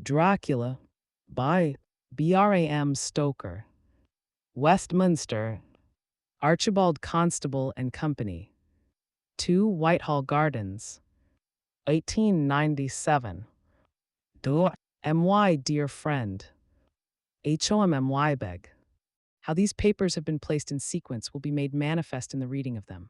Dracula by Bram Stoker. Westminster, Archibald Constable and Company. 2 Whitehall Gardens, 1897. Do my dear friend. HOMMY beg. How these papers have been placed in sequence will be made manifest in the reading of them.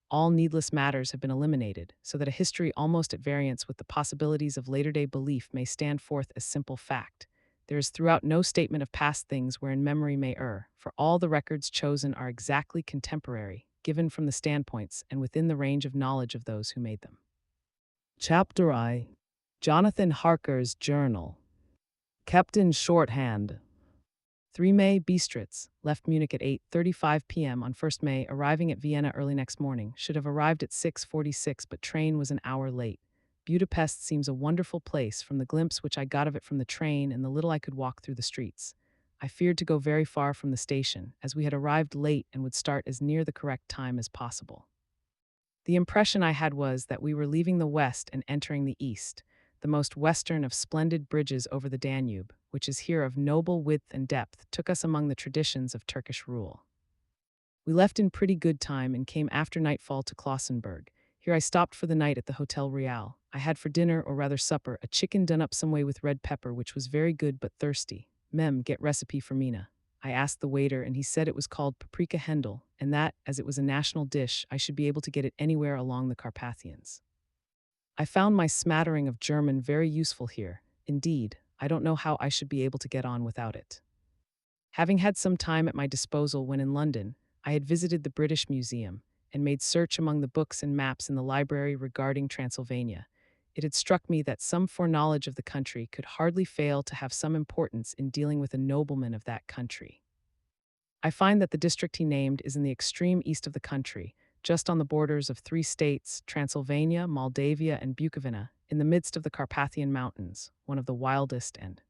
All needless matters have been eliminated, so that a history almost at variance with the possibilities of later-day belief may stand forth as simple fact. There is throughout no statement of past things wherein memory may err, for all the records chosen are exactly contemporary, given from the standpoints and within the range of knowledge of those who made them. Chapter I. Jonathan Harker's Journal. Kept in shorthand. 3 May Bistritz, left Munich at 8:35 p.m. on 1st May, arriving at Vienna early next morning. Should have arrived at 6:46, but train was an hour late. Budapest seems a wonderful place from the glimpse which I got of it from the train and the little I could walk through the streets. I feared to go very far from the station, as we had arrived late and would start as near the correct time as possible. The impression I had was that we were leaving the west and entering the east, the most western of splendid bridges over the Danube, which is here of noble width and depth, took us among the traditions of Turkish rule. We left in pretty good time and came after nightfall to Klausenburg. Here I stopped for the night at the Hotel Real. I had for dinner, or rather supper, a chicken done up some way with red pepper, which was very good but thirsty. Get recipe for Mina. I asked the waiter, and he said it was called paprika hendel, and that, as it was a national dish, I should be able to get it anywhere along the Carpathians. I found my smattering of German very useful here. Indeed, I don't know how I should be able to get on without it. Having had some time at my disposal when in London, I had visited the British Museum and made search among the books and maps in the library regarding Transylvania. It had struck me that some foreknowledge of the country could hardly fail to have some importance in dealing with a nobleman of that country. I find that the district he named is in the extreme east of the country, just on the borders of 3 states, Transylvania, Moldavia, and Bukovina, in the midst of the Carpathian Mountains, one of the wildest and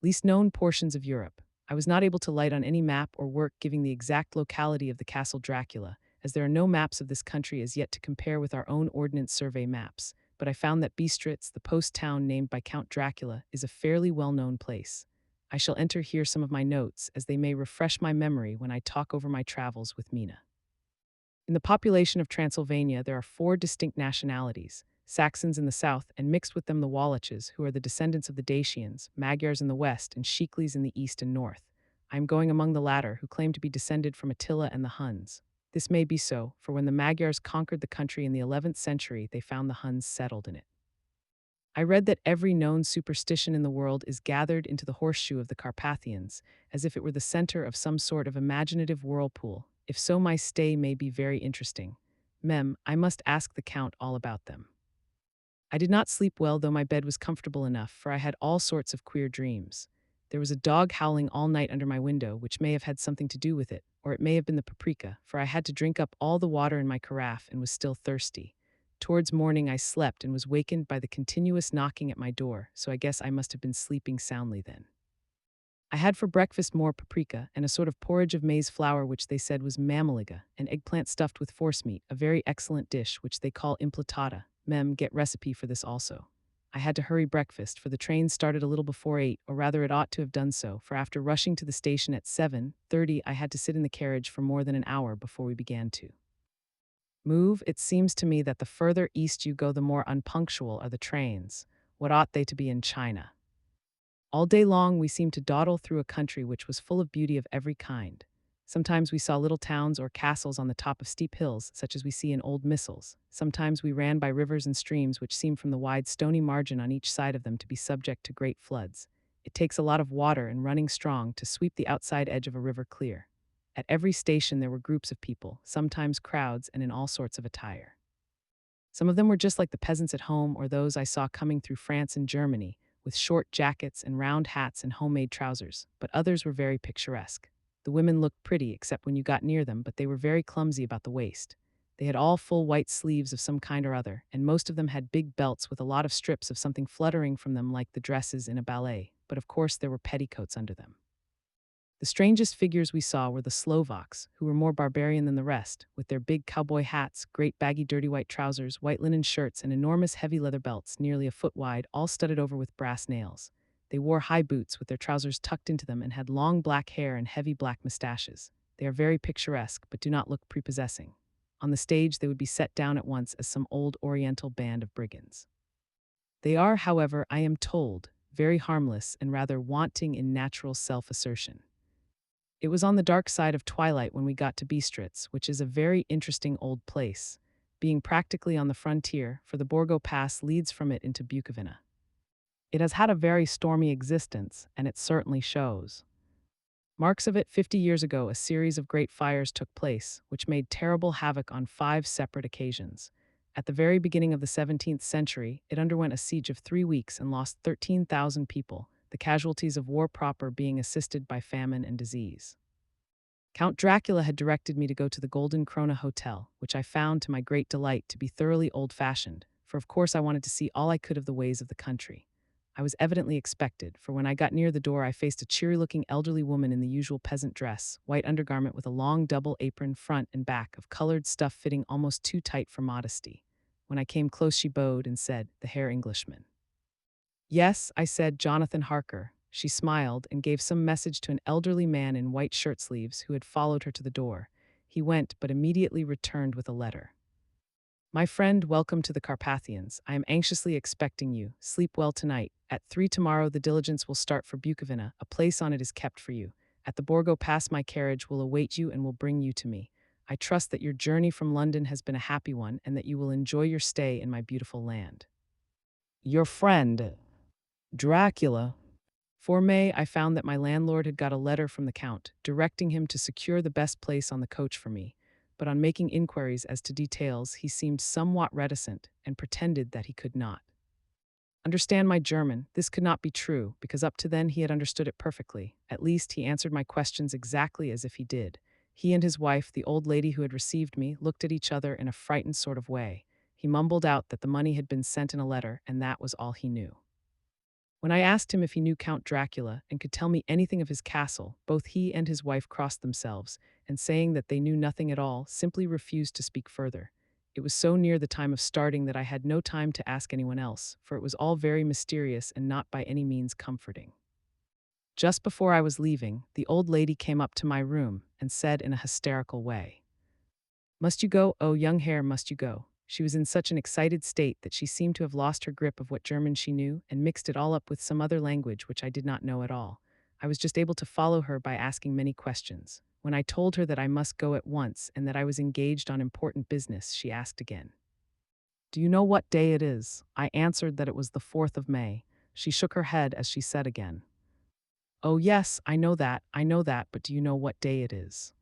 least known portions of Europe. I was not able to light on any map or work giving the exact locality of the Castle Dracula, as there are no maps of this country as yet to compare with our own Ordnance Survey maps, but I found that Bistritz, the post town named by Count Dracula, is a fairly well-known place. I shall enter here some of my notes, as they may refresh my memory when I talk over my travels with Mina. In the population of Transylvania, there are 4 distinct nationalities: Saxons in the south, and mixed with them the Walaches, who are the descendants of the Dacians, Magyars in the west, and Shiklis in the east and north. I am going among the latter, who claim to be descended from Attila and the Huns. This may be so, for when the Magyars conquered the country in the 11th century, they found the Huns settled in it. I read that every known superstition in the world is gathered into the horseshoe of the Carpathians, as if it were the center of some sort of imaginative whirlpool. If so, my stay may be very interesting. I must ask the Count all about them. I did not sleep well, though my bed was comfortable enough, for I had all sorts of queer dreams. There was a dog howling all night under my window, which may have had something to do with it, or it may have been the paprika, for I had to drink up all the water in my carafe and was still thirsty. Towards morning I slept and was wakened by the continuous knocking at my door, so I guess I must have been sleeping soundly then. I had for breakfast more paprika and a sort of porridge of maize flour which they said was mammaliga, an eggplant stuffed with forcemeat, a very excellent dish which they call implatata. Get recipe for this also. I had to hurry breakfast, for the train started a little before 8, or rather it ought to have done so, for after rushing to the station at 7:30 I had to sit in the carriage for more than an hour before we began to move. It seems to me that the further east you go, the more unpunctual are the trains. What ought they to be in China? All day long we seemed to dawdle through a country which was full of beauty of every kind. Sometimes we saw little towns or castles on the top of steep hills, such as we see in old missals. Sometimes we ran by rivers and streams which seemed from the wide stony margin on each side of them to be subject to great floods. It takes a lot of water and running strong to sweep the outside edge of a river clear. At every station there were groups of people, sometimes crowds, and in all sorts of attire. Some of them were just like the peasants at home, or those I saw coming through France and Germany, with short jackets and round hats and homemade trousers, but others were very picturesque. The women looked pretty, except when you got near them, but they were very clumsy about the waist. They had all full white sleeves of some kind or other, and most of them had big belts with a lot of strips of something fluttering from them like the dresses in a ballet, but of course there were petticoats under them. The strangest figures we saw were the Slovaks, who were more barbarian than the rest, with their big cowboy hats, great baggy dirty white trousers, white linen shirts, and enormous heavy leather belts nearly a foot wide, all studded over with brass nails. They wore high boots with their trousers tucked into them and had long black hair and heavy black mustaches. They are very picturesque, but do not look prepossessing. On the stage, they would be set down at once as some old Oriental band of brigands. They are, however, I am told, very harmless and rather wanting in natural self-assertion. It was on the dark side of twilight when we got to Bistritz, which is a very interesting old place, being practically on the frontier, for the Borgo Pass leads from it into Bukovina. It has had a very stormy existence, and it certainly shows. Marks of it: 50 years ago, a series of great fires took place, which made terrible havoc on 5 separate occasions. At the very beginning of the 17th century, it underwent a siege of 3 weeks and lost 13,000 people, the casualties of war proper being assisted by famine and disease. Count Dracula had directed me to go to the Golden Krone Hotel, which I found, to my great delight, to be thoroughly old-fashioned, for of course I wanted to see all I could of the ways of the country. I was evidently expected, for when I got near the door I faced a cheery-looking elderly woman in the usual peasant dress, white undergarment with a long double apron front and back of colored stuff fitting almost too tight for modesty. When I came close she bowed and said, "The Herr Englishman." "Yes," I said, "Jonathan Harker." She smiled and gave some message to an elderly man in white shirt-sleeves who had followed her to the door. He went, but immediately returned with a letter. "My friend, welcome to the Carpathians. I am anxiously expecting you. Sleep well tonight. At 3 tomorrow the diligence will start for Bukovina. A place on it is kept for you. At the Borgo Pass my carriage will await you and will bring you to me. I trust that your journey from London has been a happy one and that you will enjoy your stay in my beautiful land. Your friend, Dracula." For May, I found that my landlord had got a letter from the Count, directing him to secure the best place on the coach for me, but on making inquiries as to details, he seemed somewhat reticent and pretended that he could not understand my German. This could not be true, because up to then he had understood it perfectly. At least he answered my questions exactly as if he did. He and his wife, the old lady who had received me, looked at each other in a frightened sort of way. He mumbled out that the money had been sent in a letter, and that was all he knew. When I asked him if he knew Count Dracula and could tell me anything of his castle, both he and his wife crossed themselves, and saying that they knew nothing at all, simply refused to speak further. It was so near the time of starting that I had no time to ask anyone else, for it was all very mysterious and not by any means comforting. Just before I was leaving, the old lady came up to my room and said in a hysterical way, "Must you go, oh young Herr, must you go?" She was in such an excited state that she seemed to have lost her grip of what German she knew and mixed it all up with some other language which I did not know at all. I was just able to follow her by asking many questions. When I told her that I must go at once and that I was engaged on important business, she asked again, "Do you know what day it is?" I answered that it was the 4th of May. She shook her head as she said again, "Oh yes, I know that, but do you know what day it is?"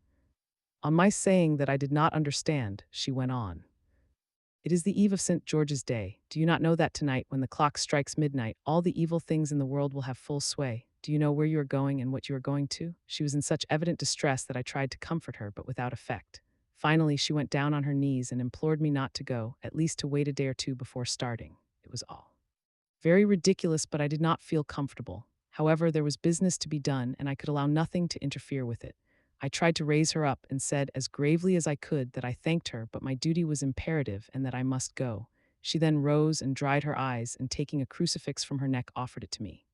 On my saying that I did not understand, she went on, "It is the eve of St. George's Day. Do you not know that tonight, when the clock strikes midnight, all the evil things in the world will have full sway? Do you know where you are going and what you are going to?" She was in such evident distress that I tried to comfort her, but without effect. Finally, she went down on her knees and implored me not to go, at least to wait a day or two before starting. It was all very ridiculous, but I did not feel comfortable. However, there was business to be done, and I could allow nothing to interfere with it. I tried to raise her up and said as gravely as I could that I thanked her, but my duty was imperative and that I must go. She then rose and dried her eyes, and taking a crucifix from her neck offered it to me.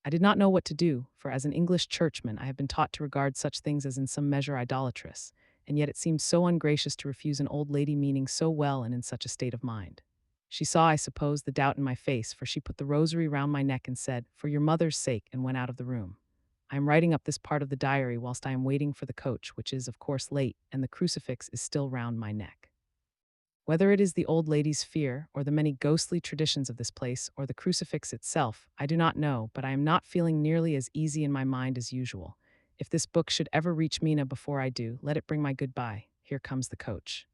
I did not know what to do, for as an English churchman I have been taught to regard such things as in some measure idolatrous, and yet it seemed so ungracious to refuse an old lady meaning so well and in such a state of mind. She saw, I suppose, the doubt in my face, for she put the rosary round my neck and said, "For your mother's sake," and went out of the room. I am writing up this part of the diary whilst I am waiting for the coach, which is, of course, late, and the crucifix is still round my neck. Whether it is the old lady's fear, or the many ghostly traditions of this place, or the crucifix itself, I do not know, but I am not feeling nearly as easy in my mind as usual. If this book should ever reach Mina before I do, let it bring my goodbye. Here comes the coach.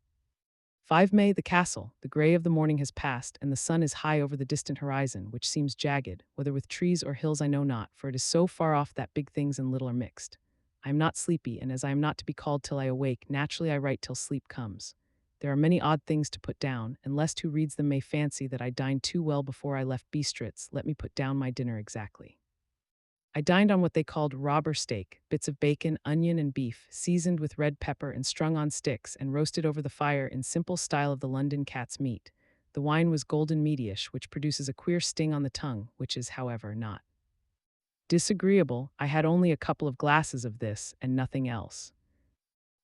5 May, the castle. The gray of the morning has passed, and the sun is high over the distant horizon, which seems jagged, whether with trees or hills I know not, for it is so far off that big things and little are mixed. I am not sleepy, and as I am not to be called till I awake, naturally I write till sleep comes. There are many odd things to put down, and lest who reads them may fancy that I dined too well before I left Bistritz, let me put down my dinner exactly. I dined on what they called robber steak, bits of bacon, onion, and beef, seasoned with red pepper and strung on sticks and roasted over the fire in simple style of the London cat's meat. The wine was golden meatish, which produces a queer sting on the tongue, which is, however, not Disagreeable, I had only a couple of glasses of this and nothing else.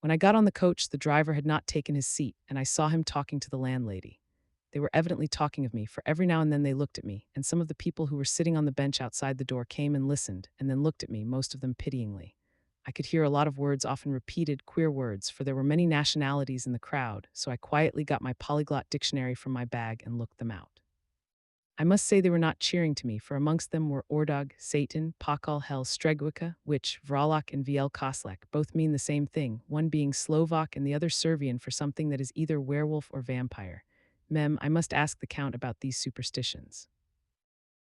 When I got on the coach, the driver had not taken his seat, and I saw him talking to the landlady. They were evidently talking of me, for every now and then they looked at me, and some of the people who were sitting on the bench outside the door came and listened, and then looked at me, most of them pityingly. I could hear a lot of words, often repeated, queer words, for there were many nationalities in the crowd, so I quietly got my polyglot dictionary from my bag and looked them out. I must say they were not cheering to me, for amongst them were Ordog, Satan, Pakal Hel Stregwika, which, Vralak and Viel Koslek, both mean the same thing, one being Slovak and the other Servian for something that is either werewolf or vampire. I must ask the Count about these superstitions.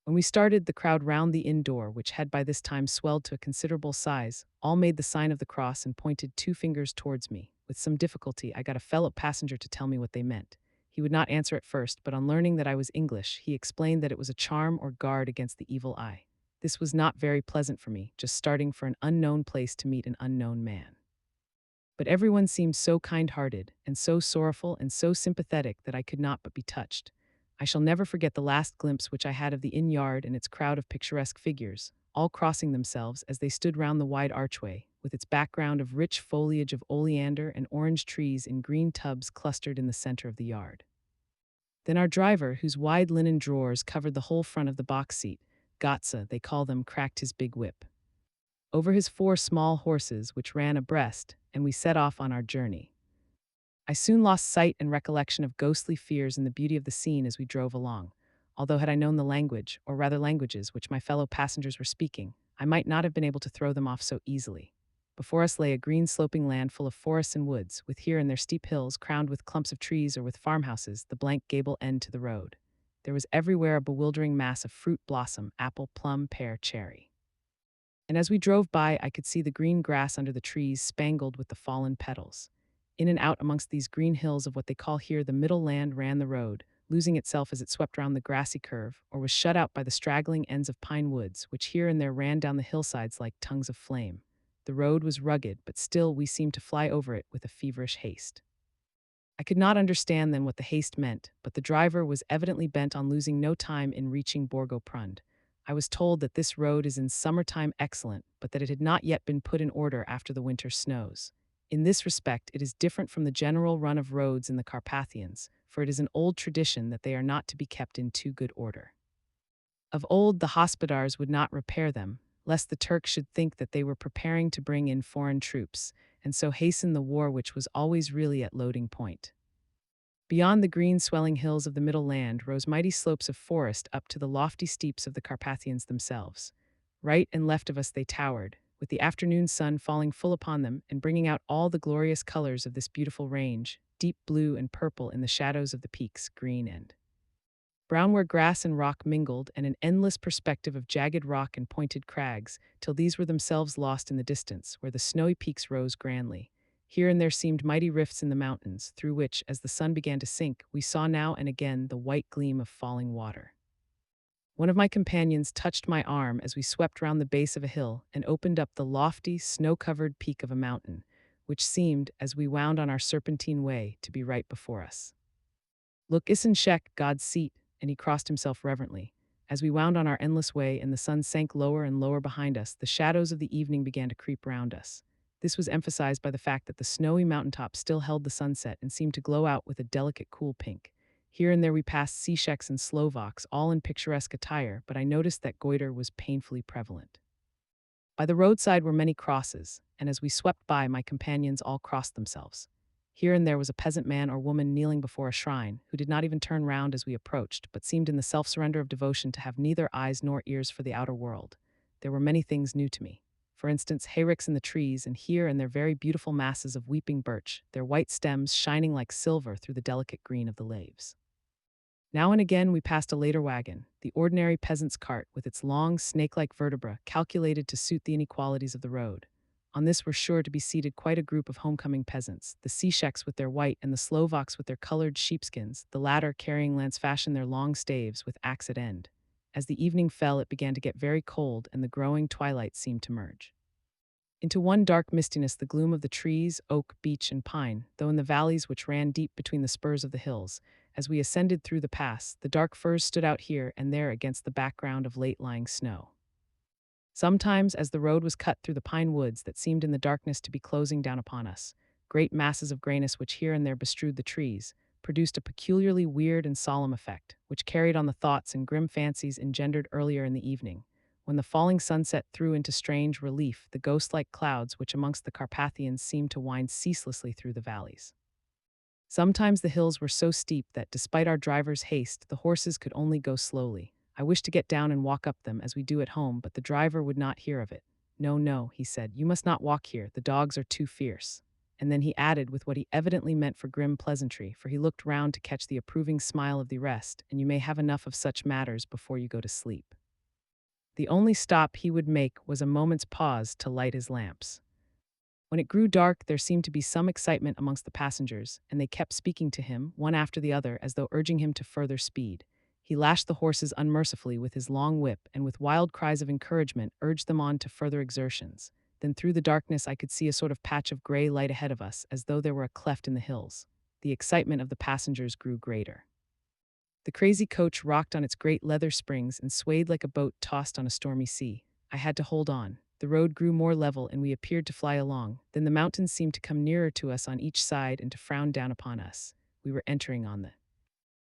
When we started, the crowd round the inn door, which had by this time swelled to a considerable size, all made the sign of the cross and pointed two fingers towards me. With some difficulty, I got a fellow passenger to tell me what they meant. He would not answer at first, but on learning that I was English, he explained that it was a charm or guard against the evil eye. This was not very pleasant for me, just starting for an unknown place to meet an unknown man. But everyone seemed so kind-hearted, and so sorrowful and so sympathetic that I could not but be touched. I shall never forget the last glimpse which I had of the inn yard and its crowd of picturesque figures, all crossing themselves as they stood round the wide archway, with its background of rich foliage of oleander and orange trees in green tubs clustered in the center of the yard. Then our driver, whose wide linen drawers covered the whole front of the box seat, Gotza, they call them, cracked his big whip over his four small horses, which ran abreast, and we set off on our journey. I soon lost sight and recollection of ghostly fears in the beauty of the scene as we drove along. Although had I known the language, or rather languages, which my fellow passengers were speaking, I might not have been able to throw them off so easily. Before us lay a green sloping land full of forests and woods, with here and there steep hills crowned with clumps of trees or with farmhouses, the blank gable end to the road. There was everywhere a bewildering mass of fruit blossom, apple, plum, pear, cherry. And as we drove by, I could see the green grass under the trees spangled with the fallen petals. In and out amongst these green hills of what they call here the middle land ran the road, losing itself as it swept round the grassy curve, or was shut out by the straggling ends of pine woods, which here and there ran down the hillsides like tongues of flame. The road was rugged, but still we seemed to fly over it with a feverish haste. I could not understand then what the haste meant, but the driver was evidently bent on losing no time in reaching Borgo Prund. I was told that this road is in summertime excellent, but that it had not yet been put in order after the winter snows. In this respect, it is different from the general run of roads in the Carpathians, for it is an old tradition that they are not to be kept in too good order. Of old, the hospodars would not repair them, lest the Turks should think that they were preparing to bring in foreign troops, and so hasten the war which was always really at loading point. Beyond the green swelling hills of the middle land rose mighty slopes of forest up to the lofty steeps of the Carpathians themselves. Right and left of us they towered, with the afternoon sun falling full upon them and bringing out all the glorious colors of this beautiful range, deep blue and purple in the shadows of the peaks, green and brown where grass and rock mingled, and an endless perspective of jagged rock and pointed crags, till these were themselves lost in the distance, where the snowy peaks rose grandly. Here and there seemed mighty rifts in the mountains, through which, as the sun began to sink, we saw now and again the white gleam of falling water. One of my companions touched my arm as we swept round the base of a hill and opened up the lofty, snow-covered peak of a mountain, which seemed, as we wound on our serpentine way, to be right before us. Look, Isenshek, God's seat, and he crossed himself reverently. As we wound on our endless way and the sun sank lower and lower behind us, the shadows of the evening began to creep round us. This was emphasized by the fact that the snowy mountaintop still held the sunset and seemed to glow out with a delicate cool pink. Here and there we passed Secheks and Slovaks, all in picturesque attire, but I noticed that goiter was painfully prevalent. By the roadside were many crosses, and as we swept by, my companions all crossed themselves. Here and there was a peasant man or woman kneeling before a shrine, who did not even turn round as we approached, but seemed in the self-surrender of devotion to have neither eyes nor ears for the outer world. There were many things new to me. For instance, hayricks in the trees, and here and there very beautiful masses of weeping birch, their white stems shining like silver through the delicate green of the leaves. Now and again we passed a later wagon, the ordinary peasant's cart with its long, snake-like vertebra calculated to suit the inequalities of the road. On this were sure to be seated quite a group of homecoming peasants, the Secheks with their white and the Slovaks with their colored sheepskins, the latter carrying lance-fashion their long staves with axe at end. As the evening fell, it began to get very cold, and the growing twilight seemed to merge into one dark mistiness the gloom of the trees, oak, beech, and pine, though in the valleys which ran deep between the spurs of the hills. As we ascended through the pass, the dark firs stood out here and there against the background of late-lying snow. Sometimes, as the road was cut through the pine woods that seemed in the darkness to be closing down upon us, great masses of grayness which here and there bestrewed the trees, produced a peculiarly weird and solemn effect, which carried on the thoughts and grim fancies engendered earlier in the evening, when the falling sunset threw into strange relief the ghost-like clouds which amongst the Carpathians seemed to wind ceaselessly through the valleys. Sometimes the hills were so steep that, despite our driver's haste, the horses could only go slowly. I wished to get down and walk up them as we do at home, but the driver would not hear of it. "No, no," he said, "you must not walk here, the dogs are too fierce." And then he added, with what he evidently meant for grim pleasantry, for he looked round to catch the approving smile of the rest, "and you may have enough of such matters before you go to sleep." The only stop he would make was a moment's pause to light his lamps. When it grew dark, there seemed to be some excitement amongst the passengers, and they kept speaking to him, one after the other, as though urging him to further speed. He lashed the horses unmercifully with his long whip, and with wild cries of encouragement urged them on to further exertions. Then through the darkness I could see a sort of patch of gray light ahead of us, as though there were a cleft in the hills. The excitement of the passengers grew greater. The crazy coach rocked on its great leather springs and swayed like a boat tossed on a stormy sea. I had to hold on. The road grew more level and we appeared to fly along. Then the mountains seemed to come nearer to us on each side and to frown down upon us. We were entering on the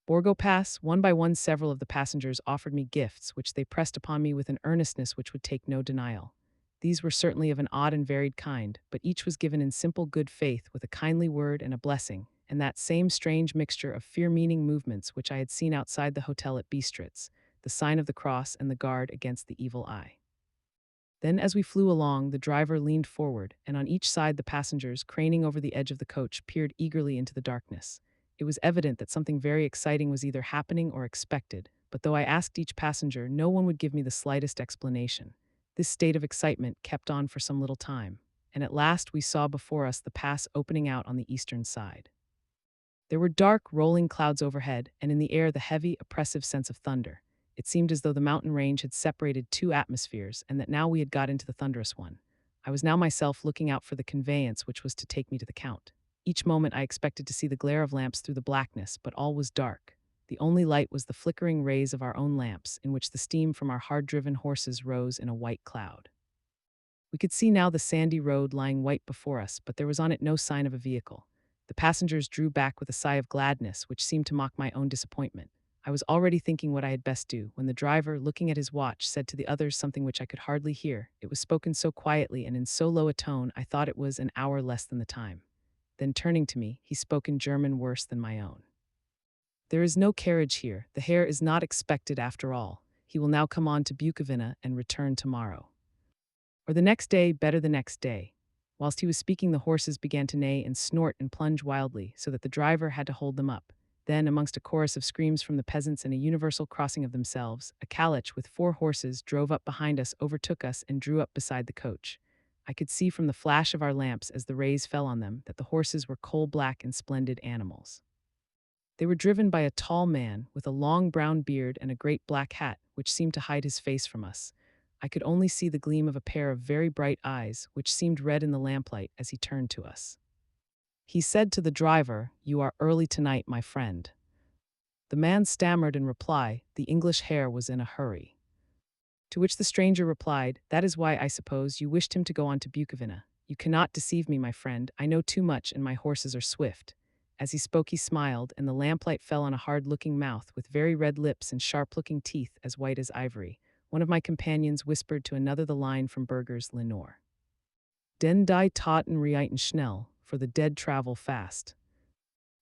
Borgo Pass. One by one several of the passengers offered me gifts, which they pressed upon me with an earnestness which would take no denial. These were certainly of an odd and varied kind, but each was given in simple good faith with a kindly word and a blessing, and that same strange mixture of fear-meaning movements which I had seen outside the hotel at Bistritz, the sign of the cross and the guard against the evil eye. Then, as we flew along, the driver leaned forward, and on each side the passengers, craning over the edge of the coach, peered eagerly into the darkness. It was evident that something very exciting was either happening or expected, but though I asked each passenger, no one would give me the slightest explanation. This state of excitement kept on for some little time, and at last we saw before us the pass opening out on the eastern side. There were dark, rolling clouds overhead, and in the air the heavy, oppressive sense of thunder. It seemed as though the mountain range had separated two atmospheres, and that now we had got into the thunderous one. I was now myself looking out for the conveyance which was to take me to the Count. Each moment I expected to see the glare of lamps through the blackness, but all was dark. The only light was the flickering rays of our own lamps, in which the steam from our hard-driven horses rose in a white cloud. We could see now the sandy road lying white before us, but there was on it no sign of a vehicle. The passengers drew back with a sigh of gladness, which seemed to mock my own disappointment. I was already thinking what I had best do, when the driver, looking at his watch, said to the others something which I could hardly hear. It was spoken so quietly and in so low a tone, I thought it was an hour less than the time. Then, turning to me, he spoke in German worse than my own. "There is no carriage here. The Herr is not expected after all. He will now come on to Bukovina and return tomorrow. Or the next day, better the next day." Whilst he was speaking, the horses began to neigh and snort and plunge wildly, so that the driver had to hold them up. Then, amongst a chorus of screams from the peasants and a universal crossing of themselves, a calèche with 4 horses drove up behind us, overtook us, and drew up beside the coach. I could see from the flash of our lamps as the rays fell on them that the horses were coal-black and splendid animals. They were driven by a tall man with a long brown beard and a great black hat, which seemed to hide his face from us. I could only see the gleam of a pair of very bright eyes, which seemed red in the lamplight as he turned to us. He said to the driver, "You are early tonight, my friend." The man stammered in reply, the English Herr was in a hurry. To which the stranger replied, "That is why, I suppose, you wished him to go on to Bukovina. You cannot deceive me, my friend. I know too much, and my horses are swift." As he spoke he smiled, and the lamplight fell on a hard-looking mouth with very red lips and sharp-looking teeth as white as ivory. One of my companions whispered to another the line from Burger's Lenore: "Den die Toten reiten schnell, for the dead travel fast."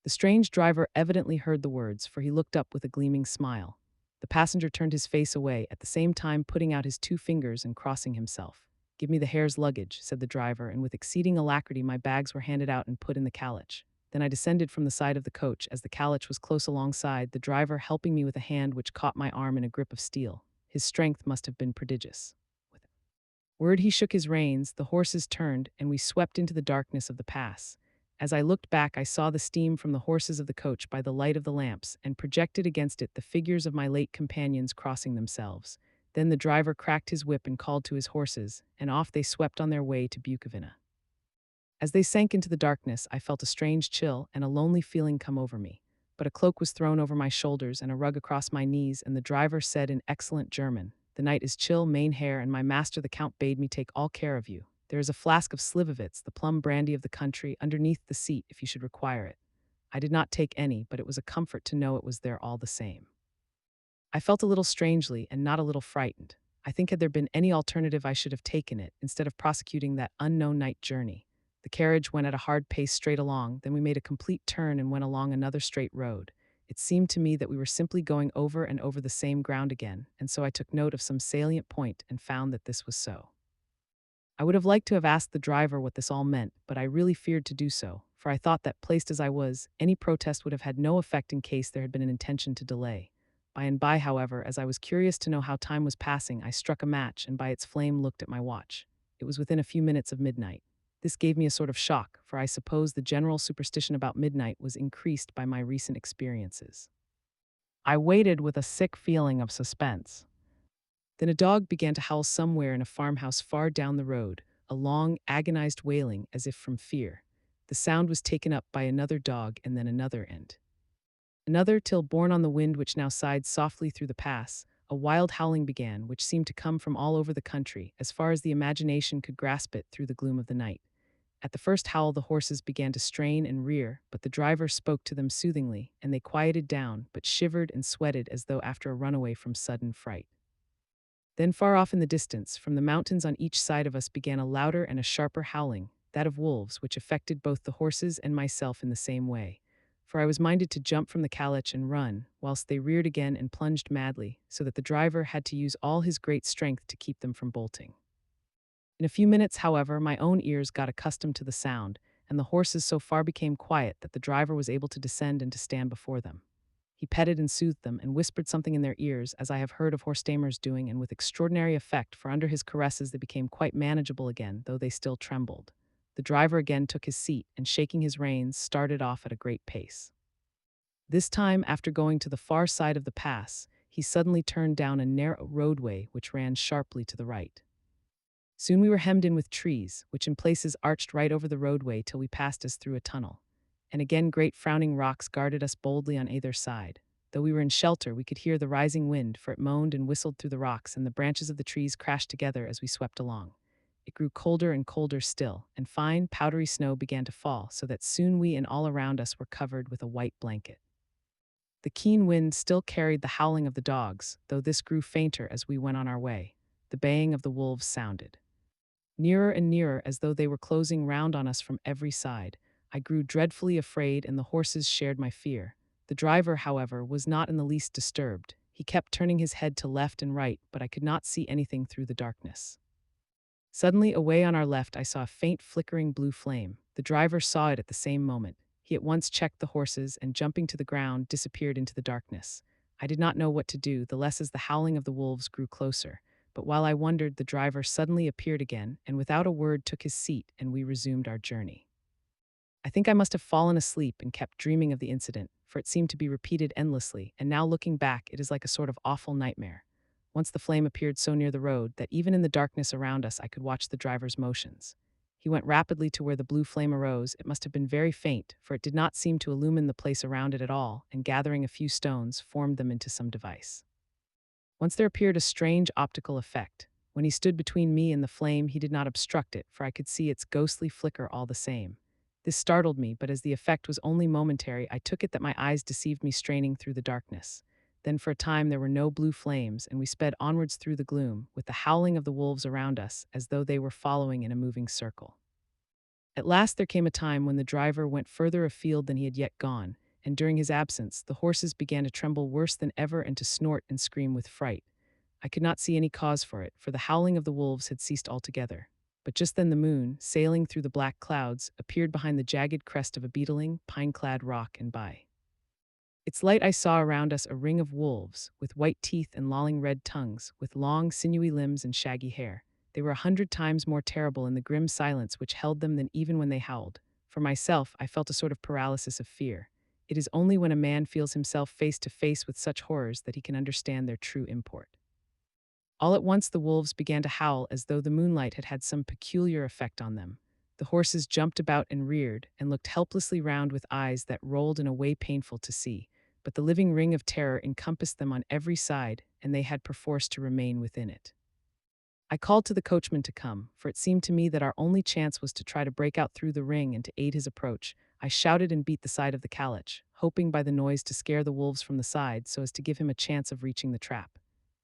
The strange driver evidently heard the words, for he looked up with a gleaming smile. The passenger turned his face away, at the same time putting out his 2 fingers and crossing himself. "Give me the Herr's luggage," said the driver, and with exceeding alacrity my bags were handed out and put in the calèche. Then I descended from the side of the coach as the calèche was close alongside, the driver helping me with a hand which caught my arm in a grip of steel. His strength must have been prodigious. With a word he shook his reins, the horses turned, and we swept into the darkness of the pass. As I looked back, I saw the steam from the horses of the coach by the light of the lamps, and projected against it the figures of my late companions crossing themselves. Then the driver cracked his whip and called to his horses, and off they swept on their way to Bukovina. As they sank into the darkness, I felt a strange chill and a lonely feeling come over me. But a cloak was thrown over my shoulders and a rug across my knees, and the driver said in excellent German, The night is chill, mane hair, and my master the count bade me take all care of you. There is a flask of Slivovitz, the plum brandy of the country, underneath the seat if you should require it. I did not take any, but it was a comfort to know it was there all the same. I felt a little strangely and not a little frightened. I think had there been any alternative I should have taken it, instead of prosecuting that unknown night journey. The carriage went at a hard pace straight along, then we made a complete turn and went along another straight road. It seemed to me that we were simply going over and over the same ground again, and so I took note of some salient point and found that this was so. I would have liked to have asked the driver what this all meant, but I really feared to do so, for I thought that, placed as I was, any protest would have had no effect in case there had been an intention to delay. By and by, however, as I was curious to know how time was passing, I struck a match and by its flame looked at my watch. It was within a few minutes of midnight. This gave me a sort of shock, for I suppose the general superstition about midnight was increased by my recent experiences. I waited with a sick feeling of suspense. Then a dog began to howl somewhere in a farmhouse far down the road, a long, agonized wailing as if from fear. The sound was taken up by another dog and then another and another, till, borne on the wind which now sighed softly through the pass, a wild howling began, which seemed to come from all over the country, as far as the imagination could grasp it through the gloom of the night. At the first howl the horses began to strain and rear, but the driver spoke to them soothingly, and they quieted down, but shivered and sweated as though after a runaway from sudden fright. Then far off in the distance, from the mountains on each side of us began a louder and a sharper howling, that of wolves, which affected both the horses and myself in the same way. For I was minded to jump from the calèche and run, whilst they reared again and plunged madly, so that the driver had to use all his great strength to keep them from bolting. In a few minutes, however, my own ears got accustomed to the sound, and the horses so far became quiet that the driver was able to descend and to stand before them. He petted and soothed them and whispered something in their ears, as I have heard of horse tamers doing, and with extraordinary effect, for under his caresses they became quite manageable again, though they still trembled. The driver again took his seat, and shaking his reins, started off at a great pace. This time, after going to the far side of the pass, he suddenly turned down a narrow roadway which ran sharply to the right. Soon we were hemmed in with trees, which in places arched right over the roadway till we passed as through a tunnel. And again great frowning rocks guarded us boldly on either side. Though we were in shelter, we could hear the rising wind, for it moaned and whistled through the rocks, and the branches of the trees crashed together as we swept along. It grew colder and colder still, and fine, powdery snow began to fall, so that soon we and all around us were covered with a white blanket. The keen wind still carried the howling of the dogs, though this grew fainter as we went on our way. The baying of the wolves sounded nearer and nearer, as though they were closing round on us from every side. I grew dreadfully afraid, and the horses shared my fear. The driver, however, was not in the least disturbed. He kept turning his head to left and right, but I could not see anything through the darkness. Suddenly, away on our left, I saw a faint flickering blue flame. The driver saw it at the same moment. He at once checked the horses and, jumping to the ground, disappeared into the darkness. I did not know what to do, the less as the howling of the wolves grew closer. But while I wondered, the driver suddenly appeared again, and without a word took his seat, and we resumed our journey. I think I must have fallen asleep and kept dreaming of the incident, for it seemed to be repeated endlessly, and now looking back, it is like a sort of awful nightmare. Once the flame appeared so near the road that even in the darkness around us I could watch the driver's motions. He went rapidly to where the blue flame arose. It must have been very faint, for it did not seem to illumine the place around it at all, and gathering a few stones, formed them into some device. Once there appeared a strange optical effect. When he stood between me and the flame, he did not obstruct it, for I could see its ghostly flicker all the same. This startled me, but as the effect was only momentary, I took it that my eyes deceived me straining through the darkness. Then for a time there were no blue flames, and we sped onwards through the gloom, with the howling of the wolves around us, as though they were following in a moving circle. At last there came a time when the driver went further afield than he had yet gone, and during his absence the horses began to tremble worse than ever and to snort and scream with fright. I could not see any cause for it, for the howling of the wolves had ceased altogether. But just then the moon, sailing through the black clouds, appeared behind the jagged crest of a beetling, pine-clad rock, and by its light I saw around us a ring of wolves, with white teeth and lolling red tongues, with long, sinewy limbs and shaggy hair. They were 100 times more terrible in the grim silence which held them than even when they howled. For myself, I felt a sort of paralysis of fear. It is only when a man feels himself face to face with such horrors that he can understand their true import. All at once the wolves began to howl as though the moonlight had had some peculiar effect on them. The horses jumped about and reared, and looked helplessly round with eyes that rolled in a way painful to see. But the living ring of terror encompassed them on every side, and they had perforce to remain within it. I called to the coachman to come, for it seemed to me that our only chance was to try to break out through the ring and to aid his approach. I shouted and beat the side of the couch, hoping by the noise to scare the wolves from the side so as to give him a chance of reaching the trap.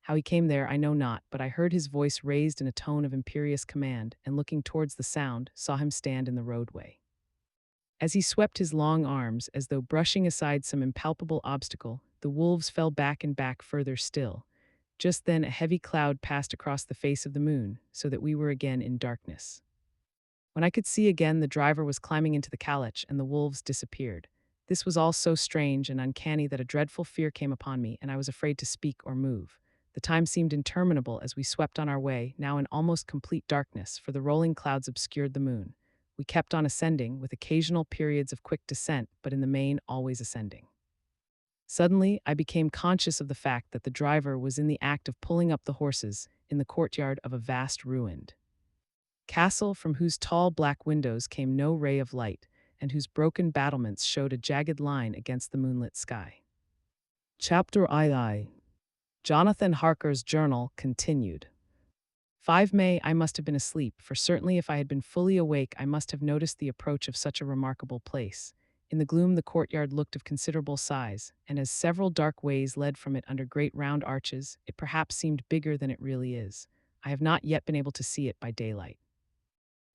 How he came there I know not, but I heard his voice raised in a tone of imperious command, and looking towards the sound, saw him stand in the roadway. As he swept his long arms, as though brushing aside some impalpable obstacle, the wolves fell back and back further still. Just then a heavy cloud passed across the face of the moon, so that we were again in darkness. When I could see again, the driver was climbing into the couch, and the wolves disappeared. This was all so strange and uncanny that a dreadful fear came upon me, and I was afraid to speak or move. The time seemed interminable as we swept on our way, now in almost complete darkness, for the rolling clouds obscured the moon. We kept on ascending, with occasional periods of quick descent, but in the main always ascending. Suddenly, I became conscious of the fact that the driver was in the act of pulling up the horses in the courtyard of a vast ruined castle from whose tall black windows came no ray of light, and whose broken battlements showed a jagged line against the moonlit sky. Chapter II. Jonathan Harker's journal continued. 5 May. I must have been asleep, for certainly if I had been fully awake I must have noticed the approach of such a remarkable place. In the gloom the courtyard looked of considerable size, and as several dark ways led from it under great round arches, it perhaps seemed bigger than it really is. I have not yet been able to see it by daylight.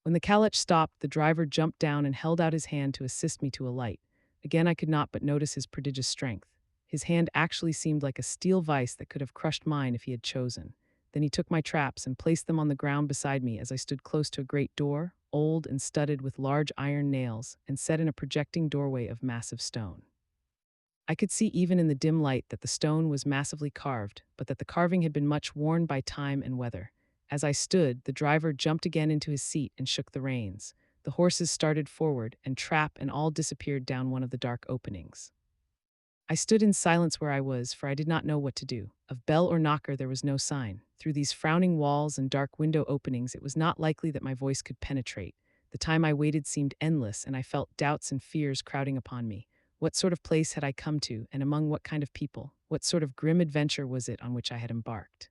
When the couch stopped, the driver jumped down and held out his hand to assist me to alight. Again I could not but notice his prodigious strength. His hand actually seemed like a steel vise that could have crushed mine if he had chosen. Then he took my traps and placed them on the ground beside me as I stood close to a great door, old and studded with large iron nails, and set in a projecting doorway of massive stone. I could see even in the dim light that the stone was massively carved, but that the carving had been much worn by time and weather. As I stood, the driver jumped again into his seat and shook the reins. The horses started forward, and trap and all disappeared down one of the dark openings. I stood in silence where I was, for I did not know what to do. Of bell or knocker there was no sign. Through these frowning walls and dark window openings it was not likely that my voice could penetrate. The time I waited seemed endless, and I felt doubts and fears crowding upon me. What sort of place had I come to, and among what kind of people? What sort of grim adventure was it on which I had embarked?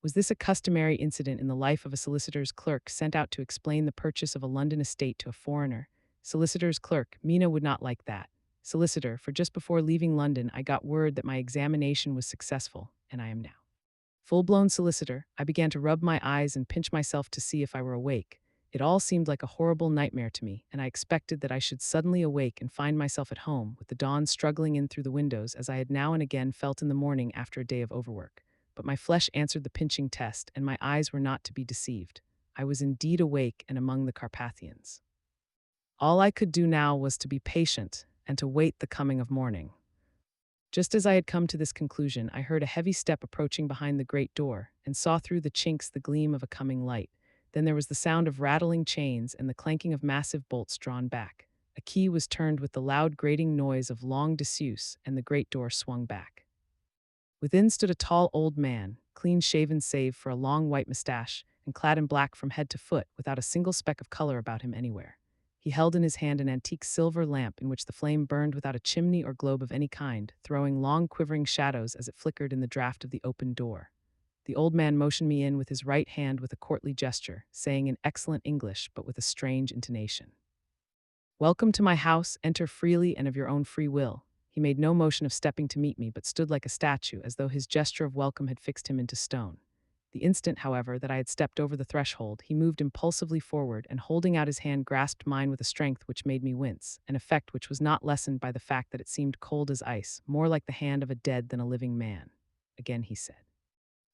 Was this a customary incident in the life of a solicitor's clerk sent out to explain the purchase of a London estate to a foreigner? Solicitor's clerk, Mina would not like that. Solicitor, for just before leaving London I got word that my examination was successful, and I am now full-blown solicitor. I began to rub my eyes and pinch myself to see if I were awake. It all seemed like a horrible nightmare to me, and I expected that I should suddenly awake and find myself at home, with the dawn struggling in through the windows as I had now and again felt in the morning after a day of overwork. But my flesh answered the pinching test, and my eyes were not to be deceived. I was indeed awake and among the Carpathians. All I could do now was to be patient and to wait the coming of morning. Just as I had come to this conclusion, I heard a heavy step approaching behind the great door, and saw through the chinks the gleam of a coming light. Then there was the sound of rattling chains and the clanking of massive bolts drawn back. A key was turned with the loud grating noise of long disuse, and the great door swung back. Within stood a tall old man, clean-shaven save for a long white mustache, and clad in black from head to foot, without a single speck of color about him anywhere. He held in his hand an antique silver lamp in which the flame burned without a chimney or globe of any kind, throwing long quivering shadows as it flickered in the draught of the open door. The old man motioned me in with his right hand with a courtly gesture, saying in excellent English but with a strange intonation, "Welcome to my house, enter freely and of your own free will." He made no motion of stepping to meet me, but stood like a statue, as though his gesture of welcome had fixed him into stone. The instant, however, that I had stepped over the threshold, he moved impulsively forward, and holding out his hand grasped mine with a strength which made me wince, an effect which was not lessened by the fact that it seemed cold as ice, more like the hand of a dead than a living man. Again he said,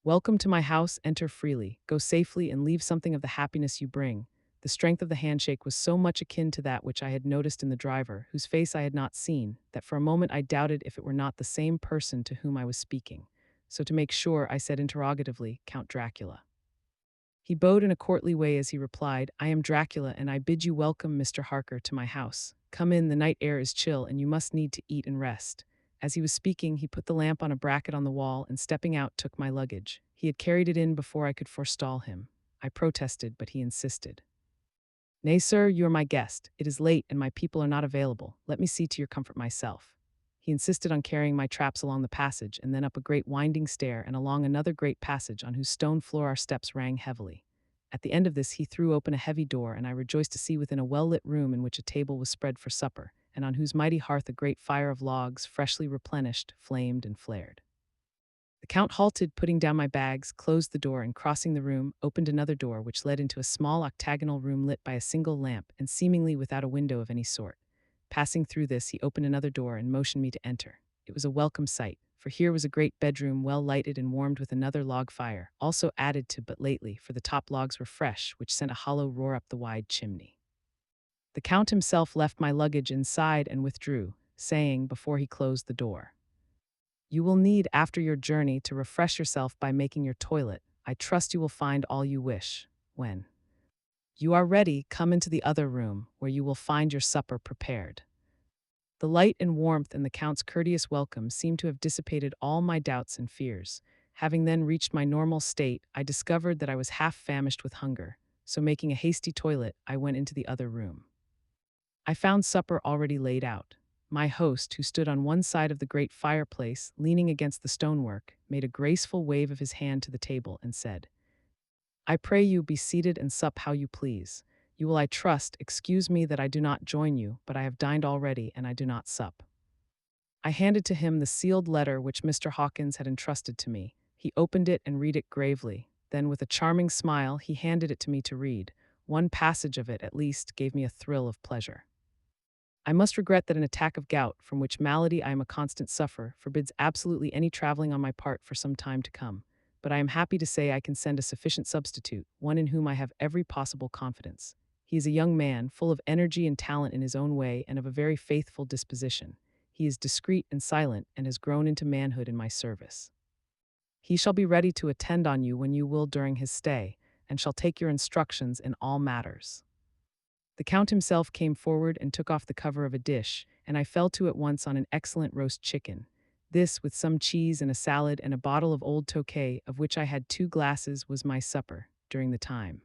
"Welcome to my house, enter freely, go safely and leave something of the happiness you bring." The strength of the handshake was so much akin to that which I had noticed in the driver, whose face I had not seen, that for a moment I doubted if it were not the same person to whom I was speaking. So to make sure, I said interrogatively, "Count Dracula?" He bowed in a courtly way as he replied, "I am Dracula, and I bid you welcome, Mr. Harker, to my house. Come in, the night air is chill, and you must need to eat and rest." As he was speaking, he put the lamp on a bracket on the wall, and stepping out, took my luggage. He had carried it in before I could forestall him. I protested, but he insisted. "Nay, sir, you are my guest. It is late, and my people are not available. Let me see to your comfort myself." He insisted on carrying my traps along the passage and then up a great winding stair and along another great passage on whose stone floor our steps rang heavily. At the end of this, he threw open a heavy door, and I rejoiced to see within a well-lit room in which a table was spread for supper, and on whose mighty hearth a great fire of logs, freshly replenished, flamed and flared. The Count halted, putting down my bags, closed the door, and crossing the room, opened another door which led into a small octagonal room lit by a single lamp and seemingly without a window of any sort. Passing through this, he opened another door and motioned me to enter. It was a welcome sight, for here was a great bedroom well lighted and warmed with another log fire, also added to but lately, for the top logs were fresh, which sent a hollow roar up the wide chimney. The Count himself left my luggage inside and withdrew, saying, before he closed the door, "You will need, after your journey, to refresh yourself by making your toilet. I trust you will find all you wish. When you are ready, come into the other room, where you will find your supper prepared." The light and warmth and the Count's courteous welcome seemed to have dissipated all my doubts and fears. Having then reached my normal state, I discovered that I was half famished with hunger, so making a hasty toilet, I went into the other room. I found supper already laid out. My host, who stood on one side of the great fireplace, leaning against the stonework, made a graceful wave of his hand to the table and said, "I pray you be seated and sup how you please. You will, I trust, excuse me that I do not join you, but I have dined already and I do not sup." I handed to him the sealed letter which Mr. Hawkins had entrusted to me. He opened it and read it gravely. Then, with a charming smile, he handed it to me to read. One passage of it, at least, gave me a thrill of pleasure. "I must regret that an attack of gout, from which malady I am a constant sufferer, forbids absolutely any traveling on my part for some time to come. But I am happy to say I can send a sufficient substitute, one in whom I have every possible confidence. He is a young man, full of energy and talent in his own way, and of a very faithful disposition. He is discreet and silent, and has grown into manhood in my service. He shall be ready to attend on you when you will during his stay, and shall take your instructions in all matters." The Count himself came forward and took off the cover of a dish, and I fell to at once on an excellent roast chicken. This, with some cheese and a salad and a bottle of old Tokay, of which I had 2 glasses, was my supper. During the time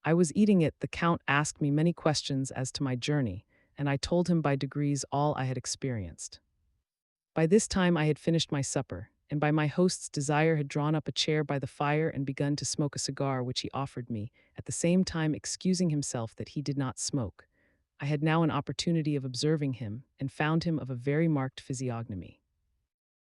I was eating it, the Count asked me many questions as to my journey, and I told him by degrees all I had experienced. By this time I had finished my supper, and by my host's desire had drawn up a chair by the fire and begun to smoke a cigar which he offered me, at the same time excusing himself that he did not smoke. I had now an opportunity of observing him, and found him of a very marked physiognomy.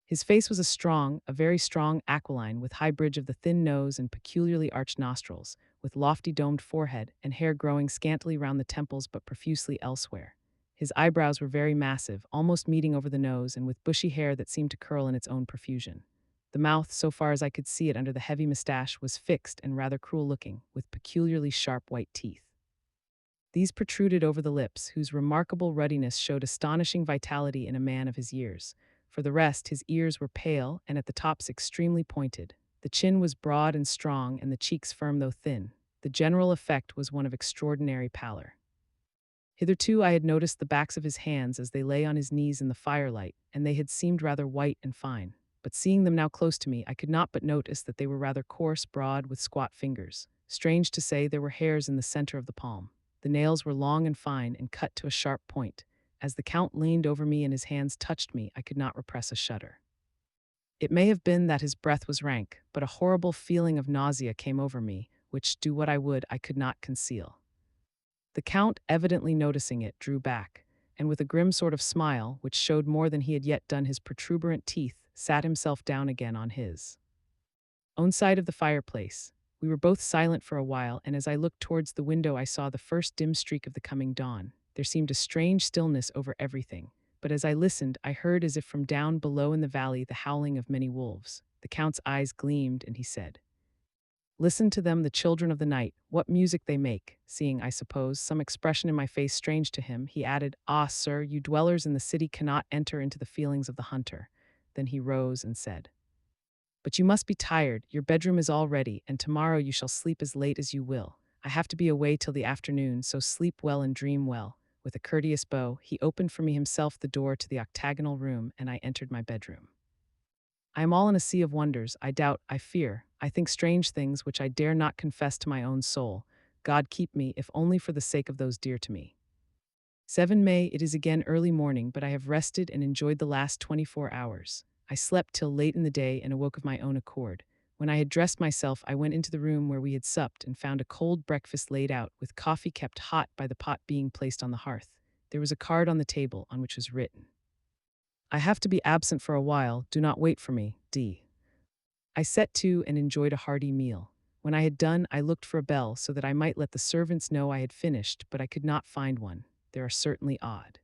His face was a very strong aquiline, with high bridge of the thin nose and peculiarly arched nostrils, with lofty domed forehead, and hair growing scantily round the temples but profusely elsewhere. His eyebrows were very massive, almost meeting over the nose, and with bushy hair that seemed to curl in its own profusion. The mouth, so far as I could see it under the heavy moustache, was fixed and rather cruel-looking, with peculiarly sharp white teeth. These protruded over the lips, whose remarkable ruddiness showed astonishing vitality in a man of his years. For the rest, his ears were pale and at the tops extremely pointed. The chin was broad and strong, and the cheeks firm though thin. The general effect was one of extraordinary pallor. Hitherto I had noticed the backs of his hands as they lay on his knees in the firelight, and they had seemed rather white and fine. But seeing them now close to me, I could not but notice that they were rather coarse, broad, with squat fingers. Strange to say, there were hairs in the center of the palm. The nails were long and fine and cut to a sharp point. As the Count leaned over me and his hands touched me, I could not repress a shudder. It may have been that his breath was rank, but a horrible feeling of nausea came over me, which, do what I would, I could not conceal. The Count, evidently noticing it, drew back, and with a grim sort of smile, which showed more than he had yet done his protuberant teeth, sat himself down again on his own side of the fireplace. We were both silent for a while, and as I looked towards the window I saw the first dim streak of the coming dawn. There seemed a strange stillness over everything, but as I listened, I heard as if from down below in the valley the howling of many wolves. The Count's eyes gleamed, and he said, "Listen to them, the children of the night, what music they make." Seeing, I suppose, some expression in my face strange to him, he added, "Ah, sir, you dwellers in the city cannot enter into the feelings of the hunter." Then he rose and said, "But you must be tired, your bedroom is all ready, and tomorrow you shall sleep as late as you will. I have to be away till the afternoon, so sleep well and dream well." With a courteous bow, he opened for me himself the door to the octagonal room, and I entered my bedroom. I am all in a sea of wonders, I doubt, I fear, I think strange things which I dare not confess to my own soul. God keep me, if only for the sake of those dear to me. 7 May, it is again early morning, but I have rested and enjoyed the last 24 hours. I slept till late in the day and awoke of my own accord. When I had dressed myself, I went into the room where we had supped and found a cold breakfast laid out, with coffee kept hot by the pot being placed on the hearth. There was a card on the table on which was written, "I have to be absent for a while, do not wait for me, D." I set to and enjoyed a hearty meal. When I had done, I looked for a bell so that I might let the servants know I had finished, but I could not find one. There are certainly odd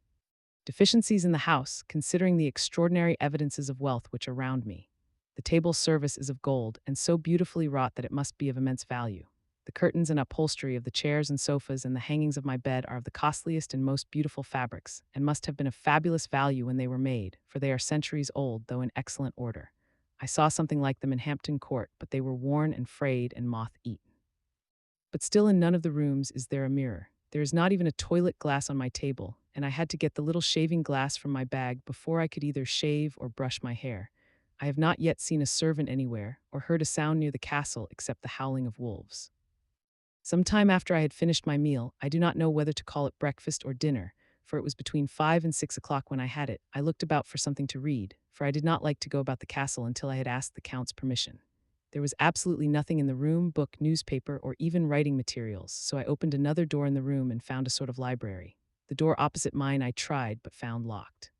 deficiencies in the house, considering the extraordinary evidences of wealth which are round me. The table service is of gold, and so beautifully wrought that it must be of immense value. The curtains and upholstery of the chairs and sofas and the hangings of my bed are of the costliest and most beautiful fabrics, and must have been of fabulous value when they were made, for they are centuries old, though in excellent order. I saw something like them in Hampton Court, but they were worn and frayed and moth-eaten. But still in none of the rooms is there a mirror. There is not even a toilet glass on my table, and I had to get the little shaving glass from my bag before I could either shave or brush my hair. I have not yet seen a servant anywhere, or heard a sound near the castle except the howling of wolves. Some time after I had finished my meal, I do not know whether to call it breakfast or dinner, for it was between 5 and 6 o'clock when I had it. I looked about for something to read, for I did not like to go about the castle until I had asked the Count's permission. There was absolutely nothing in the room, book, newspaper, or even writing materials, so I opened another door in the room and found a sort of library. The door opposite mine I tried, but found locked.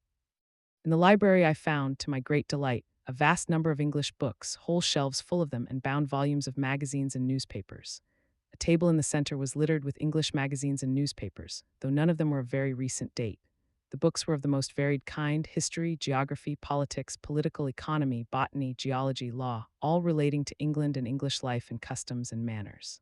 In the library I found, to my great delight, a vast number of English books, whole shelves full of them, and bound volumes of magazines and newspapers. A table in the center was littered with English magazines and newspapers, though none of them were of very recent date. The books were of the most varied kind: history, geography, politics, political economy, botany, geology, law, all relating to England and English life and customs and manners.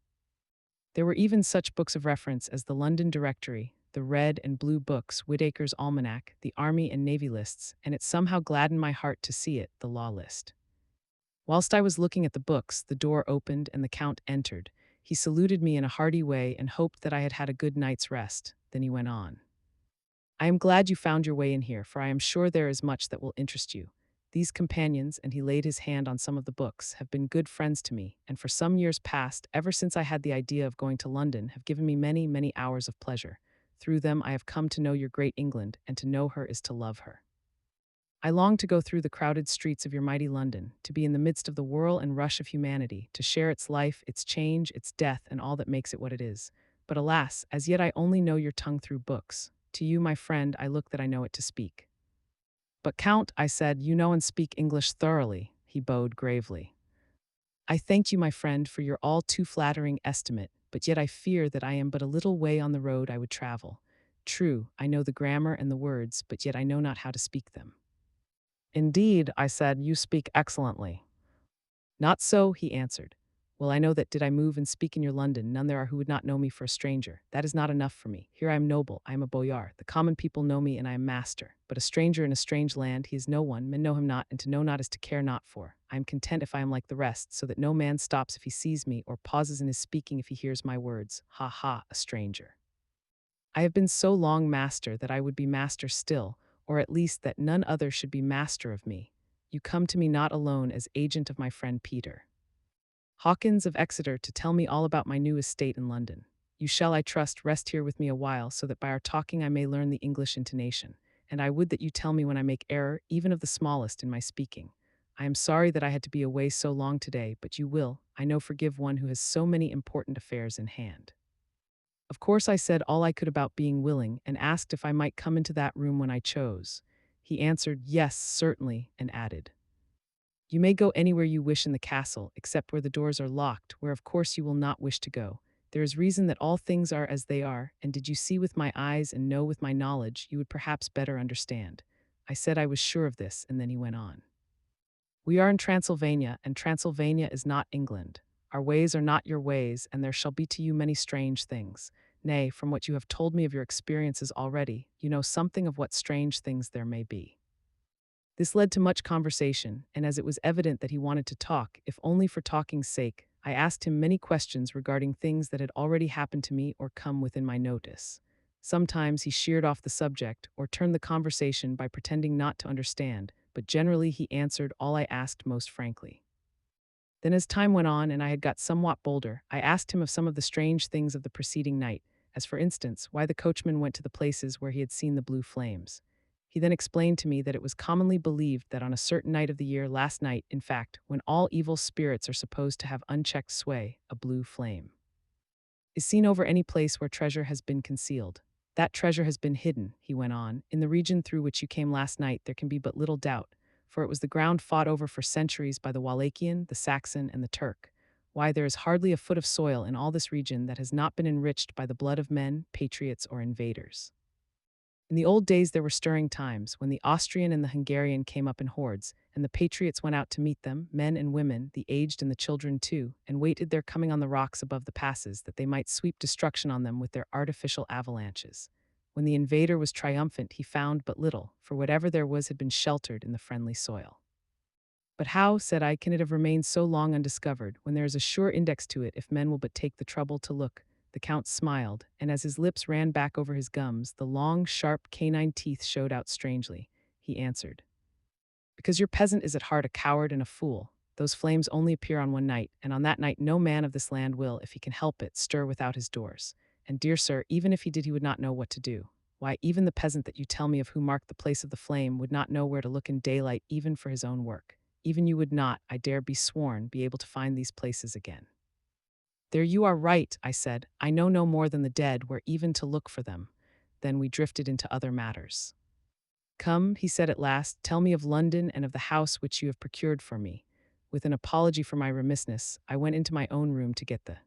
There were even such books of reference as the London Directory, the Red and Blue Books, Whitaker's Almanac, the Army and Navy lists, and it somehow gladdened my heart to see it, the law list. Whilst I was looking at the books, the door opened and the Count entered. He saluted me in a hearty way and hoped that I had had a good night's rest. Then he went on. "I am glad you found your way in here, for I am sure there is much that will interest you. These companions," and he laid his hand on some of the books, "have been good friends to me, and for some years past, ever since I had the idea of going to London, have given me many, many hours of pleasure. Through them I have come to know your great England, and to know her is to love her. I long to go through the crowded streets of your mighty London, to be in the midst of the whirl and rush of humanity, to share its life, its change, its death, and all that makes it what it is. But alas, as yet I only know your tongue through books. To you, my friend, I look that I know it to speak." "But Count," I said, "you know and speak English thoroughly." He bowed gravely. "I thank you, my friend, for your all too flattering estimate, but yet I fear that I am but a little way on the road I would travel. True, I know the grammar and the words, but yet I know not how to speak them." "Indeed," I said, "you speak excellently." "Not so," he answered. "Well, I know that did I move and speak in your London, none there are who would not know me for a stranger. That is not enough for me. Here I am noble, I am a boyar. The common people know me, and I am master. But a stranger in a strange land, he is no one, men know him not, and to know not is to care not for. I am content if I am like the rest, so that no man stops if he sees me, or pauses in his speaking if he hears my words. Ha ha, a stranger. I have been so long master that I would be master still, or at least that none other should be master of me. You come to me not alone as agent of my friend Peter Hawkins of Exeter to tell me all about my new estate in London. You shall, I trust, rest here with me a while, so that by our talking I may learn the English intonation, and I would that you tell me when I make error, even of the smallest, in my speaking. I am sorry that I had to be away so long today, but you will, I know, forgive one who has so many important affairs in hand. Of course I said all I could about being willing, and asked if I might come into that room when I chose. He answered, "Yes, certainly," and added, "You may go anywhere you wish in the castle, except where the doors are locked, where of course you will not wish to go. There is reason that all things are as they are, and did you see with my eyes and know with my knowledge, you would perhaps better understand." I said I was sure of this, and then he went on. "We are in Transylvania, and Transylvania is not England. Our ways are not your ways, and there shall be to you many strange things. Nay, from what you have told me of your experiences already, you know something of what strange things there may be." This led to much conversation, and as it was evident that he wanted to talk, if only for talking's sake, I asked him many questions regarding things that had already happened to me or come within my notice. Sometimes he sheered off the subject or turned the conversation by pretending not to understand, but generally he answered all I asked most frankly. Then as time went on and I had got somewhat bolder, I asked him of some of the strange things of the preceding night, as for instance, why the coachman went to the places where he had seen the blue flames. He then explained to me that it was commonly believed that on a certain night of the year, last night, in fact, when all evil spirits are supposed to have unchecked sway, a blue flame is seen over any place where treasure has been concealed. That treasure has been hidden, he went on. In the region through which you came last night, there can be but little doubt, for it was the ground fought over for centuries by the Wallachian, the Saxon, and the Turk. Why, there is hardly a foot of soil in all this region that has not been enriched by the blood of men, patriots, or invaders. In the old days there were stirring times, when the Austrian and the Hungarian came up in hordes, and the patriots went out to meet them, men and women, the aged and the children too, and waited their coming on the rocks above the passes, that they might sweep destruction on them with their artificial avalanches. When the invader was triumphant, he found but little, for whatever there was had been sheltered in the friendly soil. But how, said I, can it have remained so long undiscovered, when there is a sure index to it if men will but take the trouble to look? The Count smiled, and as his lips ran back over his gums, the long, sharp canine teeth showed out strangely. He answered, "Because your peasant is at heart a coward and a fool. Those flames only appear on one night, and on that night no man of this land will, if he can help it, stir without his doors. And, dear sir, even if he did, he would not know what to do. Why, even the peasant that you tell me of who marked the place of the flame would not know where to look in daylight even for his own work. Even you would not, I dare be sworn, be able to find these places again." "There you are right," I said. "I know no more than the dead where even to look for them." Then we drifted into other matters. "Come," he said at last, "tell me of London and of the house which you have procured for me." With an apology for my remissness, I went into my own room to get the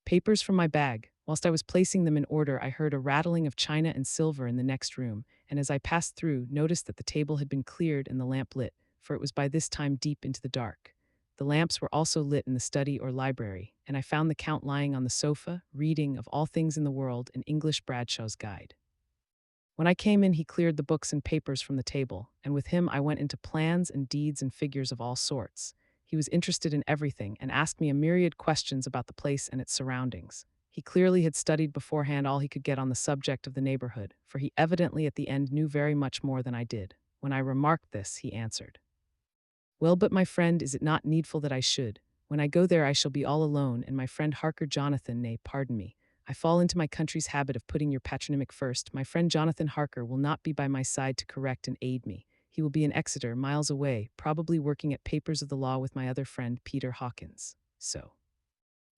papers from my bag. Whilst I was placing them in order, I heard a rattling of china and silver in the next room, and as I passed through, noticed that the table had been cleared and the lamp lit, for it was by this time deep into the dark. The lamps were also lit in the study or library, and I found the Count lying on the sofa, reading, of all things in the world, an English Bradshaw's Guide. When I came in, he cleared the books and papers from the table, and with him I went into plans and deeds and figures of all sorts. He was interested in everything, and asked me a myriad questions about the place and its surroundings. He clearly had studied beforehand all he could get on the subject of the neighborhood, for he evidently at the end knew very much more than I did. When I remarked this, he answered, "Well, but my friend, is it not needful that I should? When I go there I shall be all alone, and my friend Harker Jonathan, nay, pardon me, I fall into my country's habit of putting your patronymic first. My friend Jonathan Harker will not be by my side to correct and aid me. He will be in Exeter, miles away, probably working at papers of the law with my other friend, Peter Hawkins." So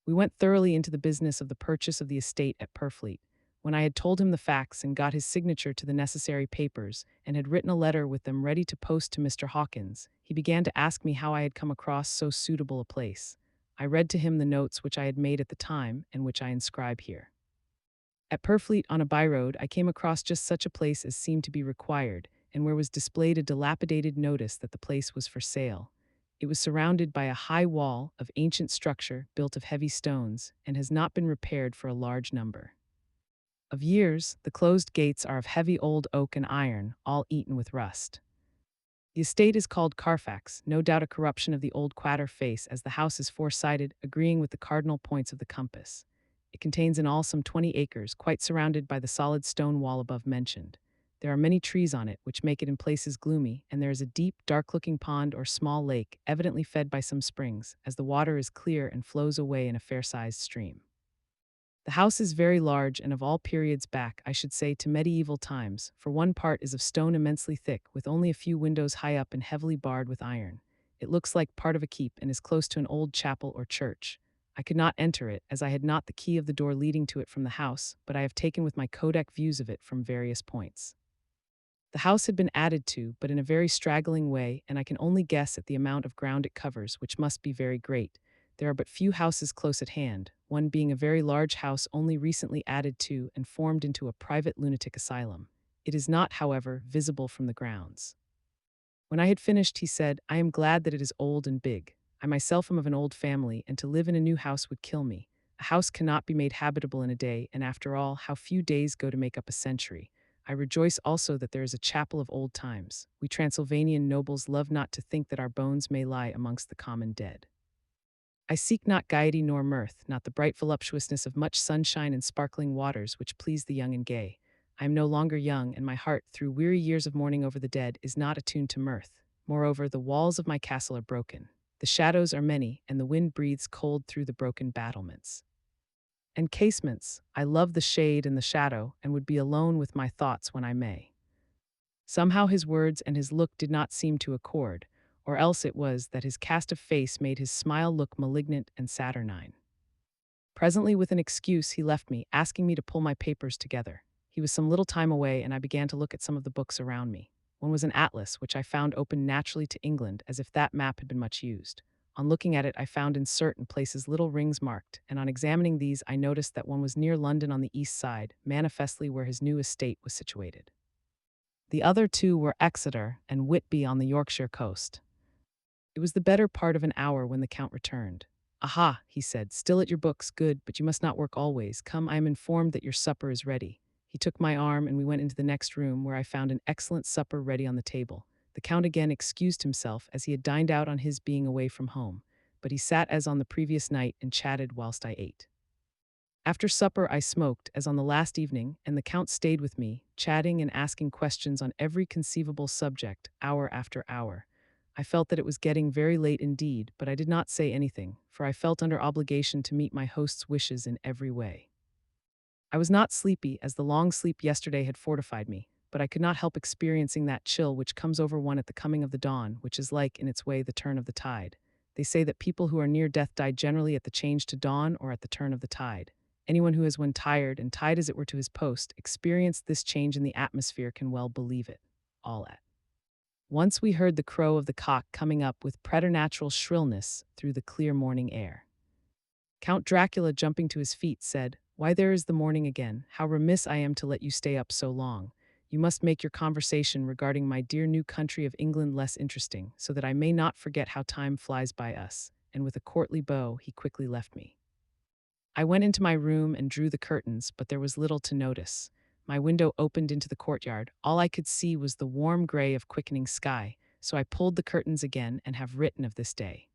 we went thoroughly into the business of the purchase of the estate at Purfleet. When I had told him the facts and got his signature to the necessary papers, and had written a letter with them ready to post to Mr. Hawkins, he began to ask me how I had come across so suitable a place. I read to him the notes which I had made at the time, and which I inscribe here. At Purfleet, on a byroad, I came across just such a place as seemed to be required, and where was displayed a dilapidated notice that the place was for sale. It was surrounded by a high wall of ancient structure built of heavy stones, and has not been repaired for a large number of years. The closed gates are of heavy old oak and iron, all eaten with rust. The estate is called Carfax, no doubt a corruption of the old quater face, as the house is four-sided, agreeing with the cardinal points of the compass. It contains in all some 20 acres, quite surrounded by the solid stone wall above mentioned. There are many trees on it, which make it in places gloomy, and there is a deep, dark-looking pond or small lake, evidently fed by some springs, as the water is clear and flows away in a fair-sized stream. The house is very large and of all periods back, I should say, to medieval times, for one part is of stone immensely thick, with only a few windows high up and heavily barred with iron. It looks like part of a keep and is close to an old chapel or church. I could not enter it, as I had not the key of the door leading to it from the house, but I have taken with my kodak views of it from various points. The house had been added to, but in a very straggling way, and I can only guess at the amount of ground it covers, which must be very great. There are but few houses close at hand, one being a very large house only recently added to and formed into a private lunatic asylum. It is not, however, visible from the grounds. When I had finished, he said, "I am glad that it is old and big. I myself am of an old family, and to live in a new house would kill me. A house cannot be made habitable in a day, and after all, how few days go to make up a century. I rejoice also that there is a chapel of old times. We Transylvanian nobles love not to think that our bones may lie amongst the common dead. I seek not gaiety nor mirth, not the bright voluptuousness of much sunshine and sparkling waters which please the young and gay. I am no longer young, and my heart, through weary years of mourning over the dead, is not attuned to mirth. Moreover, the walls of my castle are broken. The shadows are many, and the wind breathes cold through the broken battlements. And casements, I love the shade and the shadow, and would be alone with my thoughts when I may. Somehow his words and his look did not seem to accord, or else it was that his cast of face made his smile look malignant and saturnine. Presently, with an excuse, he left me, asking me to pull my papers together. He was some little time away, and I began to look at some of the books around me. One was an atlas, which I found open naturally to England, as if that map had been much used. On looking at it, I found in certain places little rings marked, and on examining these, I noticed that one was near London on the east side, manifestly where his new estate was situated. The other two were Exeter and Whitby on the Yorkshire coast. It was the better part of an hour when the Count returned. "Aha," he said, "still at your books, good, but you must not work always. Come, I am informed that your supper is ready." He took my arm and we went into the next room where I found an excellent supper ready on the table. The Count again excused himself as he had dined out on his being away from home, but he sat as on the previous night and chatted whilst I ate. After supper I smoked, as on the last evening, and the Count stayed with me, chatting and asking questions on every conceivable subject, hour after hour. I felt that it was getting very late indeed, but I did not say anything, for I felt under obligation to meet my host's wishes in every way. I was not sleepy, as the long sleep yesterday had fortified me, but I could not help experiencing that chill which comes over one at the coming of the dawn, which is like, in its way, the turn of the tide. They say that people who are near death die generally at the change to dawn or at the turn of the tide. Anyone who has, when tired, and tied as it were to his post, experienced this change in the atmosphere can well believe it. All at once we heard the crow of the cock coming up with preternatural shrillness through the clear morning air. Count Dracula, jumping to his feet, said, "Why, there is the morning again. How remiss I am to let you stay up so long. You must make your conversation regarding my dear new country of England less interesting, so that I may not forget how time flies by us." And with a courtly bow, he quickly left me. I went into my room and drew the curtains, but there was little to notice. My window opened into the courtyard. All I could see was the warm gray of quickening sky, so I pulled the curtains again and have written of this day.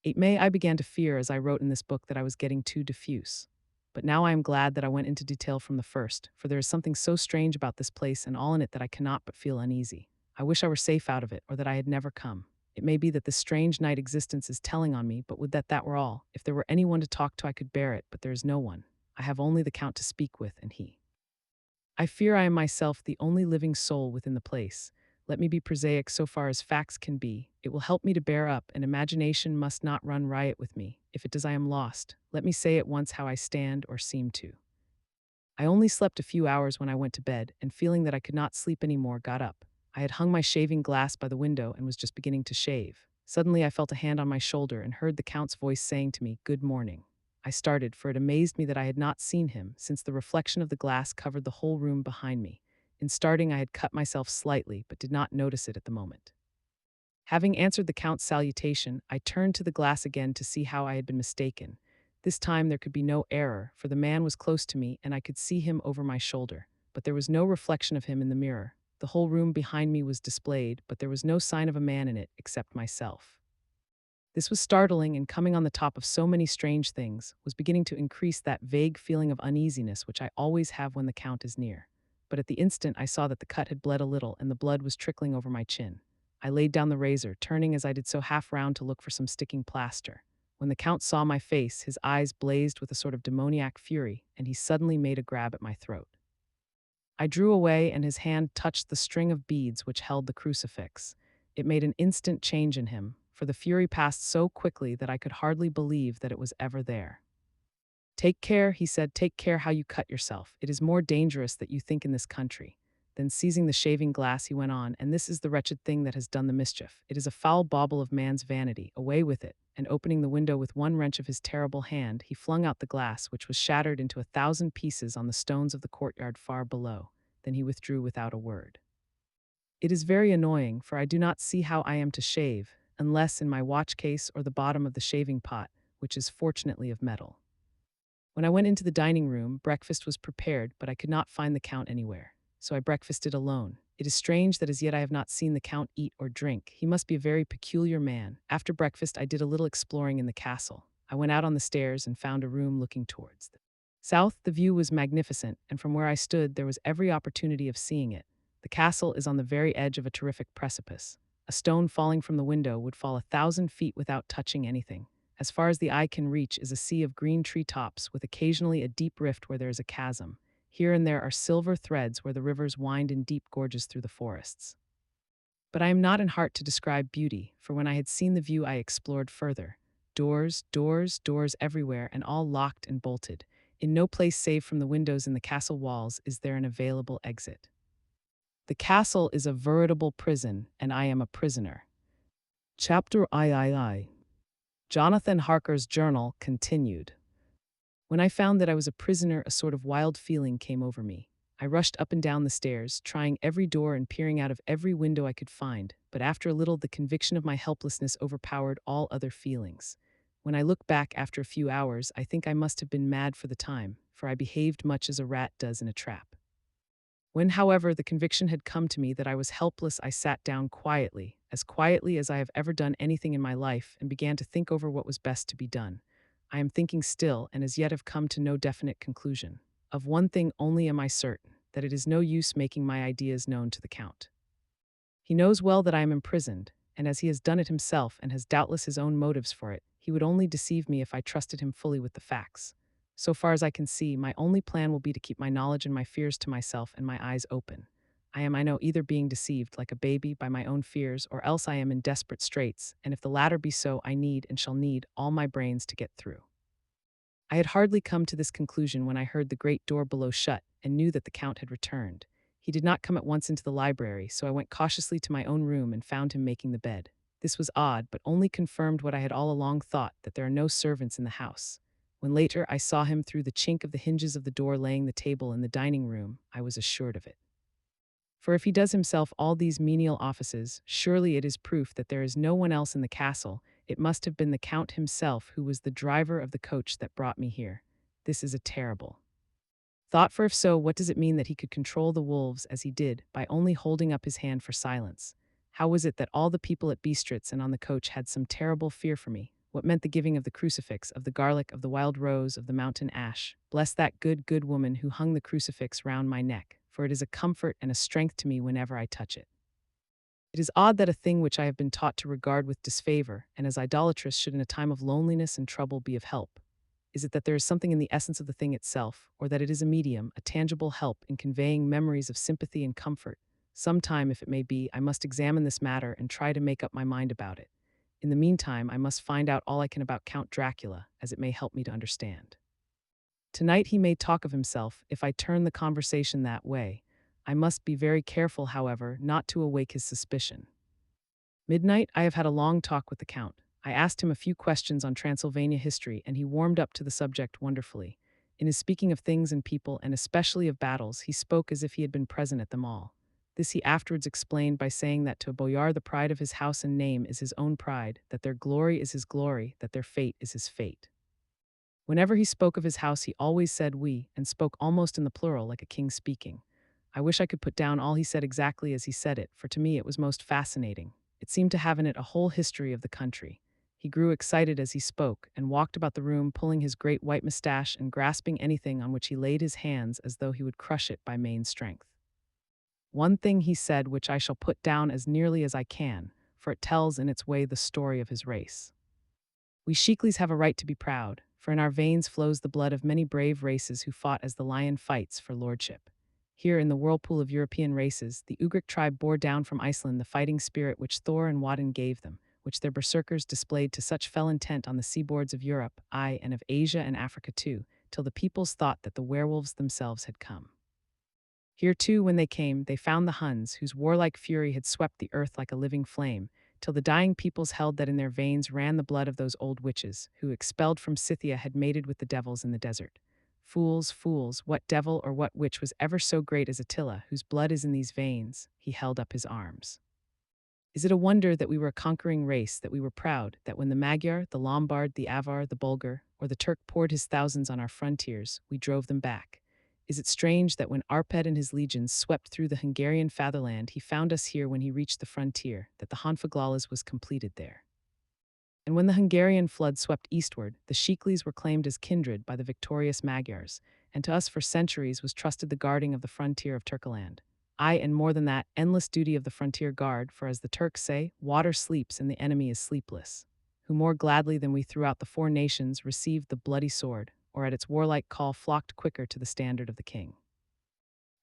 8 May, I began to fear as I wrote in this book that I was getting too diffuse. But now I am glad that I went into detail from the first, for there is something so strange about this place and all in it that I cannot but feel uneasy. I wish I were safe out of it, or that I had never come. It may be that this strange night existence is telling on me, but would that that were all. If there were anyone to talk to, I could bear it, but there is no one. I have only the Count to speak with, and he. I fear I am myself the only living soul within the place. Let me be prosaic so far as facts can be. It will help me to bear up, and imagination must not run riot with me. If it does, I am lost. Let me say at once how I stand or seem to. I only slept a few hours when I went to bed, and feeling that I could not sleep any more, got up. I had hung my shaving glass by the window and was just beginning to shave. Suddenly I felt a hand on my shoulder and heard the Count's voice saying to me, "Good morning." I started, for it amazed me that I had not seen him, since the reflection of the glass covered the whole room behind me. In starting, I had cut myself slightly, but did not notice it at the moment. Having answered the Count's salutation, I turned to the glass again to see how I had been mistaken. This time there could be no error, for the man was close to me and I could see him over my shoulder, but there was no reflection of him in the mirror. The whole room behind me was displayed, but there was no sign of a man in it except myself. This was startling, and coming on the top of so many strange things, was beginning to increase that vague feeling of uneasiness which I always have when the Count is near. But at the instant I saw that the cut had bled a little and the blood was trickling over my chin. I laid down the razor, turning as I did so half round to look for some sticking plaster. When the Count saw my face, his eyes blazed with a sort of demoniac fury, and he suddenly made a grab at my throat. I drew away, and his hand touched the string of beads which held the crucifix. It made an instant change in him, for the fury passed so quickly that I could hardly believe that it was ever there. "Take care," he said, "take care how you cut yourself. It is more dangerous than you think in this country." Then seizing the shaving glass, he went on, "And this is the wretched thing that has done the mischief. It is a foul bauble of man's vanity. Away with it." And opening the window with one wrench of his terrible hand, he flung out the glass, which was shattered into 1,000 pieces on the stones of the courtyard far below. Then he withdrew without a word. It is very annoying, for I do not see how I am to shave, unless in my watch case or the bottom of the shaving pot, which is fortunately of metal. When I went into the dining room, breakfast was prepared, but I could not find the Count anywhere, so I breakfasted alone. It is strange that as yet I have not seen the Count eat or drink. He must be a very peculiar man. After breakfast, I did a little exploring in the castle. I went out on the stairs and found a room looking towards the south. The view was magnificent, and from where I stood there was every opportunity of seeing it. The castle is on the very edge of a terrific precipice. A stone falling from the window would fall 1,000 feet without touching anything. As far as the eye can reach is a sea of green tree tops, with occasionally a deep rift where there is a chasm. Here and there are silver threads where the rivers wind in deep gorges through the forests. But I am not in heart to describe beauty, for when I had seen the view I explored further. Doors, doors, doors everywhere, and all locked and bolted. In no place save from the windows in the castle walls is there an available exit. The castle is a veritable prison, and I am a prisoner. Chapter III. Jonathan Harker's journal continued. When I found that I was a prisoner, a sort of wild feeling came over me. I rushed up and down the stairs, trying every door and peering out of every window I could find, but after a little the conviction of my helplessness overpowered all other feelings. When I look back after a few hours, I think I must have been mad for the time, for I behaved much as a rat does in a trap. When, however, the conviction had come to me that I was helpless, I sat down quietly as I have ever done anything in my life, and began to think over what was best to be done. I am thinking still, and as yet have come to no definite conclusion. Of one thing only am I certain, that it is no use making my ideas known to the Count. He knows well that I am imprisoned, and as he has done it himself and has doubtless his own motives for it, he would only deceive me if I trusted him fully with the facts. So far as I can see, my only plan will be to keep my knowledge and my fears to myself and my eyes open. I know, either being deceived like a baby by my own fears, or else I am in desperate straits, and if the latter be so, I need and shall need all my brains to get through. I had hardly come to this conclusion when I heard the great door below shut and knew that the Count had returned. He did not come at once into the library, so I went cautiously to my own room and found him making the bed. This was odd, but only confirmed what I had all along thought, that there are no servants in the house. When later I saw him through the chink of the hinges of the door laying the table in the dining room, I was assured of it. For if he does himself all these menial offices, surely it is proof that there is no one else in the castle. It must have been the Count himself who was the driver of the coach that brought me here. This is a terrible thought, for if so, what does it mean that he could control the wolves as he did, by only holding up his hand for silence? How was it that all the people at Bistritz and on the coach had some terrible fear for me? What meant the giving of the crucifix, of the garlic, of the wild rose, of the mountain ash? Bless that good woman who hung the crucifix round my neck, for it is a comfort and a strength to me whenever I touch it. It is odd that a thing which I have been taught to regard with disfavor, and as idolatrous, should in a time of loneliness and trouble be of help. Is it that there is something in the essence of the thing itself, or that it is a medium, a tangible help in conveying memories of sympathy and comfort? Sometime, if it may be, I must examine this matter and try to make up my mind about it. In the meantime, I must find out all I can about Count Dracula, as it may help me to understand. Tonight he may talk of himself. If I turn the conversation that way, I must be very careful, however, not to awake his suspicion. Midnight, I have had a long talk with the Count. I asked him a few questions on Transylvania history, and he warmed up to the subject wonderfully. In his speaking of things and people, and especially of battles, he spoke as if he had been present at them all. This he afterwards explained by saying that to a boyar the pride of his house and name is his own pride, that their glory is his glory, that their fate is his fate. Whenever he spoke of his house, he always said we, and spoke almost in the plural, like a king speaking. I wish I could put down all he said exactly as he said it, for to me it was most fascinating. It seemed to have in it a whole history of the country. He grew excited as he spoke, and walked about the room, pulling his great white mustache and grasping anything on which he laid his hands as though he would crush it by main strength. One thing he said which I shall put down as nearly as I can, for it tells in its way the story of his race. We Shiklis have a right to be proud, for in our veins flows the blood of many brave races who fought as the lion fights for lordship. Here in the whirlpool of European races, the Ugric tribe bore down from Iceland the fighting spirit which Thor and Woden gave them, which their berserkers displayed to such fell intent on the seaboards of Europe, aye, and of Asia and Africa too, till the peoples thought that the werewolves themselves had come. Here too, when they came, they found the Huns, whose warlike fury had swept the earth like a living flame, till the dying peoples held that in their veins ran the blood of those old witches, who, expelled from Scythia, had mated with the devils in the desert. Fools, fools, what devil or what witch was ever so great as Attila, whose blood is in these veins? He held up his arms. Is it a wonder that we were a conquering race, that we were proud, that when the Magyar, the Lombard, the Avar, the Bulgar, or the Turk poured his thousands on our frontiers, we drove them back? Is it strange that when Arpad and his legions swept through the Hungarian fatherland, he found us here when he reached the frontier, that the Honfoglalas was completed there? And when the Hungarian flood swept eastward, the Shiklis were claimed as kindred by the victorious Magyars, and to us for centuries was trusted the guarding of the frontier of Turkland. Aye, and more than that, endless duty of the frontier guard, for as the Turks say, water sleeps and the enemy is sleepless. who more gladly than we throughout the four nations received the bloody sword, or at its warlike call flocked quicker to the standard of the king.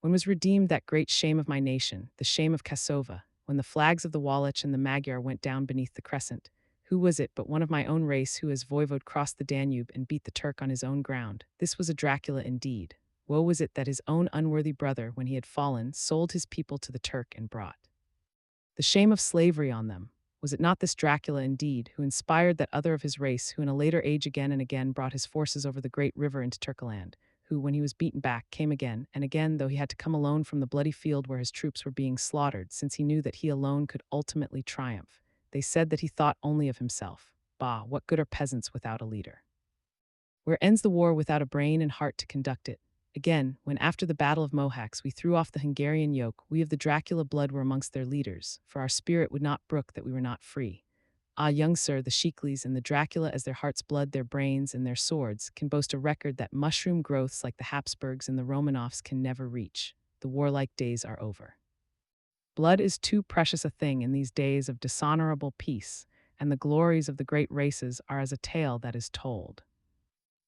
When was redeemed that great shame of my nation, the shame of Kasova, when the flags of the Wallach and the Magyar went down beneath the crescent? Who was it but one of my own race who as voivode crossed the Danube and beat the Turk on his own ground? This was a Dracula indeed. Woe was it that his own unworthy brother, when he had fallen, sold his people to the Turk and brought the shame of slavery on them. Was it not this Dracula indeed, who inspired that other of his race, who in a later age again and again brought his forces over the great river into Turkaland, who, when he was beaten back, came again and again, though he had to come alone from the bloody field where his troops were being slaughtered, since he knew that he alone could ultimately triumph? They said that he thought only of himself. Bah, what good are peasants without a leader? Where ends the war without a brain and heart to conduct it? Again, when after the Battle of Mohacs we threw off the Hungarian yoke, we of the Dracula blood were amongst their leaders, for our spirit would not brook that we were not free. Ah, young sir, the Sheikleys and the Dracula as their heart's blood, their brains, and their swords, can boast a record that mushroom growths like the Habsburgs and the Romanovs can never reach. The warlike days are over. Blood is too precious a thing in these days of dishonorable peace, and the glories of the great races are as a tale that is told.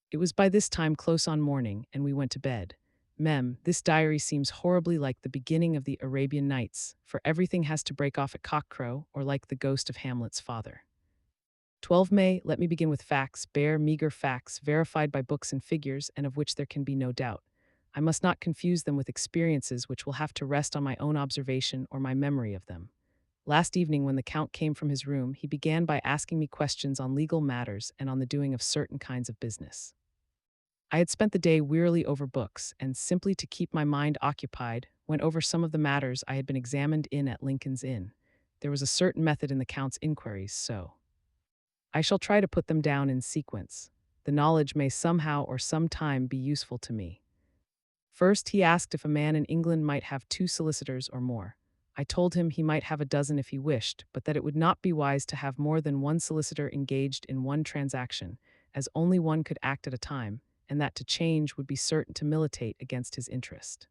It was by this time close on morning, and we went to bed. This diary seems horribly like the beginning of the Arabian Nights, for everything has to break off at cockcrow, or like the ghost of Hamlet's father. 12 May, let me begin with facts, bare, meager facts, verified by books and figures, and of which there can be no doubt. I must not confuse them with experiences which will have to rest on my own observation or my memory of them. Last evening, when the Count came from his room, he began by asking me questions on legal matters and on the doing of certain kinds of business. I had spent the day wearily over books, and simply to keep my mind occupied, went over some of the matters I had been examined in at Lincoln's Inn. There was a certain method in the Count's inquiries, so I shall try to put them down in sequence. The knowledge may somehow or some time be useful to me. First, he asked if a man in England might have 2 solicitors or more. I told him he might have a dozen if he wished, but that it would not be wise to have more than one solicitor engaged in one transaction, as only one could act at a time, and that to change would be certain to militate against his interest.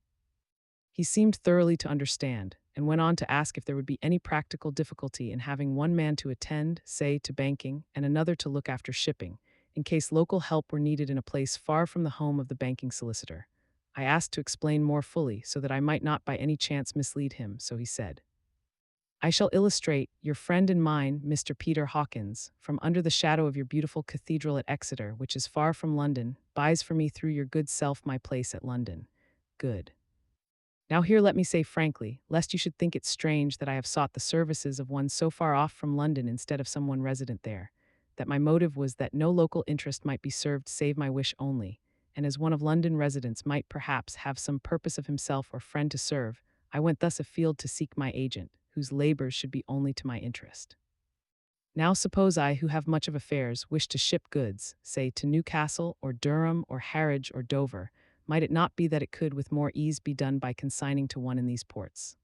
He seemed thoroughly to understand, and went on to ask if there would be any practical difficulty in having one man to attend, say, to banking, and another to look after shipping, in case local help were needed in a place far from the home of the banking solicitor. I asked to explain more fully, so that I might not by any chance mislead him, so he said, I shall illustrate, your friend and mine, Mr. Peter Hawkins, from under the shadow of your beautiful cathedral at Exeter, which is far from London, buys for me through your good self my place at London. Good. Now here let me say frankly, lest you should think it strange that I have sought the services of one so far off from London instead of someone resident there, that my motive was that no local interest might be served save my wish only, and as one of London residents might perhaps have some purpose of himself or friend to serve, I went thus afield to seek my agent, whose labors should be only to my interest. Now suppose I, who have much of affairs, wish to ship goods, say to Newcastle or Durham or Harwich or Dover, might it not be that it could with more ease be done by consigning to one in these ports?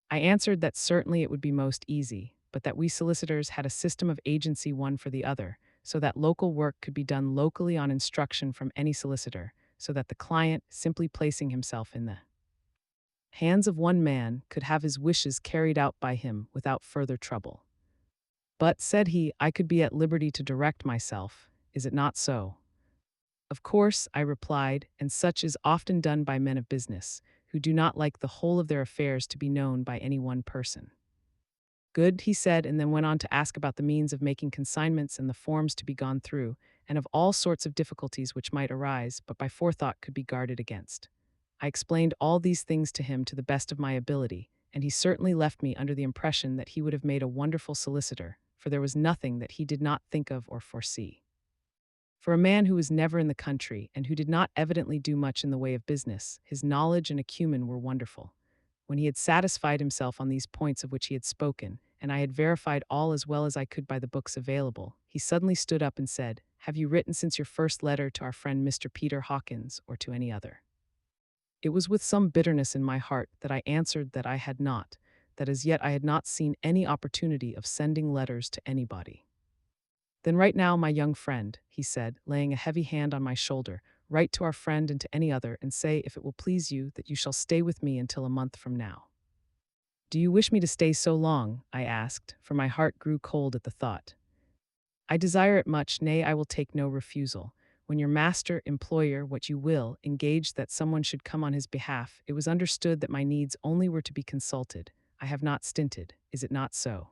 I answered that certainly it would be most easy, but that we solicitors had a system of agency one for the other, so that local work could be done locally on instruction from any solicitor, so that the client, simply placing himself in the hands of one man, could have his wishes carried out by him without further trouble. But, said he, I could be at liberty to direct myself, is it not so? Of course, I replied, and such is often done by men of business, who do not like the whole of their affairs to be known by any one person. Good, he said, and then went on to ask about the means of making consignments and the forms to be gone through, and of all sorts of difficulties which might arise, but by forethought could be guarded against. I explained all these things to him to the best of my ability, and he certainly left me under the impression that he would have made a wonderful solicitor, for there was nothing that he did not think of or foresee. For a man who was never in the country, and who did not evidently do much in the way of business, his knowledge and acumen were wonderful. When he had satisfied himself on these points of which he had spoken, and I had verified all as well as I could by the books available, he suddenly stood up and said, Have you written since your first letter to our friend Mr. Peter Hawkins, or to any other? It was with some bitterness in my heart that I answered that I had not, that as yet I had not seen any opportunity of sending letters to anybody. Then write now, my young friend, he said, laying a heavy hand on my shoulder, write to our friend and to any other, and say, if it will please you, that you shall stay with me until a month from now. Do you wish me to stay so long? I asked, for my heart grew cold at the thought. I desire it much, nay, I will take no refusal. When your master, employer, what you will, engaged that someone should come on his behalf, it was understood that my needs only were to be consulted. I have not stinted. Is it not so?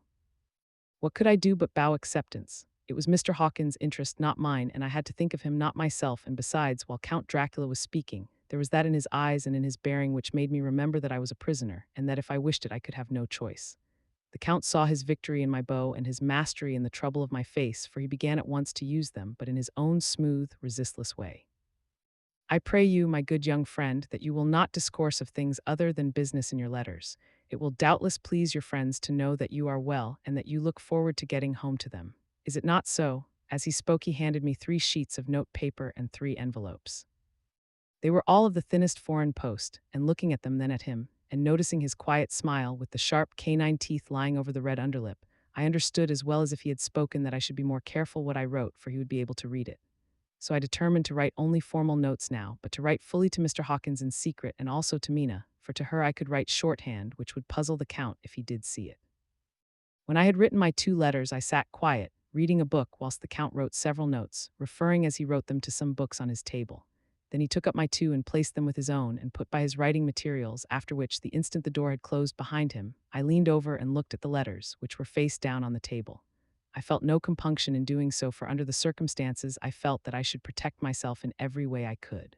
What could I do but bow acceptance? It was Mr. Hawkins' interest, not mine, and I had to think of him, not myself, and besides, while Count Dracula was speaking, there was that in his eyes and in his bearing which made me remember that I was a prisoner, and that if I wished it I could have no choice. The Count saw his victory in my bow and his mastery in the trouble of my face, for he began at once to use them, but in his own smooth, resistless way. I pray you, my good young friend, that you will not discourse of things other than business in your letters. It will doubtless please your friends to know that you are well and that you look forward to getting home to them. Is it not so? As he spoke, he handed me 3 sheets of note paper and 3 envelopes. They were all of the thinnest foreign post, and looking at them, then at him, and noticing his quiet smile with the sharp canine teeth lying over the red underlip, I understood as well as if he had spoken that I should be more careful what I wrote, for he would be able to read it. So I determined to write only formal notes now, but to write fully to Mr. Hawkins in secret and also to Mina, for to her I could write shorthand, which would puzzle the Count if he did see it. When I had written my 2 letters, I sat quiet, reading a book whilst the Count wrote several notes, referring as he wrote them to some books on his table. Then he took up my 2 and placed them with his own and put by his writing materials, after which, the instant the door had closed behind him, I leaned over and looked at the letters, which were face down on the table. I felt no compunction in doing so, for under the circumstances I felt that I should protect myself in every way I could.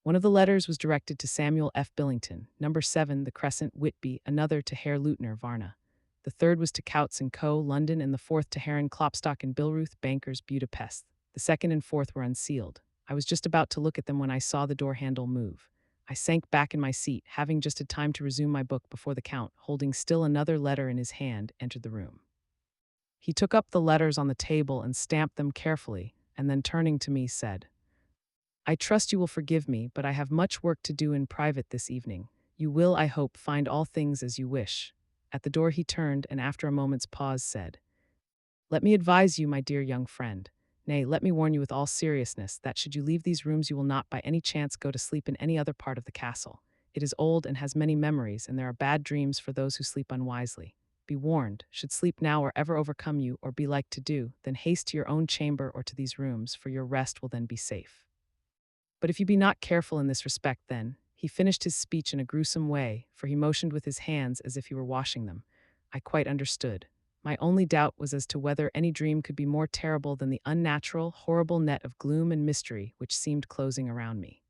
One of the letters was directed to Samuel F. Billington, number 7, The Crescent, Whitby, another to Herr Leutner, Varna. The third was to Coutts and Co., London, and the fourth to Herren Klopstock and Billruth, bankers, Budapest. The second and fourth were unsealed. I was just about to look at them when I saw the door handle move. I sank back in my seat, having just had time to resume my book before the Count, holding still another letter in his hand, entered the room. He took up the letters on the table and stamped them carefully, and then turning to me said, "I trust you will forgive me, but I have much work to do in private this evening. You will, I hope, find all things as you wish." At the door he turned, and after a moment's pause said, "Let me advise you, my dear young friend, nay, let me warn you with all seriousness, that should you leave these rooms you will not by any chance go to sleep in any other part of the castle. It is old and has many memories, and there are bad dreams for those who sleep unwisely. Be warned, should sleep now or ever overcome you, or be like to do, then haste to your own chamber or to these rooms, for your rest will then be safe. But if you be not careful in this respect, then," he finished his speech in a gruesome way, for he motioned with his hands as if he were washing them. I quite understood. My only doubt was as to whether any dream could be more terrible than the unnatural, horrible net of gloom and mystery which seemed closing around me.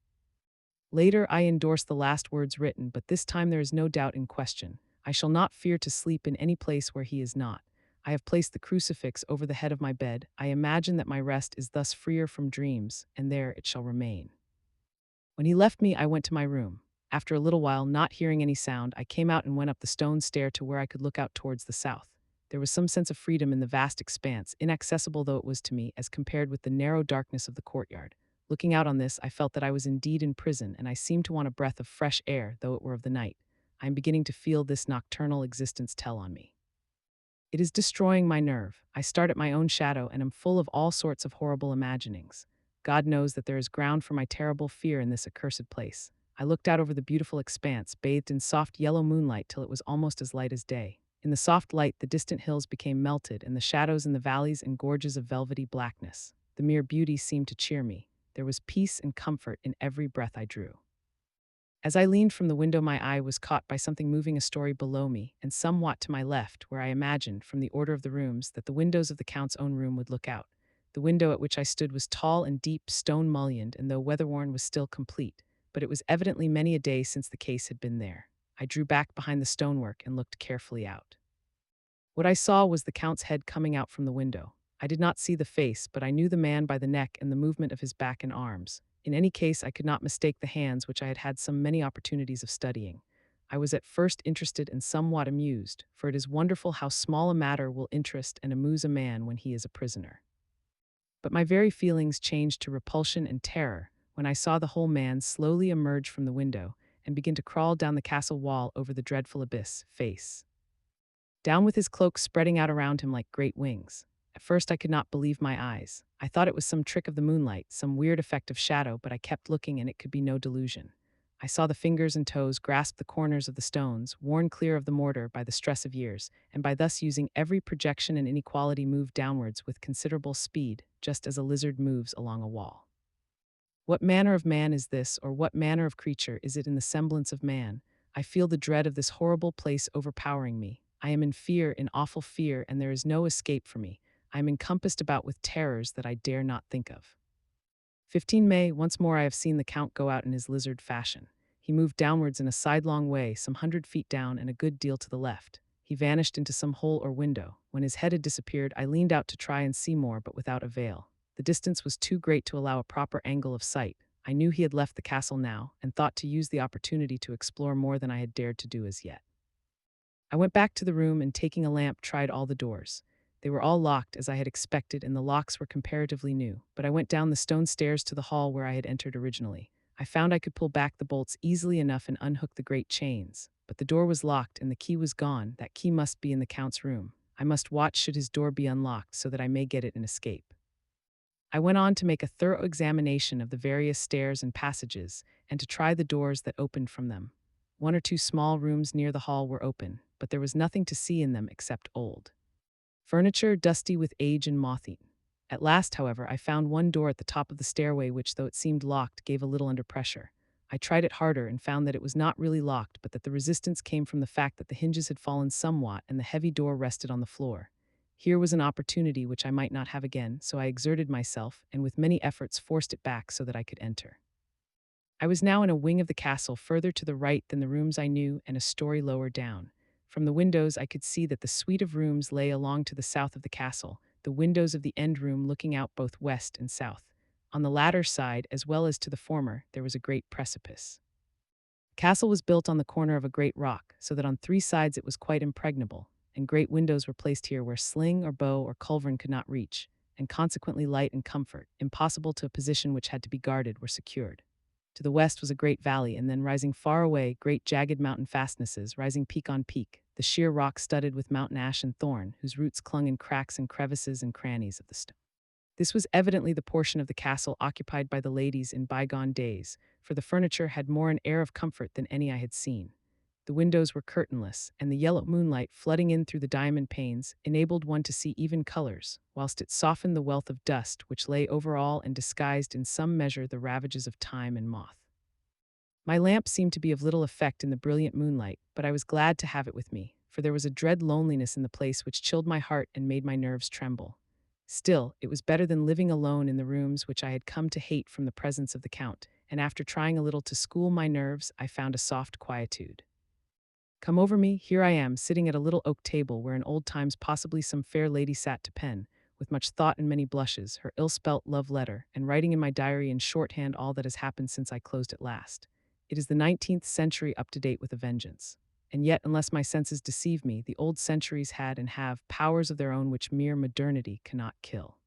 Later I endorsed the last words written, but this time there is no doubt in question. I shall not fear to sleep in any place where he is not. I have placed the crucifix over the head of my bed. I imagine that my rest is thus freer from dreams, and there it shall remain. When he left me, I went to my room. After a little while, not hearing any sound, I came out and went up the stone stair to where I could look out towards the south. There was some sense of freedom in the vast expanse, inaccessible though it was to me, as compared with the narrow darkness of the courtyard. Looking out on this, I felt that I was indeed in prison, and I seemed to want a breath of fresh air, though it were of the night. I am beginning to feel this nocturnal existence tell on me. It is destroying my nerve. I start at my own shadow and am full of all sorts of horrible imaginings. God knows that there is ground for my terrible fear in this accursed place. I looked out over the beautiful expanse, bathed in soft yellow moonlight till it was almost as light as day. In the soft light, the distant hills became melted, and the shadows in the valleys and gorges of velvety blackness. The mere beauty seemed to cheer me. There was peace and comfort in every breath I drew. As I leaned from the window, my eye was caught by something moving a story below me, and somewhat to my left, where I imagined, from the order of the rooms, that the windows of the Count's own room would look out. The window at which I stood was tall and deep, stone-mullioned, and though weather-worn was still complete, but it was evidently many a day since the case had been there. I drew back behind the stonework and looked carefully out. What I saw was the Count's head coming out from the window. I did not see the face, but I knew the man by the neck and the movement of his back and arms. In any case, I could not mistake the hands which I had had so many opportunities of studying. I was at first interested and somewhat amused, for it is wonderful how small a matter will interest and amuse a man when he is a prisoner. But my very feelings changed to repulsion and terror when I saw the whole man slowly emerge from the window and begin to crawl down the castle wall over the dreadful abyss, face down, with his cloak spreading out around him like great wings. At first I could not believe my eyes. I thought it was some trick of the moonlight, some weird effect of shadow, but I kept looking, and it could be no delusion. I saw the fingers and toes grasp the corners of the stones, worn clear of the mortar by the stress of years, and by thus using every projection and inequality move downwards with considerable speed, just as a lizard moves along a wall. What manner of man is this, or what manner of creature is it in the semblance of man? I feel the dread of this horrible place overpowering me. I am in fear, in awful fear, and there is no escape for me. I am encompassed about with terrors that I dare not think of. 15 May, once more I have seen the Count go out in his lizard fashion. He moved downwards in a sidelong way, some 100 feet down and a good deal to the left. He vanished into some hole or window. When his head had disappeared, I leaned out to try and see more, but without avail. The distance was too great to allow a proper angle of sight. I knew he had left the castle now, and thought to use the opportunity to explore more than I had dared to do as yet. I went back to the room and, taking a lamp, tried all the doors. They were all locked, as I had expected, and the locks were comparatively new. But I went down the stone stairs to the hall where I had entered originally. I found I could pull back the bolts easily enough and unhook the great chains. But the door was locked and the key was gone. That key must be in the Count's room. I must watch should his door be unlocked so that I may get it and escape. I went on to make a thorough examination of the various stairs and passages, and to try the doors that opened from them. One or two small rooms near the hall were open, but there was nothing to see in them except old furniture, dusty with age and moth-eaten. At last, however, I found one door at the top of the stairway which, though it seemed locked, gave a little under pressure. I tried it harder and found that it was not really locked, but that the resistance came from the fact that the hinges had fallen somewhat and the heavy door rested on the floor. Here was an opportunity which I might not have again, so I exerted myself and with many efforts forced it back so that I could enter. I was now in a wing of the castle further to the right than the rooms I knew and a story lower down. From the windows I could see that the suite of rooms lay along to the south of the castle, the windows of the end room looking out both west and south. On the latter side, as well as to the former, there was a great precipice. The castle was built on the corner of a great rock, so that on 3 sides it was quite impregnable, and great windows were placed here where sling or bow or culverin could not reach, and consequently light and comfort, impossible to a position which had to be guarded, were secured. To the west was a great valley, and then rising far away, great jagged mountain fastnesses, rising peak on peak, the sheer rock studded with mountain ash and thorn, whose roots clung in cracks and crevices and crannies of the stone. This was evidently the portion of the castle occupied by the ladies in bygone days, for the furniture had more an air of comfort than any I had seen. The windows were curtainless, and the yellow moonlight, flooding in through the diamond panes, enabled one to see even colors, whilst it softened the wealth of dust which lay over all and disguised in some measure the ravages of time and moth. My lamp seemed to be of little effect in the brilliant moonlight, but I was glad to have it with me, for there was a dread loneliness in the place which chilled my heart and made my nerves tremble. Still, it was better than living alone in the rooms which I had come to hate from the presence of the Count, and after trying a little to school my nerves, I found a soft quietude come over me. Here I am, sitting at a little oak table where in old times possibly some fair lady sat to pen, with much thought and many blushes, her ill-spelt love letter, and writing in my diary in shorthand all that has happened since I closed it last. It is the 19th century up to date with a vengeance. And yet, unless my senses deceive me, the old centuries had and have powers of their own which mere modernity cannot kill.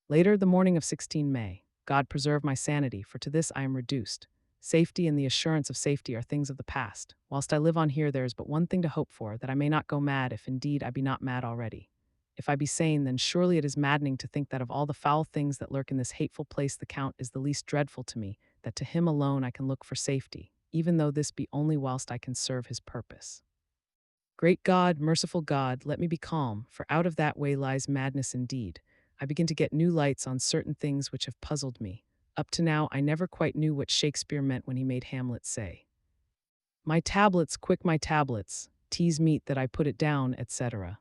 Later, the morning of 16 May. God preserve my sanity, for to this I am reduced. Safety and the assurance of safety are things of the past. Whilst I live on here, there is but one thing to hope for, that I may not go mad, if indeed I be not mad already. If I be sane, then surely it is maddening to think that of all the foul things that lurk in this hateful place the Count is the least dreadful to me, that to him alone I can look for safety, even though this be only whilst I can serve his purpose. Great God, merciful God, let me be calm, for out of that way lies madness indeed. I begin to get new lights on certain things which have puzzled me. Up to now, I never quite knew what Shakespeare meant when he made Hamlet say, "My tablets, quick my tablets, 'tis meet that I put it down," etc.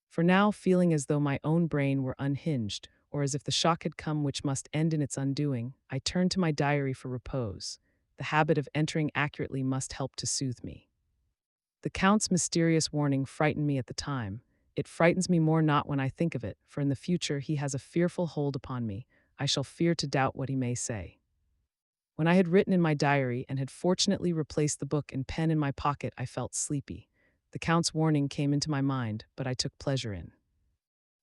For now, feeling as though my own brain were unhinged, or as if the shock had come which must end in its undoing, I turned to my diary for repose. The habit of entering accurately must help to soothe me. The Count's mysterious warning frightened me at the time. It frightens me more not when I think of it, for in the future he has a fearful hold upon me. I shall fear to doubt what he may say. When I had written in my diary and had fortunately replaced the book and pen in my pocket, I felt sleepy. The Count's warning came into my mind, but I took pleasure in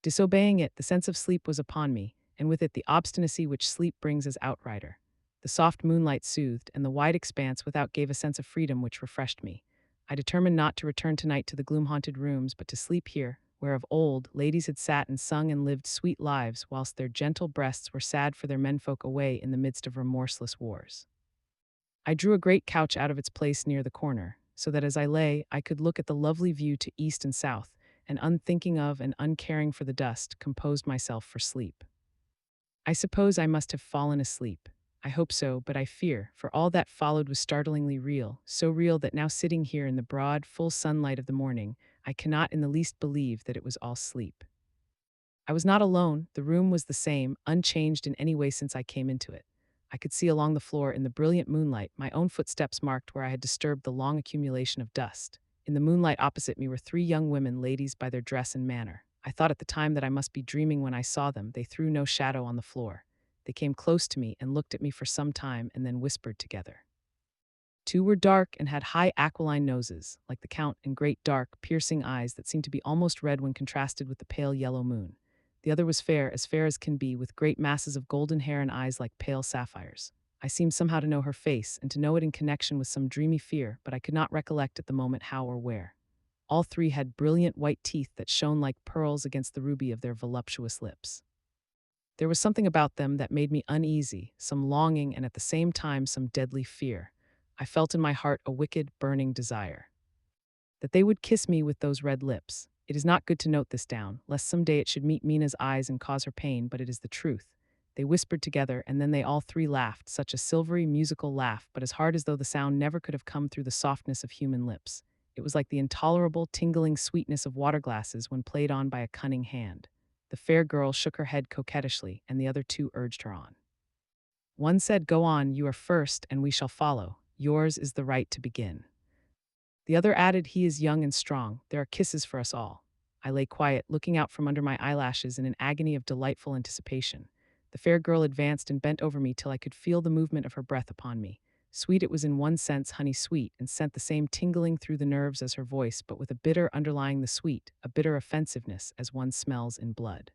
disobeying it. The sense of sleep was upon me, and with it the obstinacy which sleep brings as outrider. The soft moonlight soothed, and the wide expanse without gave a sense of freedom which refreshed me. I determined not to return tonight to the gloom-haunted rooms, but to sleep here, where of old ladies had sat and sung and lived sweet lives, whilst their gentle breasts were sad for their menfolk away in the midst of remorseless wars. I drew a great couch out of its place near the corner, so that as I lay, I could look at the lovely view to east and south, and unthinking of and uncaring for the dust, composed myself for sleep. I suppose I must have fallen asleep. I hope so, but I fear, for all that followed was startlingly real, so real that now sitting here in the broad, full sunlight of the morning, I cannot in the least believe that it was all sleep. I was not alone. The room was the same, unchanged in any way since I came into it. I could see along the floor in the brilliant moonlight my own footsteps marked where I had disturbed the long accumulation of dust. In the moonlight opposite me were three young women, ladies by their dress and manner. I thought at the time that I must be dreaming when I saw them. They threw no shadow on the floor. They came close to me and looked at me for some time and then whispered together. Two were dark and had high aquiline noses, like the Count, and great dark, piercing eyes that seemed to be almost red when contrasted with the pale yellow moon. The other was fair as can be, with great masses of golden hair and eyes like pale sapphires. I seemed somehow to know her face, and to know it in connection with some dreamy fear, but I could not recollect at the moment how or where. All three had brilliant white teeth that shone like pearls against the ruby of their voluptuous lips. There was something about them that made me uneasy, some longing and at the same time some deadly fear. I felt in my heart a wicked, burning desire that they would kiss me with those red lips. It is not good to note this down, lest some day it should meet Mina's eyes and cause her pain, but it is the truth. They whispered together, and then they all three laughed, such a silvery, musical laugh, but as hard as though the sound never could have come through the softness of human lips. It was like the intolerable, tingling sweetness of water glasses when played on by a cunning hand. The fair girl shook her head coquettishly, and the other two urged her on. One said, "Go on, you are first, and we shall follow. Yours is the right to begin." The other added, "He is young and strong. There are kisses for us all." I lay quiet, looking out from under my eyelashes in an agony of delightful anticipation. The fair girl advanced and bent over me till I could feel the movement of her breath upon me. Sweet it was in one sense, honey sweet, and sent the same tingling through the nerves as her voice, but with a bitter underlying the sweet, a bitter offensiveness as one smells in blood.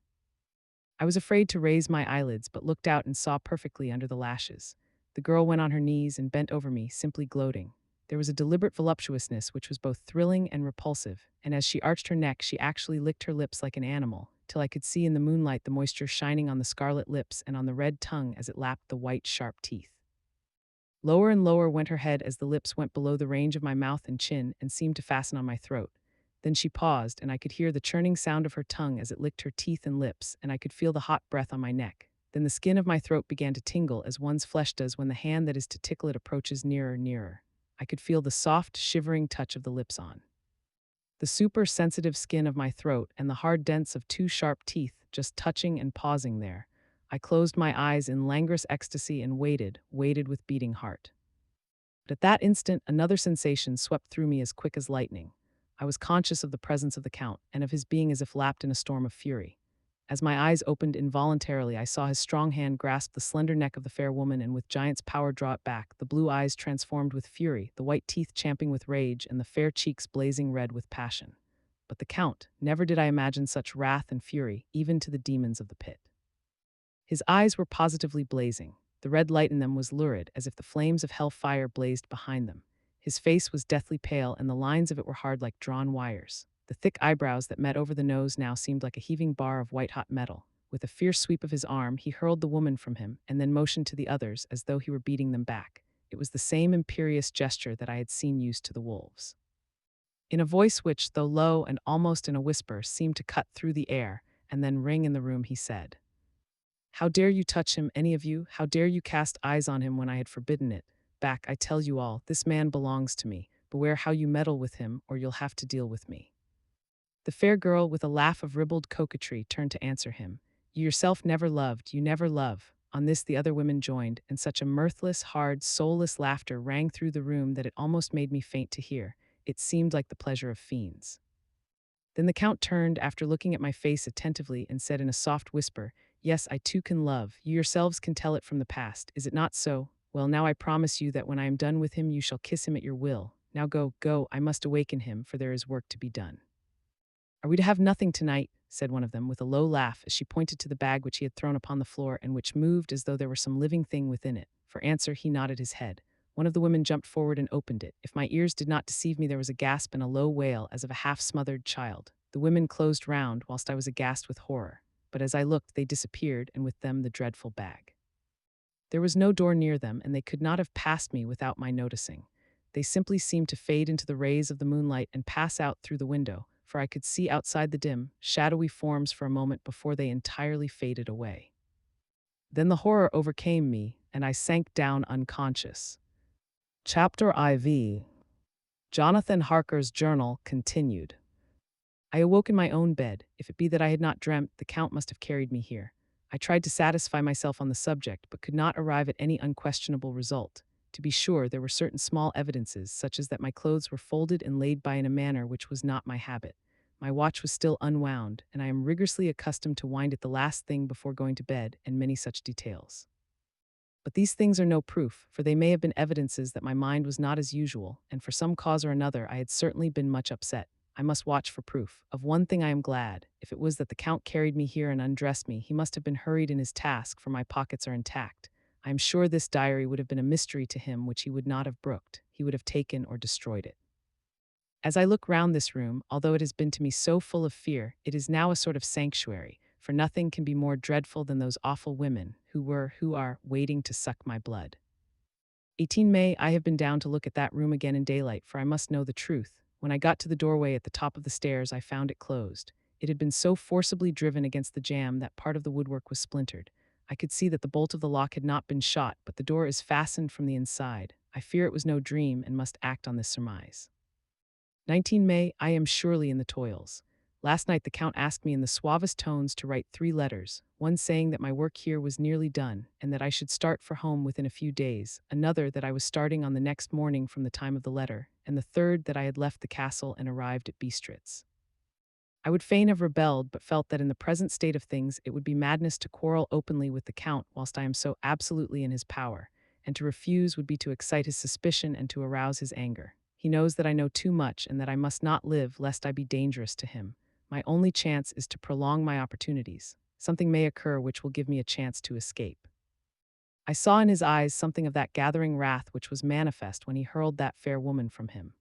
I was afraid to raise my eyelids, but looked out and saw perfectly under the lashes. The girl went on her knees and bent over me, simply gloating. There was a deliberate voluptuousness which was both thrilling and repulsive, and as she arched her neck, she actually licked her lips like an animal, till I could see in the moonlight the moisture shining on the scarlet lips and on the red tongue as it lapped the white, sharp teeth. Lower and lower went her head as the lips went below the range of my mouth and chin and seemed to fasten on my throat. Then she paused, and I could hear the churning sound of her tongue as it licked her teeth and lips, and I could feel the hot breath on my neck. Then the skin of my throat began to tingle as one's flesh does when the hand that is to tickle it approaches nearer. I could feel the soft, shivering touch of the lips on the super-sensitive skin of my throat and the hard dents of two sharp teeth just touching and pausing there. I closed my eyes in languorous ecstasy and waited with beating heart. But at that instant, another sensation swept through me as quick as lightning. I was conscious of the presence of the Count, and of his being as if lapped in a storm of fury. As my eyes opened involuntarily, I saw his strong hand grasp the slender neck of the fair woman and with giant's power draw it back, the blue eyes transformed with fury, the white teeth champing with rage, and the fair cheeks blazing red with passion. But the Count, never did I imagine such wrath and fury, even to the demons of the pit. His eyes were positively blazing. The red light in them was lurid, as if the flames of hell fire blazed behind them. His face was deathly pale, and the lines of it were hard like drawn wires. The thick eyebrows that met over the nose now seemed like a heaving bar of white-hot metal. With a fierce sweep of his arm, he hurled the woman from him, and then motioned to the others as though he were beating them back. It was the same imperious gesture that I had seen used to the wolves. In a voice which, though low and almost in a whisper, seemed to cut through the air and then ring in the room, he said, "How dare you touch him, any of you? How dare you cast eyes on him when I had forbidden it? Back, I tell you all, this man belongs to me. Beware how you meddle with him, or you'll have to deal with me." The fair girl, with a laugh of ribald coquetry, turned to answer him. "You yourself never loved, you never love." On this the other women joined, and such a mirthless, hard, soulless laughter rang through the room that it almost made me faint to hear. It seemed like the pleasure of fiends. Then the Count turned, after looking at my face attentively, and said in a soft whisper, "Yes, I too can love. You yourselves can tell it from the past. Is it not so? Well, now I promise you that when I am done with him, you shall kiss him at your will. Now go, I must awaken him, for there is work to be done." "Are we to have nothing tonight?" said one of them, with a low laugh, as she pointed to the bag which he had thrown upon the floor and which moved as though there were some living thing within it. For answer, he nodded his head. One of the women jumped forward and opened it. If my ears did not deceive me, there was a gasp and a low wail as of a half-smothered child. The women closed round, whilst I was aghast with horror. But as I looked, they disappeared, and with them the dreadful bag. There was no door near them, and they could not have passed me without my noticing. They simply seemed to fade into the rays of the moonlight and pass out through the window, for I could see outside the dim, shadowy forms for a moment before they entirely faded away. Then the horror overcame me, and I sank down unconscious. Chapter IV. Jonathan Harker's journal continued. I awoke in my own bed. If it be that I had not dreamt, the Count must have carried me here. I tried to satisfy myself on the subject, but could not arrive at any unquestionable result. To be sure, there were certain small evidences, such as that my clothes were folded and laid by in a manner which was not my habit. My watch was still unwound, and I am rigorously accustomed to wind it the last thing before going to bed, and many such details. But these things are no proof, for they may have been evidences that my mind was not as usual, and for some cause or another I had certainly been much upset. I must watch for proof. Of one thing I am glad. If it was that the Count carried me here and undressed me, he must have been hurried in his task, for my pockets are intact. I am sure this diary would have been a mystery to him which he would not have brooked. He would have taken or destroyed it. As I look round this room, although it has been to me so full of fear, it is now a sort of sanctuary, for nothing can be more dreadful than those awful women who are waiting to suck my blood. 18 May, I have been down to look at that room again in daylight, for I must know the truth. When I got to the doorway at the top of the stairs, I found it closed. It had been so forcibly driven against the jamb that part of the woodwork was splintered. I could see that the bolt of the lock had not been shot, but the door is fastened from the inside. I fear it was no dream and must act on this surmise. 19 May, I am surely in the toils. Last night the Count asked me in the suavest tones to write 3 letters, one saying that my work here was nearly done, and that I should start for home within a few days, another that I was starting on the next morning from the time of the letter, and the third that I had left the castle and arrived at Bistritz. I would fain have rebelled, but felt that in the present state of things it would be madness to quarrel openly with the Count whilst I am so absolutely in his power, and to refuse would be to excite his suspicion and to arouse his anger. He knows that I know too much and that I must not live lest I be dangerous to him. My only chance is to prolong my opportunities. Something may occur which will give me a chance to escape. I saw in his eyes something of that gathering wrath which was manifest when he hurled that fair woman from him.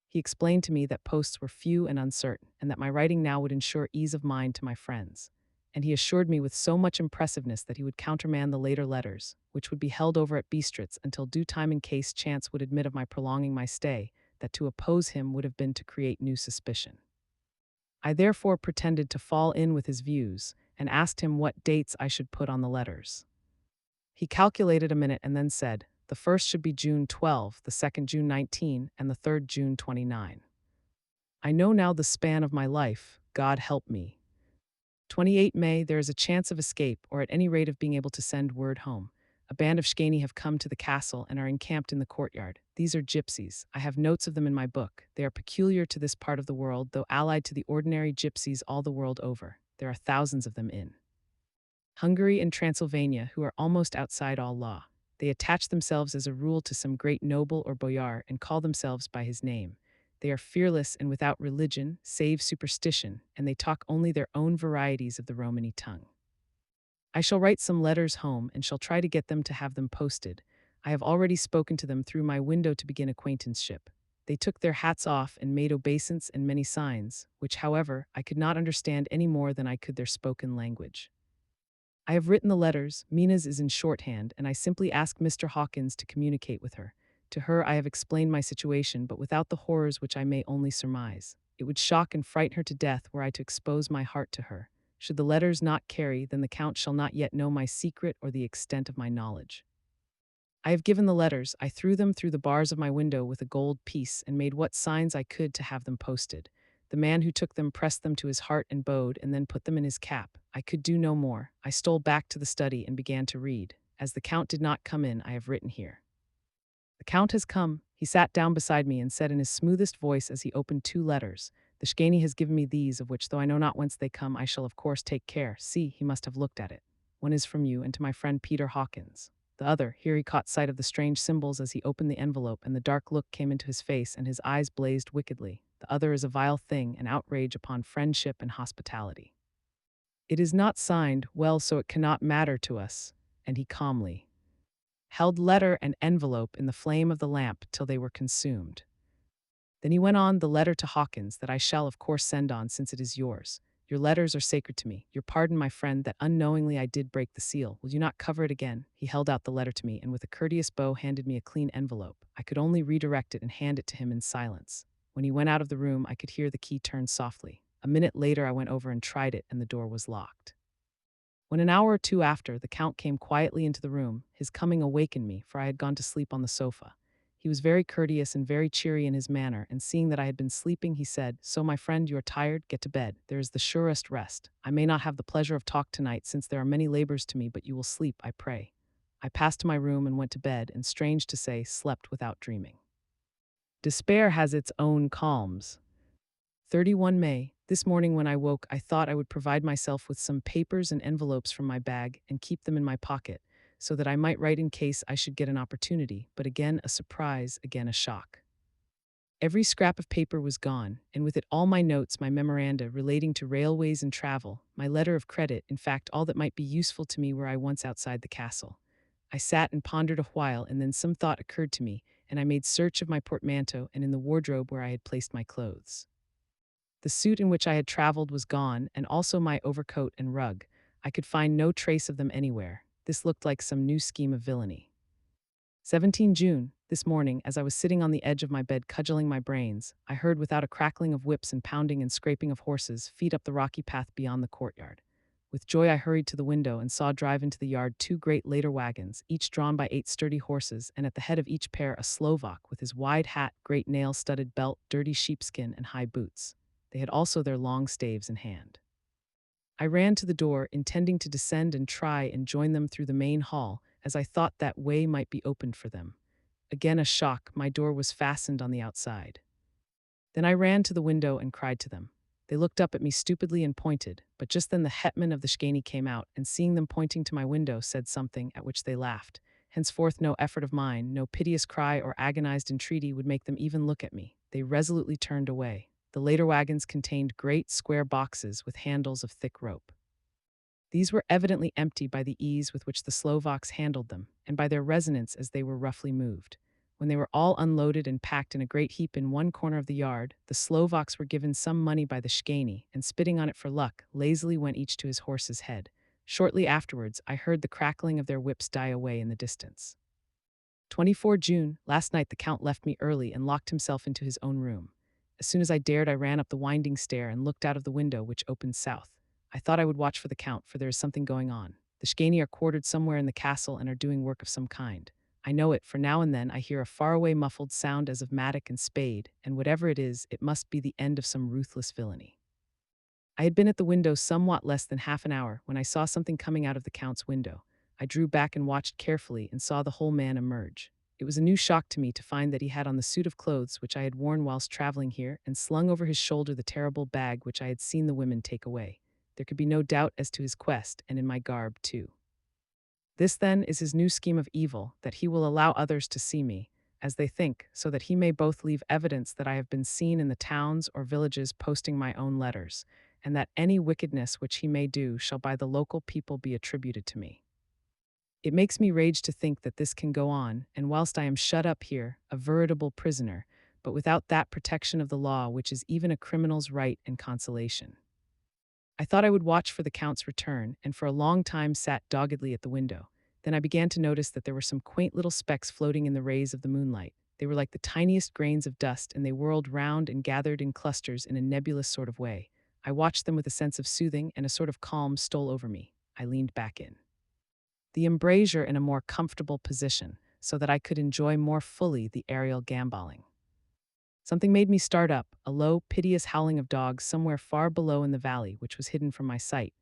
He explained to me that posts were few and uncertain, and that my writing now would ensure ease of mind to my friends. And he assured me with so much impressiveness that he would countermand the later letters, which would be held over at Bistritz until due time in case chance would admit of my prolonging my stay, that to oppose him would have been to create new suspicion. I therefore pretended to fall in with his views, and asked him what dates I should put on the letters. He calculated a minute and then said, the first should be June 12, the second June 19, and the third June 29. I know now the span of my life, God help me. 28 May, there is a chance of escape, or at any rate of being able to send word home. A band of Shkani have come to the castle and are encamped in the courtyard. These are gypsies. I have notes of them in my book. They are peculiar to this part of the world, though allied to the ordinary gypsies all the world over. There are thousands of them in Hungary and Transylvania who are almost outside all law. They attach themselves as a rule to some great noble or boyar and call themselves by his name. They are fearless and without religion, save superstition, and they talk only their own varieties of the Romany tongue. I shall write some letters home and shall try to get them to have them posted. I have already spoken to them through my window to begin acquaintanceship. They took their hats off and made obeisance and many signs, which, however, I could not understand any more than I could their spoken language. I have written the letters. Mina's is in shorthand, and I simply ask Mr. Hawkins to communicate with her. To her I have explained my situation, but without the horrors which I may only surmise. It would shock and frighten her to death were I to expose my heart to her. Should the letters not carry, then the Count shall not yet know my secret or the extent of my knowledge. I have given the letters. I threw them through the bars of my window with a gold piece and made what signs I could to have them posted. The man who took them pressed them to his heart and bowed and then put them in his cap. I could do no more. I stole back to the study and began to read. As the Count did not come in, I have written here. The Count has come. He sat down beside me and said in his smoothest voice as he opened 2 letters, the Shkani has given me these, of which, though I know not whence they come, I shall of course take care. See, he must have looked at it. One is from you and to my friend Peter Hawkins. The other, here he caught sight of the strange symbols as he opened the envelope, and the dark look came into his face and his eyes blazed wickedly. The other is a vile thing, an outrage upon friendship and hospitality. It is not signed, well, so it cannot matter to us, and he calmly held letter and envelope in the flame of the lamp till they were consumed. Then he went on, the letter to Hawkins that I shall of course send on, since it is yours. Your letters are sacred to me. Your pardon, my friend, that unknowingly I did break the seal. Will you not cover it again?" He held out the letter to me and with a courteous bow handed me a clean envelope. I could only redirect it and hand it to him in silence. When he went out of the room, I could hear the key turn softly. A minute later, I went over and tried it, and the door was locked. When an hour or two after, the Count came quietly into the room, his coming awakened me, for I had gone to sleep on the sofa. He was very courteous and very cheery in his manner, and seeing that I had been sleeping, he said, "So, my friend, you are tired? Get to bed. There is the surest rest. I may not have the pleasure of talk tonight, since there are many labors to me, but you will sleep, I pray." I passed to my room and went to bed, and strange to say, slept without dreaming. Despair has its own calms. 31 May. This morning when I woke, I thought I would provide myself with some papers and envelopes from my bag and keep them in my pocket, so that I might write in case I should get an opportunity, but again a surprise, again a shock. Every scrap of paper was gone, and with it all my notes, my memoranda relating to railways and travel, my letter of credit, in fact all that might be useful to me were I once outside the castle. I sat and pondered a while, and then some thought occurred to me, and I made search of my portmanteau and in the wardrobe where I had placed my clothes. The suit in which I had traveled was gone, and also my overcoat and rug. I could find no trace of them anywhere. This looked like some new scheme of villainy. 17 June. This morning, as I was sitting on the edge of my bed cudgeling my brains, I heard without a crackling of whips and pounding and scraping of horses feet up the rocky path beyond the courtyard. With joy I hurried to the window and saw drive into the yard two great later wagons, each drawn by 8 sturdy horses, and at the head of each pair a Slovak with his wide hat, great nail-studded belt, dirty sheepskin, and high boots. They had also their long staves in hand. I ran to the door, intending to descend and try and join them through the main hall, as I thought that way might be opened for them. Again a shock, my door was fastened on the outside. Then I ran to the window and cried to them. They looked up at me stupidly and pointed, but just then the hetman of the Shkany came out, and seeing them pointing to my window, said something, at which they laughed. Henceforth no effort of mine, no piteous cry or agonized entreaty would make them even look at me. They resolutely turned away. The later wagons contained great square boxes with handles of thick rope. These were evidently empty by the ease with which the Slovaks handled them, and by their resonance as they were roughly moved. When they were all unloaded and packed in a great heap in one corner of the yard, the Slovaks were given some money by the Shkany, and spitting on it for luck, lazily went each to his horse's head. Shortly afterwards, I heard the crackling of their whips die away in the distance. 24 June. Last night the Count left me early and locked himself into his own room. As soon as I dared, I ran up the winding stair and looked out of the window, which opened south. I thought I would watch for the Count, for there is something going on. The Shkany are quartered somewhere in the castle and are doing work of some kind. I know it, for now and then I hear a faraway muffled sound as of mattock and spade, and whatever it is, it must be the end of some ruthless villainy. I had been at the window somewhat less than half an hour when I saw something coming out of the Count's window. I drew back and watched carefully and saw the whole man emerge. It was a new shock to me to find that he had on the suit of clothes which I had worn whilst traveling here, and slung over his shoulder the terrible bag which I had seen the women take away. There could be no doubt as to his quest, and in my garb too. This, then, is his new scheme of evil, that he will allow others to see me, as they think, so that he may both leave evidence that I have been seen in the towns or villages posting my own letters, and that any wickedness which he may do shall by the local people be attributed to me. It makes me rage to think that this can go on, and whilst I am shut up here, a veritable prisoner, but without that protection of the law which is even a criminal's right and consolation. I thought I would watch for the Count's return, and for a long time sat doggedly at the window. Then I began to notice that there were some quaint little specks floating in the rays of the moonlight. They were like the tiniest grains of dust, and they whirled round and gathered in clusters in a nebulous sort of way. I watched them with a sense of soothing, and a sort of calm stole over me. I leaned back in the embrasure in a more comfortable position, so that I could enjoy more fully the aerial gambolling. Something made me start up, a low, piteous howling of dogs somewhere far below in the valley, which was hidden from my sight.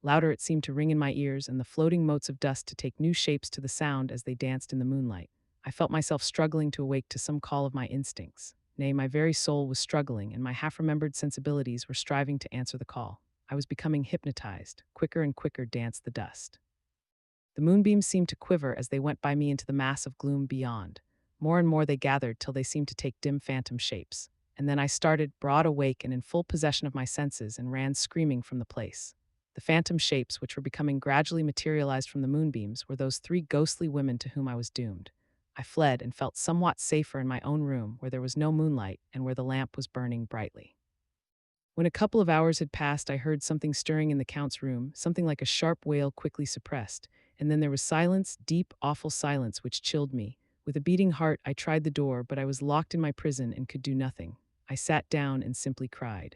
Louder it seemed to ring in my ears, and the floating motes of dust to take new shapes to the sound as they danced in the moonlight. I felt myself struggling to awake to some call of my instincts. Nay, my very soul was struggling, and my half-remembered sensibilities were striving to answer the call. I was becoming hypnotized. Quicker and quicker danced the dust. The moonbeams seemed to quiver as they went by me into the mass of gloom beyond. More and more they gathered till they seemed to take dim phantom shapes. And then I started, broad awake and in full possession of my senses, and ran screaming from the place. The phantom shapes, which were becoming gradually materialized from the moonbeams, were those 3 ghostly women to whom I was doomed. I fled and felt somewhat safer in my own room, where there was no moonlight and where the lamp was burning brightly. When a couple of hours had passed, I heard something stirring in the Count's room, something like a sharp wail quickly suppressed, and then there was silence, deep, awful silence, which chilled me. With a beating heart, I tried the door, but I was locked in my prison and could do nothing. I sat down and simply cried.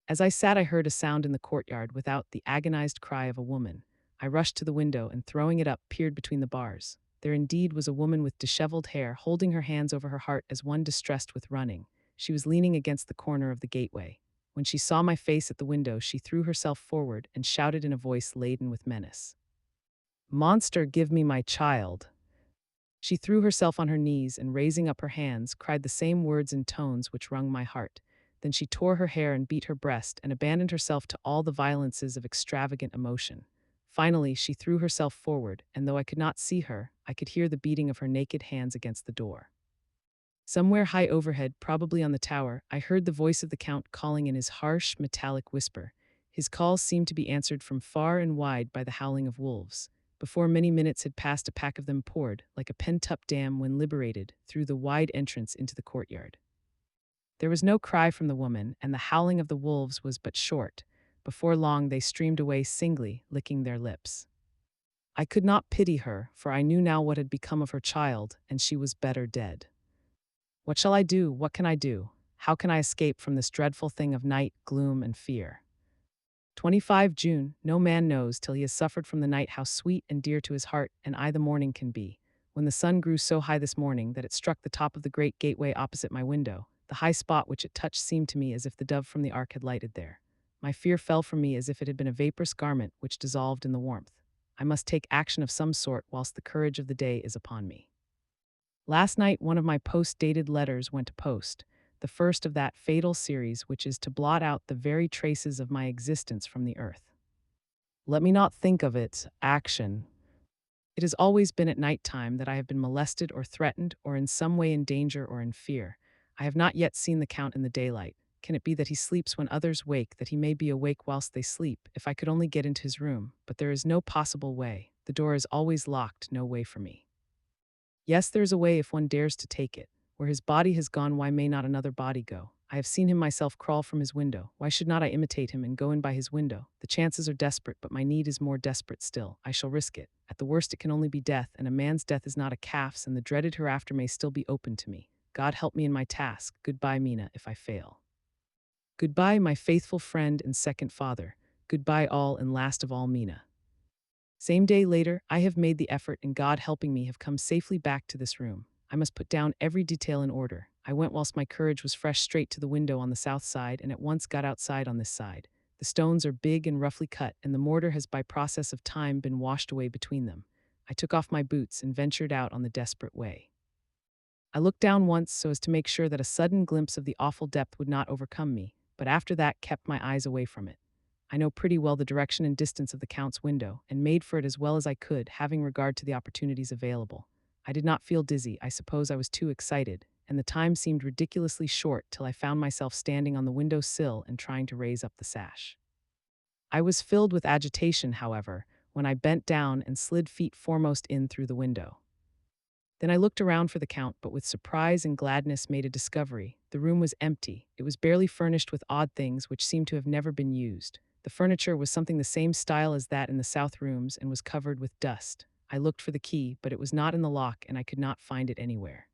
As I sat, I heard a sound in the courtyard without, the agonized cry of a woman. I rushed to the window and, throwing it up, peered between the bars. There indeed was a woman with disheveled hair, holding her hands over her heart as one distressed with running. She was leaning against the corner of the gateway. When she saw my face at the window, she threw herself forward and shouted in a voice laden with menace, "Monster, give me my child!" She threw herself on her knees and, raising up her hands, cried the same words in tones which wrung my heart. Then she tore her hair and beat her breast and abandoned herself to all the violences of extravagant emotion. Finally, she threw herself forward, and though I could not see her, I could hear the beating of her naked hands against the door. Somewhere high overhead, probably on the tower, I heard the voice of the Count calling in his harsh, metallic whisper. His calls seemed to be answered from far and wide by the howling of wolves. Before many minutes had passed, a pack of them poured, like a pent-up dam when liberated, through the wide entrance into the courtyard. There was no cry from the woman, and the howling of the wolves was but short. Before long they streamed away singly, licking their lips. I could not pity her, for I knew now what had become of her child, and she was better dead. What shall I do? What can I do? How can I escape from this dreadful thing of night, gloom, and fear? 25 June, no man knows till he has suffered from the night how sweet and dear to his heart and eye the morning can be. When the sun grew so high this morning that it struck the top of the great gateway opposite my window, the high spot which it touched seemed to me as if the dove from the ark had lighted there. My fear fell from me as if it had been a vaporous garment which dissolved in the warmth. I must take action of some sort whilst the courage of the day is upon me. Last night, one of my post-dated letters went to post, the first of that fatal series which is to blot out the very traces of my existence from the earth. Let me not think of its action. It has always been at night time that I have been molested or threatened or in some way in danger or in fear. I have not yet seen the Count in the daylight. Can it be that he sleeps when others wake, that he may be awake whilst they sleep? If I could only get into his room, but there is no possible way. The door is always locked, no way for me. Yes, there is a way if one dares to take it. Where his body has gone, why may not another body go? I have seen him myself crawl from his window. Why should not I imitate him and go in by his window? The chances are desperate, but my need is more desperate still. I shall risk it. At the worst, it can only be death, and a man's death is not a calf's, and the dreaded hereafter may still be open to me. God help me in my task. Goodbye, Mina, if I fail. Goodbye, my faithful friend and second father. Goodbye, all and last of all, Mina. Same day later, I have made the effort and God helping me have come safely back to this room. I must put down every detail in order. I went whilst my courage was fresh straight to the window on the south side and at once got outside on this side. The stones are big and roughly cut and the mortar has by process of time been washed away between them. I took off my boots and ventured out on the desperate way. I looked down once so as to make sure that a sudden glimpse of the awful depth would not overcome me, but after that kept my eyes away from it. I know pretty well the direction and distance of the Count's window, and made for it as well as I could, having regard to the opportunities available. I did not feel dizzy. I suppose I was too excited, and the time seemed ridiculously short till I found myself standing on the window sill and trying to raise up the sash. I was filled with agitation, however, when I bent down and slid feet foremost in through the window. Then I looked around for the Count, but with surprise and gladness made a discovery. The room was empty. It was barely furnished with odd things which seemed to have never been used. The furniture was something the same style as that in the south rooms and was covered with dust. I looked for the key, but it was not in the lock and I could not find it anywhere.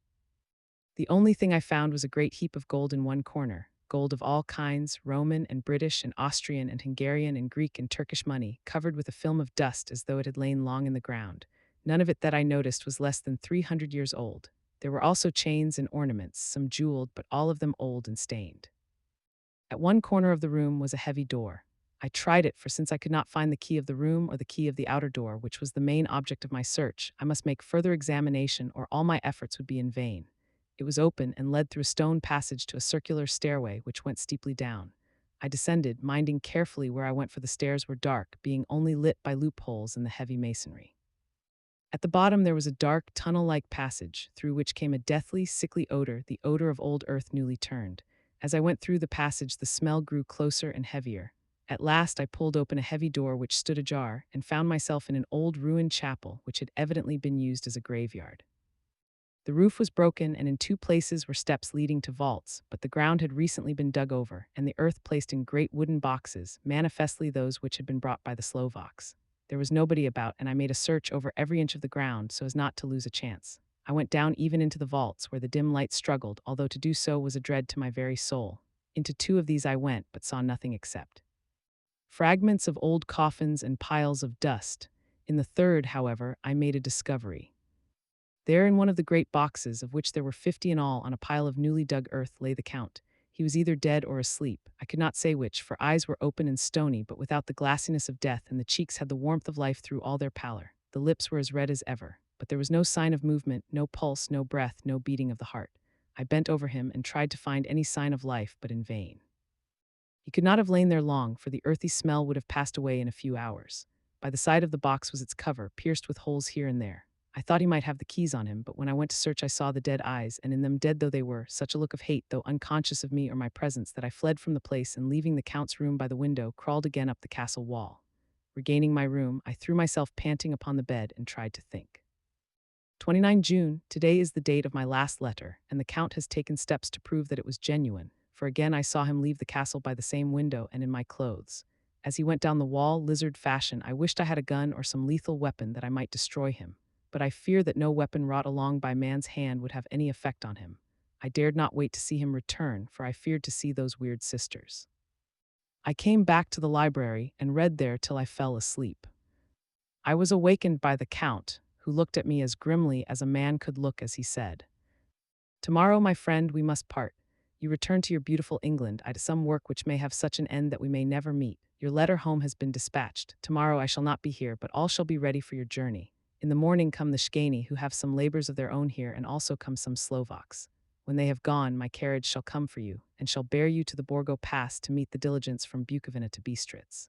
The only thing I found was a great heap of gold in one corner, gold of all kinds, Roman and British and Austrian and Hungarian and Greek and Turkish money, covered with a film of dust as though it had lain long in the ground. None of it that I noticed was less than 300 years old. There were also chains and ornaments, some jeweled, but all of them old and stained. At one corner of the room was a heavy door. I tried it, for since I could not find the key of the room or the key of the outer door, which was the main object of my search, I must make further examination or all my efforts would be in vain. It was open and led through a stone passage to a circular stairway which went steeply down. I descended, minding carefully where I went, for the stairs were dark, being only lit by loopholes in the heavy masonry. At the bottom there was a dark, tunnel-like passage, through which came a deathly, sickly odor, the odor of old earth newly turned. As I went through the passage, the smell grew closer and heavier. At last I pulled open a heavy door which stood ajar, and found myself in an old ruined chapel which had evidently been used as a graveyard. The roof was broken, and in two places were steps leading to vaults, but the ground had recently been dug over, and the earth placed in great wooden boxes, manifestly those which had been brought by the Slovaks. There was nobody about, and I made a search over every inch of the ground so as not to lose a chance. I went down even into the vaults, where the dim light struggled, although to do so was a dread to my very soul. Into two of these I went, but saw nothing except fragments of old coffins and piles of dust. In the third, however, I made a discovery. There, in one of the great boxes, of which there were 50 in all, on a pile of newly dug earth, lay the Count. He was either dead or asleep. I could not say which, for eyes were open and stony, but without the glassiness of death, and the cheeks had the warmth of life through all their pallor. The lips were as red as ever, but there was no sign of movement, no pulse, no breath, no beating of the heart. I bent over him and tried to find any sign of life, but in vain. He could not have lain there long, for the earthy smell would have passed away in a few hours. By the side of the box was its cover, pierced with holes here and there. I thought he might have the keys on him, but when I went to search I saw the dead eyes, and in them, dead though they were, such a look of hate, though unconscious of me or my presence, that I fled from the place, and leaving the Count's room by the window, crawled again up the castle wall. Regaining my room, I threw myself panting upon the bed and tried to think. 29 June, today is the date of my last letter, and the Count has taken steps to prove that it was genuine, for again I saw him leave the castle by the same window and in my clothes. As he went down the wall, lizard fashion, I wished I had a gun or some lethal weapon that I might destroy him, but I fear that no weapon wrought along by man's hand would have any effect on him. I dared not wait to see him return, for I feared to see those weird sisters. I came back to the library and read there till I fell asleep. I was awakened by the Count, who looked at me as grimly as a man could look as he said, "Tomorrow, my friend, we must part. You return to your beautiful England, to some work which may have such an end that we may never meet. Your letter home has been dispatched. Tomorrow I shall not be here, but all shall be ready for your journey. In the morning come the Shkani, who have some labors of their own here, and also come some Slovaks. When they have gone, my carriage shall come for you, and shall bear you to the Borgo Pass to meet the diligence from Bukovina to Bistritz.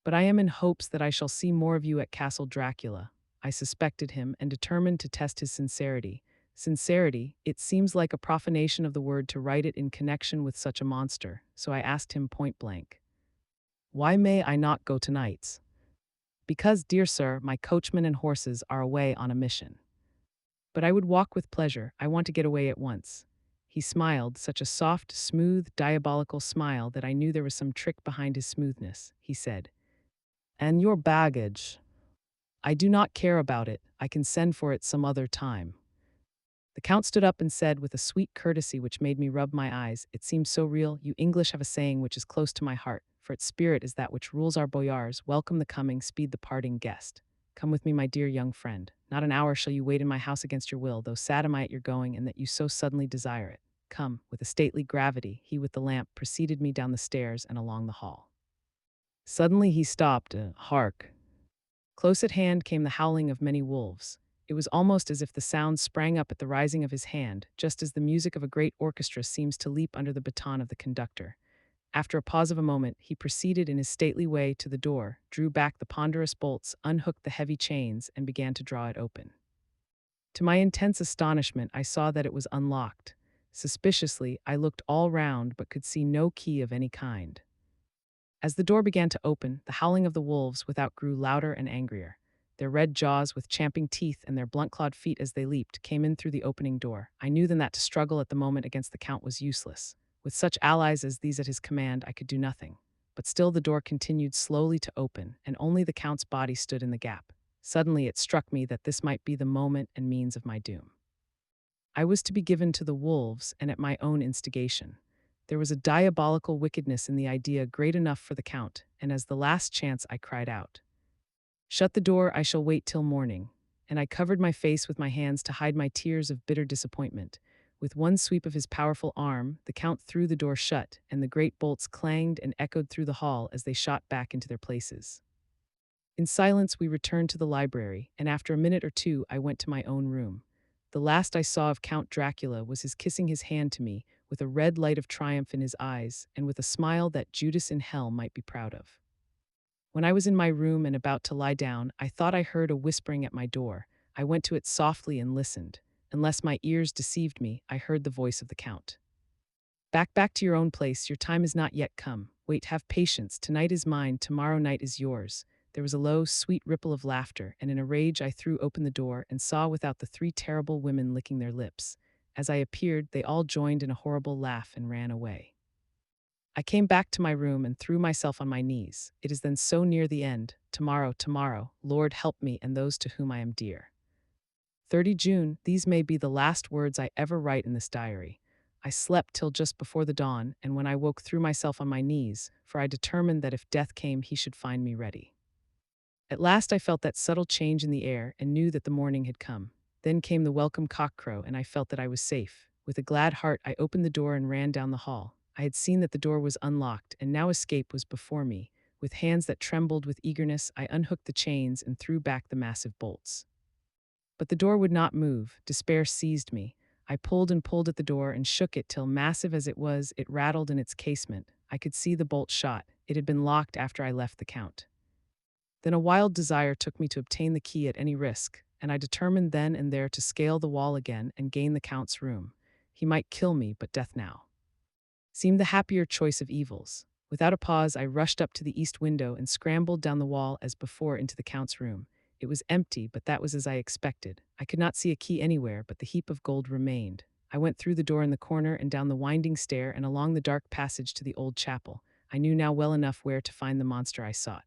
But I am in hopes that I shall see more of you at Castle Dracula." I suspected him and determined to test his sincerity. Sincerity, it seems like a profanation of the word to write it in connection with such a monster, so I asked him point blank, "Why may I not go tonight?" "Because, dear sir, my coachman and horses are away on a mission." "But I would walk with pleasure. I want to get away at once." He smiled, such a soft, smooth, diabolical smile that I knew there was some trick behind his smoothness. He said, "And your baggage?" "I do not care about it. I can send for it some other time." The Count stood up and said with a sweet courtesy which made me rub my eyes, it seemed so real, "You English have a saying which is close to my heart, for its spirit is that which rules our boyars, welcome the coming, speed the parting guest. Come with me, my dear young friend. Not an hour shall you wait in my house against your will, though sad am I at your going, and that you so suddenly desire it. Come." With a stately gravity, he with the lamp preceded me down the stairs and along the hall. Suddenly he stopped. Hark! Close at hand came the howling of many wolves. It was almost as if the sound sprang up at the rising of his hand, just as the music of a great orchestra seems to leap under the baton of the conductor. After a pause of a moment, he proceeded in his stately way to the door, drew back the ponderous bolts, unhooked the heavy chains, and began to draw it open. To my intense astonishment, I saw that it was unlocked. Suspiciously, I looked all round but could see no key of any kind. As the door began to open, the howling of the wolves without grew louder and angrier. Their red jaws with champing teeth and their blunt-clawed feet as they leaped came in through the opening door. I knew then that to struggle at the moment against the Count was useless. With such allies as these at his command, I could do nothing. But still the door continued slowly to open, and only the Count's body stood in the gap. Suddenly it struck me that this might be the moment and means of my doom. I was to be given to the wolves, and at my own instigation. There was a diabolical wickedness in the idea great enough for the Count, and as the last chance I cried out, "Shut the door, I shall wait till morning," and I covered my face with my hands to hide my tears of bitter disappointment. With one sweep of his powerful arm, the Count threw the door shut, and the great bolts clanged and echoed through the hall as they shot back into their places. In silence we returned to the library, and after a minute or two I went to my own room. The last I saw of Count Dracula was his kissing his hand to me, with a red light of triumph in his eyes, and with a smile that Judas in hell might be proud of. When I was in my room and about to lie down, I thought I heard a whispering at my door. I went to it softly and listened. Unless my ears deceived me, I heard the voice of the Count. Back to your own place. Your time is not yet come. Wait, have patience. Tonight is mine, tomorrow night is yours. There was a low, sweet ripple of laughter, and in a rage I threw open the door and saw without the three terrible women licking their lips. As I appeared, they all joined in a horrible laugh and ran away. I came back to my room and threw myself on my knees. It is then so near the end. Tomorrow, tomorrow, Lord help me and those to whom I am dear. 30 June, these may be the last words I ever write in this diary. I slept till just before the dawn, and when I woke threw myself on my knees, for I determined that if death came he should find me ready. At last I felt that subtle change in the air and knew that the morning had come. Then came the welcome cockcrow, and I felt that I was safe. With a glad heart I opened the door and ran down the hall. I had seen that the door was unlocked, and now escape was before me. With hands that trembled with eagerness, I unhooked the chains and threw back the massive bolts. But the door would not move. Despair seized me. I pulled and pulled at the door and shook it till, massive as it was, it rattled in its casement. I could see the bolt shot. It had been locked after I left the Count. Then a wild desire took me to obtain the key at any risk, and I determined then and there to scale the wall again and gain the Count's room. He might kill me, but death now seemed the happier choice of evils. Without a pause, I rushed up to the east window and scrambled down the wall as before into the Count's room. It was empty, but that was as I expected. I could not see a key anywhere, but the heap of gold remained. I went through the door in the corner and down the winding stair and along the dark passage to the old chapel. I knew now well enough where to find the monster I sought.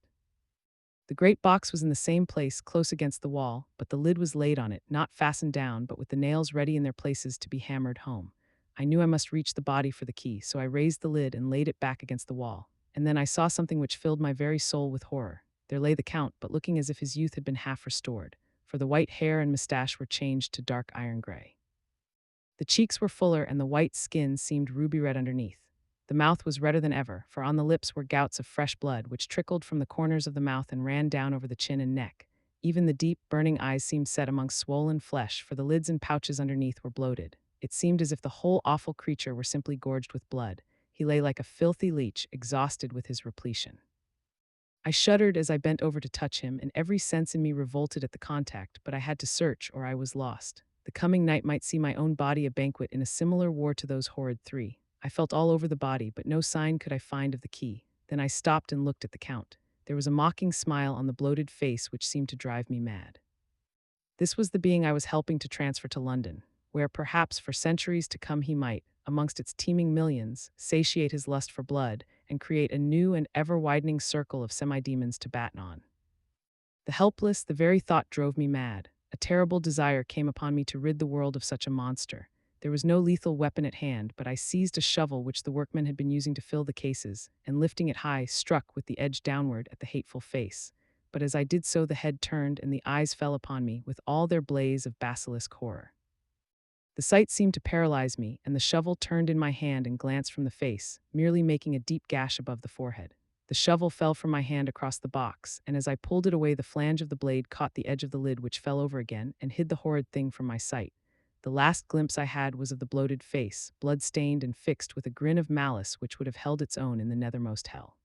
The great box was in the same place, close against the wall, but the lid was laid on it, not fastened down, but with the nails ready in their places to be hammered home. I knew I must reach the body for the key, so I raised the lid and laid it back against the wall. And then I saw something which filled my very soul with horror. There lay the Count, but looking as if his youth had been half restored, for the white hair and mustache were changed to dark iron gray. The cheeks were fuller, and the white skin seemed ruby red underneath. The mouth was redder than ever, for on the lips were gouts of fresh blood, which trickled from the corners of the mouth and ran down over the chin and neck. Even the deep, burning eyes seemed set among swollen flesh, for the lids and pouches underneath were bloated. It seemed as if the whole awful creature were simply gorged with blood. He lay like a filthy leech, exhausted with his repletion. I shuddered as I bent over to touch him, and every sense in me revolted at the contact, but I had to search, or I was lost. The coming night might see my own body a banquet in a similar war to those horrid three. I felt all over the body, but no sign could I find of the key. Then I stopped and looked at the Count. There was a mocking smile on the bloated face which seemed to drive me mad. This was the being I was helping to transfer to London, where perhaps for centuries to come he might, amongst its teeming millions, satiate his lust for blood and create a new and ever-widening circle of semi-demons to batten on. The helpless, the very thought drove me mad. A terrible desire came upon me to rid the world of such a monster. There was no lethal weapon at hand, but I seized a shovel which the workmen had been using to fill the cases, and lifting it high, struck with the edge downward at the hateful face. But as I did so, the head turned and the eyes fell upon me with all their blaze of basilisk horror. The sight seemed to paralyze me, and the shovel turned in my hand and glanced from the face, merely making a deep gash above the forehead. The shovel fell from my hand across the box, and as I pulled it away, the flange of the blade caught the edge of the lid, which fell over again and hid the horrid thing from my sight. The last glimpse I had was of the bloated face, blood-stained and fixed with a grin of malice which would have held its own in the nethermost hell.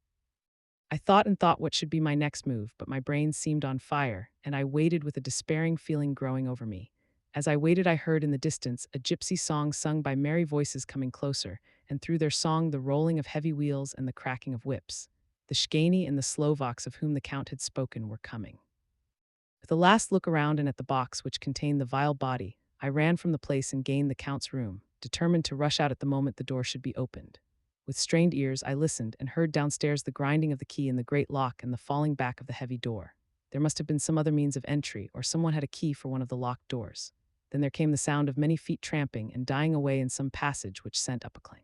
I thought and thought what should be my next move, but my brain seemed on fire, and I waited with a despairing feeling growing over me. As I waited, I heard in the distance a gypsy song sung by merry voices coming closer, and through their song the rolling of heavy wheels and the cracking of whips. The Shgani and the Slovaks of whom the Count had spoken were coming. With a last look around and at the box which contained the vile body, I ran from the place and gained the Count's room, determined to rush out at the moment the door should be opened. With strained ears, I listened and heard downstairs the grinding of the key in the great lock and the falling back of the heavy door. There must have been some other means of entry, or someone had a key for one of the locked doors. Then there came the sound of many feet tramping and dying away in some passage which sent up a clang.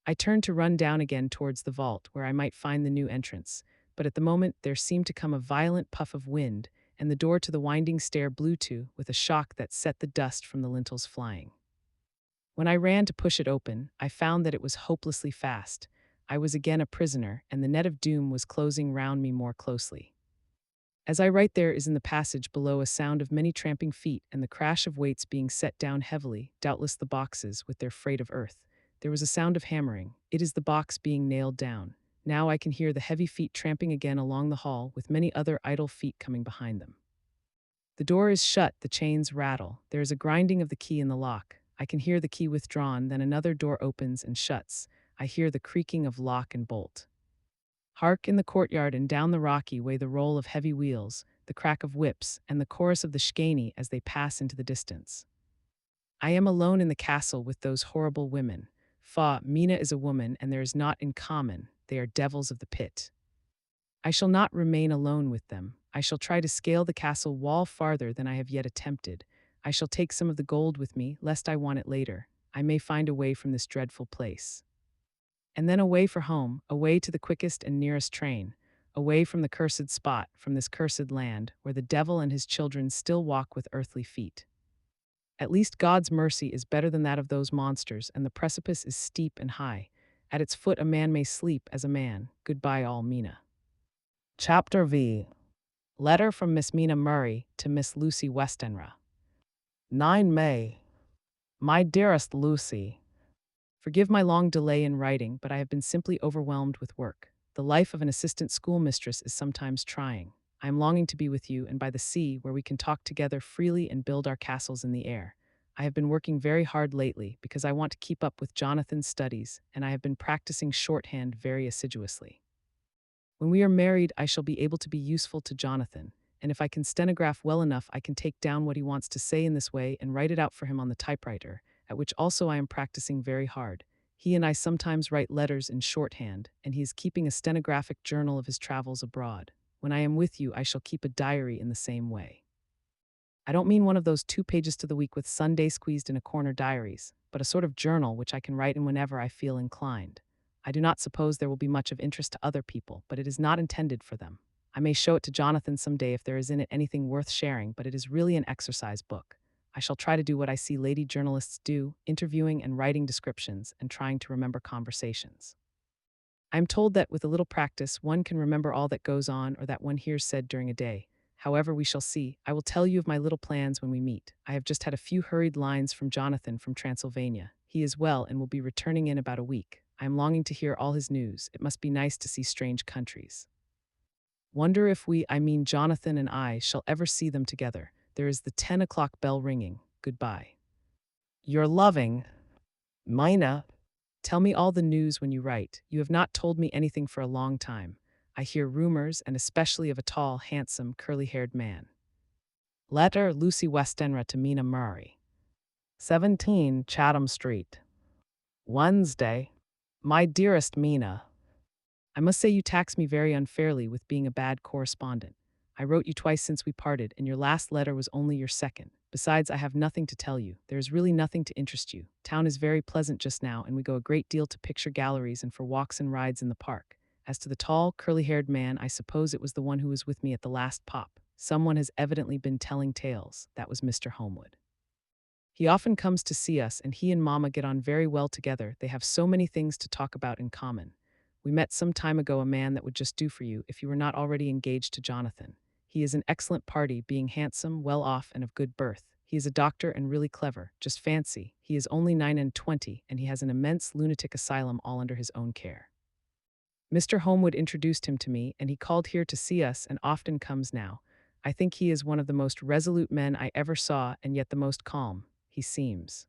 I turned to run down again towards the vault, where I might find the new entrance, but at the moment there seemed to come a violent puff of wind, and the door to the winding stair blew to, with a shock that set the dust from the lintels flying. When I ran to push it open, I found that it was hopelessly fast. I was again a prisoner, and the net of doom was closing round me more closely. As I write, there is in the passage below a sound of many tramping feet and the crash of weights being set down heavily, doubtless the boxes with their freight of earth. There was a sound of hammering. It is the box being nailed down. Now I can hear the heavy feet tramping again along the hall, with many other idle feet coming behind them. The door is shut, the chains rattle. There is a grinding of the key in the lock. I can hear the key withdrawn, then another door opens and shuts. I hear the creaking of lock and bolt. Hark in the courtyard and down the rocky way the roll of heavy wheels, the crack of whips, and the chorus of the shkani as they pass into the distance. I am alone in the castle with those horrible women. Fa, Mina is a woman, and there is naught in common. They are devils of the pit. I shall not remain alone with them. I shall try to scale the castle wall farther than I have yet attempted. I shall take some of the gold with me, lest I want it later. I may find a way from this dreadful place. And then away for home, away to the quickest and nearest train, away from the cursed spot, from this cursed land, where the devil and his children still walk with earthly feet. At least God's mercy is better than that of those monsters, and the precipice is steep and high. At its foot a man may sleep as a man. Goodbye, all Mina. Chapter V. Letter from Miss Mina Murray to Miss Lucy Westenra. 9 May. My dearest Lucy, forgive my long delay in writing, but I have been simply overwhelmed with work. The life of an assistant schoolmistress is sometimes trying. I am longing to be with you and by the sea, where we can talk together freely and build our castles in the air. I have been working very hard lately because I want to keep up with Jonathan's studies, and I have been practicing shorthand very assiduously. When we are married, I shall be able to be useful to Jonathan, and if I can stenograph well enough, I can take down what he wants to say in this way and write it out for him on the typewriter, at which also I am practicing very hard. He and I sometimes write letters in shorthand, and he is keeping a stenographic journal of his travels abroad. When I am with you, I shall keep a diary in the same way. I don't mean one of those 2 pages to the week with Sunday squeezed in a corner diaries, but a sort of journal which I can write in whenever I feel inclined. I do not suppose there will be much of interest to other people, but it is not intended for them. I may show it to Jonathan some day if there is in it anything worth sharing, but it is really an exercise book. I shall try to do what I see lady journalists do, interviewing and writing descriptions and trying to remember conversations. I am told that with a little practice, one can remember all that goes on or that one hears said during a day. However, we shall see. I will tell you of my little plans when we meet. I have just had a few hurried lines from Jonathan from Transylvania. He is well and will be returning in about a week. I am longing to hear all his news. It must be nice to see strange countries. Wonder if I mean Jonathan and I, shall ever see them together. There is the 10 o'clock bell ringing. Goodbye. Your loving, Mina. Tell me all the news when you write. You have not told me anything for a long time. I hear rumors, and especially of a tall, handsome, curly-haired man. Letter Lucy Westenra to Mina Murray. 17 Chatham Street. Wednesday. My dearest Mina, I must say you tax me very unfairly with being a bad correspondent. I wrote you twice since we parted, and your last letter was only your second. Besides, I have nothing to tell you. There is really nothing to interest you. Town is very pleasant just now, and we go a great deal to picture galleries and for walks and rides in the park. As to the tall, curly-haired man, I suppose it was the one who was with me at the last pop. Someone has evidently been telling tales. That was Mr. Homewood. He often comes to see us, and he and Mama get on very well together. They have so many things to talk about in common. We met some time ago a man that would just do for you if you were not already engaged to Jonathan. He is an excellent party, being handsome, well off, and of good birth. He is a doctor and really clever. Just fancy, he is only 29, and he has an immense lunatic asylum all under his own care. Mr. Homewood introduced him to me, and he called here to see us and often comes now. I think he is one of the most resolute men I ever saw, and yet the most calm. He seems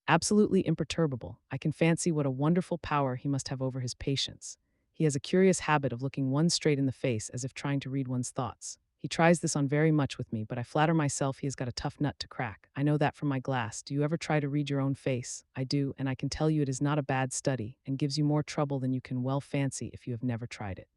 absolutely imperturbable. I can fancy what a wonderful power he must have over his patients. He has a curious habit of looking one straight in the face as if trying to read one's thoughts. He tries this on very much with me, but I flatter myself he has got a tough nut to crack. I know that from my glass. Do you ever try to read your own face? I do, and I can tell you it is not a bad study, and gives you more trouble than you can well fancy if you have never tried it.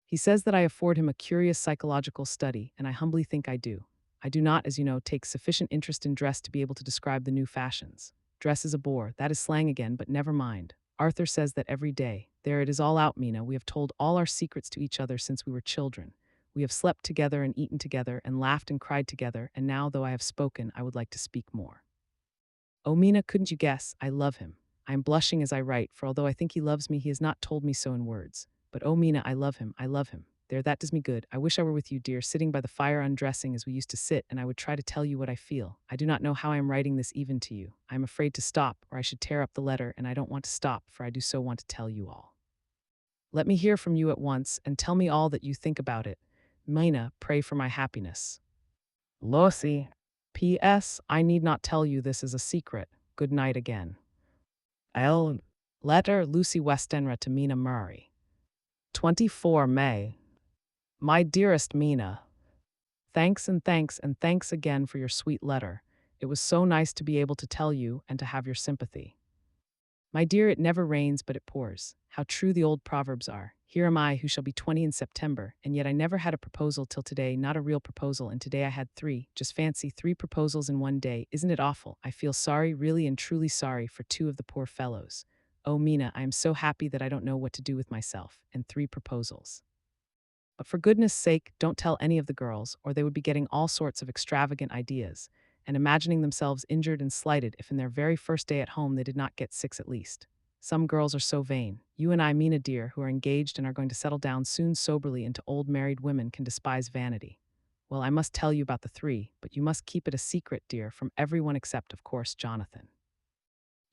He says that I afford him a curious psychological study, and I humbly think I do. I do not, as you know, take sufficient interest in dress to be able to describe the new fashions. Dress is a bore. That is slang again, but never mind. Arthur says that every day. There, it is all out, Mina. We have told all our secrets to each other since we were children. We have slept together and eaten together and laughed and cried together, and now, though I have spoken, I would like to speak more. Oh, Mina, couldn't you guess? I love him. I am blushing as I write, for although I think he loves me, he has not told me so in words. But oh, Mina, I love him. I love him. There, that does me good. I wish I were with you, dear, sitting by the fire undressing as we used to sit, and I would try to tell you what I feel. I do not know how I am writing this even to you. I am afraid to stop, or I should tear up the letter, and I don't want to stop, for I do so want to tell you all. Let me hear from you at once, and tell me all that you think about it. Mina, pray for my happiness. Lucy. P.S. I need not tell you this is a secret. Good night again. L. Letter Lucy Westenra to Mina Murray. 24 May. My dearest Mina, thanks and thanks and thanks again for your sweet letter. It was so nice to be able to tell you and to have your sympathy. My dear, it never rains but it pours. How true the old proverbs are. Here am I, who shall be 20 in September, and yet I never had a proposal till today, not a real proposal, and today I had three. Just fancy, 3 proposals in one day. Isn't it awful? I feel sorry, really and truly sorry, for 2 of the poor fellows. Oh, Mina, I am so happy that I don't know what to do with myself. And 3 proposals. But for goodness sake, don't tell any of the girls, or they would be getting all sorts of extravagant ideas, and imagining themselves injured and slighted if in their very first day at home they did not get 6 at least. Some girls are so vain. You and I, Mina dear, who are engaged and are going to settle down soon soberly into old married women, can despise vanity. Well, I must tell you about the 3, but you must keep it a secret, dear, from everyone except, of course, Jonathan.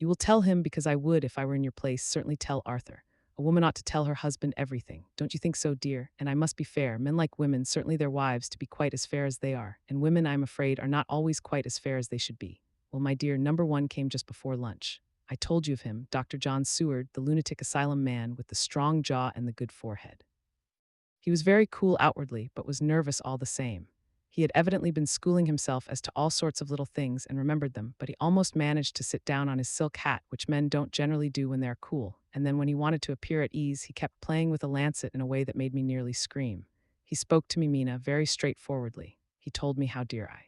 You will tell him because I would, if I were in your place, certainly tell Arthur. A woman ought to tell her husband everything. Don't you think so, dear? And I must be fair. Men like women, certainly their wives, to be quite as fair as they are. And women, I'm afraid, are not always quite as fair as they should be. Well, my dear, number 1 came just before lunch. I told you of him, Dr. John Seward, the lunatic asylum man with the strong jaw and the good forehead. He was very cool outwardly, but was nervous all the same. He had evidently been schooling himself as to all sorts of little things and remembered them, but he almost managed to sit down on his silk hat, which men don't generally do when they are cool, and then when he wanted to appear at ease, he kept playing with a lancet in a way that made me nearly scream. He spoke to me, Mina, very straightforwardly. He told me how dear I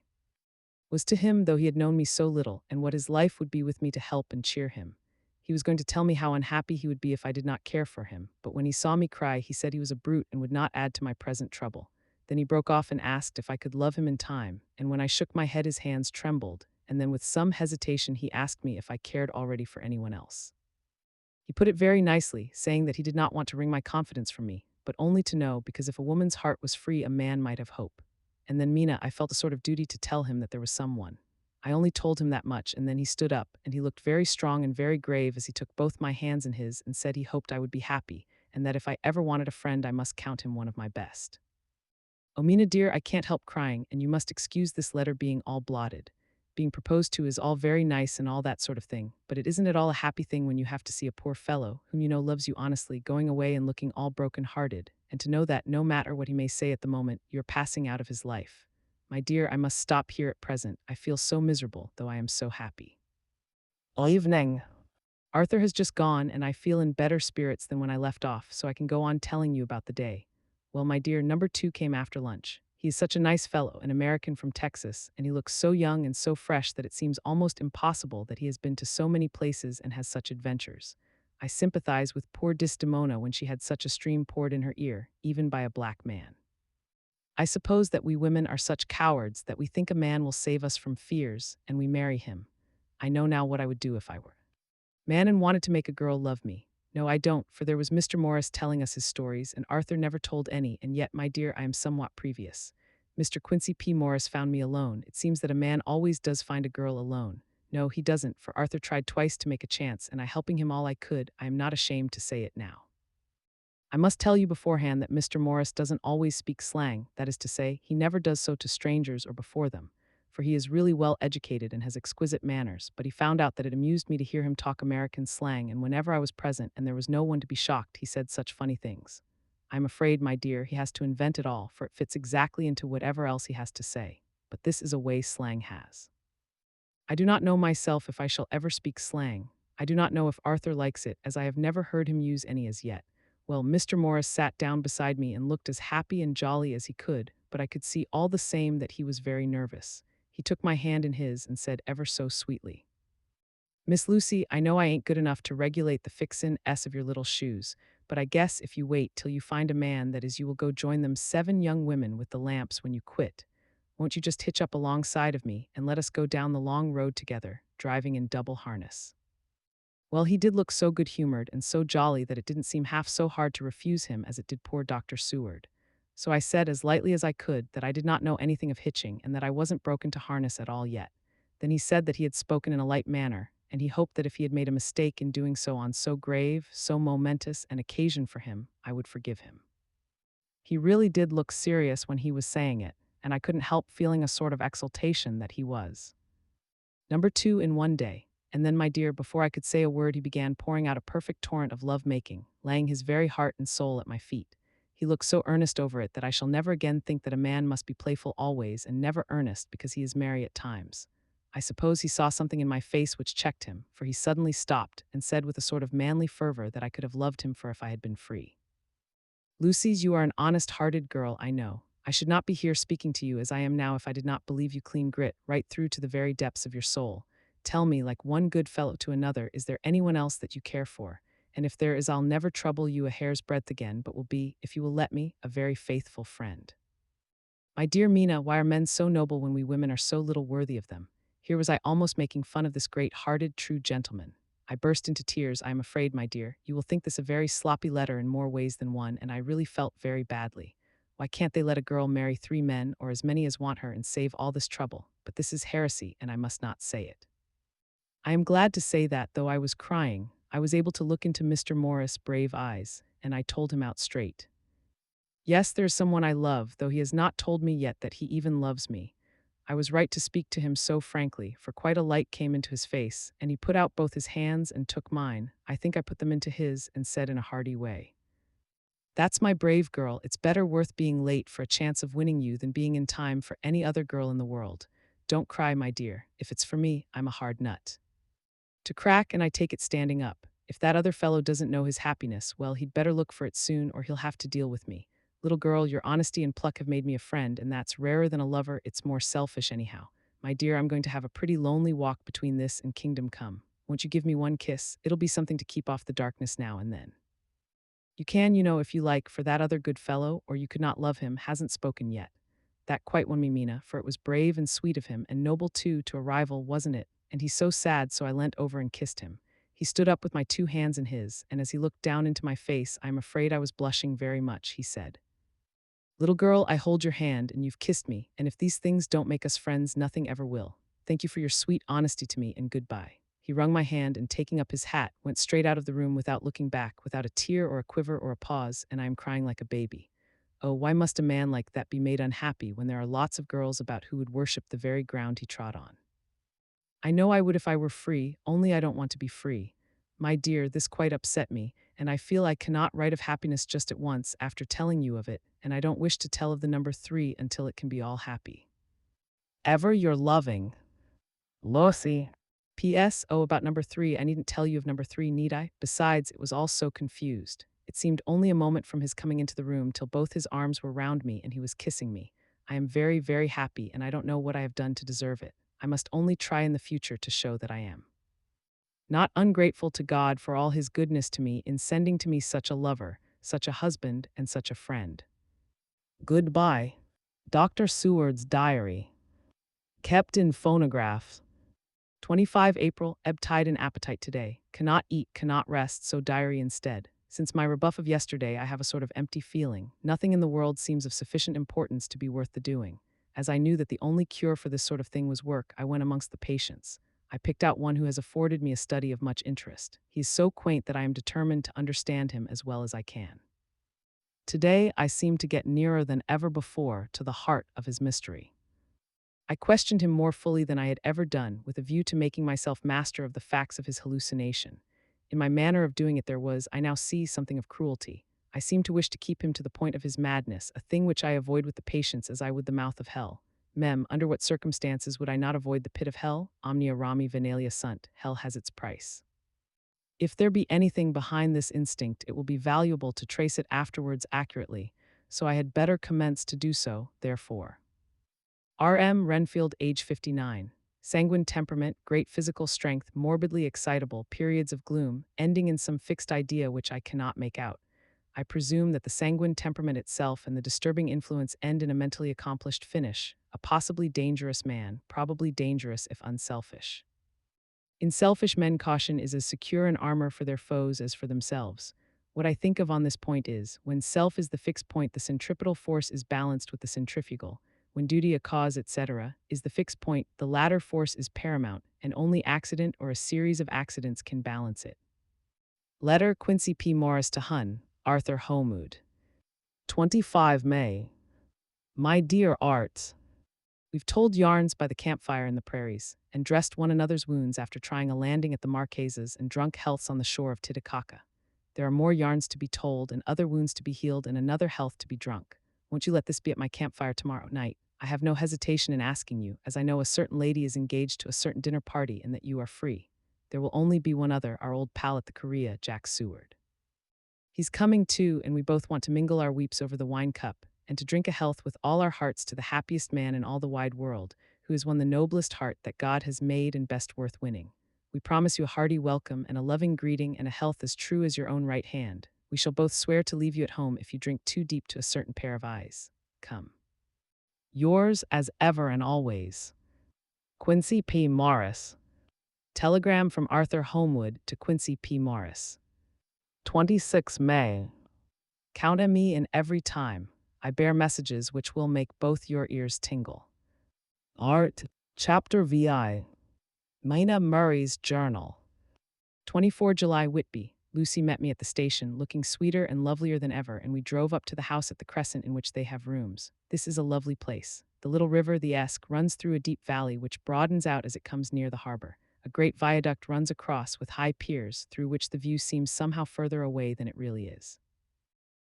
was to him, though he had known me so little, and what his life would be with me to help and cheer him. He was going to tell me how unhappy he would be if I did not care for him, but when he saw me cry, he said he was a brute and would not add to my present trouble. Then he broke off and asked if I could love him in time, and when I shook my head his hands trembled, and then with some hesitation he asked me if I cared already for anyone else. He put it very nicely, saying that he did not want to wring my confidence from me, but only to know, because if a woman's heart was free a man might have hope. And then, Mina, I felt a sort of duty to tell him that there was someone. I only told him that much, and then he stood up, and he looked very strong and very grave as he took both my hands in his and said he hoped I would be happy, and that if I ever wanted a friend I must count him one of my best. Oh, Mina dear, I can't help crying, and you must excuse this letter being all blotted. Being proposed to is all very nice and all that sort of thing, but it isn't at all a happy thing when you have to see a poor fellow, whom you know loves you honestly, going away and looking all broken-hearted, and to know that, no matter what he may say at the moment, you're passing out of his life. My dear, I must stop here at present. I feel so miserable, though I am so happy. Evening. Arthur has just gone, and I feel in better spirits than when I left off, so I can go on telling you about the day. Well, my dear, number 2 came after lunch. He is such a nice fellow, an American from Texas, and he looks so young and so fresh that it seems almost impossible that he has been to so many places and has such adventures. I sympathize with poor Desdemona when she had such a stream poured in her ear, even by a black man. I suppose that we women are such cowards that we think a man will save us from fears, and we marry him. I know now what I would do if I were man and wanted to make a girl love me. No, I don't, for there was Mr. Morris telling us his stories, and Arthur never told any, and yet, my dear, I am somewhat previous. Mr. Quincy P. Morris found me alone. It seems that a man always does find a girl alone. No, he doesn't, for Arthur tried twice to make a chance, and I helping him all I could, I am not ashamed to say it now. I must tell you beforehand that Mr. Morris doesn't always speak slang, that is to say, he never does so to strangers or before them, for he is really well educated and has exquisite manners, but he found out that it amused me to hear him talk American slang, and whenever I was present and there was no one to be shocked, he said such funny things. I'm afraid, my dear, he has to invent it all, for it fits exactly into whatever else he has to say, but this is a way slang has. I do not know myself if I shall ever speak slang. I do not know if Arthur likes it, as I have never heard him use any as yet. Well, Mr. Morris sat down beside me and looked as happy and jolly as he could, but I could see all the same that he was very nervous. He took my hand in his and said ever so sweetly, Miss Lucy, I know I ain't good enough to regulate the fixin' of your little shoes, but I guess if you wait till you find a man that is you will go join them 7 young women with the lamps when you quit. Won't you just hitch up alongside of me and let us go down the long road together, driving in double harness? Well, he did look so good-humored and so jolly that it didn't seem half so hard to refuse him as it did poor Dr. Seward. So I said as lightly as I could that I did not know anything of hitching and that I wasn't broken to harness at all yet. Then he said that he had spoken in a light manner, and he hoped that if he had made a mistake in doing so on so grave, so momentous an occasion for him, I would forgive him. He really did look serious when he was saying it, and I couldn't help feeling a sort of exultation that he was. Number 2 in one day. And then, my dear, before I could say a word, he began pouring out a perfect torrent of love-making, laying his very heart and soul at my feet. He looked so earnest over it that I shall never again think that a man must be playful always and never earnest because he is merry at times. I suppose he saw something in my face which checked him, for he suddenly stopped and said with a sort of manly fervor that I could have loved him for if I had been free. Lucy's, you are an honest-hearted girl, I know. I should not be here speaking to you as I am now if I did not believe you clean grit, right through to the very depths of your soul. Tell me, like one good fellow to another, is there anyone else that you care for? And if there is, I'll never trouble you a hair's breadth again, but will be, if you will let me, a very faithful friend. My dear Mina, why are men so noble when we women are so little worthy of them? Here was I almost making fun of this great-hearted, true gentleman. I burst into tears. I am afraid, my dear, you will think this a very sloppy letter in more ways than one, and I really felt very badly. Why can't they let a girl marry 3 men, or as many as want her, and save all this trouble? But this is heresy, and I must not say it. I am glad to say that, though I was crying, I was able to look into Mr. Morris' brave eyes, and I told him out straight. Yes, there is someone I love, though he has not told me yet that he even loves me. I was right to speak to him so frankly, for quite a light came into his face, and he put out both his hands and took mine. I think I put them into his, and said in a hearty way, "That's my brave girl. It's better worth being late for a chance of winning you than being in time for any other girl in the world. Don't cry, my dear. If it's for me, I'm a hard nut to crack, and I take it standing up. If that other fellow doesn't know his happiness, well, he'd better look for it soon, or he'll have to deal with me. Little girl, your honesty and pluck have made me a friend, and that's rarer than a lover. It's more selfish anyhow. My dear, I'm going to have a pretty lonely walk between this and kingdom come. Won't you give me one kiss? It'll be something to keep off the darkness now and then. You can, you know, if you like, for that other good fellow, or you could not love him, hasn't spoken yet." That quite won me, Mina, for it was brave and sweet of him, and noble too, to a rival, wasn't it? And he's so sad, so I leant over and kissed him. He stood up with my 2 hands in his, and as he looked down into my face, I am afraid I was blushing very much. He said, "Little girl, I hold your hand, and you've kissed me, and if these things don't make us friends, nothing ever will. Thank you for your sweet honesty to me, and goodbye." He wrung my hand, and taking up his hat, went straight out of the room without looking back, without a tear or a quiver or a pause, and I am crying like a baby. Oh, why must a man like that be made unhappy when there are lots of girls about who would worship the very ground he trod on? I know I would if I were free, only I don't want to be free. My dear, this quite upset me, and I feel I cannot write of happiness just at once after telling you of it, and I don't wish to tell of the number 3 until it can be all happy. Ever your loving, Lucy. P.S. Oh, about number 3, I needn't tell you of number 3, need I? Besides, it was all so confused. It seemed only a moment from his coming into the room till both his arms were round me and he was kissing me. I am very, very happy, and I don't know what I have done to deserve it. I must only try in the future to show that I am not ungrateful to God for all his goodness to me in sending to me such a lover, such a husband, and such a friend. Goodbye. Dr. Seward's diary. Kept in phonographs. 25 April, ebb tide and appetite today. Cannot eat, cannot rest, so diary instead. Since my rebuff of yesterday, I have a sort of empty feeling. Nothing in the world seems of sufficient importance to be worth the doing. As I knew that the only cure for this sort of thing was work, I went amongst the patients. I picked out one who has afforded me a study of much interest. He is so quaint that I am determined to understand him as well as I can. Today, I seem to get nearer than ever before to the heart of his mystery. I questioned him more fully than I had ever done, with a view to making myself master of the facts of his hallucination. In my manner of doing it there was, I now see, something of cruelty. I seemed to wish to keep him to the point of his madness, a thing which I avoid with the patients as I would the mouth of hell. Under what circumstances would I not avoid the pit of hell? Omnia rami venalia sunt, hell has its price. If there be anything behind this instinct, it will be valuable to trace it afterwards accurately, so I had better commence to do so, therefore. R.M. Renfield, age 59. Sanguine temperament, great physical strength, morbidly excitable, periods of gloom, ending in some fixed idea which I cannot make out. I presume that the sanguine temperament itself and the disturbing influence end in a mentally accomplished finish. A possibly dangerous man, probably dangerous if unselfish. In selfish men, caution is as secure an armor for their foes as for themselves. What I think of on this point is, when self is the fixed point, the centripetal force is balanced with the centrifugal. When duty, a cause, etc., is the fixed point, the latter force is paramount, and only accident or a series of accidents can balance it. Letter Quincy P. Morris to Hun, Arthur Homewood. 25 May. My dear Art, We've told yarns by the campfire in the prairies, and dressed one another's wounds after trying a landing at the Marquesas and drunk healths on the shore of Titicaca. There are more yarns to be told, and other wounds to be healed, and another health to be drunk. Won't you let this be at my campfire tomorrow night? I have no hesitation in asking you, as I know a certain lady is engaged to a certain dinner party and that you are free. There will only be one other, our old pal at the Korea, Jack Seward. He's coming too, and we both want to mingle our weeps over the wine cup, and to drink a health with all our hearts to the happiest man in all the wide world, who has won the noblest heart that God has made and best worth winning. We promise you a hearty welcome and a loving greeting and a health as true as your own right hand. We shall both swear to leave you at home if you drink too deep to a certain pair of eyes. Come. Yours as ever and always, Quincy P. Morris. Telegram from Arthur Homewood to Quincy P. Morris. 26 May. Count on me in every time. I bear messages which will make both your ears tingle. Art, Chapter VI. Mina Murray's Journal. 24 July Whitby. Lucy met me at the station, looking sweeter and lovelier than ever, and we drove up to the house at the Crescent in which they have rooms. This is a lovely place. The little river, the Esk, runs through a deep valley which broadens out as it comes near the harbor. A great viaduct runs across with high piers, through which the view seems somehow further away than it really is.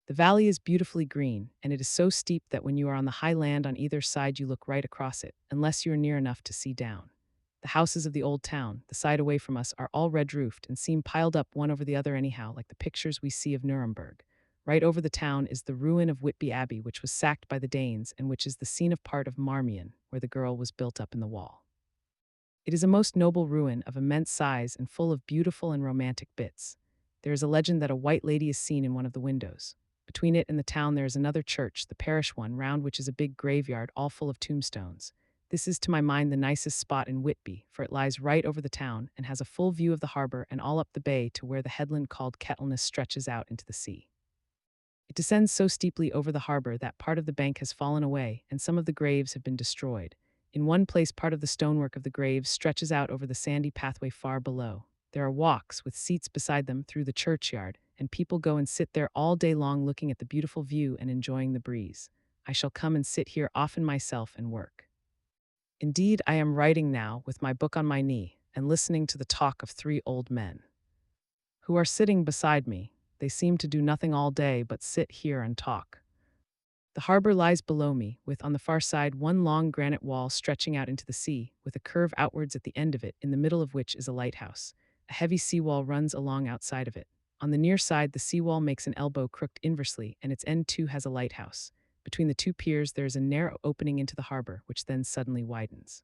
The valley is beautifully green, and it is so steep that when you are on the high land on either side you look right across it, unless you are near enough to see down. The houses of the old town, the side away from us, are all red-roofed and seem piled up one over the other anyhow, like the pictures we see of Nuremberg. Right over the town is the ruin of Whitby Abbey, which was sacked by the Danes and which is the scene of part of Marmion, where the girl was built up in the wall. It is a most noble ruin of immense size and full of beautiful and romantic bits. There is a legend that a white lady is seen in one of the windows. Between it and the town there is another church, the parish one, round which is a big graveyard all full of tombstones. This is to my mind the nicest spot in Whitby, for it lies right over the town and has a full view of the harbor and all up the bay to where the headland called Kettleness stretches out into the sea. It descends so steeply over the harbor that part of the bank has fallen away and some of the graves have been destroyed. In one place part of the stonework of the graves stretches out over the sandy pathway far below. There are walks with seats beside them through the churchyard, and people go and sit there all day long looking at the beautiful view and enjoying the breeze. I shall come and sit here often myself and work. Indeed, I am writing now with my book on my knee and listening to the talk of three old men who are sitting beside me. They seem to do nothing all day but sit here and talk. The harbor lies below me, with on the far side one long granite wall stretching out into the sea, with a curve outwards at the end of it, in the middle of which is a lighthouse. A heavy seawall runs along outside of it. On the near side, the seawall makes an elbow crooked inversely, and its end too has a lighthouse. Between the two piers there is a narrow opening into the harbor, which then suddenly widens.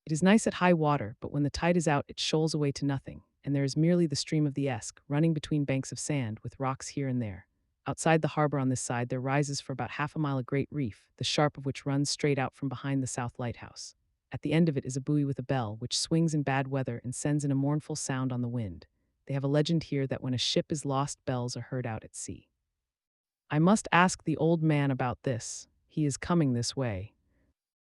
It is nice at high water, but when the tide is out it shoals away to nothing, and there is merely the stream of the Esk, running between banks of sand, with rocks here and there. Outside the harbor on this side there rises for about half a mile a great reef, the sharp of which runs straight out from behind the south lighthouse. At the end of it is a buoy with a bell, which swings in bad weather and sends in a mournful sound on the wind. They have a legend here that when a ship is lost, bells are heard out at sea. I must ask the old man about this. He is coming this way.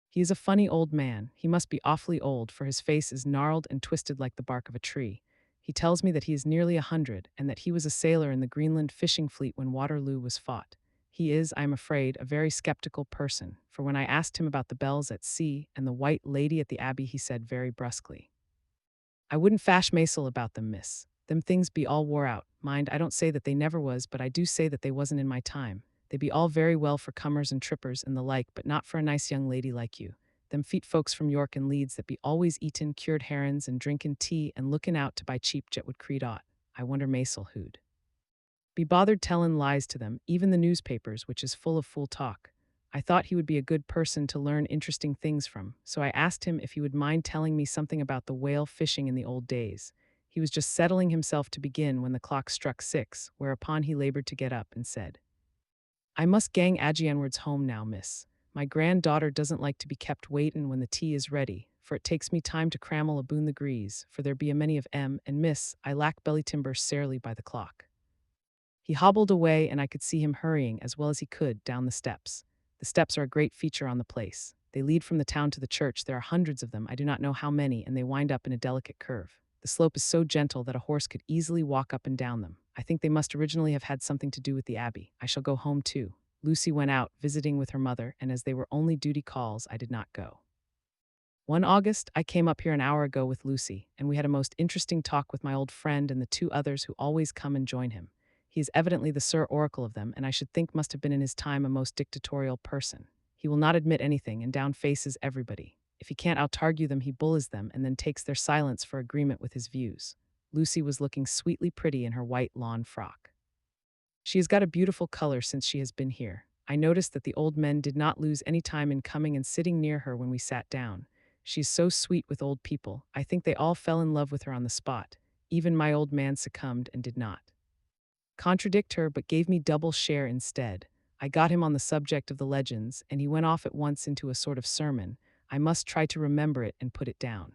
He is a funny old man. He must be awfully old, for his face is gnarled and twisted like the bark of a tree. He tells me that he is nearly 100, and that he was a sailor in the Greenland fishing fleet when Waterloo was fought. He is, I am afraid, a very skeptical person, for when I asked him about the bells at sea and the white lady at the Abbey, he said very brusquely, "I wouldn't fash Maisel about them, miss. Them things be all wore out. Mind, I don't say that they never was, but I do say that they wasn't in my time. They be all very well for cummers and trippers and the like, but not for a nice young lady like you. Them feet folks from York and Leeds that be always eatin' cured herrins and drinkin' tea and lookin' out to buy cheap jet would creed aught. I wonder Maisel who'd be bothered tellin' lies to them, even the newspapers, which is full of fool talk. I thought he would be a good person to learn interesting things from, so I asked him if he would mind telling me something about the whale fishing in the old days. He was just settling himself to begin when the clock struck 6, whereupon he labored to get up and said, "I must gang Agianwards home now, miss. My granddaughter doesn't like to be kept waitin' when the tea is ready, for it takes me time to crammel aboon the grease, for there be a many of 'em, and miss, I lack belly timber sarely by the clock." He hobbled away, and I could see him hurrying as well as he could down the steps. The steps are a great feature on the place. They lead from the town to the church. There are hundreds of them, I do not know how many, and they wind up in a delicate curve. The slope is so gentle that a horse could easily walk up and down them. I think they must originally have had something to do with the abbey. I shall go home too. Lucy went out, visiting with her mother, and as they were only duty calls, I did not go. One August, I came up here an hour ago with Lucy, and we had a most interesting talk with my old friend and the two others who always come and join him. He is evidently the Sir Oracle of them, and I should think must have been in his time a most dictatorial person. He will not admit anything and down-faces everybody. If he can't out-argue them, he bullies them and then takes their silence for agreement with his views. Lucy was looking sweetly pretty in her white lawn frock. She has got a beautiful color since she has been here. I noticed that the old men did not lose any time in coming and sitting near her when we sat down. She's so sweet with old people. I think they all fell in love with her on the spot. Even my old man succumbed and did not contradict her, but gave me double share instead. I got him on the subject of the legends, and he went off at once into a sort of sermon. I must try to remember it and put it down.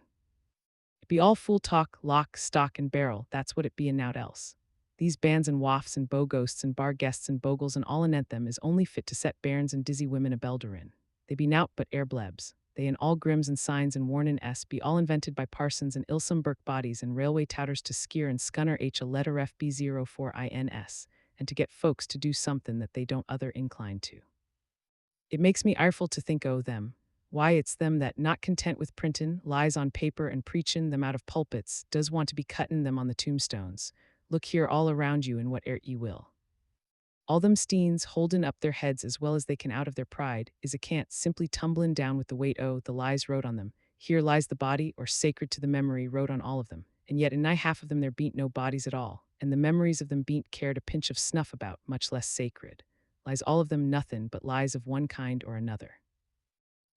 It be all fool talk, lock, stock, and barrel, that's what it be and nowt else. These bands and wafts and bow-ghosts and bar guests and bogles and all anent them is only fit to set bairns and dizzy women a belderin. They be nowt but air blebs. They in all grims and signs and warnin' be all invented by parsons and ilsome birk bodies and railway touters to skeer and scunner a letter FB04INS, and to get folks to do somethin' that they don't other incline to. It makes me ireful to think o' them. Why, it's them that, not content with printin' lies on paper and preachin' them out of pulpits, does want to be cuttin' them on the tombstones. Look here all around you in whate'er ye will. All them steens holdin' up their heads as well as they can out of their pride, is a cant simply tumblin' down with the weight o' the lies wrote on them. Here lies the body, or sacred to the memory, wrote on all of them. And yet in nigh half of them there bean't no bodies at all, and the memories of them bean't cared a pinch of snuff about, much less sacred. Lies all of them nothin' but lies of one kind or another.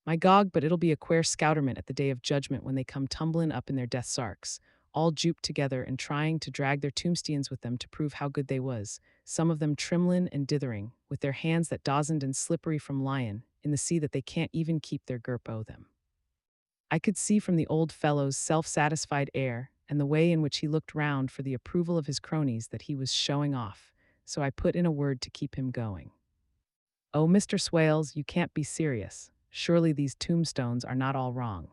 My gog, but it'll be a quare scouterment at the day of judgment when they come tumblin' up in their death sarks, all juped together and trying to drag their tombsteans with them to prove how good they was, some of them trimlin' and dithering, with their hands that dozened and slippery from lyin' in the sea that they can't even keep their gurp o' them. I could see from the old fellow's self-satisfied air and the way in which he looked round for the approval of his cronies that he was showing off, so I put in a word to keep him going. "Oh, Mr. Swales, you can't be serious. Surely these tombstones are not all wrong."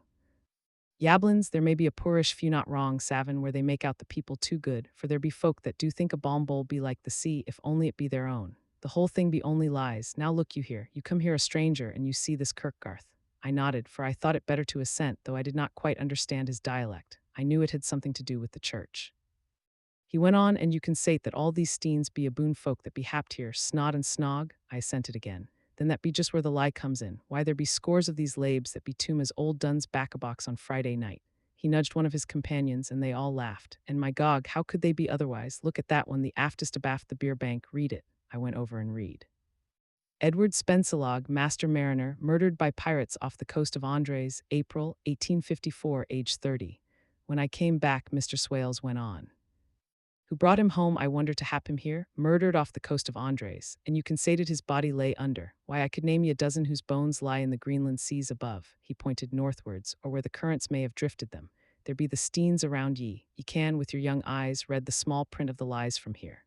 "Yablins, there may be a poorish few not wrong, Savin, where they make out the people too good, for there be folk that do think a balm bowl be like the sea, if only it be their own. The whole thing be only lies. Now look you here, you come here a stranger, and you see this Kirkgarth." I nodded, for I thought it better to assent, though I did not quite understand his dialect. I knew it had something to do with the church. He went on, "And you can say that all these steens be a boon folk that be happed here, snod and snog." I assented again. "Then that be just where the lie comes in. Why, there be scores of these labes that be tomb as old Dunn's back-a-box on Friday night." He nudged one of his companions, and they all laughed. "And my gog, how could they be otherwise? Look at that one, the aftest abaft the beer bank. Read it." I went over and read. "Edward Spencelog, master mariner, murdered by pirates off the coast of Andres, April, 1854, age 30. When I came back," Mr. Swales went on. "Who brought him home, I wonder, to hap him here? Murdered off the coast of Andres, and you consated his body lay under. Why, I could name ye a dozen whose bones lie in the Greenland seas above." He pointed northwards, or where the currents may have drifted them. "There be the steens around ye. Ye can, with your young eyes, read the small print of the lies from here.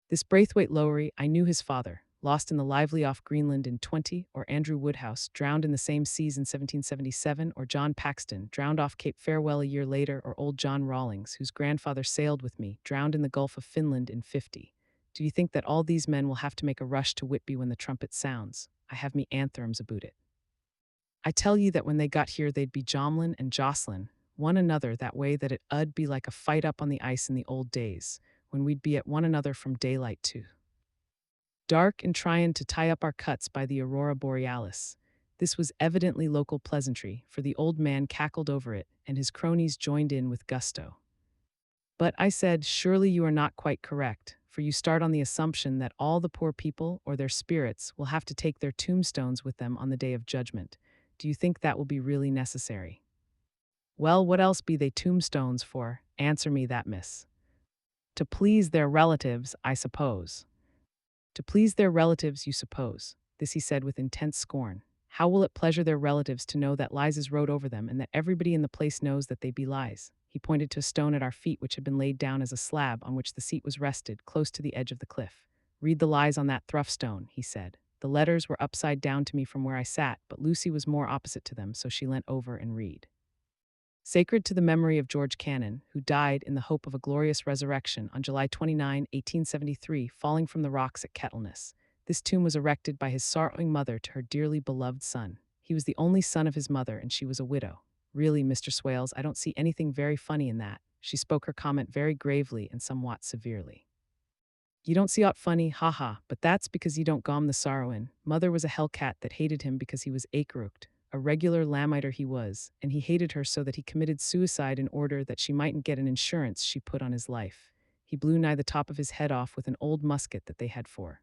This Braithwaite Lowry, I knew his father, lost in the lively off Greenland in 20, or Andrew Woodhouse, drowned in the same seas in 1777, or John Paxton, drowned off Cape Farewell a year later, or old John Rawlings, whose grandfather sailed with me, drowned in the Gulf of Finland in 50. Do you think that all these men will have to make a rush to Whitby when the trumpet sounds? I have me anthems aboot it. I tell ye that when they got here they'd be jomlin' and jostlin' one another that way that it 'ud be like a fight up on the ice in the old days, when we'd be at one another from daylight to dark and tryin' to tie up our cuts by the aurora borealis." This was evidently local pleasantry, for the old man cackled over it, and his cronies joined in with gusto. "But," I said, "surely you are not quite correct, for you start on the assumption that all the poor people, or their spirits, will have to take their tombstones with them on the day of judgment. Do you think that will be really necessary?" "Well, what else be they tombstones for? Answer me that, miss." "To please their relatives, I suppose." "To please their relatives, you suppose." This he said with intense scorn. "How will it pleasure their relatives to know that lies is wrote over them, and that everybody in the place knows that they be lies?" He pointed to a stone at our feet which had been laid down as a slab on which the seat was rested, close to the edge of the cliff. "Read the lies on that thruff stone," he said. The letters were upside down to me from where I sat, but Lucy was more opposite to them, so she leant over and read. "Sacred to the memory of George Cannon, who died in the hope of a glorious resurrection on July 29, 1873, falling from the rocks at Kettleness. This tomb was erected by his sorrowing mother to her dearly beloved son. He was the only son of his mother, and she was a widow. Really, Mr. Swales, I don't see anything very funny in that. She spoke her comment very gravely and somewhat severely. You don't see aught funny, haha, but that's because you don't gom the sorrow in. Mother was a hellcat that hated him because he was acrooked. A regular lamiter he was, and he hated her so that he committed suicide in order that she mightn't get an insurance she put on his life. He blew nigh the top of his head off with an old musket that they had for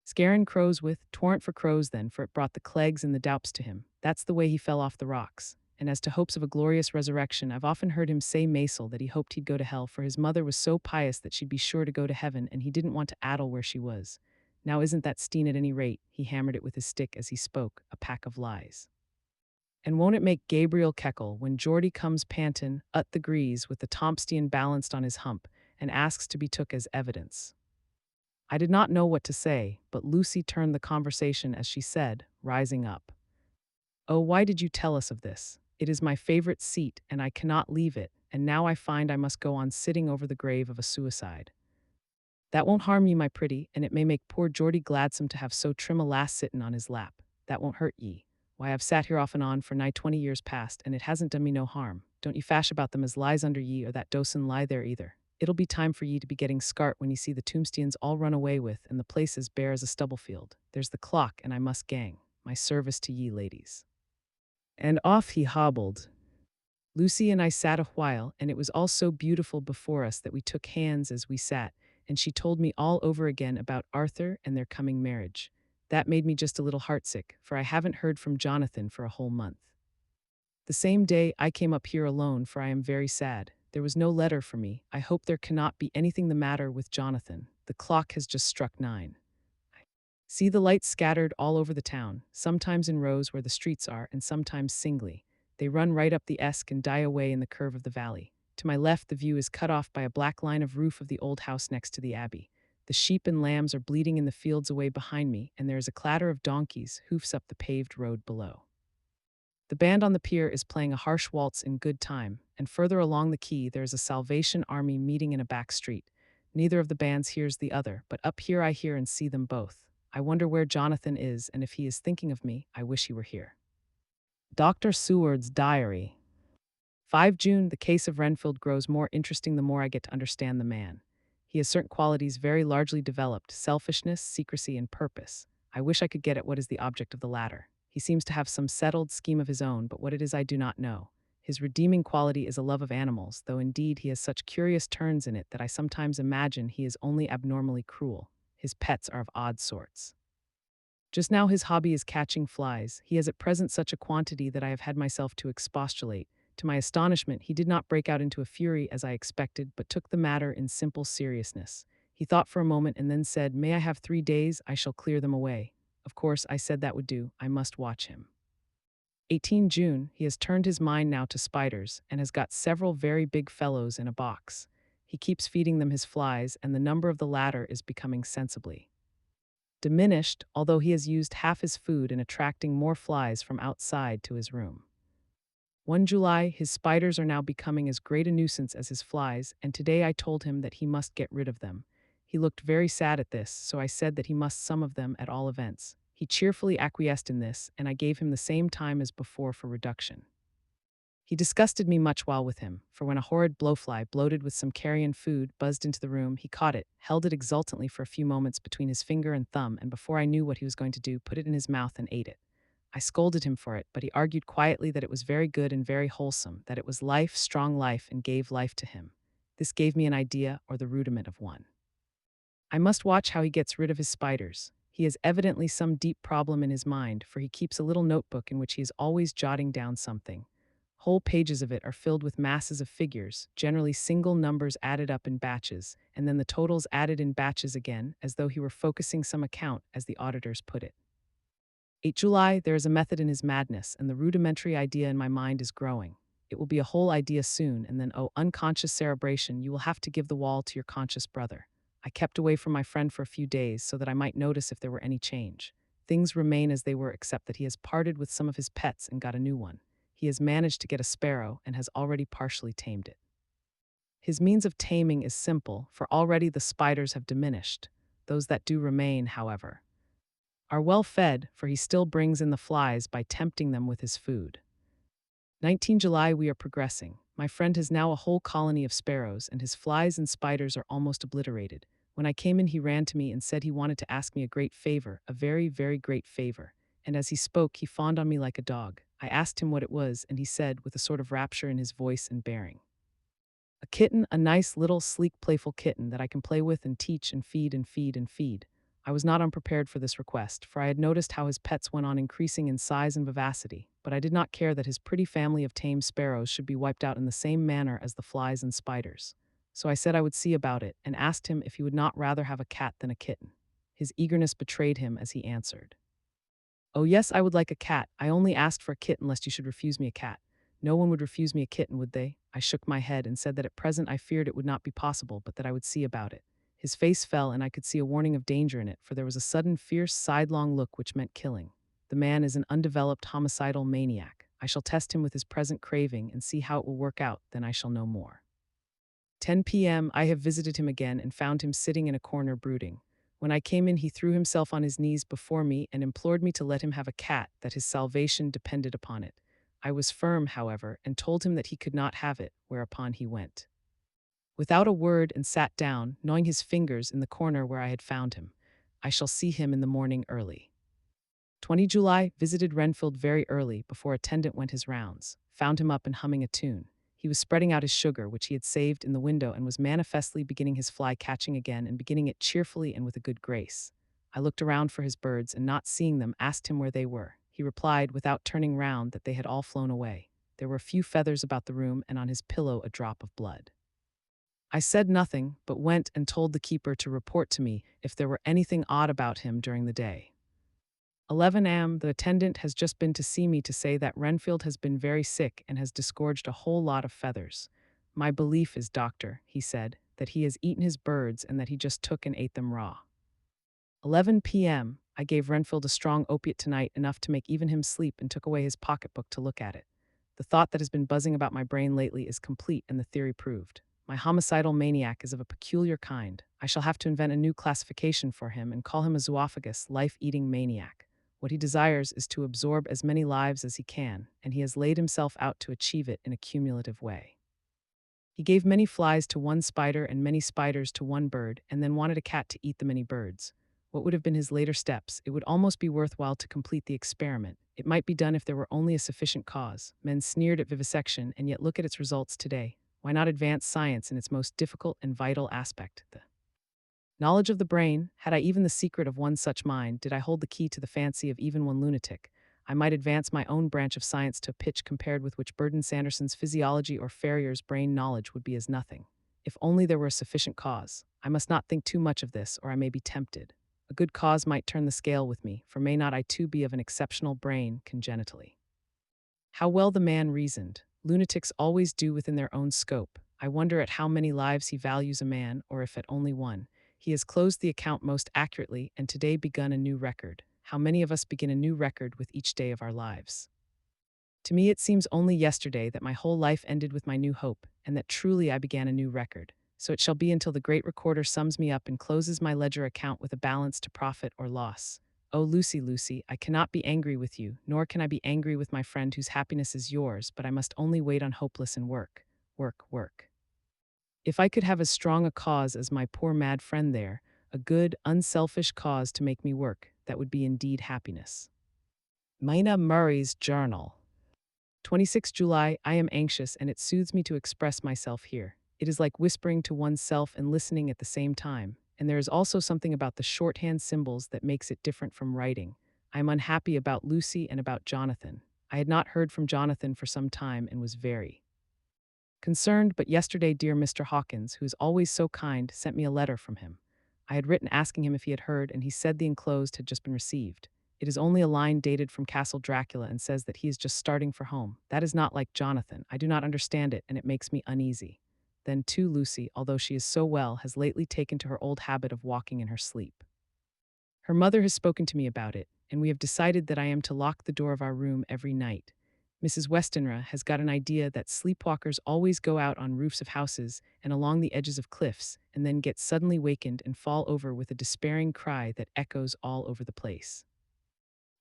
scarin' crows with. Twarn't for crows then, for it brought the clegs and the doups to him. That's the way he fell off the rocks. And as to hopes of a glorious resurrection, I've often heard him say Maisel that he hoped he'd go to hell, for his mother was so pious that she'd be sure to go to heaven, and he didn't want to addle where she was. Now isn't that Steen at any rate? He hammered it with his stick as he spoke, a pack of lies. And won't it make Gabriel keckle when Geordie comes pantin' ut the grease with the Tompstian balanced on his hump, and asks to be took as evidence? I did not know what to say, but Lucy turned the conversation as she said, rising up, "Oh, why did you tell us of this? It is my favorite seat, and I cannot leave it, and now I find I must go on sitting over the grave of a suicide. That won't harm ye, my pretty, and it may make poor Geordie gladsome to have so trim a lass sittin' on his lap. That won't hurt ye. Why, I've sat here off and on for nigh 20 years past, and it hasn't done me no harm. Don't ye fash about them as lies under ye, or that dosin lie there either. It'll be time for ye to be getting scart when ye see the tombstones all run away with, and the place as bare as a stubble field. There's the clock, and I must gang. My service to ye, ladies." And off he hobbled. Lucy and I sat a while, and it was all so beautiful before us that we took hands as we sat, and she told me all over again about Arthur and their coming marriage. That made me just a little heartsick, for I haven't heard from Jonathan for a whole month. The same day I came up here alone, for I am very sad. There was no letter for me. I hope there cannot be anything the matter with Jonathan. The clock has just struck 9. See the lights scattered all over the town, sometimes in rows where the streets are, and sometimes singly. They run right up the Esk and die away in the curve of the valley. To my left, the view is cut off by a black line of roof of the old house next to the abbey. The sheep and lambs are bleating in the fields away behind me, and there is a clatter of donkeys' hoofs up the paved road below. The band on the pier is playing a harsh waltz in good time, and further along the quay there is a Salvation Army meeting in a back street. Neither of the bands hears the other, but up here I hear and see them both. I wonder where Jonathan is, and if he is thinking of me, I wish he were here. Dr. Seward's Diary. 5 June, the case of Renfield grows more interesting the more I get to understand the man. He has certain qualities very largely developed: selfishness, secrecy, and purpose. I wish I could get at what is the object of the latter. He seems to have some settled scheme of his own, but what it is I do not know. His redeeming quality is a love of animals, though indeed he has such curious turns in it that I sometimes imagine he is only abnormally cruel. His pets are of odd sorts. Just now his hobby is catching flies. He has at present such a quantity that I have had myself to expostulate. To my astonishment, he did not break out into a fury as I expected, but took the matter in simple seriousness. He thought for a moment and then said, "May I have 3 days? I shall clear them away." Of course, I said that would do. I must watch him. 18 June, he has turned his mind now to spiders and has got several very big fellows in a box. He keeps feeding them his flies, and the number of the latter is becoming sensibly diminished, although he has used half his food in attracting more flies from outside to his room. 1 July, his spiders are now becoming as great a nuisance as his flies, and today I told him that he must get rid of them. He looked very sad at this, so I said that he must some of them at all events. He cheerfully acquiesced in this, and I gave him the same time as before for reduction. He disgusted me much while with him, for when a horrid blowfly, bloated with some carrion food, buzzed into the room, he caught it, held it exultantly for a few moments between his finger and thumb, and before I knew what he was going to do, put it in his mouth and ate it. I scolded him for it, but he argued quietly that it was very good and very wholesome, that it was life, strong life, and gave life to him. This gave me an idea, or the rudiment of one. I must watch how he gets rid of his spiders. He has evidently some deep problem in his mind, for he keeps a little notebook in which he is always jotting down something. Whole pages of it are filled with masses of figures, generally single numbers added up in batches, and then the totals added in batches again, as though he were focusing some account, as the auditors put it. 8 July, there is a method in his madness, and the rudimentary idea in my mind is growing. It will be a whole idea soon, and then, oh, unconscious cerebration, you will have to give the wall to your conscious brother. I kept away from my friend for a few days so that I might notice if there were any change. Things remain as they were, except that he has parted with some of his pets and got a new one. He has managed to get a sparrow and has already partially tamed it. His means of taming is simple, for already the spiders have diminished. Those that do remain, however, are well fed, for he still brings in the flies by tempting them with his food. 19 July, we are progressing. My friend has now a whole colony of sparrows, and his flies and spiders are almost obliterated. When I came in, he ran to me and said he wanted to ask me a great favor, a very, very great favor. And as he spoke, he fawned on me like a dog. I asked him what it was, and he said, with a sort of rapture in his voice and bearing, a kitten, a nice little sleek playful kitten that I can play with and teach and feed and feed and feed. I was not unprepared for this request, for I had noticed how his pets went on increasing in size and vivacity, but I did not care that his pretty family of tame sparrows should be wiped out in the same manner as the flies and spiders. So I said I would see about it, and asked him if he would not rather have a cat than a kitten. His eagerness betrayed him as he answered, "Oh yes, I would like a cat. I only asked for a kitten lest you should refuse me a cat." No one would refuse me a kitten, would they? I shook my head and said that at present I feared it would not be possible, but that I would see about it. His face fell, and I could see a warning of danger in it, for there was a sudden, fierce, sidelong look which meant killing. The man is an undeveloped homicidal maniac. I shall test him with his present craving and see how it will work out, then I shall know more. 10 p.m. I have visited him again and found him sitting in a corner brooding. When I came in, he threw himself on his knees before me and implored me to let him have a cat, that his salvation depended upon it. I was firm, however, and told him that he could not have it, whereupon he went without a word and sat down, gnawing his fingers in the corner where I had found him. I shall see him in the morning early. 20 July, visited Renfield very early, before attendant went his rounds. Found him up and humming a tune. He was spreading out his sugar, which he had saved, in the window, and was manifestly beginning his fly-catching again, and beginning it cheerfully and with a good grace. I looked around for his birds, and not seeing them, asked him where they were. He replied, without turning round, that they had all flown away. There were a few feathers about the room, and on his pillow a drop of blood. I said nothing, but went and told the keeper to report to me if there were anything odd about him during the day. 11 am, the attendant has just been to see me to say that Renfield has been very sick and has disgorged a whole lot of feathers. My belief is, doctor, he said, that he has eaten his birds and that he just took and ate them raw. 11 p.m., I gave Renfield a strong opiate tonight, enough to make even him sleep, and took away his pocketbook to look at it. The thought that has been buzzing about my brain lately is complete, and the theory proved. My homicidal maniac is of a peculiar kind. I shall have to invent a new classification for him and call him a zoophagous, life-eating maniac. What he desires is to absorb as many lives as he can, and he has laid himself out to achieve it in a cumulative way. He gave many flies to one spider and many spiders to one bird, and then wanted a cat to eat the many birds. What would have been his later steps? It would almost be worthwhile to complete the experiment. It might be done if there were only a sufficient cause. Men sneered at vivisection, and yet look at its results today. Why not advance science in its most difficult and vital aspect, the knowledge of the brain? Had I even the secret of one such mind, did I hold the key to the fancy of even one lunatic, I might advance my own branch of science to a pitch compared with which Burden Sanderson's physiology or Ferrier's brain knowledge would be as nothing. If only there were a sufficient cause. I must not think too much of this, or I may be tempted. A good cause might turn the scale with me, for may not I too be of an exceptional brain congenitally? How well the man reasoned. Lunatics always do within their own scope. I wonder at how many lives he values a man, or if at only one. He has closed the account most accurately, and today begun a new record. How many of us begin a new record with each day of our lives? To me it seems only yesterday that my whole life ended with my new hope, and that truly I began a new record. So it shall be until the great recorder sums me up and closes my ledger account with a balance to profit or loss. Oh, Lucy, Lucy, I cannot be angry with you, nor can I be angry with my friend whose happiness is yours, but I must only wait on hopeless and work, work, work. If I could have as strong a cause as my poor mad friend there, a good, unselfish cause to make me work, that would be indeed happiness. Mina Murray's Journal. 26 July, I am anxious, and it soothes me to express myself here. It is like whispering to oneself and listening at the same time, and there is also something about the shorthand symbols that makes it different from writing. I am unhappy about Lucy and about Jonathan. I had not heard from Jonathan for some time and was very concerned, but yesterday dear Mr. Hawkins, who is always so kind, sent me a letter from him. I had written asking him if he had heard, and he said the enclosed had just been received. It is only a line dated from Castle Dracula and says that he is just starting for home. That is not like Jonathan. I do not understand it, and it makes me uneasy. Then, too, Lucy, although she is so well, has lately taken to her old habit of walking in her sleep. Her mother has spoken to me about it, and we have decided that I am to lock the door of our room every night. Mrs. Westenra has got an idea that sleepwalkers always go out on roofs of houses and along the edges of cliffs and then get suddenly wakened and fall over with a despairing cry that echoes all over the place.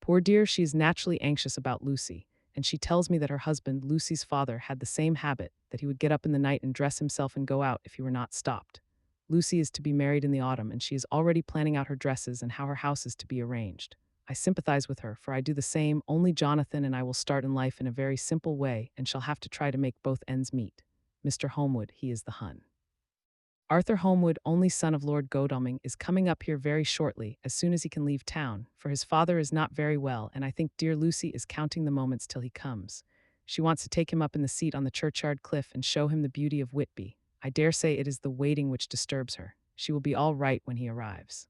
Poor dear, she is naturally anxious about Lucy, and she tells me that her husband, Lucy's father, had the same habit, that he would get up in the night and dress himself and go out if he were not stopped. Lucy is to be married in the autumn, and she is already planning out her dresses and how her house is to be arranged. I sympathize with her, for I do the same, only Jonathan and I will start in life in a very simple way and shall have to try to make both ends meet. Mr. Holmwood, he is the Hun. Arthur Holmwood, only son of Lord Godalming, is coming up here very shortly, as soon as he can leave town, for his father is not very well, and I think dear Lucy is counting the moments till he comes. She wants to take him up in the seat on the churchyard cliff and show him the beauty of Whitby. I dare say it is the waiting which disturbs her. She will be all right when he arrives.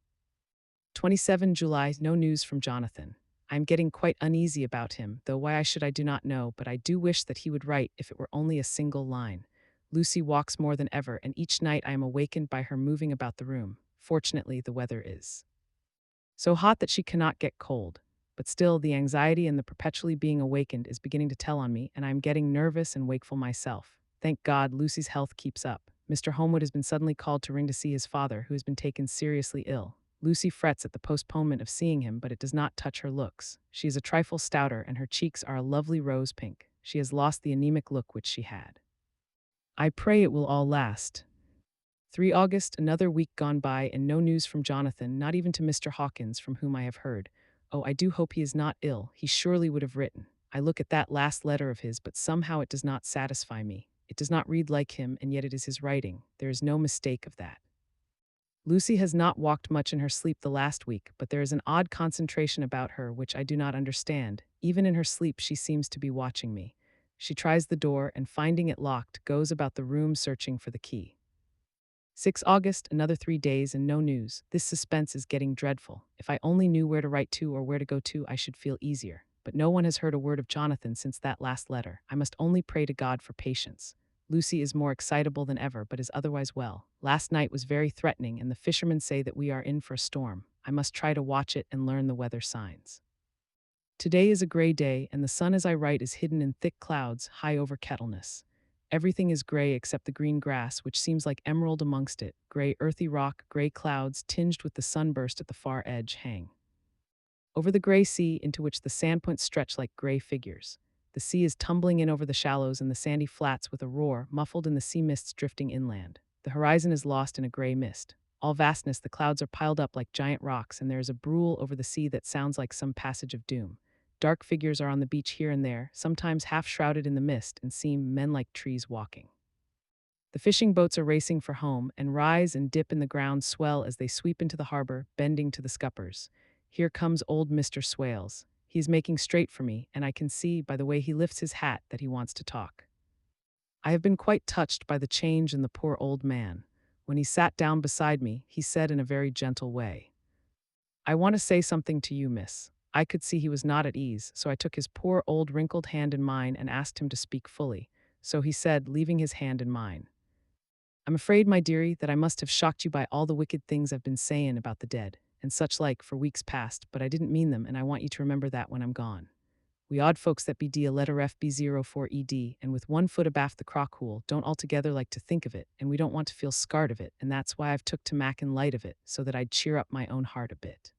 27 July, no news from Jonathan. I am getting quite uneasy about him, though why I should I do not know, but I do wish that he would write if it were only a single line. Lucy walks more than ever, and each night I am awakened by her moving about the room. Fortunately, the weather is so hot that she cannot get cold, but still the anxiety and the perpetually being awakened is beginning to tell on me, and I am getting nervous and wakeful myself. Thank God, Lucy's health keeps up. Mr. Holmwood has been suddenly called to ring to see his father, who has been taken seriously ill. Lucy frets at the postponement of seeing him, but it does not touch her looks. She is a trifle stouter, and her cheeks are a lovely rose pink. She has lost the anemic look which she had. I pray it will all last. 3 August, another week gone by, and no news from Jonathan, not even to Mr. Hawkins, from whom I have heard. Oh, I do hope he is not ill. He surely would have written. I look at that last letter of his, but somehow it does not satisfy me. It does not read like him, and yet it is his writing. There is no mistake of that. Lucy has not walked much in her sleep the last week, but there is an odd concentration about her which I do not understand. Even in her sleep she seems to be watching me. She tries the door, and finding it locked, goes about the room searching for the key. 6 August, another 3 days, and no news. This suspense is getting dreadful. If I only knew where to write to or where to go to, I should feel easier. But no one has heard a word of Jonathan since that last letter. I must only pray to God for patience. Lucy is more excitable than ever, but is otherwise well. Last night was very threatening, and the fishermen say that we are in for a storm. I must try to watch it and learn the weather signs. Today is a gray day, and the sun as I write is hidden in thick clouds high over Kettleness. Everything is gray except the green grass, which seems like emerald amongst it. Gray earthy rock, gray clouds, tinged with the sunburst at the far edge, hang over the gray sea, into which the sandpoints stretch like gray figures. The sea is tumbling in over the shallows and the sandy flats with a roar, muffled in the sea mists drifting inland. The horizon is lost in a gray mist. All vastness, the clouds are piled up like giant rocks, and there is a brool over the sea that sounds like some passage of doom. Dark figures are on the beach here and there, sometimes half shrouded in the mist, and seem men like trees walking. The fishing boats are racing for home, and rise and dip in the ground swell as they sweep into the harbor, bending to the scuppers. Here comes old Mr. Swales. He is making straight for me, and I can see, by the way he lifts his hat, that he wants to talk. I have been quite touched by the change in the poor old man. When he sat down beside me, he said in a very gentle way, "I want to say something to you, miss." I could see he was not at ease, so I took his poor old wrinkled hand in mine and asked him to speak fully. So he said, leaving his hand in mine, "I'm afraid, my dearie, that I must have shocked you by all the wicked things I've been saying about the dead, and such like, for weeks past, but I didn't mean them, and I want you to remember that when I'm gone. We odd folks that be d a letter FB04ED, and with 1 foot abaft the crock-hool, don't altogether like to think of it, and we don't want to feel scarred of it, and that's why I've took to mackin' light of it, so that I'd cheer up my own heart a bit.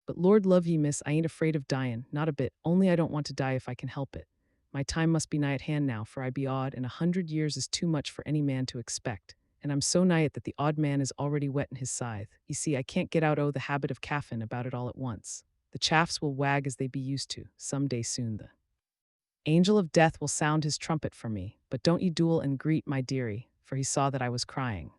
But Lord love ye, miss, I ain't afraid of dyin', not a bit, only I don't want to die if I can help it. My time must be nigh at hand now, for I be odd, and 100 years is too much for any man to expect, and I'm so nigh it that the odd man is already whettin' his scythe. You see, I can't get out the habit of caffin about it all at once. The chaffs will wag as they be used to. Some day soon the angel of death will sound his trumpet for me, but don't ye duel and greet, my dearie," for he saw that I was crying.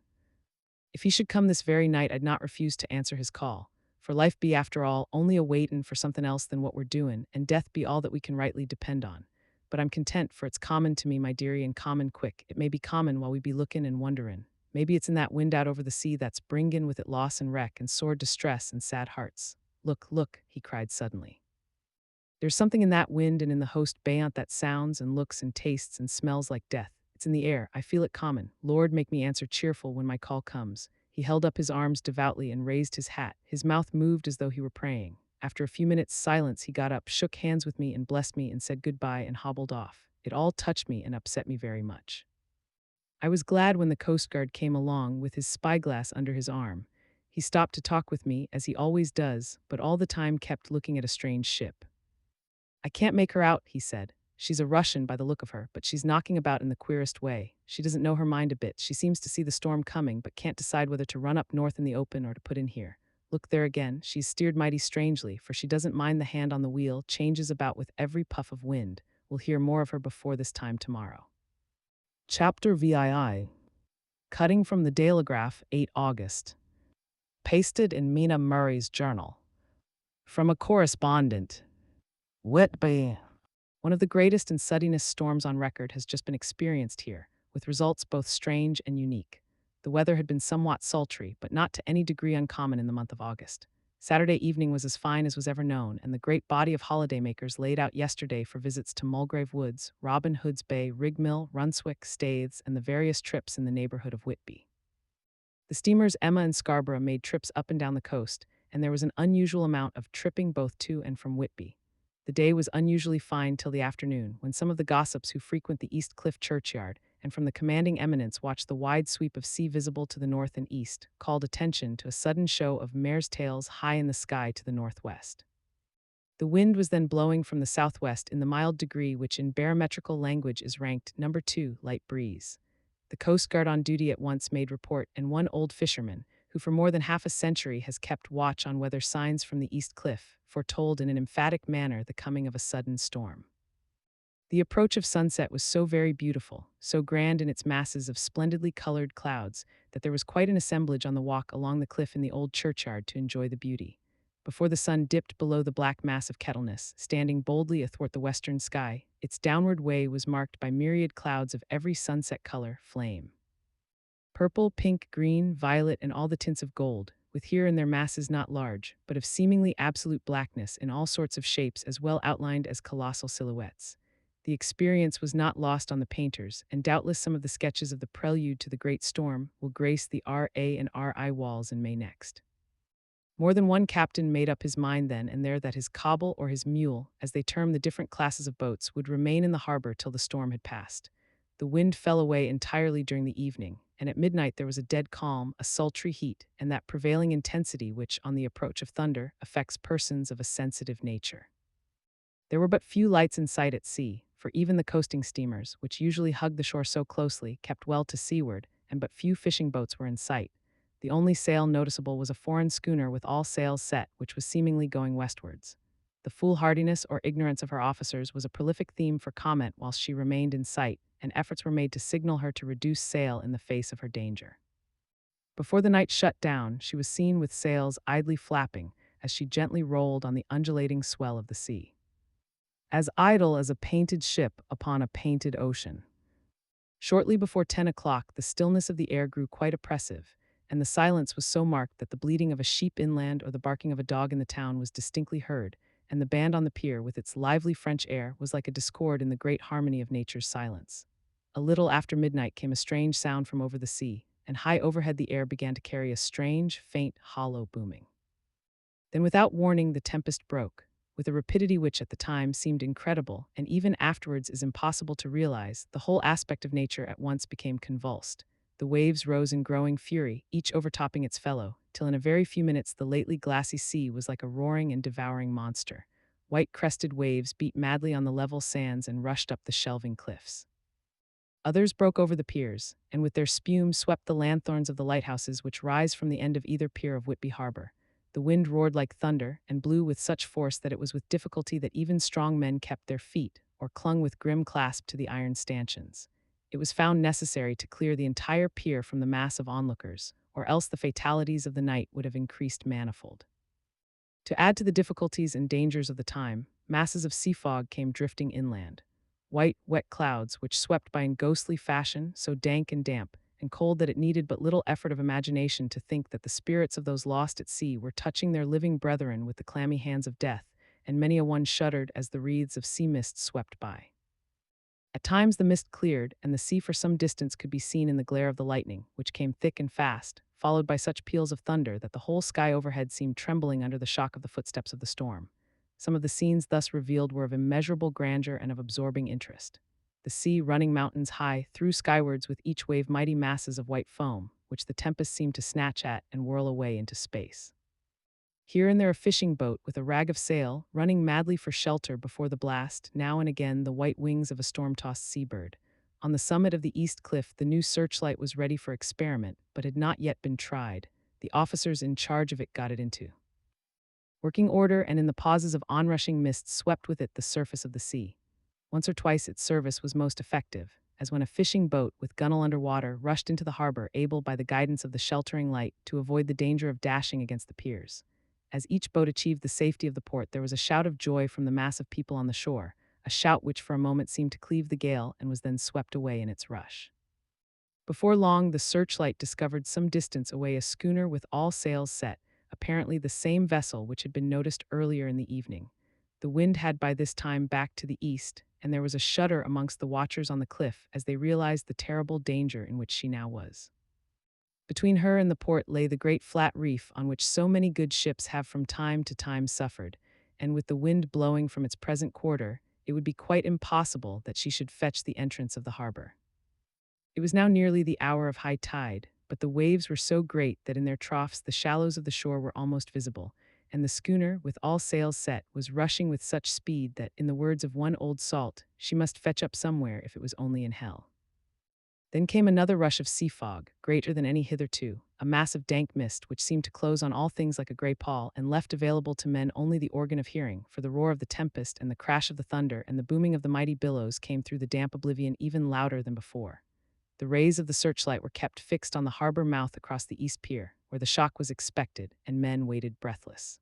"If he should come this very night, I'd not refuse to answer his call, for life be, after all, only a waitin' for something else than what we're doin', and death be all that we can rightly depend on. But I'm content, for it's common to me, my dearie, and common quick. It may be common while we be lookin' and wonderin'. Maybe it's in that wind out over the sea that's bringin' with it loss and wreck and sore distress and sad hearts. Look, look," he cried suddenly. "There's something in that wind and in the host beyant that sounds and looks and tastes and smells like death. It's in the air. I feel it common. Lord, make me answer cheerful when my call comes." He held up his arms devoutly and raised his hat. His mouth moved as though he were praying. After a few minutes' silence, he got up, shook hands with me, and blessed me and said goodbye and hobbled off. It all touched me and upset me very much. I was glad when the Coast Guard came along with his spyglass under his arm. He stopped to talk with me, as he always does, but all the time kept looking at a strange ship. "I can't make her out," he said. "She's a Russian by the look of her, but she's knocking about in the queerest way. She doesn't know her mind a bit. She seems to see the storm coming, but can't decide whether to run up north in the open or to put in here. Look there again. She's steered mighty strangely, for she doesn't mind the hand on the wheel, changes about with every puff of wind. We'll hear more of her before this time tomorrow." Chapter VII. Cutting from the Dailygraph, 8 August. Pasted in Mina Murray's journal. From a correspondent. Whitby. One of the greatest and suddenest storms on record has just been experienced here, with results both strange and unique. The weather had been somewhat sultry, but not to any degree uncommon in the month of August. Saturday evening was as fine as was ever known, and the great body of holidaymakers laid out yesterday for visits to Mulgrave Woods, Robin Hood's Bay, Rigmill, Runswick, Staithes, and the various trips in the neighborhood of Whitby. The steamers Emma and Scarborough made trips up and down the coast, and there was an unusual amount of tripping both to and from Whitby. The day was unusually fine till the afternoon, when some of the gossips who frequent the East Cliff churchyard and from the commanding eminence watched the wide sweep of sea visible to the north and east, called attention to a sudden show of mares' tails high in the sky to the northwest. The wind was then blowing from the southwest in the mild degree which in barometrical language is ranked number 2, light breeze. The Coast Guard on duty at once made report, and one old fisherman, who for more than half a century has kept watch on weather signs from the East Cliff, foretold in an emphatic manner the coming of a sudden storm. The approach of sunset was so very beautiful, so grand in its masses of splendidly colored clouds, that there was quite an assemblage on the walk along the cliff in the old churchyard to enjoy the beauty. Before the sun dipped below the black mass of Kettleness, standing boldly athwart the western sky, its downward way was marked by myriad clouds of every sunset color, flame. Purple, pink, green, violet, and all the tints of gold, with here in their masses not large, but of seemingly absolute blackness in all sorts of shapes as well outlined as colossal silhouettes. The experience was not lost on the painters, and doubtless some of the sketches of the prelude to the great storm will grace the R.A. and R.I. walls in May next. More than one captain made up his mind then and there that his cobble or his mule, as they term the different classes of boats, would remain in the harbor till the storm had passed. The wind fell away entirely during the evening, and at midnight there was a dead calm, a sultry heat, and that prevailing intensity which, on the approach of thunder, affects persons of a sensitive nature. There were but few lights in sight at sea, for even the coasting steamers, which usually hugged the shore so closely, kept well to seaward, and but few fishing boats were in sight. The only sail noticeable was a foreign schooner with all sails set, which was seemingly going westwards. The foolhardiness or ignorance of her officers was a prolific theme for comment whilst she remained in sight, and efforts were made to signal her to reduce sail in the face of her danger. Before the night shut down, she was seen with sails idly flapping as she gently rolled on the undulating swell of the sea. As idle as a painted ship upon a painted ocean. Shortly before 10 o'clock, the stillness of the air grew quite oppressive, and the silence was so marked that the bleating of a sheep inland or the barking of a dog in the town was distinctly heard, and the band on the pier, with its lively French air, was like a discord in the great harmony of nature's silence. A little after midnight came a strange sound from over the sea, and high overhead the air began to carry a strange, faint, hollow booming. Then without warning the tempest broke, with a rapidity which at the time seemed incredible, and even afterwards is impossible to realize. The whole aspect of nature at once became convulsed. The waves rose in growing fury, each overtopping its fellow, till in a very few minutes the lately glassy sea was like a roaring and devouring monster. White-crested waves beat madly on the level sands and rushed up the shelving cliffs. Others broke over the piers, and with their spume swept the lanthorns of the lighthouses which rise from the end of either pier of Whitby Harbor. The wind roared like thunder, and blew with such force that it was with difficulty that even strong men kept their feet, or clung with grim clasp to the iron stanchions. It was found necessary to clear the entire pier from the mass of onlookers, or else the fatalities of the night would have increased manifold. To add to the difficulties and dangers of the time, masses of sea fog came drifting inland. White, wet clouds, which swept by in ghostly fashion, so dank and damp, and cold that it needed but little effort of imagination to think that the spirits of those lost at sea were touching their living brethren with the clammy hands of death, and many a one shuddered as the wreaths of sea mist swept by. At times the mist cleared, and the sea for some distance could be seen in the glare of the lightning, which came thick and fast, followed by such peals of thunder that the whole sky overhead seemed trembling under the shock of the footsteps of the storm. Some of the scenes thus revealed were of immeasurable grandeur and of absorbing interest. The sea running mountains high threw skywards with each wave mighty masses of white foam, which the tempest seemed to snatch at and whirl away into space. Here and there a fishing boat with a rag of sail, running madly for shelter before the blast, now and again the white wings of a storm-tossed seabird. On the summit of the east cliff, the new searchlight was ready for experiment, but had not yet been tried. The officers in charge of it got it into working order, and in the pauses of onrushing mist swept with it the surface of the sea. Once or twice its service was most effective, as when a fishing boat with gunwale under water rushed into the harbor, able by the guidance of the sheltering light to avoid the danger of dashing against the piers. As each boat achieved the safety of the port, there was a shout of joy from the mass of people on the shore, a shout which for a moment seemed to cleave the gale and was then swept away in its rush. Before long, the searchlight discovered some distance away a schooner with all sails set, apparently the same vessel which had been noticed earlier in the evening. The wind had by this time backed to the east, and there was a shudder amongst the watchers on the cliff as they realized the terrible danger in which she now was. Between her and the port lay the great flat reef on which so many good ships have from time to time suffered, and with the wind blowing from its present quarter, it would be quite impossible that she should fetch the entrance of the harbor. It was now nearly the hour of high tide, but the waves were so great that in their troughs the shallows of the shore were almost visible, and the schooner, with all sails set, was rushing with such speed that, in the words of one old salt, she must fetch up somewhere if it was only in hell. Then came another rush of sea fog, greater than any hitherto, a mass of dank mist which seemed to close on all things like a grey pall, and left available to men only the organ of hearing, for the roar of the tempest and the crash of the thunder and the booming of the mighty billows came through the damp oblivion even louder than before. The rays of the searchlight were kept fixed on the harbor mouth across the east pier, where the shock was expected, and men waited breathless.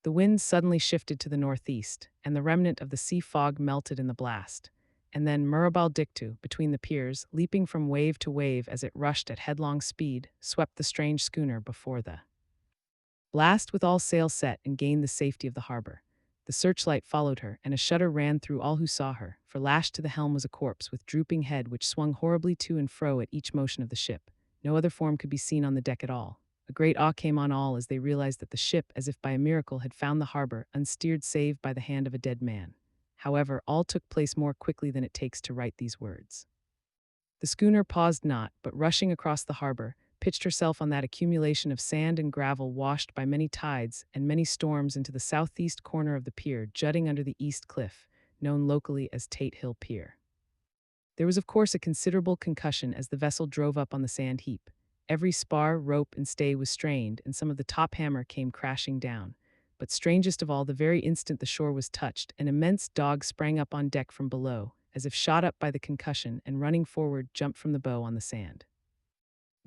The wind suddenly shifted to the northeast, and the remnant of the sea fog melted in the blast. And then Mirabal Dictu, between the piers, leaping from wave to wave as it rushed at headlong speed, swept the strange schooner before the blast with all sail set and gained the safety of the harbor. The searchlight followed her, and a shudder ran through all who saw her, for lashed to the helm was a corpse with drooping head which swung horribly to and fro at each motion of the ship. No other form could be seen on the deck at all. A great awe came on all as they realized that the ship, as if by a miracle, had found the harbor, unsteered save by the hand of a dead man. However, all took place more quickly than it takes to write these words. The schooner paused not, but rushing across the harbor, pitched herself on that accumulation of sand and gravel washed by many tides and many storms into the southeast corner of the pier jutting under the east cliff, known locally as Tate Hill Pier. There was of course a considerable concussion as the vessel drove up on the sand heap. Every spar, rope, and stay was strained, and some of the top hammer came crashing down. But strangest of all, the very instant the shore was touched, an immense dog sprang up on deck from below, as if shot up by the concussion, and running forward jumped from the bow on the sand.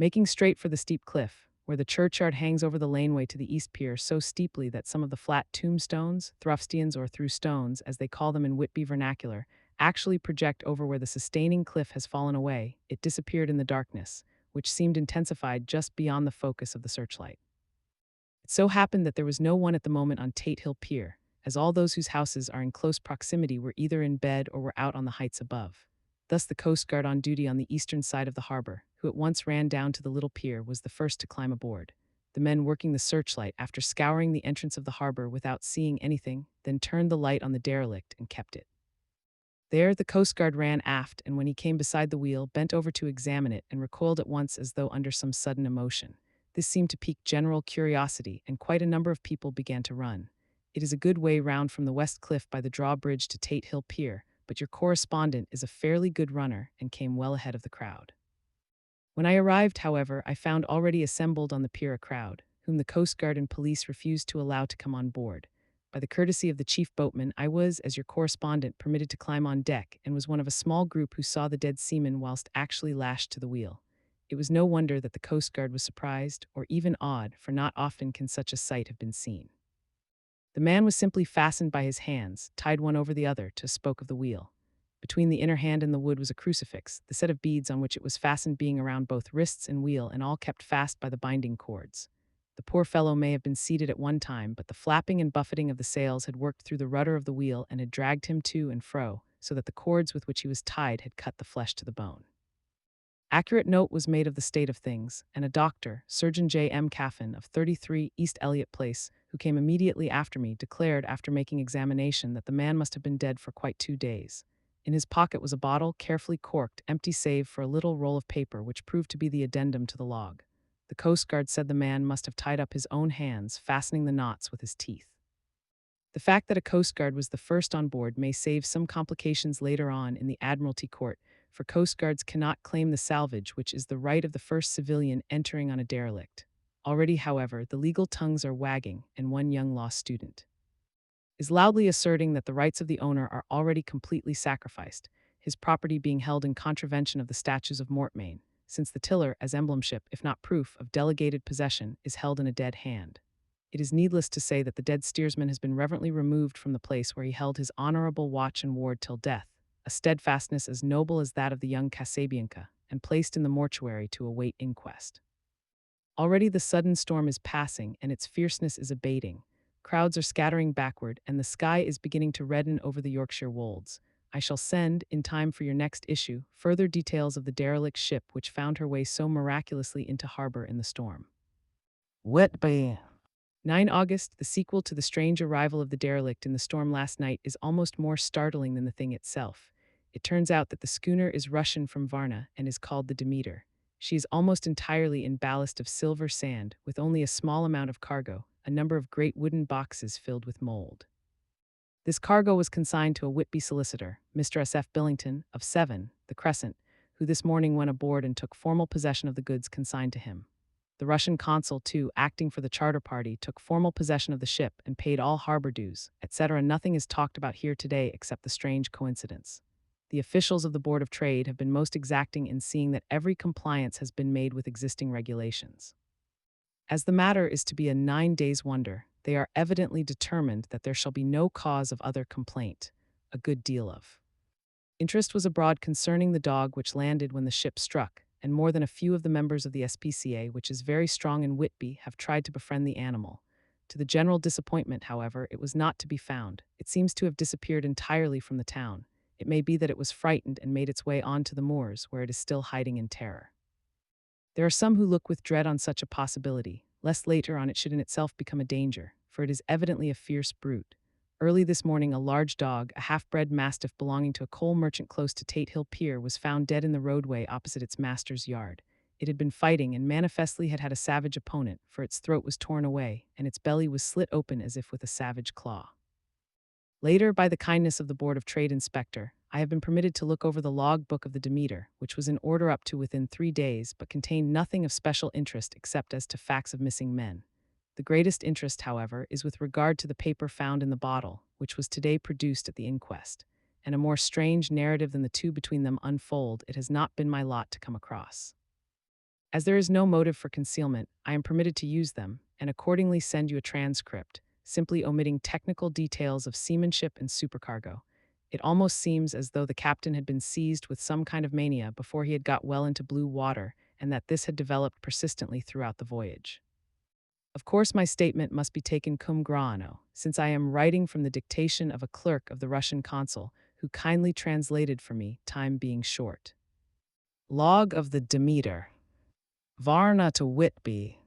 Making straight for the steep cliff, where the churchyard hangs over the laneway to the east pier so steeply that some of the flat tombstones, thrufstians or through stones, as they call them in Whitby vernacular, actually project over where the sustaining cliff has fallen away, it disappeared in the darkness, which seemed intensified just beyond the focus of the searchlight. It so happened that there was no one at the moment on Tate Hill Pier, as all those whose houses are in close proximity were either in bed or were out on the heights above. Thus the Coast Guard on duty on the eastern side of the harbor, who at once ran down to the little pier, was the first to climb aboard. The men working the searchlight, after scouring the entrance of the harbor without seeing anything, then turned the light on the derelict and kept it. There the Coast Guard ran aft, and when he came beside the wheel, bent over to examine it and recoiled at once as though under some sudden emotion. This seemed to pique general curiosity, and quite a number of people began to run. It is a good way round from the West Cliff by the drawbridge to Tate Hill Pier, but your correspondent is a fairly good runner and came well ahead of the crowd. When I arrived, however, I found already assembled on the pier a crowd, whom the Coast Guard and police refused to allow to come on board. By the courtesy of the chief boatman, I was, as your correspondent, permitted to climb on deck, and was one of a small group who saw the dead seaman whilst actually lashed to the wheel. It was no wonder that the Coast Guard was surprised, or even awed, for not often can such a sight have been seen. The man was simply fastened by his hands, tied one over the other, to a spoke of the wheel. Between the inner hand and the wood was a crucifix, the set of beads on which it was fastened being around both wrists and wheel, and all kept fast by the binding cords. The poor fellow may have been seated at one time, but the flapping and buffeting of the sails had worked through the rudder of the wheel and had dragged him to and fro, so that the cords with which he was tied had cut the flesh to the bone. Accurate note was made of the state of things, and a doctor, Surgeon J. M. Caffin of 33 East Elliott Place, who came immediately after me, declared after making examination that the man must have been dead for quite 2 days. In his pocket was a bottle, carefully corked, empty save for a little roll of paper which proved to be the addendum to the log. The Coast Guard said the man must have tied up his own hands, fastening the knots with his teeth. The fact that a Coast Guard was the first on board may save some complications later on in the Admiralty Court, for Coast Guards cannot claim the salvage, which is the right of the first civilian entering on a derelict. Already, however, the legal tongues are wagging, and one young law student is loudly asserting that the rights of the owner are already completely sacrificed, his property being held in contravention of the statutes of mortmain, since the tiller, as emblemship, if not proof, of delegated possession, is held in a dead hand. It is needless to say that the dead steersman has been reverently removed from the place where he held his honorable watch and ward till death, a steadfastness as noble as that of the young Kasabianka, and placed in the mortuary to await inquest. Already the sudden storm is passing, and its fierceness is abating. Crowds are scattering backward, and the sky is beginning to redden over the Yorkshire wolds. I shall send, in time for your next issue, further details of the derelict ship which found her way so miraculously into harbor in the storm. Whitby. 9 August, the sequel to the strange arrival of the derelict in the storm last night, is almost more startling than the thing itself. It turns out that the schooner is Russian from Varna and is called the Demeter. She is almost entirely in ballast of silver sand, with only a small amount of cargo, a number of great wooden boxes filled with mold. This cargo was consigned to a Whitby solicitor, Mr. S. F. Billington, of 7, the Crescent, who this morning went aboard and took formal possession of the goods consigned to him. The Russian consul, too, acting for the charter party, took formal possession of the ship and paid all harbor dues, etc. Nothing is talked about here today except the strange coincidence. The officials of the Board of Trade have been most exacting in seeing that every compliance has been made with existing regulations. As the matter is to be a 9 days' wonder, they are evidently determined that there shall be no cause of other complaint, a good deal of interest was abroad concerning the dog which landed when the ship struck, and more than a few of the members of the SPCA, which is very strong in Whitby, have tried to befriend the animal. To the general disappointment, however, it was not to be found. It seems to have disappeared entirely from the town. It may be that it was frightened and made its way on to the moors, where it is still hiding in terror. There are some who look with dread on such a possibility, lest later on it should in itself become a danger, for it is evidently a fierce brute. Early this morning, a large dog, a half-bred mastiff belonging to a coal merchant close to Tate Hill Pier, was found dead in the roadway opposite its master's yard. It had been fighting and manifestly had had a savage opponent, for its throat was torn away, and its belly was slit open as if with a savage claw. Later, by the kindness of the Board of Trade Inspector, I have been permitted to look over the log book of the Demeter, which was in order up to within 3 days, but contained nothing of special interest except as to facts of missing men. The greatest interest, however, is with regard to the paper found in the bottle, which was today produced at the inquest, and a more strange narrative than the two between them unfold it has not been my lot to come across. As there is no motive for concealment, I am permitted to use them, and accordingly send you a transcript, simply omitting technical details of seamanship and supercargo. It almost seems as though the captain had been seized with some kind of mania before he had got well into blue water, and that this had developed persistently throughout the voyage. Of course, my statement must be taken cum grano, since I am writing from the dictation of a clerk of the Russian consul, who kindly translated for me, time being short. Log of the Demeter. Varna to Whitby.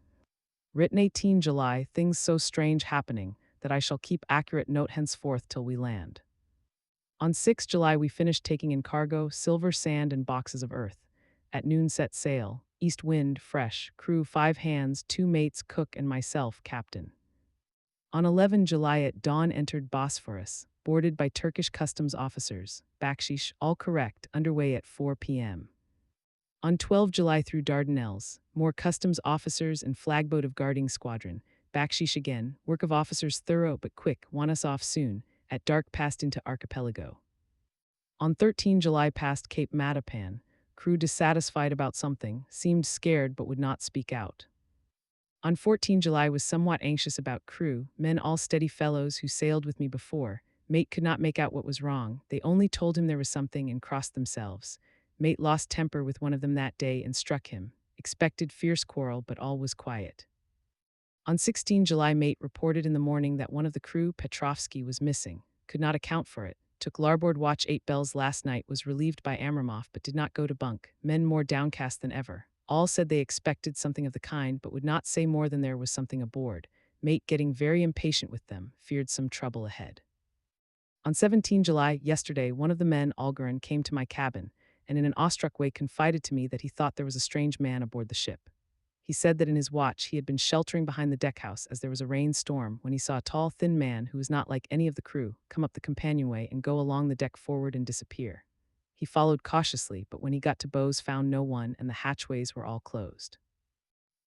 Written 18 July, things so strange happening, that I shall keep accurate note henceforth till we land. On 6 July we finished taking in cargo, silver sand and boxes of earth. At noon set sail, east wind, fresh, crew 5 hands, 2 mates, cook and myself, captain. On 11 July at dawn entered Bosphorus, boarded by Turkish customs officers, bakshish, all correct, underway at 4 p.m. On 12 July through Dardanelles, more customs officers and flagboat of guarding squadron, bakshish again, work of officers thorough but quick, want us off soon, at dark passed into archipelago. On 13 July passed Cape Matapan, crew dissatisfied about something, seemed scared but would not speak out. On 14 July was somewhat anxious about crew, men all steady fellows who sailed with me before. Mate could not make out what was wrong, they only told him there was something and crossed themselves. Mate lost temper with one of them that day and struck him. Expected fierce quarrel, but all was quiet. On 16 July mate reported in the morning that one of the crew, Petrovsky, was missing, could not account for it, Took larboard watch 8 bells last night, was relieved by Amramoff but did not go to bunk, men more downcast than ever. All said they expected something of the kind but would not say more than there was something aboard. Mate getting very impatient with them, feared some trouble ahead. On 17 July, yesterday, one of the men, Algerin, came to my cabin, and in an awestruck way confided to me that he thought there was a strange man aboard the ship. He said that in his watch he had been sheltering behind the deckhouse as there was a rainstorm when he saw a tall, thin man who was not like any of the crew come up the companionway and go along the deck forward and disappear. He followed cautiously, but when he got to bows found no one and the hatchways were all closed.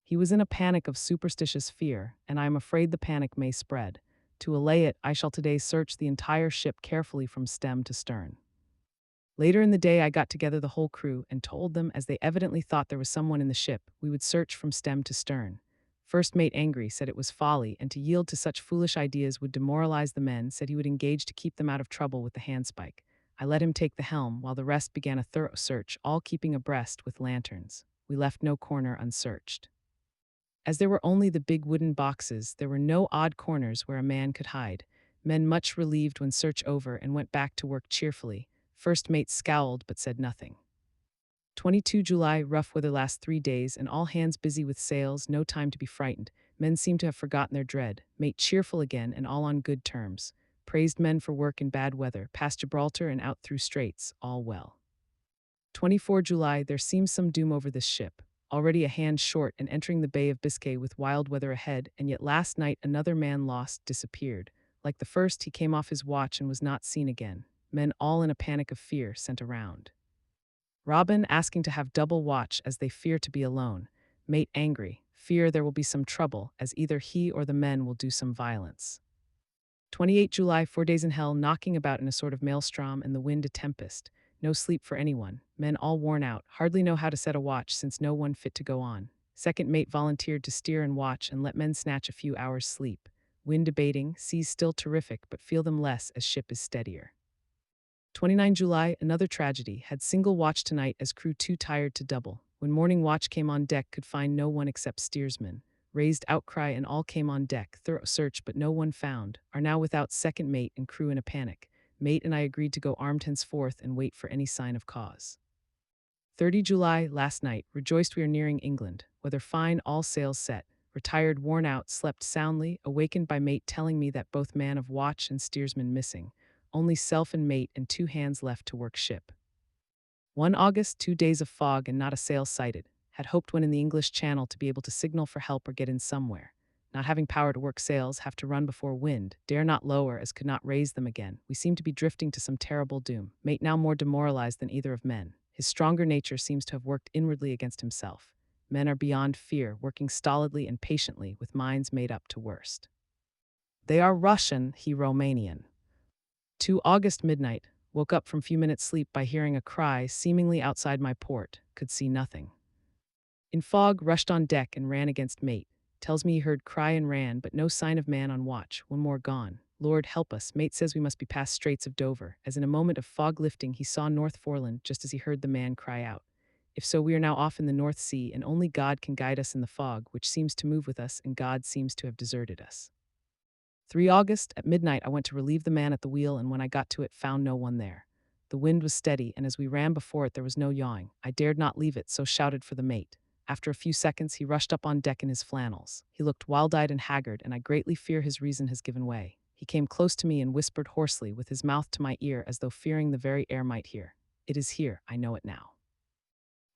He was in a panic of superstitious fear, and I am afraid the panic may spread. To allay it, I shall today search the entire ship carefully from stem to stern. Later in the day I got together the whole crew and told them, as they evidently thought there was someone in the ship, we would search from stem to stern. First mate, angry, said it was folly, and to yield to such foolish ideas would demoralize the men, said he would engage to keep them out of trouble with the handspike. I let him take the helm, while the rest began a thorough search, all keeping abreast with lanterns. We left no corner unsearched. As there were only the big wooden boxes, there were no odd corners where a man could hide. Men much relieved when search over and went back to work cheerfully. First mate scowled but said nothing. 22 July, rough weather last 3 days and all hands busy with sails, no time to be frightened. Men seem to have forgotten their dread. Mate cheerful again and all on good terms. Praised men for work in bad weather, past Gibraltar and out through straits, all well. 24 July, there seems some doom over this ship. Already a hand short and entering the Bay of Biscay with wild weather ahead, and yet last night another man lost, disappeared. Like the first, he came off his watch and was not seen again. Men all in a panic of fear sent around. Robin asking to have double watch as they fear to be alone. Mate angry, fear there will be some trouble as either he or the men will do some violence. 28 July, 4 days in hell, knocking about in a sort of maelstrom and the wind a tempest. No sleep for anyone, men all worn out, hardly know how to set a watch since no one fit to go on. Second mate volunteered to steer and watch and let men snatch a few hours' sleep. Wind abating, seas still terrific but feel them less as ship is steadier. 29 July, another tragedy, had single watch tonight as crew too tired to double. When morning watch came on deck could find no one except steersman. Raised outcry and all came on deck, thorough search but no one found, are now without second mate and crew in a panic. Mate and I agreed to go armed henceforth and wait for any sign of cause. 30 July, last night, rejoiced we are nearing England. Weather fine, all sails set. Retired, worn out, slept soundly, awakened by mate telling me that both man of watch and steersman missing. Only self and mate and 2 hands left to work ship. 1 August, 2 days of fog and not a sail sighted. Had hoped when in the English Channel to be able to signal for help or get in somewhere. Not having power to work sails, have to run before wind, dare not lower as could not raise them again. We seem to be drifting to some terrible doom. Mate now more demoralized than either of men. His stronger nature seems to have worked inwardly against himself. Men are beyond fear, working stolidly and patiently with minds made up to worst. They are Russian, he Romanian. 2 August midnight, woke up from few minutes sleep by hearing a cry seemingly outside my port, could see nothing. In fog, rushed on deck and ran against mate. Tells me he heard cry and ran, but no sign of man on watch, one more gone. Lord help us, mate says we must be past Straits of Dover, as in a moment of fog lifting he saw North Foreland just as he heard the man cry out. If so, we are now off in the North Sea, and only God can guide us in the fog, which seems to move with us, and God seems to have deserted us. 3 August, at midnight I went to relieve the man at the wheel, and when I got to it found no one there. The wind was steady, and as we ran before it there was no yawing. I dared not leave it, so shouted for the mate. After a few seconds he rushed up on deck in his flannels. He looked wild-eyed and haggard, and I greatly fear his reason has given way. He came close to me and whispered hoarsely, with his mouth to my ear as though fearing the very air might hear. It is here, I know it now.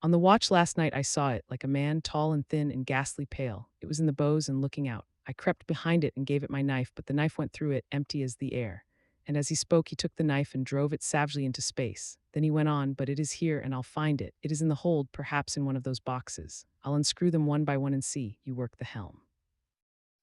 On the watch last night I saw it, like a man, tall and thin and ghastly pale. It was in the bows and looking out. I crept behind it and gave it my knife, but the knife went through it, empty as the air. And as he spoke, he took the knife and drove it savagely into space. Then he went on, but it is here, and I'll find it. It is in the hold, perhaps in one of those boxes. I'll unscrew them one by one and see. You work the helm.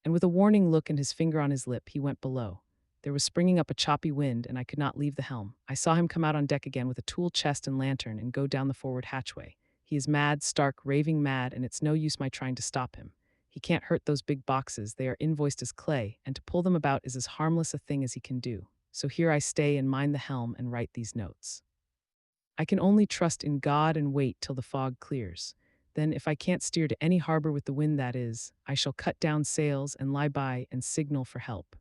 And with a warning look and his finger on his lip, he went below. There was springing up a choppy wind, and I could not leave the helm. I saw him come out on deck again with a tool chest and lantern and go down the forward hatchway. He is mad, stark, raving mad, and it's no use my trying to stop him. He can't hurt those big boxes, they are invoiced as clay, and to pull them about is as harmless a thing as he can do. So here I stay and mind the helm and write these notes. I can only trust in God and wait till the fog clears. Then, if I can't steer to any harbor with the wind that is, I shall cut down sails and lie by and signal for help.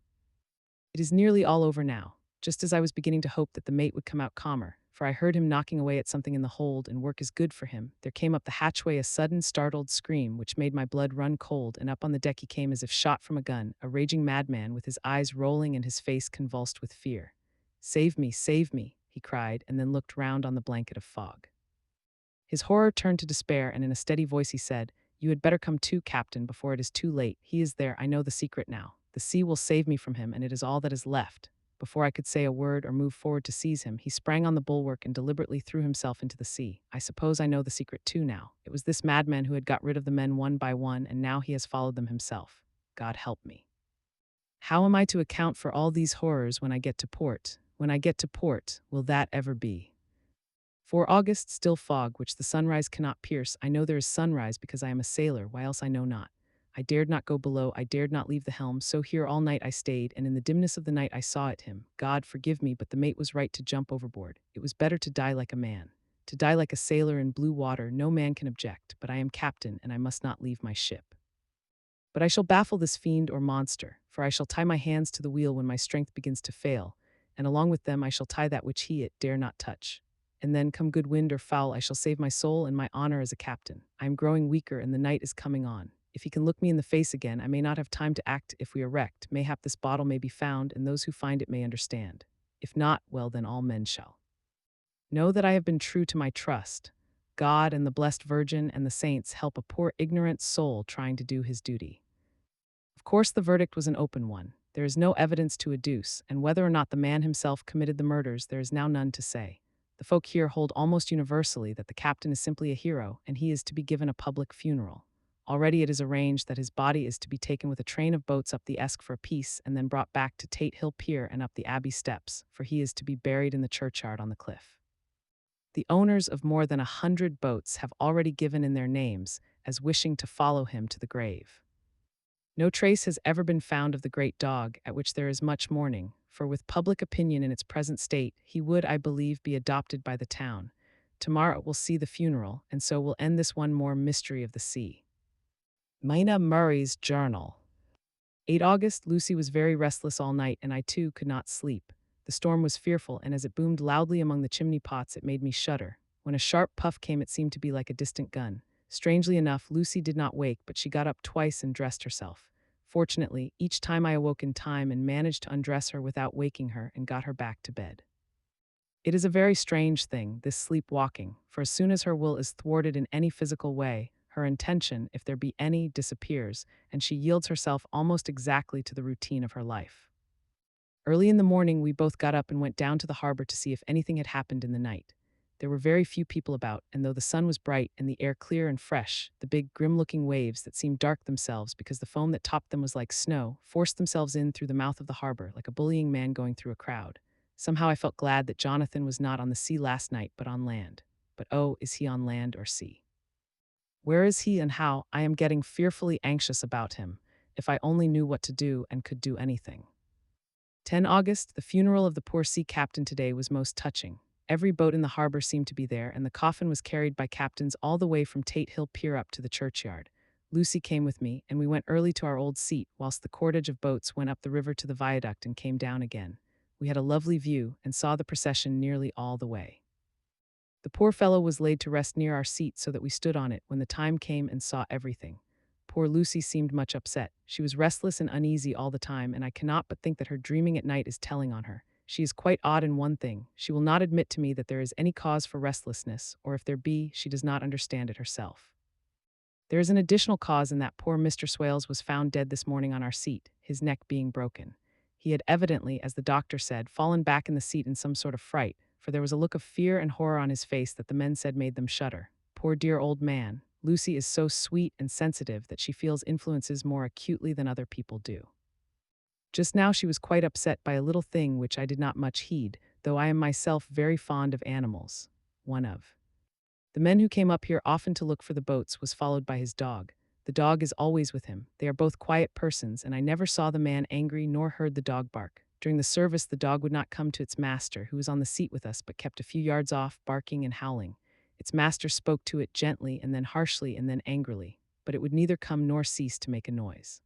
It is nearly all over now. just as I was beginning to hope that the mate would come out calmer, for I heard him knocking away at something in the hold, and work is good for him. There came up the hatchway a sudden, startled scream, which made my blood run cold, and up on the deck he came as if shot from a gun, a raging madman, with his eyes rolling and his face convulsed with fear. Save me, he cried, and then looked round on the blanket of fog. His horror turned to despair, and in a steady voice he said, "You had better come too, Captain, before it is too late. He is there, I know the secret now. The sea will save me from him, and it is all that is left." Before I could say a word or move forward to seize him, he sprang on the bulwark and deliberately threw himself into the sea. I suppose I know the secret too now. It was this madman who had got rid of the men one by one, and now he has followed them himself. God help me. How am I to account for all these horrors when I get to port? When I get to port, will that ever be? For August, still fog, which the sunrise cannot pierce. I know there is sunrise because I am a sailor, why else I know not. I dared not go below, I dared not leave the helm, so here all night I stayed, and in the dimness of the night I saw it him. God forgive me, but the mate was right to jump overboard. It was better to die like a man. To die like a sailor in blue water, no man can object, but I am captain, and I must not leave my ship. But I shall baffle this fiend or monster, for I shall tie my hands to the wheel when my strength begins to fail, and along with them I shall tie that which it dare not touch. And then, come good wind or foul, I shall save my soul and my honor as a captain. I am growing weaker, and the night is coming on. If he can look me in the face again, I may not have time to act if we are wrecked. Mayhap this bottle may be found, and those who find it may understand. If not, well, then all men shall know that I have been true to my trust. God and the blessed Virgin and the saints help a poor ignorant soul trying to do his duty. Of course, the verdict was an open one. There is no evidence to adduce, and whether or not the man himself committed the murders, there is now none to say. The folk here hold almost universally that the captain is simply a hero, and he is to be given a public funeral. Already it is arranged that his body is to be taken with a train of boats up the Esk for a piece, and then brought back to Tate Hill Pier and up the Abbey steps, for he is to be buried in the churchyard on the cliff. The owners of more than 100 boats have already given in their names as wishing to follow him to the grave. No trace has ever been found of the great dog, at which there is much mourning, for with public opinion in its present state, he would, I believe, be adopted by the town. Tomorrow it will see the funeral, and so will end this one more mystery of the sea. Mina Murray's Journal. 8 August, Lucy was very restless all night, and I too could not sleep. The storm was fearful, and as it boomed loudly among the chimney pots, it made me shudder. When a sharp puff came, it seemed to be like a distant gun. Strangely enough, Lucy did not wake, but she got up twice and dressed herself. Fortunately, each time I awoke in time and managed to undress her without waking her and got her back to bed. It is a very strange thing, this sleepwalking, for as soon as her will is thwarted in any physical way, her intention, if there be any, disappears, and she yields herself almost exactly to the routine of her life. Early in the morning, we both got up and went down to the harbor to see if anything had happened in the night. There were very few people about, and though the sun was bright and the air clear and fresh, the big, grim-looking waves that seemed dark themselves because the foam that topped them was like snow, forced themselves in through the mouth of the harbor like a bullying man going through a crowd. Somehow I felt glad that Jonathan was not on the sea last night, but on land. But oh, is he on land or sea? Where is he and how? I am getting fearfully anxious about him. If I only knew what to do and could do anything. 10 August, the funeral of the poor sea captain today was most touching. Every boat in the harbor seemed to be there, and the coffin was carried by captains all the way from Tate Hill Pier up to the churchyard. Lucy came with me, and we went early to our old seat, whilst the cordage of boats went up the river to the viaduct and came down again. We had a lovely view, and saw the procession nearly all the way. The poor fellow was laid to rest near our seat so that we stood on it when the time came and saw everything. Poor Lucy seemed much upset. She was restless and uneasy all the time, and I cannot but think that her dreaming at night is telling on her. She is quite odd in one thing. She will not admit to me that there is any cause for restlessness, or if there be, she does not understand it herself. There is an additional cause in that poor Mr. Swales was found dead this morning on our seat, his neck being broken. He had evidently, as the doctor said, fallen back in the seat in some sort of fright, for there was a look of fear and horror on his face that the men said made them shudder. Poor dear old man. Lucy is so sweet and sensitive that she feels influences more acutely than other people do. Just now she was quite upset by a little thing which I did not much heed, though I am myself very fond of animals. One of the men who came up here often to look for the boats was followed by his dog. The dog is always with him. They are both quiet persons, and I never saw the man angry nor heard the dog bark. During the service, the dog would not come to its master, who was on the seat with us, but kept a few yards off, barking and howling. Its master spoke to it gently and then harshly and then angrily, but it would neither come nor cease to make a noise.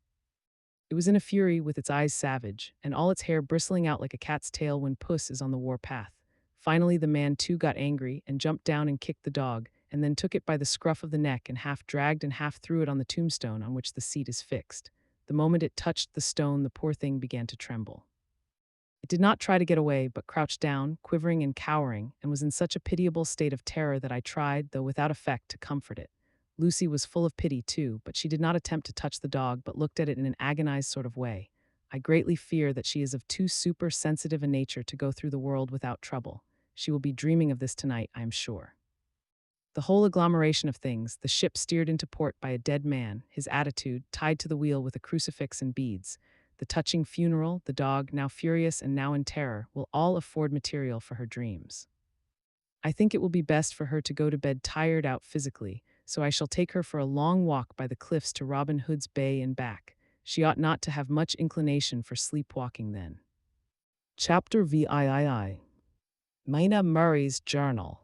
It was in a fury, with its eyes savage, and all its hair bristling out like a cat's tail when puss is on the warpath. Finally, the man too got angry and jumped down and kicked the dog, and then took it by the scruff of the neck and half dragged and half threw it on the tombstone on which the seat is fixed. The moment it touched the stone, the poor thing began to tremble. It did not try to get away, but crouched down, quivering and cowering, and was in such a pitiable state of terror that I tried, though without effect, to comfort it. Lucy was full of pity, too, but she did not attempt to touch the dog, but looked at it in an agonized sort of way. I greatly fear that she is of too super-sensitive a nature to go through the world without trouble. She will be dreaming of this tonight, I am sure. The whole agglomeration of things, the ship steered into port by a dead man, his attitude, tied to the wheel with a crucifix and beads, the touching funeral, the dog, now furious and now in terror, will all afford material for her dreams. I think it will be best for her to go to bed tired out physically, so I shall take her for a long walk by the cliffs to Robin Hood's Bay and back. She ought not to have much inclination for sleepwalking then. Chapter VIII. Mina Murray's Journal.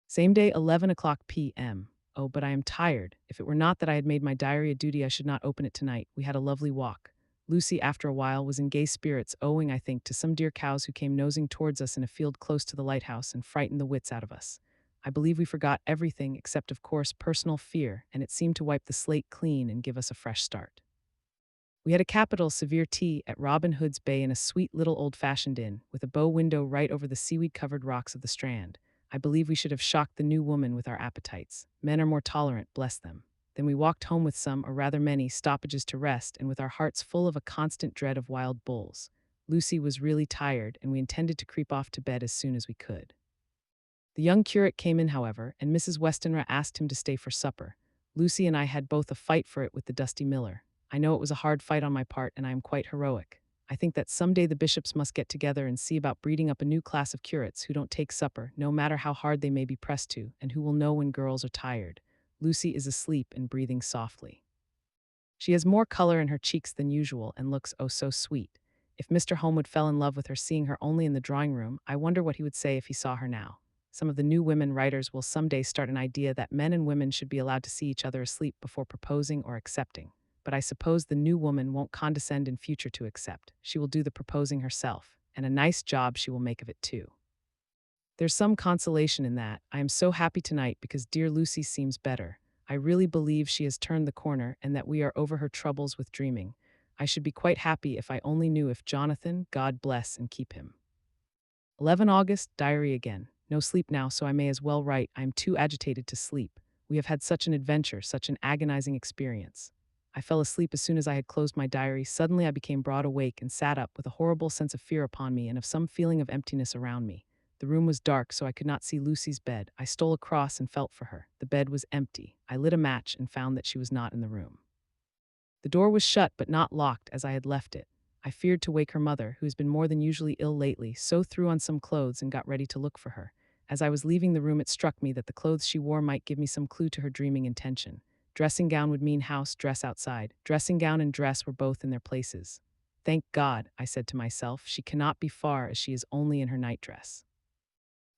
Same day, 11 o'clock p.m. Oh, but I am tired. If it were not that I had made my diary a duty, I should not open it tonight. We had a lovely walk. Lucy, after a while, was in gay spirits, owing, I think, to some dear cows who came nosing towards us in a field close to the lighthouse and frightened the wits out of us. I believe we forgot everything except, of course, personal fear, and it seemed to wipe the slate clean and give us a fresh start. We had a capital severe tea at Robin Hood's Bay in a sweet little old-fashioned inn, with a bow window right over the seaweed-covered rocks of the Strand. I believe we should have shocked the new woman with our appetites. Men are more tolerant, bless them. Then we walked home with some, or rather many, stoppages to rest, and with our hearts full of a constant dread of wild bulls. Lucy was really tired, and we intended to creep off to bed as soon as we could. The young curate came in, however, and Mrs. Westenra asked him to stay for supper. Lucy and I had both a fight for it with the dusty miller. I know it was a hard fight on my part, and I am quite heroic. I think that someday the bishops must get together and see about breeding up a new class of curates who don't take supper, no matter how hard they may be pressed to, and who will know when girls are tired. Lucy is asleep and breathing softly. She has more color in her cheeks than usual and looks oh so sweet. If Mr. Homewood fell in love with her seeing her only in the drawing room, I wonder what he would say if he saw her now. Some of the new women writers will someday start an idea that men and women should be allowed to see each other asleep before proposing or accepting. But I suppose the new woman won't condescend in future to accept. She will do the proposing herself, and a nice job she will make of it too. There's some consolation in that. I am so happy tonight because dear Lucy seems better. I really believe she has turned the corner and that we are over her troubles with dreaming. I should be quite happy if I only knew if Jonathan, God bless and keep him. 11 August, diary again. No sleep now, so I may as well write. I am too agitated to sleep. We have had such an adventure, such an agonizing experience. I fell asleep as soon as I had closed my diary. Suddenly I became broad awake and sat up with a horrible sense of fear upon me and of some feeling of emptiness around me. The room was dark, so I could not see Lucy's bed. I stole across and felt for her. The bed was empty. I lit a match and found that she was not in the room. The door was shut but not locked as I had left it. I feared to wake her mother, who has been more than usually ill lately, so threw on some clothes and got ready to look for her. As I was leaving the room, it struck me that the clothes she wore might give me some clue to her dreaming intention. Dressing gown would mean house, dress outside. Dressing gown and dress were both in their places. Thank God, I said to myself, she cannot be far as she is only in her nightdress.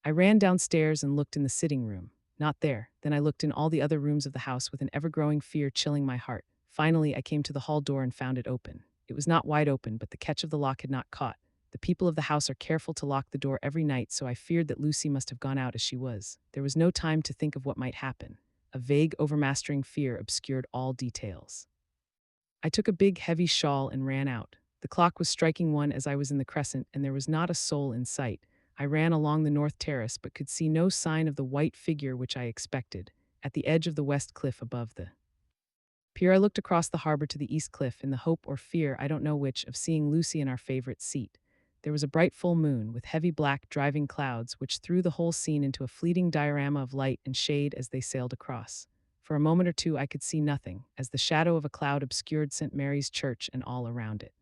I ran downstairs and looked in the sitting room. Not there. Then I looked in all the other rooms of the house with an ever-growing fear chilling my heart. Finally, I came to the hall door and found it open. It was not wide open, but the catch of the lock had not caught. The people of the house are careful to lock the door every night, so I feared that Lucy must have gone out as she was. There was no time to think of what might happen. A vague, overmastering fear obscured all details. I took a big, heavy shawl and ran out. The clock was striking 1 as I was in the crescent, and there was not a soul in sight. I ran along the north terrace, but could see no sign of the white figure which I expected. At the edge of the west cliff above the pier, I looked across the harbor to the east cliff in the hope or fear, I don't know which, of seeing Lucy in our favorite seat. There was a bright full moon, with heavy black driving clouds, which threw the whole scene into a fleeting diorama of light and shade as they sailed across. For a moment or two I could see nothing, as the shadow of a cloud obscured St. Mary's Church and all around it.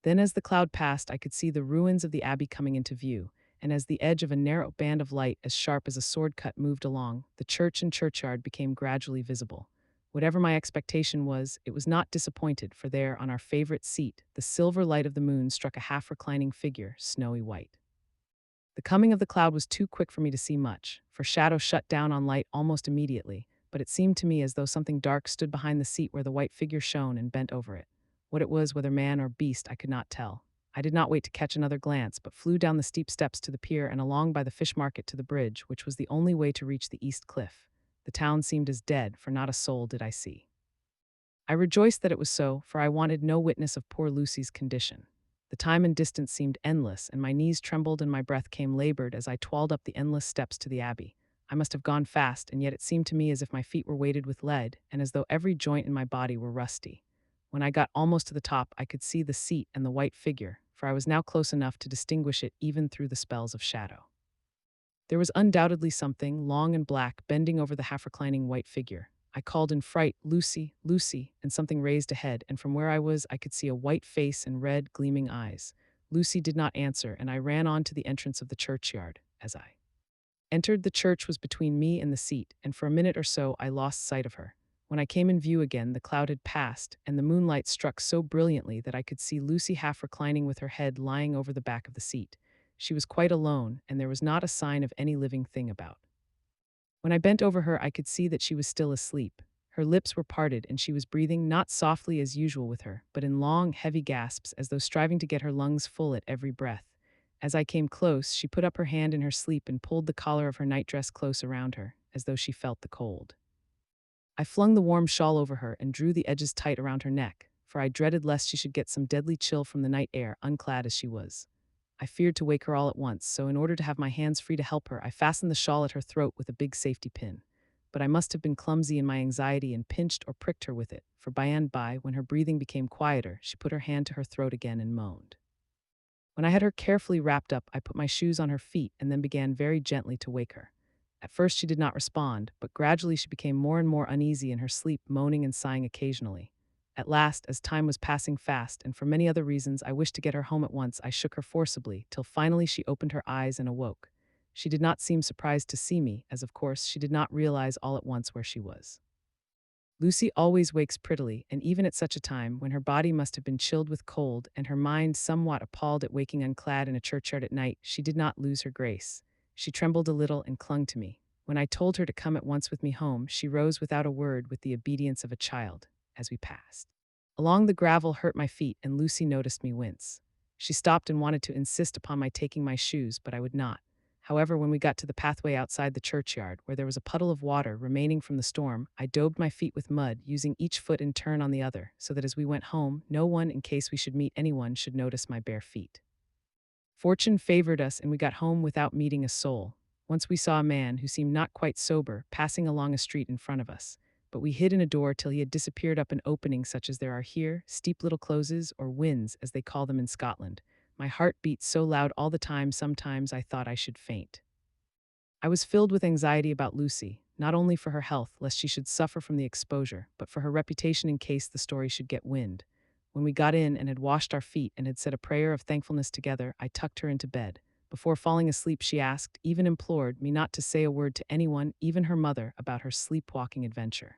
Then as the cloud passed, I could see the ruins of the abbey coming into view, and as the edge of a narrow band of light as sharp as a sword cut moved along, the church and churchyard became gradually visible. Whatever my expectation was, it was not disappointed, for there, on our favorite seat, the silver light of the moon struck a half-reclining figure, snowy white. The coming of the cloud was too quick for me to see much, for shadow shut down on light almost immediately, but it seemed to me as though something dark stood behind the seat where the white figure shone and bent over it. What it was, whether man or beast, I could not tell. I did not wait to catch another glance, but flew down the steep steps to the pier and along by the fish market to the bridge, which was the only way to reach the east cliff. The town seemed as dead, for not a soul did I see. I rejoiced that it was so, for I wanted no witness of poor Lucy's condition. The time and distance seemed endless, and my knees trembled and my breath came labored as I toiled up the endless steps to the abbey. I must have gone fast, and yet it seemed to me as if my feet were weighted with lead, and as though every joint in my body were rusty. When I got almost to the top, I could see the seat and the white figure, for I was now close enough to distinguish it even through the spells of shadow. There was undoubtedly something, long and black, bending over the half-reclining white figure. I called in fright, "Lucy, Lucy," and something raised a head, and from where I was I could see a white face and red, gleaming eyes. Lucy did not answer, and I ran on to the entrance of the churchyard. As I entered, the church was between me and the seat, and for a minute or so I lost sight of her. When I came in view again, the cloud had passed, and the moonlight struck so brilliantly that I could see Lucy half reclining with her head lying over the back of the seat. She was quite alone, and there was not a sign of any living thing about. When I bent over her, I could see that she was still asleep. Her lips were parted, and she was breathing not softly as usual with her, but in long, heavy gasps, as though striving to get her lungs full at every breath. As I came close, she put up her hand in her sleep and pulled the collar of her nightdress close around her, as though she felt the cold. I flung the warm shawl over her and drew the edges tight around her neck, for I dreaded lest she should get some deadly chill from the night air, unclad as she was. I feared to wake her all at once, so in order to have my hands free to help her, I fastened the shawl at her throat with a big safety pin. But I must have been clumsy in my anxiety and pinched or pricked her with it, for by and by, when her breathing became quieter, she put her hand to her throat again and moaned. When I had her carefully wrapped up, I put my shoes on her feet and then began very gently to wake her. At first she did not respond, but gradually she became more and more uneasy in her sleep, moaning and sighing occasionally. At last, as time was passing fast, and for many other reasons I wished to get her home at once, I shook her forcibly, till finally she opened her eyes and awoke. She did not seem surprised to see me, as of course she did not realize all at once where she was. Lucy always wakes prettily, and even at such a time, when her body must have been chilled with cold and her mind somewhat appalled at waking unclad in a churchyard at night, she did not lose her grace. She trembled a little and clung to me. When I told her to come at once with me home, she rose without a word with the obedience of a child, as we passed. Along the gravel hurt my feet, and Lucy noticed me wince. She stopped and wanted to insist upon my taking my shoes, but I would not. However, when we got to the pathway outside the churchyard, where there was a puddle of water remaining from the storm, I daubed my feet with mud, using each foot in turn on the other, so that as we went home, no one, in case we should meet anyone, should notice my bare feet. Fortune favored us, and we got home without meeting a soul. Once we saw a man, who seemed not quite sober, passing along a street in front of us, but we hid in a door till he had disappeared up an opening such as there are here, steep little closes, or wynds, as they call them in Scotland. My heart beat so loud all the time sometimes I thought I should faint. I was filled with anxiety about Lucy, not only for her health, lest she should suffer from the exposure, but for her reputation in case the story should get wind. When we got in and had washed our feet and had said a prayer of thankfulness together, I tucked her into bed. Before falling asleep, she asked, even implored, me not to say a word to anyone, even her mother, about her sleepwalking adventure.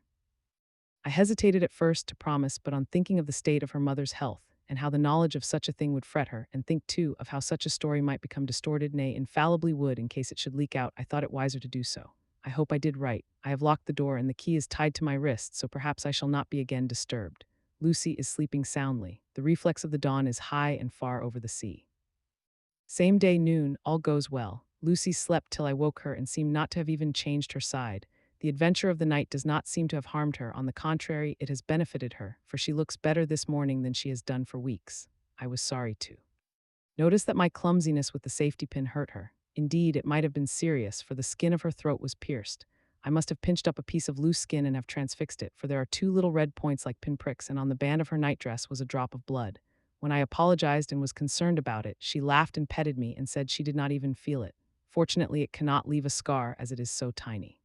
I hesitated at first to promise, but on thinking of the state of her mother's health, and how the knowledge of such a thing would fret her, and think, too, of how such a story might become distorted, nay, infallibly would in case it should leak out, I thought it wiser to do so. I hope I did right. I have locked the door, and the key is tied to my wrist, so perhaps I shall not be again disturbed. Lucy is sleeping soundly. The reflex of the dawn is high and far over the sea. Same day, noon, all goes well. Lucy slept till I woke her and seemed not to have even changed her side. The adventure of the night does not seem to have harmed her. On the contrary, it has benefited her, for she looks better this morning than she has done for weeks. I was sorry to notice that my clumsiness with the safety pin hurt her. Indeed, it might have been serious, for the skin of her throat was pierced. I must have pinched up a piece of loose skin and have transfixed it, for there are two little red points like pinpricks, and on the band of her nightdress was a drop of blood. When I apologized and was concerned about it, she laughed and petted me and said she did not even feel it. Fortunately, it cannot leave a scar, as it is so tiny.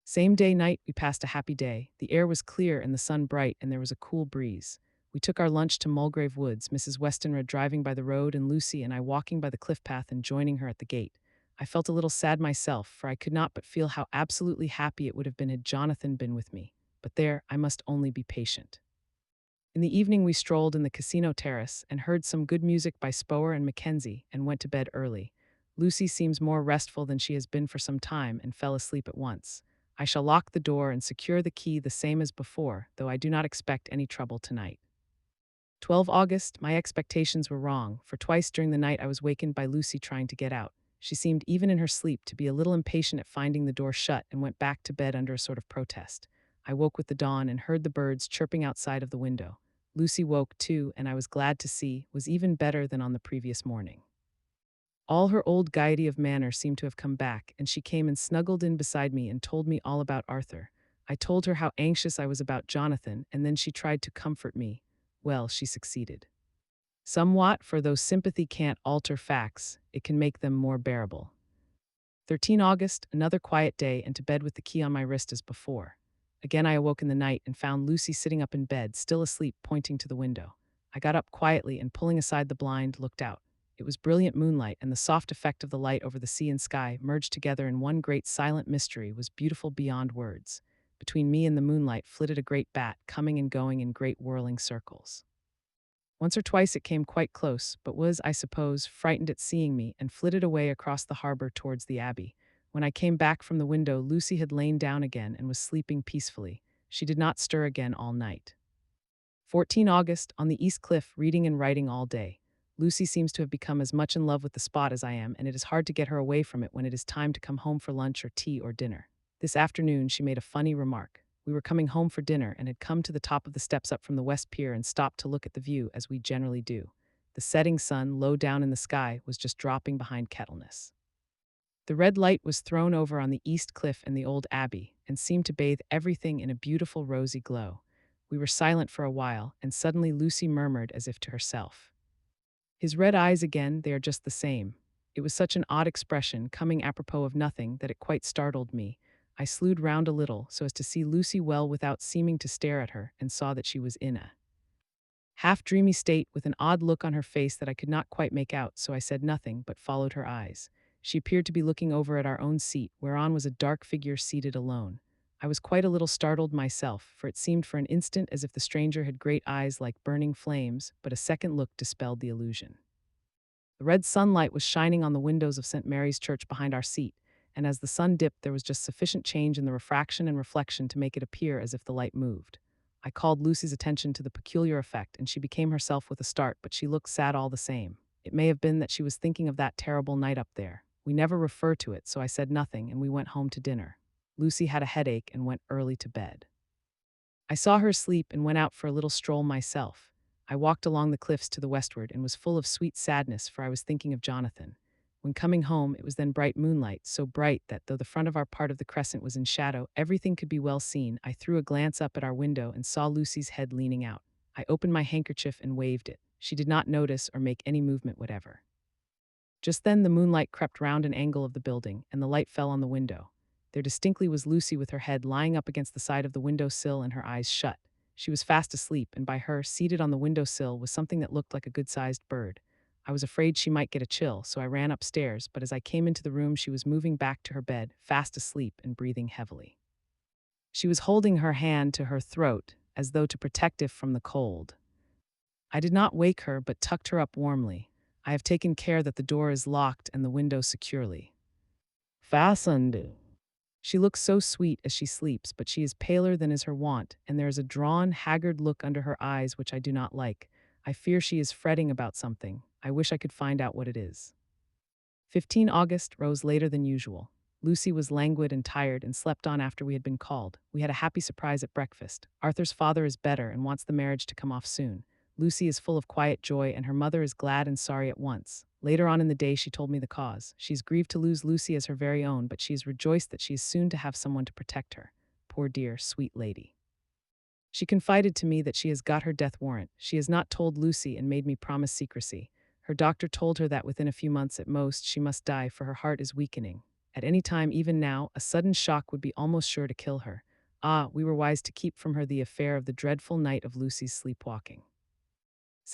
Same day night, we passed a happy day. The air was clear and the sun bright, and there was a cool breeze. We took our lunch to Mulgrave Woods, Mrs. Westenra driving by the road and Lucy and I walking by the cliff path and joining her at the gate. I felt a little sad myself, for I could not but feel how absolutely happy it would have been had Jonathan been with me. But there, I must only be patient. In the evening we strolled in the casino terrace and heard some good music by Spower and Mackenzie and went to bed early. Lucy seems more restful than she has been for some time and fell asleep at once. I shall lock the door and secure the key the same as before, though I do not expect any trouble tonight. August 12, my expectations were wrong, for twice during the night I was wakened by Lucy trying to get out. She seemed, even in her sleep, to be a little impatient at finding the door shut and went back to bed under a sort of protest. I woke with the dawn and heard the birds chirping outside of the window. Lucy woke too, and I was glad to see, was even better than on the previous morning. All her old gaiety of manner seemed to have come back, and she came and snuggled in beside me and told me all about Arthur. I told her how anxious I was about Jonathan, and then she tried to comfort me. Well, she succeeded. Somewhat, for though sympathy can't alter facts, it can make them more bearable. August 13, another quiet day, and to bed with the key on my wrist as before. Again I awoke in the night and found Lucy sitting up in bed, still asleep, pointing to the window. I got up quietly and, pulling aside the blind, looked out. It was brilliant moonlight, and the soft effect of the light over the sea and sky, merged together in one great silent mystery, was beautiful beyond words. Between me and the moonlight flitted a great bat, coming and going in great whirling circles. Once or twice it came quite close, but was, I suppose, frightened at seeing me, and flitted away across the harbor towards the abbey. When I came back from the window, Lucy had lain down again and was sleeping peacefully. She did not stir again all night. August 14, on the East Cliff, reading and writing all day. Lucy seems to have become as much in love with the spot as I am, and it is hard to get her away from it when it is time to come home for lunch or tea or dinner. This afternoon she made a funny remark. We were coming home for dinner and had come to the top of the steps up from the West Pier and stopped to look at the view, as we generally do. The setting sun, low down in the sky, was just dropping behind Kettleness. The red light was thrown over on the East Cliff and the old abbey, and seemed to bathe everything in a beautiful rosy glow. We were silent for a while, and suddenly Lucy murmured as if to herself, "His red eyes again, they are just the same." It was such an odd expression, coming apropos of nothing, that it quite startled me. I slewed round a little, so as to see Lucy well without seeming to stare at her, and saw that she was in a half-dreamy state, with an odd look on her face that I could not quite make out, so I said nothing, but followed her eyes. She appeared to be looking over at our own seat, whereon was a dark figure seated alone. I was quite a little startled myself, for it seemed for an instant as if the stranger had great eyes like burning flames, but a second look dispelled the illusion. The red sunlight was shining on the windows of St. Mary's Church behind our seat, and as the sun dipped there was just sufficient change in the refraction and reflection to make it appear as if the light moved. I called Lucy's attention to the peculiar effect, and she became herself with a start, but she looked sad all the same. It may have been that she was thinking of that terrible night up there. We never refer to it, so I said nothing, and we went home to dinner. Lucy had a headache and went early to bed. I saw her asleep and went out for a little stroll myself. I walked along the cliffs to the westward and was full of sweet sadness, for I was thinking of Jonathan. When coming home, it was then bright moonlight, so bright that, though the front of our part of the crescent was in shadow, everything could be well seen. I threw a glance up at our window and saw Lucy's head leaning out. I opened my handkerchief and waved it. She did not notice or make any movement whatever. Just then the moonlight crept round an angle of the building, and the light fell on the window. There distinctly was Lucy with her head lying up against the side of the window sill and her eyes shut. She was fast asleep, and by her, seated on the window sill, was something that looked like a good-sized bird. I was afraid she might get a chill, so I ran upstairs, but as I came into the room she was moving back to her bed, fast asleep and breathing heavily. She was holding her hand to her throat, as though to protect it from the cold. I did not wake her, but tucked her up warmly. I have taken care that the door is locked and the window securely fastened. She looks so sweet as she sleeps, but she is paler than is her wont, and there is a drawn, haggard look under her eyes which I do not like. I fear she is fretting about something. I wish I could find out what it is. August 15 rose later than usual. Lucy was languid and tired and slept on after we had been called. We had a happy surprise at breakfast. Arthur's father is better and wants the marriage to come off soon. Lucy is full of quiet joy, and her mother is glad and sorry at once. Later on in the day she told me the cause. She is grieved to lose Lucy as her very own, but she is rejoiced that she is soon to have someone to protect her. Poor dear, sweet lady. She confided to me that she has got her death warrant. She has not told Lucy and made me promise secrecy. Her doctor told her that within a few months at most she must die, for her heart is weakening. At any time, even now, a sudden shock would be almost sure to kill her. Ah, we were wise to keep from her the affair of the dreadful night of Lucy's sleepwalking.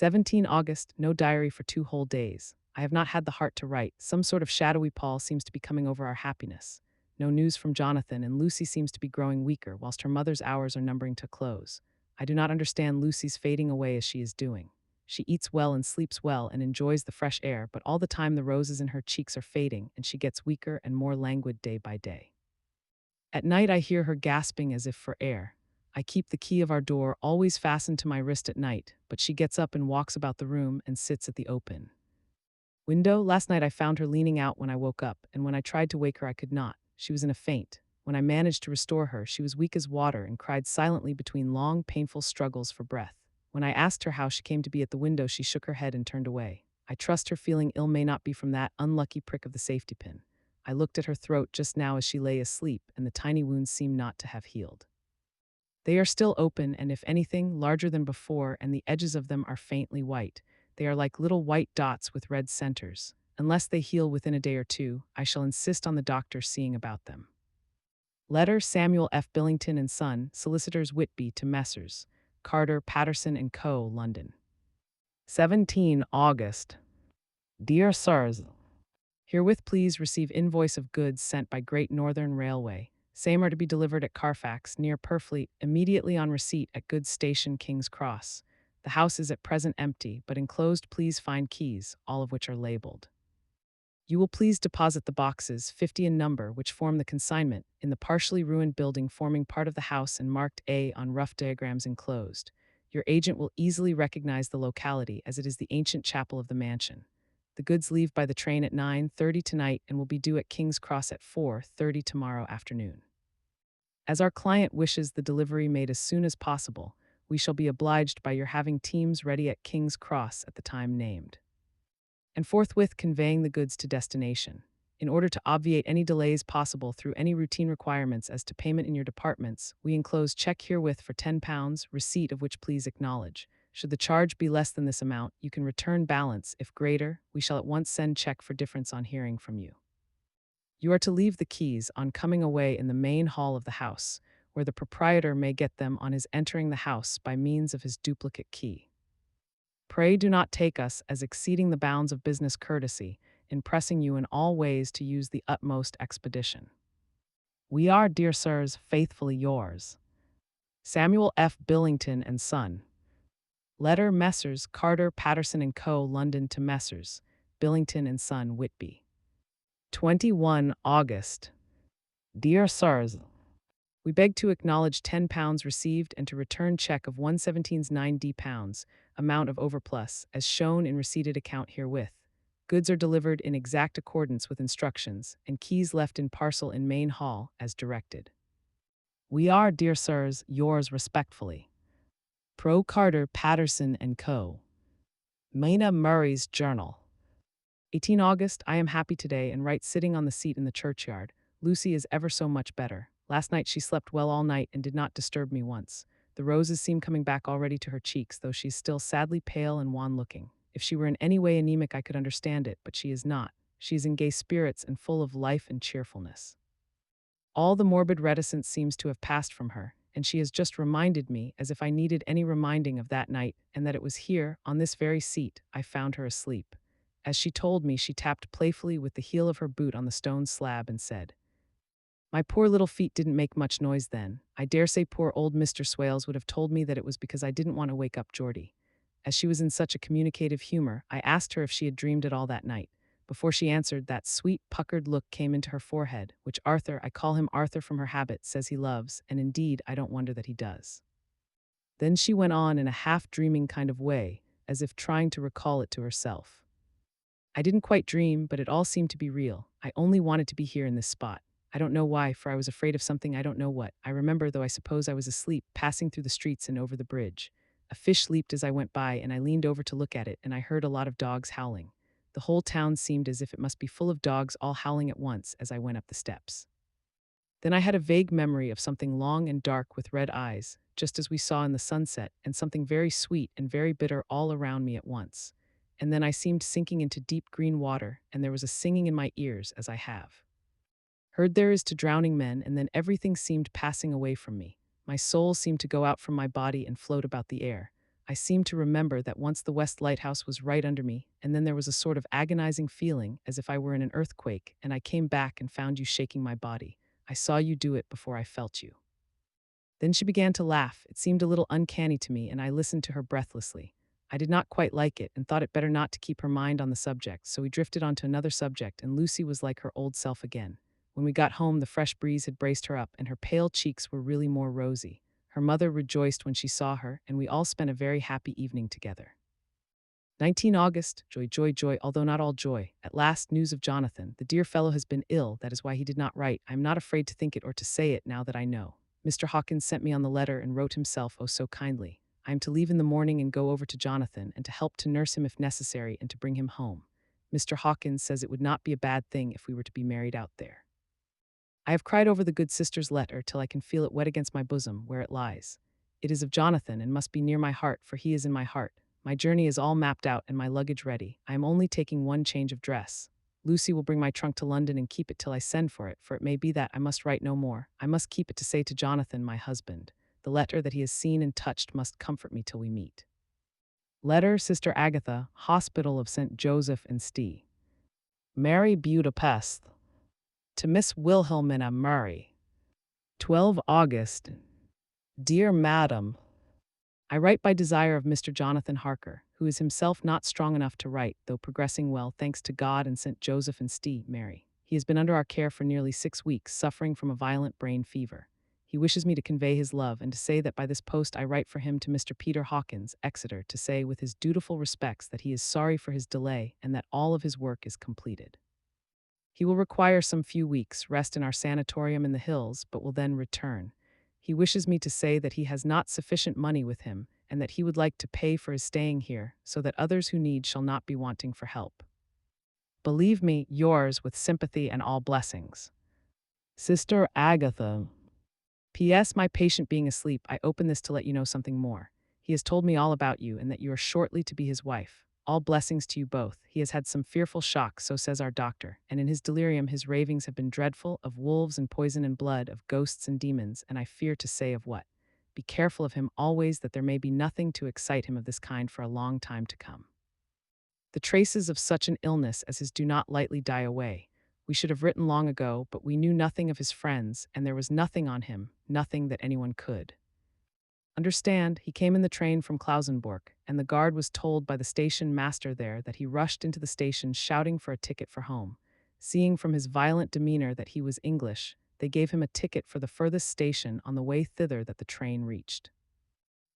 August 17, no diary for 2 whole days. I have not had the heart to write. Some sort of shadowy pall seems to be coming over our happiness. No news from Jonathan, and Lucy seems to be growing weaker, whilst her mother's hours are numbering to close. I do not understand Lucy's fading away as she is doing. She eats well and sleeps well and enjoys the fresh air, but all the time the roses in her cheeks are fading, and she gets weaker and more languid day by day. At night I hear her gasping as if for air. I keep the key of our door always fastened to my wrist at night, but she gets up and walks about the room and sits at the open window. Last night I found her leaning out when I woke up, and when I tried to wake her, I could not. She was in a faint. When I managed to restore her, she was weak as water and cried silently between long, painful struggles for breath. When I asked her how she came to be at the window, she shook her head and turned away. I trust her feeling ill may not be from that unlucky prick of the safety pin. I looked at her throat just now as she lay asleep, and the tiny wounds seemed not to have healed. They are still open, and if anything, larger than before, and the edges of them are faintly white. They are like little white dots with red centers. Unless they heal within a day or two, I shall insist on the doctor seeing about them. Letter Samuel F. Billington and Son, Solicitors Whitby to Messrs. Carter, Patterson and Co., London. 17 August. Dear Sirs, herewith please receive invoice of goods sent by Great Northern Railway. Same are to be delivered at Carfax, near Purfleet, immediately on receipt at Goods Station, King's Cross. The house is at present empty, but enclosed please find keys, all of which are labeled. You will please deposit the boxes, 50 in number, which form the consignment, in the partially ruined building forming part of the house and marked A on rough diagrams enclosed. Your agent will easily recognize the locality, as it is the ancient chapel of the mansion. The goods leave by the train at 9:30 tonight and will be due at King's Cross at 4:30 tomorrow afternoon. As our client wishes the delivery made as soon as possible, we shall be obliged by your having teams ready at King's Cross at the time named, and forthwith conveying the goods to destination. In order to obviate any delays possible through any routine requirements as to payment in your departments, we enclose check herewith for £10, receipt of which please acknowledge. Should the charge be less than this amount, you can return balance. If greater, we shall at once send check for difference on hearing from you. You are to leave the keys on coming away in the main hall of the house, where the proprietor may get them on his entering the house by means of his duplicate key. Pray do not take us as exceeding the bounds of business courtesy in pressing you in all ways to use the utmost expedition. We are, dear sirs, faithfully yours, Samuel F. Billington and Son. Letter Messrs. Carter, Patterson and Co., London to Messrs. Billington and Son, Whitby. 21 August. Dear Sirs, we beg to acknowledge £10 received and to return check of 117s £9 amount of overplus, as shown in receipted account herewith. Goods are delivered in exact accordance with instructions, and keys left in parcel in main hall, as directed. We are, dear sirs, yours respectfully, Pro Carter, Patterson and Co. Mina Murray's Journal. 18 August. I am happy today and write sitting on the seat in the churchyard. Lucy is ever so much better. Last night she slept well all night and did not disturb me once. The roses seem coming back already to her cheeks, though she is still sadly pale and wan-looking. If she were in any way anemic, I could understand it, but she is not. She is in gay spirits and full of life and cheerfulness. All the morbid reticence seems to have passed from her, and she has just reminded me, as if I needed any reminding of that night, and that it was here, on this very seat, I found her asleep. As she told me, she tapped playfully with the heel of her boot on the stone slab and said, "My poor little feet didn't make much noise then. I dare say poor old Mr. Swales would have told me that it was because I didn't want to wake up Geordie." As she was in such a communicative humor, I asked her if she had dreamed at all that night. Before she answered, that sweet, puckered look came into her forehead, which Arthur, I call him Arthur from her habit, says he loves, and indeed I don't wonder that he does. Then she went on in a half-dreaming kind of way, as if trying to recall it to herself. I didn't quite dream, but it all seemed to be real. I only wanted to be here in this spot. I don't know why, for I was afraid of something I don't know what. I remember, though I suppose I was asleep, passing through the streets and over the bridge. A fish leaped as I went by, and I leaned over to look at it, and I heard a lot of dogs howling. The whole town seemed as if it must be full of dogs all howling at once as I went up the steps. Then I had a vague memory of something long and dark with red eyes, just as we saw in the sunset, and something very sweet and very bitter all around me at once. And then I seemed sinking into deep green water, and there was a singing in my ears, as I have heard there is to drowning men, and then everything seemed passing away from me. My soul seemed to go out from my body and float about the air. I seemed to remember that once the West Lighthouse was right under me, and then there was a sort of agonizing feeling, as if I were in an earthquake, and I came back and found you shaking my body. I saw you do it before I felt you. Then she began to laugh. It seemed a little uncanny to me, and I listened to her breathlessly. I did not quite like it, and thought it better not to keep her mind on the subject, so we drifted on to another subject, and Lucy was like her old self again. When we got home, the fresh breeze had braced her up, and her pale cheeks were really more rosy. Her mother rejoiced when she saw her, and we all spent a very happy evening together. 19 August, joy, joy, joy, although not all joy. At last, news of Jonathan. The dear fellow has been ill, that is why he did not write. I am not afraid to think it or to say it now that I know. Mr. Hawkins sent me on the letter and wrote himself, oh so kindly. I am to leave in the morning and go over to Jonathan, and to help to nurse him if necessary, and to bring him home. Mr. Hawkins says it would not be a bad thing if we were to be married out there. I have cried over the good sister's letter till I can feel it wet against my bosom, where it lies. It is of Jonathan, and must be near my heart, for he is in my heart. My journey is all mapped out and my luggage ready. I am only taking one change of dress. Lucy will bring my trunk to London and keep it till I send for it, for it may be that I must write no more. I must keep it to say to Jonathan, my husband. The letter that he has seen and touched must comfort me till we meet. Letter, Sister Agatha, Hospital of St. Joseph and Ste. Mary, Budapest. To Miss Wilhelmina Murray. 12 August. Dear Madam, I write by desire of Mr. Jonathan Harker, who is himself not strong enough to write, though progressing well, thanks to God and St. Joseph and Ste. Mary. He has been under our care for nearly 6 weeks, suffering from a violent brain fever. He wishes me to convey his love and to say that by this post I write for him to Mr. Peter Hawkins, Exeter, to say with his dutiful respects that he is sorry for his delay and that all of his work is completed. He will require some few weeks' rest in our sanatorium in the hills, but will then return. He wishes me to say that he has not sufficient money with him, and that he would like to pay for his staying here, so that others who need shall not be wanting for help. Believe me, yours with sympathy and all blessings. Sister Agatha. P.S. My patient being asleep, I open this to let you know something more. He has told me all about you, and that you are shortly to be his wife. All blessings to you both. He has had some fearful shocks, so says our doctor, and in his delirium his ravings have been dreadful, of wolves and poison and blood, of ghosts and demons, and I fear to say of what. Be careful of him always, that there may be nothing to excite him of this kind for a long time to come. The traces of such an illness as his do not lightly die away. We should have written long ago, but we knew nothing of his friends, and there was nothing on him, nothing that anyone could. Understand, he came in the train from Klausenburg, and the guard was told by the station master there that he rushed into the station shouting for a ticket for home. Seeing from his violent demeanor that he was English, they gave him a ticket for the furthest station on the way thither that the train reached.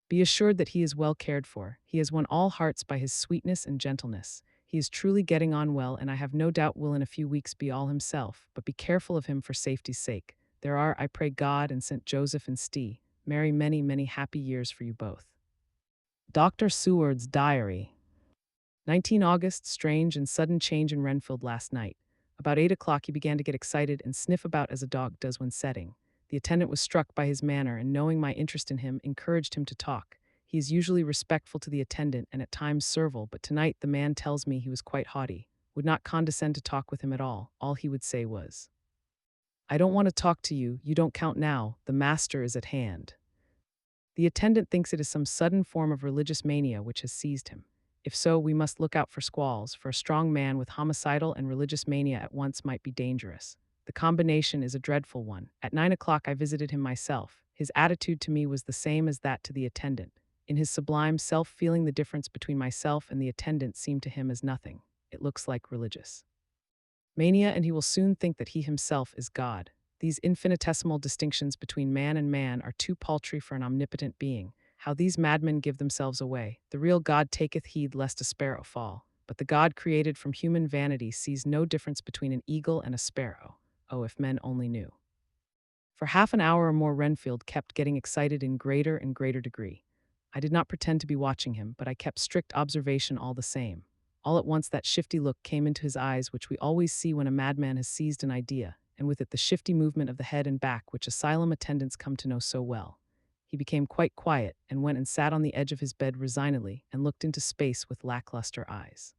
Be assured that he is well cared for. He has won all hearts by his sweetness and gentleness. He is truly getting on well, and I have no doubt will in a few weeks be all himself, but be careful of him for safety's sake. There are, I pray God and St. Joseph and Ste. Mary, many, many happy years for you both. Dr. Seward's Diary. 19 August, strange and sudden change in Renfield last night. About 8 o'clock he began to get excited and sniff about as a dog does when setting. The attendant was struck by his manner, and knowing my interest in him, encouraged him to talk. He is usually respectful to the attendant and at times servile, but tonight the man tells me he was quite haughty, would not condescend to talk with him at all. All he would say was, I don't want to talk to you, you don't count now, the master is at hand. The attendant thinks it is some sudden form of religious mania which has seized him. If so, we must look out for squalls, for a strong man with homicidal and religious mania at once might be dangerous. The combination is a dreadful one. At 9 o'clock I visited him myself. His attitude to me was the same as that to the attendant. In his sublime self-feeling, the difference between myself and the attendant seemed to him as nothing. It looks like religious mania, and he will soon think that he himself is God. These infinitesimal distinctions between man and man are too paltry for an omnipotent being. How these madmen give themselves away. The real God taketh heed lest a sparrow fall. But the God created from human vanity sees no difference between an eagle and a sparrow. Oh, if men only knew. For half an hour or more Renfield kept getting excited in greater and greater degree. I did not pretend to be watching him, but I kept strict observation all the same. All at once that shifty look came into his eyes which we always see when a madman has seized an idea, and with it the shifty movement of the head and back which asylum attendants come to know so well. He became quite quiet, and went and sat on the edge of his bed resignedly, and looked into space with lackluster eyes.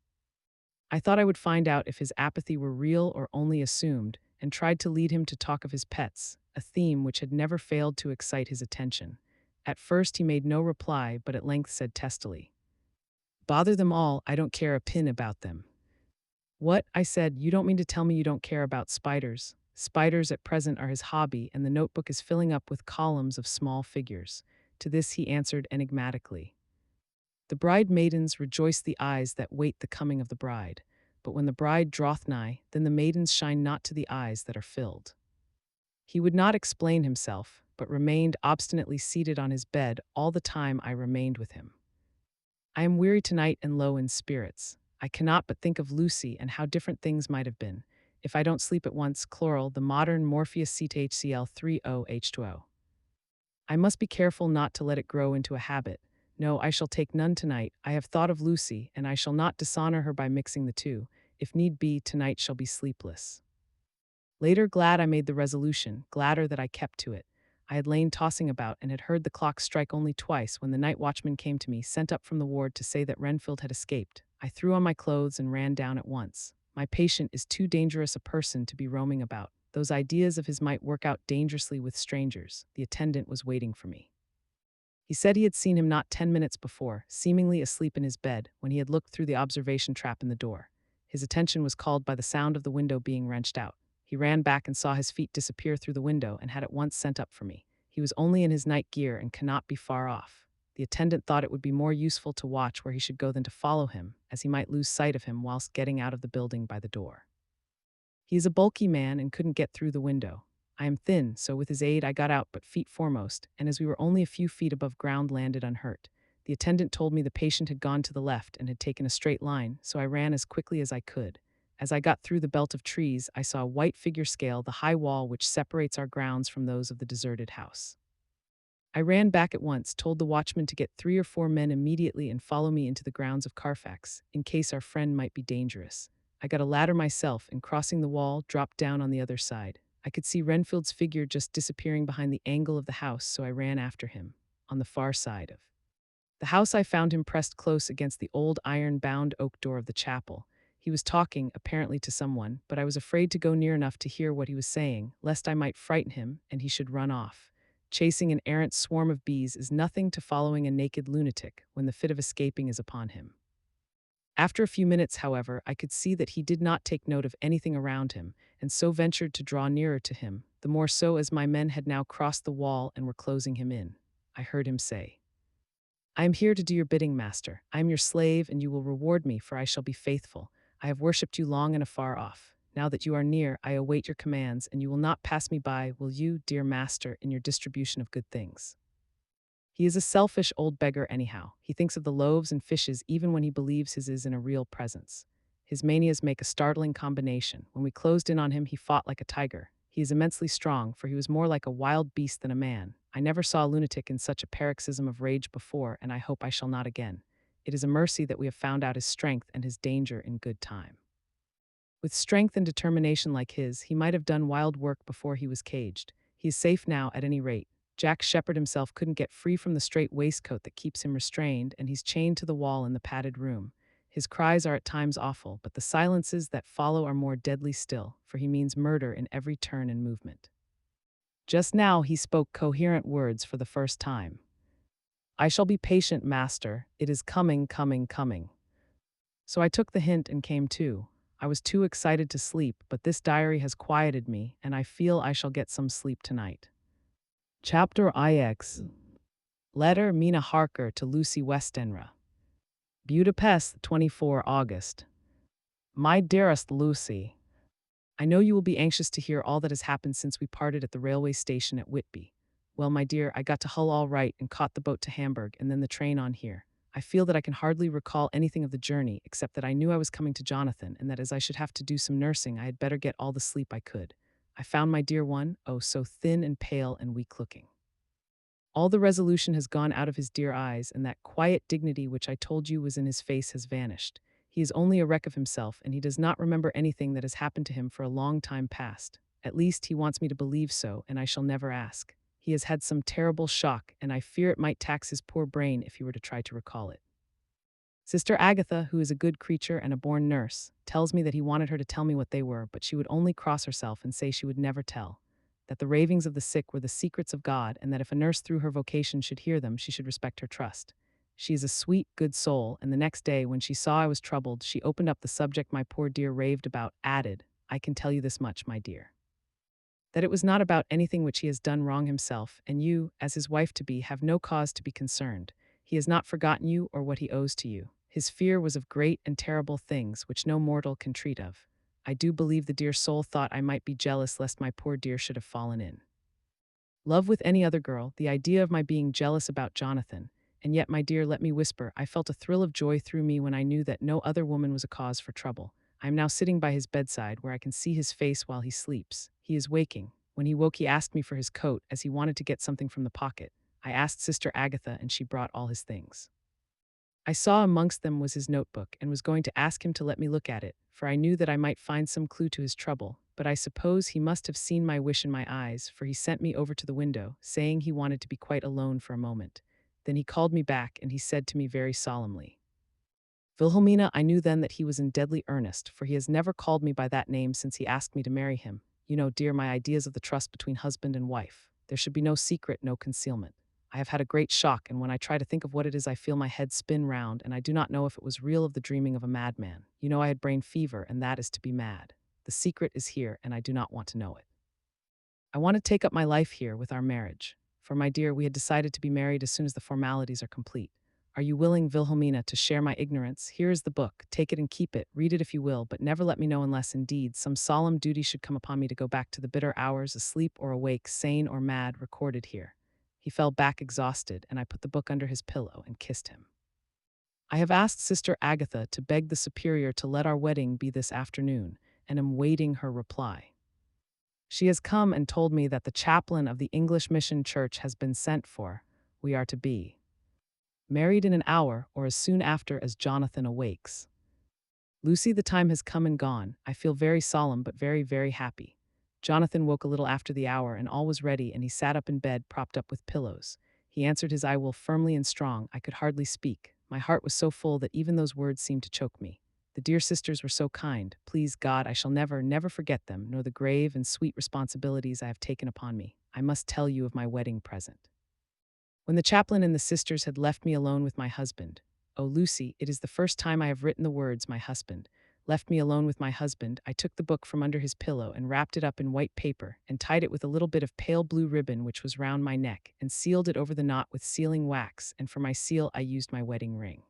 I thought I would find out if his apathy were real or only assumed, and tried to lead him to talk of his pets, a theme which had never failed to excite his attention. At first he made no reply, but at length said testily, Bother them all, I don't care a pin about them. What? I said, you don't mean to tell me you don't care about spiders? Spiders at present are his hobby, and the notebook is filling up with columns of small figures. To this he answered enigmatically, The bride maidens rejoice the eyes that wait the coming of the bride, but when the bride draweth nigh, then the maidens shine not to the eyes that are filled. He would not explain himself. but remained obstinately seated on his bed all the time I remained with him. I am weary tonight and low in spirits. I cannot but think of Lucy and how different things might have been, if I don't sleep at once, chloral, the modern Morpheus-CTHCl3OH2O. I must be careful not to let it grow into a habit. No, I shall take none tonight. I have thought of Lucy, and I shall not dishonor her by mixing the two. If need be, tonight shall be sleepless. Later, glad I made the resolution, gladder that I kept to it. I had lain tossing about and had heard the clock strike only twice when the night watchman came to me, sent up from the ward to say that Renfield had escaped. I threw on my clothes and ran down at once. My patient is too dangerous a person to be roaming about. Those ideas of his might work out dangerously with strangers. The attendant was waiting for me. He said he had seen him not 10 minutes before, seemingly asleep in his bed, when he had looked through the observation trap in the door. His attention was called by the sound of the window being wrenched out. He ran back and saw his feet disappear through the window and had at once sent up for me. He was only in his night gear and cannot be far off. The attendant thought it would be more useful to watch where he should go than to follow him, as he might lose sight of him whilst getting out of the building by the door. He is a bulky man and couldn't get through the window. I am thin, so with his aid I got out but feet foremost, and as we were only a few feet above ground landed unhurt. The attendant told me the patient had gone to the left and had taken a straight line, so I ran as quickly as I could. As I got through the belt of trees, I saw a white figure scale the high wall which separates our grounds from those of the deserted house. I ran back at once, told the watchman to get 3 or 4 men immediately and follow me into the grounds of Carfax, in case our friend might be dangerous. I got a ladder myself and, crossing the wall, dropped down on the other side. I could see Renfield's figure just disappearing behind the angle of the house, so I ran after him, on the far side of the house. I found him pressed close against the old iron-bound oak door of the chapel. He was talking, apparently to someone, but I was afraid to go near enough to hear what he was saying, lest I might frighten him and he should run off. Chasing an errant swarm of bees is nothing to following a naked lunatic when the fit of escaping is upon him. After a few minutes, however, I could see that he did not take note of anything around him, and so ventured to draw nearer to him, the more so as my men had now crossed the wall and were closing him in. I heard him say, "I am here to do your bidding, master. I am your slave, and you will reward me, for I shall be faithful. I have worshipped you long and afar off. Now that you are near, I await your commands, and you will not pass me by, will you, dear master, in your distribution of good things?" He is a selfish old beggar anyhow. He thinks of the loaves and fishes even when he believes his is in a real presence. His manias make a startling combination. When we closed in on him, he fought like a tiger. He is immensely strong, for he was more like a wild beast than a man. I never saw a lunatic in such a paroxysm of rage before, and I hope I shall not again. It is a mercy that we have found out his strength and his danger in good time. With strength and determination like his, he might have done wild work before he was caged. He is safe now, at any rate. Jack Shepherd himself couldn't get free from the strait waistcoat that keeps him restrained, and he's chained to the wall in the padded room. His cries are at times awful, but the silences that follow are more deadly still, for he means murder in every turn and movement. Just now he spoke coherent words for the first time. "I shall be patient, master. It is coming, coming, coming." So I took the hint and came to. I was too excited to sleep, but this diary has quieted me, and I feel I shall get some sleep tonight. Chapter IX. Letter Mina Harker to Lucy Westenra. Budapest, 24 August. My dearest Lucy, I know you will be anxious to hear all that has happened since we parted at the railway station at Whitby. Well, my dear, I got to Hull all right and caught the boat to Hamburg and then the train on here. I feel that I can hardly recall anything of the journey, except that I knew I was coming to Jonathan and that as I should have to do some nursing, I had better get all the sleep I could. I found my dear one, oh, so thin and pale and weak-looking. All the resolution has gone out of his dear eyes, and that quiet dignity which I told you was in his face has vanished. He is only a wreck of himself, and he does not remember anything that has happened to him for a long time past. At least he wants me to believe so, and I shall never ask. He has had some terrible shock, and I fear it might tax his poor brain if he were to try to recall it. Sister Agatha, who is a good creature and a born nurse, tells me that he wanted her to tell me what they were, but she would only cross herself and say she would never tell. That the ravings of the sick were the secrets of God, and that if a nurse through her vocation should hear them, she should respect her trust. She is a sweet, good soul, and the next day, when she saw I was troubled, she opened up the subject my poor dear raved about, added, "I can tell you this much, my dear, that it was not about anything which he has done wrong himself, and you, as his wife-to-be, have no cause to be concerned. He has not forgotten you or what he owes to you. His fear was of great and terrible things which no mortal can treat of. I do believe the dear soul thought I might be jealous lest my poor dear should have fallen in Love with any other girl, the idea of my being jealous about Jonathan. And yet, my dear, let me whisper, I felt a thrill of joy through me when I knew that no other woman was a cause for trouble. I am now sitting by his bedside where I can see his face while he sleeps. He is waking. When he woke, he asked me for his coat as he wanted to get something from the pocket. I asked Sister Agatha, and she brought all his things. I saw amongst them was his notebook and was going to ask him to let me look at it, for I knew that I might find some clue to his trouble, but I suppose he must have seen my wish in my eyes, for he sent me over to the window, saying he wanted to be quite alone for a moment. Then he called me back and he said to me very solemnly, Wilhelmina, I knew then that he was in deadly earnest, for he has never called me by that name since he asked me to marry him. You know, dear, my ideas of the trust between husband and wife. There should be no secret, no concealment. I have had a great shock, and when I try to think of what it is, I feel my head spin round, and I do not know if it was real of the dreaming of a madman. You know, I had brain fever, and that is to be mad. The secret is here, and I do not want to know it. I want to take up my life here with our marriage. For, my dear, we had decided to be married as soon as the formalities are complete. Are you willing, Wilhelmina, to share my ignorance? Here is the book. Take it and keep it. Read it if you will, but never let me know unless, indeed, some solemn duty should come upon me to go back to the bitter hours, asleep or awake, sane or mad, recorded here. He fell back exhausted, and I put the book under his pillow and kissed him. I have asked Sister Agatha to beg the Superior to let our wedding be this afternoon, and am waiting her reply. She has come and told me that the chaplain of the English Mission Church has been sent for. We are to be married in an hour, or as soon after as Jonathan awakes. Lucy, the time has come and gone. I feel very solemn, but very, very happy. Jonathan woke a little after the hour, and all was ready, and he sat up in bed, propped up with pillows. He answered his I will firmly and strong. I could hardly speak. My heart was so full that even those words seemed to choke me. The dear sisters were so kind. Please God, I shall never, never forget them, nor the grave and sweet responsibilities I have taken upon me. I must tell you of my wedding present. When the chaplain and the sisters had left me alone with my husband, oh, Lucy, it is the first time I have written the words, my husband, left me alone with my husband, I took the book from under his pillow and wrapped it up in white paper and tied it with a little bit of pale blue ribbon which was round my neck and sealed it over the knot with sealing wax, and for my seal I used my wedding ring.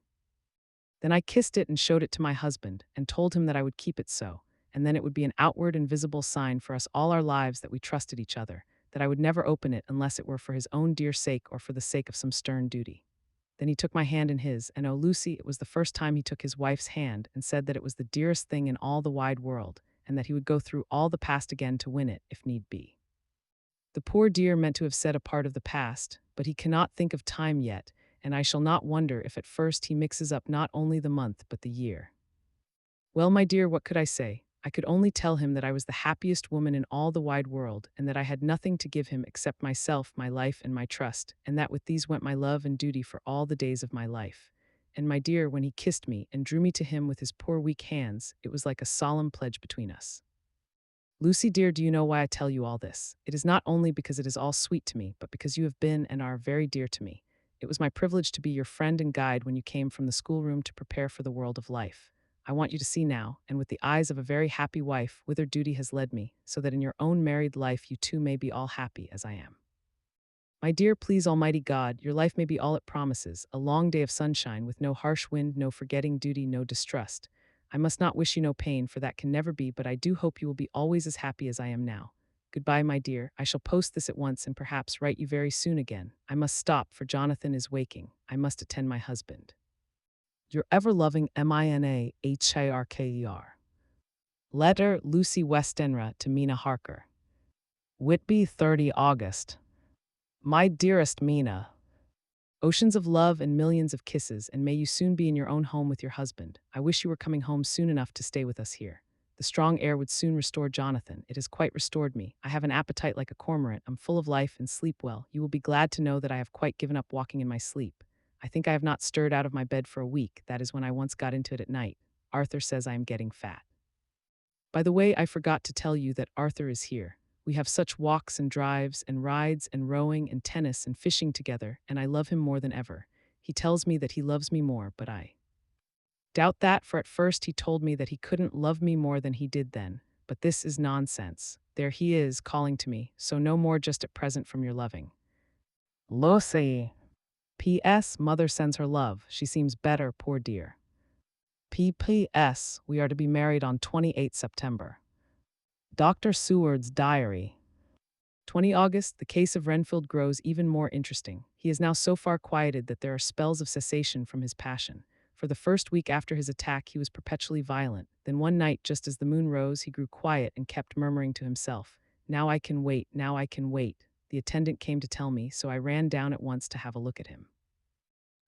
Then I kissed it and showed it to my husband and told him that I would keep it so, and then it would be an outward and visible sign for us all our lives that we trusted each other, that I would never open it unless it were for his own dear sake or for the sake of some stern duty. Then he took my hand in his, and oh, Lucy, it was the first time he took his wife's hand and said that it was the dearest thing in all the wide world, and that he would go through all the past again to win it, if need be. The poor dear meant to have said a part of the past, but he cannot think of time yet, and I shall not wonder if at first he mixes up not only the month but the year. Well, my dear, what could I say? I could only tell him that I was the happiest woman in all the wide world, and that I had nothing to give him except myself, my life, and my trust, and that with these went my love and duty for all the days of my life. And my dear, when he kissed me and drew me to him with his poor weak hands, it was like a solemn pledge between us. Lucy, dear, do you know why I tell you all this? It is not only because it is all sweet to me, but because you have been and are very dear to me. It was my privilege to be your friend and guide when you came from the schoolroom to prepare for the world of life. I want you to see now, and with the eyes of a very happy wife, whither duty has led me, so that in your own married life you too may be all happy as I am. My dear, please Almighty God, your life may be all it promises, a long day of sunshine with no harsh wind, no forgetting duty, no distrust. I must not wish you no pain, for that can never be, but I do hope you will be always as happy as I am now. Goodbye, my dear. I shall post this at once and perhaps write you very soon again. I must stop, for Jonathan is waking. I must attend my husband. Your ever-loving Mina Harker. Letter Lucy Westenra to Mina Harker. Whitby, 30 August. My dearest Mina, oceans of love and millions of kisses, and may you soon be in your own home with your husband. I wish you were coming home soon enough to stay with us here. The strong air would soon restore Jonathan. It has quite restored me. I have an appetite like a cormorant. I'm full of life and sleep well. You will be glad to know that I have quite given up walking in my sleep. I think I have not stirred out of my bed for a week. That is when I once got into it at night. Arthur says I am getting fat. By the way, I forgot to tell you that Arthur is here. We have such walks and drives and rides and rowing and tennis and fishing together, and I love him more than ever. He tells me that he loves me more, but I doubt that, for at first he told me that he couldn't love me more than he did then. But this is nonsense. There he is, calling to me, so no more just at present from your loving Lucy. P.S. Mother sends her love. She seems better, poor dear. P.P.S. We are to be married on 28 September. Dr. Seward's diary. 20 August, the case of Renfield grows even more interesting. He is now so far quieted that there are spells of cessation from his passion. For the first week after his attack, he was perpetually violent. Then one night, just as the moon rose, he grew quiet and kept murmuring to himself, "Now I can wait, now I can wait." The attendant came to tell me, so I ran down at once to have a look at him.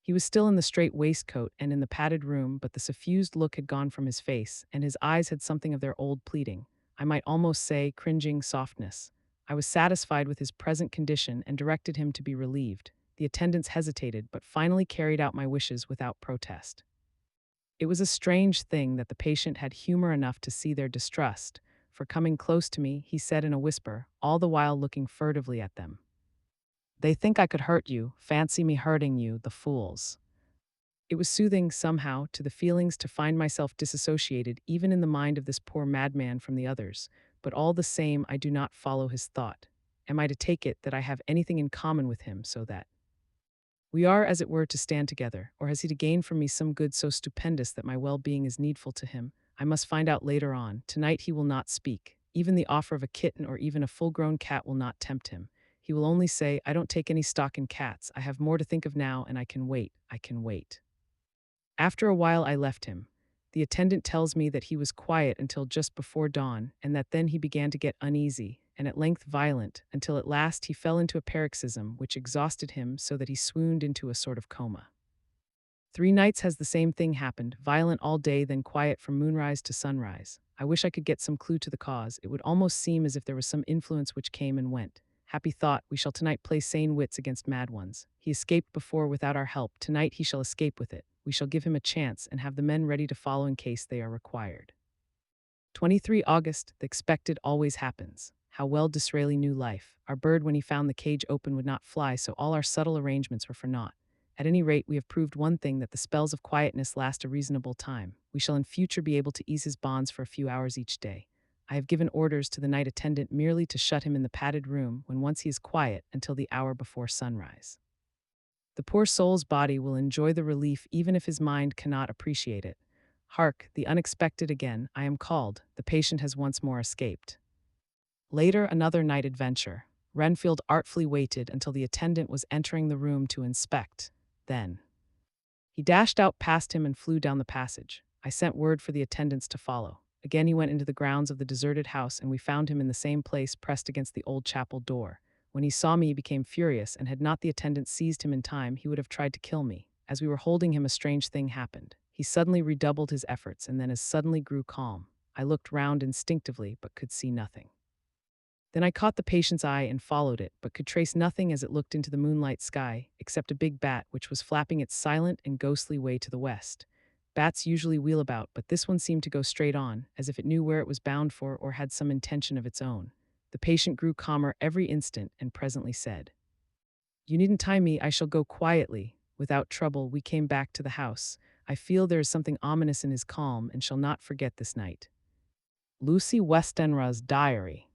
He was still in the straight waistcoat and in the padded room, but the suffused look had gone from his face, and his eyes had something of their old pleading, I might almost say cringing softness. I was satisfied with his present condition and directed him to be relieved. The attendants hesitated, but finally carried out my wishes without protest. It was a strange thing that the patient had humor enough to see their distrust, for coming close to me, he said in a whisper, all the while looking furtively at them, "They think I could hurt you, fancy me hurting you, the fools." It was soothing, somehow, to the feelings to find myself disassociated even in the mind of this poor madman from the others, but all the same I do not follow his thought. Am I to take it that I have anything in common with him so that we are, as it were, to stand together, or has he to gain from me some good so stupendous that my well-being is needful to him? I must find out later on. Tonight he will not speak. Even the offer of a kitten or even a full-grown cat will not tempt him. He will only say, "I don't take any stock in cats. I have more to think of now, and I can wait. I can wait." After a while I left him. The attendant tells me that he was quiet until just before dawn, and that then he began to get uneasy, and at length violent, until at last he fell into a paroxysm which exhausted him so that he swooned into a sort of coma. 3 nights has the same thing happened, violent all day, then quiet from moonrise to sunrise. I wish I could get some clue to the cause. It would almost seem as if there was some influence which came and went. Happy thought, we shall tonight play sane wits against mad ones. He escaped before without our help. Tonight he shall escape with it. We shall give him a chance and have the men ready to follow in case they are required. 23 August, the expected always happens. How well Disraeli knew life. Our bird, when he found the cage open, would not fly, so all our subtle arrangements were for naught. At any rate, we have proved one thing, that the spells of quietness last a reasonable time. We shall in future be able to ease his bonds for a few hours each day. I have given orders to the night attendant merely to shut him in the padded room when once he is quiet until the hour before sunrise. The poor soul's body will enjoy the relief even if his mind cannot appreciate it. Hark, the unexpected again, I am called. The patient has once more escaped. Later, another night adventure. Renfield artfully waited until the attendant was entering the room to inspect. Then he dashed out past him and flew down the passage. I sent word for the attendants to follow. Again he went into the grounds of the deserted house, and we found him in the same place, pressed against the old chapel door. When he saw me, he became furious, and had not the attendant seized him in time, he would have tried to kill me. As we were holding him, a strange thing happened. He suddenly redoubled his efforts, and then as suddenly grew calm. I looked round instinctively, but could see nothing. Then I caught the patient's eye and followed it, but could trace nothing as it looked into the moonlight sky, except a big bat which was flapping its silent and ghostly way to the west. Bats usually wheel about, but this one seemed to go straight on, as if it knew where it was bound for or had some intention of its own. The patient grew calmer every instant and presently said, "You needn't tie me, I shall go quietly." Without trouble, we came back to the house. I feel there is something ominous in his calm and shall not forget this night. Lucy Westenra's Diary.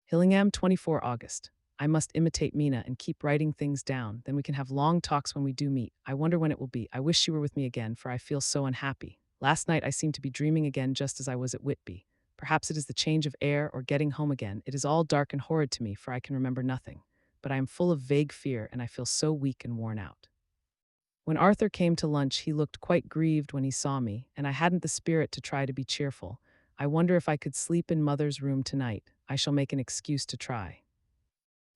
Hillingham, 24 August. I must imitate Mina and keep writing things down, then we can have long talks when we do meet. I wonder when it will be. I wish she were with me again, for I feel so unhappy. Last night I seemed to be dreaming again just as I was at Whitby. Perhaps it is the change of air or getting home again. It is all dark and horrid to me, for I can remember nothing. But I am full of vague fear, and I feel so weak and worn out. When Arthur came to lunch, he looked quite grieved when he saw me, and I hadn't the spirit to try to be cheerful. I wonder if I could sleep in Mother's room tonight. I shall make an excuse to try.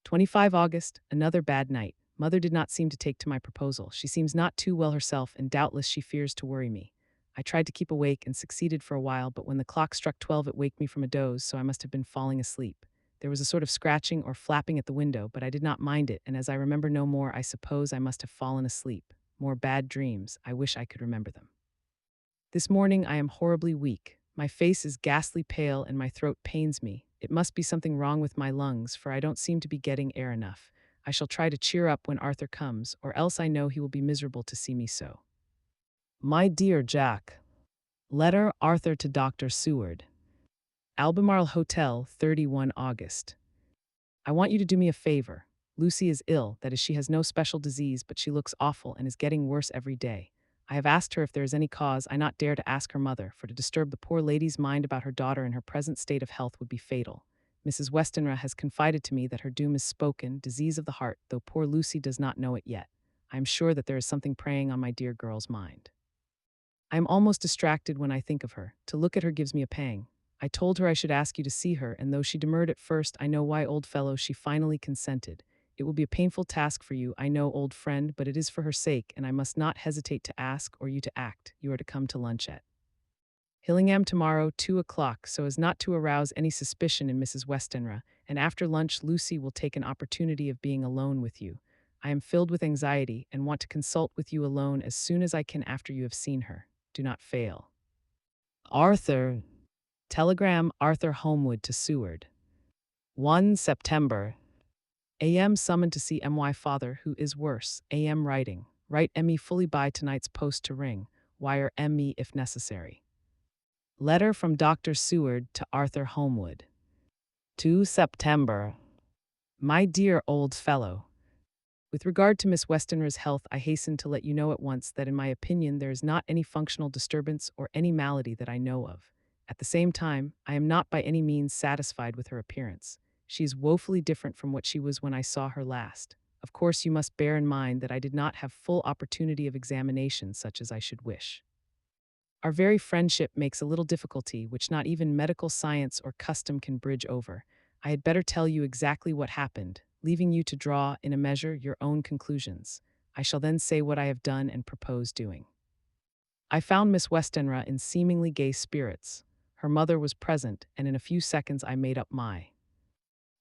25 August, another bad night. Mother did not seem to take to my proposal. She seems not too well herself, and doubtless she fears to worry me. I tried to keep awake and succeeded for a while, but when the clock struck 12 it waked me from a doze, so I must have been falling asleep. There was a sort of scratching or flapping at the window, but I did not mind it, and as I remember no more, I suppose I must have fallen asleep. More bad dreams. I wish I could remember them. This morning I am horribly weak. My face is ghastly pale and my throat pains me. It must be something wrong with my lungs, for I don't seem to be getting air enough. I shall try to cheer up when Arthur comes, or else I know he will be miserable to see me so. My dear Jack. Letter, Arthur to Dr. Seward. Albemarle Hotel, 31 August. I want you to do me a favor. Lucy is ill, that is, she has no special disease, but she looks awful and is getting worse every day. I have asked her if there is any cause. I not dare to ask her mother, for to disturb the poor lady's mind about her daughter in her present state of health would be fatal. Mrs. Westenra has confided to me that her doom is spoken, disease of the heart, though poor Lucy does not know it yet. I am sure that there is something preying on my dear girl's mind. I am almost distracted when I think of her. To look at her gives me a pang. I told her I should ask you to see her, and though she demurred at first, I know why, old fellow, she finally consented. It will be a painful task for you, I know, old friend, but it is for her sake, and I must not hesitate to ask or you to act. You are to come to lunch at Hillingham tomorrow, 2 o'clock, so as not to arouse any suspicion in Mrs. Westenra, and after lunch Lucy will take an opportunity of being alone with you. I am filled with anxiety and want to consult with you alone as soon as I can after you have seen her. Do not fail. Arthur. Telegram Arthur Homewood to Seward. 1 September. AM summoned to see MY father, who is worse. AM writing. Write ME fully by tonight's post to ring. Wire ME if necessary. Letter from Dr. Seward to Arthur Homewood. 2 September. My dear old fellow, with regard to Miss Westenra's health, I hasten to let you know at once that in my opinion there is not any functional disturbance or any malady that I know of. At the same time, I am not by any means satisfied with her appearance. She is woefully different from what she was when I saw her last. Of course, you must bear in mind that I did not have full opportunity of examination such as I should wish. Our very friendship makes a little difficulty which not even medical science or custom can bridge over. I had better tell you exactly what happened, leaving you to draw, in a measure, your own conclusions. I shall then say what I have done and propose doing. I found Miss Westenra in seemingly gay spirits. Her mother was present, and in a few seconds I made up my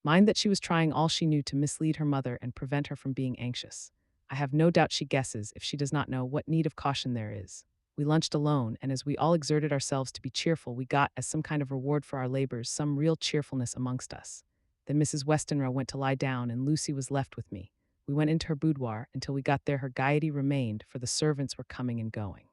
mind that she was trying all she knew to mislead her mother and prevent her from being anxious. I have no doubt she guesses, if she does not know, what need of caution there is. We lunched alone, and as we all exerted ourselves to be cheerful, we got, as some kind of reward for our labors, some real cheerfulness amongst us. Then Mrs. Westenra went to lie down, and Lucy was left with me. We went into her boudoir. Until we got there, her gaiety remained, for the servants were coming and going.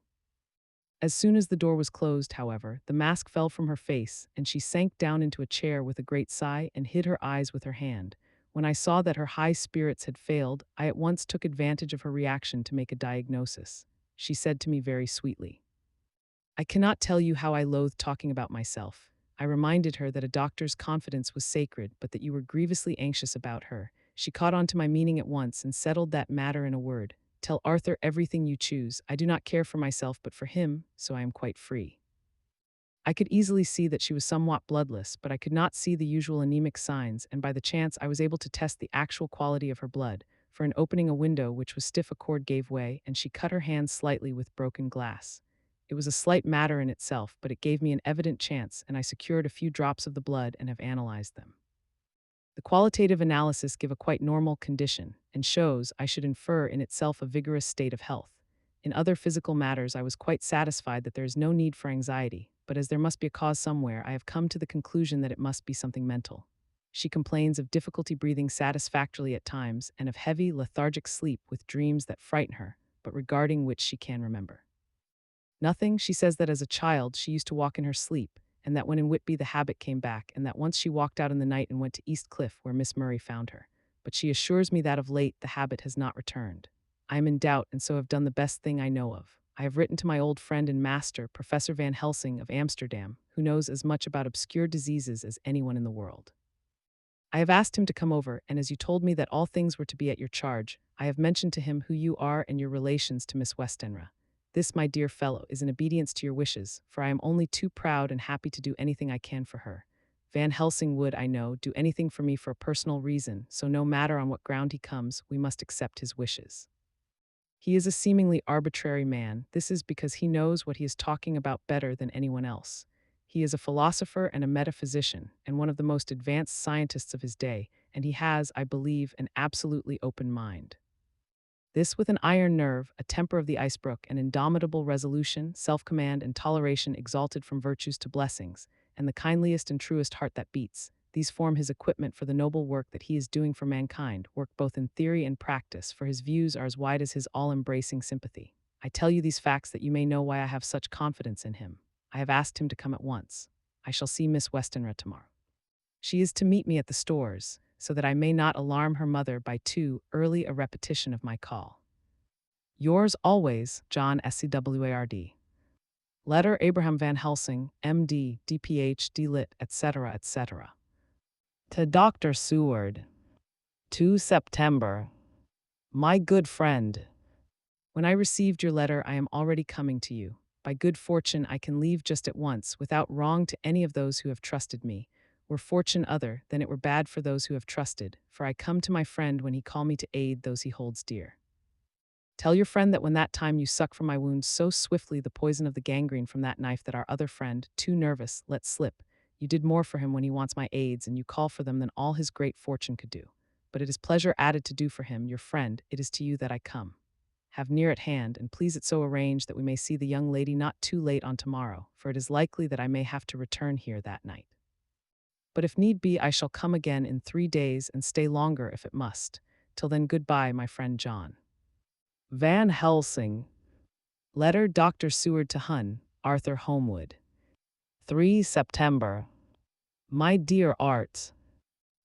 As soon as the door was closed, however, the mask fell from her face, and she sank down into a chair with a great sigh and hid her eyes with her hand. When I saw that her high spirits had failed, I at once took advantage of her reaction to make a diagnosis. She said to me very sweetly, I cannot tell you how I loathed talking about myself. I reminded her that a doctor's confidence was sacred, but that you were grievously anxious about her. She caught on to my meaning at once and settled that matter in a word. Tell Arthur everything you choose. I do not care for myself but for him, so I am quite free. I could easily see that she was somewhat bloodless, but I could not see the usual anemic signs, and by the chance I was able to test the actual quality of her blood, for in opening a window which was stiff a cord gave way, and she cut her hand slightly with broken glass. It was a slight matter in itself, but it gave me an evident chance, and I secured a few drops of the blood and have analyzed them. The qualitative analysis give a quite normal condition, and shows, I should infer, in itself a vigorous state of health. In other physical matters I was quite satisfied that there is no need for anxiety, but as there must be a cause somewhere, I have come to the conclusion that it must be something mental. She complains of difficulty breathing satisfactorily at times, and of heavy, lethargic sleep with dreams that frighten her, but regarding which she can remember nothing. She says that as a child she used to walk in her sleep, and that when in Whitby the habit came back, and that once she walked out in the night and went to East Cliff where Miss Murray found her. But she assures me that of late the habit has not returned. I am in doubt, and so have done the best thing I know of. I have written to my old friend and master, Professor Van Helsing of Amsterdam, who knows as much about obscure diseases as anyone in the world. I have asked him to come over, and as you told me that all things were to be at your charge, I have mentioned to him who you are and your relations to Miss Westenra. This, my dear fellow, is in obedience to your wishes, for I am only too proud and happy to do anything I can for her. Van Helsing would, I know, do anything for me for a personal reason, so no matter on what ground he comes, we must accept his wishes. He is a seemingly arbitrary man. This is because he knows what he is talking about better than anyone else. He is a philosopher and a metaphysician, and one of the most advanced scientists of his day, and he has, I believe, an absolutely open mind. This with an iron nerve, a temper of the icebrook, an indomitable resolution, self-command, and toleration exalted from virtues to blessings, and the kindliest and truest heart that beats. These form his equipment for the noble work that he is doing for mankind, work both in theory and practice, for his views are as wide as his all-embracing sympathy. I tell you these facts that you may know why I have such confidence in him. I have asked him to come at once. I shall see Miss Westenra tomorrow. She is to meet me at the stores, so that I may not alarm her mother by too early a repetition of my call. Yours always, John SCWARD. Letter Abraham Van Helsing, MD, DPH, DLit, etc., etc. To Dr. Seward. 2 September. My good friend. When I received your letter, I am already coming to you. By good fortune, I can leave just at once, without wrong to any of those who have trusted me. Were fortune other, then it were bad for those who have trusted, for I come to my friend when he call me to aid those he holds dear. Tell your friend that when that time you suck from my wounds so swiftly the poison of the gangrene from that knife that our other friend, too nervous, let slip, you did more for him when he wants my aids, and you call for them than all his great fortune could do. But it is pleasure added to do for him, your friend, it is to you that I come. Have near at hand, and please it so arrange that we may see the young lady not too late on tomorrow, for it is likely that I may have to return here that night. But if need be, I shall come again in 3 days and stay longer if it must. Till then, goodbye, my friend John. Van Helsing. Letter Dr. Seward to Hun, Arthur Homewood. 3 September. My dear Art.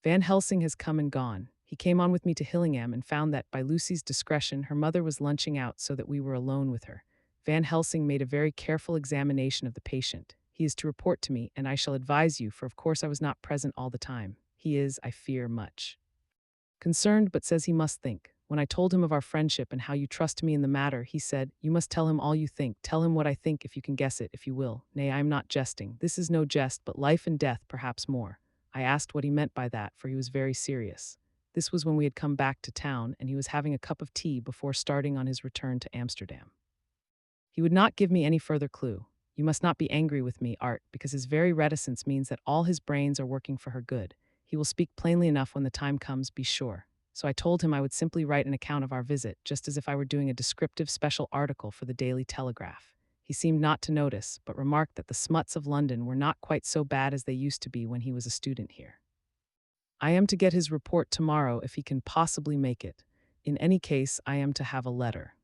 Van Helsing has come and gone. He came on with me to Hillingham and found that, by Lucy's discretion, her mother was lunching out so that we were alone with her. Van Helsing made a very careful examination of the patient. He is to report to me, and I shall advise you, for of course I was not present all the time. He is, I fear, much concerned, but says he must think. When I told him of our friendship and how you trust me in the matter, he said, "You must tell him all you think. Tell him what I think, if you can guess it, if you will. Nay, I am not jesting. This is no jest, but life and death, perhaps more." I asked what he meant by that, for he was very serious. This was when we had come back to town, and he was having a cup of tea before starting on his return to Amsterdam. He would not give me any further clue. You must not be angry with me, Art, because his very reticence means that all his brains are working for her good. He will speak plainly enough when the time comes, be sure. So I told him I would simply write an account of our visit, just as if I were doing a descriptive special article for the Daily Telegraph. He seemed not to notice, but remarked that the smuts of London were not quite so bad as they used to be when he was a student here. I am to get his report tomorrow if he can possibly make it. In any case, I am to have a letter.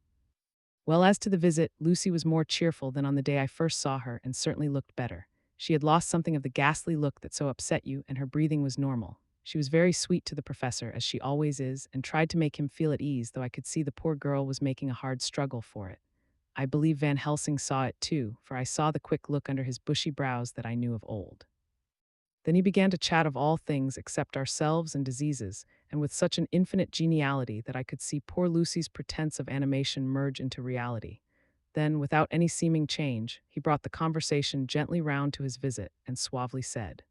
Well, as to the visit, Lucy was more cheerful than on the day I first saw her, and certainly looked better. She had lost something of the ghastly look that so upset you, and her breathing was normal. She was very sweet to the professor, as she always is, and tried to make him feel at ease, though I could see the poor girl was making a hard struggle for it. I believe Van Helsing saw it too, for I saw the quick look under his bushy brows that I knew of old. Then he began to chat of all things except ourselves and diseases, and with such an infinite geniality that I could see poor Lucy's pretense of animation merge into reality. Then, without any seeming change, he brought the conversation gently round to his visit, and suavely said,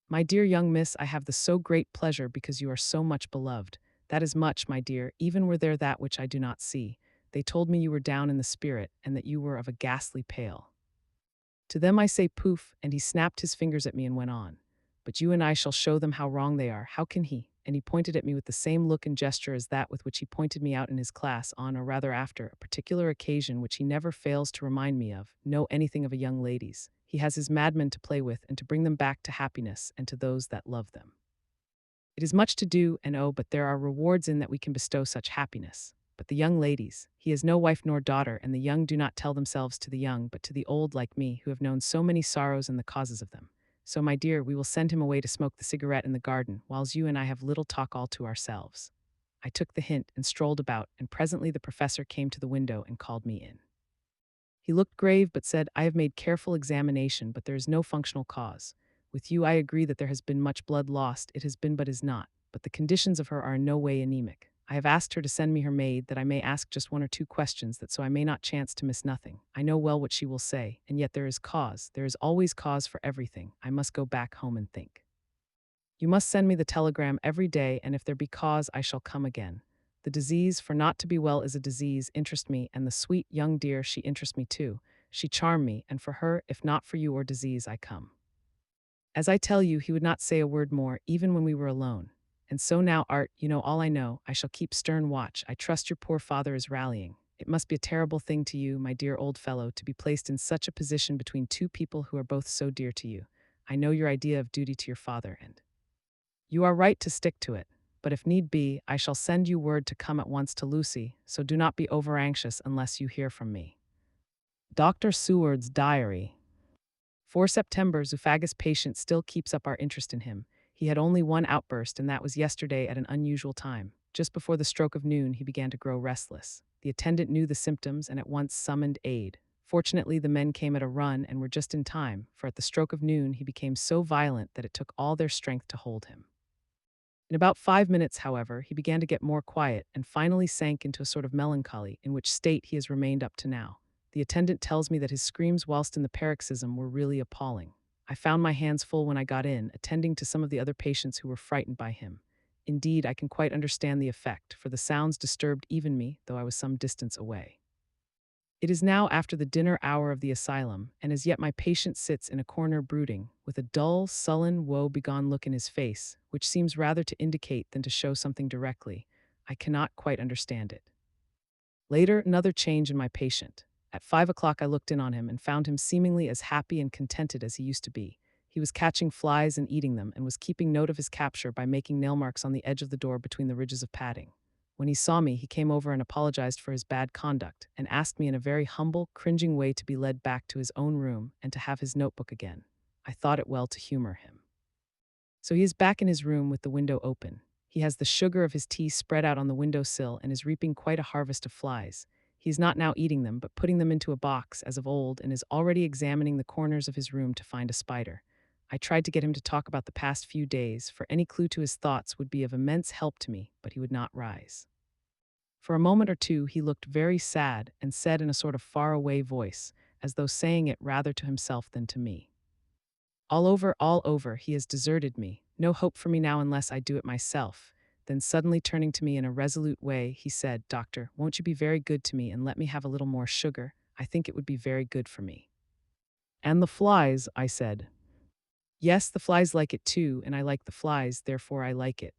"My dear young miss, I have the so great pleasure because you are so much beloved. That is much, my dear, even were there that which I do not see. They told me you were down in the spirit, and that you were of a ghastly pale. To them I say poof," and he snapped his fingers at me and went on. "But you and I shall show them how wrong they are. How can he?" And he pointed at me with the same look and gesture as that with which he pointed me out in his class on, or rather after, a particular occasion which he never fails to remind me of, know anything of a young lady's. He has his madmen to play with and to bring them back to happiness and to those that love them. It is much to do, and oh, but there are rewards in that we can bestow such happiness. But the young ladies, he has no wife nor daughter, and the young do not tell themselves to the young, but to the old like me, who have known so many sorrows and the causes of them. So, my dear, we will send him away to smoke the cigarette in the garden, whiles you and I have little talk all to ourselves. I took the hint and strolled about, and presently the professor came to the window and called me in. He looked grave, but said, "I have made careful examination, but there is no functional cause. With you I agree that there has been much blood lost, it has been but is not, but the conditions of her are in no way anemic. I have asked her to send me her maid, that I may ask just 1 or 2 questions, that so I may not chance to miss nothing. I know well what she will say, and yet there is cause, there is always cause for everything. I must go back home and think. You must send me the telegram every day, and if there be cause, I shall come again. The disease, for not to be well is a disease, interests me, and the sweet young dear, she interests me too. She charmed me, and for her, if not for you or disease, I come." As I tell you, he would not say a word more, even when we were alone. And so now, Art, you know all I know. I shall keep stern watch. I trust your poor father is rallying. It must be a terrible thing to you, my dear old fellow, to be placed in such a position between 2 people who are both so dear to you. I know your idea of duty to your father, and you are right to stick to it. But if need be, I shall send you word to come at once to Lucy, so do not be over-anxious unless you hear from me. Dr. Seward's Diary. 4 September. Zoophagous patient still keeps up our interest in him. He had only one outburst, and that was yesterday at an unusual time. Just before the stroke of noon, he began to grow restless. The attendant knew the symptoms and at once summoned aid. Fortunately, the men came at a run and were just in time, for at the stroke of noon he became so violent that it took all their strength to hold him. In about 5 minutes, however, he began to get more quiet and finally sank into a sort of melancholy, in which state he has remained up to now. The attendant tells me that his screams whilst in the paroxysm were really appalling. I found my hands full when I got in, attending to some of the other patients who were frightened by him. Indeed, I can quite understand the effect, for the sounds disturbed even me, though I was some distance away. It is now after the dinner hour of the asylum, and as yet my patient sits in a corner brooding, with a dull, sullen, woe-begone look in his face, which seems rather to indicate than to show something directly. I cannot quite understand it. Later, another change in my patient. At 5 o'clock I looked in on him and found him seemingly as happy and contented as he used to be. He was catching flies and eating them, and was keeping note of his capture by making nail marks on the edge of the door between the ridges of padding. When he saw me, he came over and apologized for his bad conduct, and asked me in a very humble, cringing way to be led back to his own room and to have his notebook again. I thought it well to humor him. So he is back in his room with the window open. He has the sugar of his tea spread out on the window sill and is reaping quite a harvest of flies. He is not now eating them, but putting them into a box, as of old, and is already examining the corners of his room to find a spider. I tried to get him to talk about the past few days, for any clue to his thoughts would be of immense help to me, but he would not rise. For a moment or two he looked very sad and said in a sort of far-away voice, as though saying it rather to himself than to me, all over, he has deserted me. No hope for me now unless I do it myself." Then suddenly turning to me in a resolute way, he said, "Doctor, won't you be very good to me and let me have a little more sugar? I think it would be very good for me." "And the flies," I said. "Yes, the flies like it too, and I like the flies, therefore I like it.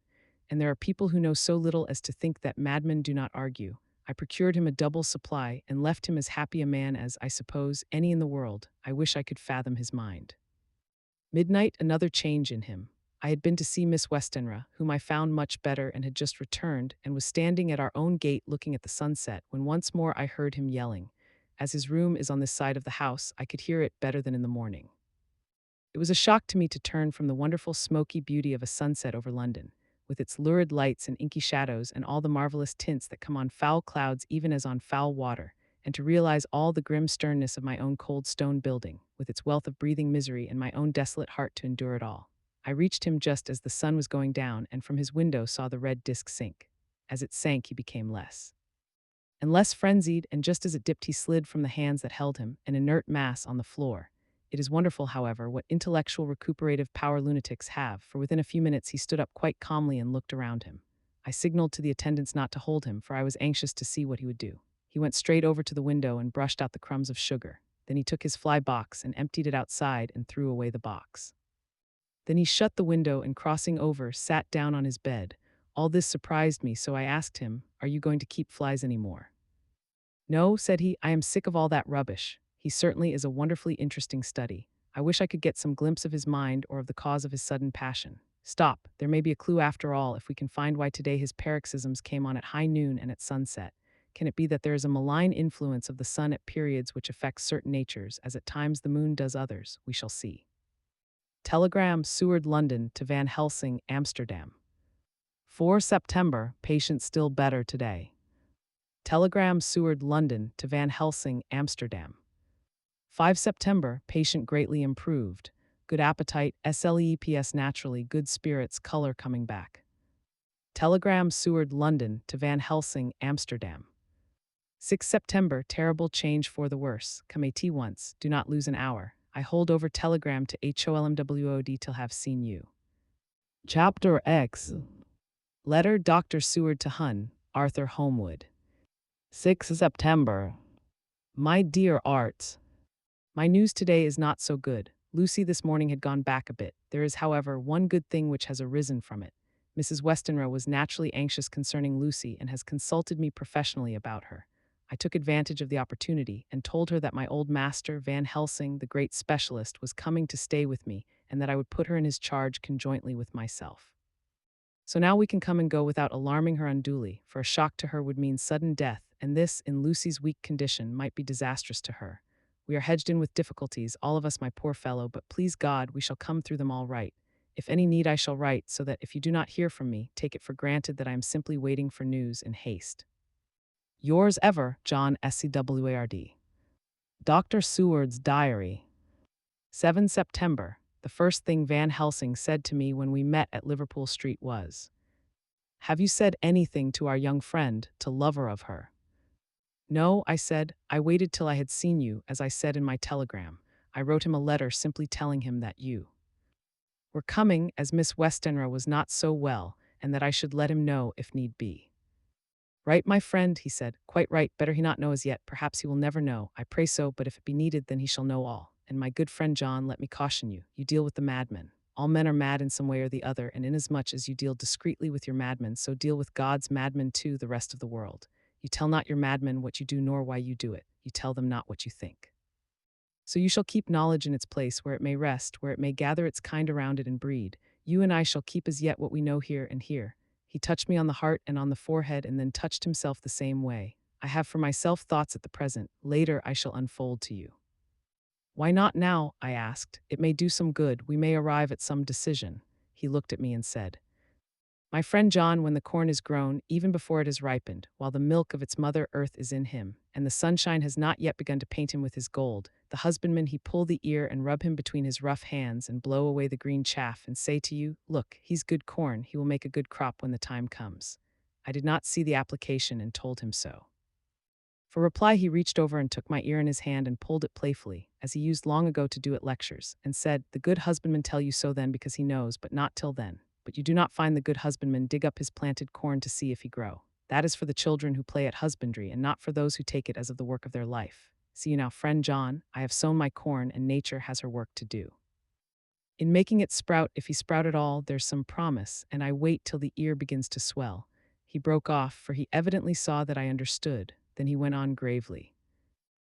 And there are people who know so little as to think that madmen do not argue." I procured him a double supply and left him as happy a man as, I suppose, any in the world. I wish I could fathom his mind. Midnight, another change in him. I had been to see Miss Westenra, whom I found much better and had just returned, and was standing at our own gate looking at the sunset, when once more I heard him yelling. As his room is on this side of the house, I could hear it better than in the morning. It was a shock to me to turn from the wonderful smoky beauty of a sunset over London, with its lurid lights and inky shadows and all the marvelous tints that come on foul clouds even as on foul water, and to realize all the grim sternness of my own cold stone building, with its wealth of breathing misery and my own desolate heart to endure it all. I reached him just as the sun was going down, and from his window saw the red disk sink. As it sank, he became less and less frenzied, and just as it dipped he slid from the hands that held him, an inert mass on the floor. It is wonderful, however, what intellectual recuperative power lunatics have, for within a few minutes he stood up quite calmly and looked around him. I signaled to the attendants not to hold him, for I was anxious to see what he would do. He went straight over to the window and brushed out the crumbs of sugar. Then he took his fly box and emptied it outside and threw away the box. Then he shut the window and, crossing over, sat down on his bed. All this surprised me, so I asked him, "Are you going to keep flies any more?" "No," said he, "I am sick of all that rubbish. He certainly is a wonderfully interesting study. I wish I could get some glimpse of his mind or of the cause of his sudden passion. Stop, there may be a clue after all if we can find why today his paroxysms came on at high noon and at sunset. Can it be that there is a malign influence of the sun at periods which affects certain natures, as at times the moon does others? We shall see." Telegram, Seward, London, to Van Helsing, Amsterdam. 4 September, patient still better today. Telegram, Seward, London, to Van Helsing, Amsterdam. 5 September, patient greatly improved. Good appetite, sleeps naturally, good spirits, color coming back. Telegram, Seward, London, to Van Helsing, Amsterdam. 6 September, terrible change for the worse. Come at once, do not lose an hour. I hold over telegram to HOLMWOD till have seen you. Chapter X. Letter Dr. Seward to Hun, Arthur Homewood. 6 September. My dear Art, my news today is not so good. Lucy this morning had gone back a bit. There is, however, one good thing which has arisen from it. Mrs. Westenra was naturally anxious concerning Lucy and has consulted me professionally about her. I took advantage of the opportunity and told her that my old master, Van Helsing, the great specialist, was coming to stay with me and that I would put her in his charge conjointly with myself. So now we can come and go without alarming her unduly, for a shock to her would mean sudden death, and this, in Lucy's weak condition, might be disastrous to her. We are hedged in with difficulties, all of us, my poor fellow, but please God, we shall come through them all right. If any need, I shall write, so that if you do not hear from me, take it for granted that I am simply waiting for news in haste. Yours ever, John SCWARD. Dr. Seward's diary. 7 September. The first thing Van Helsing said to me when we met at Liverpool Street was, "Have you said anything to our young friend, to lover of her?" "No," I said. "I waited till I had seen you, as I said in my telegram. I wrote him a letter simply telling him that you were coming, as Miss Westenra was not so well, and that I should let him know if need be." "Right, my friend," he said. "Quite right. Better he not know as yet. Perhaps he will never know. I pray so, but if it be needed, then he shall know all. And my good friend John, let me caution you. You deal with the madmen. All men are mad in some way or the other, and inasmuch as you deal discreetly with your madmen, so deal with God's madmen too, the rest of the world. You tell not your madmen what you do nor why you do it. You tell them not what you think. So you shall keep knowledge in its place, where it may rest, where it may gather its kind around it and breed. You and I shall keep as yet what we know here and here." He touched me on the heart and on the forehead, and then touched himself the same way. "I have for myself thoughts at the present. Later I shall unfold to you." "Why not now?" I asked. "It may do some good. We may arrive at some decision." He looked at me and said, "My friend John, when the corn is grown, even before it has ripened, while the milk of its mother earth is in him, and the sunshine has not yet begun to paint him with his gold, the husbandman he pull the ear and rub him between his rough hands and blow away the green chaff and say to you, 'Look, he's good corn, he will make a good crop when the time comes.'" I did not see the application and told him so. For reply he reached over and took my ear in his hand and pulled it playfully, as he used long ago to do at lectures, and said, "The good husbandman tell you so then because he knows, but not till then. But you do not find the good husbandman dig up his planted corn to see if he grow. That is for the children who play at husbandry, and not for those who take it as of the work of their life. See you now, friend John, I have sown my corn, and nature has her work to do. In making it sprout, if he sprout at all, there's some promise, and I wait till the ear begins to swell." He broke off, for he evidently saw that I understood. Then he went on gravely.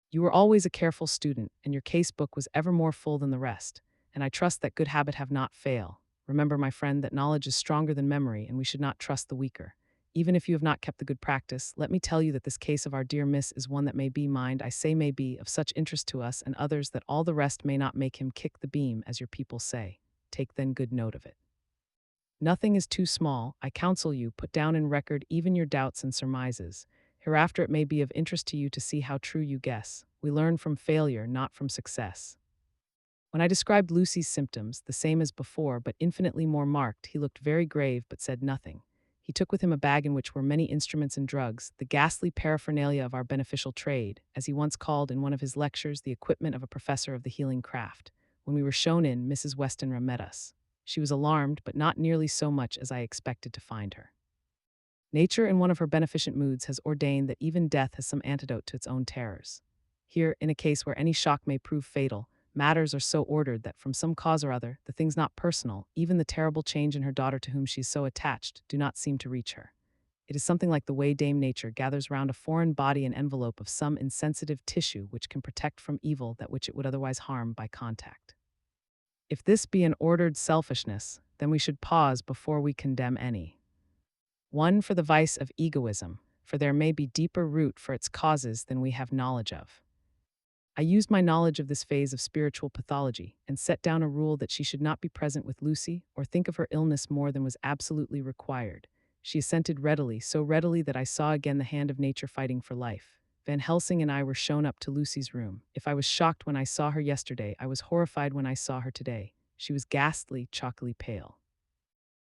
"You were always a careful student, and your case book was ever more full than the rest, and I trust that good habit have not fail. Remember, my friend, that knowledge is stronger than memory, and we should not trust the weaker. Even if you have not kept the good practice, let me tell you that this case of our dear Miss is one that may be, mind, I say may be, of such interest to us and others that all the rest may not make him kick the beam, as your people say. Take then good note of it. Nothing is too small. I counsel you, put down in record even your doubts and surmises. Hereafter it may be of interest to you to see how true you guess. We learn from failure, not from success." When I described Lucy's symptoms, the same as before, but infinitely more marked, he looked very grave but said nothing. He took with him a bag in which were many instruments and drugs, the ghastly paraphernalia of our beneficial trade, as he once called in one of his lectures the equipment of a professor of the healing craft. When we were shown in, Mrs. Westenra met us. She was alarmed, but not nearly so much as I expected to find her. Nature, in one of her beneficent moods, has ordained that even death has some antidote to its own terrors. Here, in a case where any shock may prove fatal, matters are so ordered that from some cause or other, the things not personal, even the terrible change in her daughter to whom she is so attached, do not seem to reach her. It is something like the way Dame Nature gathers round a foreign body an envelope of some insensitive tissue which can protect from evil that which it would otherwise harm by contact. If this be an ordered selfishness, then we should pause before we condemn any one for the vice of egoism, for there may be deeper root for its causes than we have knowledge of. I used my knowledge of this phase of spiritual pathology and set down a rule that she should not be present with Lucy or think of her illness more than was absolutely required. She assented readily, so readily that I saw again the hand of nature fighting for life. Van Helsing and I were shown up to Lucy's room. If I was shocked when I saw her yesterday, I was horrified when I saw her today. She was ghastly, chalkily pale.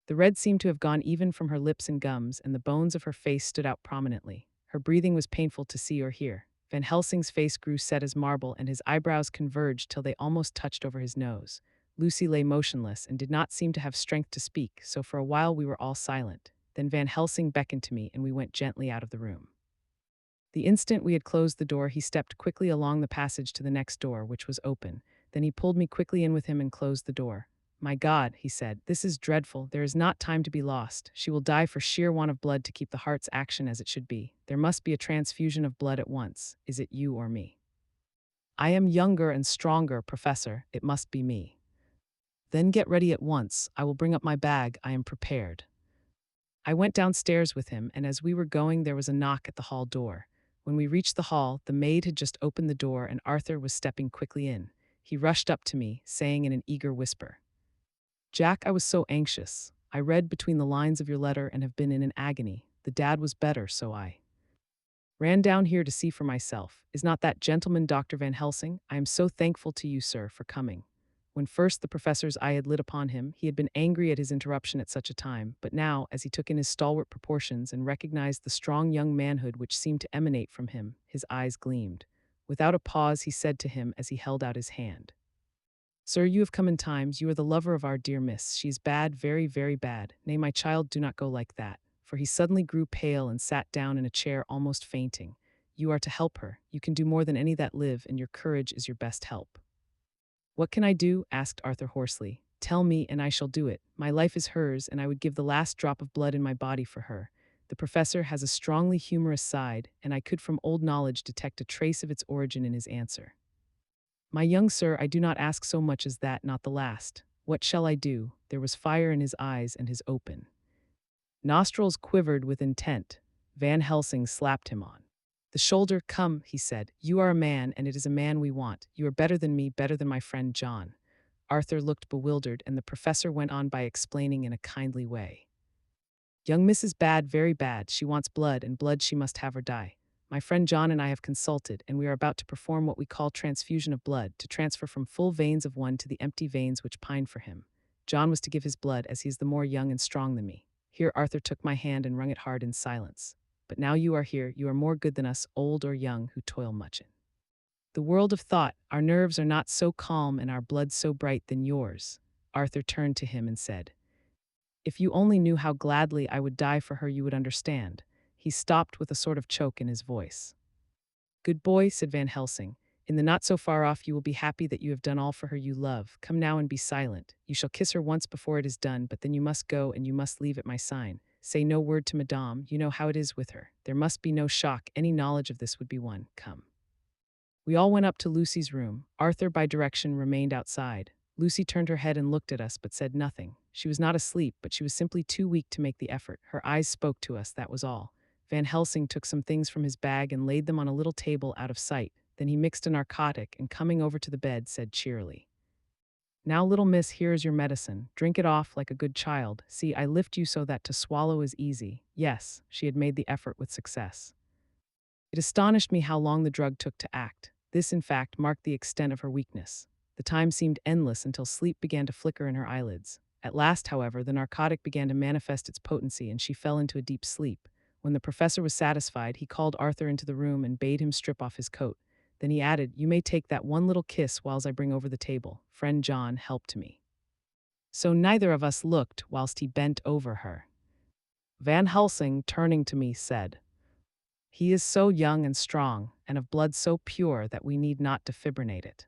The red seemed to have gone even from her lips and gums, and the bones of her face stood out prominently. Her breathing was painful to see or hear. Van Helsing's face grew set as marble, and his eyebrows converged till they almost touched over his nose. Lucy lay motionless and did not seem to have strength to speak, so for a while we were all silent. Then Van Helsing beckoned to me, and we went gently out of the room. The instant we had closed the door, he stepped quickly along the passage to the next door, which was open. Then he pulled me quickly in with him and closed the door. "My God," he said, "this is dreadful. There is not time to be lost. She will die for sheer want of blood to keep the heart's action as it should be. There must be a transfusion of blood at once. Is it you or me?" "I am younger and stronger, Professor. It must be me." "Then get ready at once. I will bring up my bag. I am prepared." I went downstairs with him, and as we were going, there was a knock at the hall door. When we reached the hall, the maid had just opened the door, and Arthur was stepping quickly in. He rushed up to me, saying in an eager whisper, "Jack, I was so anxious. I read between the lines of your letter and have been in an agony. The dad was better, so I Ran down here to see for myself. Is not that gentleman Dr. Van Helsing? I am so thankful to you, sir, for coming. When first the professor's eye had lit upon him, he had been angry at his interruption at such a time, but now, as he took in his stalwart proportions and recognized the strong young manhood which seemed to emanate from him, his eyes gleamed. Without a pause, he said to him as he held out his hand, "Sir, you have come in times. You are the lover of our dear miss. She is bad, very, very bad. Nay, my child, do not go like that." For he suddenly grew pale and sat down in a chair almost fainting. "You are to help her. You can do more than any that live, and your courage is your best help." "What can I do?" asked Arthur hoarsely. "Tell me, and I shall do it. My life is hers, and I would give the last drop of blood in my body for her." The professor has a strongly humorous side, and I could from old knowledge detect a trace of its origin in his answer. "My young sir, I do not ask so much as that, not the last. What shall I do?" There was fire in his eyes, and his open nostrils quivered with intent. Van Helsing slapped him on the shoulder. "Come," he said. "You are a man, and it is a man we want. You are better than me, better than my friend John." Arthur looked bewildered, and the professor went on by explaining in a kindly way. "Young Miss is bad, very bad. She wants blood, and blood she must have or die. My friend John and I have consulted, and we are about to perform what we call transfusion of blood, to transfer from full veins of one to the empty veins which pine for him. John was to give his blood, as he is the more young and strong than me." Here Arthur took my hand and wrung it hard in silence. "But now you are here, you are more good than us, old or young, who toil much in the world of thought. Our nerves are not so calm and our blood so bright than yours." Arthur turned to him and said, "If you only knew how gladly I would die for her, you would understand." He stopped with a sort of choke in his voice. "Good boy," said Van Helsing. "In the not so far off you will be happy that you have done all for her you love. Come now and be silent. You shall kiss her once before it is done, but then you must go and you must leave at my sign. Say no word to Madame. You know how it is with her. There must be no shock. Any knowledge of this would be one. Come." We all went up to Lucy's room. Arthur, by direction, remained outside. Lucy turned her head and looked at us, but said nothing. She was not asleep, but she was simply too weak to make the effort. Her eyes spoke to us, that was all. Van Helsing took some things from his bag and laid them on a little table out of sight. Then he mixed a narcotic and, coming over to the bed, said cheerily, "Now, little miss, here is your medicine. Drink it off like a good child. See, I lift you so that to swallow is easy." Yes, she had made the effort with success. It astonished me how long the drug took to act. This, in fact, marked the extent of her weakness. The time seemed endless until sleep began to flicker in her eyelids. At last, however, the narcotic began to manifest its potency, and she fell into a deep sleep. When the professor was satisfied, he called Arthur into the room and bade him strip off his coat. Then he added, "You may take that one little kiss whiles I bring over the table. Friend John, help to me." So neither of us looked whilst he bent over her. Van Helsing, turning to me, said, "He is so young and strong, and of blood so pure that we need not defibrillate it."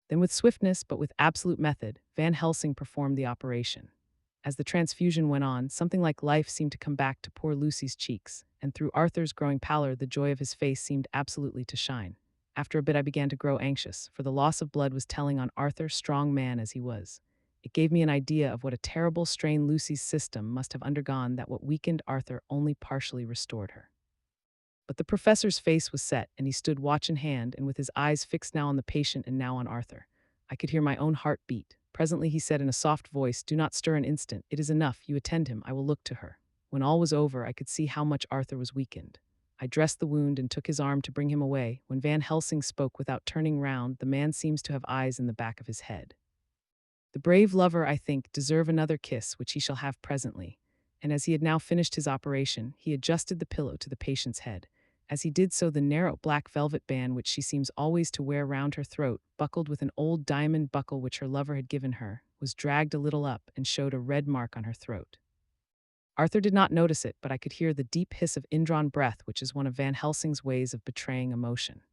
Then with swiftness, but with absolute method, Van Helsing performed the operation. As the transfusion went on, something like life seemed to come back to poor Lucy's cheeks, and through Arthur's growing pallor the joy of his face seemed absolutely to shine. After a bit I began to grow anxious, for the loss of blood was telling on Arthur, strong man as he was. It gave me an idea of what a terrible strain Lucy's system must have undergone, that what weakened Arthur only partially restored her. But the professor's face was set, and he stood watch in hand, and with his eyes fixed now on the patient and now on Arthur. I could hear my own heart beat. Presently he said in a soft voice, "Do not stir an instant. It is enough. You attend him. I will look to her." When all was over, I could see how much Arthur was weakened. I dressed the wound and took his arm to bring him away. When Van Helsing spoke without turning round, the man seems to have eyes in the back of his head. "The brave lover, I think, deserve another kiss, which he shall have presently." And as he had now finished his operation, he adjusted the pillow to the patient's head. As he did so, the narrow black velvet band which she seems always to wear round her throat, buckled with an old diamond buckle which her lover had given her, was dragged a little up and showed a red mark on her throat. Arthur did not notice it, but I could hear the deep hiss of indrawn breath, which is one of Van Helsing's ways of betraying emotion.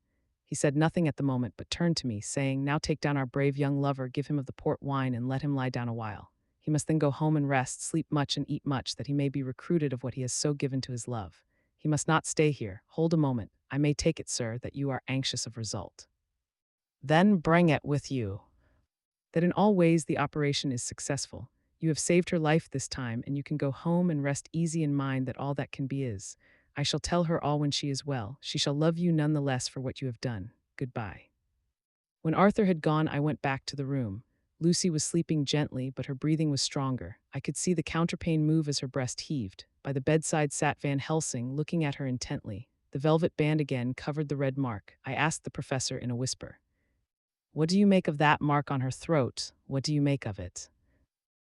He said nothing at the moment, but turned to me, saying, "Now take down our brave young lover, give him of the port wine, and let him lie down a while. He must then go home and rest, sleep much and eat much, that he may be recruited of what he has so given to his love. He must not stay here. Hold a moment. I may take it, sir, that you are anxious of result. Then bring it with you. That in all ways the operation is successful. You have saved her life this time, and you can go home and rest easy in mind that all that can be is. I shall tell her all when she is well. She shall love you none the less for what you have done. Goodbye." When Arthur had gone, I went back to the room. Lucy was sleeping gently, but her breathing was stronger. I could see the counterpane move as her breast heaved. By the bedside sat Van Helsing, looking at her intently. The velvet band again covered the red mark. I asked the professor in a whisper, "What do you make of that mark on her throat? What do you make of it?"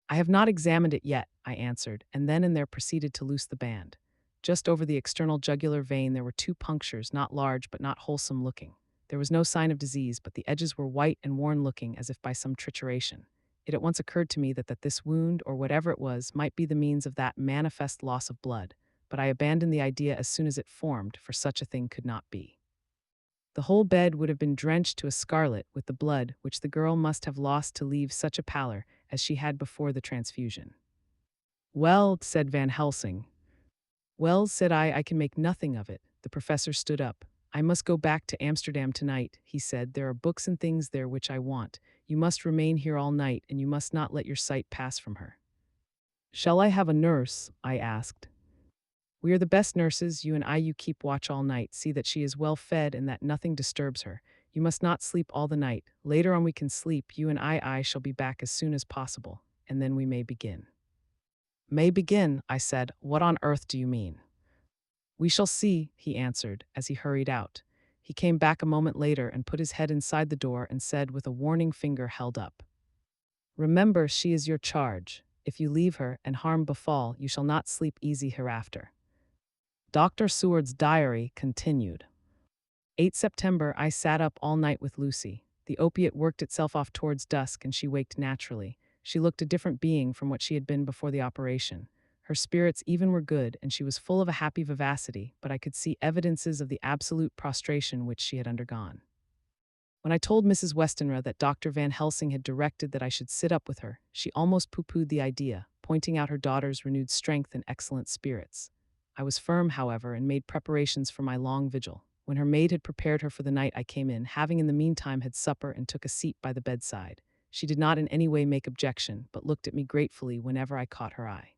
"I have not examined it yet," I answered, and then and there proceeded to loose the band. Just over the external jugular vein there were two punctures, not large but not wholesome looking. There was no sign of disease, but the edges were white and worn-looking as if by some trituration. It at once occurred to me that this wound, or whatever it was, might be the means of that manifest loss of blood, but I abandoned the idea as soon as it formed, for such a thing could not be. The whole bed would have been drenched to a scarlet with the blood which the girl must have lost to leave such a pallor as she had before the transfusion. "Well," said Van Helsing. "Well," said I can make nothing of it." The professor stood up. "I must go back to Amsterdam tonight," he said. "There are books and things there which I want. You must remain here all night, and you must not let your sight pass from her." "Shall I have a nurse?" I asked. "We are the best nurses, you and I. You keep watch all night, see that she is well fed and that nothing disturbs her. You must not sleep all the night. Later on we can sleep, you and I shall be back as soon as possible, and then we may begin." "May begin?" I said. "What on earth do you mean?" "We shall see," he answered, as he hurried out. He came back a moment later and put his head inside the door and said with a warning finger held up, "Remember, she is your charge. If you leave her, and harm befall, you shall not sleep easy hereafter." Dr. Seward's diary continued. 8 September, I sat up all night with Lucy. The opiate worked itself off towards dusk and she waked naturally. She looked a different being from what she had been before the operation. Her spirits even were good and she was full of a happy vivacity, but I could see evidences of the absolute prostration which she had undergone. When I told Mrs. Westenra that Dr. Van Helsing had directed that I should sit up with her, she almost pooh-poohed the idea, pointing out her daughter's renewed strength and excellent spirits. I was firm, however, and made preparations for my long vigil. When her maid had prepared her for the night, I came in, having in the meantime had supper, and took a seat by the bedside. She did not in any way make objection, but looked at me gratefully whenever I caught her eye.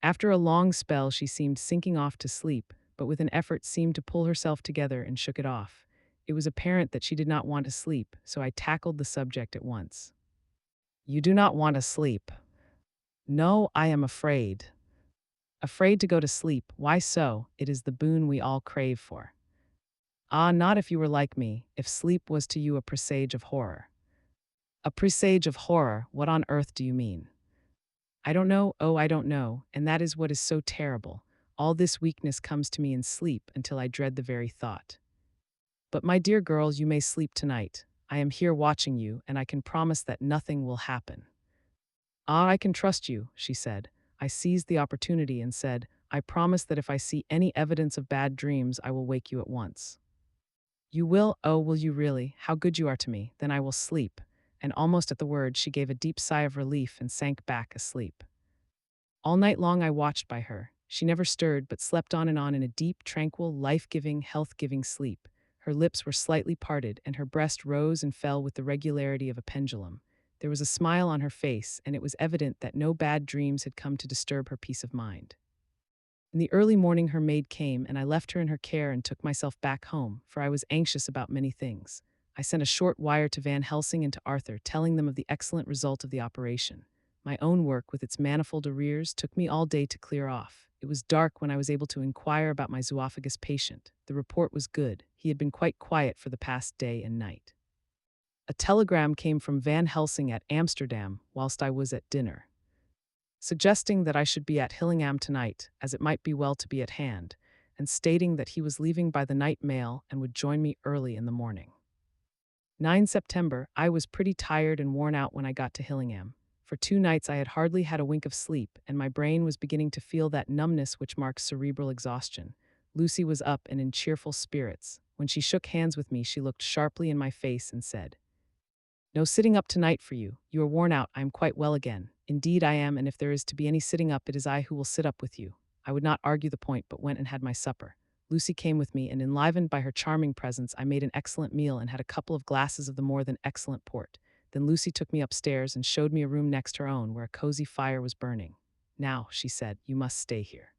After a long spell she seemed sinking off to sleep, but with an effort seemed to pull herself together and shook it off. It was apparent that she did not want to sleep, so I tackled the subject at once. "You do not want to sleep?" "No, I am afraid." "Afraid to go to sleep? Why so? It is the boon we all crave for." "Ah, not if you were like me, if sleep was to you a presage of horror." "A presage of horror? What on earth do you mean?" "I don't know, oh, I don't know, and that is what is so terrible. All this weakness comes to me in sleep until I dread the very thought. But my dear girls, you may sleep tonight. I am here watching you, and I can promise that nothing will happen." "Ah, I can trust you," she said. I seized the opportunity and said, "I promise that if I see any evidence of bad dreams, I will wake you at once." "You will? Oh, will you really? How good you are to me. Then I will sleep." And almost at the word, she gave a deep sigh of relief and sank back asleep. All night long I watched by her. She never stirred, but slept on in a deep, tranquil, life-giving, health-giving sleep. Her lips were slightly parted, and her breast rose and fell with the regularity of a pendulum. There was a smile on her face, and it was evident that no bad dreams had come to disturb her peace of mind. In the early morning her maid came, and I left her in her care and took myself back home, for I was anxious about many things. I sent a short wire to Van Helsing and to Arthur, telling them of the excellent result of the operation. My own work, with its manifold arrears, took me all day to clear off. It was dark when I was able to inquire about my zoophagous patient. The report was good. He had been quite quiet for the past day and night. A telegram came from Van Helsing at Amsterdam whilst I was at dinner, suggesting that I should be at Hillingham tonight, as it might be well to be at hand, and stating that he was leaving by the night mail and would join me early in the morning. 9 September, I was pretty tired and worn out when I got to Hillingham. For 2 nights I had hardly had a wink of sleep, and my brain was beginning to feel that numbness which marks cerebral exhaustion. Lucy was up and in cheerful spirits. When she shook hands with me, she looked sharply in my face and said, "No sitting up tonight for you. You are worn out. I am quite well again. Indeed I am, and if there is to be any sitting up, it is I who will sit up with you." I would not argue the point, but went and had my supper. Lucy came with me, and enlivened by her charming presence, I made an excellent meal and had a couple of glasses of the more than excellent port. Then Lucy took me upstairs and showed me a room next her own where a cozy fire was burning. "Now," she said, "you must stay here.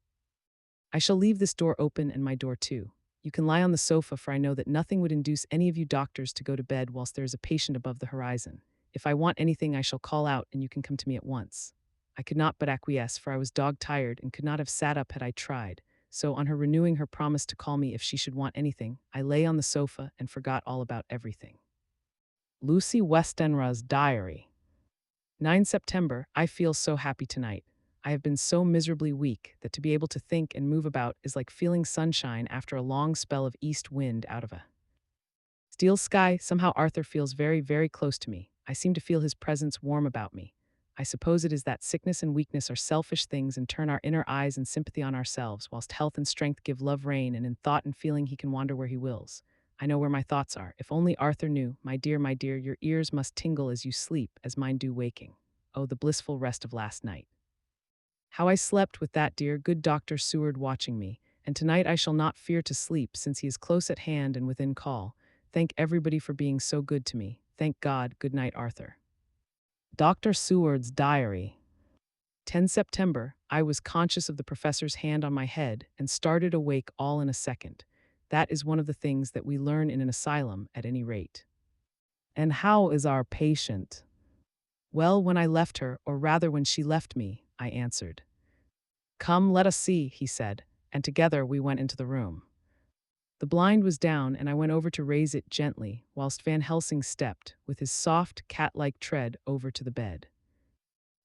I shall leave this door open and my door too. You can lie on the sofa, for I know that nothing would induce any of you doctors to go to bed whilst there is a patient above the horizon. If I want anything, I shall call out, and you can come to me at once." I could not but acquiesce, for I was dog-tired and could not have sat up had I tried, so on her renewing her promise to call me if she should want anything, I lay on the sofa and forgot all about everything. Lucy Westenra's diary. 9 September, I feel so happy tonight. I have been so miserably weak that to be able to think and move about is like feeling sunshine after a long spell of east wind out of a steel sky. Somehow Arthur feels very, very close to me. I seem to feel his presence warm about me. I suppose it is that sickness and weakness are selfish things and turn our inner eyes and sympathy on ourselves, whilst health and strength give love rein, and in thought and feeling he can wander where he wills. I know where my thoughts are. If only Arthur knew. My dear, your ears must tingle as you sleep, as mine do waking. Oh, the blissful rest of last night. How I slept with that dear, good Dr. Seward watching me, and tonight I shall not fear to sleep, since he is close at hand and within call. Thank everybody for being so good to me. Thank God. Good night, Arthur. Dr. Seward's diary. 10 September, I was conscious of the professor's hand on my head and started awake all in a second. That is one of the things that we learn in an asylum, at any rate. And how is our patient? Well, when I left her, or rather when she left me, I answered. Come, let us see, he said, and together we went into the room. The blind was down, and I went over to raise it gently, whilst Van Helsing stepped, with his soft, cat-like tread, over to the bed.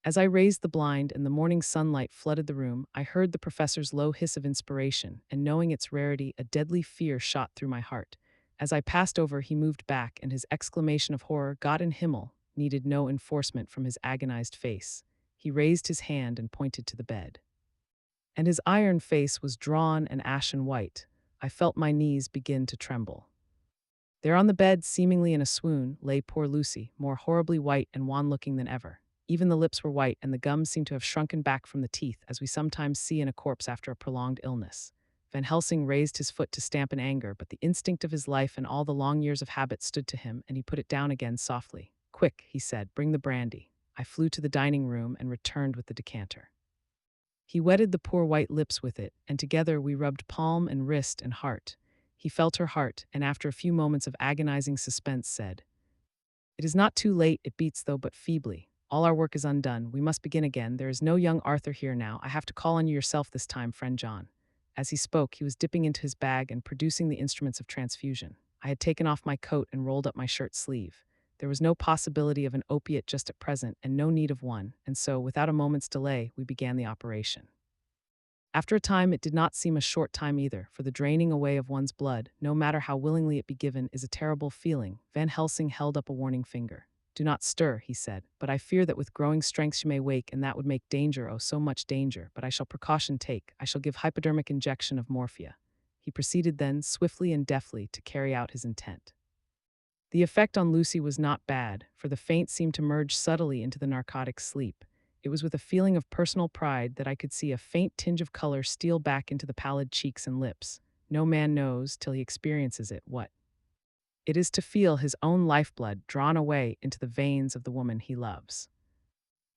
As I raised the blind and the morning sunlight flooded the room, I heard the professor's low hiss of inspiration, and knowing its rarity, a deadly fear shot through my heart. As I passed over, he moved back, and his exclamation of horror, Gott in Himmel, needed no enforcement from his agonized face. He raised his hand and pointed to the bed. And his iron face was drawn and ashen white. I felt my knees begin to tremble. There on the bed, seemingly in a swoon, lay poor Lucy, more horribly white and wan-looking than ever. Even the lips were white, and the gums seemed to have shrunken back from the teeth, as we sometimes see in a corpse after a prolonged illness. Van Helsing raised his foot to stamp in anger, but the instinct of his life and all the long years of habit stood to him, and he put it down again softly. Quick, he said, bring the brandy. I flew to the dining room and returned with the decanter. He wetted the poor white lips with it, and together we rubbed palm and wrist and heart. He felt her heart, and after a few moments of agonizing suspense said, It is not too late, it beats though but feebly. All our work is undone. We must begin again. There is no young Arthur here now. I have to call on you yourself this time, friend John. As he spoke, he was dipping into his bag and producing the instruments of transfusion. I had taken off my coat and rolled up my shirt sleeve. There was no possibility of an opiate just at present, and no need of one, and so, without a moment's delay, we began the operation. After a time, it did not seem a short time either, for the draining away of one's blood, no matter how willingly it be given, is a terrible feeling. Van Helsing held up a warning finger. Do not stir, he said, but I fear that with growing strength she may wake, and that would make danger, oh so much danger, but I shall precaution take. I shall give hypodermic injection of morphia. He proceeded then, swiftly and deftly, to carry out his intent. The effect on Lucy was not bad, for the faint seemed to merge subtly into the narcotic sleep. It was with a feeling of personal pride that I could see a faint tinge of color steal back into the pallid cheeks and lips. No man knows, till he experiences it, what it is to feel his own lifeblood drawn away into the veins of the woman he loves.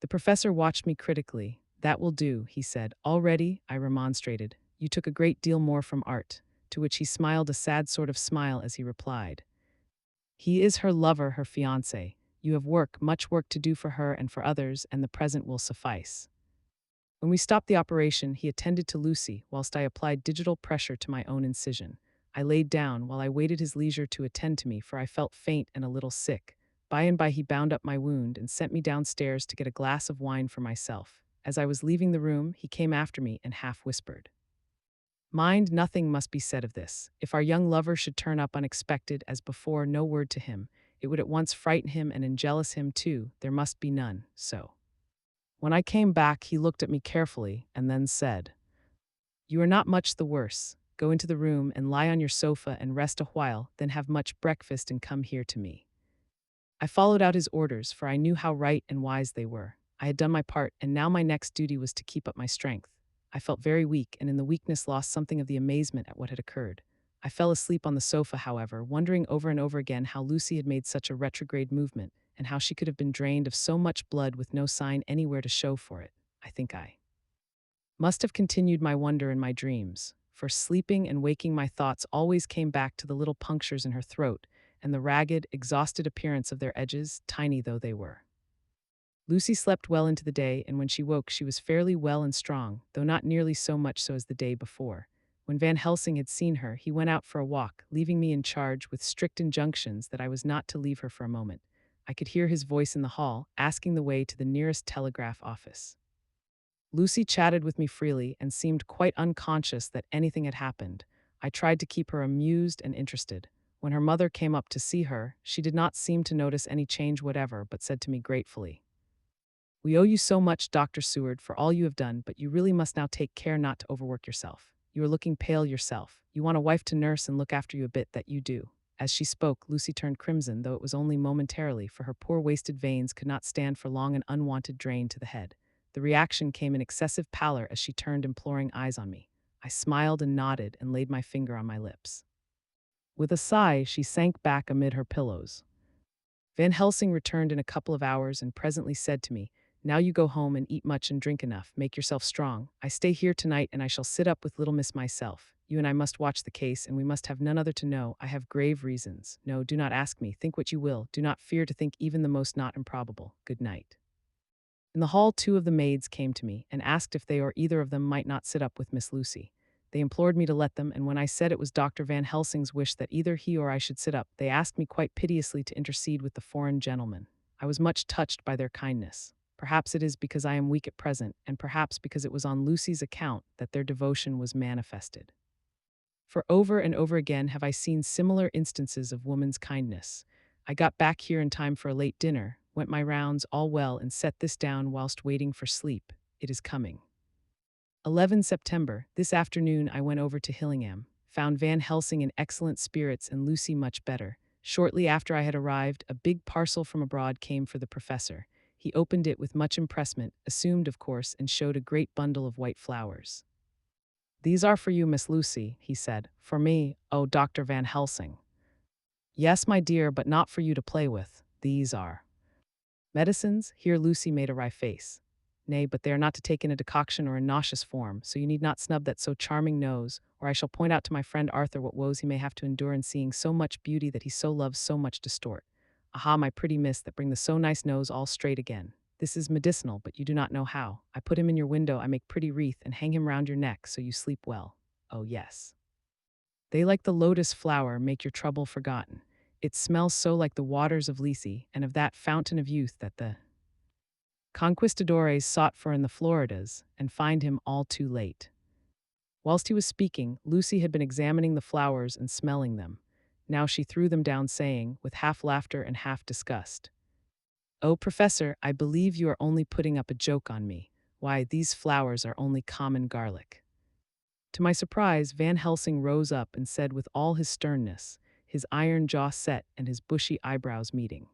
The professor watched me critically. That will do, he said. Already, I remonstrated. You took a great deal more from art, to which he smiled a sad sort of smile as he replied. He is her lover, her fiancé. You have much work to do for her and for others, and the present will suffice. When we stopped the operation, he attended to Lucy, whilst I applied digital pressure to my own incision. I laid down while I waited his leisure to attend to me, for I felt faint and a little sick. By and by he bound up my wound and sent me downstairs to get a glass of wine for myself. As I was leaving the room, he came after me and half whispered, Mind, nothing must be said of this. If our young lover should turn up unexpected, as before, no word to him. It would at once frighten him and enjealous him too. There must be none, so. When I came back, he looked at me carefully and then said, You are not much the worse. Go into the room and lie on your sofa and rest a while, then have much breakfast and come here to me. I followed out his orders, for I knew how right and wise they were. I had done my part, and now my next duty was to keep up my strength. I felt very weak, and in the weakness lost something of the amazement at what had occurred. I fell asleep on the sofa, however, wondering over and over again how Lucy had made such a retrograde movement, and how she could have been drained of so much blood with no sign anywhere to show for it. I think I must have continued my wonder in my dreams, for sleeping and waking my thoughts always came back to the little punctures in her throat and the ragged, exhausted appearance of their edges, tiny though they were. Lucy slept well into the day, and when she woke she was fairly well and strong, though not nearly so much so as the day before. When Van Helsing had seen her, he went out for a walk, leaving me in charge with strict injunctions that I was not to leave her for a moment. I could hear his voice in the hall, asking the way to the nearest telegraph office. Lucy chatted with me freely and seemed quite unconscious that anything had happened. I tried to keep her amused and interested. When her mother came up to see her, she did not seem to notice any change whatever, but said to me gratefully, "We owe you so much, Dr. Seward, for all you have done, but you really must now take care not to overwork yourself. You are looking pale yourself. You want a wife to nurse and look after you a bit, that you do." As she spoke, Lucy turned crimson, though it was only momentarily, for her poor wasted veins could not stand for long an unwanted drain to the head. The reaction came in excessive pallor as she turned imploring eyes on me. I smiled and nodded and laid my finger on my lips. With a sigh, she sank back amid her pillows. Van Helsing returned in a couple of hours and presently said to me, "Now you go home and eat much and drink enough. Make yourself strong. I stay here tonight and I shall sit up with little miss myself. You and I must watch the case, and we must have none other to know. I have grave reasons. No, do not ask me. Think what you will. Do not fear to think even the most not improbable. Good night." In the hall, two of the maids came to me and asked if they or either of them might not sit up with Miss Lucy. They implored me to let them, and when I said it was Dr. Van Helsing's wish that either he or I should sit up, they asked me quite piteously to intercede with the foreign gentleman. I was much touched by their kindness. Perhaps it is because I am weak at present, and perhaps because it was on Lucy's account that their devotion was manifested. For over and over again have I seen similar instances of woman's kindness. I got back here in time for a late dinner, went my rounds all well, and set this down whilst waiting for sleep. It is coming. 11 September. This afternoon I went over to Hillingham, found Van Helsing in excellent spirits and Lucy much better. Shortly after I had arrived, a big parcel from abroad came for the professor. He opened it with much impressment, assumed of course, and showed a great bundle of white flowers. "These are for you, Miss Lucy," he said. "For me, oh, Dr. Van Helsing." "Yes, my dear, but not for you to play with. These are medicines." Here Lucy made a wry face. "Nay, but they are not to take in a decoction or in nauseous form, so you need not snub that so charming nose, or I shall point out to my friend Arthur what woes he may have to endure in seeing so much beauty that he so loves so much distort. Aha, my pretty miss, that bring the so nice nose all straight again. This is medicinal, but you do not know how. I put him in your window, I make pretty wreath, and hang him round your neck, so you sleep well. Oh yes. They, like the lotus flower, make your trouble forgotten. It smells so like the waters of Lethe, and of that fountain of youth that the conquistadores sought for in the Floridas, and find him all too late." Whilst he was speaking, Lucy had been examining the flowers and smelling them. Now she threw them down, saying, with half laughter and half disgust, "Oh, Professor, I believe you are only putting up a joke on me. Why, these flowers are only common garlic." To my surprise, Van Helsing rose up and said with all his sternness, his iron jaw set and his bushy eyebrows meeting,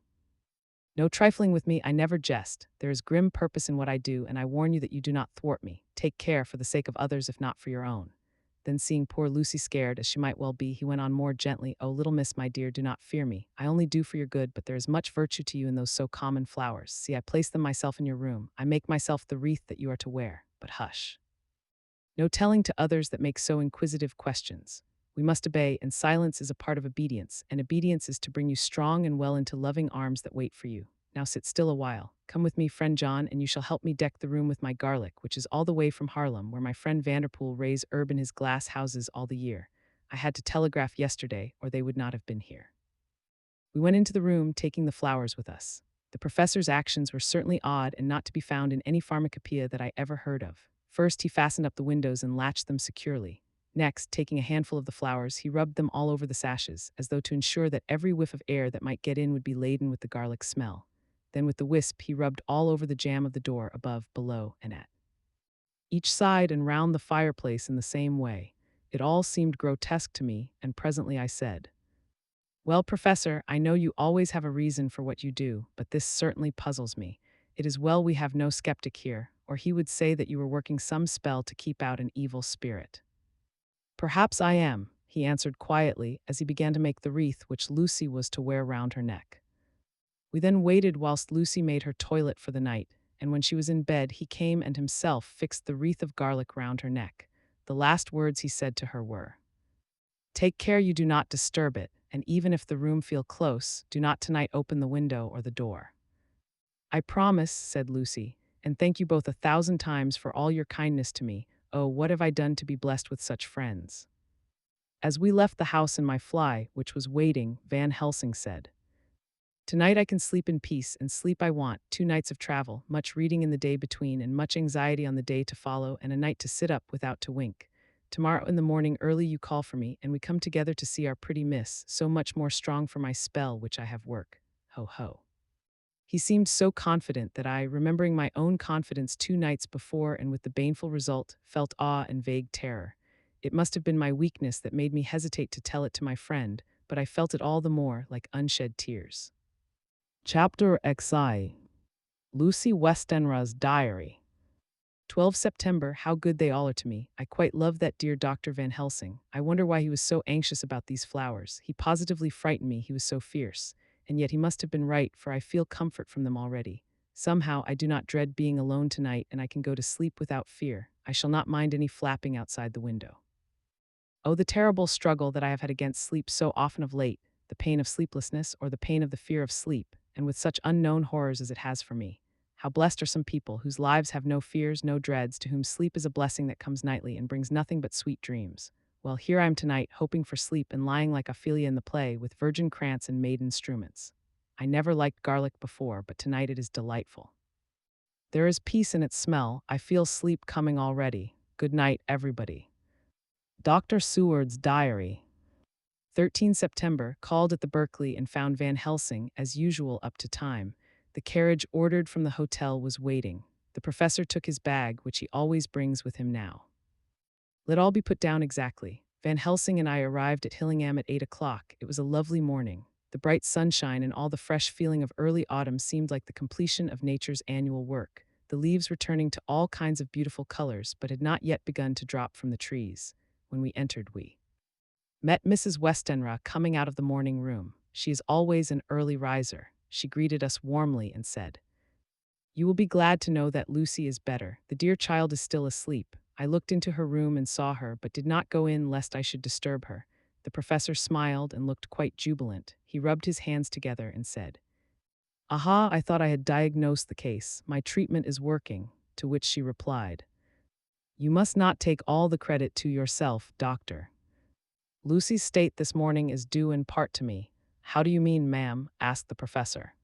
"No trifling with me, I never jest. There is grim purpose in what I do, and I warn you that you do not thwart me. Take care, for the sake of others, if not for your own." Then, seeing poor Lucy scared, as she might well be, he went on more gently, "Oh, little miss, my dear, do not fear me. I only do for your good, but there is much virtue to you in those so common flowers. See, I place them myself in your room. I make myself the wreath that you are to wear. But hush. No telling to others that make so inquisitive questions. We must obey, and silence is a part of obedience, and obedience is to bring you strong and well into loving arms that wait for you. Now sit still a while. Come with me, friend John, and you shall help me deck the room with my garlic, which is all the way from Harlem, where my friend Vanderpool raise herb in his glass houses all the year. I had to telegraph yesterday, or they would not have been here." We went into the room, taking the flowers with us. The professor's actions were certainly odd and not to be found in any pharmacopoeia that I ever heard of. First, he fastened up the windows and latched them securely. Next, taking a handful of the flowers, he rubbed them all over the sashes, as though to ensure that every whiff of air that might get in would be laden with the garlic smell. Then with the wisp he rubbed all over the jamb of the door, above, below, and at each side and round the fireplace in the same way. It all seemed grotesque to me, and presently I said, "Well, Professor, I know you always have a reason for what you do, but this certainly puzzles me. It is well we have no skeptic here, or he would say that you were working some spell to keep out an evil spirit." "Perhaps I am," he answered quietly as he began to make the wreath which Lucy was to wear round her neck. We then waited whilst Lucy made her toilet for the night, and when she was in bed he came and himself fixed the wreath of garlic round her neck. The last words he said to her were, "Take care you do not disturb it, and even if the room feel close, do not tonight open the window or the door." "I promise," said Lucy, "and thank you both 1,000 times for all your kindness to me. Oh, what have I done to be blessed with such friends? As we left the house in my fly, which was waiting, Van Helsing said, "Tonight I can sleep in peace, and sleep I want. 2 nights of travel, much reading in the day between, and much anxiety on the day to follow, and a night to sit up without to wink. Tomorrow in the morning early you call for me, and we come together to see our pretty miss, so much more strong for my spell which I have work. Ho ho." He seemed so confident that I, remembering my own confidence 2 nights before and with the baneful result, felt awe and vague terror. It must have been my weakness that made me hesitate to tell it to my friend, but I felt it all the more like unshed tears. Chapter XI. Lucy Westenra's Diary. 12 September, how good they all are to me. I quite love that dear Dr. Van Helsing. I wonder why he was so anxious about these flowers. He positively frightened me, he was so fierce. And yet he must have been right, for I feel comfort from them already. Somehow I do not dread being alone tonight, and I can go to sleep without fear. I shall not mind any flapping outside the window. Oh, the terrible struggle that I have had against sleep so often of late, the pain of sleeplessness or the pain of the fear of sleep, and with such unknown horrors as it has for me. How blessed are some people whose lives have no fears, no dreads, to whom sleep is a blessing that comes nightly and brings nothing but sweet dreams. Well, here I am tonight, hoping for sleep and lying like Ophelia in the play, with virgin krantz and maiden struments. I never liked garlic before, but tonight it is delightful. There is peace in its smell. I feel sleep coming already. Good night, everybody. Dr. Seward's Diary. 13 September, called at the Berkeley and found Van Helsing, as usual, up to time. The carriage ordered from the hotel was waiting. The professor took his bag, which he always brings with him now. Let all be put down exactly. Van Helsing and I arrived at Hillingham at 8 o'clock. It was a lovely morning. The bright sunshine and all the fresh feeling of early autumn seemed like the completion of nature's annual work. The leaves were turning to all kinds of beautiful colors, but had not yet begun to drop from the trees. When we entered, we met Mrs. Westenra coming out of the morning room. She is always an early riser. She greeted us warmly and said, "You will be glad to know that Lucy is better. The dear child is still asleep." I looked into her room and saw her, but did not go in lest I should disturb her. The professor smiled and looked quite jubilant. He rubbed his hands together and said, "Aha, I thought I had diagnosed the case. My treatment is working." To which she replied, "You must not take all the credit to yourself, doctor. Lucy's state this morning is due in part to me." "How do you mean, ma'am?" asked the professor.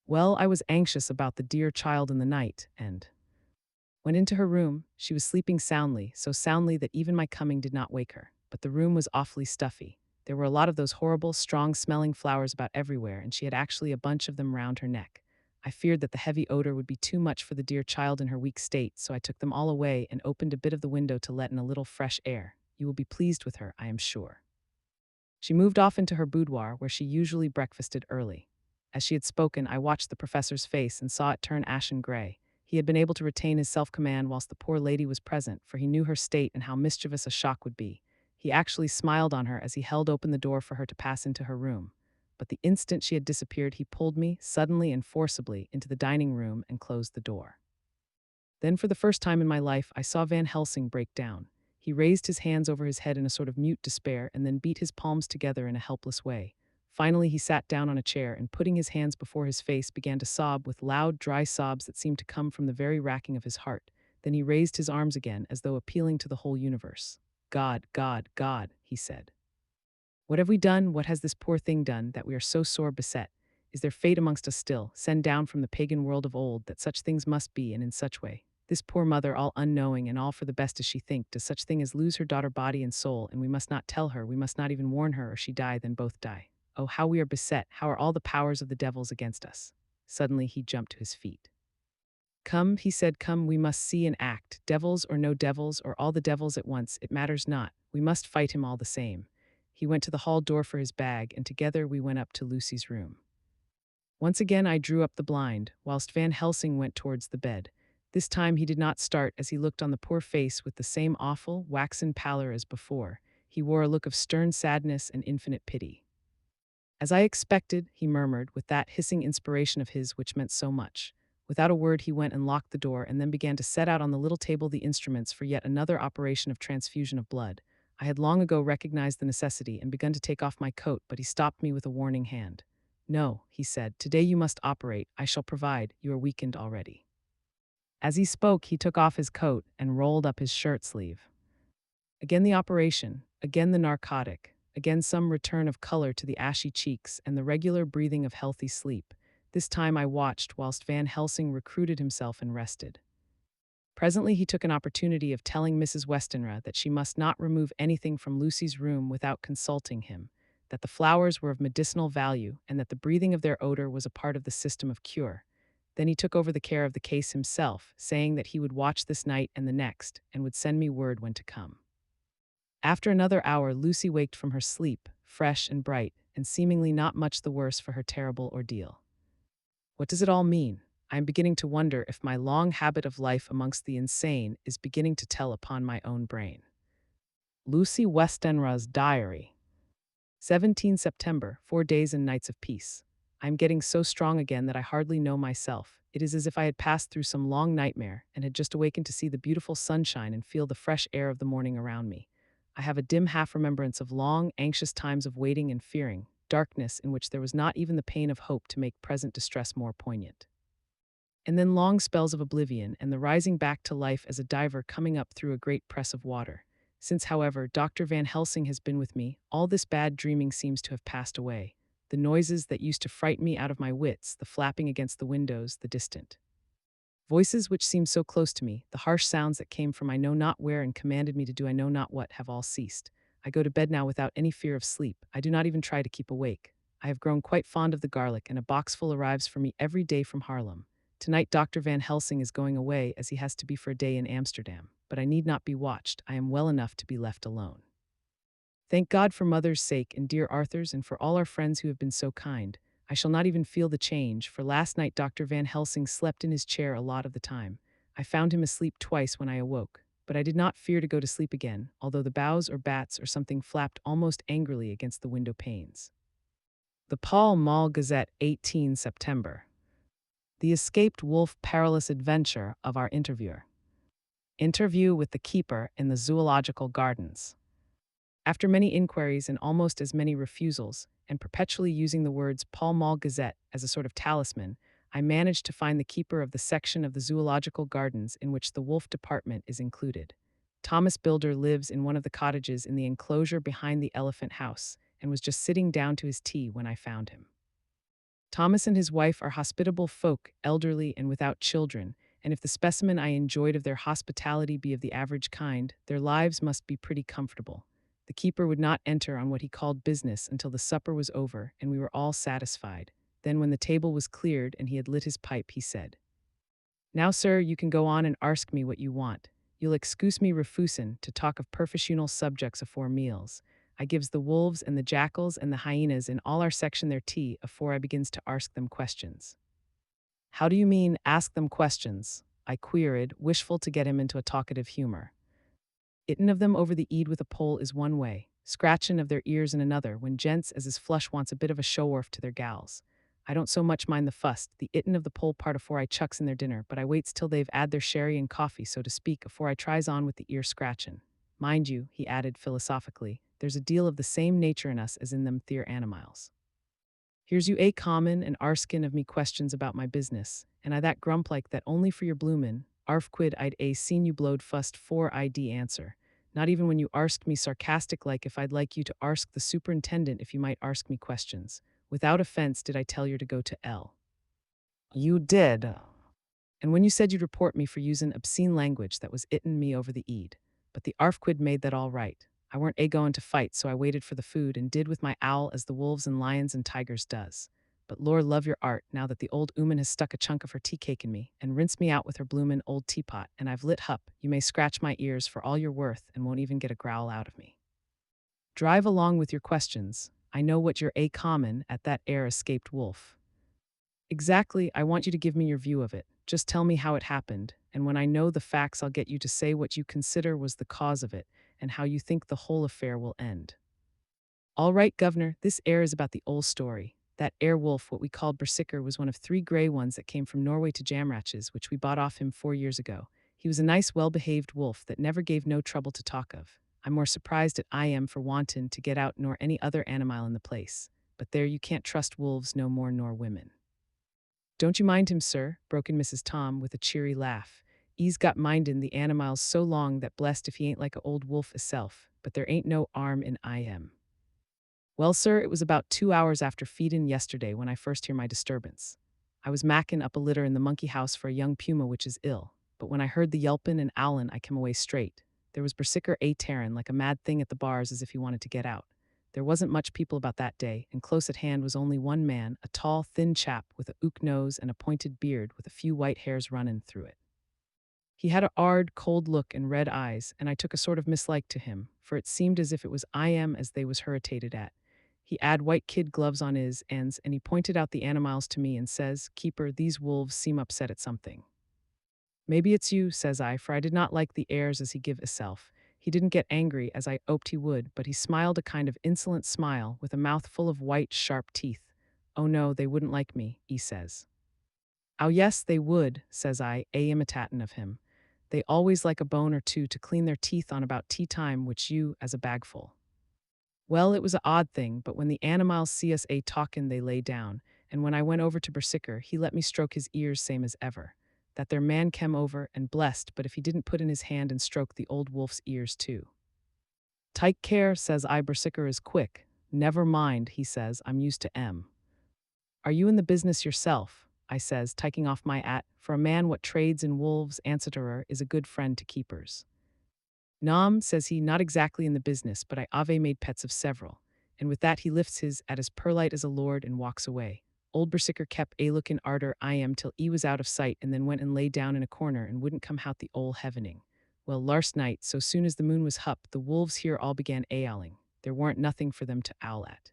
"Well, I was anxious about the dear child in the night, and went into her room. She was sleeping soundly, so soundly that even my coming did not wake her. But the room was awfully stuffy. There were a lot of those horrible, strong-smelling flowers about everywhere, and she had actually a bunch of them round her neck. I feared that the heavy odor would be too much for the dear child in her weak state, so I took them all away and opened a bit of the window to let in a little fresh air. You will be pleased with her, I am sure." She moved off into her boudoir, where she usually breakfasted early. As she had spoken, I watched the professor's face and saw it turn ashen gray. He had been able to retain his self-command whilst the poor lady was present, for he knew her state and how mischievous a shock would be. He actually smiled on her as he held open the door for her to pass into her room. But the instant she had disappeared, he pulled me, suddenly and forcibly, into the dining room and closed the door. Then, for the first time in my life, I saw Van Helsing break down. He raised his hands over his head in a sort of mute despair and then beat his palms together in a helpless way. Finally, he sat down on a chair and, putting his hands before his face, began to sob with loud, dry sobs that seemed to come from the very racking of his heart. Then he raised his arms again, as though appealing to the whole universe. "God, God, God," he said. "What have we done? What has this poor thing done, that we are so sore beset? Is there fate amongst us still, sent down from the pagan world of old, that such things must be, and in such way? This poor mother, all unknowing and all for the best as she think, does such thing as lose her daughter body and soul, and we must not tell her, we must not even warn her, or she die, then both die. Oh, how we are beset, how are all the powers of the devils against us." Suddenly he jumped to his feet. "Come," he said, "come, we must see and act. Devils or no devils, or all the devils at once, it matters not. We must fight him all the same." He went to the hall door for his bag, and together we went up to Lucy's room. Once again I drew up the blind, whilst Van Helsing went towards the bed. This time he did not start as he looked on the poor face with the same awful, waxen pallor as before. He wore a look of stern sadness and infinite pity. "As I expected," he murmured, with that hissing inspiration of his which meant so much. Without a word he went and locked the door, and then began to set out on the little table the instruments for yet another operation of transfusion of blood. I had long ago recognized the necessity and begun to take off my coat, but he stopped me with a warning hand. "No," he said, "today you must operate. I shall provide. You are weakened already." As he spoke, he took off his coat and rolled up his shirt sleeve. Again the operation, again the narcotic, again some return of color to the ashy cheeks and the regular breathing of healthy sleep. This time I watched whilst Van Helsing recruited himself and rested. Presently he took an opportunity of telling Mrs. Westenra that she must not remove anything from Lucy's room without consulting him, that the flowers were of medicinal value, and that the breathing of their odor was a part of the system of cure. Then he took over the care of the case himself, saying that he would watch this night and the next, and would send me word when to come. After another hour, Lucy waked from her sleep, fresh and bright, and seemingly not much the worse for her terrible ordeal. What does it all mean? I am beginning to wonder if my long habit of life amongst the insane is beginning to tell upon my own brain. Lucy Westenra's diary. 17 September, 4 days and nights of peace. I am getting so strong again that I hardly know myself. It is as if I had passed through some long nightmare and had just awakened to see the beautiful sunshine and feel the fresh air of the morning around me. I have a dim half-remembrance of long, anxious times of waiting and fearing, darkness in which there was not even the pain of hope to make present distress more poignant. And then long spells of oblivion and the rising back to life as a diver coming up through a great press of water. Since, however, Dr. Van Helsing has been with me, all this bad dreaming seems to have passed away. The noises that used to frighten me out of my wits, the flapping against the windows, the distant voices which seemed so close to me, the harsh sounds that came from I know not where and commanded me to do I know not what, have all ceased. I go to bed now without any fear of sleep. I do not even try to keep awake. I have grown quite fond of the garlic, and a boxful arrives for me every day from Haarlem. Tonight Dr. Van Helsing is going away, as he has to be for a day in Amsterdam, but I need not be watched. I am well enough to be left alone. Thank God for Mother's sake and dear Arthur's, and for all our friends who have been so kind. I shall not even feel the change, for last night Dr. Van Helsing slept in his chair a lot of the time. I found him asleep twice when I awoke, but I did not fear to go to sleep again, although the boughs or bats or something flapped almost angrily against the window panes. The Pall Mall Gazette, 18 September. The escaped wolf perilous adventure of our interviewer. Interview with the keeper in the zoological gardens. After many inquiries and almost as many refusals, and perpetually using the words Pall Mall Gazette as a sort of talisman, I managed to find the keeper of the section of the zoological gardens in which the wolf department is included. Thomas Bilder lives in one of the cottages in the enclosure behind the elephant house, and was just sitting down to his tea when I found him. Thomas and his wife are hospitable folk, elderly and without children, and if the specimen I enjoyed of their hospitality be of the average kind, their lives must be pretty comfortable. The keeper would not enter on what he called business until the supper was over and we were all satisfied. Then when the table was cleared and he had lit his pipe, he said, "Now, sir, you can go on and arsk me what you want. You'll excuse me refusin' to talk of professional subjects afore meals. I gives the wolves and the jackals and the hyenas in all our section their tea afore I begins to arsk them questions." "How do you mean, ask them questions?" I queried, wishful to get him into a talkative humor. "Itten of them over the ead with a pole is one way, scratchin' of their ears in another, when gents as is flush wants a bit of a show-orf to their gals. I don't so much mind the fuss, the itten of the pole part afore I chucks in their dinner, but I waits till they've 'ad their sherry and coffee, so to speak, afore I tries on with the ear scratchin'. Mind you," he added philosophically, "there's a deal of the same nature in us as in them theer animals. Here's you a common and arskin of me questions about my business, and I that grump like that only for your bloomin', arf quid I'd a seen you blowed fust 'fore I'd answer. Not even when you arsked me sarcastic like if I'd like you to arsk the superintendent if you might arsk me questions. Without offense did I tell you to go to L. You did. And when you said you'd report me for using obscene language that was itten me over the eed. But the arfquid made that all right. I weren't a-goin' to fight, so I waited for the food and did with my owl as the wolves and lions and tigers does. But Lord love your art, now that the old ooman has stuck a chunk of her tea cake in me and rinsed me out with her bloomin' old teapot, and I've lit hup, you may scratch my ears for all you're worth and won't even get a growl out of me. Drive along with your questions. I know what you're a common at that air escaped wolf. Exactly, I want you to give me your view of it. Just tell me how it happened, and when I know the facts I'll get you to say what you consider was the cause of it, and how you think the whole affair will end. All right, Governor, this air is about the old story. That air wolf, what we called Bersicker, was one of 3 grey ones that came from Norway to Jamratches, which we bought off him 4 years ago. He was a nice, well-behaved wolf that never gave no trouble to talk of. I'm more surprised at I am for wantin' to get out nor any other animal in the place. But there, you can't trust wolves no more nor women. Don't you mind him, sir, broke in Mrs. Tom with a cheery laugh. E's got mindin' the animals so long that blessed if he ain't like a old wolf isself, but there ain't no arm in him. Well, sir, it was about 2 hours after feedin' yesterday when I first hear my disturbance. I was mackin' up a litter in the monkey house for a young puma which is ill, but when I heard the yelpin' and owlin' I came away straight. There was Bersicker a tearin' like a mad thing at the bars as if he wanted to get out. There wasn't much people about that day, and close at hand was only one man, a tall, thin chap with a ook nose and a pointed beard with a few white hairs runnin' through it. He had a 'ard, cold look and red eyes, and I took a sort of mislike to him, for it seemed as if it was I am as they was hurritated at. He 'ad white kid gloves on his ends, and he pointed out the animals to me and says, "Keeper, these wolves seem upset at something." "Maybe it's you," says I, for I did not like the airs as he give hisself. He didn't get angry, as I 'oped he would, but he smiled a kind of insolent smile, with a mouth full of white, sharp teeth. "Oh no, they wouldn't like me," he says. "Oh yes, they would," says I, imitatin' of him. "They always like a bone or two to clean their teeth on about tea time, which you, as a bagful." Well, it was a odd thing, but when the animals see us talkin', they lay down, and when I went over to Bersicker, he let me stroke his ears same as ever. That their man kem over and blessed, but if he didn't put in his hand and stroke the old wolf's ears too. "Take care," says I, "Bersicker is quick." "Never mind," he says, "I'm used to 'em." "Are you in the business yourself?" I says, taking off my 'at, for a man what trades in wolves, ansiterer, is a good friend to keepers. "Nom," says he, "not exactly in the business, but I ave made pets of several." And with that he lifts his 'at as perlite as a lord and walks away. Old Bersicker kept a lookin' arter I am till E was out of sight and then went and lay down in a corner and wouldn't come out the ol' heavening. Well, larst night, so soon as the moon was hup, the wolves here all began owling. There warn't nothing for them to owl at.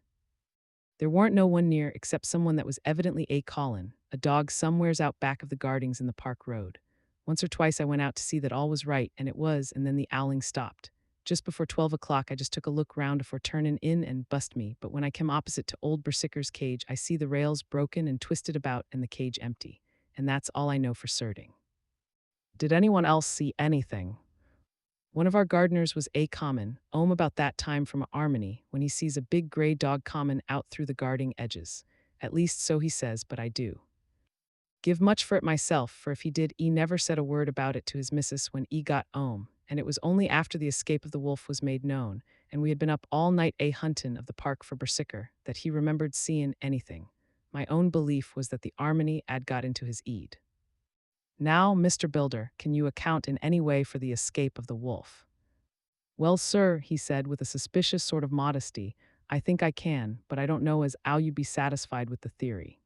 There warn't no one near except someone that was evidently callin', a dog somewheres out back of the gardings in the park road. Once or twice I went out to see that all was right, and it was, and then the owling stopped. Just before 12 o'clock I just took a look round afore turnin' in and bust me, but when I came opposite to old Bersicker's cage I see the rails broken and twisted about and the cage empty. And that's all I know for certain. Did anyone else see anything? One of our gardeners was common, about that time from Armony, when he sees a big gray dog common out through the guarding edges. At least so he says, but I do give much for it myself, for if he did, never said a word about it to his missus when got 'ome, and it was only after the escape of the wolf was made known, and we had been up all night huntin' of the park for Bersicker, that he remembered seein' anything. My own belief was that the Armony had got into his eed. Now, Mr. Builder, can you account in any way for the escape of the wolf? "Well, sir," he said with a suspicious sort of modesty, "I think I can, but I don't know as 'ow you'd be satisfied with the theory."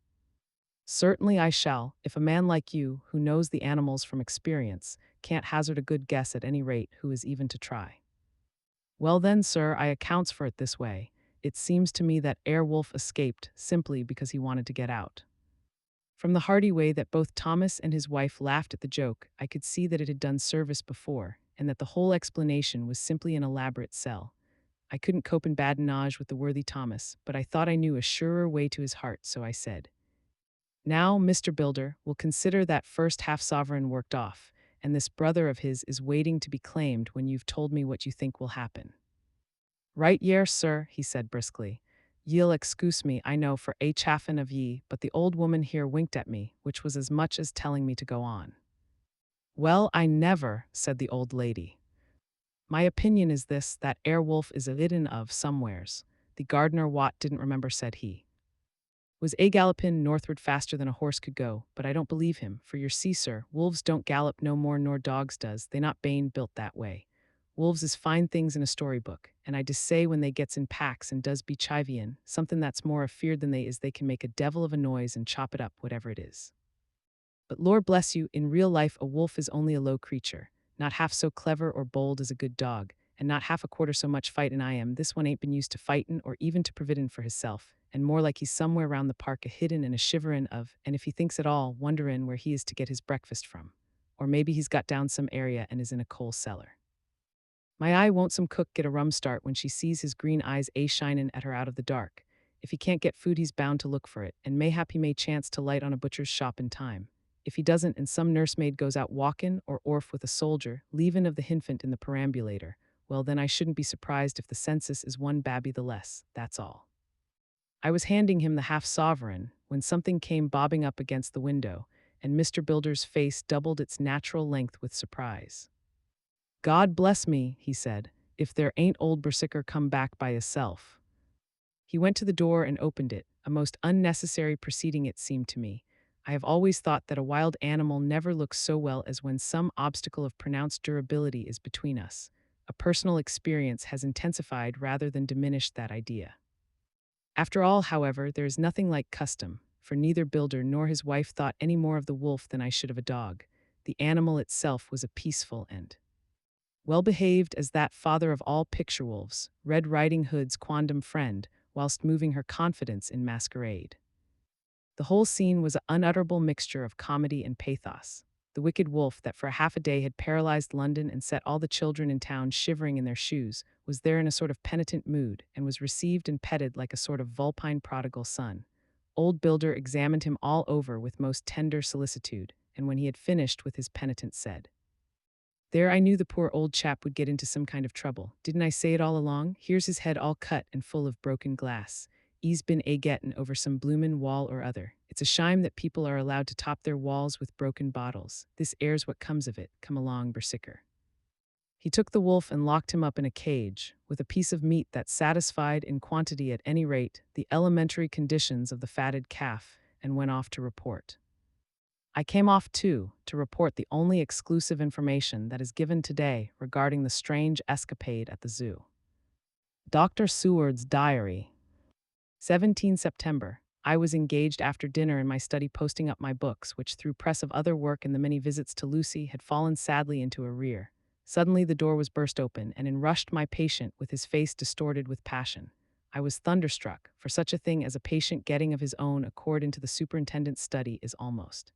"Certainly I shall, if a man like you, who knows the animals from experience, can't hazard a good guess at any rate who is even to try." "Well then, sir, I accounts for it this way. It seems to me that wolf escaped simply because he wanted to get out." From the hearty way that both Thomas and his wife laughed at the joke, I could see that it had done service before, and that the whole explanation was simply an elaborate sell. I couldn't cope in badinage with the worthy Thomas, but I thought I knew a surer way to his heart, so I said, "Now, Mr. Builder, we'll consider that first half-sovereign worked off, and this brother of his is waiting to be claimed when you've told me what you think will happen." "Right yer, sir," he said briskly. "Ye'll excuse me, I know, for chaffin' of ye, but the old woman here winked at me, which was as much as telling me to go on." "Well, I never," said the old lady. "My opinion is this, that wolf is a hidden of somewheres. The gardener Watt didn't remember, said he was gallopin' northward faster than a horse could go, but I don't believe him, for yer see, sir, wolves don't gallop no more nor dogs does, they not bane built that way. Wolves is fine things in a storybook, and I just say when they gets in packs and does be chivying, something that's more afeard than they can make a devil of a noise and chop it up, whatever it is. But Lord bless you, in real life a wolf is only a low creature, not half so clever or bold as a good dog, and not half a quarter so much fightin' I am. This one ain't been used to fightin' or even to providin' for hisself, and more like he's somewhere round the park a hidden and a shiverin' of, and if he thinks at all, wonderin' where he is to get his breakfast from. Or maybe he's got down some area and is in a coal cellar. My eye won't some cook get a rum start when she sees his green eyes shinin' at her out of the dark. If he can't get food he's bound to look for it, and mayhap he may chance to light on a butcher's shop in time. If he doesn't and some nursemaid goes out walkin' or orf with a soldier, leavin' of the hinfant in the perambulator, well then I shouldn't be surprised if the census is one babby the less, that's all. I was handing him the half-sovereign when something came bobbing up against the window, and Mr. Builder's face doubled its natural length with surprise. "God bless me," he said, "if there ain't old Berserker come back by hisself." He went to the door and opened it, a most unnecessary proceeding it seemed to me. I have always thought that a wild animal never looks so well as when some obstacle of pronounced durability is between us. A personal experience has intensified rather than diminished that idea. After all, however, there is nothing like custom, for neither Builder nor his wife thought any more of the wolf than I should of a dog. The animal itself was a peaceful and well-behaved as that father of all picture wolves, Red Riding Hood's quondam friend, whilst moving her confidence in masquerade. The whole scene was an unutterable mixture of comedy and pathos. The wicked wolf that for half a day had paralyzed London and set all the children in town shivering in their shoes was there in a sort of penitent mood and was received and petted like a sort of vulpine prodigal son. Old Builder examined him all over with most tender solicitude, and when he had finished with his penitence said, "There, I knew the poor old chap would get into some kind of trouble. Didn't I say it all along? Here's his head all cut and full of broken glass. 'E's been a-gettin' over some bloomin' wall or other. It's a shime that people are allowed to top their walls with broken bottles. This air's what comes of it. Come along, Berserker." He took the wolf and locked him up in a cage, with a piece of meat that satisfied, in quantity at any rate, the elementary conditions of the fatted calf, and went off to report. I came off, too, to report the only exclusive information that is given today regarding the strange escapade at the zoo. Dr. Seward's Diary. 17 September. I was engaged after dinner in my study posting up my books, which through press of other work and the many visits to Lucy had fallen sadly into arrear. Suddenly the door was burst open, and in rushed my patient with his face distorted with passion. I was thunderstruck, for such a thing as a patient getting of his own accord into the superintendent's study is almost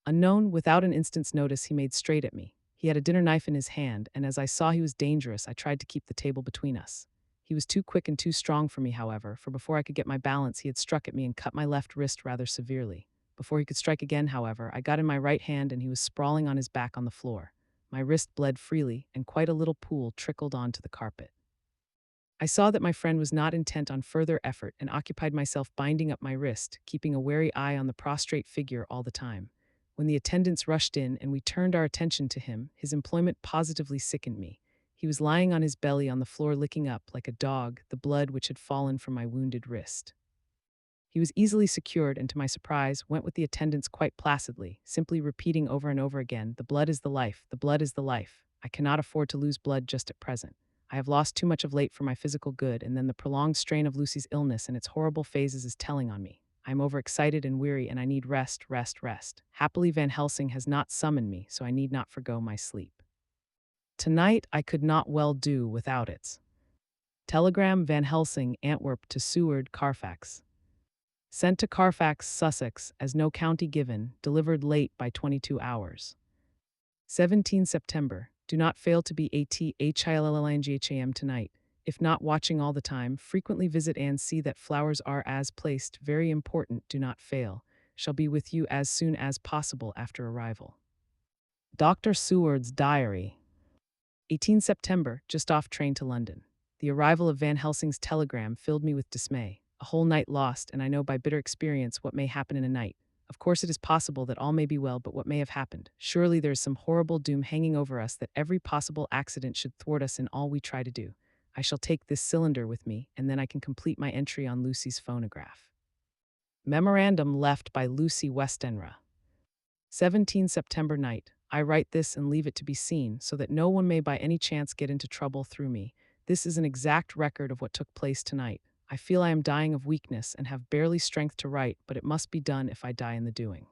unknown. Without an instant's notice, he made straight at me. He had a dinner knife in his hand, and as I saw he was dangerous, I tried to keep the table between us. He was too quick and too strong for me, however, for before I could get my balance, he had struck at me and cut my left wrist rather severely. Before he could strike again, however, I got in my right hand and he was sprawling on his back on the floor. My wrist bled freely, and quite a little pool trickled onto the carpet. I saw that my friend was not intent on further effort and occupied myself binding up my wrist, keeping a wary eye on the prostrate figure all the time. When the attendants rushed in and we turned our attention to him, his employment positively sickened me. He was lying on his belly on the floor, licking up, like a dog, the blood which had fallen from my wounded wrist. He was easily secured and, to my surprise, went with the attendants quite placidly, simply repeating over and over again, "The blood is the life, the blood is the life. I cannot afford to lose blood just at present. I have lost too much of late for my physical good, and then the prolonged strain of Lucy's illness and its horrible phases is telling on me. I am overexcited and weary, and I need rest, rest, rest. Happily Van Helsing has not summoned me, so I need not forgo my sleep. Tonight I could not well do without it. Telegram Van Helsing, Antwerp to Seward, Carfax. Sent to Carfax, Sussex, as no county given, delivered late by 22 hours. 17 September. Do not fail to be ATHILLINGHAM tonight. If not watching all the time, frequently visit and see that flowers are as placed. Very important, do not fail. Shall be with you as soon as possible after arrival. Dr. Seward's Diary. 18 September, just off train to London. The arrival of Van Helsing's telegram filled me with dismay. A whole night lost, and I know by bitter experience what may happen in a night. Of course it is possible that all may be well, but what may have happened? Surely there is some horrible doom hanging over us, that every possible accident should thwart us in all we try to do. I shall take this cylinder with me, and then I can complete my entry on Lucy's phonograph. Memorandum left by Lucy Westenra. 17 September night. I write this and leave it to be seen, so that no one may by any chance get into trouble through me. This is an exact record of what took place tonight. I feel I am dying of weakness and have barely strength to write, but it must be done if I die in the doing.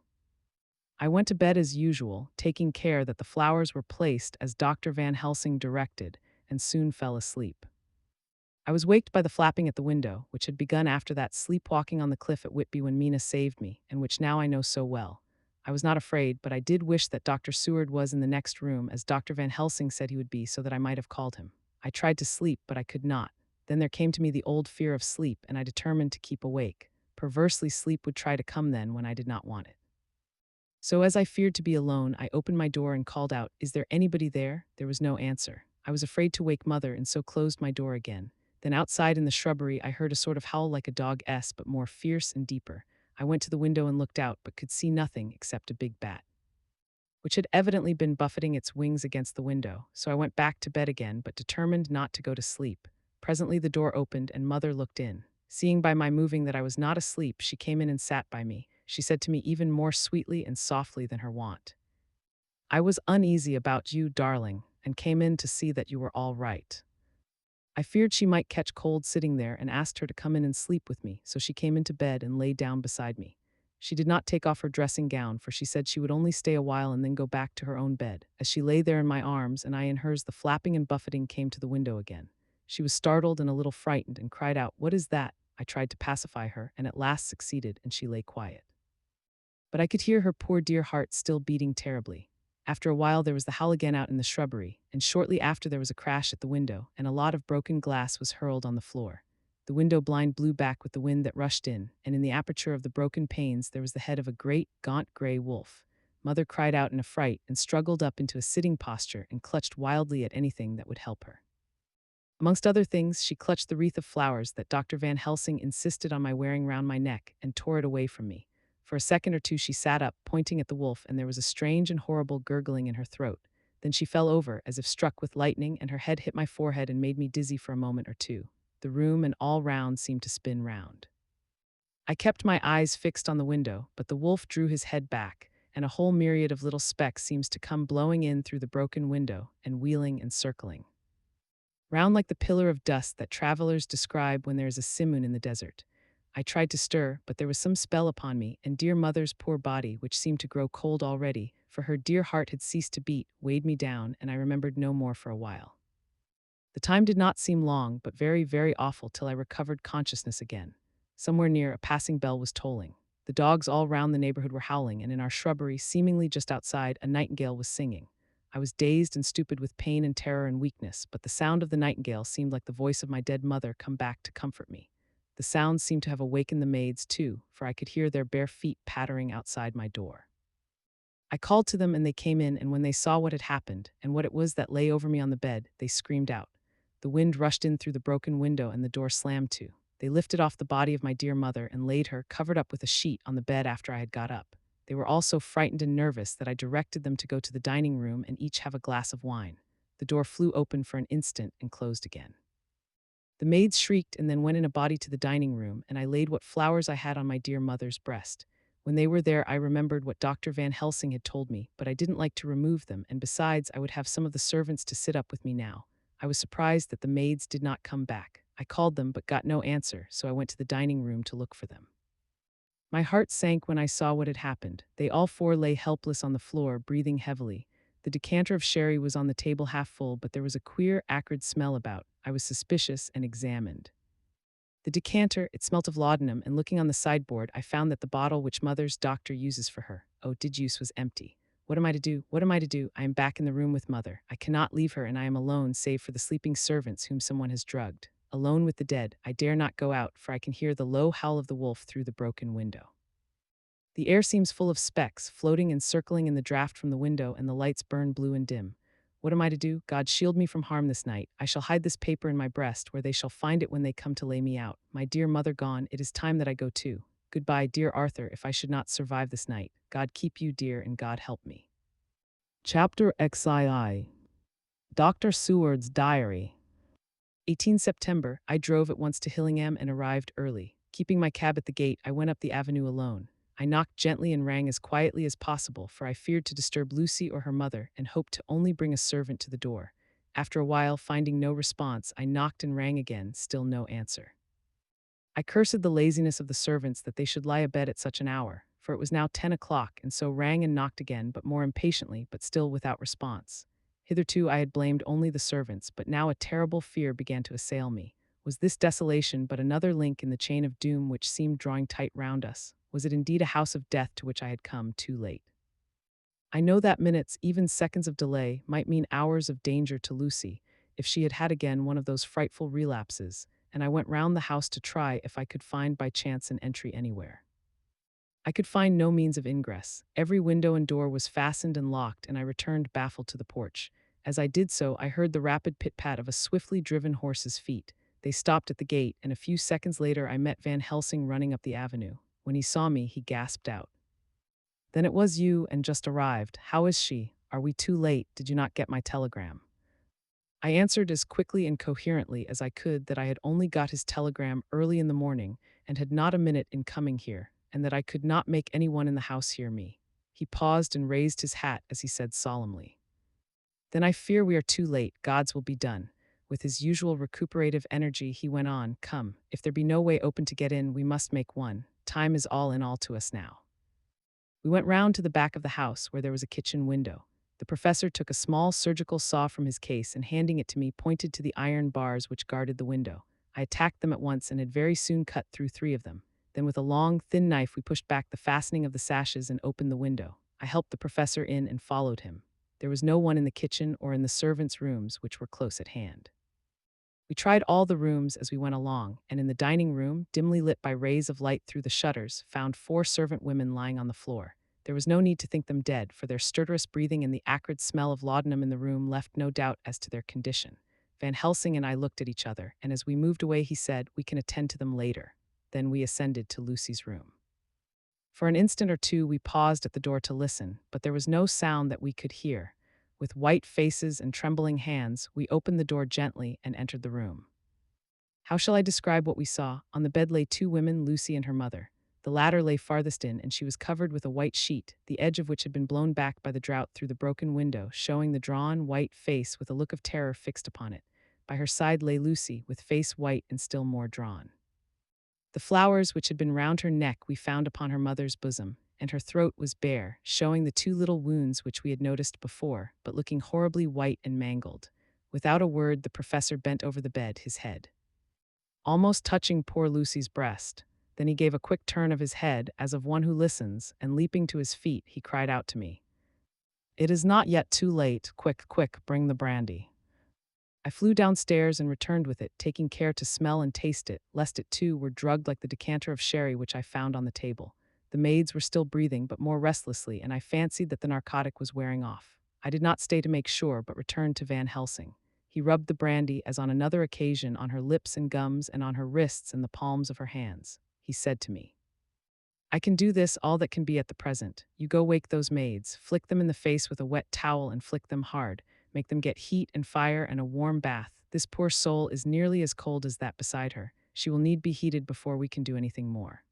I went to bed as usual, taking care that the flowers were placed as Dr. Van Helsing directed, and soon fell asleep. I was waked by the flapping at the window, which had begun after that sleepwalking on the cliff at Whitby when Mina saved me, and which now I know so well. I was not afraid, but I did wish that Dr. Seward was in the next room, as Dr. Van Helsing said he would be, so that I might have called him. I tried to sleep, but I could not. Then there came to me the old fear of sleep, and I determined to keep awake. Perversely, sleep would try to come then when I did not want it. So as I feared to be alone, I opened my door and called out, "Is there anybody there?" There was no answer. I was afraid to wake Mother, and so closed my door again. Then outside in the shrubbery I heard a sort of howl like a dog's, but more fierce and deeper. I went to the window and looked out, but could see nothing except a big bat, which had evidently been buffeting its wings against the window, so I went back to bed again, but determined not to go to sleep. Presently the door opened and Mother looked in. Seeing by my moving that I was not asleep, she came in and sat by me. She said to me even more sweetly and softly than her wont, "I was uneasy about you, darling, and came in to see that you were all right." I feared she might catch cold sitting there and asked her to come in and sleep with me, so she came into bed and lay down beside me. She did not take off her dressing gown, for she said she would only stay a while and then go back to her own bed. As she lay there in my arms and I in hers, the flapping and buffeting came to the window again. She was startled and a little frightened and cried out, "What is that?" I tried to pacify her and at last succeeded, and she lay quiet. But I could hear her poor dear heart still beating terribly. After a while there was the howl again out in the shrubbery, and shortly after there was a crash at the window, and a lot of broken glass was hurled on the floor. The window blind blew back with the wind that rushed in, and in the aperture of the broken panes there was the head of a great, gaunt gray wolf. Mother cried out in affright and struggled up into a sitting posture and clutched wildly at anything that would help her. Amongst other things, she clutched the wreath of flowers that Dr. Van Helsing insisted on my wearing round my neck and tore it away from me. For a second or two she sat up, pointing at the wolf, and there was a strange and horrible gurgling in her throat. Then she fell over, as if struck with lightning, and her head hit my forehead and made me dizzy for a moment or two. The room and all round seemed to spin round. I kept my eyes fixed on the window, but the wolf drew his head back, and a whole myriad of little specks seems to come blowing in through the broken window, and wheeling and circling round like the pillar of dust that travelers describe when there is a simoon in the desert. I tried to stir, but there was some spell upon me, and dear Mother's poor body, which seemed to grow cold already, for her dear heart had ceased to beat, weighed me down, and I remembered no more for a while. The time did not seem long, but very, very awful, till I recovered consciousness again. Somewhere near, a passing bell was tolling. The dogs all round the neighborhood were howling, and in our shrubbery, seemingly just outside, a nightingale was singing. I was dazed and stupid with pain and terror and weakness, but the sound of the nightingale seemed like the voice of my dead mother come back to comfort me. The sound seemed to have awakened the maids, too, for I could hear their bare feet pattering outside my door. I called to them, and they came in, and when they saw what had happened, and what it was that lay over me on the bed, they screamed out. The wind rushed in through the broken window, and the door slammed to. They lifted off the body of my dear mother and laid her, covered up with a sheet, on the bed after I had got up. They were all so frightened and nervous that I directed them to go to the dining room and each have a glass of wine. The door flew open for an instant and closed again. The maids shrieked and then went in a body to the dining room, and I laid what flowers I had on my dear mother's breast. When they were there, I remembered what Dr. Van Helsing had told me, but I didn't like to remove them, and besides, I would have some of the servants to sit up with me now. I was surprised that the maids did not come back. I called them, but got no answer, so I went to the dining room to look for them. My heart sank when I saw what had happened. They all four lay helpless on the floor, breathing heavily. The decanter of sherry was on the table half full, but there was a queer, acrid smell about. I was suspicious and examined the decanter. It smelt of laudanum, and looking on the sideboard, I found that the bottle which Mother's doctor uses for her, did use, was empty. What am I to do? What am I to do? I am back in the room with Mother. I cannot leave her, and I am alone, save for the sleeping servants whom someone has drugged. Alone with the dead, I dare not go out, for I can hear the low howl of the wolf through the broken window. The air seems full of specks, floating and circling in the draught from the window, and the lights burn blue and dim. What am I to do? God shield me from harm this night. I shall hide this paper in my breast, where they shall find it when they come to lay me out. My dear mother gone, it is time that I go too. Goodbye, dear Arthur, if I should not survive this night. God keep you, dear, and God help me. Chapter XII. Dr. Seward's Diary. 18 September, I drove at once to Hillingham and arrived early. Keeping my cab at the gate, I went up the avenue alone. I knocked gently and rang as quietly as possible, for I feared to disturb Lucy or her mother, and hoped to only bring a servant to the door. After a while, finding no response, I knocked and rang again, still no answer. I cursed the laziness of the servants that they should lie abed at such an hour, for it was now 10 o'clock, and so rang and knocked again, but more impatiently, but still without response. Hitherto I had blamed only the servants, but now a terrible fear began to assail me. Was this desolation but another link in the chain of doom which seemed drawing tight round us? Was it indeed a house of death to which I had come too late? I know that minutes, even seconds of delay, might mean hours of danger to Lucy, if she had had again one of those frightful relapses, and I went round the house to try if I could find by chance an entry anywhere. I could find no means of ingress. Every window and door was fastened and locked, and I returned baffled to the porch. As I did so, I heard the rapid pit-pat of a swiftly driven horse's feet. They stopped at the gate, and a few seconds later I met Van Helsing running up the avenue. When he saw me, he gasped out, "Then it was you and just arrived. How is she? Are we too late? Did you not get my telegram?" I answered as quickly and coherently as I could that I had only got his telegram early in the morning and had not a minute in coming here, and that I could not make anyone in the house hear me. He paused and raised his hat as he said solemnly, "Then I fear we are too late. God's will be done." With his usual recuperative energy, he went on, "Come, if there be no way open to get in, we must make one. Time is all in all to us now." We went round to the back of the house where there was a kitchen window. The professor took a small surgical saw from his case and, handing it to me, pointed to the iron bars which guarded the window. I attacked them at once and had very soon cut through 3 of them. Then with a long, thin knife we pushed back the fastening of the sashes and opened the window. I helped the professor in and followed him. There was no one in the kitchen or in the servants' rooms, which were close at hand. We tried all the rooms as we went along, and in the dining room, dimly lit by rays of light through the shutters, found 4 servant women lying on the floor. There was no need to think them dead, for their stertorous breathing and the acrid smell of laudanum in the room left no doubt as to their condition. Van Helsing and I looked at each other, and as we moved away he said, "We can attend to them later." Then we ascended to Lucy's room. For an instant or two we paused at the door to listen, but there was no sound that we could hear. With white faces and trembling hands, we opened the door gently and entered the room. How shall I describe what we saw? On the bed lay 2 women, Lucy and her mother. The latter lay farthest in, and she was covered with a white sheet, the edge of which had been blown back by the draught through the broken window, showing the drawn, white face with a look of terror fixed upon it. By her side lay Lucy, with face white and still more drawn. The flowers which had been round her neck we found upon her mother's bosom, and her throat was bare, showing the 2 little wounds which we had noticed before, but looking horribly white and mangled. Without a word, the professor bent over the bed, his head almost touching poor Lucy's breast. Then he gave a quick turn of his head, as of one who listens, and leaping to his feet, he cried out to me, "It is not yet too late. Quick, quick, bring the brandy." I flew downstairs and returned with it, taking care to smell and taste it, lest it too were drugged like the decanter of sherry which I found on the table. The maids were still breathing, but more restlessly, and I fancied that the narcotic was wearing off. I did not stay to make sure, but returned to Van Helsing. He rubbed the brandy, as on another occasion, on her lips and gums and on her wrists and the palms of her hands. He said to me, "I can do this all that can be at the present. You go wake those maids, flick them in the face with a wet towel and flick them hard. Make them get heat and fire and a warm bath. This poor soul is nearly as cold as that beside her. She will need be heated before we can do anything more."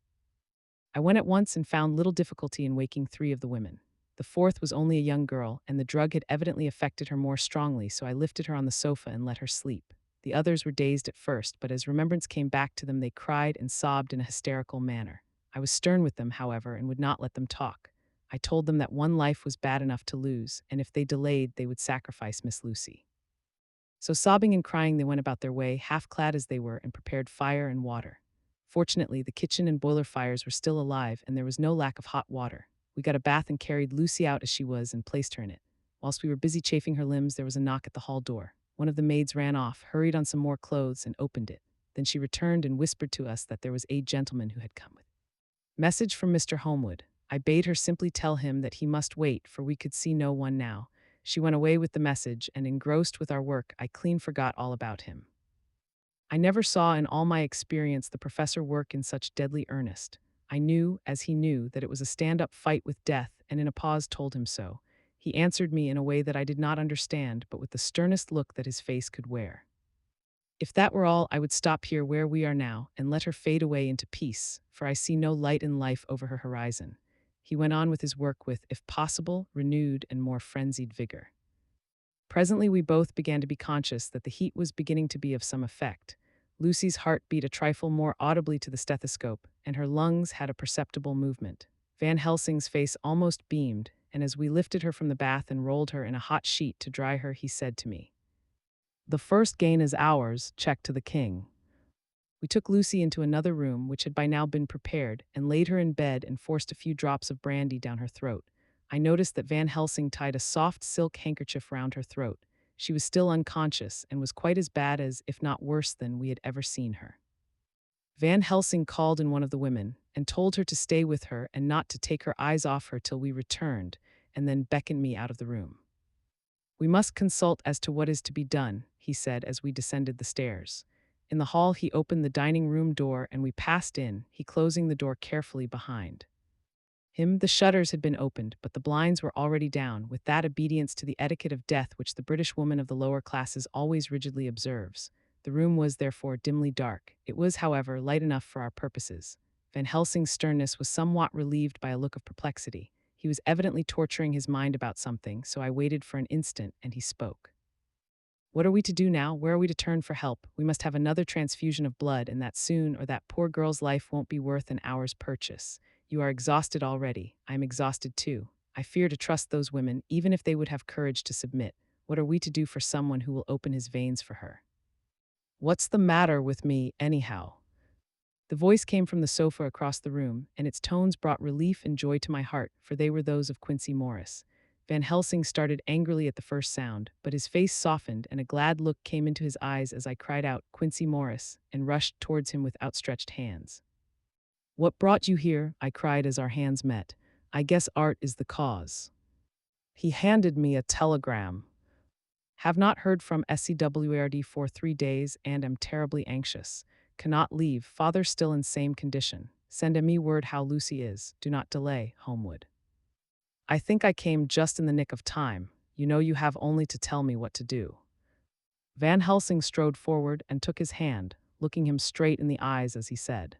I went at once and found little difficulty in waking 3 of the women. The 4th was only a young girl, and the drug had evidently affected her more strongly, so I lifted her on the sofa and let her sleep. The others were dazed at first, but as remembrance came back to them, they cried and sobbed in a hysterical manner. I was stern with them, however, and would not let them talk. I told them that one life was bad enough to lose, and if they delayed, they would sacrifice Miss Lucy. So sobbing and crying, they went about their way, half clad as they were, and prepared fire and water. Fortunately, the kitchen and boiler fires were still alive, and there was no lack of hot water. We got a bath and carried Lucy out as she was and placed her in it. Whilst we were busy chafing her limbs, there was a knock at the hall door. One of the maids ran off, hurried on some more clothes, and opened it. Then she returned and whispered to us that there was a gentleman who had come with message from Mr. Holmwood. I bade her simply tell him that he must wait, for we could see no one now. She went away with the message, and engrossed with our work, I clean forgot all about him. I never saw in all my experience the professor work in such deadly earnest. I knew, as he knew, that it was a stand-up fight with death, and in a pause told him so. He answered me in a way that I did not understand, but with the sternest look that his face could wear. If that were all, I would stop here where we are now, and let her fade away into peace, for I see no light in life over her horizon. He went on with his work with, if possible, renewed and more frenzied vigor. Presently we both began to be conscious that the heat was beginning to be of some effect. Lucy's heart beat a trifle more audibly to the stethoscope, and her lungs had a perceptible movement. Van Helsing's face almost beamed, and as we lifted her from the bath and rolled her in a hot sheet to dry her, he said to me, "The first gain is ours, check to the king." We took Lucy into another room, which had by now been prepared, and laid her in bed and forced a few drops of brandy down her throat. I noticed that Van Helsing tied a soft silk handkerchief round her throat. She was still unconscious, and was quite as bad as, if not worse than, we had ever seen her. Van Helsing called in one of the women, and told her to stay with her and not to take her eyes off her till we returned, and then beckoned me out of the room. "We must consult as to what is to be done," he said as we descended the stairs. In the hall, he opened the dining room door and we passed in, he closing the door carefully behind him. The shutters had been opened, but the blinds were already down, with that obedience to the etiquette of death which the British woman of the lower classes always rigidly observes. The room was therefore dimly dark. It was, however, light enough for our purposes. Van Helsing's sternness was somewhat relieved by a look of perplexity. He was evidently torturing his mind about something, so I waited for an instant, and he spoke. What are we to do now? Where are we to turn for help? We must have another transfusion of blood, and that soon, or that poor girl's life won't be worth an hour's purchase. You are exhausted already. I am exhausted too. I fear to trust those women, even if they would have courage to submit. What are we to do for someone who will open his veins for her? What's the matter with me, anyhow? The voice came from the sofa across the room, and its tones brought relief and joy to my heart, for they were those of Quincy Morris. Van Helsing started angrily at the first sound, but his face softened and a glad look came into his eyes as I cried out, "Quincy Morris," and rushed towards him with outstretched hands. "What brought you here?" I cried as our hands met. "I guess art is the cause." He handed me a telegram. "Have not heard from SCWRD for 3 days and am terribly anxious. Cannot leave. Father still in same condition. Send me word how Lucy is. Do not delay. Homewood." I think I came just in the nick of time. You know you have only to tell me what to do. Van Helsing strode forward and took his hand, looking him straight in the eyes as he said,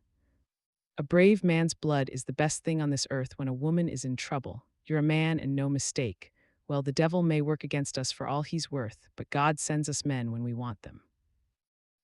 "A brave man's blood is the best thing on this earth when a woman is in trouble. You're a man and no mistake. Well, the devil may work against us for all he's worth, but God sends us men when we want them."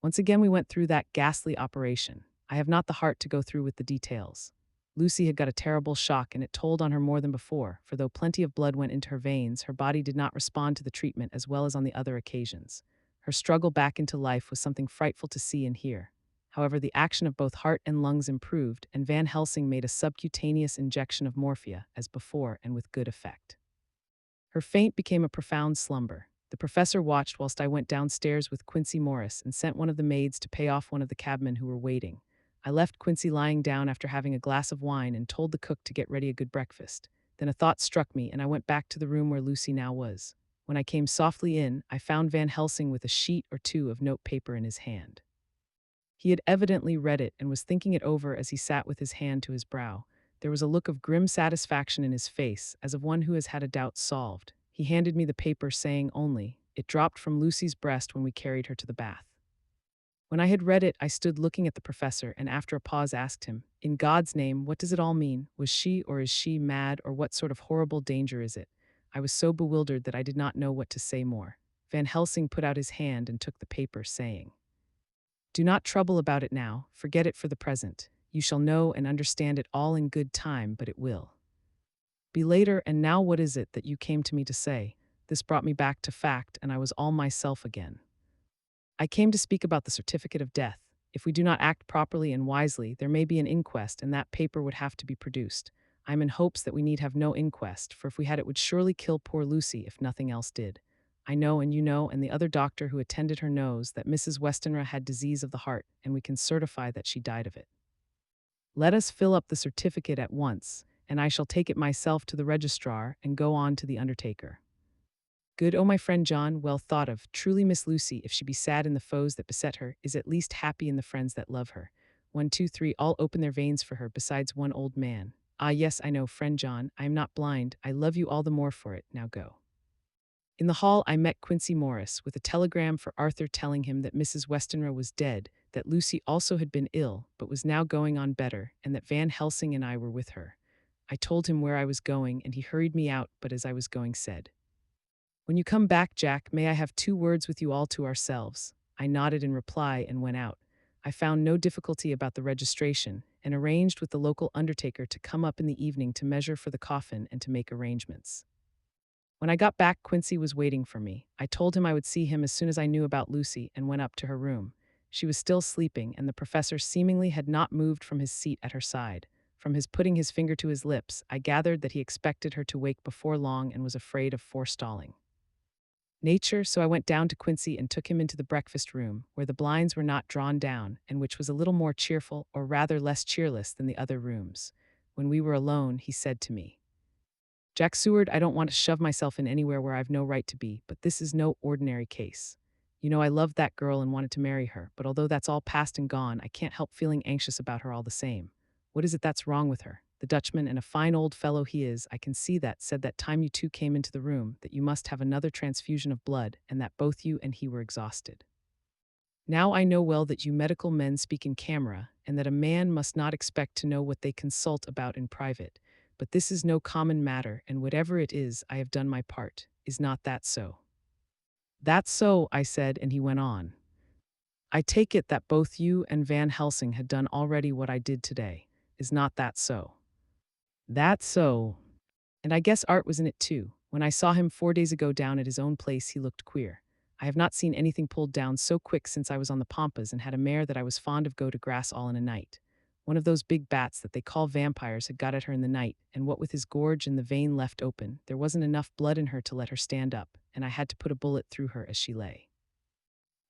Once again we went through that ghastly operation. I have not the heart to go through with the details. Lucy had got a terrible shock, and it told on her more than before, for though plenty of blood went into her veins, her body did not respond to the treatment as well as on the other occasions. Her struggle back into life was something frightful to see and hear. However, the action of both heart and lungs improved, and Van Helsing made a subcutaneous injection of morphia, as before, and with good effect. Her faint became a profound slumber. The professor watched whilst I went downstairs with Quincy Morris and sent one of the maids to pay off one of the cabmen who were waiting. I left Quincy lying down after having a glass of wine and told the cook to get ready a good breakfast. Then a thought struck me, and I went back to the room where Lucy now was. When I came softly in, I found Van Helsing with a sheet or two of note paper in his hand. He had evidently read it and was thinking it over as he sat with his hand to his brow. There was a look of grim satisfaction in his face, as of one who has had a doubt solved. He handed me the paper, saying only, "It dropped from Lucy's breast when we carried her to the bath." When I had read it, I stood looking at the professor and after a pause asked him, "In God's name, what does it all mean? Was she or is she mad, or what sort of horrible danger is it?" I was so bewildered that I did not know what to say more. Van Helsing put out his hand and took the paper, saying, "Do not trouble about it now, forget it for the present. You shall know and understand it all in good time, but it will be later. And now what is it that you came to me to say?" This brought me back to fact, and I was all myself again. "I came to speak about the certificate of death. If we do not act properly and wisely, there may be an inquest, and that paper would have to be produced. I am in hopes that we need have no inquest, for if we had it would surely kill poor Lucy if nothing else did. I know, and you know, and the other doctor who attended her knows, that Mrs. Westenra had disease of the heart, and we can certify that she died of it. Let us fill up the certificate at once, and I shall take it myself to the registrar and go on to the undertaker. Good, oh my friend John, well thought of. Truly Miss Lucy, if she be sad in the foes that beset her, is at least happy in the friends that love her. 1, 2, 3, all open their veins for her, besides one old man. Ah yes, I know, friend John, I am not blind, I love you all the more for it, now go." In the hall I met Quincy Morris, with a telegram for Arthur telling him that Mrs. Westenra was dead, that Lucy also had been ill, but was now going on better, and that Van Helsing and I were with her. I told him where I was going, and he hurried me out, but as I was going said, "When you come back, Jack, may I have 2 words with you all to ourselves?" I nodded in reply and went out. I found no difficulty about the registration, and arranged with the local undertaker to come up in the evening to measure for the coffin and to make arrangements. When I got back, Quincy was waiting for me. I told him I would see him as soon as I knew about Lucy and went up to her room. She was still sleeping, and the professor seemingly had not moved from his seat at her side. From his putting his finger to his lips, I gathered that he expected her to wake before long and was afraid of forestalling nature, so I went down to Quincy and took him into the breakfast room, where the blinds were not drawn down, and which was a little more cheerful, or rather less cheerless, than the other rooms. When we were alone, he said to me, "Jack Seward, I don't want to shove myself in anywhere where I've no right to be, but this is no ordinary case. You know, I loved that girl and wanted to marry her, but although that's all past and gone, I can't help feeling anxious about her all the same. What is it that's wrong with her? The Dutchman, and a fine old fellow he is, I can see that, said that time you two came into the room that you must have another transfusion of blood, and that both you and he were exhausted. Now I know well that you medical men speak in camera, and that a man must not expect to know what they consult about in private. But this is no common matter, and whatever it is, I have done my part. Is not that so? That's so, I said, and he went on. I take it that both you and Van Helsing had done already what I did today. Is not that so? That's so. And I guess Art was in it too. When I saw him 4 days ago down at his own place, he looked queer. I have not seen anything pulled down so quick since I was on the Pampas and had a mare that I was fond of go to grass all in a night. One of those big bats that they call vampires had got at her in the night, and what with his gorge and the vein left open, there wasn't enough blood in her to let her stand up, and I had to put a bullet through her as she lay.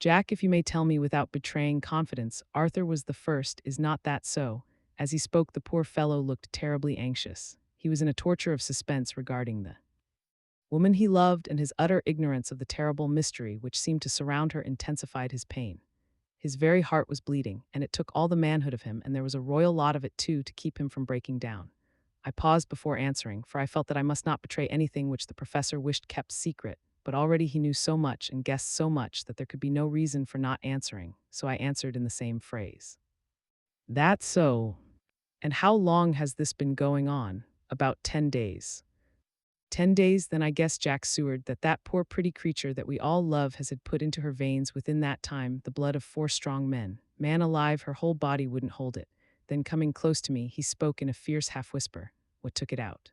Jack, if you may tell me without betraying confidence, Arthur was the first, is not that so? As he spoke, the poor fellow looked terribly anxious. He was in a torture of suspense regarding the woman he loved, and his utter ignorance of the terrible mystery which seemed to surround her intensified his pain. His very heart was bleeding, and it took all the manhood of him, and there was a royal lot of it too, to keep him from breaking down. I paused before answering, for I felt that I must not betray anything which the professor wished kept secret, but already he knew so much and guessed so much that there could be no reason for not answering, so I answered in the same phrase. That's so. And how long has this been going on? About 10 days. 10 days, then I guess Jack Seward that poor pretty creature that we all love has had put into her veins within that time the blood of 4 strong men. Man alive, her whole body wouldn't hold it. Then coming close to me, he spoke in a fierce half-whisper. What took it out?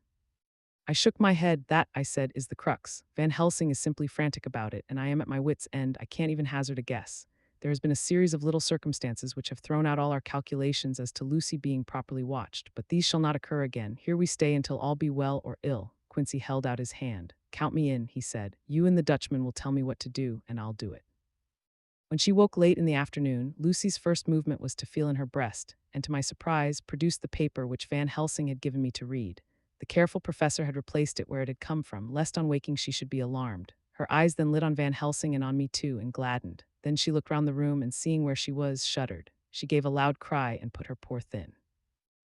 I shook my head. That, I said, is the crux. Van Helsing is simply frantic about it, and I am at my wits' end. I can't even hazard a guess. There has been a series of little circumstances which have thrown out all our calculations as to Lucy being properly watched, but these shall not occur again. Here we stay until all be well or ill. Quincy held out his hand. Count me in, he said. You and the Dutchman will tell me what to do, and I'll do it. When she woke late in the afternoon, Lucy's first movement was to feel in her breast, and to my surprise, produced the paper which Van Helsing had given me to read. The careful professor had replaced it where it had come from, lest on waking she should be alarmed. Her eyes then lit on Van Helsing and on me too, and gladdened. Then she looked round the room, and seeing where she was, shuddered. She gave a loud cry and put her poor thin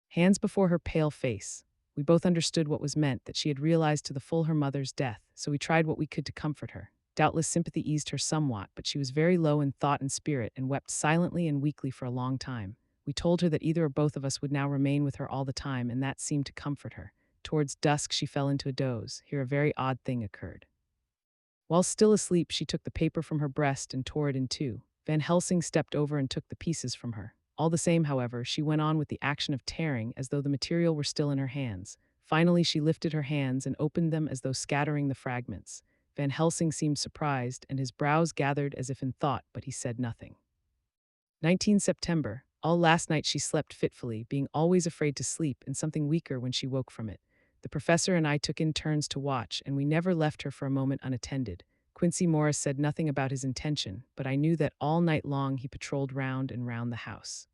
hands before her pale face. We both understood what was meant, that she had realized to the full her mother's death, so we tried what we could to comfort her. Doubtless sympathy eased her somewhat, but she was very low in thought and spirit, and wept silently and weakly for a long time. We told her that either or both of us would now remain with her all the time, and that seemed to comfort her. Towards dusk she fell into a doze. Here a very odd thing occurred. While still asleep, she took the paper from her breast and tore it in two. Van Helsing stepped over and took the pieces from her. All the same, however, she went on with the action of tearing, as though the material were still in her hands. Finally, she lifted her hands and opened them as though scattering the fragments. Van Helsing seemed surprised, and his brows gathered as if in thought, but he said nothing. 19 September. All last night she slept fitfully, being always afraid to sleep, and something weaker when she woke from it. The professor and I took in turns to watch, and we never left her for a moment unattended. Quincy Morris said nothing about his intention, but I knew that all night long he patrolled round and round the house.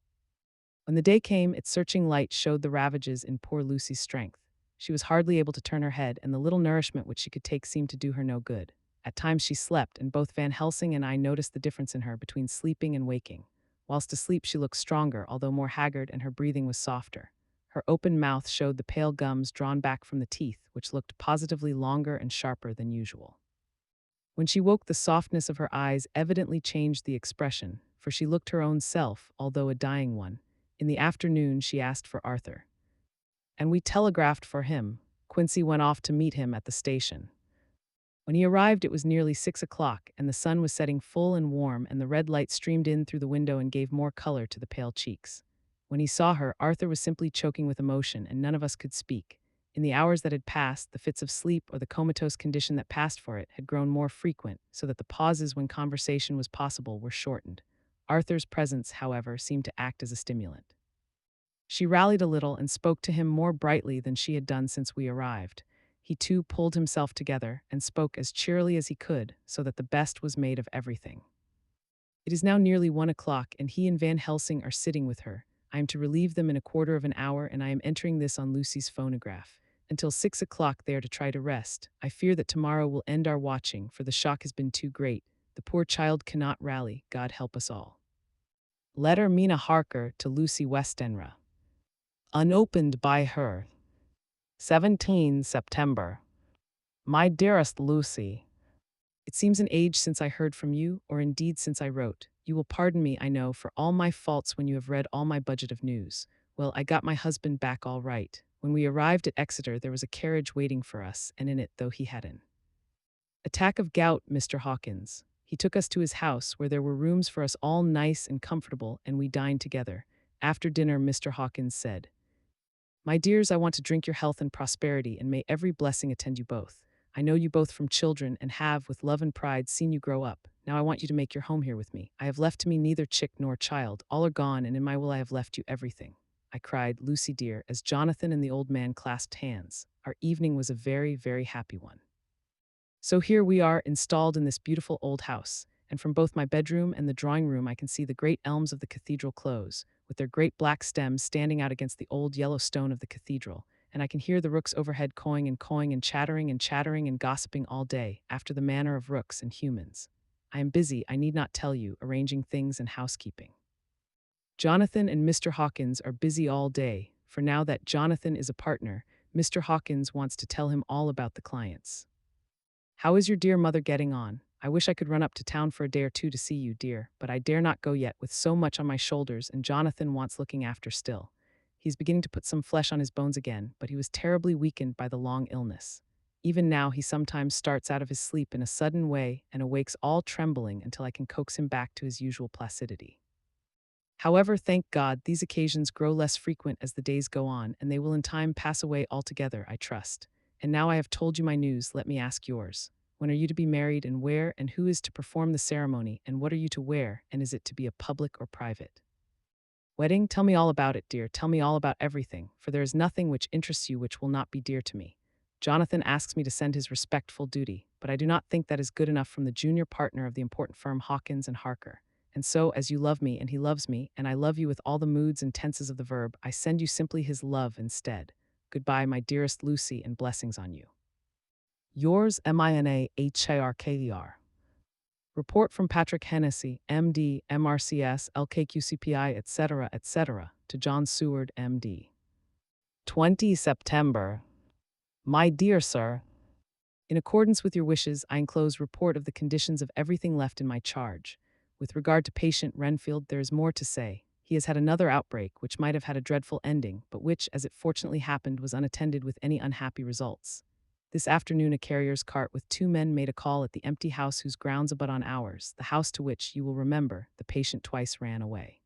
When the day came, its searching light showed the ravages in poor Lucy's strength. She was hardly able to turn her head, and the little nourishment which she could take seemed to do her no good. At times she slept, and both Van Helsing and I noticed the difference in her between sleeping and waking. Whilst asleep she looked stronger, although more haggard, and her breathing was softer. Her open mouth showed the pale gums drawn back from the teeth, which looked positively longer and sharper than usual. When she woke, the softness of her eyes evidently changed the expression, for she looked her own self, although a dying one. In the afternoon she asked for Arthur, and we telegraphed for him. Quincy went off to meet him at the station. When he arrived, it was nearly 6 o'clock, and the sun was setting full and warm, and the red light streamed in through the window and gave more color to the pale cheeks. When he saw her, Arthur was simply choking with emotion, and none of us could speak. In the hours that had passed, the fits of sleep, or the comatose condition that passed for it, had grown more frequent, so that the pauses when conversation was possible were shortened. Arthur's presence, however, seemed to act as a stimulant. She rallied a little and spoke to him more brightly than she had done since we arrived. He too pulled himself together and spoke as cheerily as he could, so that the best was made of everything. It is now nearly 1 o'clock, and he and Van Helsing are sitting with her. I am to relieve them in a quarter of an hour, and I am entering this on Lucy's phonograph. Until 6 o'clock they are to try to rest. I fear that tomorrow will end our watching, for the shock has been too great. The poor child cannot rally, God help us all. Letter Mina Harker to Lucy Westenra. Unopened by her. 17 September. My dearest Lucy, it seems an age since I heard from you, or indeed since I wrote. You will pardon me, I know, for all my faults when you have read all my budget of news. Well, I got my husband back all right. When we arrived at Exeter, there was a carriage waiting for us, and in it, though he had an attack of gout, Mr. Hawkins. He took us to his house, where there were rooms for us all nice and comfortable, and we dined together. After dinner, Mr. Hawkins said, My dears, I want to drink your health and prosperity, and may every blessing attend you both. I know you both from children, and have, with love and pride, seen you grow up. Now I want you to make your home here with me. I have left to me neither chick nor child. All are gone, and in my will I have left you everything. I cried, Lucy dear, as Jonathan and the old man clasped hands. Our evening was a very, very happy one. So here we are, installed in this beautiful old house, and from both my bedroom and the drawing room I can see the great elms of the cathedral close, with their great black stems standing out against the old yellow stone of the cathedral, and I can hear the rooks overhead cawing and chattering and gossiping all day, after the manner of rooks and humans. I am busy, I need not tell you, arranging things and housekeeping. Jonathan and Mr. Hawkins are busy all day, for now that Jonathan is a partner, Mr. Hawkins wants to tell him all about the clients. How is your dear mother getting on? I wish I could run up to town for a day or two to see you, dear, but I dare not go yet with so much on my shoulders, and Jonathan wants looking after still. He's beginning to put some flesh on his bones again, but he was terribly weakened by the long illness. Even now he sometimes starts out of his sleep in a sudden way and awakes all trembling until I can coax him back to his usual placidity. However, thank God, these occasions grow less frequent as the days go on, and they will in time pass away altogether, I trust. And now I have told you my news, let me ask yours. When are you to be married, and where, and who is to perform the ceremony, and what are you to wear, and is it to be a public or private wedding? Tell me all about it, dear, tell me all about everything, for there is nothing which interests you which will not be dear to me. Jonathan asks me to send his respectful duty, but I do not think that is good enough from the junior partner of the important firm Hawkins and Harker. And so, as you love me and he loves me, and I love you with all the moods and tenses of the verb, I send you simply his love instead. Goodbye, my dearest Lucy, and blessings on you. Yours, MINA HARKER. Report from Patrick Hennessy, MD, MRCS, LKQCPI, etc., to John Seward, MD. 20 September. My dear sir, in accordance with your wishes, I enclose report of the conditions of everything left in my charge. With regard to patient Renfield, there is more to say. He has had another outbreak, which might have had a dreadful ending, but which, as it fortunately happened, was unattended with any unhappy results. This afternoon a carrier's cart with 2 men made a call at the empty house whose grounds abut on ours, the house to which, you will remember, the patient twice ran away.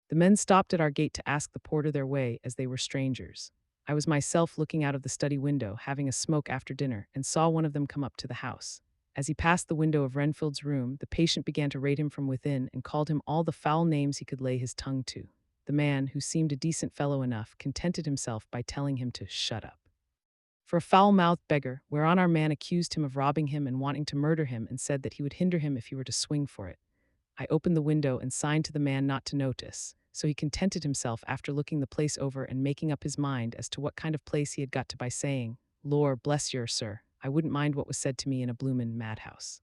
The men stopped at our gate to ask the porter their way, as they were strangers. I was myself looking out of the study window, having a smoke after dinner, and saw one of them come up to the house. As he passed the window of Renfield's room, the patient began to rate him from within and called him all the foul names he could lay his tongue to. The man, who seemed a decent fellow enough, contented himself by telling him to shut up. For a foul-mouthed beggar, whereon our man accused him of robbing him and wanting to murder him, and said that he would hinder him if he were to swing for it. I opened the window and signed to the man not to notice, so he contented himself after looking the place over and making up his mind as to what kind of place he had got to by saying, Lor, bless yer, sir, I wouldn't mind what was said to me in a bloomin' madhouse.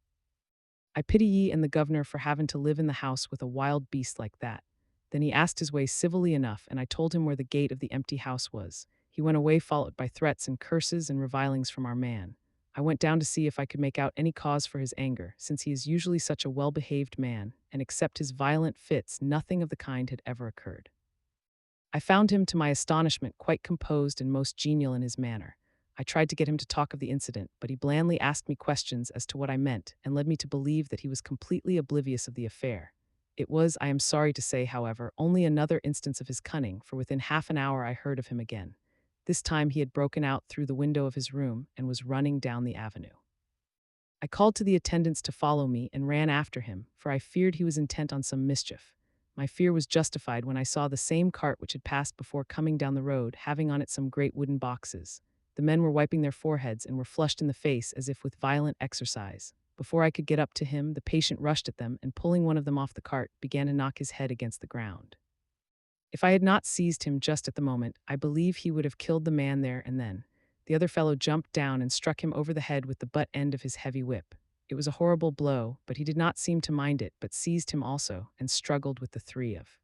I pity ye and the governor for having to live in the house with a wild beast like that. Then he asked his way civilly enough, and I told him where the gate of the empty house was. He went away followed by threats and curses and revilings from our man. I went down to see if I could make out any cause for his anger, since he is usually such a well-behaved man, and except his violent fits, nothing of the kind had ever occurred. I found him, to my astonishment, quite composed and most genial in his manner. I tried to get him to talk of the incident, but he blandly asked me questions as to what I meant, and led me to believe that he was completely oblivious of the affair. It was, I am sorry to say, however, only another instance of his cunning, for within half an hour I heard of him again. This time he had broken out through the window of his room and was running down the avenue. I called to the attendants to follow me and ran after him, for I feared he was intent on some mischief. My fear was justified when I saw the same cart which had passed before coming down the road, having on it some great wooden boxes. The men were wiping their foreheads and were flushed in the face as if with violent exercise. Before I could get up to him, the patient rushed at them and, pulling one of them off the cart, began to knock his head against the ground. If I had not seized him just at the moment, I believe he would have killed the man there and then. The other fellow jumped down and struck him over the head with the butt end of his heavy whip. It was a horrible blow, but he did not seem to mind it, but seized him also, and struggled with the three of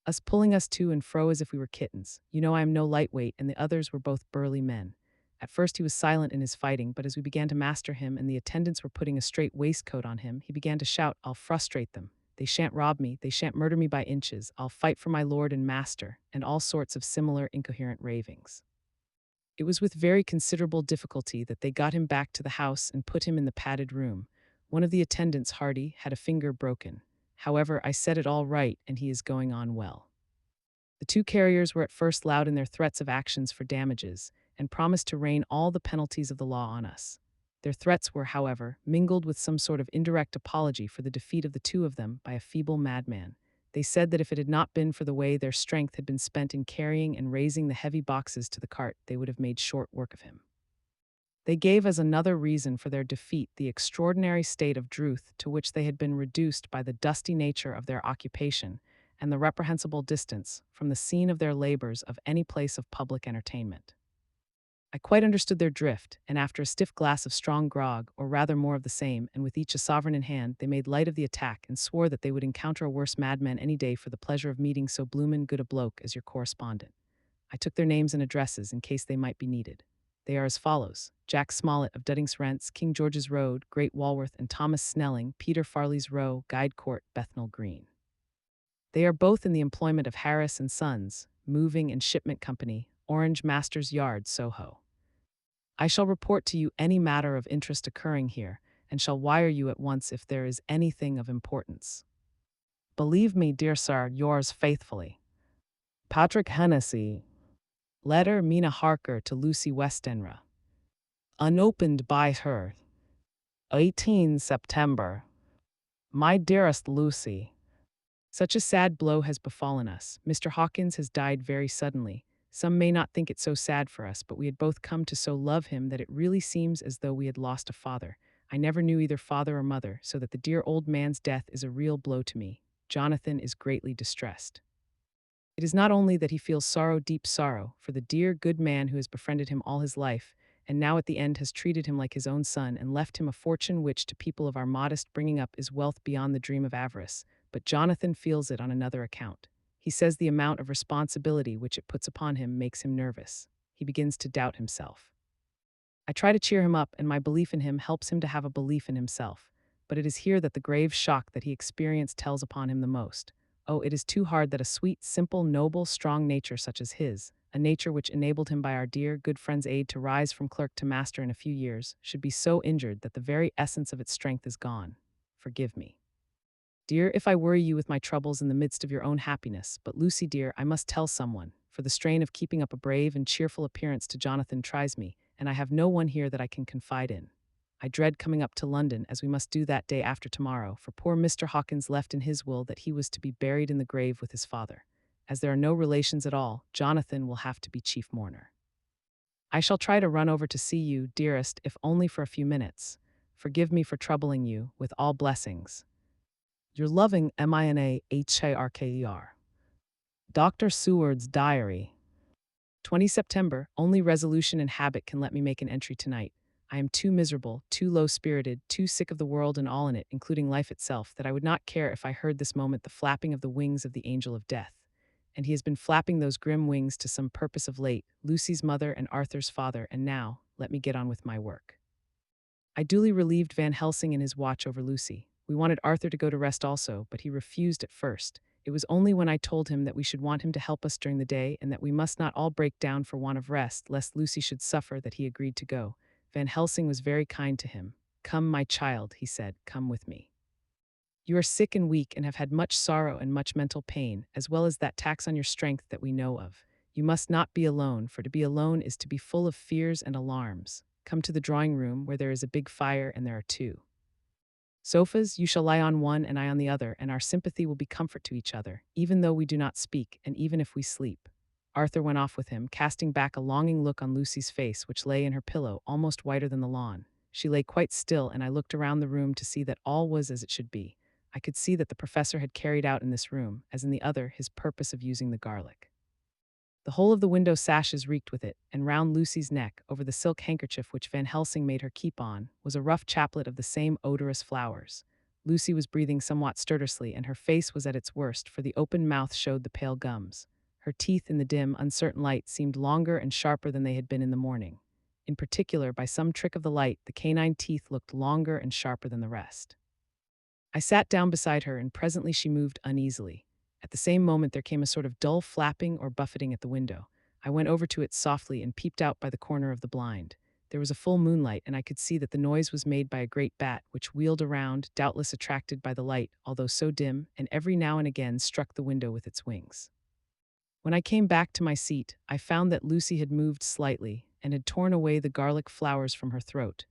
us, pulling us to and fro as if we were kittens. You know I am no lightweight, and the others were both burly men. At first he was silent in his fighting, but as we began to master him and the attendants were putting a straight waistcoat on him, he began to shout, "I'll frustrate them. They shan't rob me, they shan't murder me by inches, I'll fight for my lord and master," and all sorts of similar incoherent ravings. It was with very considerable difficulty that they got him back to the house and put him in the padded room. One of the attendants, Hardy, had a finger broken. However, I set it all right, and he is going on well. The two carriers were at first loud in their threats of actions for damages, and promised to rain all the penalties of the law on us. Their threats were, however, mingled with some sort of indirect apology for the defeat of the two of them by a feeble madman. They said that if it had not been for the way their strength had been spent in carrying and raising the heavy boxes to the cart, they would have made short work of him. They gave as another reason for their defeat the extraordinary state of drouth to which they had been reduced by the dusty nature of their occupation and the reprehensible distance from the scene of their labors of any place of public entertainment. I quite understood their drift, and after a stiff glass of strong grog, or rather more of the same, and with each a sovereign in hand, they made light of the attack and swore that they would encounter a worse madman any day for the pleasure of meeting so bloomin' good a bloke as your correspondent. I took their names and addresses in case they might be needed. They are as follows: Jack Smollett of Duddings Rents, King George's Road, Great Walworth, and Thomas Snelling, Peter Farley's Row, Guide Court, Bethnal Green. They are both in the employment of Harris and Sons, Moving and Shipment Company, Orange Masters Yard, Soho. I shall report to you any matter of interest occurring here, and shall wire you at once if there is anything of importance. Believe me, dear sir, yours faithfully, Patrick Hennessy. Letter Mina Harker to Lucy Westenra. Unopened by her. 18 September. My dearest Lucy, such a sad blow has befallen us. Mr. Hawkins has died very suddenly. Some may not think it so sad for us, but we had both come to so love him that it really seems as though we had lost a father. I never knew either father or mother, so that the dear old man's death is a real blow to me. Jonathan is greatly distressed. It is not only that he feels sorrow, deep sorrow, for the dear, good man who has befriended him all his life, and now at the end has treated him like his own son and left him a fortune which, to people of our modest bringing up, is wealth beyond the dream of avarice, but Jonathan feels it on another account. He says the amount of responsibility which it puts upon him makes him nervous. He begins to doubt himself. I try to cheer him up, and my belief in him helps him to have a belief in himself, but it is here that the grave shock that he experienced tells upon him the most. Oh, it is too hard that a sweet, simple, noble, strong nature such as his, a nature which enabled him by our dear, good friend's aid to rise from clerk to master in a few years, should be so injured that the very essence of its strength is gone. Forgive me, dear, if I worry you with my troubles in the midst of your own happiness, but Lucy, dear, I must tell someone, for the strain of keeping up a brave and cheerful appearance to Jonathan tries me, and I have no one here that I can confide in. I dread coming up to London, as we must do that day after tomorrow, for poor Mr. Hawkins left in his will that he was to be buried in the grave with his father. As there are no relations at all, Jonathan will have to be chief mourner. I shall try to run over to see you, dearest, if only for a few minutes. Forgive me for troubling you, with all blessings. Your loving Mina Harker. Dr. Seward's Diary. 20 September, only resolution and habit can let me make an entry tonight. I am too miserable, too low-spirited, too sick of the world and all in it, including life itself, that I would not care if I heard this moment the flapping of the wings of the angel of death. And he has been flapping those grim wings to some purpose of late, Lucy's mother and Arthur's father, and now, let me get on with my work. I duly relieved Van Helsing in his watch over Lucy. We wanted Arthur to go to rest also, but he refused at first. It was only when I told him that we should want him to help us during the day and that we must not all break down for want of rest, lest Lucy should suffer, that he agreed to go. Van Helsing was very kind to him. Come, my child, he said, come with me. You are sick and weak and have had much sorrow and much mental pain, as well as that tax on your strength that we know of. You must not be alone, for to be alone is to be full of fears and alarms. Come to the drawing room, where there is a big fire and there are two sofas. You shall lie on one and I on the other, and our sympathy will be comfort to each other, even though we do not speak, and even if we sleep. Arthur went off with him, casting back a longing look on Lucy's face, which lay in her pillow, almost whiter than the lawn. She lay quite still, and I looked around the room to see that all was as it should be. I could see that the professor had carried out in this room, as in the other, his purpose of using the garlic. The whole of the window sashes reeked with it, and round Lucy's neck, over the silk handkerchief which Van Helsing made her keep on, was a rough chaplet of the same odorous flowers. Lucy was breathing somewhat stertorously, and her face was at its worst, for the open mouth showed the pale gums. Her teeth in the dim, uncertain light seemed longer and sharper than they had been in the morning. In particular, by some trick of the light, the canine teeth looked longer and sharper than the rest. I sat down beside her, and presently she moved uneasily. At the same moment there came a sort of dull flapping or buffeting at the window. I went over to it softly and peeped out by the corner of the blind. There was a full moonlight, and I could see that the noise was made by a great bat, which wheeled around, doubtless attracted by the light, although so dim, and every now and again struck the window with its wings. When I came back to my seat, I found that Lucy had moved slightly and had torn away the garlic flowers from her throat.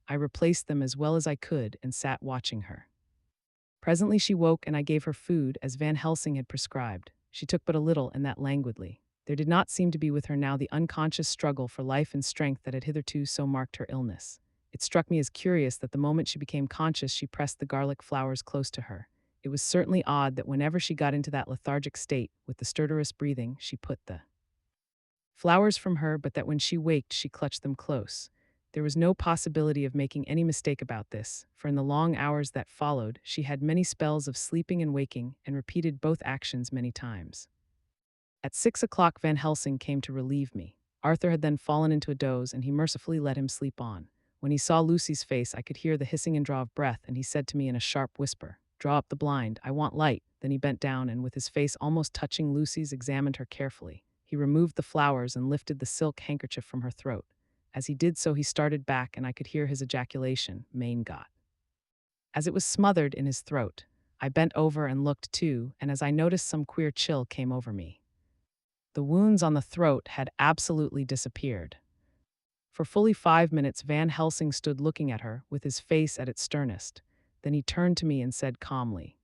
I replaced them as well as I could and sat watching her. Presently she woke, and I gave her food, as Van Helsing had prescribed. She took but a little, and that languidly. There did not seem to be with her now the unconscious struggle for life and strength that had hitherto so marked her illness. It struck me as curious that the moment she became conscious she pressed the garlic flowers close to her. It was certainly odd that whenever she got into that lethargic state, with the stertorous breathing, she put the flowers from her, but that when she waked she clutched them close. There was no possibility of making any mistake about this, for in the long hours that followed, she had many spells of sleeping and waking, and repeated both actions many times. At 6 o'clock Van Helsing came to relieve me. Arthur had then fallen into a doze, and he mercifully let him sleep on. When he saw Lucy's face, I could hear the hissing and draw of breath, and he said to me in a sharp whisper, "Draw up the blind, I want light." Then he bent down, and with his face almost touching Lucy's, examined her carefully. He removed the flowers and lifted the silk handkerchief from her throat. As he did so, he started back, and I could hear his ejaculation, "Mein Gott." As it was smothered in his throat, I bent over and looked too, and as I noticed, some queer chill came over me. The wounds on the throat had absolutely disappeared. For fully 5 minutes Van Helsing stood looking at her, with his face at its sternest. Then he turned to me and said calmly,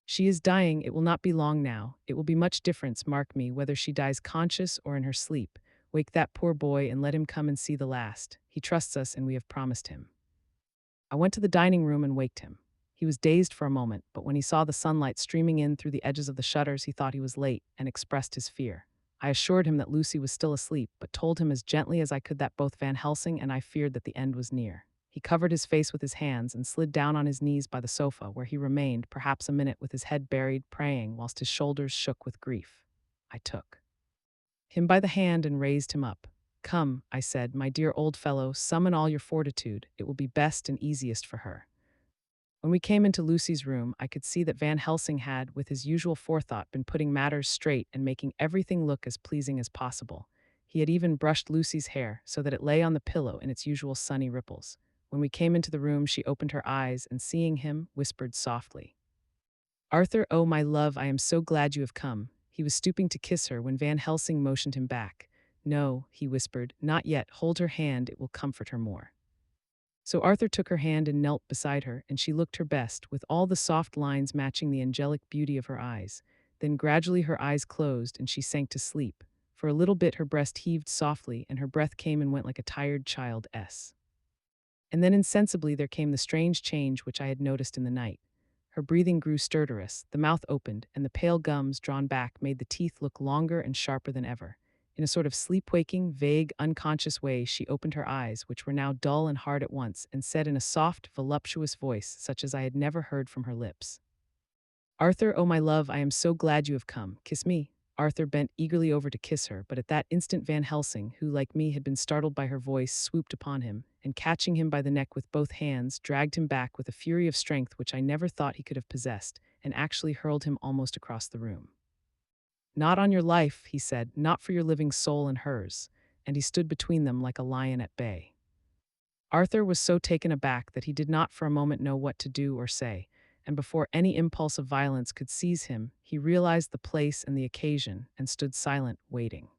"She is dying. It will not be long now. It will be much difference, mark me, whether she dies conscious or in her sleep. Wake that poor boy and let him come and see the last. He trusts us, and we have promised him." I went to the dining room and waked him. He was dazed for a moment, but when he saw the sunlight streaming in through the edges of the shutters, he thought he was late and expressed his fear. I assured him that Lucy was still asleep, but told him as gently as I could that both Van Helsing and I feared that the end was near. He covered his face with his hands and slid down on his knees by the sofa, where he remained perhaps a minute with his head buried, praying, whilst his shoulders shook with grief. I took him by the hand and raised him up. "Come," I said, "my dear old fellow, summon all your fortitude. It will be best and easiest for her." When we came into Lucy's room, I could see that Van Helsing had, with his usual forethought, been putting matters straight and making everything look as pleasing as possible. He had even brushed Lucy's hair so that it lay on the pillow in its usual sunny ripples. When we came into the room, she opened her eyes and, seeing him, whispered softly, "Arthur, oh my love, I am so glad you have come." He was stooping to kiss her when Van Helsing motioned him back. "No," he whispered, "not yet. Hold her hand, it will comfort her more." So Arthur took her hand and knelt beside her, and she looked her best, with all the soft lines matching the angelic beauty of her eyes. Then gradually her eyes closed, and she sank to sleep. For a little bit her breast heaved softly, and her breath came and went like a tired child's. And then insensibly there came the strange change which I had noticed in the night. Her breathing grew stertorous, the mouth opened, and the pale gums, drawn back, made the teeth look longer and sharper than ever. In a sort of sleep-waking, vague, unconscious way, she opened her eyes, which were now dull and hard at once, and said in a soft, voluptuous voice, such as I had never heard from her lips, "Arthur, oh my love, I am so glad you have come. Kiss me." Arthur bent eagerly over to kiss her, but at that instant Van Helsing, who, like me, had been startled by her voice, swooped upon him, and catching him by the neck with both hands, dragged him back with a fury of strength which I never thought he could have possessed, and actually hurled him almost across the room. "Not on your life," he said, "not for your living soul and hers," and he stood between them like a lion at bay. Arthur was so taken aback that he did not for a moment know what to do or say, and before any impulse of violence could seize him, he realized the place and the occasion, and stood silent, waiting.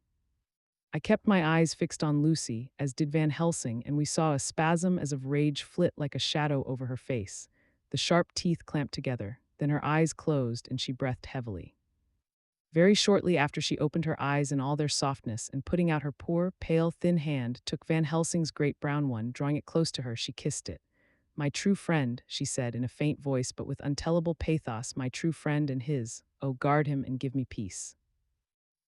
I kept my eyes fixed on Lucy, as did Van Helsing, and we saw a spasm as of rage flit like a shadow over her face. The sharp teeth clamped together, then her eyes closed, and she breathed heavily. Very shortly after she opened her eyes in all their softness, and putting out her poor, pale, thin hand, took Van Helsing's great brown one, drawing it close to her, she kissed it. "My true friend," she said in a faint voice but with untellable pathos, "my true friend and his. Oh, guard him and give me peace."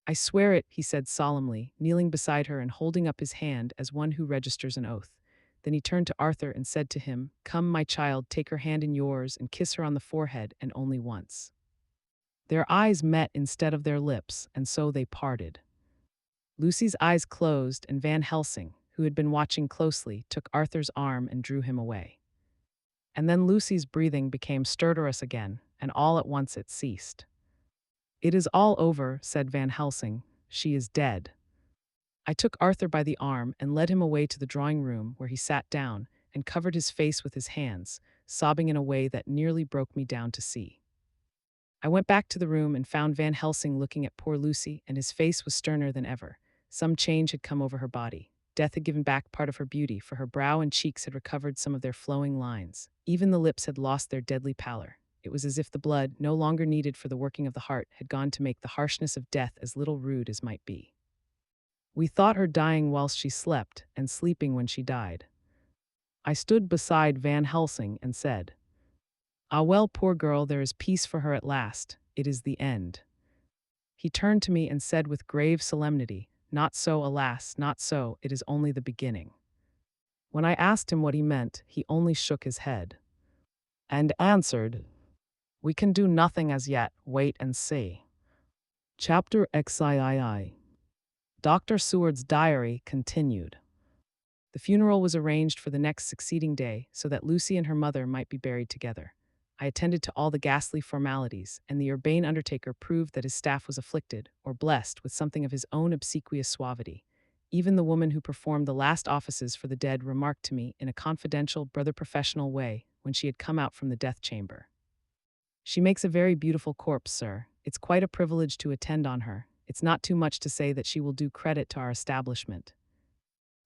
I swear it, he said solemnly, kneeling beside her and holding up his hand as one who registers an oath. Then he turned to Arthur and said to him, "Come, my child, take her hand in yours and kiss her on the forehead, and only once." Their eyes met instead of their lips, and so they parted. Lucy's eyes closed, and Van Helsing, who had been watching closely, took Arthur's arm and drew him away. And then Lucy's breathing became stertorous again, and all at once it ceased. "It is all over," said Van Helsing. "She is dead." I took Arthur by the arm and led him away to the drawing room, where he sat down and covered his face with his hands, sobbing in a way that nearly broke me down to see. I went back to the room and found Van Helsing looking at poor Lucy, and his face was sterner than ever. Some change had come over her body. Death had given back part of her beauty, for her brow and cheeks had recovered some of their flowing lines. Even the lips had lost their deadly pallor. It was as if the blood, no longer needed for the working of the heart, had gone to make the harshness of death as little rude as might be. We thought her dying whilst she slept, and sleeping when she died. I stood beside Van Helsing and said, "Ah well, poor girl, there is peace for her at last. It is the end." He turned to me and said with grave solemnity, "Not so, alas, not so, it is only the beginning." When I asked him what he meant, he only shook his head and answered, "We can do nothing as yet, wait and see." Chapter XIII. Dr. Seward's diary continued. The funeral was arranged for the next succeeding day so that Lucy and her mother might be buried together. I attended to all the ghastly formalities, and the urbane undertaker proved that his staff was afflicted, or blessed, with something of his own obsequious suavity. Even the woman who performed the last offices for the dead remarked to me in a confidential, brother-professional way when she had come out from the death chamber, "She makes a very beautiful corpse, sir. It's quite a privilege to attend on her. It's not too much to say that she will do credit to our establishment."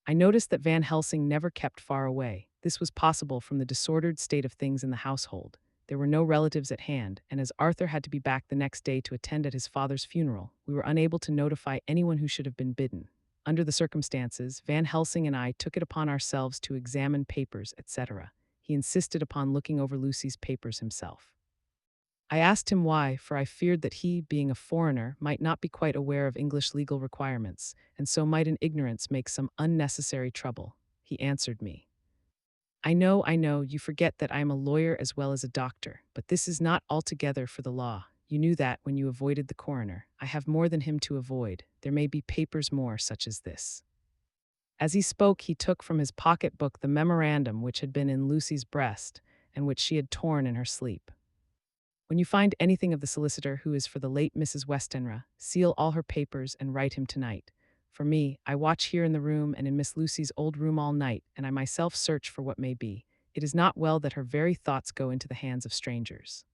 I noticed that Van Helsing never kept far away. This was possible from the disordered state of things in the household. There were no relatives at hand, and as Arthur had to be back the next day to attend at his father's funeral, we were unable to notify anyone who should have been bidden. Under the circumstances, Van Helsing and I took it upon ourselves to examine papers, etc. He insisted upon looking over Lucy's papers himself. I asked him why, for I feared that he, being a foreigner, might not be quite aware of English legal requirements, and so might in ignorance make some unnecessary trouble. He answered me, I know, you forget that I am a lawyer as well as a doctor, but this is not altogether for the law. You knew that when you avoided the coroner. I have more than him to avoid. There may be papers more such as this." As he spoke, he took from his pocket-book the memorandum which had been in Lucy's breast, and which she had torn in her sleep. "When you find anything of the solicitor who is for the late Mrs. Westenra, seal all her papers and write him tonight. For me, I watch here in the room and in Miss Lucy's old room all night, and I myself search for what may be. It is not well that her very thoughts go into the hands of strangers."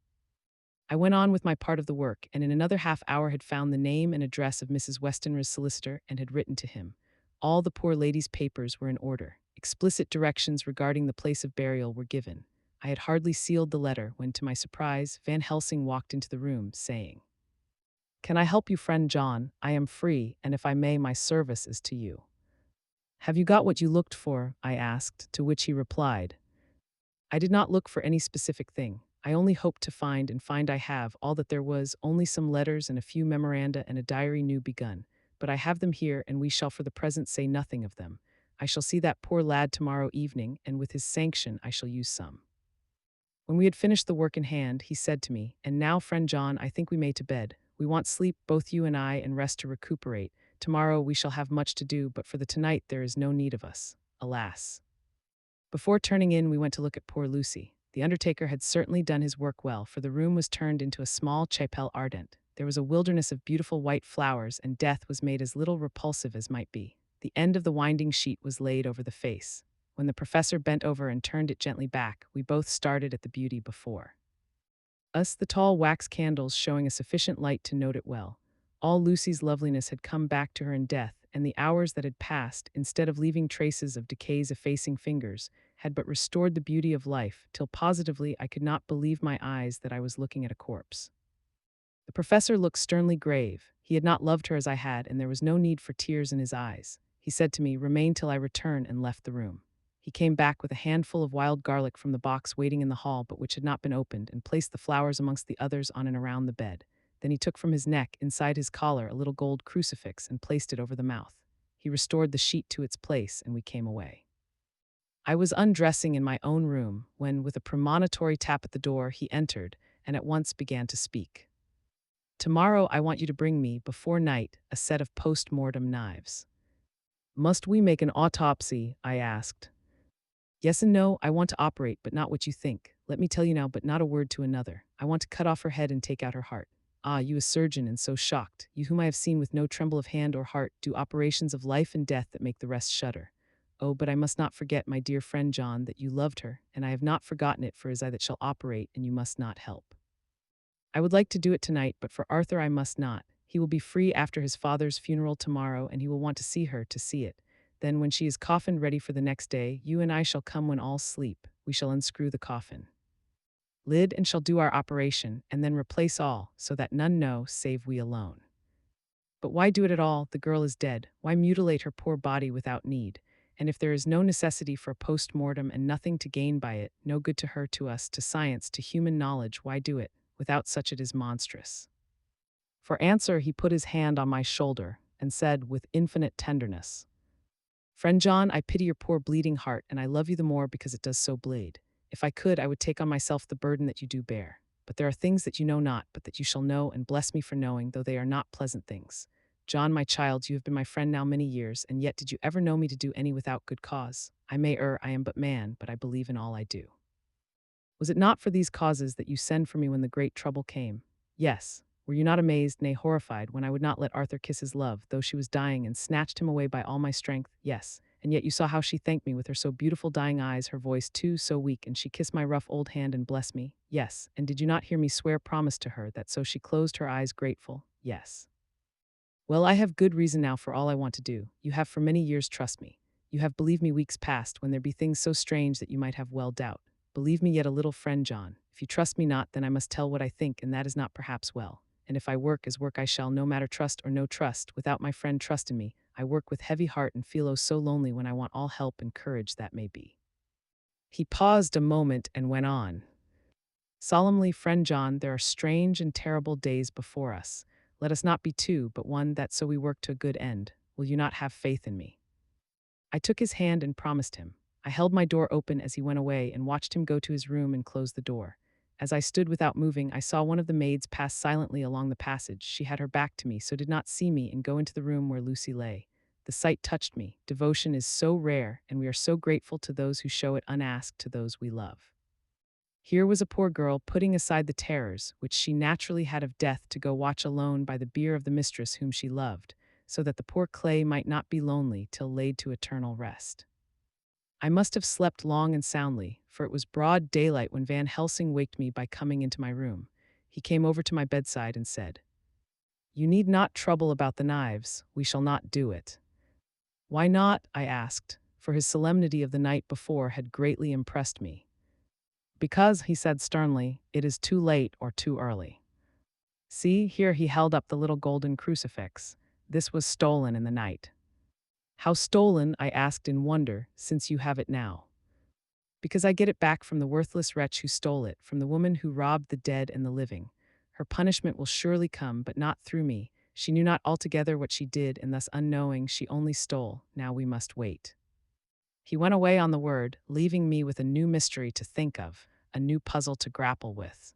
I went on with my part of the work, and in another half-hour had found the name and address of Mrs. Westenra's solicitor and had written to him. All the poor lady's papers were in order. Explicit directions regarding the place of burial were given. I had hardly sealed the letter when, to my surprise, Van Helsing walked into the room, saying, "Can I help you, friend John? I am free, and if I may, my service is to you." "Have you got what you looked for?" I asked, to which he replied, "I did not look for any specific thing. I only hoped to find, and find I have, all that there was, only some letters and a few memoranda and a diary new begun. But I have them here, and we shall for the present say nothing of them. I shall see that poor lad tomorrow evening, and with his sanction I shall use some." When we had finished the work in hand, he said to me, "And now, friend John, I think we may to bed. We want sleep, both you and I, and rest to recuperate. Tomorrow we shall have much to do, but for the tonight there is no need of us. Alas." Before turning in, we went to look at poor Lucy. The undertaker had certainly done his work well, for the room was turned into a small chapelle ardente. There was a wilderness of beautiful white flowers, and death was made as little repulsive as might be. The end of the winding sheet was laid over the face. When the professor bent over and turned it gently back, we both started at the beauty before us, the tall wax candles showing a sufficient light to note it well. All Lucy's loveliness had come back to her in death, and the hours that had passed, instead of leaving traces of decay's effacing fingers, had but restored the beauty of life, till positively I could not believe my eyes that I was looking at a corpse. The professor looked sternly grave. He had not loved her as I had, and there was no need for tears in his eyes. He said to me, "Remain till I return," and left the room. He came back with a handful of wild garlic from the box waiting in the hall, but which had not been opened, and placed the flowers amongst the others on and around the bed. Then he took from his neck, inside his collar, a little gold crucifix and placed it over the mouth. He restored the sheet to its place, and we came away. I was undressing in my own room when, with a premonitory tap at the door, he entered and at once began to speak. Tomorrow I want you to bring me, before night, a set of post-mortem knives. Must we make an autopsy? I asked. Yes and no, I want to operate, but not what you think. Let me tell you now, but not a word to another. I want to cut off her head and take out her heart. Ah, you a surgeon and so shocked, you whom I have seen with no tremble of hand or heart, do operations of life and death that make the rest shudder. Oh, but I must not forget, my dear friend John, that you loved her, and I have not forgotten it, for it is I that shall operate, and you must not help. I would like to do it tonight, but for Arthur I must not. He will be free after his father's funeral tomorrow, and he will want to see her to see it. Then, when she is coffined ready for the next day, you and I shall come when all sleep. We shall unscrew the coffin lid and shall do our operation, and then replace all, so that none know save we alone. But why do it at all? The girl is dead. Why mutilate her poor body without need? And if there is no necessity for a post-mortem and nothing to gain by it, no good to her, to us, to science, to human knowledge, why do it? Without such it is monstrous. For answer he put his hand on my shoulder and said with infinite tenderness, Friend John, I pity your poor bleeding heart, and I love you the more because it does so bleed. If I could, I would take on myself the burden that you do bear. But there are things that you know not, but that you shall know, and bless me for knowing, though they are not pleasant things. John, my child, you have been my friend now many years, and yet did you ever know me to do any without good cause? I may err, I am but man, but I believe in all I do. Was it not for these causes that you sent for me when the great trouble came? Yes. Were you not amazed, nay horrified, when I would not let Arthur kiss his love, though she was dying, and snatched him away by all my strength? Yes. And yet you saw how she thanked me with her so beautiful dying eyes, her voice too so weak, and she kissed my rough old hand and blessed me? Yes. And did you not hear me swear promise to her that so she closed her eyes grateful? Yes. Well, I have good reason now for all I want to do. You have for many years trust me. You have believed me weeks past, when there be things so strange that you might have well doubt. Believe me yet a little, friend John. If you trust me not, then I must tell what I think, and that is not perhaps well. And if I work as work I shall, no matter trust or no trust, without my friend trust in me, I work with heavy heart and feel oh so lonely when I want all help and courage that may be. He paused a moment and went on. Solemnly, friend John, there are strange and terrible days before us. Let us not be two, but one, that so we work to a good end. Will you not have faith in me? I took his hand and promised him. I held my door open as he went away and watched him go to his room and close the door. As I stood without moving, I saw one of the maids pass silently along the passage. She had her back to me, so did not see me, and go into the room where Lucy lay. The sight touched me. Devotion is so rare, and we are so grateful to those who show it unasked to those we love. Here was a poor girl putting aside the terrors, which she naturally had of death, to go watch alone by the bier of the mistress whom she loved, so that the poor clay might not be lonely till laid to eternal rest. I must have slept long and soundly, for it was broad daylight when Van Helsing waked me by coming into my room. He came over to my bedside and said, You need not trouble about the knives. We shall not do it. Why not? I asked, for his solemnity of the night before had greatly impressed me. Because, he said sternly, it is too late or too early. See, here he held up the little golden crucifix. This was stolen in the night. How stolen? I asked in wonder, since you have it now. Because I get it back from the worthless wretch who stole it, from the woman who robbed the dead and the living. Her punishment will surely come, but not through me. She knew not altogether what she did, and thus unknowing she only stole. Now we must wait. He went away on the word, leaving me with a new mystery to think of, a new puzzle to grapple with.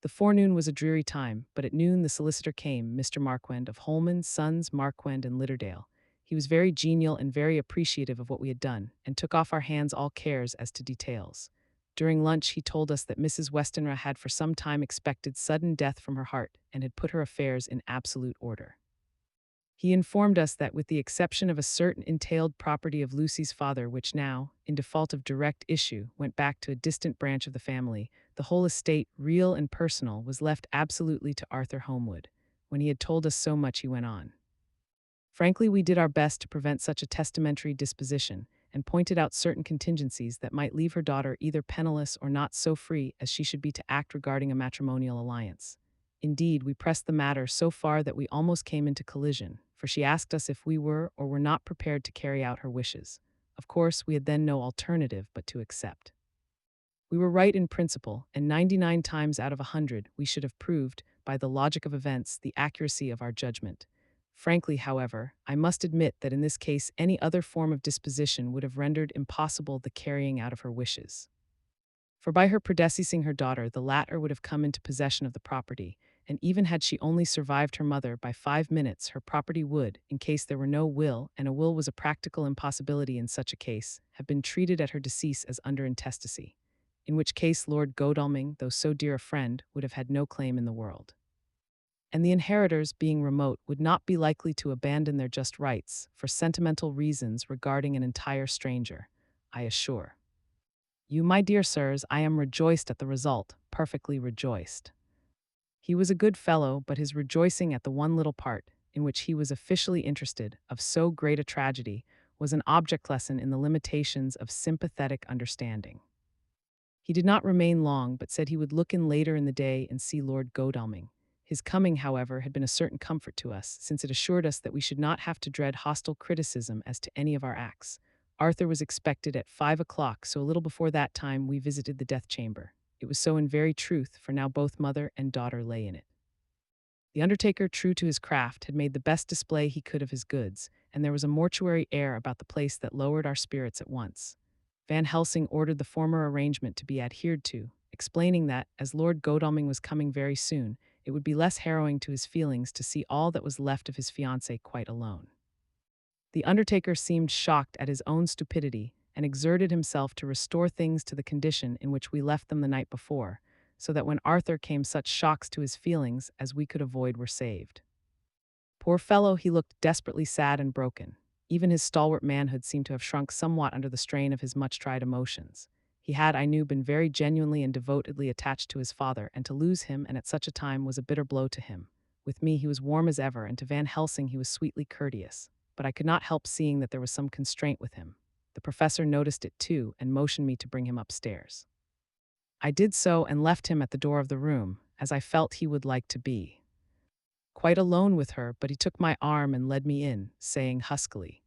The forenoon was a dreary time, but at noon the solicitor came, Mr. Marquand of Holman, Sons, Marquand and Litterdale. He was very genial and very appreciative of what we had done, and took off our hands all cares as to details. During lunch he told us that Mrs. Westenra had for some time expected sudden death from her heart, and had put her affairs in absolute order. He informed us that, with the exception of a certain entailed property of Lucy's father, which now, in default of direct issue, went back to a distant branch of the family, the whole estate, real and personal, was left absolutely to Arthur Holmwood. When he had told us so much, he went on. Frankly, we did our best to prevent such a testamentary disposition, and pointed out certain contingencies that might leave her daughter either penniless or not so free as she should be to act regarding a matrimonial alliance. Indeed, we pressed the matter so far that we almost came into collision, for she asked us if we were or were not prepared to carry out her wishes. Of course, we had then no alternative but to accept. We were right in principle, and 99 times out of 100 we should have proved, by the logic of events, the accuracy of our judgment. Frankly, however, I must admit that in this case any other form of disposition would have rendered impossible the carrying out of her wishes. For by her predeceasing her daughter, the latter would have come into possession of the property, and even had she only survived her mother by 5 minutes, her property would, in case there were no will, and a will was a practical impossibility in such a case, have been treated at her decease as under intestacy, in which case Lord Godalming, though so dear a friend, would have had no claim in the world. And the inheritors, being remote, would not be likely to abandon their just rights for sentimental reasons regarding an entire stranger, I assure you, my dear sirs. I am rejoiced at the result, perfectly rejoiced. He was a good fellow, but his rejoicing at the one little part, in which he was officially interested, of so great a tragedy, was an object lesson in the limitations of sympathetic understanding. He did not remain long, but said he would look in later in the day and see Lord Godalming. His coming, however, had been a certain comfort to us, since it assured us that we should not have to dread hostile criticism as to any of our acts. Arthur was expected at 5 o'clock, so a little before that time we visited the death chamber. It was so in very truth, for now both mother and daughter lay in it. The undertaker, true to his craft, had made the best display he could of his goods, and there was a mortuary air about the place that lowered our spirits at once. Van Helsing ordered the former arrangement to be adhered to, explaining that, as Lord Godalming was coming very soon, it would be less harrowing to his feelings to see all that was left of his fiancée quite alone. The undertaker seemed shocked at his own stupidity, and exerted himself to restore things to the condition in which we left them the night before, so that when Arthur came such shocks to his feelings as we could avoid were saved. Poor fellow, he looked desperately sad and broken. Even his stalwart manhood seemed to have shrunk somewhat under the strain of his much-tried emotions. He had, I knew, been very genuinely and devotedly attached to his father, and to lose him, and at such a time, was a bitter blow to him. With me he was warm as ever, and to Van Helsing he was sweetly courteous. But I could not help seeing that there was some constraint with him. The professor noticed it too, and motioned me to bring him upstairs. I did so, and left him at the door of the room, as I felt he would like to be. Quite alone with her, but he took my arm and led me in, saying huskily,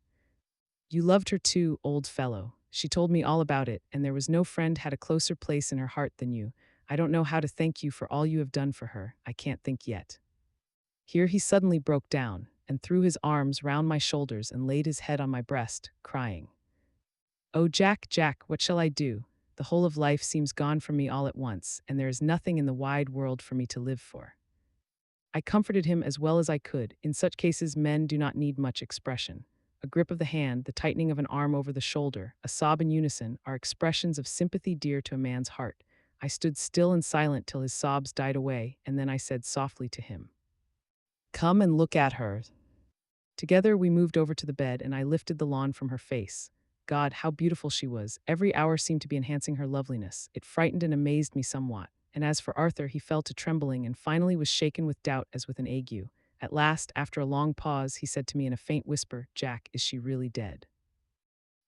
"You loved her too, old fellow. She told me all about it, and there was no friend had a closer place in her heart than you. I don't know how to thank you for all you have done for her. I can't think yet." Here he suddenly broke down, and threw his arms round my shoulders and laid his head on my breast, crying, "Oh, Jack, Jack, what shall I do? The whole of life seems gone from me all at once, and there is nothing in the wide world for me to live for." I comforted him as well as I could. In such cases men do not need much expression. A grip of the hand, the tightening of an arm over the shoulder, a sob in unison, are expressions of sympathy dear to a man's heart. I stood still and silent till his sobs died away, and then I said softly to him, "Come and look at her." Together we moved over to the bed, and I lifted the lawn from her face. God, how beautiful she was! Every hour seemed to be enhancing her loveliness. It frightened and amazed me somewhat. And as for Arthur, he fell to trembling, and finally was shaken with doubt as with an ague. At last, after a long pause, he said to me in a faint whisper, "Jack, is she really dead?"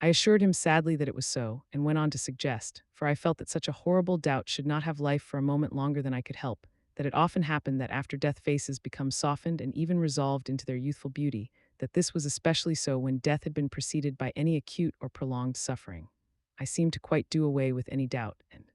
I assured him sadly that it was so, and went on to suggest, for I felt that such a horrible doubt should not have life for a moment longer than I could help, that it often happened that after death faces become softened and even resolved into their youthful beauty, that this was especially so when death had been preceded by any acute or prolonged suffering. I seemed to quite do away with any doubt, and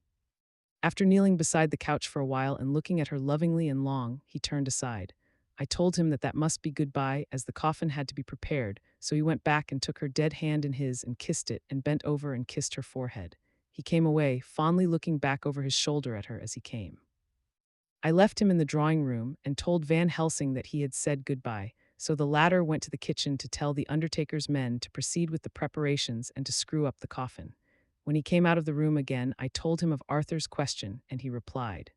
after kneeling beside the couch for a while and looking at her lovingly and long, he turned aside. I told him that that must be goodbye, as the coffin had to be prepared, so he went back and took her dead hand in his and kissed it, and bent over and kissed her forehead. He came away, fondly looking back over his shoulder at her as he came. I left him in the drawing-room and told Van Helsing that he had said goodbye, so the latter went to the kitchen to tell the undertaker's men to proceed with the preparations and to screw up the coffin. When he came out of the room again, I told him of Arthur's question, and he replied,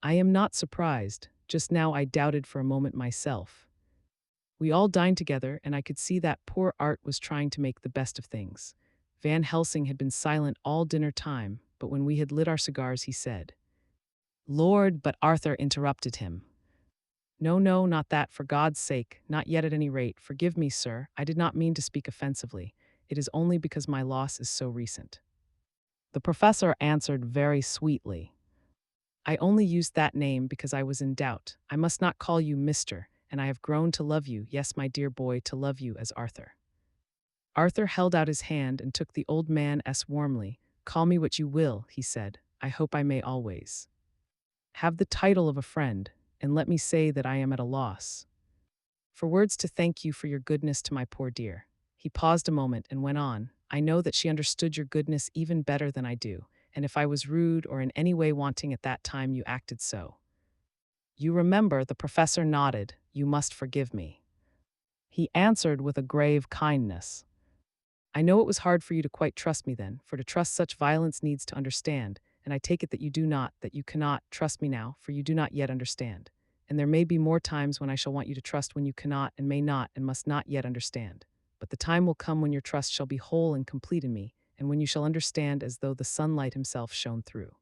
"I am not surprised. Just now I doubted for a moment myself." We all dined together, and I could see that poor Art was trying to make the best of things. Van Helsing had been silent all dinner time, but when we had lit our cigars he said, "Lord," but Arthur interrupted him. "No, no, not that, for God's sake, not yet at any rate. Forgive me, sir, I did not mean to speak offensively. It is only because my loss is so recent." The professor answered very sweetly, "I only used that name because I was in doubt. I must not call you Mr., and I have grown to love you, yes, my dear boy, to love you as Arthur." Arthur held out his hand and took the old man's warmly. "Call me what you will," he said. "I hope I may always have the title of a friend, and let me say that I am at a loss for words to thank you for your goodness to my poor dear." He paused a moment and went on, "I know that she understood your goodness even better than I do, and if I was rude or in any way wanting at that time, you acted so. You remember," the professor nodded, "you must forgive me." He answered with a grave kindness, "I know it was hard for you to quite trust me then, for to trust such violence needs to understand, and I take it that you do not, that you cannot, trust me now, for you do not yet understand. And there may be more times when I shall want you to trust when you cannot and may not and must not yet understand. But the time will come when your trust shall be whole and complete in me, and when you shall understand as though the sunlight himself shone through.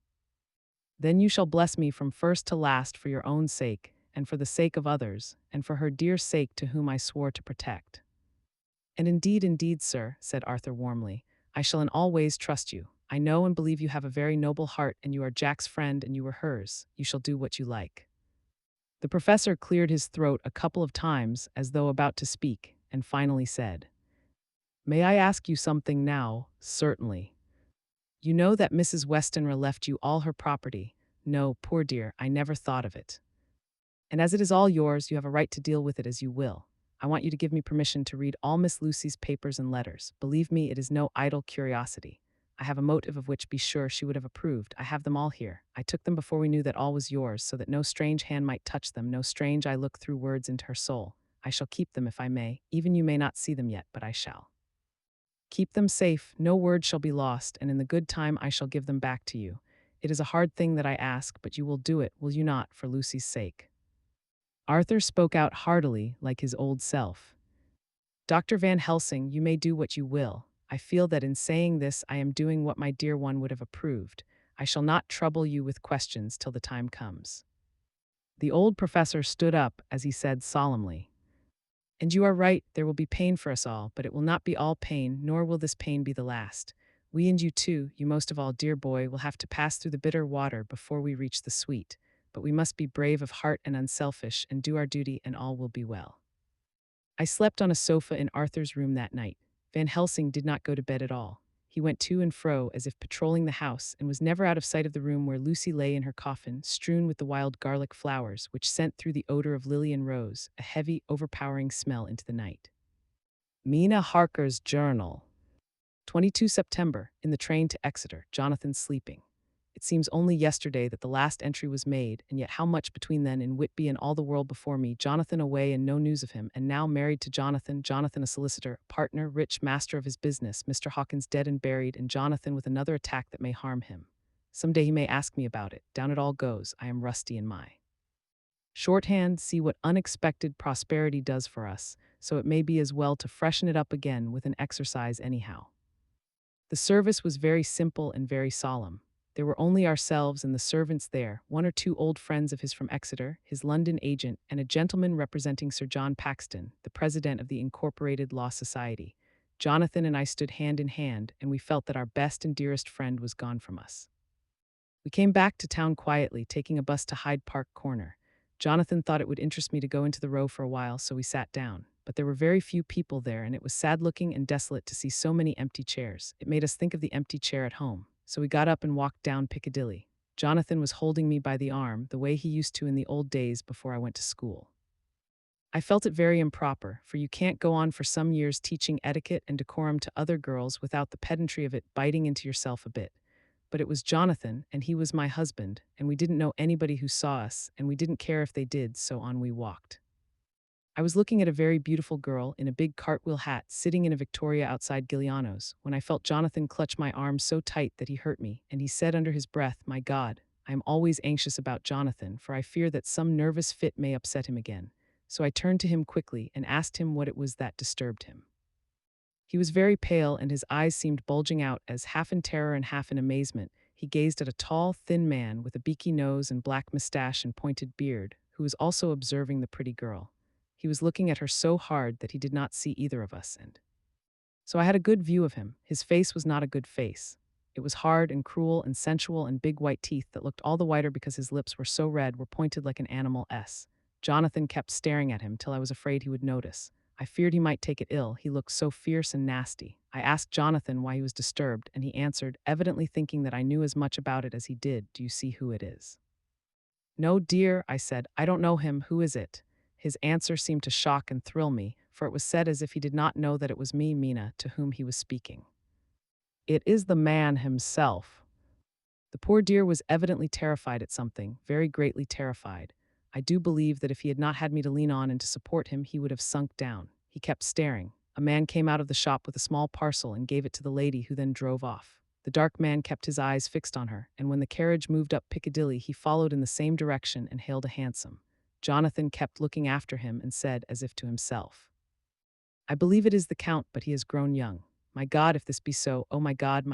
Then you shall bless me from first to last for your own sake, and for the sake of others, and for her dear sake to whom I swore to protect." "And indeed, sir," said Arthur warmly, "I shall in all ways trust you. I know and believe you have a very noble heart, and you are Jack's friend and you were hers. You shall do what you like." The professor cleared his throat a couple of times as though about to speak, and finally said, "May I ask you something now?" "Certainly." "You know that Mrs. Westenra left you all her property." "No, poor dear, I never thought of it." "And as it is all yours, you have a right to deal with it as you will. I want you to give me permission to read all Miss Lucy's papers and letters. Believe me, it is no idle curiosity. I have a motive of which, be sure, she would have approved. I have them all here. I took them before we knew that all was yours, so that no strange hand might touch them, no strange eye look through words into her soul. I shall keep them if I may. Even you may not see them yet, but I shall. Keep them safe, no word shall be lost, and in the good time I shall give them back to you. It is a hard thing that I ask, but you will do it, will you not, for Lucy's sake?" Arthur spoke out heartily, like his old self. "Dr. Van Helsing, you may do what you will. I feel that in saying this I am doing what my dear one would have approved. I shall not trouble you with questions till the time comes." The old professor stood up as he said solemnly, "And you are right, there will be pain for us all, but it will not be all pain, nor will this pain be the last. We and you too, you most of all, dear boy, will have to pass through the bitter water before we reach the sweet. But we must be brave of heart and unselfish and do our duty, and all will be well." I slept on a sofa in Arthur's room that night. Van Helsing did not go to bed at all. He went to and fro as if patrolling the house, and was never out of sight of the room where Lucy lay in her coffin, strewn with the wild garlic flowers, which sent through the odor of lily and rose, a heavy, overpowering smell into the night. Mina Harker's journal. 22 September, in the train to Exeter, Jonathan sleeping. It seems only yesterday that the last entry was made, and yet how much between then and Whitby and all the world before me, Jonathan away and no news of him, and now married to Jonathan, Jonathan a solicitor, partner, rich, master of his business, Mr. Hawkins dead and buried, and Jonathan with another attack that may harm him. Some day he may ask me about it. Down it all goes. I am rusty in my shorthand. See what unexpected prosperity does for us, so it may be as well to freshen it up again with an exercise anyhow. The service was very simple and very solemn. There were only ourselves and the servants there, one or two old friends of his from Exeter, his London agent, and a gentleman representing Sir John Paxton, the president of the Incorporated Law Society. Jonathan and I stood hand in hand, and we felt that our best and dearest friend was gone from us. We came back to town quietly, taking a bus to Hyde Park Corner. Jonathan thought it would interest me to go into the Row for a while, so we sat down. But there were very few people there, and it was sad-looking and desolate to see so many empty chairs. It made us think of the empty chair at home. So we got up and walked down Piccadilly. Jonathan was holding me by the arm, the way he used to in the old days before I went to school. I felt it very improper, for you can't go on for some years teaching etiquette and decorum to other girls without the pedantry of it biting into yourself a bit. But it was Jonathan, and he was my husband, and we didn't know anybody who saw us, and we didn't care if they did, so on we walked. I was looking at a very beautiful girl in a big cartwheel hat sitting in a Victoria outside Giuliano's when I felt Jonathan clutch my arm so tight that he hurt me, and he said under his breath, "My God, I am always anxious about Jonathan, for I fear that some nervous fit may upset him again." So I turned to him quickly and asked him what it was that disturbed him. He was very pale, and his eyes seemed bulging out as, half in terror and half in amazement, he gazed at a tall, thin man with a beaky nose and black mustache and pointed beard, who was also observing the pretty girl. He was looking at her so hard that he did not see either of us, and so I had a good view of him. His face was not a good face. It was hard and cruel and sensual, and big white teeth that looked all the whiter because his lips were so red were pointed like an animal S. Jonathan kept staring at him till I was afraid he would notice. I feared he might take it ill, he looked so fierce and nasty. I asked Jonathan why he was disturbed, and he answered, evidently thinking that I knew as much about it as he did, "Do you see who it is?" No, dear, I said, I don't know him. Who is it? His answer seemed to shock and thrill me, for it was said as if he did not know that it was me, Mina, to whom he was speaking. It is the man himself. The poor dear was evidently terrified at something, very greatly terrified. I do believe that if he had not had me to lean on and to support him, he would have sunk down. He kept staring. A man came out of the shop with a small parcel and gave it to the lady, who then drove off. The dark man kept his eyes fixed on her, and when the carriage moved up Piccadilly, he followed in the same direction and hailed a hansom. Jonathan kept looking after him and said, as if to himself, I believe it is the Count, but he has grown young. My God, if this be so, oh my God,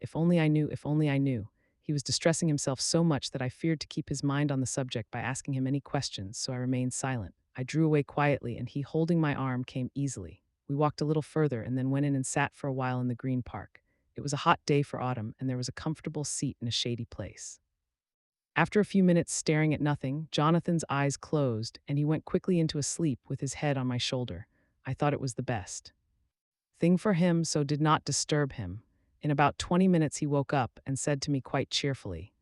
if only I knew, if only I knew. He was distressing himself so much that I feared to keep his mind on the subject by asking him any questions, so I remained silent. I drew away quietly, and he, holding my arm, came easily. We walked a little further and then went in and sat for a while in the Green Park. It was a hot day for autumn, and there was a comfortable seat in a shady place. After a few minutes staring at nothing, Jonathan's eyes closed, and he went quickly into a sleep with his head on my shoulder. I thought it was the best thing for him, so did not disturb him. In about 20 minutes he woke up and said to me quite cheerfully,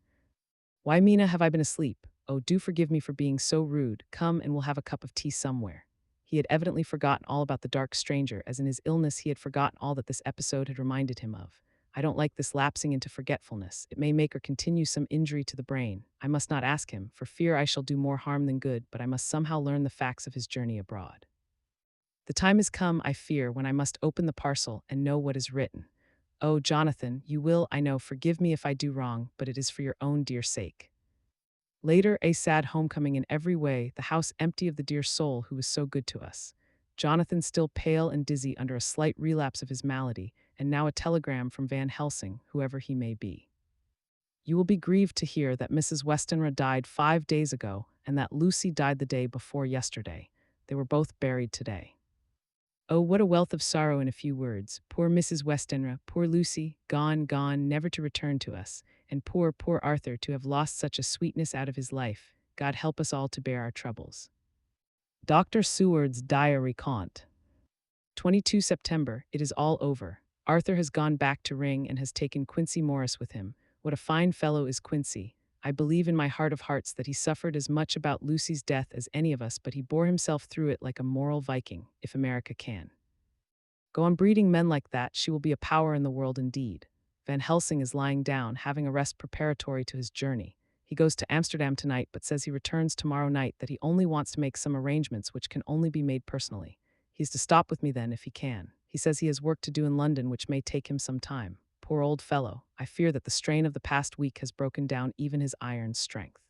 Why, Mina, have I been asleep? Oh, do forgive me for being so rude. Come and we'll have a cup of tea somewhere. He had evidently forgotten all about the dark stranger, as in his illness he had forgotten all that this episode had reminded him of. I don't like this lapsing into forgetfulness. It may make or continue some injury to the brain. I must not ask him, for fear I shall do more harm than good, but I must somehow learn the facts of his journey abroad. The time has come, I fear, when I must open the parcel and know what is written. Oh, Jonathan, you will, I know, forgive me if I do wrong, but it is for your own dear sake. Later, a sad homecoming in every way, the house empty of the dear soul who was so good to us. Jonathan still pale and dizzy under a slight relapse of his malady, and now a telegram from Van Helsing, whoever he may be. You will be grieved to hear that Mrs. Westenra died 5 days ago, and that Lucy died the day before yesterday. They were both buried today. Oh, what a wealth of sorrow in a few words. Poor Mrs. Westenra, poor Lucy, gone, gone, never to return to us, and poor Arthur to have lost such a sweetness out of his life. God help us all to bear our troubles. Dr. Seward's Diary Cont. 22 September, it is all over. Arthur has gone back to Ring and has taken Quincy Morris with him. What a fine fellow is Quincy. I believe in my heart of hearts that he suffered as much about Lucy's death as any of us, but he bore himself through it like a moral Viking, if America can go on breeding men like that, she will be a power in the world indeed. Van Helsing is lying down, having a rest preparatory to his journey. He goes to Amsterdam tonight, but says he returns tomorrow night, that he only wants to make some arrangements which can only be made personally. He's to stop with me then, if he can. He says he has work to do in London which may take him some time. Poor old fellow, I fear that the strain of the past week has broken down even his iron strength.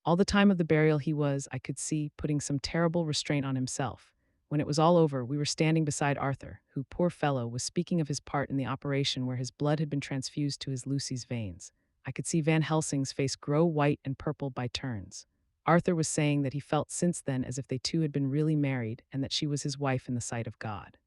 All the time of the burial he was, I could see, putting some terrible restraint on himself. When it was all over, we were standing beside Arthur, who, poor fellow, was speaking of his part in the operation where his blood had been transfused to his Lucy's veins. I could see Van Helsing's face grow white and purple by turns. Arthur was saying that he felt since then as if they two had been really married and that she was his wife in the sight of God.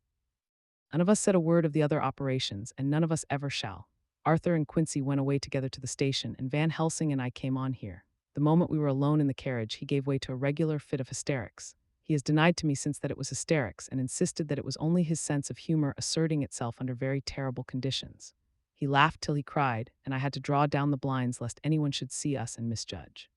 None of us said a word of the other operations, and none of us ever shall. Arthur and Quincy went away together to the station, and Van Helsing and I came on here. The moment we were alone in the carriage, he gave way to a regular fit of hysterics. He has denied to me since that it was hysterics, and insisted that it was only his sense of humor asserting itself under very terrible conditions. He laughed till he cried, and I had to draw down the blinds lest anyone should see us and misjudge.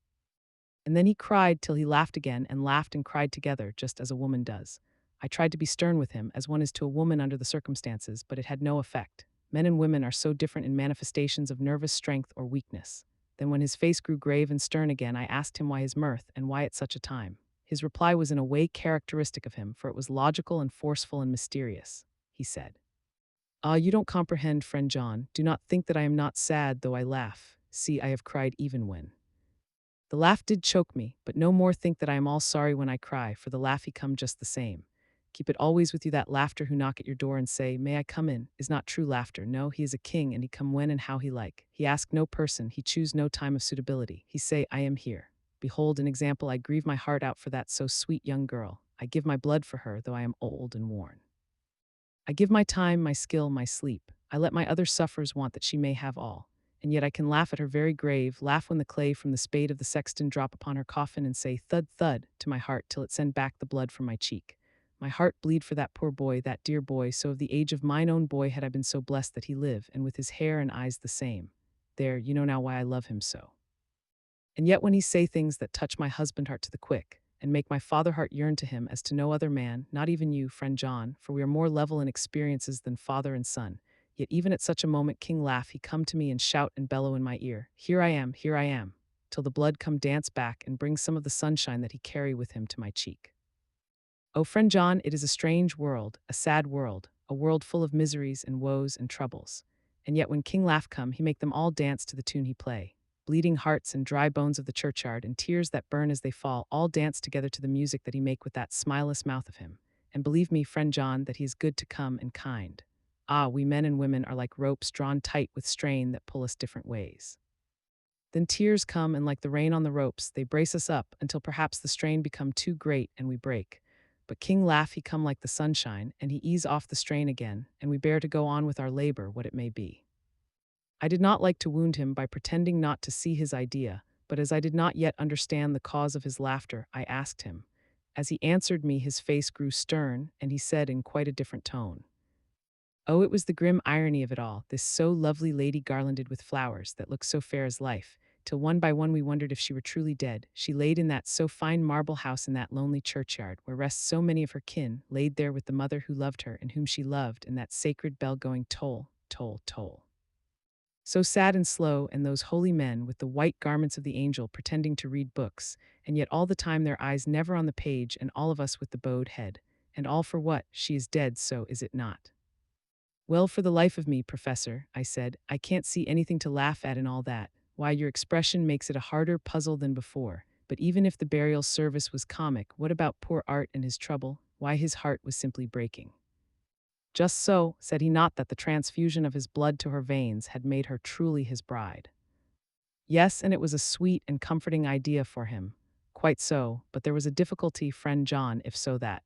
And then he cried till he laughed again, and laughed and cried together, just as a woman does. I tried to be stern with him, as one is to a woman under the circumstances, but it had no effect. Men and women are so different in manifestations of nervous strength or weakness. Then when his face grew grave and stern again, I asked him why his mirth, and why at such a time. His reply was in a way characteristic of him, for it was logical and forceful and mysterious. He said, Ah, you don't comprehend, friend John. Do not think that I am not sad, though I laugh. See, I have cried even when. The laugh did choke me, but no more think that I am all sorry when I cry, for the laugh he come just the same. Keep it always with you, that laughter who knock at your door and say, May I come in, is not true laughter. No, he is a king, and he come when and how he like. He ask no person, he choose no time of suitability. He say, I am here. Behold an example, I grieve my heart out for that so sweet young girl. I give my blood for her, though I am old and worn. I give my time, my skill, my sleep. I let my other sufferers want that she may have all. And yet I can laugh at her very grave, laugh when the clay from the spade of the sexton drop upon her coffin, and say thud, thud, to my heart till it send back the blood from my cheek. My heart bleed for that poor boy, that dear boy, so of the age of mine own boy had I been so blessed that he live, and with his hair and eyes the same. There, you know now why I love him so. And yet when he say things that touch my husband heart to the quick, and make my father heart yearn to him as to no other man, not even you, friend John, for we are more level in experiences than father and son. Yet even at such a moment King laugh he come to me and shout and bellow in my ear, here I am, till the blood come dance back and bring some of the sunshine that he carry with him to my cheek. Oh, friend John, it is a strange world, a sad world, a world full of miseries and woes and troubles. And yet when King laugh come, he make them all dance to the tune he play. Bleeding hearts and dry bones of the churchyard and tears that burn as they fall all dance together to the music that he make with that smileless mouth of him. And believe me, friend John, that he is good to come and kind. Ah, we men and women are like ropes drawn tight with strain that pull us different ways. Then tears come, and like the rain on the ropes, they brace us up until perhaps the strain become too great and we break. But King laugh he come like the sunshine, and he ease off the strain again, and we bear to go on with our labor, what it may be. I did not like to wound him by pretending not to see his idea, but as I did not yet understand the cause of his laughter, I asked him. As he answered me, his face grew stern, and he said in quite a different tone, "Oh, it was the grim irony of it all, this so lovely lady garlanded with flowers, that looked so fair as life, till one by one we wondered if she were truly dead. She laid in that so fine marble house in that lonely churchyard, where rest so many of her kin, laid there with the mother who loved her and whom she loved, and that sacred bell going toll, toll, toll. So sad and slow, and those holy men with the white garments of the angel pretending to read books, and yet all the time their eyes never on the page, and all of us with the bowed head. And all for what? She is dead, so is it not?" "Well, for the life of me, Professor," I said, "I can't see anything to laugh at in all that. Why, your expression makes it a harder puzzle than before. But even if the burial service was comic, what about poor Art and his trouble? Why, his heart was simply breaking." "Just so, said he not that the transfusion of his blood to her veins had made her truly his bride?" "Yes, and it was a sweet and comforting idea for him." "Quite so, but there was a difficulty, friend John, if so that."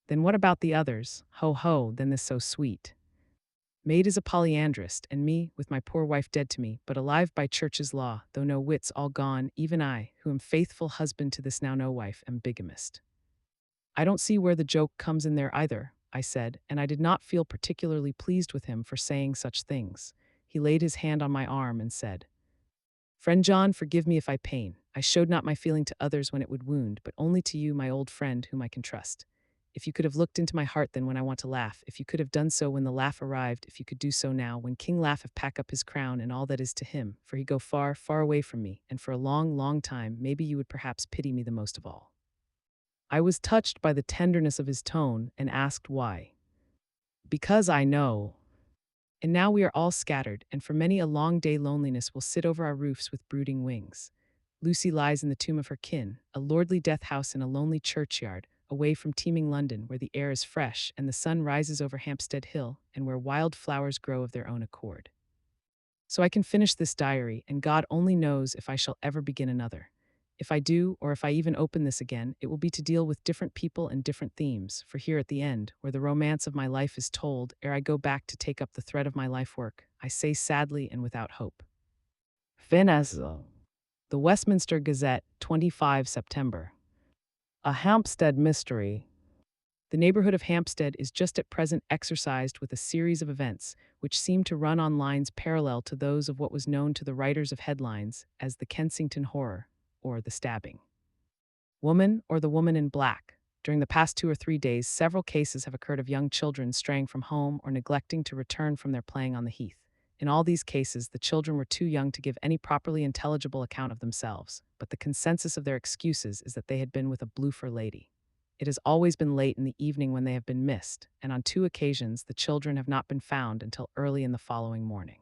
"Then what about the others? Ho, ho, then this so sweet. Maid is a polyandrist, and me, with my poor wife dead to me, but alive by church's law, though no wits all gone, even I, who am faithful husband to this now no wife, am bigamist." "I don't see where the joke comes in there either," I said, and I did not feel particularly pleased with him for saying such things. He laid his hand on my arm and said, "Friend John, forgive me if I pain. I showed not my feeling to others when it would wound, but only to you, my old friend, whom I can trust. If you could have looked into my heart then when I want to laugh, if you could have done so when the laugh arrived, if you could do so now, when King Laugh have pack up his crown and all that is to him, for he go far, far away from me, and for a long, long time, maybe you would perhaps pity me the most of all." I was touched by the tenderness of his tone and asked why. "Because I know. And now we are all scattered, and for many a long day loneliness will sit over our roofs with brooding wings. Lucy lies in the tomb of her kin, a lordly death house in a lonely churchyard, away from teeming London, where the air is fresh and the sun rises over Hampstead Hill, and where wild flowers grow of their own accord. So I can finish this diary, and God only knows if I shall ever begin another. If I do, or if I even open this again, it will be to deal with different people and different themes, for here at the end, where the romance of my life is told, ere I go back to take up the thread of my life work, I say sadly and without hope. Venezuela. The Westminster Gazette, 25 September. A Hampstead mystery. The neighborhood of Hampstead is just at present exercised with a series of events which seem to run on lines parallel to those of what was known to the writers of headlines as the Kensington Horror, or the stabbing. Woman, or the woman in black. During the past 2 or 3 days, several cases have occurred of young children straying from home or neglecting to return from their playing on the heath. In all these cases, the children were too young to give any properly intelligible account of themselves, but the consensus of their excuses is that they had been with a bloofer lady. It has always been late in the evening when they have been missed, and on 2 occasions the children have not been found until early in the following morning.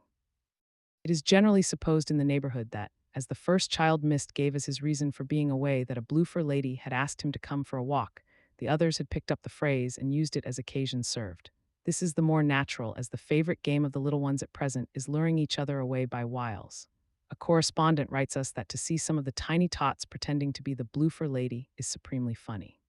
It is generally supposed in the neighborhood that, as the first child missed gave as his reason for being away that a bloofer lady had asked him to come for a walk, the others had picked up the phrase and used it as occasion served. This is the more natural, as the favorite game of the little ones at present is luring each other away by wiles. A correspondent writes us that to see some of the tiny tots pretending to be the bloofer lady is supremely funny.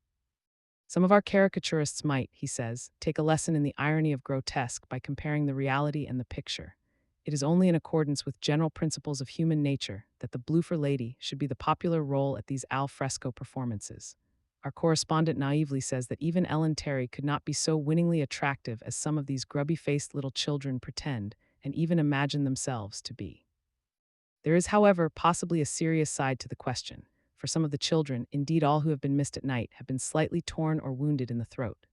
Some of our caricaturists might, he says, take a lesson in the irony of grotesque by comparing the reality and the picture. It is only in accordance with general principles of human nature that the bloofer lady should be the popular role at these al fresco performances. Our correspondent naively says that even Ellen Terry could not be so winningly attractive as some of these grubby-faced little children pretend and even imagine themselves to be. There is, however, possibly a serious side to the question. For some of the children, indeed all who have been missed at night, have been slightly torn or wounded in the throat.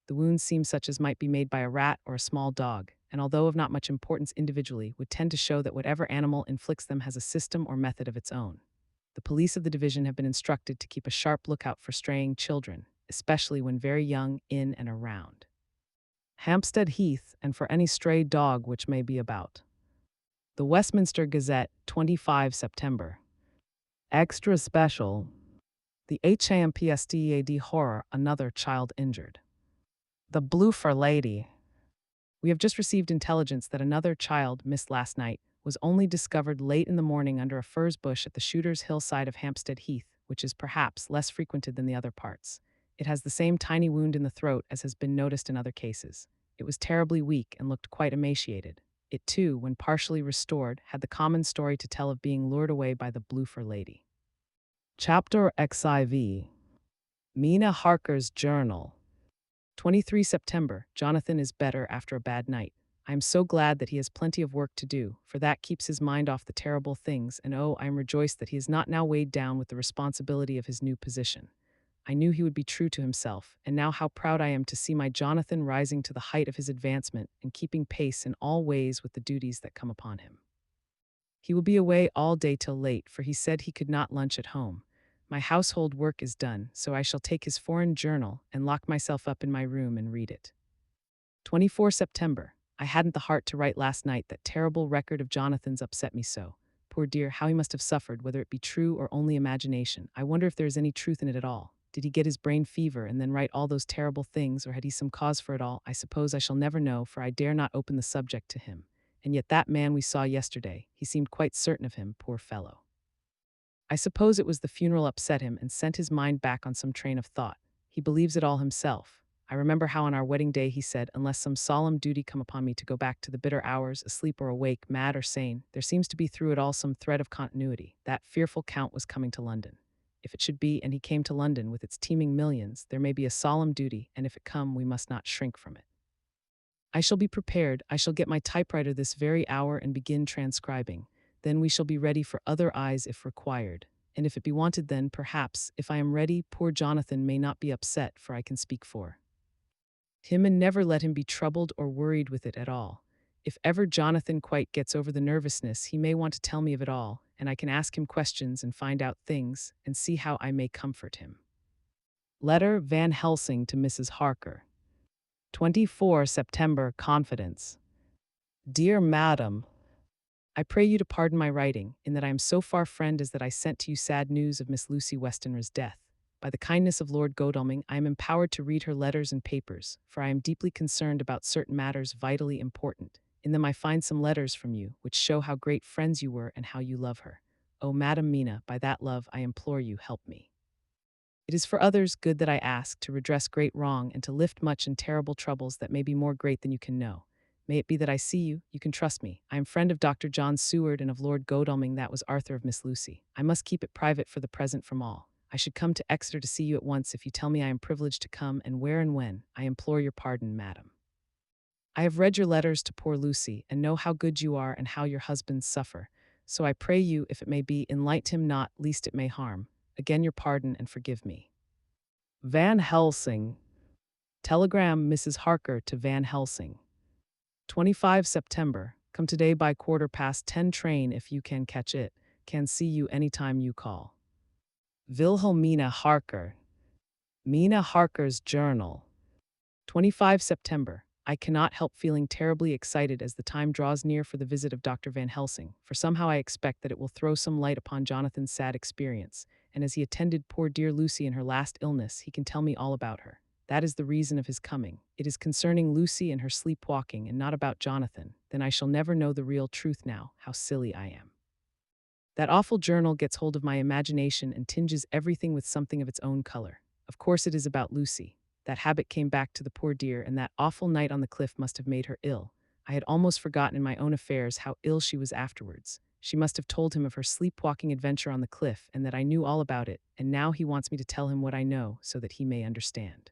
The wounds seem such as might be made by a rat or a small dog, and although of not much importance individually, would tend to show that whatever animal inflicts them has a system or method of its own. The police of the division have been instructed to keep a sharp lookout for straying children, especially when very young, in and around Hampstead Heath, and for any stray dog which may be about. The Westminster Gazette, 25 September. Extra special. The HAMPSTEAD horror, another child injured. The Bloofer Lady. We have just received intelligence that another child, missed last night, was only discovered late in the morning under a furze bush at the Shooter's Hill side of Hampstead Heath, which is perhaps less frequented than the other parts. It has the same tiny wound in the throat as has been noticed in other cases. It was terribly weak and looked quite emaciated. It too, when partially restored, had the common story to tell of being lured away by the Bloofer Lady. Chapter XIV. Mina Harker's Journal. 23 September. Jonathan is better after a bad night. I am so glad that he has plenty of work to do, for that keeps his mind off the terrible things, and oh, I am rejoiced that he is not now weighed down with the responsibility of his new position. I knew he would be true to himself, and now how proud I am to see my Jonathan rising to the height of his advancement and keeping pace in all ways with the duties that come upon him. He will be away all day till late, for he said he could not lunch at home. My household work is done, so I shall take his foreign journal and lock myself up in my room and read it. 24 September. I hadn't the heart to write last night. That terrible record of Jonathan's upset me so. Poor dear, how he must have suffered, whether it be true or only imagination. I wonder if there is any truth in it at all. Did he get his brain fever and then write all those terrible things, or had he some cause for it all? I suppose I shall never know, for I dare not open the subject to him. And yet that man we saw yesterday, he seemed quite certain of him, poor fellow. I suppose it was the funeral upset him and sent his mind back on some train of thought. He believes it all himself. I remember how on our wedding day he said, unless some solemn duty come upon me to go back to the bitter hours, asleep or awake, mad or sane, there seems to be through it all some thread of continuity. That fearful Count was coming to London. If it should be, and he came to London with its teeming millions, there may be a solemn duty, and if it come, we must not shrink from it. I shall be prepared. I shall get my typewriter this very hour and begin transcribing. Then we shall be ready for other eyes if required. And if it be wanted, then, perhaps, if I am ready, poor Jonathan may not be upset, for I can speak for him, and never let him be troubled or worried with it at all. If ever Jonathan quite gets over the nervousness, he may want to tell me of it all, and I can ask him questions and find out things, and see how I may comfort him. Letter Van Helsing to Mrs. Harker. 24 September. Confidence. Dear Madam, I pray you to pardon my writing, in that I am so far friend as that I sent to you sad news of Miss Lucy Westenra's death. By the kindness of Lord Godalming, I am empowered to read her letters and papers, for I am deeply concerned about certain matters vitally important. In them I find some letters from you, which show how great friends you were and how you love her. O Madam Mina, by that love I implore you, help me. It is for others' good that I ask, to redress great wrong, and to lift much and terrible troubles that may be more great than you can know. May it be that I see you, you can trust me. I am friend of Dr. John Seward and of Lord Godalming, that was Arthur of Miss Lucy. I must keep it private for the present from all. I should come to Exeter to see you at once if you tell me I am privileged to come, and where and when. I implore your pardon, madam. I have read your letters to poor Lucy, and know how good you are and how your husbands suffer. So I pray you, if it may be, enlighten him not, lest it may harm. Again your pardon, and forgive me. Van Helsing. Telegram Mrs. Harker to Van Helsing. 25 September. Come today by 10:15 train if you can catch it. Can see you anytime you call. Wilhelmina Harker. Mina Harker's Journal. 25 September. I cannot help feeling terribly excited as the time draws near for the visit of Dr. Van Helsing, for somehow I expect that it will throw some light upon Jonathan's sad experience, and as he attended poor dear Lucy in her last illness, he can tell me all about her. That is the reason of his coming. It is concerning Lucy and her sleepwalking, and not about Jonathan. Then I shall never know the real truth now. How silly I am. That awful journal gets hold of my imagination and tinges everything with something of its own color. Of course it is about Lucy. That habit came back to the poor dear, and that awful night on the cliff must have made her ill. I had almost forgotten in my own affairs how ill she was afterwards. She must have told him of her sleepwalking adventure on the cliff, and that I knew all about it, and now he wants me to tell him what I know, so that he may understand.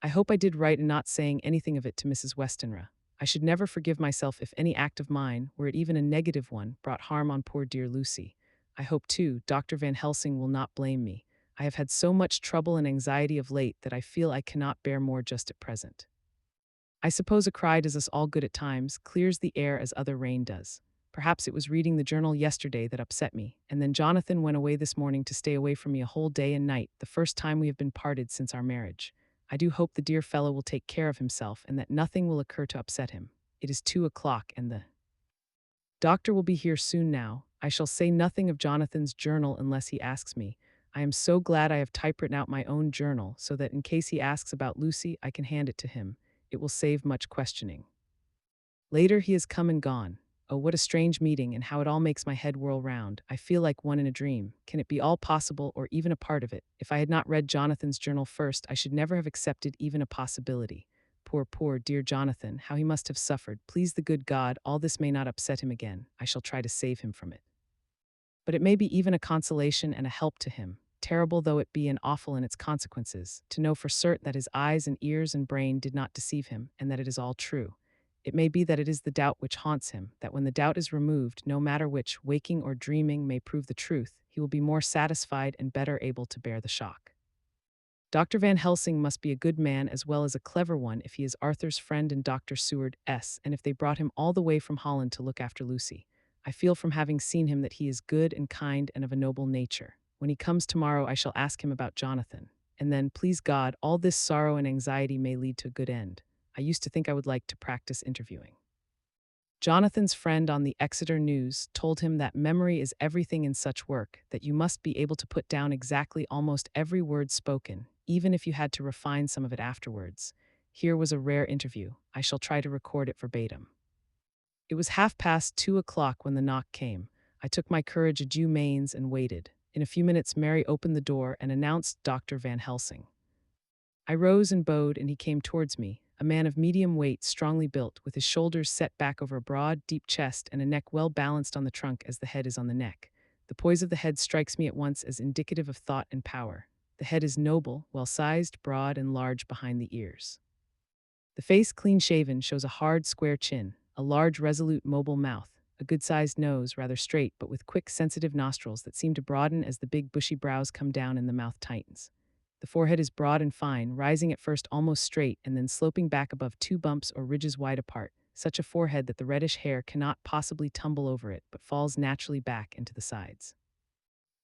I hope I did right in not saying anything of it to Mrs. Westenra. I should never forgive myself if any act of mine, were it even a negative one, brought harm on poor dear Lucy. I hope, too, Dr. Van Helsing will not blame me. I have had so much trouble and anxiety of late that I feel I cannot bear more just at present. I suppose a cry does us all good at times, clears the air as other rain does. Perhaps it was reading the journal yesterday that upset me, and then Jonathan went away this morning to stay away from me a whole day and night, the first time we have been parted since our marriage. I do hope the dear fellow will take care of himself and that nothing will occur to upset him. It is 2 o'clock and the doctor will be here soon now. I shall say nothing of Jonathan's journal unless he asks me. I am so glad I have typewritten out my own journal so that in case he asks about Lucy, I can hand it to him. It will save much questioning. Later he has come and gone. Oh, what a strange meeting, and how it all makes my head whirl round. I feel like one in a dream. Can it be all possible, or even a part of it? If I had not read Jonathan's journal first, I should never have accepted even a possibility. Poor, dear Jonathan, how he must have suffered. Please the good God, all this may not upset him again. I shall try to save him from it. But it may be even a consolation and a help to him, terrible though it be and awful in its consequences, to know for certain that his eyes and ears and brain did not deceive him, and that it is all true. It may be that it is the doubt which haunts him, that when the doubt is removed, no matter which, waking or dreaming, may prove the truth, he will be more satisfied and better able to bear the shock. Dr. Van Helsing must be a good man as well as a clever one if he is Arthur's friend and Dr. Seward's, and if they brought him all the way from Holland to look after Lucy. I feel from having seen him that he is good and kind and of a noble nature. When he comes tomorrow, I shall ask him about Jonathan. And then, please God, all this sorrow and anxiety may lead to a good end. I used to think I would like to practice interviewing. Jonathan's friend on the Exeter News told him that memory is everything in such work, that you must be able to put down exactly almost every word spoken, even if you had to refine some of it afterwards. Here was a rare interview. I shall try to record it verbatim. It was 2:30 when the knock came. I took my courage a due mains and waited. In a few minutes Mary opened the door and announced Dr. Van Helsing. I rose and bowed, and he came towards me, a man of medium weight, strongly built, with his shoulders set back over a broad, deep chest and a neck well balanced on the trunk as the head is on the neck. The poise of the head strikes me at once as indicative of thought and power. The head is noble, well-sized, broad, and large behind the ears. The face, clean-shaven, shows a hard, square chin, a large, resolute, mobile mouth, a good-sized nose, rather straight but with quick, sensitive nostrils that seem to broaden as the big, bushy brows come down and the mouth tightens. The forehead is broad and fine, rising at first almost straight and then sloping back above two bumps or ridges wide apart, such a forehead that the reddish hair cannot possibly tumble over it but falls naturally back into the sides.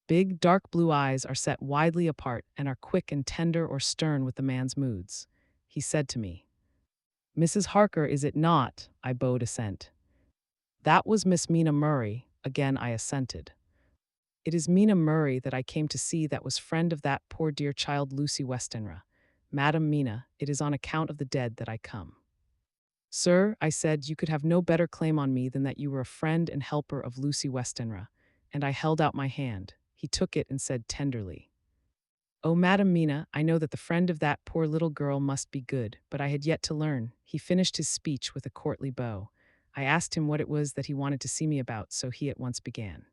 Big, dark blue eyes are set widely apart and are quick and tender or stern with the man's moods. He said to me, "Mrs. Harker, is it not?" I bowed assent. "That was Miss Mina Murray." Again I assented. "It is Mina Murray that I came to see, that was friend of that poor dear child Lucy Westenra. Madam Mina, it is on account of the dead that I come." "Sir," I said, "you could have no better claim on me than that you were a friend and helper of Lucy Westenra." And I held out my hand. He took it and said tenderly, "Oh, Madam Mina, I know that the friend of that poor little girl must be good, but I had yet to learn." He finished his speech with a courtly bow. I asked him what it was that he wanted to see me about, so he at once began.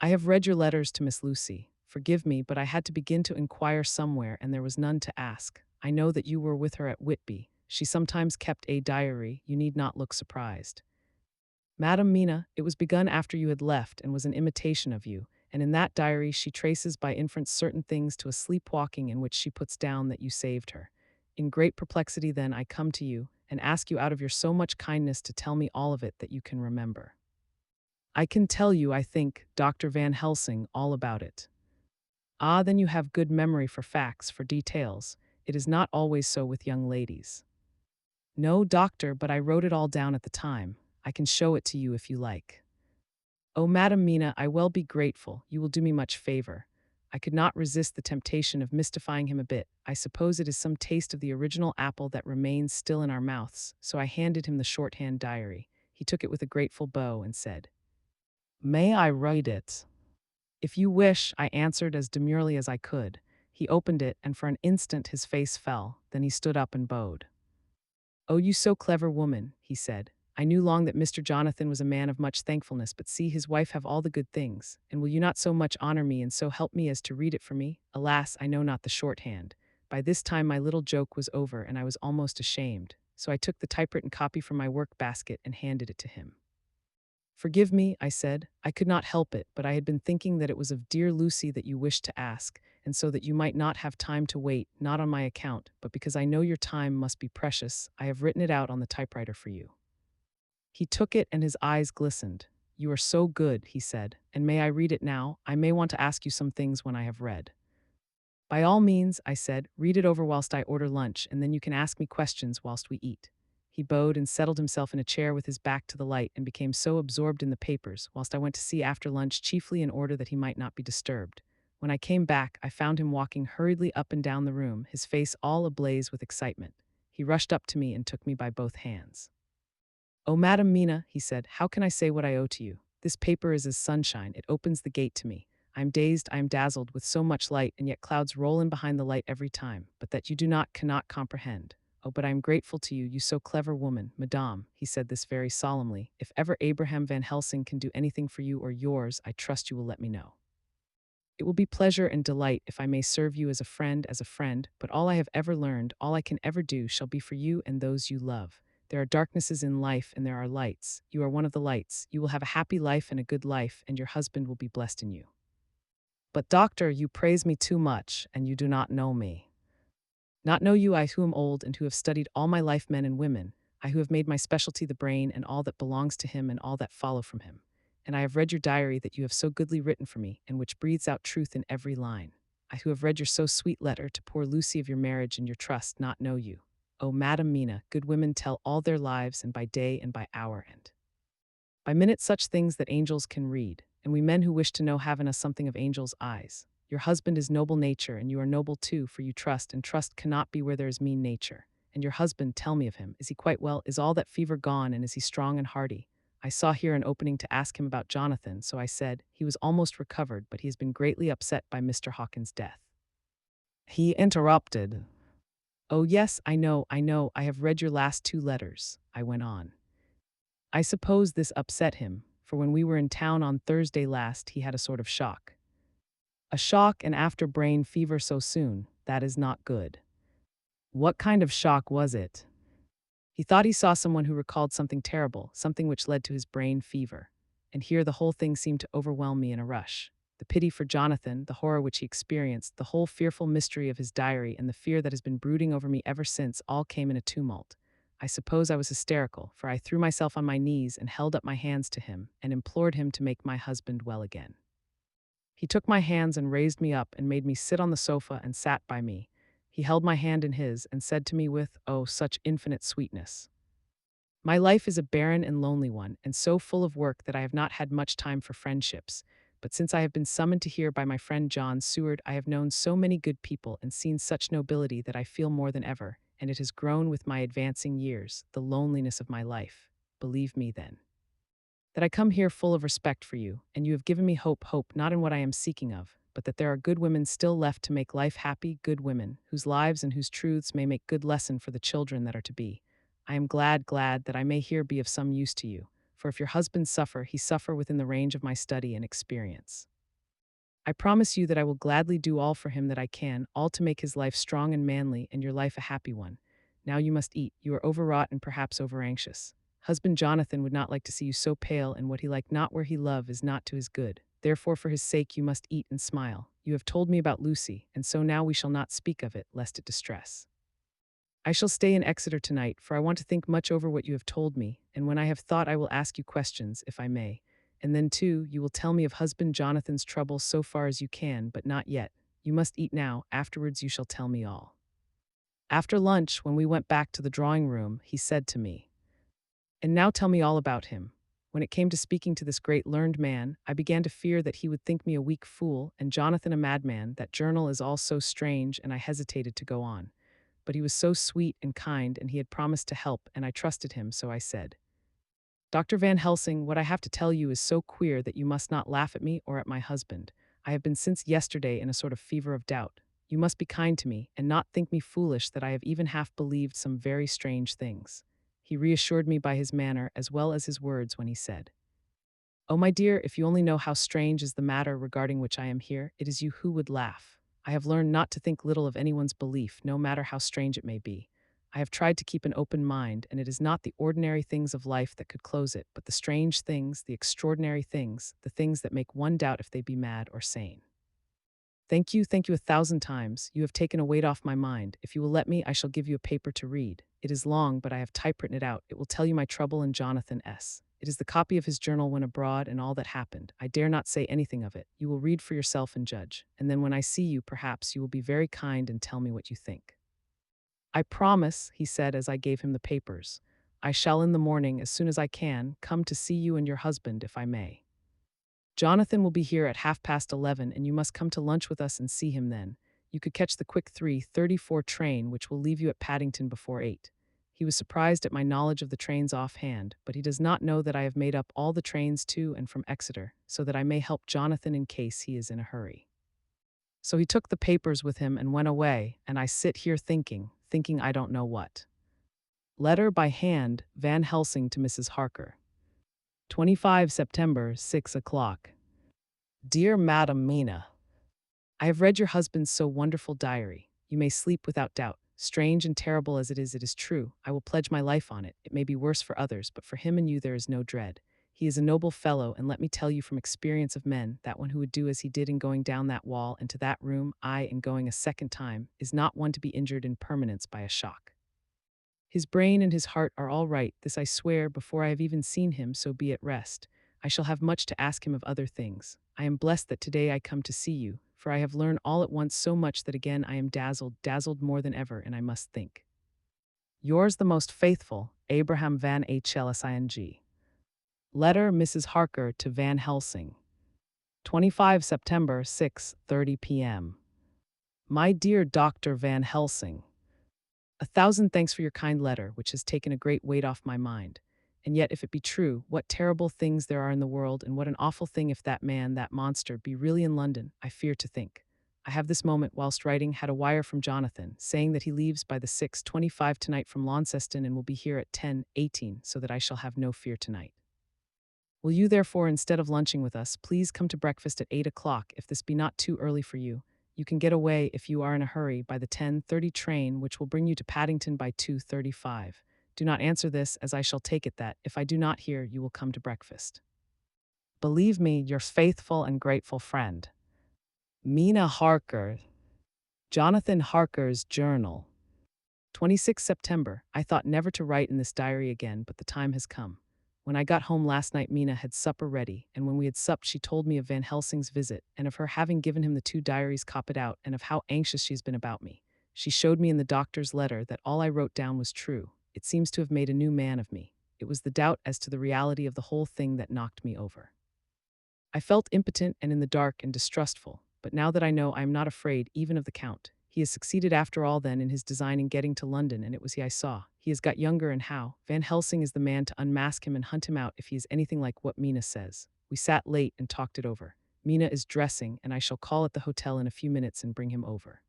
"I have read your letters to Miss Lucy. Forgive me, but I had to begin to inquire somewhere, and there was none to ask. I know that you were with her at Whitby. She sometimes kept a diary. You need not look surprised. Madam Mina, it was begun after you had left and was an imitation of you, and in that diary she traces by inference certain things to a sleepwalking in which she puts down that you saved her. In great perplexity then I come to you and ask you out of your so much kindness to tell me all of it that you can remember." "I can tell you, I think, Dr. Van Helsing, all about it." "Ah, then you have good memory for facts, for details. It is not always so with young ladies." "No, doctor, but I wrote it all down at the time. I can show it to you if you like." "Oh, Madam Mina, I will be grateful. You will do me much favor." I could not resist the temptation of mystifying him a bit. I suppose it is some taste of the original apple that remains still in our mouths, so I handed him the shorthand diary. He took it with a grateful bow and said, "May I write it?" "If you wish," I answered as demurely as I could. He opened it, and for an instant his face fell. Then he stood up and bowed. "Oh, you so clever woman," he said. "I knew long that Mr. Jonathan was a man of much thankfulness, but see, his wife have all the good things. And will you not so much honor me and so help me as to read it for me? Alas, I know not the shorthand." By this time my little joke was over, and I was almost ashamed. so I took the typewritten copy from my work basket and handed it to him. Forgive me, I said. I could not help it, but I had been thinking that it was of dear Lucy that you wished to ask, and so that you might not have time to wait, not on my account, but because I know your time must be precious, I have written it out on the typewriter for you. He took it and his eyes glistened. You are so good, he said, and may I read it now? I may want to ask you some things when I have read. By all means, I said, read it over whilst I order lunch, and then you can ask me questions whilst we eat. He bowed and settled himself in a chair with his back to the light and became so absorbed in the papers, whilst I went to see after lunch chiefly in order that he might not be disturbed. When I came back, I found him walking hurriedly up and down the room, his face all ablaze with excitement. He rushed up to me and took me by both hands. "Oh, Madam Mina," he said, "how can I say what I owe to you? This paper is as sunshine, it opens the gate to me. I am dazed, I am dazzled with so much light, and yet clouds roll in behind the light every time, but that you cannot comprehend. Oh, but I am grateful to you, you so clever woman, Madame," he said this very solemnly. "If ever Abraham Van Helsing can do anything for you or yours, I trust you will let me know. It will be pleasure and delight if I may serve you as a friend, but all I have ever learned, all I can ever do, shall be for you and those you love. There are darknesses in life and there are lights. You are one of the lights. You will have a happy life and a good life, and your husband will be blessed in you. But, doctor, you praise me too much, and you do not know me. Not know you, I who am old and who have studied all my life men and women, I who have made my specialty the brain and all that belongs to him and all that follow from him. And I have read your diary that you have so goodly written for me, and which breathes out truth in every line. I who have read your so sweet letter to poor Lucy of your marriage and your trust, not know you. O Madam Mina, good women tell all their lives, and by day and by hour and by minute such things that angels can read, and we men who wish to know have in us something of angels' eyes. Your husband is noble nature, and you are noble too, for you trust, and trust cannot be where there is mean nature. And your husband, tell me of him. Is he quite well? Is all that fever gone, and is he strong and hearty? I saw here an opening to ask him about Jonathan, so I said, he was almost recovered, but he has been greatly upset by Mr. Hawkins' death. He interrupted. Oh yes, I know, I have read your last 2 letters, I went on. I suppose this upset him, for when we were in town on Thursday last, he had a sort of shock. A shock and after brain fever so soon, that is not good. What kind of shock was it? He thought he saw someone who recalled something terrible, something which led to his brain fever. And here the whole thing seemed to overwhelm me in a rush. The pity for Jonathan, the horror which he experienced, the whole fearful mystery of his diary, and the fear that has been brooding over me ever since, all came in a tumult. I suppose I was hysterical, for I threw myself on my knees and held up my hands to him and implored him to make my husband well again. He took my hands and raised me up and made me sit on the sofa and sat by me. He held my hand in his and said to me with, oh, such infinite sweetness, "My life is a barren and lonely one, and so full of work that I have not had much time for friendships. But since I have been summoned to here by my friend John Seward, I have known so many good people and seen such nobility that I feel more than ever, and it has grown with my advancing years, the loneliness of my life. Believe me, then, that I come here full of respect for you, and you have given me hope not in what I am seeking of, but that there are good women still left to make life happy, good women, whose lives and whose truths may make good lesson for the children that are to be. I am glad that I may here be of some use to you, for if your husband suffer, he suffer within the range of my study and experience. I promise you that I will gladly do all for him that I can, all to make his life strong and manly, and your life a happy one. Now you must eat. You are overwrought and perhaps overanxious. Husband Jonathan would not like to see you so pale, and what he like not where he love is not to his good. Therefore for his sake you must eat and smile. You have told me about Lucy, and so now we shall not speak of it, lest it distress. I shall stay in Exeter tonight, for I want to think much over what you have told me, and when I have thought I will ask you questions, if I may. And then, too, you will tell me of husband Jonathan's trouble so far as you can, but not yet. You must eat now, afterwards you shall tell me all. After lunch, when we went back to the drawing-room, he said to me, and now tell me all about him. When it came to speaking to this great learned man, I began to fear that he would think me a weak fool, and Jonathan a madman. That journal is all so strange, and I hesitated to go on. But he was so sweet and kind, and he had promised to help, and I trusted him, so I said, Dr. Van Helsing, what I have to tell you is so queer that you must not laugh at me or at my husband. I have been since yesterday in a sort of fever of doubt. You must be kind to me, and not think me foolish that I have even half believed some very strange things. He reassured me by his manner as well as his words when he said, Oh, my dear, if you only know how strange is the matter regarding which I am here, it is you who would laugh. I have learned not to think little of anyone's belief, no matter how strange it may be. I have tried to keep an open mind, and it is not the ordinary things of life that could close it, but the strange things, the extraordinary things, the things that make one doubt if they be mad or sane. Thank you 1,000 times. You have taken a weight off my mind. If you will let me, I shall give you a paper to read. It is long, but I have typewritten it out. It will tell you my trouble and Jonathan S. It is the copy of his journal when abroad and all that happened. I dare not say anything of it. You will read for yourself and judge. And then when I see you, perhaps you will be very kind and tell me what you think. I promise, he said as I gave him the papers. I shall in the morning, as soon as I can, come to see you and your husband, if I may. Jonathan will be here at 11:30, and you must come to lunch with us and see him then. You could catch the quick 3:34 train, which will leave you at Paddington before 8. He was surprised at my knowledge of the trains offhand, but he does not know that I have made up all the trains to and from Exeter, so that I may help Jonathan in case he is in a hurry. So he took the papers with him and went away, and I sit here thinking I don't know what. Letter by hand, Van Helsing to Mrs. Harker. 25 September, 6 o'clock. Dear Madam Mina, I have read your husband's so wonderful diary. You may sleep without doubt. Strange and terrible as it is true. I will pledge my life on it. It may be worse for others, but for him and you there is no dread. He is a noble fellow, and let me tell you from experience of men, that one who would do as he did in going down that wall into that room, aye, in going a second time, is not one to be injured in permanence by a shock. His brain and his heart are all right, this I swear, before I have even seen him, so be at rest. I shall have much to ask him of other things. I am blessed that today I come to see you, for I have learned all at once so much that again I am dazzled more than ever, and I must think. Yours the most faithful, Abraham Van Helsing. Letter Mrs. Harker to Van Helsing. 25 September, 6:30 p.m. My dear Dr. Van Helsing, 1,000 thanks for your kind letter, which has taken a great weight off my mind. And yet, if it be true, what terrible things there are in the world, and what an awful thing if that man, that monster, be really in London, I fear to think. I have this moment, whilst writing, had a wire from Jonathan, saying that he leaves by the 6:25 tonight from Launceston and will be here at 10:18, so that I shall have no fear tonight. Will you, therefore, instead of lunching with us, please come to breakfast at 8 o'clock, if this be not too early for you. You can get away, if you are in a hurry, by the 10:30 train, which will bring you to Paddington by 2:35. Do not answer this, as I shall take it that, if I do not hear, you will come to breakfast. Believe me, your faithful and grateful friend, Mina Harker. Jonathan Harker's Journal. 26 September. I thought never to write in this diary again, but the time has come. When I got home last night, Mina had supper ready, and when we had supped, she told me of Van Helsing's visit, and of her having given him the 2 diaries copied out, and of how anxious she's been about me. She showed me in the doctor's letter that all I wrote down was true. It seems to have made a new man of me. It was the doubt as to the reality of the whole thing that knocked me over. I felt impotent and in the dark and distrustful, but now that I know, I am not afraid even of the Count. He has succeeded after all then in his design in getting to London, and it was he I saw. He has got younger, and how? Van Helsing is the man to unmask him and hunt him out if he is anything like what Mina says. We sat late and talked it over. Mina is dressing, and I shall call at the hotel in a few minutes and bring him over.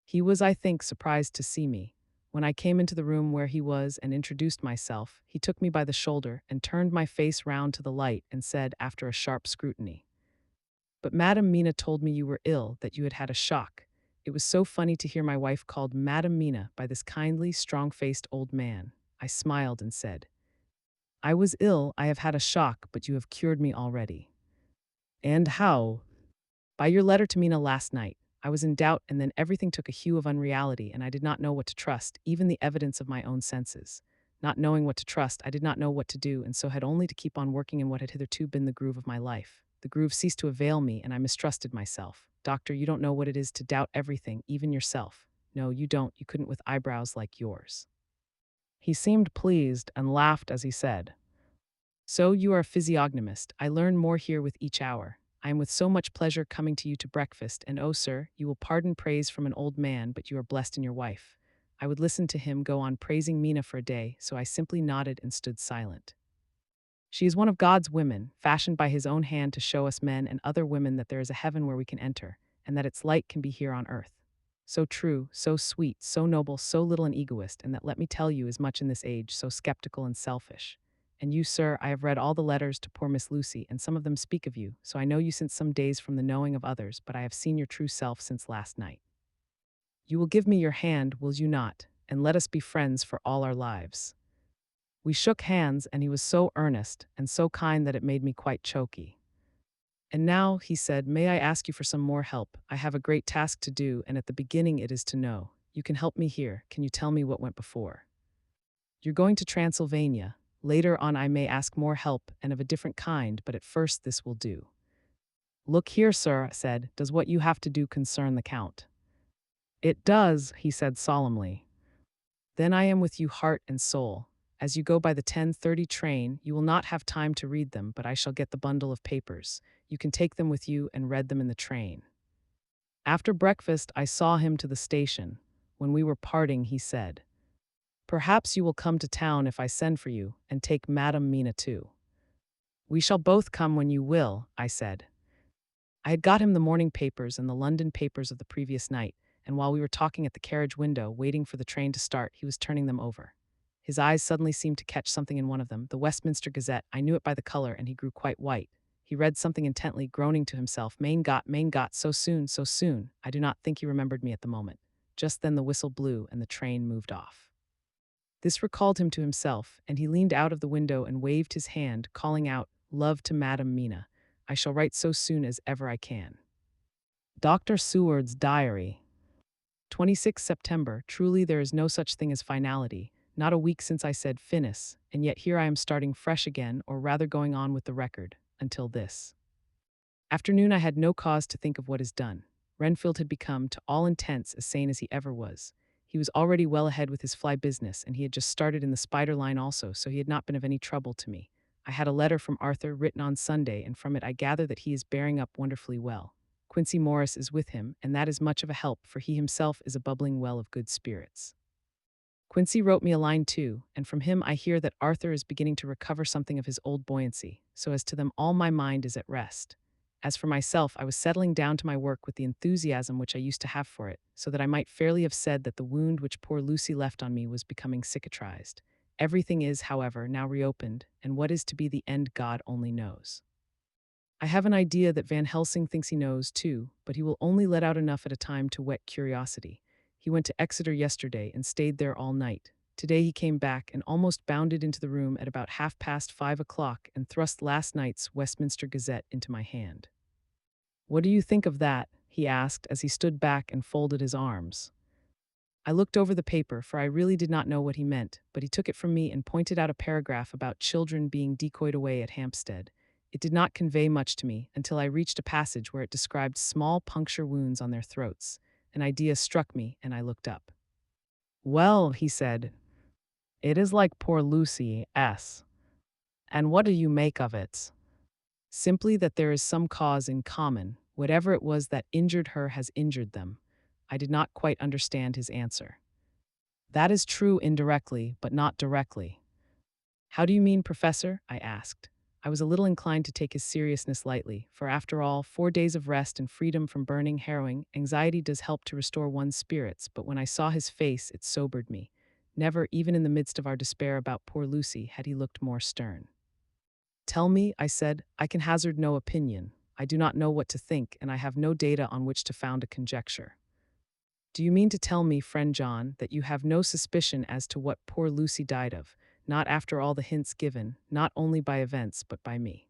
He was, I think, surprised to see me. When I came into the room where he was and introduced myself, he took me by the shoulder and turned my face round to the light and said, after a sharp scrutiny, "But Madam Mina told me you were ill, that you had had a shock." It was so funny to hear my wife called Madam Mina by this kindly, strong-faced old man. I smiled and said, "I was ill, I have had a shock, but you have cured me already." "And how?" "By your letter to Mina last night. I was in doubt, and then everything took a hue of unreality, and I did not know what to trust, even the evidence of my own senses. Not knowing what to trust, I did not know what to do, and so had only to keep on working in what had hitherto been the groove of my life. The groove ceased to avail me, and I mistrusted myself. Doctor, you don't know what it is to doubt everything, even yourself. No, you don't. You couldn't with eyebrows like yours." He seemed pleased and laughed as he said, "So you are a physiognomist. I learn more here with each hour. I am with so much pleasure coming to you to breakfast, and oh, sir, you will pardon praise from an old man, but you are blessed in your wife." I would listen to him go on praising Mina for a day, so I simply nodded and stood silent. She is one of God's women, fashioned by his own hand to show us men and other women that there is a heaven where we can enter, and that its light can be here on earth. So true, so sweet, so noble, so little an egoist, and that, let me tell you, is much in this age, so skeptical and selfish. And you, sir, I have read all the letters to poor Miss Lucy, and some of them speak of you, so I know you since some days from the knowing of others, but I have seen your true self since last night. You will give me your hand, will you not? and let us be friends for all our lives." We shook hands, and he was so earnest and so kind that it made me quite choky. "And now," he said, "may I ask you for some more help? I have a great task to do, and at the beginning it is to know. You can help me here. Can you tell me what went before? You're going to Transylvania. Later on I may ask more help and of a different kind, but at first this will do." "Look here, sir," I said, "does what you have to do concern the Count?" "It does," he said solemnly. "Then I am with you heart and soul. As you go by the 10:30 train, you will not have time to read them, but I shall get the bundle of papers. You can take them with you and read them in the train." After breakfast, I saw him to the station. When we were parting, he said, "Perhaps you will come to town if I send for you, and take Madame Mina too." "We shall both come when you will," I said. I had got him the morning papers and the London papers of the previous night, and while we were talking at the carriage window, waiting for the train to start, he was turning them over. His eyes suddenly seemed to catch something in one of them, the Westminster Gazette. I knew it by the color, and he grew quite white. He read something intently, groaning to himself, Main got, so soon, so soon." I do not think he remembered me at the moment. Just then the whistle blew, and the train moved off. This recalled him to himself, and he leaned out of the window and waved his hand, calling out, "Love to Madame Mina. I shall write so soon as ever I can." Dr. Seward's Diary. 26 September. Truly there is no such thing as finality. Not a week since I said finis, and yet here I am starting fresh again, or rather going on with the record, until this afternoon I had no cause to think of what is done. Renfield had become, to all intents, as sane as he ever was. He was already well ahead with his fly business, and he had just started in the spider line also, so he had not been of any trouble to me. I had a letter from Arthur written on Sunday, and from it I gather that he is bearing up wonderfully well. Quincy Morris is with him, and that is much of a help, for he himself is a bubbling well of good spirits. Quincy wrote me a line too, and from him I hear that Arthur is beginning to recover something of his old buoyancy, so as to them all my mind is at rest. As for myself, I was settling down to my work with the enthusiasm which I used to have for it, so that I might fairly have said that the wound which poor Lucy left on me was becoming cicatrized. Everything is, however, now reopened, and what is to be the end God only knows. I have an idea that Van Helsing thinks he knows too, but he will only let out enough at a time to whet curiosity. He went to Exeter yesterday and stayed there all night. Today he came back and almost bounded into the room at about 5:30 and thrust last night's Westminster Gazette into my hand. "What do you think of that?" he asked as he stood back and folded his arms. I looked over the paper, for I really did not know what he meant, but he took it from me and pointed out a paragraph about children being decoyed away at Hampstead. It did not convey much to me until I reached a passage where it described small puncture wounds on their throats. An idea struck me, and I looked up. "Well," he said, "it is like poor Lucy S. And what do you make of it?" "Simply that there is some cause in common. Whatever it was that injured her has injured them." I did not quite understand his answer. "That is true indirectly, but not directly." "How do you mean, Professor?" I asked. I was a little inclined to take his seriousness lightly, for after all, 4 days of rest and freedom from burning, harrowing anxiety does help to restore one's spirits, but when I saw his face, it sobered me. Never, even in the midst of our despair about poor Lucy, had he looked more stern. "Tell me," I said. "I can hazard no opinion. I do not know what to think, and I have no data on which to found a conjecture." "Do you mean to tell me, friend John, that you have no suspicion as to what poor Lucy died of, not after all the hints given, not only by events but by me?"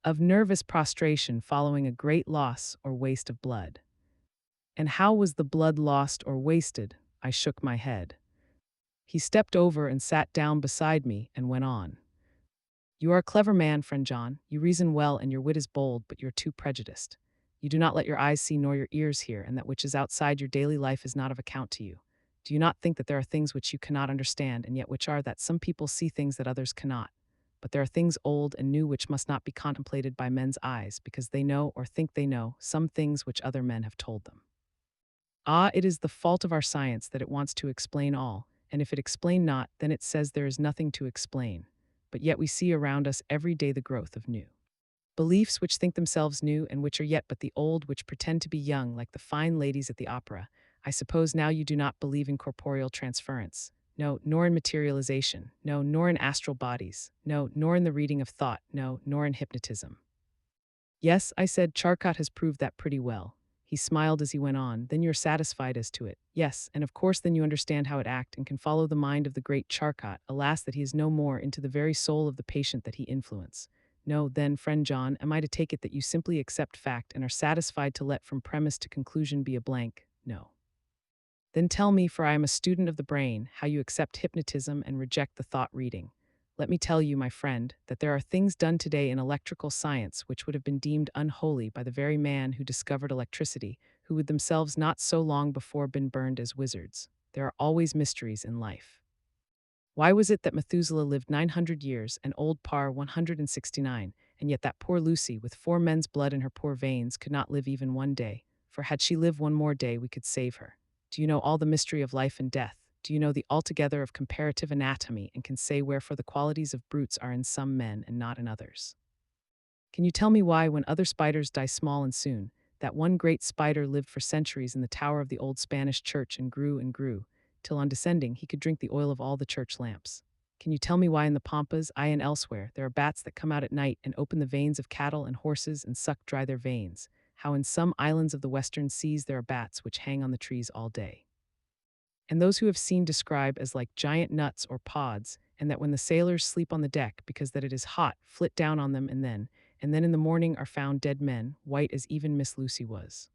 "Of nervous prostration following a great loss or waste of blood." "And how was the blood lost or wasted?" I shook my head. He stepped over and sat down beside me and went on. "You are a clever man, friend John. You reason well and your wit is bold, but you are too prejudiced. You do not let your eyes see nor your ears hear, and that which is outside your daily life is not of account to you. Do you not think that there are things which you cannot understand, and yet which are that some people see things that others cannot? But there are things old and new which must not be contemplated by men's eyes, because they know, or think they know, some things which other men have told them. Ah, it is the fault of our science that it wants to explain all, and if it explain not, then it says there is nothing to explain. But yet we see around us every day the growth of new beliefs which think themselves new and which are yet but the old which pretend to be young, like the fine ladies at the opera. I suppose now you do not believe in corporeal transference. No, nor in materialization. No, nor in astral bodies. No, nor in the reading of thought. No, nor in hypnotism. Yes, I said, Charcot has proved that pretty well. He smiled as he went on. Then you're satisfied as to it. Yes, and of course then you understand how it act and can follow the mind of the great Charcot. Alas, that he is no more, into the very soul of the patient that he influence. No, then, friend John, am I to take it that you simply accept fact and are satisfied to let from premise to conclusion be a blank? No. Then tell me, for I am a student of the brain, how you accept hypnotism and reject the thought reading. Let me tell you, my friend, that there are things done today in electrical science which would have been deemed unholy by the very man who discovered electricity, who would themselves not so long before been burned as wizards. There are always mysteries in life. Why was it that Methuselah lived 900 years and old Parr 169, and yet that poor Lucy, with 4 men's blood in her poor veins, could not live even one day? For had she lived one more day, we could save her. Do you know all the mystery of life and death? Do you know the altogether of comparative anatomy, and can say wherefore the qualities of brutes are in some men and not in others? Can you tell me why, when other spiders die small and soon, that one great spider lived for centuries in the tower of the old Spanish church and grew, till on descending he could drink the oil of all the church lamps? Can you tell me why in the Pampas, I and elsewhere, there are bats that come out at night and open the veins of cattle and horses and suck dry their veins? How in some islands of the western seas there are bats which hang on the trees all day, and those who have seen describe as like giant nuts or pods, and that when the sailors sleep on the deck because that it is hot, flit down on them, and then in the morning are found dead men, white as even Miss Lucy was.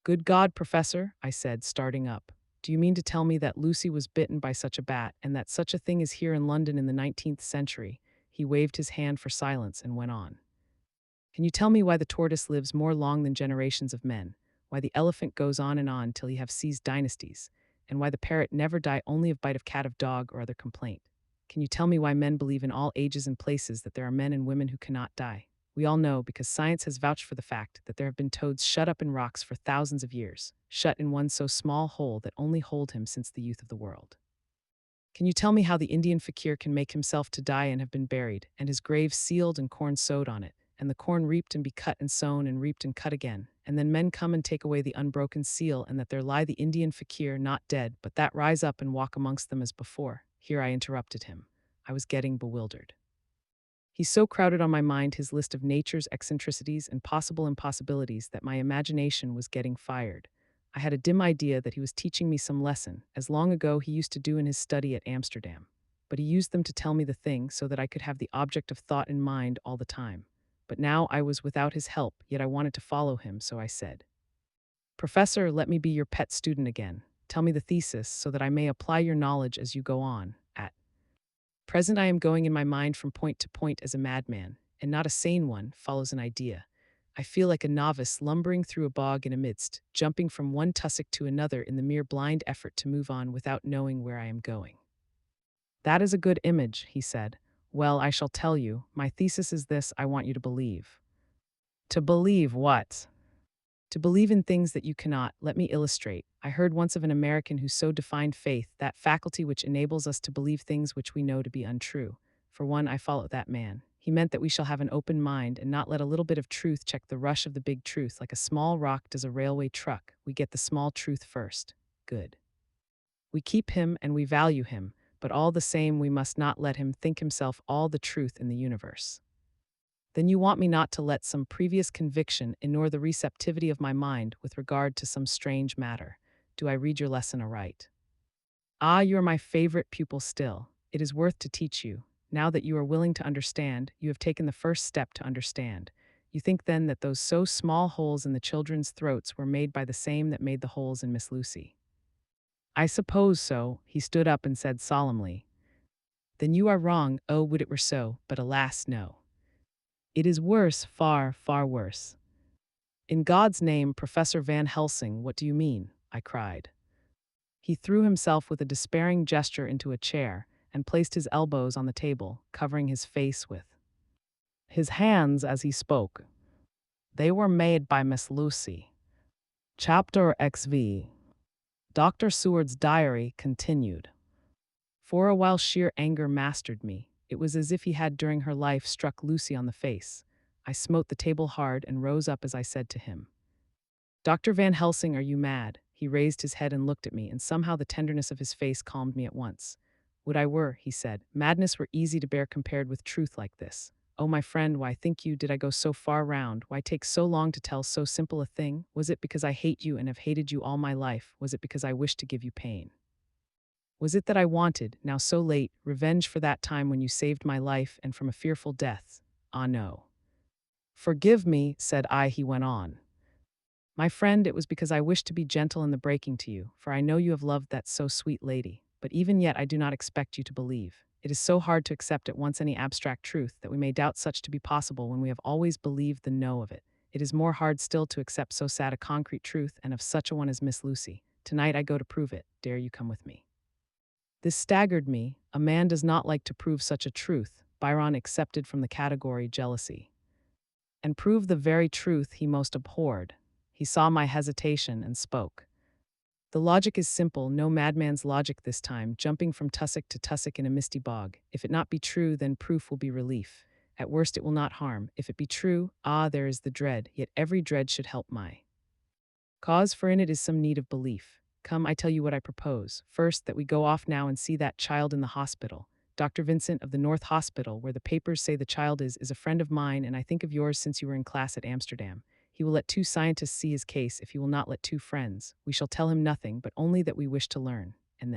Good God, Professor, I said, starting up. Do you mean to tell me that Lucy was bitten by such a bat, and that such a thing is here in London in the 19th century? He waved his hand for silence and went on. Can you tell me why the tortoise lives more long than generations of men, why the elephant goes on and on till he have seized dynasties, and why the parrot never die only of bite of cat of dog or other complaint? Can you tell me why men believe in all ages and places that there are men and women who cannot die? We all know, because science has vouched for the fact, that there have been toads shut up in rocks for thousands of years, shut in one so small hole that only hold him since the youth of the world. Can you tell me how the Indian fakir can make himself to die and have been buried, and his grave sealed and corn sowed on it, and the corn reaped and be cut and sown and reaped and cut again, and then men come and take away the unbroken seal, and that there lie the Indian fakir not dead, but that rise up and walk amongst them as before? Here I interrupted him. I was getting bewildered. He so crowded on my mind his list of nature's eccentricities and possible impossibilities that my imagination was getting fired. I had a dim idea that he was teaching me some lesson, as long ago he used to do in his study at Amsterdam. But he used them to tell me the thing so that I could have the object of thought in mind all the time. But now I was without his help, yet I wanted to follow him, so I said, Professor, let me be your pet student again. Tell me the thesis so that I may apply your knowledge as you go on. At present I am going in my mind from point to point as a madman, and not a sane one follows an idea. I feel like a novice lumbering through a bog in a midst, jumping from one tussock to another in the mere blind effort to move on without knowing where I am going. That is a good image, he said. Well, I shall tell you. My thesis is this: I want you to believe. To believe what? To believe in things that you cannot. Let me illustrate. I heard once of an American who so defined faith, that faculty which enables us to believe things which we know to be untrue. For one, I follow that man. He meant that we shall have an open mind and not let a little bit of truth check the rush of the big truth. Like a small rock does a railway truck, we get the small truth first. Good. We keep him and we value him, but all the same we must not let him think himself all the truth in the universe. Then you want me not to let some previous conviction ignore the receptivity of my mind with regard to some strange matter. Do I read your lesson aright? Ah, you are my favorite pupil still. It is worth to teach you. Now that you are willing to understand, you have taken the first step to understand. You think then that those so small holes in the children's throats were made by the same that made the holes in Miss Lucy? I suppose so. He stood up and said solemnly, Then you are wrong. Oh, would it were so, but alas, no. It is worse, far, far worse. In God's name, Professor Van Helsing, what do you mean? I cried. He threw himself with a despairing gesture into a chair and placed his elbows on the table, covering his face with his hands as he spoke. They were made by Miss Lucy. Chapter XV. Dr. Seward's diary continued. For a while sheer anger mastered me. It was as if he had during her life struck Lucy on the face. I smote the table hard and rose up as I said to him, Dr. Van Helsing, are you mad? He raised his head and looked at me, and somehow the tenderness of his face calmed me at once. Would I were, he said. Madness were easy to bear compared with truth like this. Oh, my friend, why think you did I go so far round? Why take so long to tell so simple a thing? Was it because I hate you and have hated you all my life? Was it because I wished to give you pain? Was it that I wanted, now so late, revenge for that time when you saved my life and from a fearful death? Ah, no. Forgive me, said I, he went on. My friend, it was because I wished to be gentle in the breaking to you, for I know you have loved that so sweet lady, but even yet I do not expect you to believe. It is so hard to accept at once any abstract truth that we may doubt such to be possible when we have always believed the no of it. It is more hard still to accept so sad a concrete truth, and of such a one as Miss Lucy. Tonight I go to prove it. Dare you come with me? This staggered me. A man does not like to prove such a truth, Byron accepted from the category jealousy, and prove the very truth he most abhorred. He saw my hesitation and spoke. The logic is simple, no madman's logic this time, jumping from tussock to tussock in a misty bog. If it not be true, then proof will be relief. At worst it will not harm. If it be true, ah, there is the dread, yet every dread should help my cause, for in it is some need of belief. Come, I tell you what I propose. First, that we go off now and see that child in the hospital. Dr. Vincent of the North Hospital, where the papers say the child is a friend of mine, and I think of yours since you were in class at Amsterdam. He will let 2 scientists see his case if he will not let 2 friends. We shall tell him nothing, but only that we wish to learn. And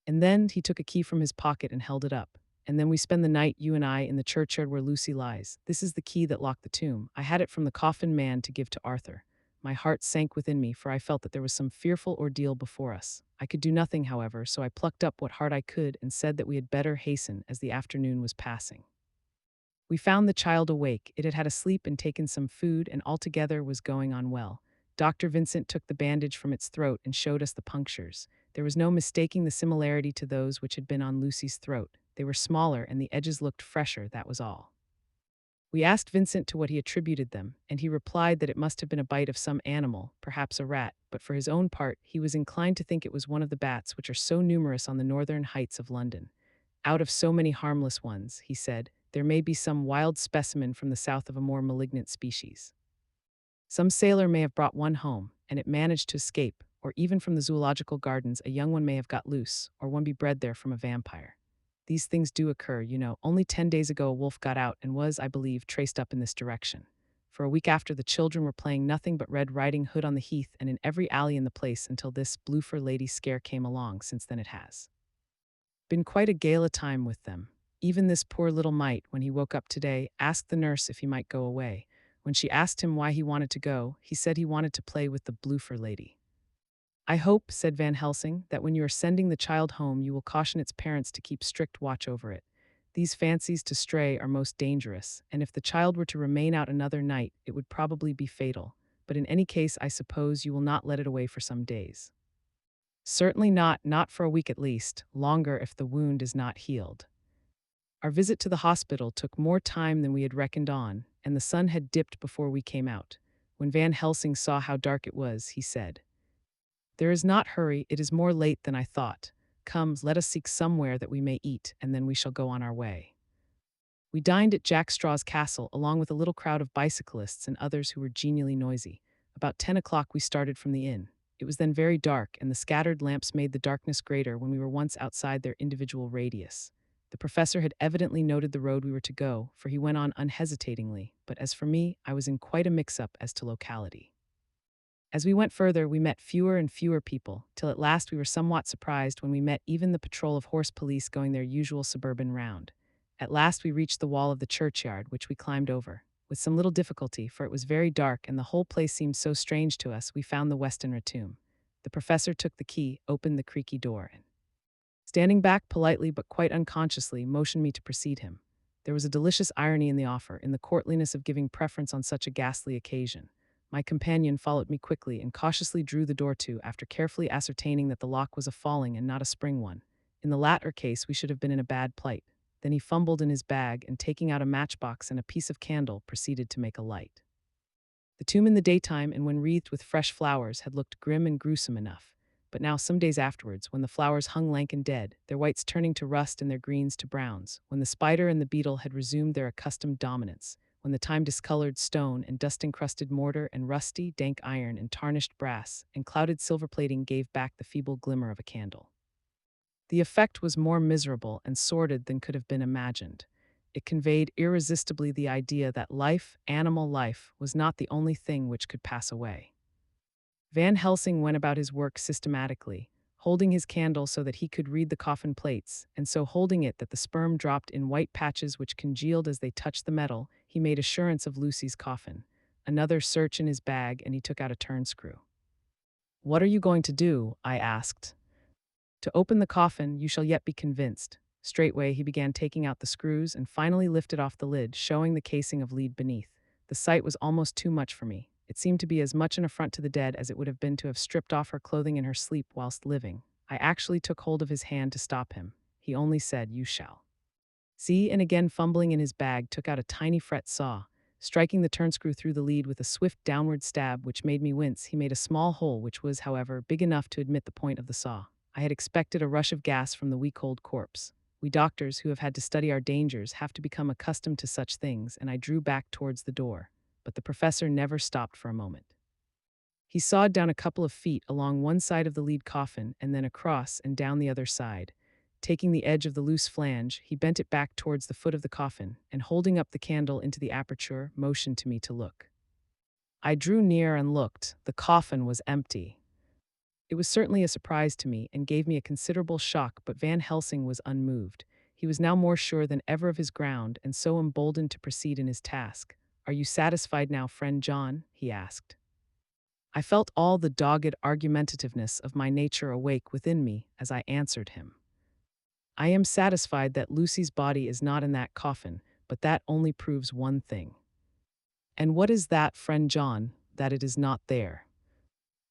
then he took a key from his pocket and held it up. And then we spend the night, you and I, in the churchyard where Lucy lies. This is the key that locked the tomb. I had it from the coffin man to give to Arthur. My heart sank within me, for I felt that there was some fearful ordeal before us. I could do nothing, however, so I plucked up what heart I could and said that we had better hasten, as the afternoon was passing. We found the child awake. It had had a sleep and taken some food, and altogether was going on well. Dr. Vincent took the bandage from its throat and showed us the punctures. There was no mistaking the similarity to those which had been on Lucy's throat. They were smaller, and the edges looked fresher, that was all. We asked Vincent to what he attributed them, and he replied that it must have been a bite of some animal, perhaps a rat, but for his own part, he was inclined to think it was one of the bats which are so numerous on the northern heights of London. Out of so many harmless ones, he said, there may be some wild specimen from the south of a more malignant species. Some sailor may have brought one home, and it managed to escape, or even from the zoological gardens a young one may have got loose, or one be bred there from a vampire. These things do occur, you know. Only 10 days ago a wolf got out and was, I believe, traced up in this direction. For a week after, the children were playing nothing but Red Riding Hood on the heath and in every alley in the place until this Bloofer lady scare came along. Since then it has been quite a gala time with them. Even this poor little mite, when he woke up today, asked the nurse if he might go away. When she asked him why he wanted to go, he said he wanted to play with the Bloofer lady. I hope, said Van Helsing, that when you are sending the child home you will caution its parents to keep strict watch over it. These fancies to stray are most dangerous, and if the child were to remain out another night, it would probably be fatal. But in any case, I suppose you will not let it away for some days. Certainly not for a week at least, longer if the wound is not healed. Our visit to the hospital took more time than we had reckoned on, and the sun had dipped before we came out. When Van Helsing saw how dark it was, he said, there is not hurry, it is more late than I thought. Come, let us seek somewhere that we may eat, and then we shall go on our way. We dined at Jack Straw's castle, along with a little crowd of bicyclists and others who were genially noisy. About 10 o'clock we started from the inn. It was then very dark, and the scattered lamps made the darkness greater when we were once outside their individual radius. The professor had evidently noted the road we were to go, for he went on unhesitatingly, but as for me, I was in quite a mix-up as to locality. As we went further, we met fewer and fewer people, till at last we were somewhat surprised when we met even the patrol of horse police going their usual suburban round. At last we reached the wall of the churchyard, which we climbed over. With some little difficulty, for it was very dark and the whole place seemed so strange to us, we found the Weston tomb. The professor took the key, opened the creaky door, and, standing back politely but quite unconsciously, motioned me to precede him. There was a delicious irony in the offer, in the courtliness of giving preference on such a ghastly occasion. My companion followed me quickly and cautiously drew the door to, after carefully ascertaining that the lock was a falling and not a spring one. In the latter case, we should have been in a bad plight. Then he fumbled in his bag and, taking out a matchbox and a piece of candle, proceeded to make a light. The tomb in the daytime, and when wreathed with fresh flowers, had looked grim and gruesome enough. But now, some days afterwards, when the flowers hung lank and dead, their whites turning to rust and their greens to browns, when the spider and the beetle had resumed their accustomed dominance, when the time-discolored stone and dust-encrusted mortar and rusty, dank iron and tarnished brass and clouded silver plating gave back the feeble glimmer of a candle, the effect was more miserable and sordid than could have been imagined. It conveyed irresistibly the idea that life, animal life, was not the only thing which could pass away. Van Helsing went about his work systematically, holding his candle so that he could read the coffin plates, and so holding it that the sperm dropped in white patches which congealed as they touched the metal. He made assurance of Lucy's coffin. Another search in his bag, and he took out a turn screw. "What are you going to do?" I asked. "To open the coffin, you shall yet be convinced." Straightway he began taking out the screws and finally lifted off the lid, showing the casing of lead beneath. The sight was almost too much for me. It seemed to be as much an affront to the dead as it would have been to have stripped off her clothing in her sleep whilst living. I actually took hold of his hand to stop him. He only said, "You shall." See, and again fumbling in his bag, took out a tiny fret saw. Striking the turnscrew through the lead with a swift downward stab which made me wince, he made a small hole which was, however, big enough to admit the point of the saw. I had expected a rush of gas from the weak-cold corpse. We doctors, who have had to study our dangers, have to become accustomed to such things, and I drew back towards the door. But the professor never stopped for a moment. He sawed down a couple of feet along one side of the lead coffin and then across and down the other side. Taking the edge of the loose flange, he bent it back towards the foot of the coffin, and holding up the candle into the aperture, motioned to me to look. I drew near and looked. The coffin was empty. It was certainly a surprise to me and gave me a considerable shock, but Van Helsing was unmoved. He was now more sure than ever of his ground, and so emboldened to proceed in his task. "Are you satisfied now, friend John?" he asked. I felt all the dogged argumentativeness of my nature awake within me as I answered him. "I am satisfied that Lucy's body is not in that coffin, but that only proves one thing." "And what is that, friend John?" "That it is not there."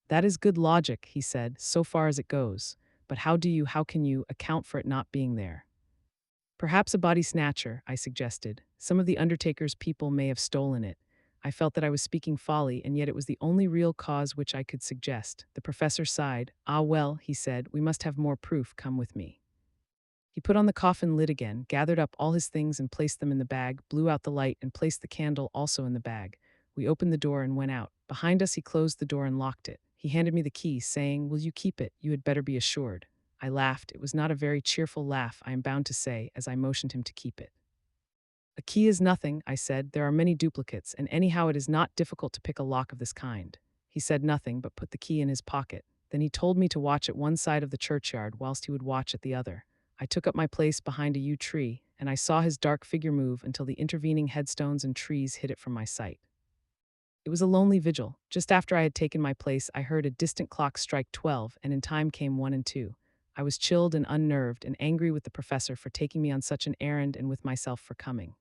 "That is good logic," he said, "so far as it goes. But how can you account for it not being there?" "Perhaps a body snatcher," I suggested. "Some of the undertaker's people may have stolen it." I felt that I was speaking folly, and yet it was the only real cause which I could suggest. The professor sighed. "Ah well," he said, "we must have more proof. Come with me." He put on the coffin lid again, gathered up all his things and placed them in the bag, blew out the light and placed the candle also in the bag. We opened the door and went out. Behind us he closed the door and locked it. He handed me the key, saying, "Will you keep it? You had better be assured." I laughed. It was not a very cheerful laugh, I am bound to say, as I motioned him to keep it. "A key is nothing," I said. "There are many duplicates, and anyhow it is not difficult to pick a lock of this kind." He said nothing, but put the key in his pocket. Then he told me to watch at one side of the churchyard whilst he would watch at the other. I took up my place behind a yew tree, and I saw his dark figure move until the intervening headstones and trees hid it from my sight. It was a lonely vigil. Just after I had taken my place, I heard a distant clock strike 12, and in time came 1 and 2. I was chilled and unnerved and angry with the professor for taking me on such an errand and with myself for coming.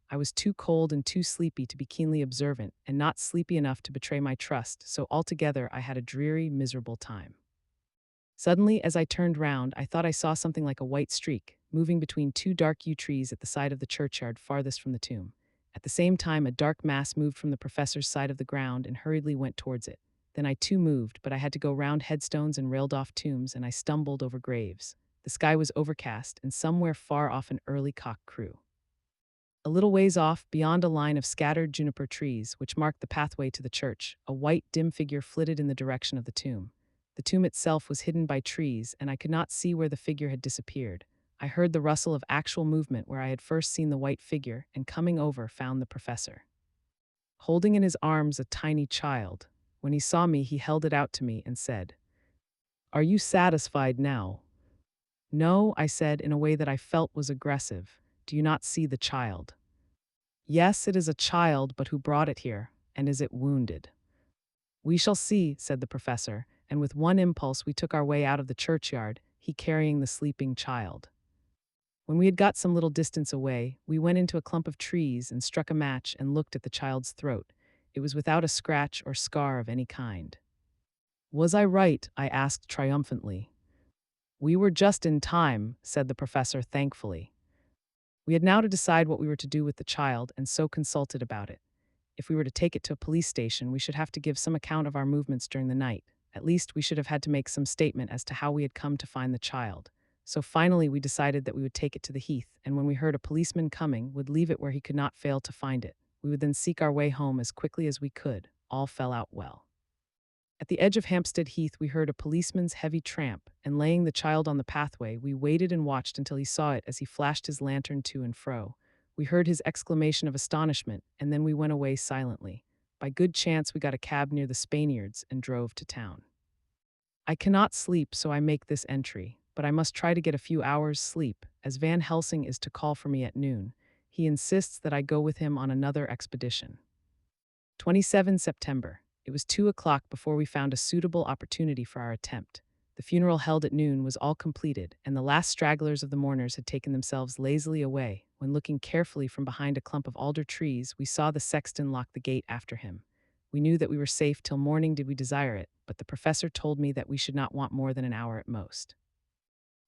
I was too cold and too sleepy to be keenly observant, and not sleepy enough to betray my trust, so altogether I had a dreary, miserable time. Suddenly, as I turned round, I thought I saw something like a white streak, moving between 2 dark yew trees at the side of the churchyard farthest from the tomb. At the same time, a dark mass moved from the professor's side of the ground and hurriedly went towards it. Then I too moved, but I had to go round headstones and railed-off tombs, and I stumbled over graves. The sky was overcast, and somewhere far off an early cock crew. A little ways off, beyond a line of scattered juniper trees, which marked the pathway to the church, a white, dim figure flitted in the direction of the tomb. The tomb itself was hidden by trees, and I could not see where the figure had disappeared. I heard the rustle of actual movement where I had first seen the white figure, and coming over, found the professor, holding in his arms a tiny child. When he saw me, he held it out to me and said, "Are you satisfied now?" "No," I said in a way that I felt was aggressive. "Do you not see the child?" "Yes, it is a child, but who brought it here, and is it wounded?" "We shall see," said the professor, and with one impulse we took our way out of the churchyard, he carrying the sleeping child. When we had got some little distance away, we went into a clump of trees and struck a match and looked at the child's throat. It was without a scratch or scar of any kind. "Was I right?" I asked triumphantly. "We were just in time," said the professor thankfully. We had now to decide what we were to do with the child, and so consulted about it. If we were to take it to a police station, we should have to give some account of our movements during the night. At least, we should have had to make some statement as to how we had come to find the child. So finally, we decided that we would take it to the heath, and when we heard a policeman coming, would leave it where he could not fail to find it. We would then seek our way home as quickly as we could. All fell out well. At the edge of Hampstead Heath, we heard a policeman's heavy tramp, and laying the child on the pathway, we waited and watched until he saw it as he flashed his lantern to and fro. We heard his exclamation of astonishment, and then we went away silently. By good chance, we got a cab near the Spaniards and drove to town. I cannot sleep, so I make this entry, but I must try to get a few hours' sleep, as Van Helsing is to call for me at noon. He insists that I go with him on another expedition. 27 September. It was 2 o'clock before we found a suitable opportunity for our attempt. The funeral held at noon was all completed, and the last stragglers of the mourners had taken themselves lazily away. When looking carefully from behind a clump of alder trees, we saw the sexton lock the gate after him. We knew that we were safe till morning did we desire it, but the professor told me that we should not want more than an hour at most.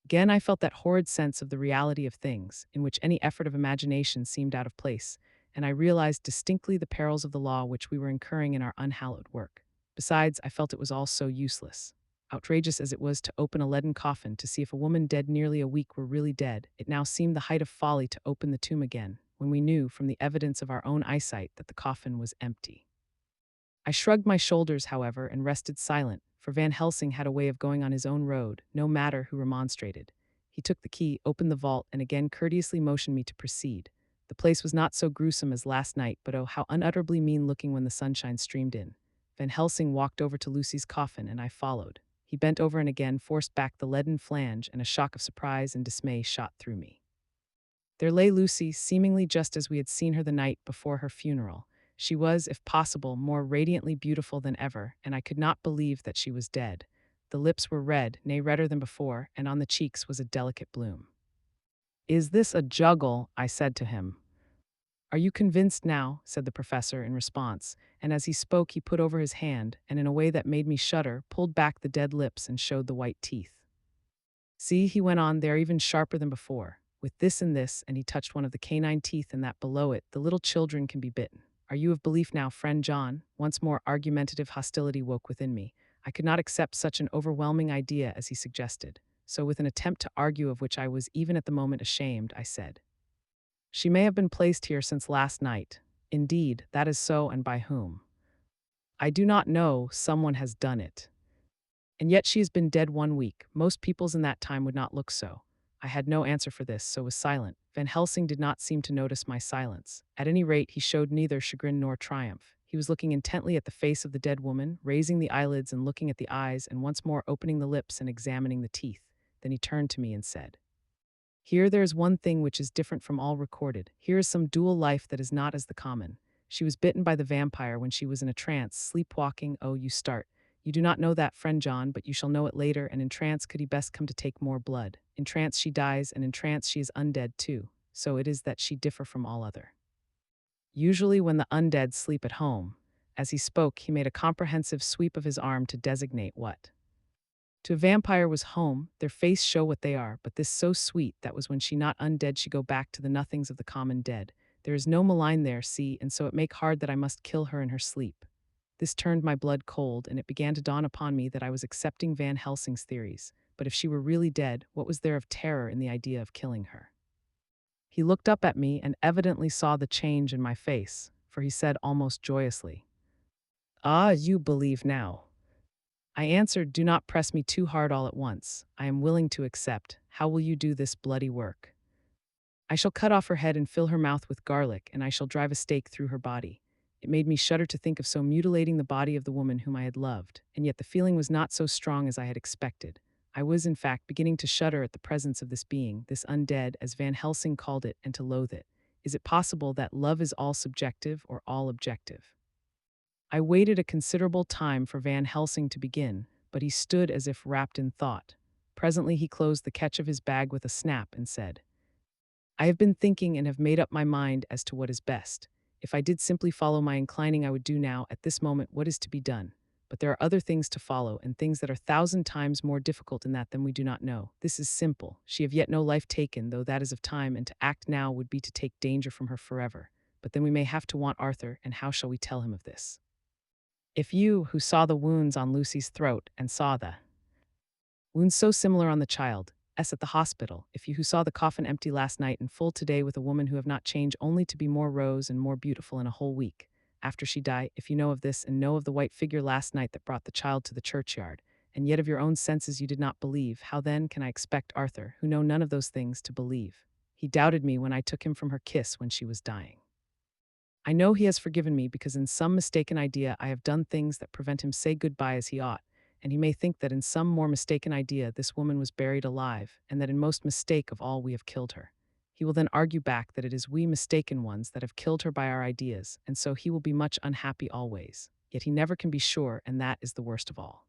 Again, I felt that horrid sense of the reality of things, in which any effort of imagination seemed out of place, and I realized distinctly the perils of the law which we were incurring in our unhallowed work. Besides, I felt it was all so useless. Outrageous as it was to open a leaden coffin to see if a woman dead nearly a week were really dead, it now seemed the height of folly to open the tomb again, when we knew, from the evidence of our own eyesight, that the coffin was empty. I shrugged my shoulders, however, and rested silent, for Van Helsing had a way of going on his own road, no matter who remonstrated. He took the key, opened the vault, and again courteously motioned me to proceed. The place was not so gruesome as last night, but oh, how unutterably mean-looking when the sunshine streamed in. Van Helsing walked over to Lucy's coffin, and I followed. He bent over and again forced back the leaden flange, and a shock of surprise and dismay shot through me. There lay Lucy, seemingly just as we had seen her the night before her funeral. She was, if possible, more radiantly beautiful than ever, and I could not believe that she was dead. The lips were red, nay, redder than before, and on the cheeks was a delicate bloom. "Is this a juggle?" I said to him. "Are you convinced now?" said the professor in response, and as he spoke he put over his hand, and in a way that made me shudder, pulled back the dead lips and showed the white teeth. "See," he went on, "they are even sharper than before. With this and this," and he touched one of the canine teeth and that below it, "the little children can be bitten. Are you of belief now, friend John?" Once more argumentative hostility woke within me. I could not accept such an overwhelming idea as he suggested. So with an attempt to argue of which I was even at the moment ashamed, I said, "She may have been placed here since last night. Indeed, that is so, and by whom? I do not know. Someone has done it. And yet she has been dead 1 week. Most peoples in that time would not look so." I had no answer for this, so was silent. Van Helsing did not seem to notice my silence. At any rate, he showed neither chagrin nor triumph. He was looking intently at the face of the dead woman, raising the eyelids and looking at the eyes, and once more opening the lips and examining the teeth. Then he turned to me and said, "Here there is one thing which is different from all recorded. Here is some dual life that is not as the common. She was bitten by the vampire when she was in a trance, sleepwalking. Oh, you start. You do not know that, friend John, but you shall know it later, and in trance could he best come to take more blood. In trance she dies, and in trance she is undead too. So it is that she differ from all other. Usually when the undead sleep at home." As he spoke, he made a comprehensive sweep of his arm to designate what to a vampire was home. Their face show what they are, but this so sweet that was when she not undead she go back to the nothings of the common dead. There is no malign there, see, and so it make hard that I must kill her in her sleep. This turned my blood cold, and it began to dawn upon me that I was accepting Van Helsing's theories. But if she were really dead, what was there of terror in the idea of killing her? He looked up at me and evidently saw the change in my face, for he said almost joyously, "Ah, you believe now." I answered, "Do not press me too hard all at once. I am willing to accept. How will you do this bloody work?" "I shall cut off her head and fill her mouth with garlic, and I shall drive a stake through her body." It made me shudder to think of so mutilating the body of the woman whom I had loved, and yet the feeling was not so strong as I had expected. I was, in fact, beginning to shudder at the presence of this being, this undead, as Van Helsing called it, and to loathe it. Is it possible that love is all subjective or all objective? I waited a considerable time for Van Helsing to begin, but he stood as if wrapped in thought. Presently he closed the catch of his bag with a snap and said, "I have been thinking and have made up my mind as to what is best. If I did simply follow my inclining, I would do now, at this moment, what is to be done. But there are other things to follow, and things that are 1,000 times more difficult in that than we do not know. This is simple. She have yet no life taken, though that is of time, and to act now would be to take danger from her forever. But then we may have to want Arthur, and how shall we tell him of this? If you, who saw the wounds on Lucy's throat and saw the wounds so similar on the child's at the hospital, if you who saw the coffin empty last night and full today with a woman who have not changed only to be more rose and more beautiful in a whole week after she died, if you know of this and know of the white figure last night that brought the child to the churchyard, and yet of your own senses you did not believe, how then can I expect Arthur, who know none of those things, to believe?" He doubted me when I took him from her kiss when she was dying. I know he has forgiven me because in some mistaken idea I have done things that prevent him say goodbye as he ought, and he may think that in some more mistaken idea this woman was buried alive, and that in most mistake of all we have killed her. He will then argue back that it is we mistaken ones that have killed her by our ideas, and so he will be much unhappy always. Yet he never can be sure, and that is the worst of all.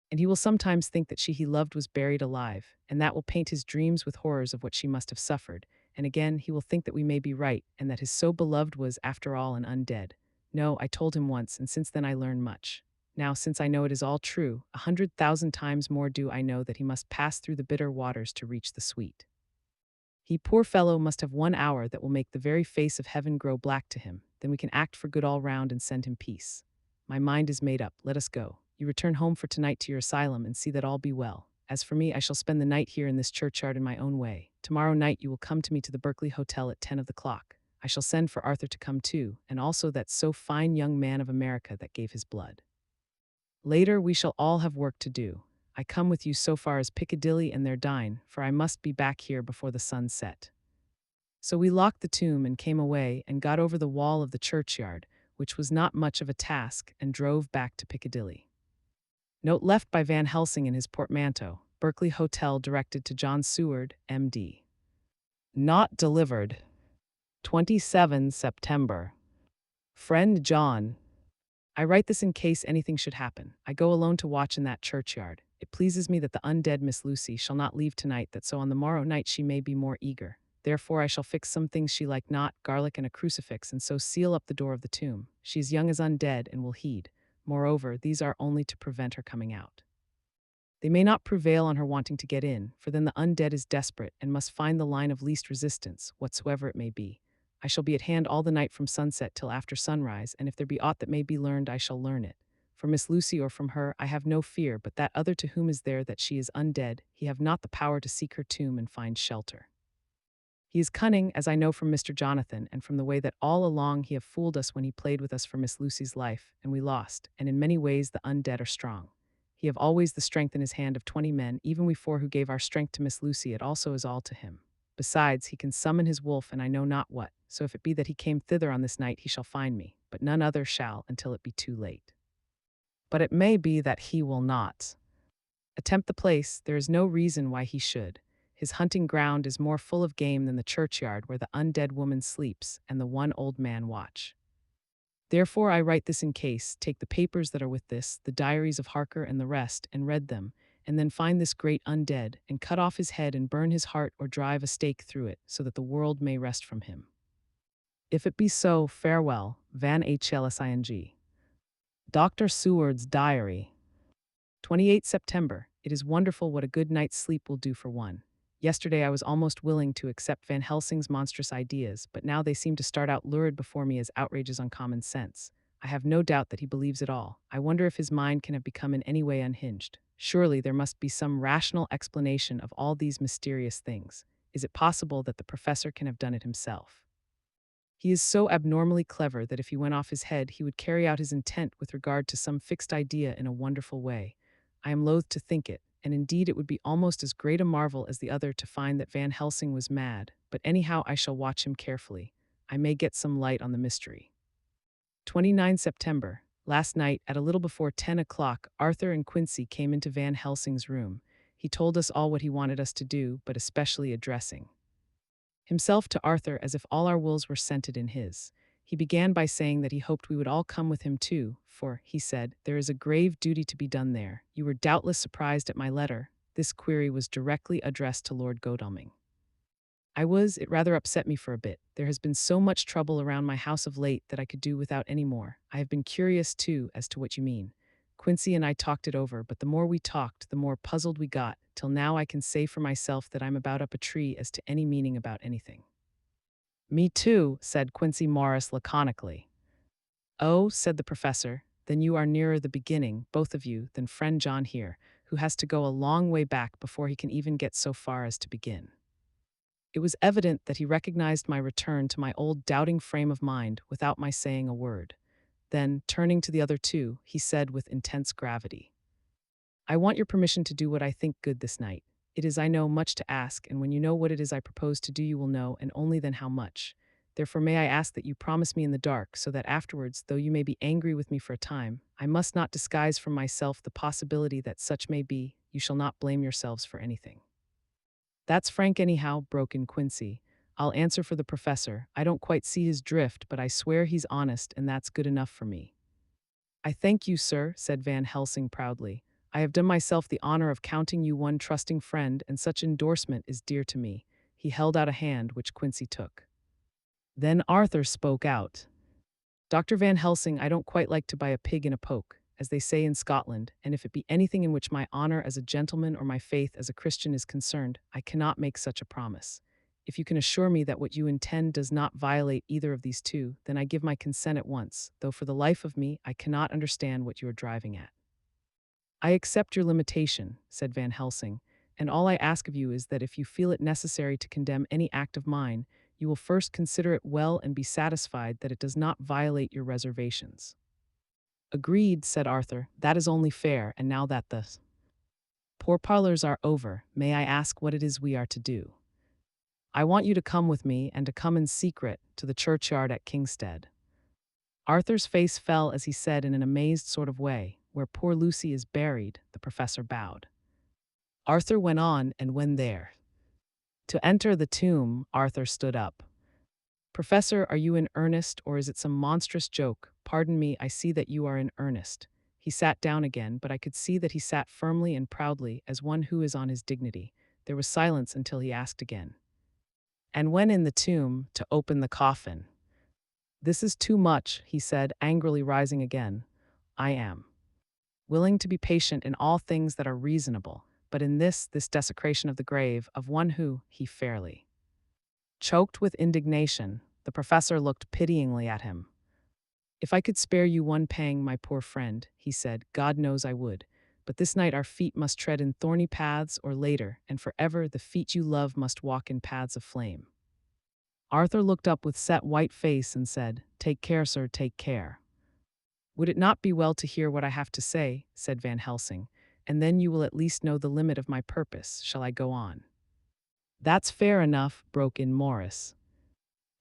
And he will sometimes think that she he loved was buried alive, and that will paint his dreams with horrors of what she must have suffered, and again he will think that we may be right, and that his so beloved was, after all, an undead. No, I told him once, and since then I learned much. Now, since I know it is all true, 100,000 times more do I know that he must pass through the bitter waters to reach the sweet. He, poor fellow, must have 1 hour that will make the very face of heaven grow black to him, then we can act for good all round and send him peace. My mind is made up, let us go. You return home for tonight to your asylum and see that all be well. As for me, I shall spend the night here in this churchyard in my own way. Tomorrow night you will come to me to the Berkeley Hotel at 10 of the clock. I shall send for Arthur to come too, and also that so fine young man of America that gave his blood. Later we shall all have work to do. I come with you so far as Piccadilly and there dine, for I must be back here before the sun set. So we locked the tomb and came away and got over the wall of the churchyard, which was not much of a task, and drove back to Piccadilly. Note left by Van Helsing in his portmanteau. Berkeley Hotel directed to John Seward, M.D. Not delivered. 27 September. Friend John. I write this in case anything should happen. I go alone to watch in that churchyard. It pleases me that the undead Miss Lucy shall not leave tonight, that so on the morrow night she may be more eager. Therefore I shall fix some things she like not, garlic and a crucifix, and so seal up the door of the tomb. She is young as undead, and will heed. Moreover, these are only to prevent her coming out. They may not prevail on her wanting to get in, for then the undead is desperate, and must find the line of least resistance, whatsoever it may be. I shall be at hand all the night from sunset till after sunrise, and if there be aught that may be learned, I shall learn it. For Miss Lucy or from her, I have no fear, but that other to whom is there that she is undead, he have not the power to seek her tomb and find shelter. He is cunning, as I know from Mr. Jonathan, and from the way that all along he have fooled us when he played with us for Miss Lucy's life, and we lost, and in many ways the undead are strong. He have always the strength in his hand of 20 men, even we 4 who gave our strength to Miss Lucy, it also is all to him. Besides, he can summon his wolf, and I know not what, so if it be that he came thither on this night, he shall find me, but none other shall until it be too late. But it may be that he will not attempt the place. There is no reason why he should. His hunting ground is more full of game than the churchyard where the undead woman sleeps and the one old man watch. Therefore I write this in case, take the papers that are with this, the diaries of Harker and the rest, and read them, and then find this great undead, and cut off his head and burn his heart or drive a stake through it, so that the world may rest from him. If it be so, farewell. Van Helsing. Dr. Seward's Diary. 28 September. It is wonderful what a good night's sleep will do for one. Yesterday I was almost willing to accept Van Helsing's monstrous ideas, but now they seem to start out lurid before me as outrages on common sense. I have no doubt that he believes it all. I wonder if his mind can have become in any way unhinged. Surely there must be some rational explanation of all these mysterious things. Is it possible that the professor can have done it himself? He is so abnormally clever that if he went off his head, he would carry out his intent with regard to some fixed idea in a wonderful way. I am loath to think it, and indeed it would be almost as great a marvel as the other to find that Van Helsing was mad, but anyhow I shall watch him carefully. I may get some light on the mystery. 29 September. Last night, at a little before 10 o'clock, Arthur and Quincy came into Van Helsing's room. He told us all what he wanted us to do, but especially addressing himself to Arthur as if all our wills were centered in his. He began by saying that he hoped we would all come with him too, for, he said, there is a grave duty to be done there. You were doubtless surprised at my letter. This query was directly addressed to Lord Godalming. I was. It rather upset me for a bit. There has been so much trouble around my house of late that I could do without any more. I have been curious, too, as to what you mean. Quincy and I talked it over, but the more we talked, the more puzzled we got, till now I can say for myself that I'm about up a tree as to any meaning about anything. Me too, said Quincy Morris laconically. Oh, said the professor, then you are nearer the beginning, both of you, than friend John here, who has to go a long way back before he can even get so far as to begin. It was evident that he recognized my return to my old doubting frame of mind without my saying a word. Then, turning to the other two, he said with intense gravity, I want your permission to do what I think good this night. It is, I know, much to ask, and when you know what it is I propose to do, you will know, and only then how much. Therefore, may I ask that you promise me in the dark, so that afterwards, though you may be angry with me for a time, I must not disguise from myself the possibility that such may be. You shall not blame yourselves for anything. That's frank, anyhow, broke in Quincy. I'll answer for the professor. I don't quite see his drift, but I swear he's honest, and that's good enough for me. I thank you, sir, said Van Helsing proudly. I have done myself the honor of counting you one trusting friend, and such endorsement is dear to me. He held out a hand, which Quincy took. Then Arthur spoke out. Dr. Van Helsing, I don't quite like to buy a pig in a poke, as they say in Scotland, and if it be anything in which my honor as a gentleman or my faith as a Christian is concerned, I cannot make such a promise. If you can assure me that what you intend does not violate either of these two, then I give my consent at once, though for the life of me I cannot understand what you are driving at. I accept your limitation, said Van Helsing, and all I ask of you is that if you feel it necessary to condemn any act of mine, you will first consider it well and be satisfied that it does not violate your reservations. Agreed, said Arthur. That is only fair, and now that the pourparlers are over, may I ask what it is we are to do? I want you to come with me, and to come in secret, to the churchyard at Kingstead. Arthur's face fell as he said in an amazed sort of way, where poor Lucy is buried, the professor bowed. Arthur went on, and when there, to enter the tomb, Arthur stood up. Professor, are you in earnest, or is it some monstrous joke? Pardon me, I see that you are in earnest. He sat down again, but I could see that he sat firmly and proudly, as one who is on his dignity. There was silence until he asked again. And when in the tomb, to open the coffin? This is too much, he said, angrily rising again. I am willing to be patient in all things that are reasonable, but in this desecration of the grave of one who, he fairly choked with indignation. The professor looked pityingly at him. If I could spare you one pang, my poor friend, he said, God knows I would. But this night our feet must tread in thorny paths, or later, and forever the feet you love must walk in paths of flame. Arthur looked up with set white face and said, Take care, sir, take care. Would it not be well to hear what I have to say, said Van Helsing, and then you will at least know the limit of my purpose. Shall I go on? That's fair enough, broke in Morris.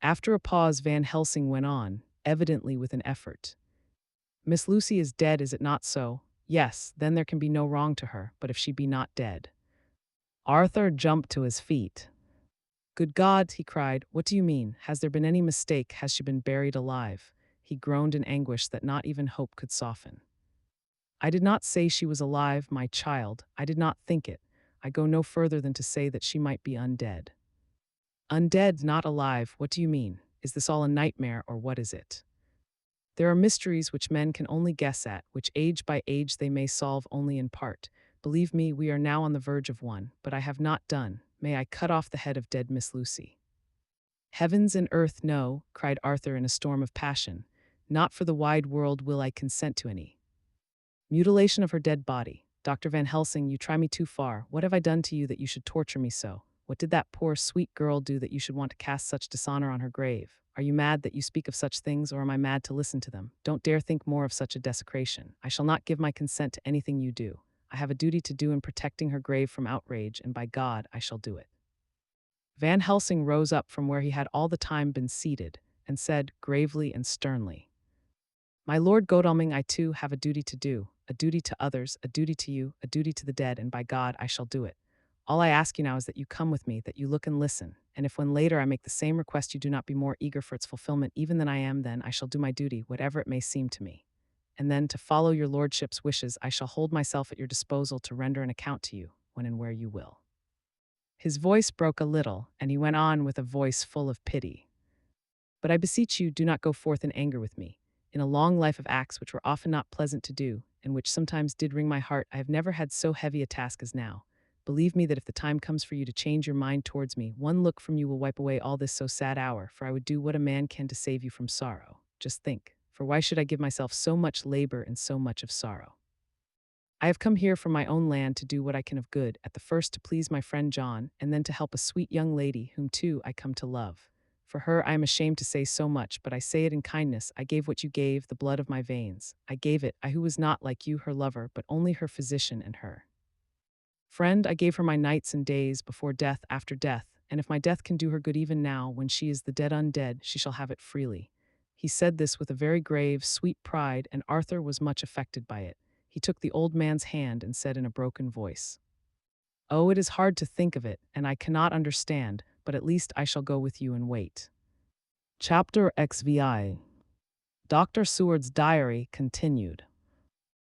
After a pause, Van Helsing went on, evidently with an effort. Miss Lucy is dead, is it not so? Yes, then there can be no wrong to her, but if she be not dead. Arthur jumped to his feet. Good God, he cried, what do you mean? Has there been any mistake? Has she been buried alive? He groaned in anguish that not even hope could soften. I did not say she was alive, my child. I did not think it. I go no further than to say that she might be undead. Undead, not alive, what do you mean? Is this all a nightmare, or what is it? There are mysteries which men can only guess at, which age by age they may solve only in part. Believe me, we are now on the verge of one, but I have not done. May I cut off the head of dead Miss Lucy? Heavens and earth, no, cried Arthur in a storm of passion. Not for the wide world will I consent to any mutilation of her dead body. Dr. Van Helsing, you try me too far. What have I done to you that you should torture me so? What did that poor, sweet girl do that you should want to cast such dishonor on her grave? Are you mad that you speak of such things, or am I mad to listen to them? Don't dare think more of such a desecration. I shall not give my consent to anything you do. I have a duty to do in protecting her grave from outrage, and by God, I shall do it. Van Helsing rose up from where he had all the time been seated, and said, gravely and sternly, My Lord Godalming, I too have a duty to do, a duty to others, a duty to you, a duty to the dead, and by God, I shall do it. All I ask you now is that you come with me, that you look and listen, and if when later I make the same request you do not be more eager for its fulfillment even than I am, then I shall do my duty, whatever it may seem to me. And then, to follow your lordship's wishes, I shall hold myself at your disposal to render an account to you, when and where you will. His voice broke a little, and he went on with a voice full of pity. But I beseech you, do not go forth in anger with me. In a long life of acts which were often not pleasant to do, and which sometimes did wring my heart, I have never had so heavy a task as now. Believe me that if the time comes for you to change your mind towards me, one look from you will wipe away all this so sad hour, for I would do what a man can to save you from sorrow. Just think, for why should I give myself so much labor and so much of sorrow? I have come here from my own land to do what I can of good, at the first to please my friend John, and then to help a sweet young lady, whom too I come to love. For her I am ashamed to say so much, but I say it in kindness. I gave what you gave, the blood of my veins. I gave it, I who was not like you her lover, but only her physician and her Friend, I gave her my nights and days before death after death, and if my death can do her good even now, when she is the dead undead, she shall have it freely. He said this with a very grave, sweet pride, and Arthur was much affected by it. He took the old man's hand and said in a broken voice, "Oh, it is hard to think of it, and I cannot understand, but at least I shall go with you and wait." Chapter XVI. Dr. Seward's diary continued.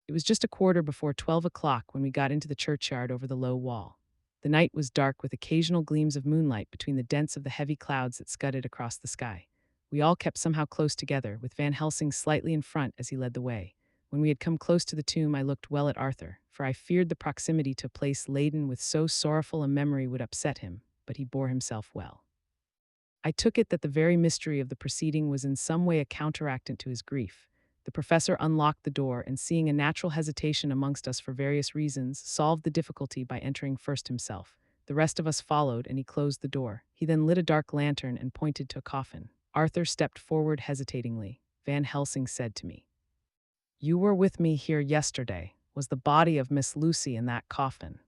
It was just a quarter before 12 o'clock when we got into the churchyard over the low wall. The night was dark with occasional gleams of moonlight between the dents of the heavy clouds that scudded across the sky. We all kept somehow close together, with Van Helsing slightly in front as he led the way. When we had come close to the tomb, I looked well at Arthur, for I feared the proximity to a place laden with so sorrowful a memory would upset him, but he bore himself well. I took it that the very mystery of the proceeding was in some way a counteractant to his grief. The professor unlocked the door and, seeing a natural hesitation amongst us for various reasons, solved the difficulty by entering first himself. The rest of us followed, and he closed the door. He then lit a dark lantern and pointed to a coffin. Arthur stepped forward hesitatingly. Van Helsing said to me, "You were with me here yesterday. Was the body of Miss Lucy in that coffin?"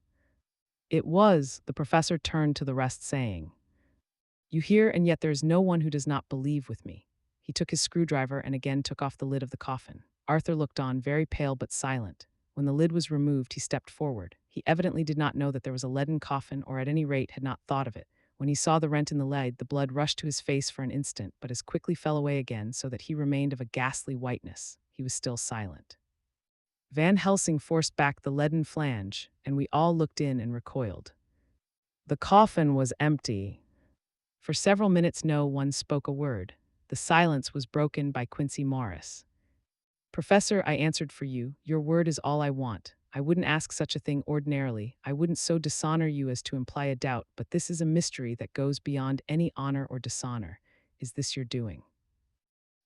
"It was," the professor turned to the rest, saying, "You hear, and yet there is no one who does not believe with me." He took his screwdriver and again took off the lid of the coffin. Arthur looked on, very pale but silent. When the lid was removed, he stepped forward. He evidently did not know that there was a leaden coffin, or at any rate had not thought of it. When he saw the rent in the lid, the blood rushed to his face for an instant, but as quickly fell away again, so that he remained of a ghastly whiteness. He was still silent. Van Helsing forced back the leaden flange, and we all looked in and recoiled. The coffin was empty. For several minutes no one spoke a word. The silence was broken by Quincy Morris. "Professor," I answered for you, "your word is all I want. I wouldn't ask such a thing ordinarily. I wouldn't so dishonor you as to imply a doubt, but this is a mystery that goes beyond any honor or dishonor. Is this your doing?"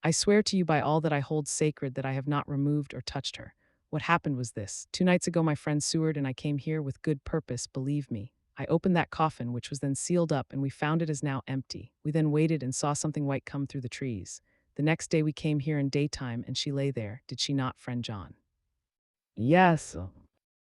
"I swear to you by all that I hold sacred that I have not removed or touched her. What happened was this. 2 nights ago my friend Seward and I came here with good purpose, believe me. I opened that coffin, which was then sealed up, and we found it is now empty. We then waited and saw something white come through the trees. The next day we came here in daytime, and she lay there. Did she not, friend John?" "Yes."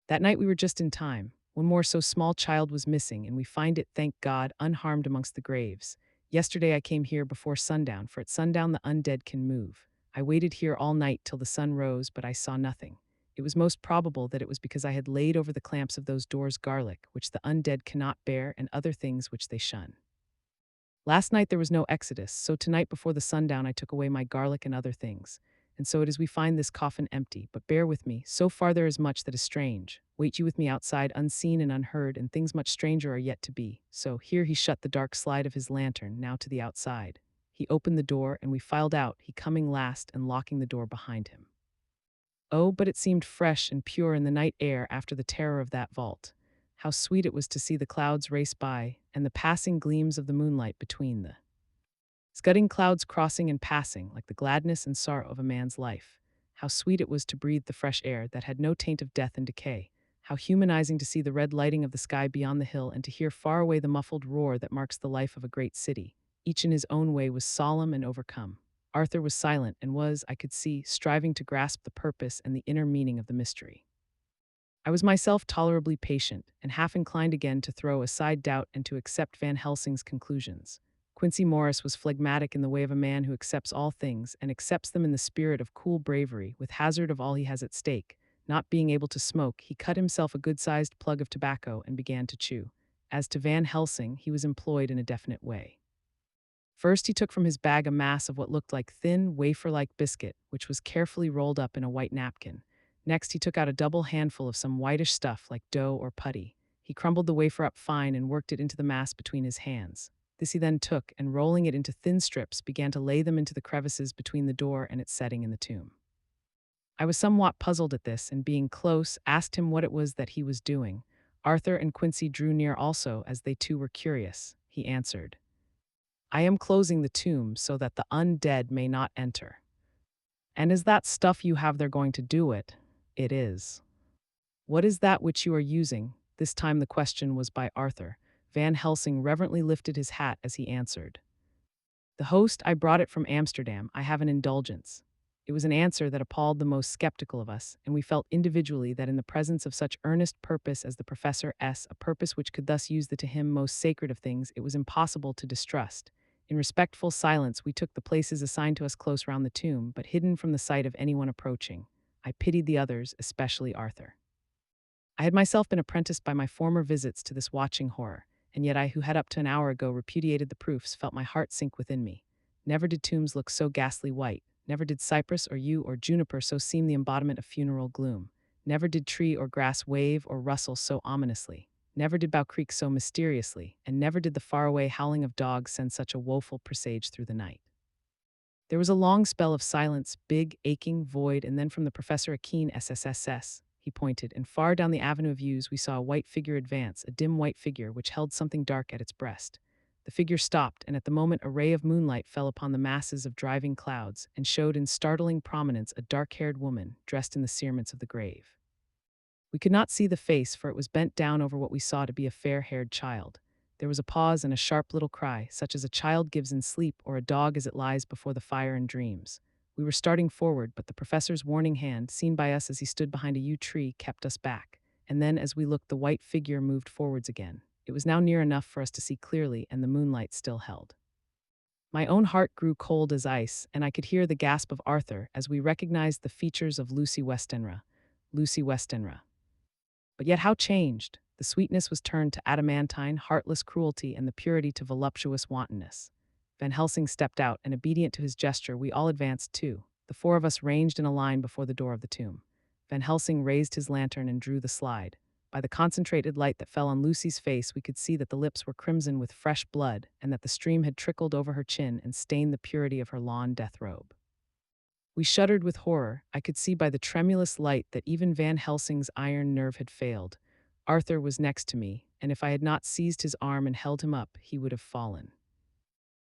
"That night we were just in time. One more so small child was missing, and we find it, thank God, unharmed amongst the graves. Yesterday I came here before sundown, for at sundown the undead can move. I waited here all night till the sun rose, but I saw nothing. It was most probable that it was because I had laid over the clamps of those doors garlic, which the undead cannot bear, and other things which they shun. Last night there was no exodus, so tonight before the sundown I took away my garlic and other things. And so it is we find this coffin empty, but bear with me, so far there is much that is strange. Wait you with me outside, unseen and unheard, and things much stranger are yet to be. So, here he shut the dark slide of his lantern, now to the outside. He opened the door, and we filed out, he coming last and locking the door behind him. Oh, but it seemed fresh and pure in the night air after the terror of that vault. How sweet it was to see the clouds race by, and the passing gleams of the moonlight between the scudding clouds crossing and passing, like the gladness and sorrow of a man's life. How sweet it was to breathe the fresh air that had no taint of death and decay. How humanizing to see the red lighting of the sky beyond the hill and to hear far away the muffled roar that marks the life of a great city. Each in his own way was solemn and overcome. Arthur was silent and was, I could see, striving to grasp the purpose and the inner meaning of the mystery. I was myself tolerably patient, and half inclined again to throw aside doubt and to accept Van Helsing's conclusions. Quincy Morris was phlegmatic in the way of a man who accepts all things, and accepts them in the spirit of cool bravery, with hazard of all he has at stake. Not being able to smoke, he cut himself a good-sized plug of tobacco and began to chew. As to Van Helsing, he was employed in a definite way. First, he took from his bag a mass of what looked like thin, wafer-like biscuit, which was carefully rolled up in a white napkin. Next, he took out a double handful of some whitish stuff like dough or putty. He crumbled the wafer up fine and worked it into the mass between his hands. This he then took, and rolling it into thin strips, began to lay them into the crevices between the door and its setting in the tomb. I was somewhat puzzled at this, and being close, asked him what it was that he was doing. Arthur and Quincy drew near also, as they too were curious. He answered, "I am closing the tomb so that the undead may not enter." "And is that stuff you have there going to do it?" "It is." "What is that which you are using?" This time the question was by Arthur. Van Helsing reverently lifted his hat as he answered, "The host, I brought it from Amsterdam. I have an indulgence." It was an answer that appalled the most skeptical of us, and we felt individually that in the presence of such earnest purpose as the Professor S, a purpose which could thus use the to him most sacred of things, it was impossible to distrust. In respectful silence, we took the places assigned to us close round the tomb, but hidden from the sight of anyone approaching. I pitied the others, especially Arthur. I had myself been apprenticed by my former visits to this watching horror, and yet I, who had up to an hour ago repudiated the proofs, felt my heart sink within me. Never did tombs look so ghastly white. Never did cypress or yew or juniper so seem the embodiment of funeral gloom. Never did tree or grass wave or rustle so ominously. Never did bough creak so mysteriously, and never did the faraway howling of dogs send such a woeful presage through the night. There was a long spell of silence, big, aching, void, and then from the professor a keen SSSS. He pointed, and far down the avenue of yews we saw a white figure advance, a dim white figure which held something dark at its breast. The figure stopped, and at the moment a ray of moonlight fell upon the masses of driving clouds and showed in startling prominence a dark-haired woman dressed in the cerements of the grave. We could not see the face, for it was bent down over what we saw to be a fair-haired child. There was a pause and a sharp little cry, such as a child gives in sleep or a dog as it lies before the fire and dreams. We were starting forward, but the professor's warning hand, seen by us as he stood behind a yew tree, kept us back. And then, as we looked, the white figure moved forwards again. It was now near enough for us to see clearly, and the moonlight still held. My own heart grew cold as ice, and I could hear the gasp of Arthur as we recognized the features of Lucy Westenra. Lucy Westenra. But yet how changed! The sweetness was turned to adamantine, heartless cruelty, and the purity to voluptuous wantonness. Van Helsing stepped out, and obedient to his gesture, we all advanced too. The four of us ranged in a line before the door of the tomb. Van Helsing raised his lantern and drew the slide. By the concentrated light that fell on Lucy's face, we could see that the lips were crimson with fresh blood, and that the stream had trickled over her chin and stained the purity of her lawn death robe. We shuddered with horror. I could see by the tremulous light that even Van Helsing's iron nerve had failed. Arthur was next to me, and if I had not seized his arm and held him up, he would have fallen.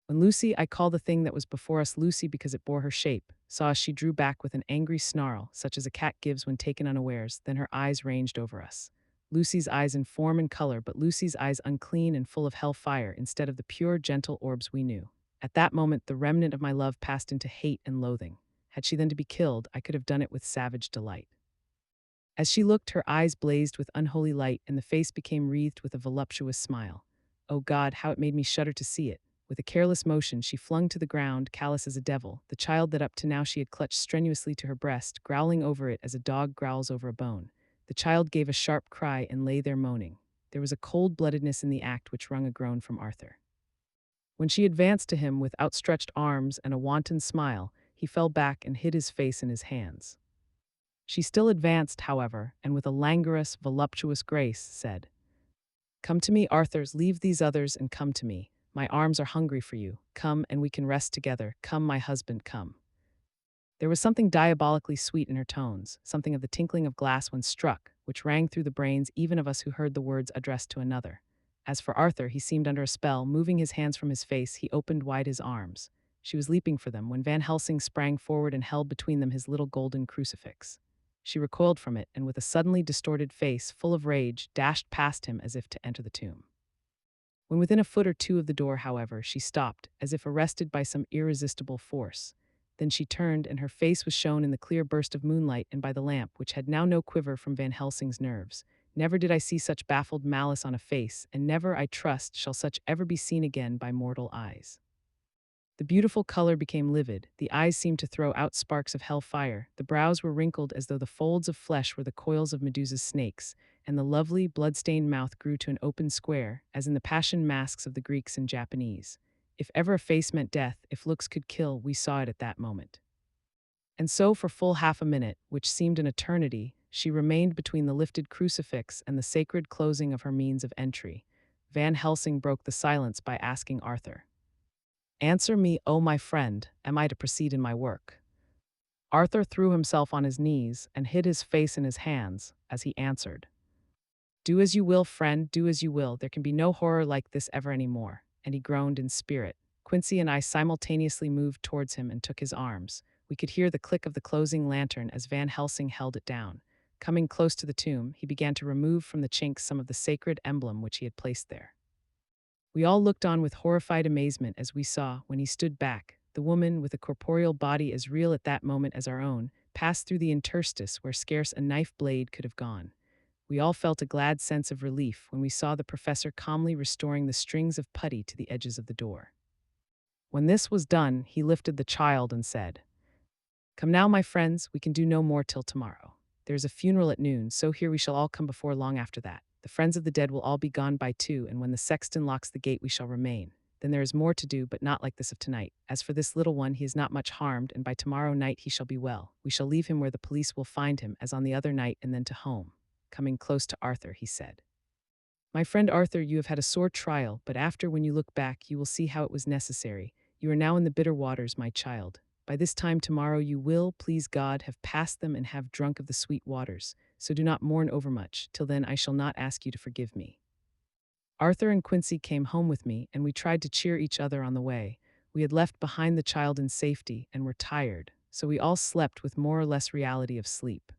When Lucy, I call the thing that was before us Lucy because it bore her shape, saw us, she drew back with an angry snarl, such as a cat gives when taken unawares, then her eyes ranged over us. Lucy's eyes in form and color, but Lucy's eyes unclean and full of hell-fire instead of the pure, gentle orbs we knew. At that moment, the remnant of my love passed into hate and loathing. Had she then to be killed, I could have done it with savage delight. As she looked, her eyes blazed with unholy light, and the face became wreathed with a voluptuous smile. Oh God, how it made me shudder to see it! With a careless motion, she flung to the ground, callous as a devil, the child that up to now she had clutched strenuously to her breast, growling over it as a dog growls over a bone. The child gave a sharp cry and lay there moaning. There was a cold-bloodedness in the act which wrung a groan from Arthur. When she advanced to him with outstretched arms and a wanton smile, he fell back and hid his face in his hands. She still advanced, however, and with a languorous, voluptuous grace said, "Come to me, Arthur, leave these others and come to me. My arms are hungry for you. Come, and we can rest together. Come, my husband, come." There was something diabolically sweet in her tones, something of the tinkling of glass when struck, which rang through the brains even of us who heard the words addressed to another. As for Arthur, he seemed under a spell. Moving his hands from his face, he opened wide his arms. She was leaping for them when Van Helsing sprang forward and held between them his little golden crucifix. She recoiled from it, and with a suddenly distorted face, full of rage, dashed past him as if to enter the tomb. When within a foot or two of the door, however, she stopped, as if arrested by some irresistible force. Then she turned, and her face was shown in the clear burst of moonlight and by the lamp, which had now no quiver from Van Helsing's nerves. Never did I see such baffled malice on a face, and never, I trust, shall such ever be seen again by mortal eyes. The beautiful color became livid, the eyes seemed to throw out sparks of hell-fire, the brows were wrinkled as though the folds of flesh were the coils of Medusa's snakes, and the lovely, blood-stained mouth grew to an open square, as in the passion masks of the Greeks and Japanese. If ever a face meant death, if looks could kill, we saw it at that moment. And so for full half a minute, which seemed an eternity, she remained between the lifted crucifix and the sacred closing of her means of entry. Van Helsing broke the silence by asking Arthur, "Answer me, O my friend, am I to proceed in my work?" Arthur threw himself on his knees and hid his face in his hands as he answered, "Do as you will, friend, do as you will. There can be no horror like this ever any more." And he groaned in spirit. Quincy and I simultaneously moved towards him and took his arms. We could hear the click of the closing lantern as Van Helsing held it down. Coming close to the tomb, he began to remove from the chinks some of the sacred emblem which he had placed there. We all looked on with horrified amazement as we saw, when he stood back, The woman, with a corporeal body as real at that moment as our own, passed through the interstice where scarce a knife blade could have gone. We all felt a glad sense of relief when we saw the professor calmly restoring the strings of putty to the edges of the door. When this was done, he lifted the child and said, "Come now, my friends, we can do no more till tomorrow. There is a funeral at noon, so here we shall all come before long after that. The friends of the dead will all be gone by 2, and when the sexton locks the gate we shall remain. Then there is more to do, but not like this of tonight. As for this little one, he is not much harmed, and by tomorrow night he shall be well. We shall leave him where the police will find him, as on the other night, and then to home." Coming close to Arthur, he said, "My friend Arthur, you have had a sore trial, but after, when you look back, you will see how it was necessary. You are now in the bitter waters, my child. By this time tomorrow you will, please God, have passed them and have drunk of the sweet waters. So do not mourn overmuch. Till then I shall not ask you to forgive me." Arthur and Quincy came home with me, and we tried to cheer each other on the way. We had left behind the child in safety and were tired, so we all slept with more or less reality of sleep.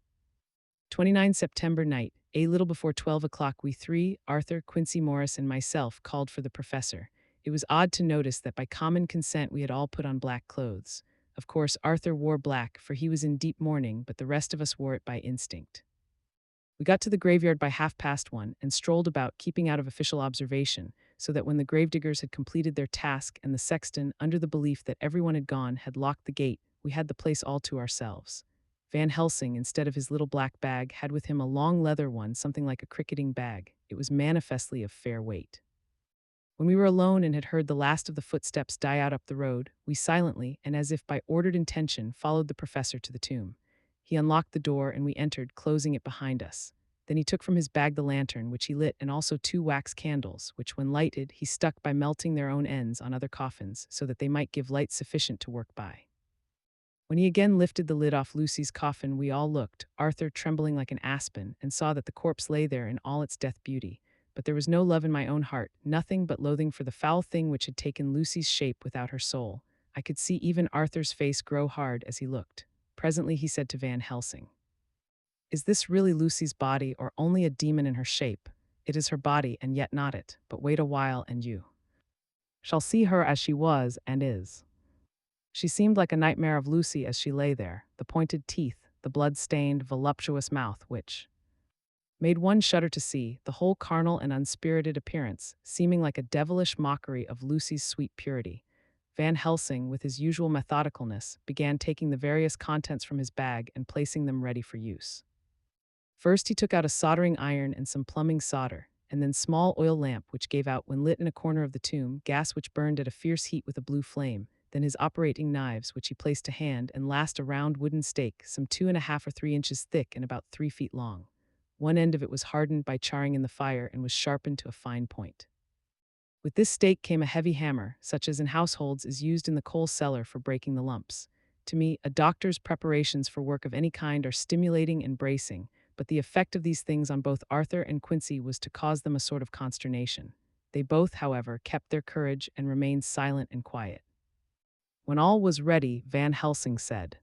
29 September night, a little before 12 o'clock, we three, Arthur, Quincy Morris, and myself, called for the professor. It was odd to notice that by common consent we had all put on black clothes. Of course, Arthur wore black, for he was in deep mourning, but the rest of us wore it by instinct. We got to the graveyard by 1:30 and strolled about, keeping out of official observation, so that when the gravediggers had completed their task and the sexton, under the belief that everyone had gone, had locked the gate, we had the place all to ourselves. Van Helsing, instead of his little black bag, had with him a long leather one, something like a cricketing bag. It was manifestly of fair weight. When we were alone and had heard the last of the footsteps die out up the road, we silently, and as if by ordered intention, followed the professor to the tomb. He unlocked the door and we entered, closing it behind us. Then he took from his bag the lantern, which he lit, and also 2 wax candles, which, when lighted, he stuck by melting their own ends on other coffins, so that they might give light sufficient to work by. When he again lifted the lid off Lucy's coffin, we all looked, Arthur trembling like an aspen, and saw that the corpse lay there in all its death beauty. But there was no love in my own heart, nothing but loathing for the foul thing which had taken Lucy's shape without her soul. I could see even Arthur's face grow hard as he looked. Presently he said to Van Helsing, "Is this really Lucy's body, or only a demon in her shape? It is her body, and yet not it. But wait a while, and you shall see her as she was and is." She seemed like a nightmare of Lucy as she lay there, the pointed teeth, the blood-stained, voluptuous mouth, which made one shudder to see, the whole carnal and unspirited appearance, seeming like a devilish mockery of Lucy's sweet purity. Van Helsing, with his usual methodicalness, began taking the various contents from his bag and placing them ready for use. First he took out a soldering iron and some plumbing solder, and then small oil lamp which gave out, when lit in a corner of the tomb, gas which burned at a fierce heat with a blue flame, then his operating knives which he placed to hand, and last a round wooden stake, some 2.5 or 3 inches thick and about 3 feet long. One end of it was hardened by charring in the fire and was sharpened to a fine point. With this stake came a heavy hammer, such as in households is used in the coal cellar for breaking the lumps. To me, a doctor's preparations for work of any kind are stimulating and bracing, but the effect of these things on both Arthur and Quincy was to cause them a sort of consternation. They both, however, kept their courage and remained silent and quiet. When all was ready, Van Helsing said,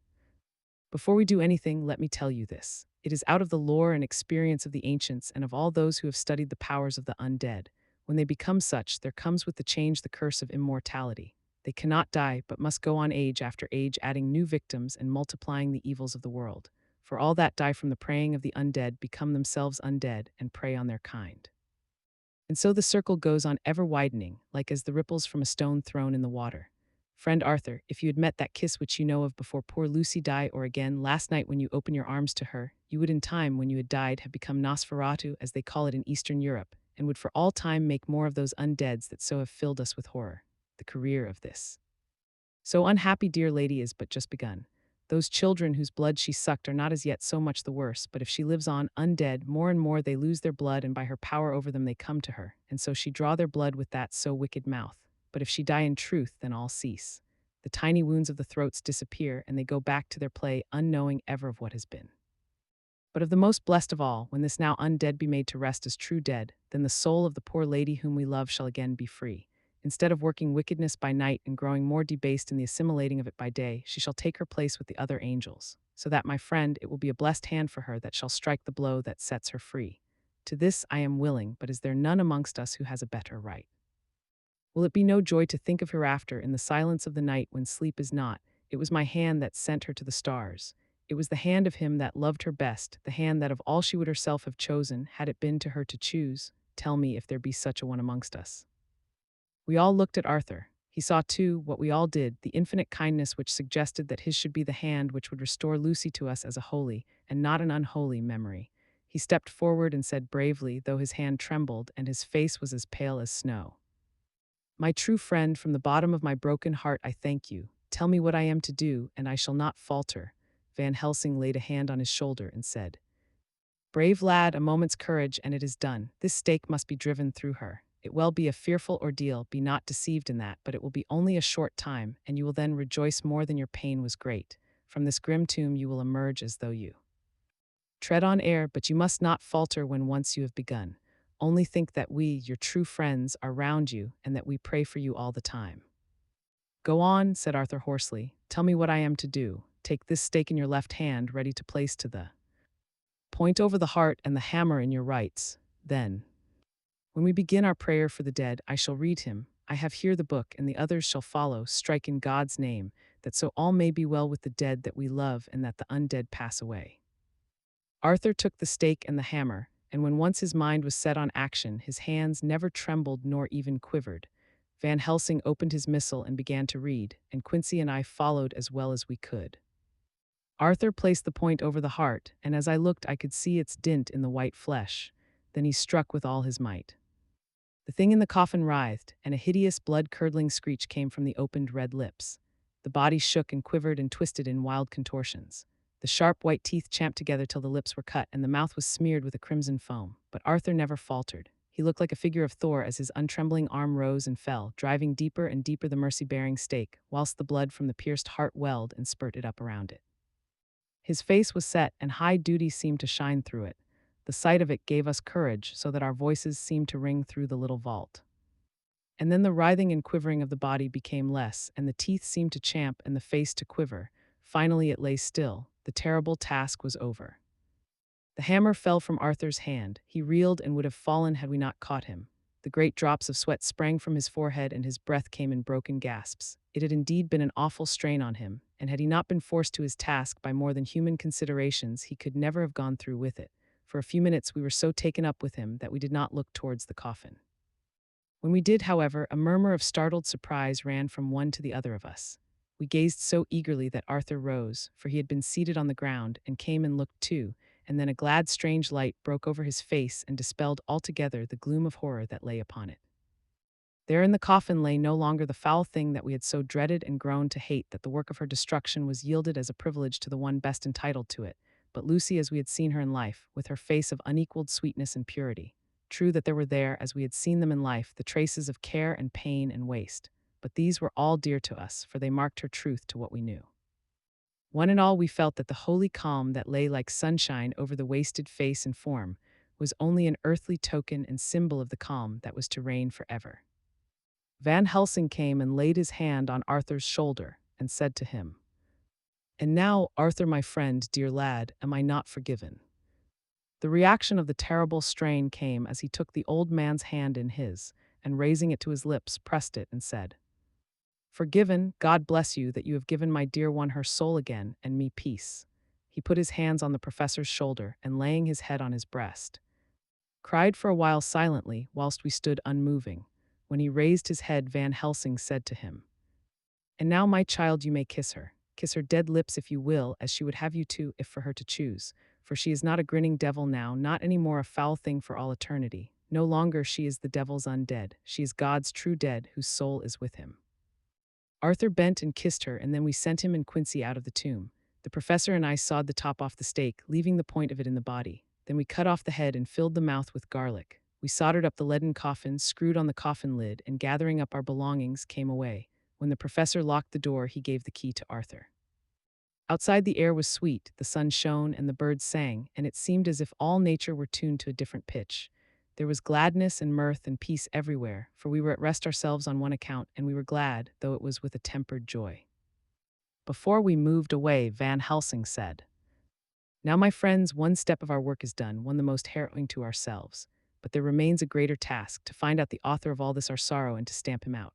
"Before we do anything, let me tell you this. It is out of the lore and experience of the ancients and of all those who have studied the powers of the undead. When they become such, there comes with the change the curse of immortality. They cannot die, but must go on age after age, adding new victims and multiplying the evils of the world. For all that die from the preying of the undead become themselves undead and prey on their kind. And so the circle goes on ever widening, like as the ripples from a stone thrown in the water. Friend Arthur, if you had met that kiss which you know of before poor Lucy died, or again last night when you opened your arms to her, you would in time, when you had died, have become Nosferatu, as they call it in Eastern Europe, and would for all time make more of those undeads that so have filled us with horror. The career of this so unhappy dear lady is but just begun. Those children whose blood she sucked are not as yet so much the worse, but if she lives on, undead, more and more they lose their blood, and by her power over them they come to her, and so she draw their blood with that so wicked mouth. But if she die in truth, then all cease. The tiny wounds of the throats disappear, and they go back to their play, unknowing ever of what has been. But of the most blessed of all, when this now undead be made to rest as true dead, then the soul of the poor lady whom we love shall again be free. Instead of working wickedness by night and growing more debased in the assimilating of it by day, she shall take her place with the other angels. So that, my friend, it will be a blessed hand for her that shall strike the blow that sets her free. To this I am willing, but is there none amongst us who has a better right?" Will it be no joy to think of hereafter in the silence of the night when sleep is not? It was my hand that sent her to the stars. It was the hand of him that loved her best, the hand that of all she would herself have chosen, had it been to her to choose. Tell me if there be such a one amongst us. We all looked at Arthur. He saw, too, what we all did, the infinite kindness which suggested that his should be the hand which would restore Lucy to us as a holy, and not an unholy, memory. He stepped forward and said bravely, though his hand trembled and his face was as pale as snow, "My true friend, from the bottom of my broken heart I thank you. Tell me what I am to do, and I shall not falter." Van Helsing laid a hand on his shoulder and said, "Brave lad, a moment's courage, and it is done. This stake must be driven through her. It will be a fearful ordeal, be not deceived in that, but it will be only a short time, and you will then rejoice more than your pain was great. From this grim tomb you will emerge as though you tread on air, but you must not falter when once you have begun. Only think that we, your true friends, are round you, and that we pray for you all the time." "Go on," said Arthur hoarsely. "Tell me what I am to do. Take this stake in your left hand, ready to place to the point over the heart, and the hammer in your rights. Then, when we begin our prayer for the dead, I shall read him. I have here the book, and the others shall follow. Strike in God's name, that so all may be well with the dead that we love, and that the undead pass away." Arthur took the stake and the hammer, and when once his mind was set on action, his hands never trembled nor even quivered. Van Helsing opened his missal and began to read, and Quincy and I followed as well as we could. Arthur placed the point over the heart, and as I looked I could see its dint in the white flesh. Then he struck with all his might. The thing in the coffin writhed, and a hideous blood-curdling screech came from the opened red lips. The body shook and quivered and twisted in wild contortions. The sharp white teeth champed together till the lips were cut, and the mouth was smeared with a crimson foam. But Arthur never faltered. He looked like a figure of Thor as his untrembling arm rose and fell, driving deeper and deeper the mercy-bearing stake, whilst the blood from the pierced heart welled and spurted up around it. His face was set, and high duty seemed to shine through it. The sight of it gave us courage, so that our voices seemed to ring through the little vault. And then the writhing and quivering of the body became less, and the teeth seemed to champ and the face to quiver. Finally it lay still. The terrible task was over. The hammer fell from Arthur's hand. He reeled and would have fallen had we not caught him. The great drops of sweat sprang from his forehead, and his breath came in broken gasps. It had indeed been an awful strain on him, and had he not been forced to his task by more than human considerations, he could never have gone through with it. For a few minutes we were so taken up with him that we did not look towards the coffin. When we did, however, a murmur of startled surprise ran from one to the other of us. We gazed so eagerly that Arthur rose, for he had been seated on the ground, and came and looked too, and then a glad strange light broke over his face and dispelled altogether the gloom of horror that lay upon it. There in the coffin lay no longer the foul thing that we had so dreaded and grown to hate, that the work of her destruction was yielded as a privilege to the one best entitled to it, but Lucy as we had seen her in life, with her face of unequaled sweetness and purity. True that there were there, as we had seen them in life, the traces of care and pain and waste, but these were all dear to us, for they marked her truth to what we knew. One and all we felt that the holy calm that lay like sunshine over the wasted face and form was only an earthly token and symbol of the calm that was to reign forever. Van Helsing came and laid his hand on Arthur's shoulder and said to him, "And now, Arthur, my friend, dear lad, am I not forgiven?" The reaction of the terrible strain came as he took the old man's hand in his, and raising it to his lips, pressed it and said, "Forgiven, God bless you that you have given my dear one her soul again, and me peace." He put his hands on the professor's shoulder, and laying his head on his breast, cried for a while silently, whilst we stood unmoving. When he raised his head, Van Helsing said to him, "And now, my child, you may kiss her. Kiss her dead lips if you will, as she would have you to, if for her to choose. For she is not a grinning devil now, not any more a foul thing for all eternity. No longer she is the devil's undead. She is God's true dead, whose soul is with him." Arthur bent and kissed her, and then we sent him and Quincy out of the tomb. The professor and I sawed the top off the stake, leaving the point of it in the body. Then we cut off the head and filled the mouth with garlic. We soldered up the leaden coffin, screwed on the coffin lid, and gathering up our belongings, came away. When the professor locked the door, he gave the key to Arthur. Outside the air was sweet, the sun shone and the birds sang, and it seemed as if all nature were tuned to a different pitch. There was gladness and mirth and peace everywhere, for we were at rest ourselves on one account, and we were glad, though it was with a tempered joy. Before we moved away, Van Helsing said, "Now, my friends, one step of our work is done, one the most harrowing to ourselves. But there remains a greater task, to find out the author of all this our sorrow and to stamp him out.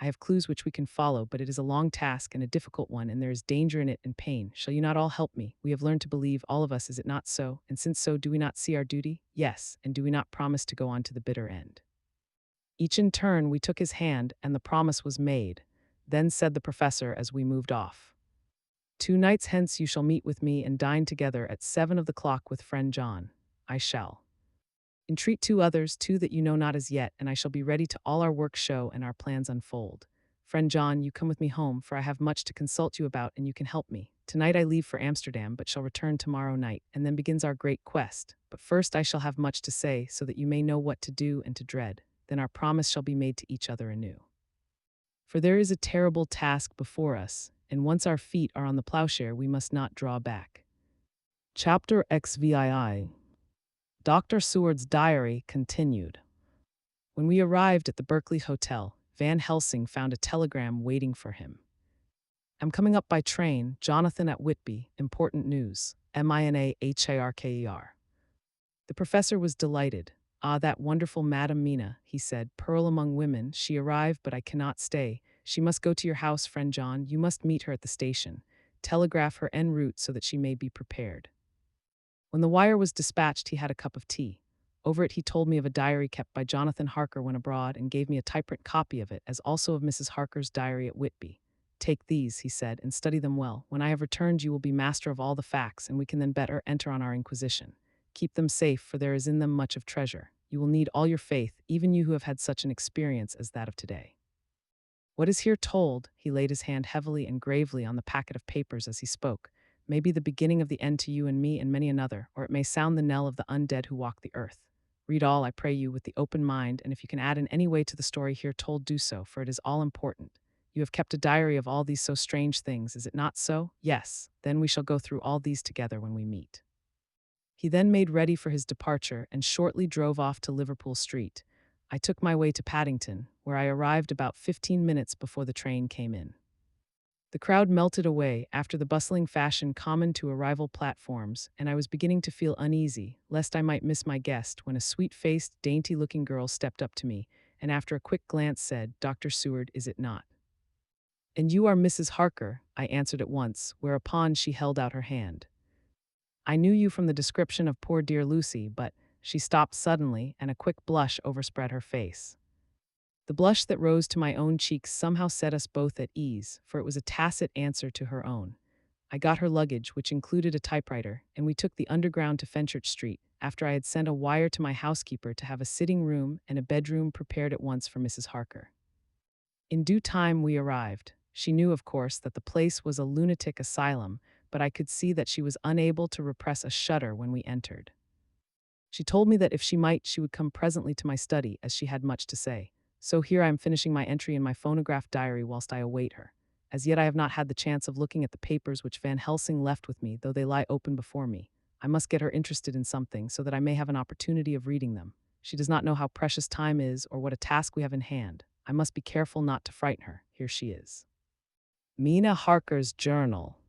I have clues which we can follow, but it is a long task and a difficult one, and there is danger in it and pain. Shall you not all help me? We have learned to believe, all of us, is it not so? And since so, do we not see our duty? Yes, and do we not promise to go on to the bitter end? Each in turn we took his hand, and the promise was made. Then said the professor as we moved off, 2 nights hence you shall meet with me and dine together at 7 of the clock with friend John. I shall entreat 2 others, 2 that you know not as yet, and I shall be ready to all our work show and our plans unfold. Friend John, you come with me home, for I have much to consult you about, and you can help me. Tonight I leave for Amsterdam, but shall return tomorrow night, and then begins our great quest. But first I shall have much to say, so that you may know what to do and to dread. Then our promise shall be made to each other anew. For there is a terrible task before us, and once our feet are on the plowshare, we must not draw back. Chapter XVI. Dr. Seward's diary continued. When we arrived at the Berkeley Hotel, Van Helsing found a telegram waiting for him. I'm coming up by train, Jonathan at Whitby, important news, Minaharker. The professor was delighted. Ah, that wonderful Madame Mina, he said, pearl among women, she arrived, but I cannot stay. She must go to your house, friend John. You must meet her at the station. Telegraph her en route so that she may be prepared. When the wire was dispatched, he had a cup of tea. Over it he told me of a diary kept by Jonathan Harker when abroad, and gave me a typewritten copy of it, as also of Mrs. Harker's diary at Whitby. Take these, he said, and study them well. When I have returned, you will be master of all the facts, and we can then better enter on our inquisition. Keep them safe, for there is in them much of treasure. You will need all your faith, even you who have had such an experience as that of today. What is here told, he laid his hand heavily and gravely on the packet of papers as he spoke, may be the beginning of the end to you and me and many another, or it may sound the knell of the undead who walk the earth. Read all, I pray you, with the open mind, and if you can add in any way to the story here told, do so, for it is all important. You have kept a diary of all these so strange things, is it not so? Yes, then we shall go through all these together when we meet. He then made ready for his departure and shortly drove off to Liverpool Street. I took my way to Paddington, where I arrived about 15 minutes before the train came in. The crowd melted away after the bustling fashion common to arrival platforms, and I was beginning to feel uneasy, lest I might miss my guest, when a sweet-faced, dainty-looking girl stepped up to me, and after a quick glance said, "Dr. Seward, is it not?" "And you are Mrs. Harker," I answered at once, whereupon she held out her hand. "I knew you from the description of poor dear Lucy, but—" She stopped suddenly, and a quick blush overspread her face. The blush that rose to my own cheeks somehow set us both at ease, for it was a tacit answer to her own. I got her luggage, which included a typewriter, and we took the Underground to Fenchurch Street, after I had sent a wire to my housekeeper to have a sitting room and a bedroom prepared at once for Mrs. Harker. In due time we arrived. She knew, of course, that the place was a lunatic asylum, but I could see that she was unable to repress a shudder when we entered. She told me that if she might, she would come presently to my study, as she had much to say. So here I am finishing my entry in my phonograph diary whilst I await her. As yet I have not had the chance of looking at the papers which Van Helsing left with me, though they lie open before me. I must get her interested in something, so that I may have an opportunity of reading them. She does not know how precious time is, or what a task we have in hand. I must be careful not to frighten her. Here she is. Mina Harker's Journal.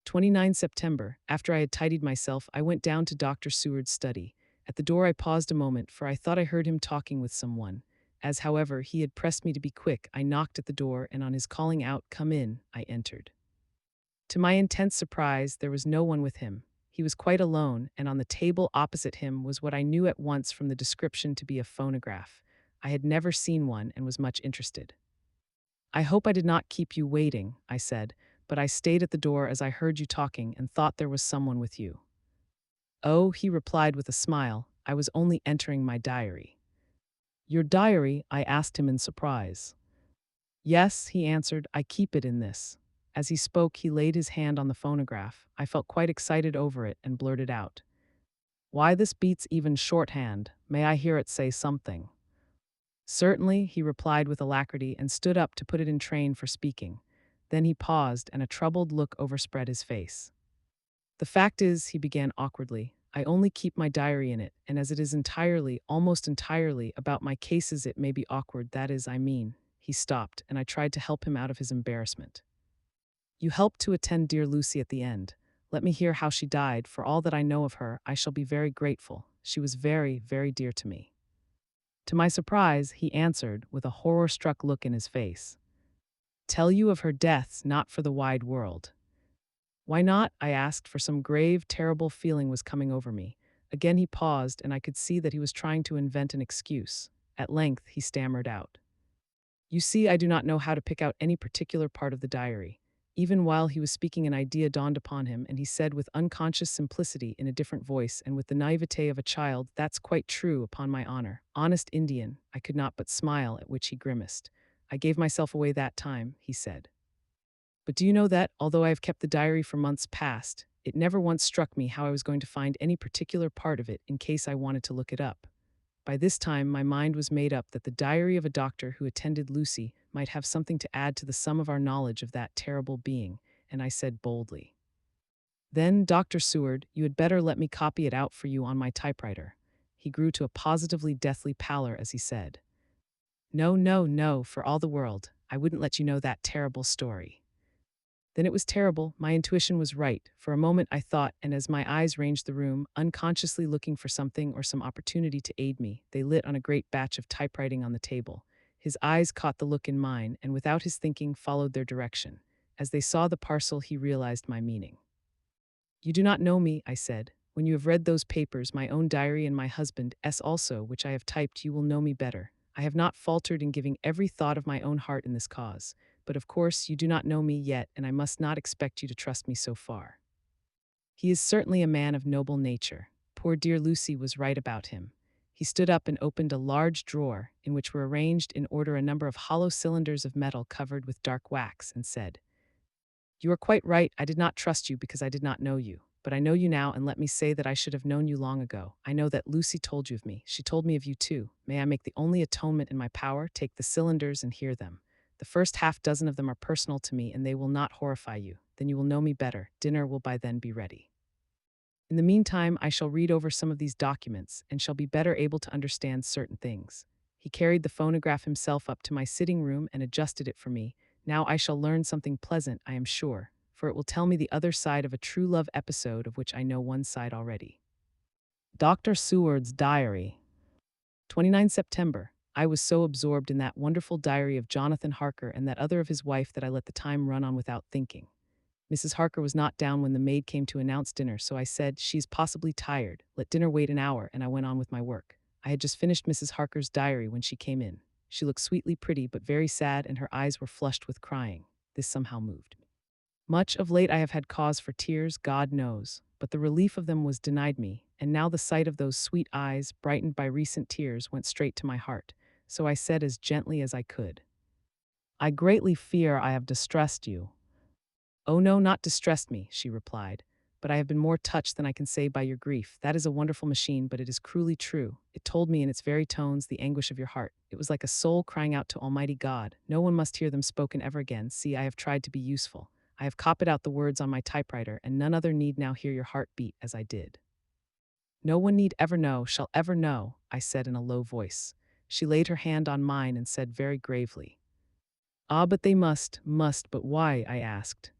29 September. After I had tidied myself, I went down to Dr. Seward's study. At the door I paused a moment, for I thought I heard him talking with someone. As, however, he had pressed me to be quick, I knocked at the door, and on his calling out, "Come in," I entered. To my intense surprise, there was no one with him. He was quite alone, and on the table opposite him was what I knew at once from the description to be a phonograph. I had never seen one and was much interested. "I hope I did not keep you waiting," I said, "but I stayed at the door as I heard you talking and thought there was someone with you." "Oh," he replied with a smile, "I was only entering my diary." "Your diary?" I asked him in surprise. "Yes," he answered, "I keep it in this." As he spoke, he laid his hand on the phonograph. I felt quite excited over it and blurted out, "Why, this beats even shorthand. May I hear it say something?" "Certainly," he replied with alacrity and stood up to put it in train for speaking. Then he paused, and a troubled look overspread his face. "The fact is," he began awkwardly, "I only keep my diary in it, and as it is entirely, almost entirely, about my cases, it may be awkward, that is, I mean." He stopped, and I tried to help him out of his embarrassment. "You helped to attend dear Lucy at the end. Let me hear how she died. For all that I know of her, I shall be very grateful. She was very, very dear to me." To my surprise, he answered with a horror-struck look in his face. Tell you of her deaths, not for the wide world. Why not? I asked, for some grave, terrible feeling was coming over me. Again he paused, and I could see that he was trying to invent an excuse. At length, he stammered out. You see, I do not know how to pick out any particular part of the diary. Even while he was speaking, an idea dawned upon him, and he said with unconscious simplicity in a different voice and with the naivete of a child, That's quite true, upon my honor. Honest Indian, I could not but smile, at which he grimaced. I gave myself away that time, he said. But do you know that, although I have kept the diary for months past, it never once struck me how I was going to find any particular part of it in case I wanted to look it up. By this time, my mind was made up that the diary of a doctor who attended Lucy might have something to add to the sum of our knowledge of that terrible being, and I said boldly, Then, Dr. Seward, you had better let me copy it out for you on my typewriter. He grew to a positively deathly pallor as he said, No, no, no, for all the world. I wouldn't let you know that terrible story. Then it was terrible. My intuition was right. For a moment I thought, and as my eyes ranged the room, unconsciously looking for something or some opportunity to aid me, they lit on a great batch of typewriting on the table. His eyes caught the look in mine, and without his thinking followed their direction. As they saw the parcel, he realized my meaning. You do not know me, I said. When you have read those papers, my own diary and my husband's also, which I have typed, you will know me better. I have not faltered in giving every thought of my own heart in this cause. But of course, you do not know me yet, and I must not expect you to trust me so far. He is certainly a man of noble nature. Poor dear Lucy was right about him. He stood up and opened a large drawer, in which were arranged in order a number of hollow cylinders of metal covered with dark wax, and said, You are quite right. I did not trust you because I did not know you. But I know you now, and let me say that I should have known you long ago. I know that Lucy told you of me. She told me of you too. May I make the only atonement in my power? Take the cylinders and hear them. The first half dozen of them are personal to me, and they will not horrify you. Then you will know me better. Dinner will by then be ready. In the meantime, I shall read over some of these documents, and shall be better able to understand certain things. He carried the phonograph himself up to my sitting room and adjusted it for me. Now I shall learn something pleasant, I am sure, for it will tell me the other side of a true love episode of which I know one side already. Dr. Seward's Diary. 29 September. I was so absorbed in that wonderful diary of Jonathan Harker and that other of his wife that I let the time run on without thinking. Mrs. Harker was not down when the maid came to announce dinner, so I said, She's possibly tired. Let dinner wait an hour, and I went on with my work. I had just finished Mrs. Harker's diary when she came in. She looked sweetly pretty, but very sad, and her eyes were flushed with crying. This somehow moved me. Much of late I have had cause for tears, God knows, but the relief of them was denied me, and now the sight of those sweet eyes, brightened by recent tears, went straight to my heart. So I said as gently as I could, I greatly fear I have distressed you. Oh no, not distressed me, she replied, but I have been more touched than I can say by your grief. That is a wonderful machine, but it is cruelly true. It told me in its very tones the anguish of your heart. It was like a soul crying out to Almighty God. No one must hear them spoken ever again. See, I have tried to be useful. I have copied out the words on my typewriter, and none other need now hear your heart beat as I did. No one need ever know, shall ever know, I said in a low voice. She laid her hand on mine and said very gravely, Ah, but they must, but why? I asked.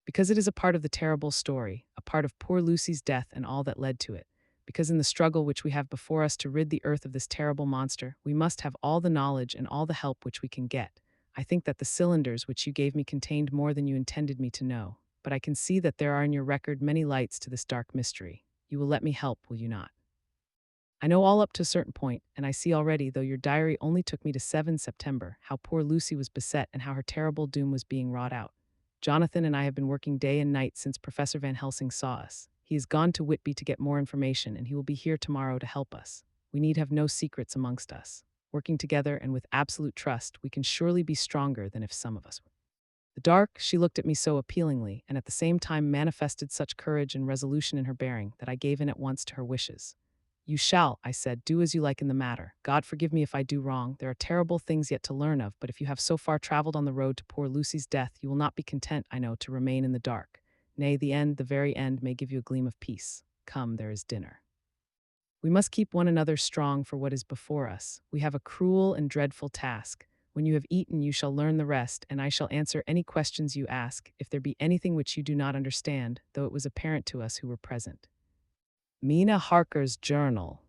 Because it is a part of the terrible story, a part of poor Lucy's death and all that led to it. Because in the struggle which we have before us to rid the earth of this terrible monster, we must have all the knowledge and all the help which we can get. I think that the cylinders which you gave me contained more than you intended me to know, but I can see that there are in your record many lights to this dark mystery. You will let me help, will you not? I know all up to a certain point, and I see already, though your diary only took me to 7 September, how poor Lucy was beset and how her terrible doom was being wrought out. Jonathan and I have been working day and night since Professor Van Helsing saw us. He has gone to Whitby to get more information, and he will be here tomorrow to help us. We need have no secrets amongst us. Working together and with absolute trust, we can surely be stronger than if some of us were. The dark, she looked at me so appealingly, and at the same time manifested such courage and resolution in her bearing that I gave in at once to her wishes. You shall, I said, do as you like in the matter. God forgive me if I do wrong. There are terrible things yet to learn of, but if you have so far traveled on the road to poor Lucy's death, you will not be content, I know, to remain in the dark. Nay, the end, the very end, may give you a gleam of peace. Come, there is dinner. We must keep one another strong for what is before us. We have a cruel and dreadful task. When you have eaten, you shall learn the rest, and I shall answer any questions you ask, if there be anything which you do not understand, though it was apparent to us who were present. Mina Harker's Journal.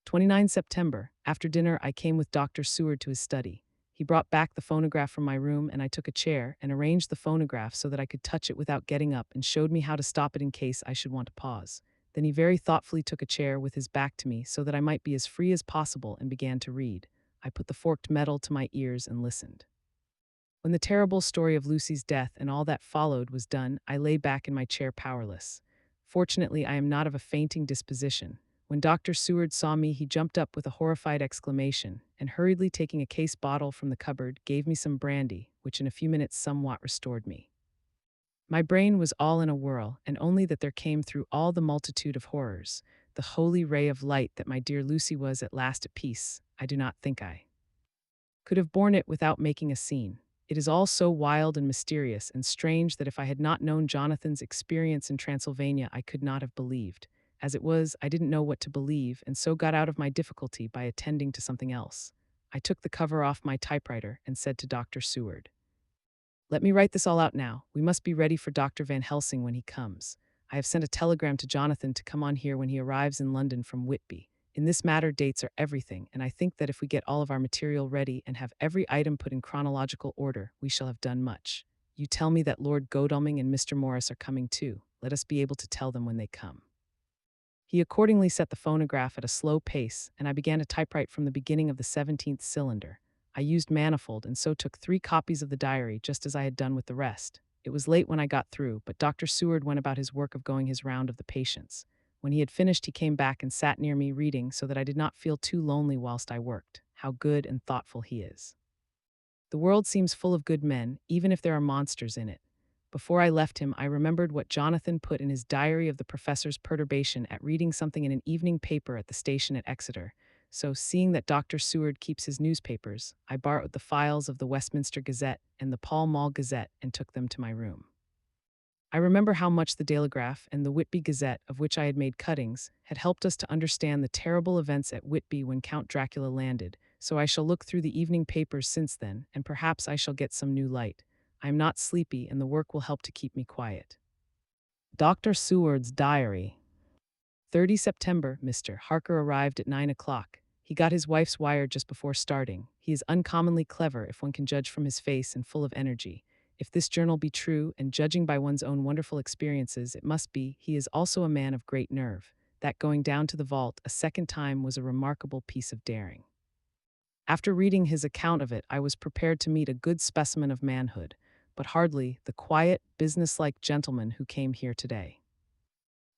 29 September. After dinner, I came with Dr. Seward to his study. He brought back the phonograph from my room, and I took a chair and arranged the phonograph so that I could touch it without getting up, and showed me how to stop it in case I should want to pause. Then he very thoughtfully took a chair with his back to me so that I might be as free as possible and began to read. I put the forked metal to my ears and listened. When the terrible story of Lucy's death and all that followed was done, I lay back in my chair powerless. Fortunately, I am not of a fainting disposition. When Dr. Seward saw me, he jumped up with a horrified exclamation, and hurriedly taking a case bottle from the cupboard, gave me some brandy, which in a few minutes somewhat restored me. My brain was all in a whirl, and only that there came through all the multitude of horrors the holy ray of light that my dear Lucy was at last at peace. I do not think I could have borne it without making a scene. It is all so wild and mysterious and strange that if I had not known Jonathan's experience in Transylvania, I could not have believed. As it was, I didn't know what to believe, and so got out of my difficulty by attending to something else. I took the cover off my typewriter and said to Dr. Seward, "Let me write this all out now. We must be ready for Dr. Van Helsing when he comes. I have sent a telegram to Jonathan to come on here when he arrives in London from Whitby. In this matter, dates are everything, and I think that if we get all of our material ready and have every item put in chronological order, we shall have done much. You tell me that Lord Godalming and Mr. Morris are coming too. Let us be able to tell them when they come." He accordingly set the phonograph at a slow pace, and I began to typewrite from the beginning of the 17th cylinder. I used manifold and so took 3 copies of the diary, just as I had done with the rest. It was late when I got through, but Dr. Seward went about his work of going his round of the patients. When he had finished, he came back and sat near me reading so that I did not feel too lonely whilst I worked. How good and thoughtful he is. The world seems full of good men, even if there are monsters in it. Before I left him, I remembered what Jonathan put in his diary of the professor's perturbation at reading something in an evening paper at the station at Exeter. So, seeing that Dr. Seward keeps his newspapers, I borrowed the files of the Westminster Gazette and the Pall Mall Gazette and took them to my room. I remember how much the Telegraph and the Whitby Gazette, of which I had made cuttings, had helped us to understand the terrible events at Whitby when Count Dracula landed, so I shall look through the evening papers since then, and perhaps I shall get some new light. I am not sleepy, and the work will help to keep me quiet. Dr. Seward's Diary. 30 September, Mr. Harker arrived at 9 o'clock. He got his wife's wire just before starting. He is uncommonly clever, if one can judge from his face, and full of energy. If this journal be true, and judging by one's own wonderful experiences, it must be, he is also a man of great nerve. That going down to the vault a second time was a remarkable piece of daring. After reading his account of it, I was prepared to meet a good specimen of manhood, but hardly the quiet, businesslike gentleman who came here today.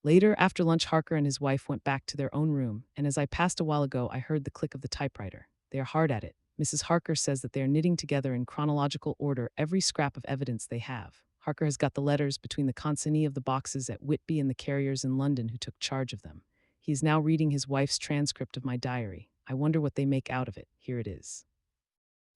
Later, after lunch, Harker and his wife went back to their own room, and as I passed a while ago, I heard the click of the typewriter. They are hard at it. Mrs. Harker says that they are knitting together in chronological order every scrap of evidence they have. Harker has got the letters between the consignee of the boxes at Whitby and the carriers in London who took charge of them. He is now reading his wife's transcript of my diary. I wonder what they make out of it. Here it is.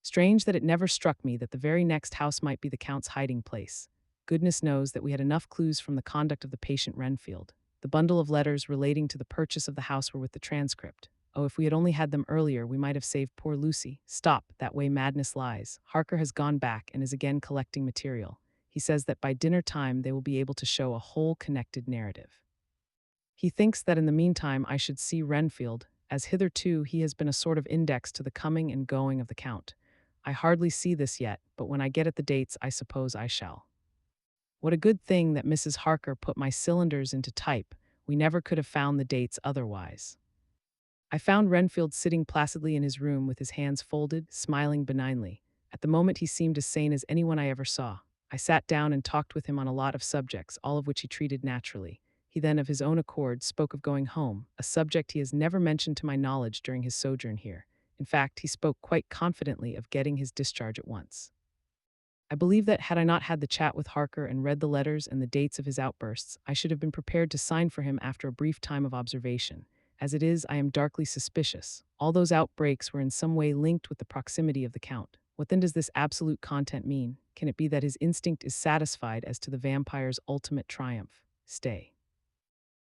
Strange that it never struck me that the very next house might be the Count's hiding place. Goodness knows that we had enough clues from the conduct of the patient Renfield. The bundle of letters relating to the purchase of the house were with the transcript. Oh, if we had only had them earlier, we might have saved poor Lucy. Stop, that way madness lies. Harker has gone back and is again collecting material. He says that by dinner time they will be able to show a whole connected narrative. He thinks that in the meantime I should see Renfield, as hitherto he has been a sort of index to the coming and going of the Count. I hardly see this yet, but when I get at the dates I suppose I shall. What a good thing that Mrs. Harker put my cylinders into type. We never could have found the dates otherwise. I found Renfield sitting placidly in his room with his hands folded, smiling benignly. At the moment he seemed as sane as anyone I ever saw. I sat down and talked with him on a lot of subjects, all of which he treated naturally. He then, of his own accord, spoke of going home, a subject he has never mentioned to my knowledge during his sojourn here. In fact, he spoke quite confidently of getting his discharge at once. I believe that had I not had the chat with Harker and read the letters and the dates of his outbursts, I should have been prepared to sign for him after a brief time of observation. As it is, I am darkly suspicious. All those outbreaks were in some way linked with the proximity of the Count. What then does this absolute content mean? Can it be that his instinct is satisfied as to the vampire's ultimate triumph? Stay.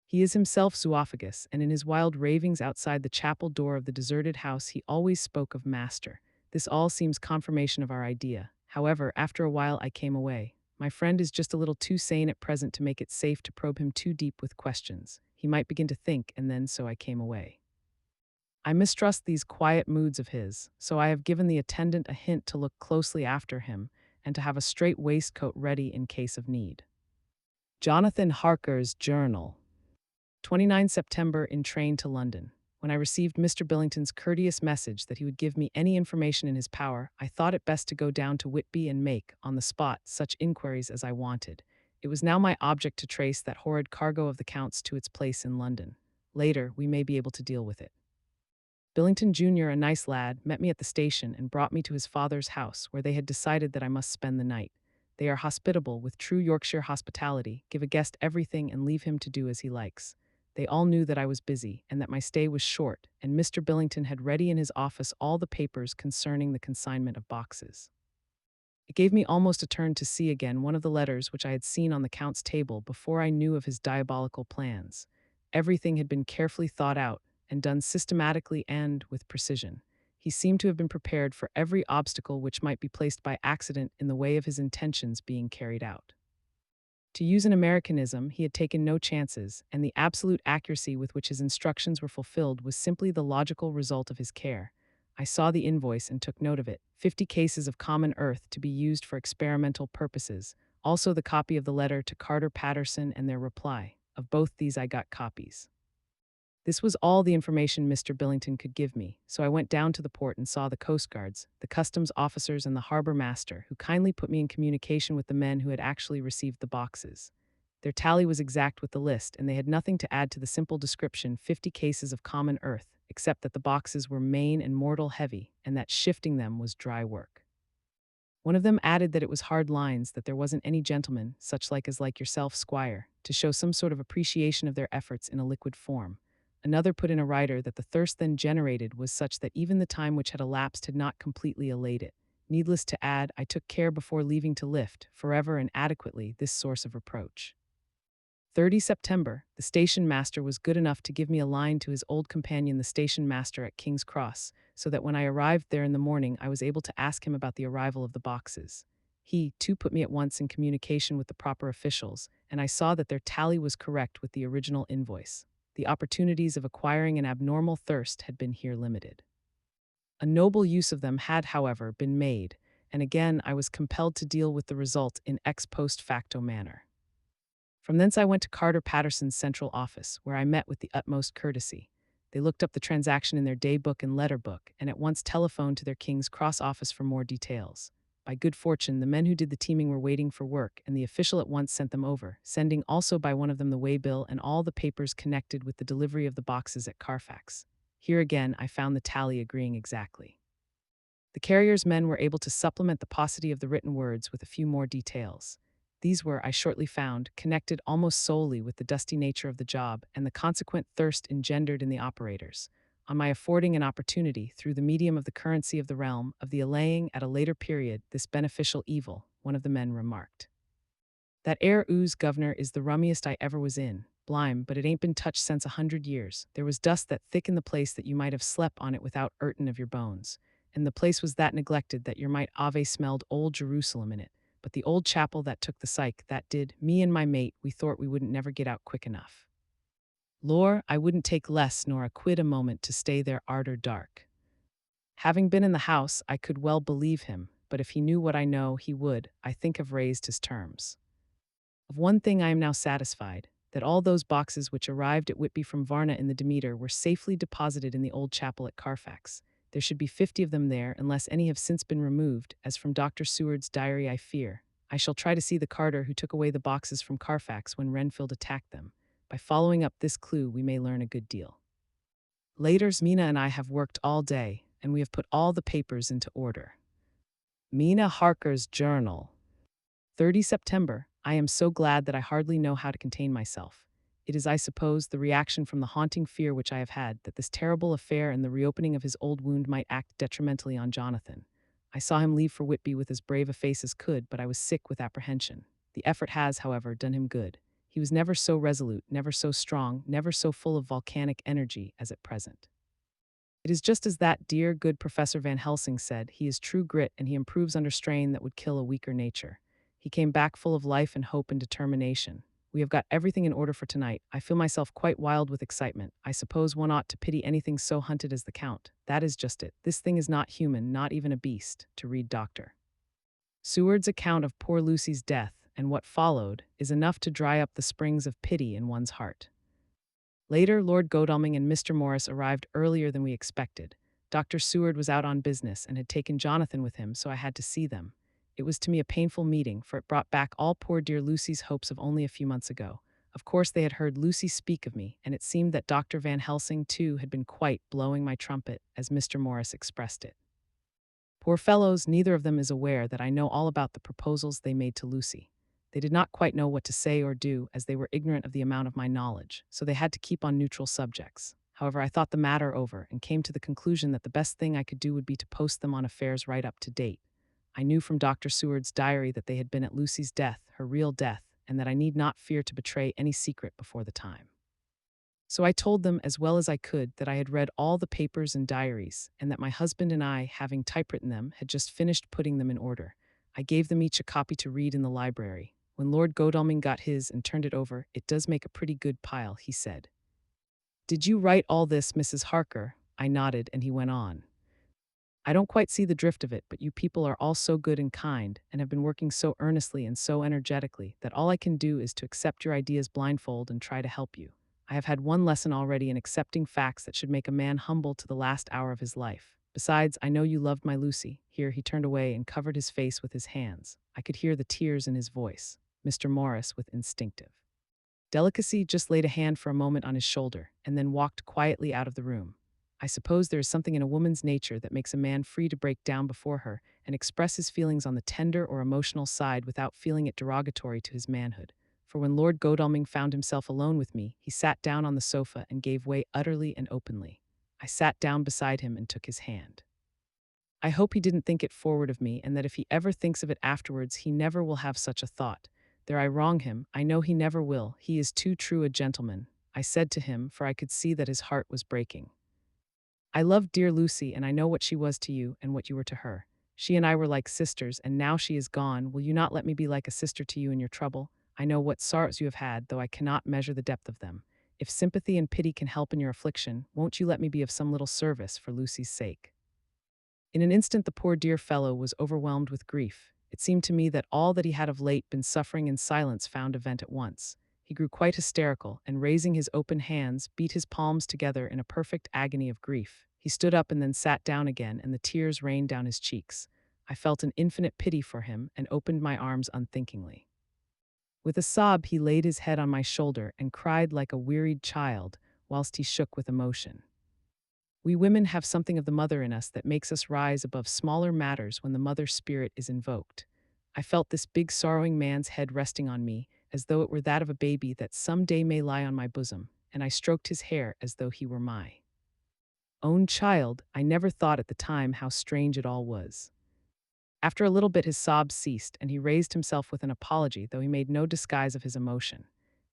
He is himself zoophagous, and in his wild ravings outside the chapel door of the deserted house he always spoke of master. This all seems confirmation of our idea. However, after a while I came away. My friend is just a little too sane at present to make it safe to probe him too deep with questions. He might begin to think, and then so I came away. I mistrust these quiet moods of his, so I have given the attendant a hint to look closely after him and to have a straight waistcoat ready in case of need. Jonathan Harker's Journal. 29 September in train to London. When I received Mr. Billington's courteous message that he would give me any information in his power, I thought it best to go down to Whitby and make, on the spot, such inquiries as I wanted. It was now my object to trace that horrid cargo of the Count's to its place in London. Later, we may be able to deal with it. Billington Jr., a nice lad, met me at the station and brought me to his father's house, where they had decided that I must spend the night. They are hospitable, with true Yorkshire hospitality, give a guest everything and leave him to do as he likes. They all knew that I was busy and that my stay was short, and Mr. Billington had ready in his office all the papers concerning the consignment of boxes. It gave me almost a turn to see again one of the letters which I had seen on the Count's table before I knew of his diabolical plans. Everything had been carefully thought out and done systematically and with precision. He seemed to have been prepared for every obstacle which might be placed by accident in the way of his intentions being carried out. To use an Americanism, he had taken no chances, and the absolute accuracy with which his instructions were fulfilled was simply the logical result of his care. I saw the invoice and took note of it. 50 cases of common earth to be used for experimental purposes. Also the copy of the letter to Carter Patterson and their reply. Of both these I got copies. This was all the information Mr. Billington could give me, so I went down to the port and saw the Coast Guards, the customs officers and the harbor master, who kindly put me in communication with the men who had actually received the boxes. Their tally was exact with the list, and they had nothing to add to the simple description, 50 cases of common earth, except that the boxes were main and mortal heavy, and that shifting them was dry work. One of them added that it was hard lines, that there wasn't any gentleman, such like as like yourself, squire, to show some sort of appreciation of their efforts in a liquid form. Another put in a writer that the thirst then generated was such that even the time which had elapsed had not completely allayed it. Needless to add, I took care before leaving to lift, forever and adequately, this source of reproach. 30 September, the station master was good enough to give me a line to his old companion, the station master at King's Cross, so that when I arrived there in the morning, I was able to ask him about the arrival of the boxes. He, too, put me at once in communication with the proper officials, and I saw that their tally was correct with the original invoice. The opportunities of acquiring an abnormal thirst had been here limited. A noble use of them had, however, been made, and again I was compelled to deal with the result in ex post facto manner. From thence I went to Carter Patterson's central office, where I met with the utmost courtesy. They looked up the transaction in their day book and letter book, and at once telephoned to their King's Cross office for more details. By good fortune, the men who did the teaming were waiting for work, and the official at once sent them over, sending also by one of them the waybill and all the papers connected with the delivery of the boxes at Carfax. Here again I found the tally agreeing exactly. The carrier's men were able to supplement the paucity of the written words with a few more details. These were, I shortly found, connected almost solely with the dusty nature of the job and the consequent thirst engendered in the operators. On my affording an opportunity, through the medium of the currency of the realm, of the allaying at a later period this beneficial evil, one of the men remarked. That air ooze, governor, is the rummiest I ever was in. Blime, but it ain't been touched since 100 years. There was dust that thick in the place that you might have slept on it without 'urtin' of your bones. And the place was that neglected that your might ave smelled old Jerusalem in it. But the old chapel that took the psych, that did, me and my mate, we thort we wouldn't never get out quick enough. Lor, I wouldn't take less nor a quid a moment to stay there arter dark. Having been in the house, I could well believe him, but if he knew what I know, he would, I think, have raised his terms. Of one thing I am now satisfied, that all those boxes which arrived at Whitby from Varna in the Demeter were safely deposited in the old chapel at Carfax. There should be 50 of them there, unless any have since been removed, as from Dr. Seward's diary I fear. I shall try to see the carter who took away the boxes from Carfax when Renfield attacked them. By following up this clue, we may learn a good deal. Laters, Mina and I have worked all day, and we have put all the papers into order. Mina Harker's Journal. 30 September. I am so glad that I hardly know how to contain myself. It is, I suppose, the reaction from the haunting fear which I have had that this terrible affair and the reopening of his old wound might act detrimentally on Jonathan. I saw him leave for Whitby with as brave a face as could, but I was sick with apprehension. The effort has, however, done him good. He was never so resolute, never so strong, never so full of volcanic energy as at present. It is just as that dear, good Professor Van Helsing said, he is true grit and he improves under strain that would kill a weaker nature. He came back full of life and hope and determination. We have got everything in order for tonight. I feel myself quite wild with excitement. I suppose one ought to pity anything so hunted as the Count. That is just it. This thing is not human, not even a beast, to read Dr. Seward's account of poor Lucy's death and what followed is enough to dry up the springs of pity in one's heart. Later, Lord Godalming and Mr. Morris arrived earlier than we expected. Dr. Seward was out on business and had taken Jonathan with him, so I had to see them. It was to me a painful meeting, for it brought back all poor dear Lucy's hopes of only a few months ago. Of course, they had heard Lucy speak of me, and it seemed that Dr. Van Helsing, too, had been quite blowing my trumpet, as Mr. Morris expressed it. Poor fellows, neither of them is aware that I know all about the proposals they made to Lucy. They did not quite know what to say or do, as they were ignorant of the amount of my knowledge, so they had to keep on neutral subjects. However, I thought the matter over and came to the conclusion that the best thing I could do would be to post them on affairs right up to date. I knew from Dr. Seward's diary that they had been at Lucy's death, her real death, and that I need not fear to betray any secret before the time. So I told them as well as I could that I had read all the papers and diaries, and that my husband and I, having typewritten them, had just finished putting them in order. I gave them each a copy to read in the library. When Lord Godalming got his and turned it over, "It does make a pretty good pile," he said. "Did you write all this, Mrs. Harker?" I nodded, and he went on. "I don't quite see the drift of it, but you people are all so good and kind, and have been working so earnestly and so energetically, that all I can do is to accept your ideas blindfold and try to help you. I have had one lesson already in accepting facts that should make a man humble to the last hour of his life. Besides, I know you loved my Lucy." Here he turned away and covered his face with his hands. I could hear the tears in his voice. Mr. Morris, with instinctive delicacy, just laid a hand for a moment on his shoulder, and then walked quietly out of the room. I suppose there is something in a woman's nature that makes a man free to break down before her and express his feelings on the tender or emotional side without feeling it derogatory to his manhood. For when Lord Godalming found himself alone with me, he sat down on the sofa and gave way utterly and openly. I sat down beside him and took his hand. I hope he didn't think it forward of me, and that if he ever thinks of it afterwards, he never will have such a thought. There I wrong him. I know he never will. He is too true a gentleman, I said to him, for I could see that his heart was breaking. "I loved dear Lucy, and I know what she was to you and what you were to her. She and I were like sisters, and now she is gone. Will you not let me be like a sister to you in your trouble? I know what sorrows you have had, though I cannot measure the depth of them. If sympathy and pity can help in your affliction, won't you let me be of some little service for Lucy's sake?" In an instant the poor dear fellow was overwhelmed with grief. It seemed to me that all that he had of late been suffering in silence found a vent at once. He grew quite hysterical, and raising his open hands, beat his palms together in a perfect agony of grief. He stood up and then sat down again, and the tears rained down his cheeks. I felt an infinite pity for him and opened my arms unthinkingly. With a sob he laid his head on my shoulder and cried like a wearied child, whilst he shook with emotion. We women have something of the mother in us that makes us rise above smaller matters when the mother spirit is invoked. I felt this big sorrowing man's head resting on me, as though it were that of a baby that some day may lie on my bosom, and I stroked his hair as though he were my own child. I never thought at the time how strange it all was. After a little bit his sobs ceased, and he raised himself with an apology, though he made no disguise of his emotion.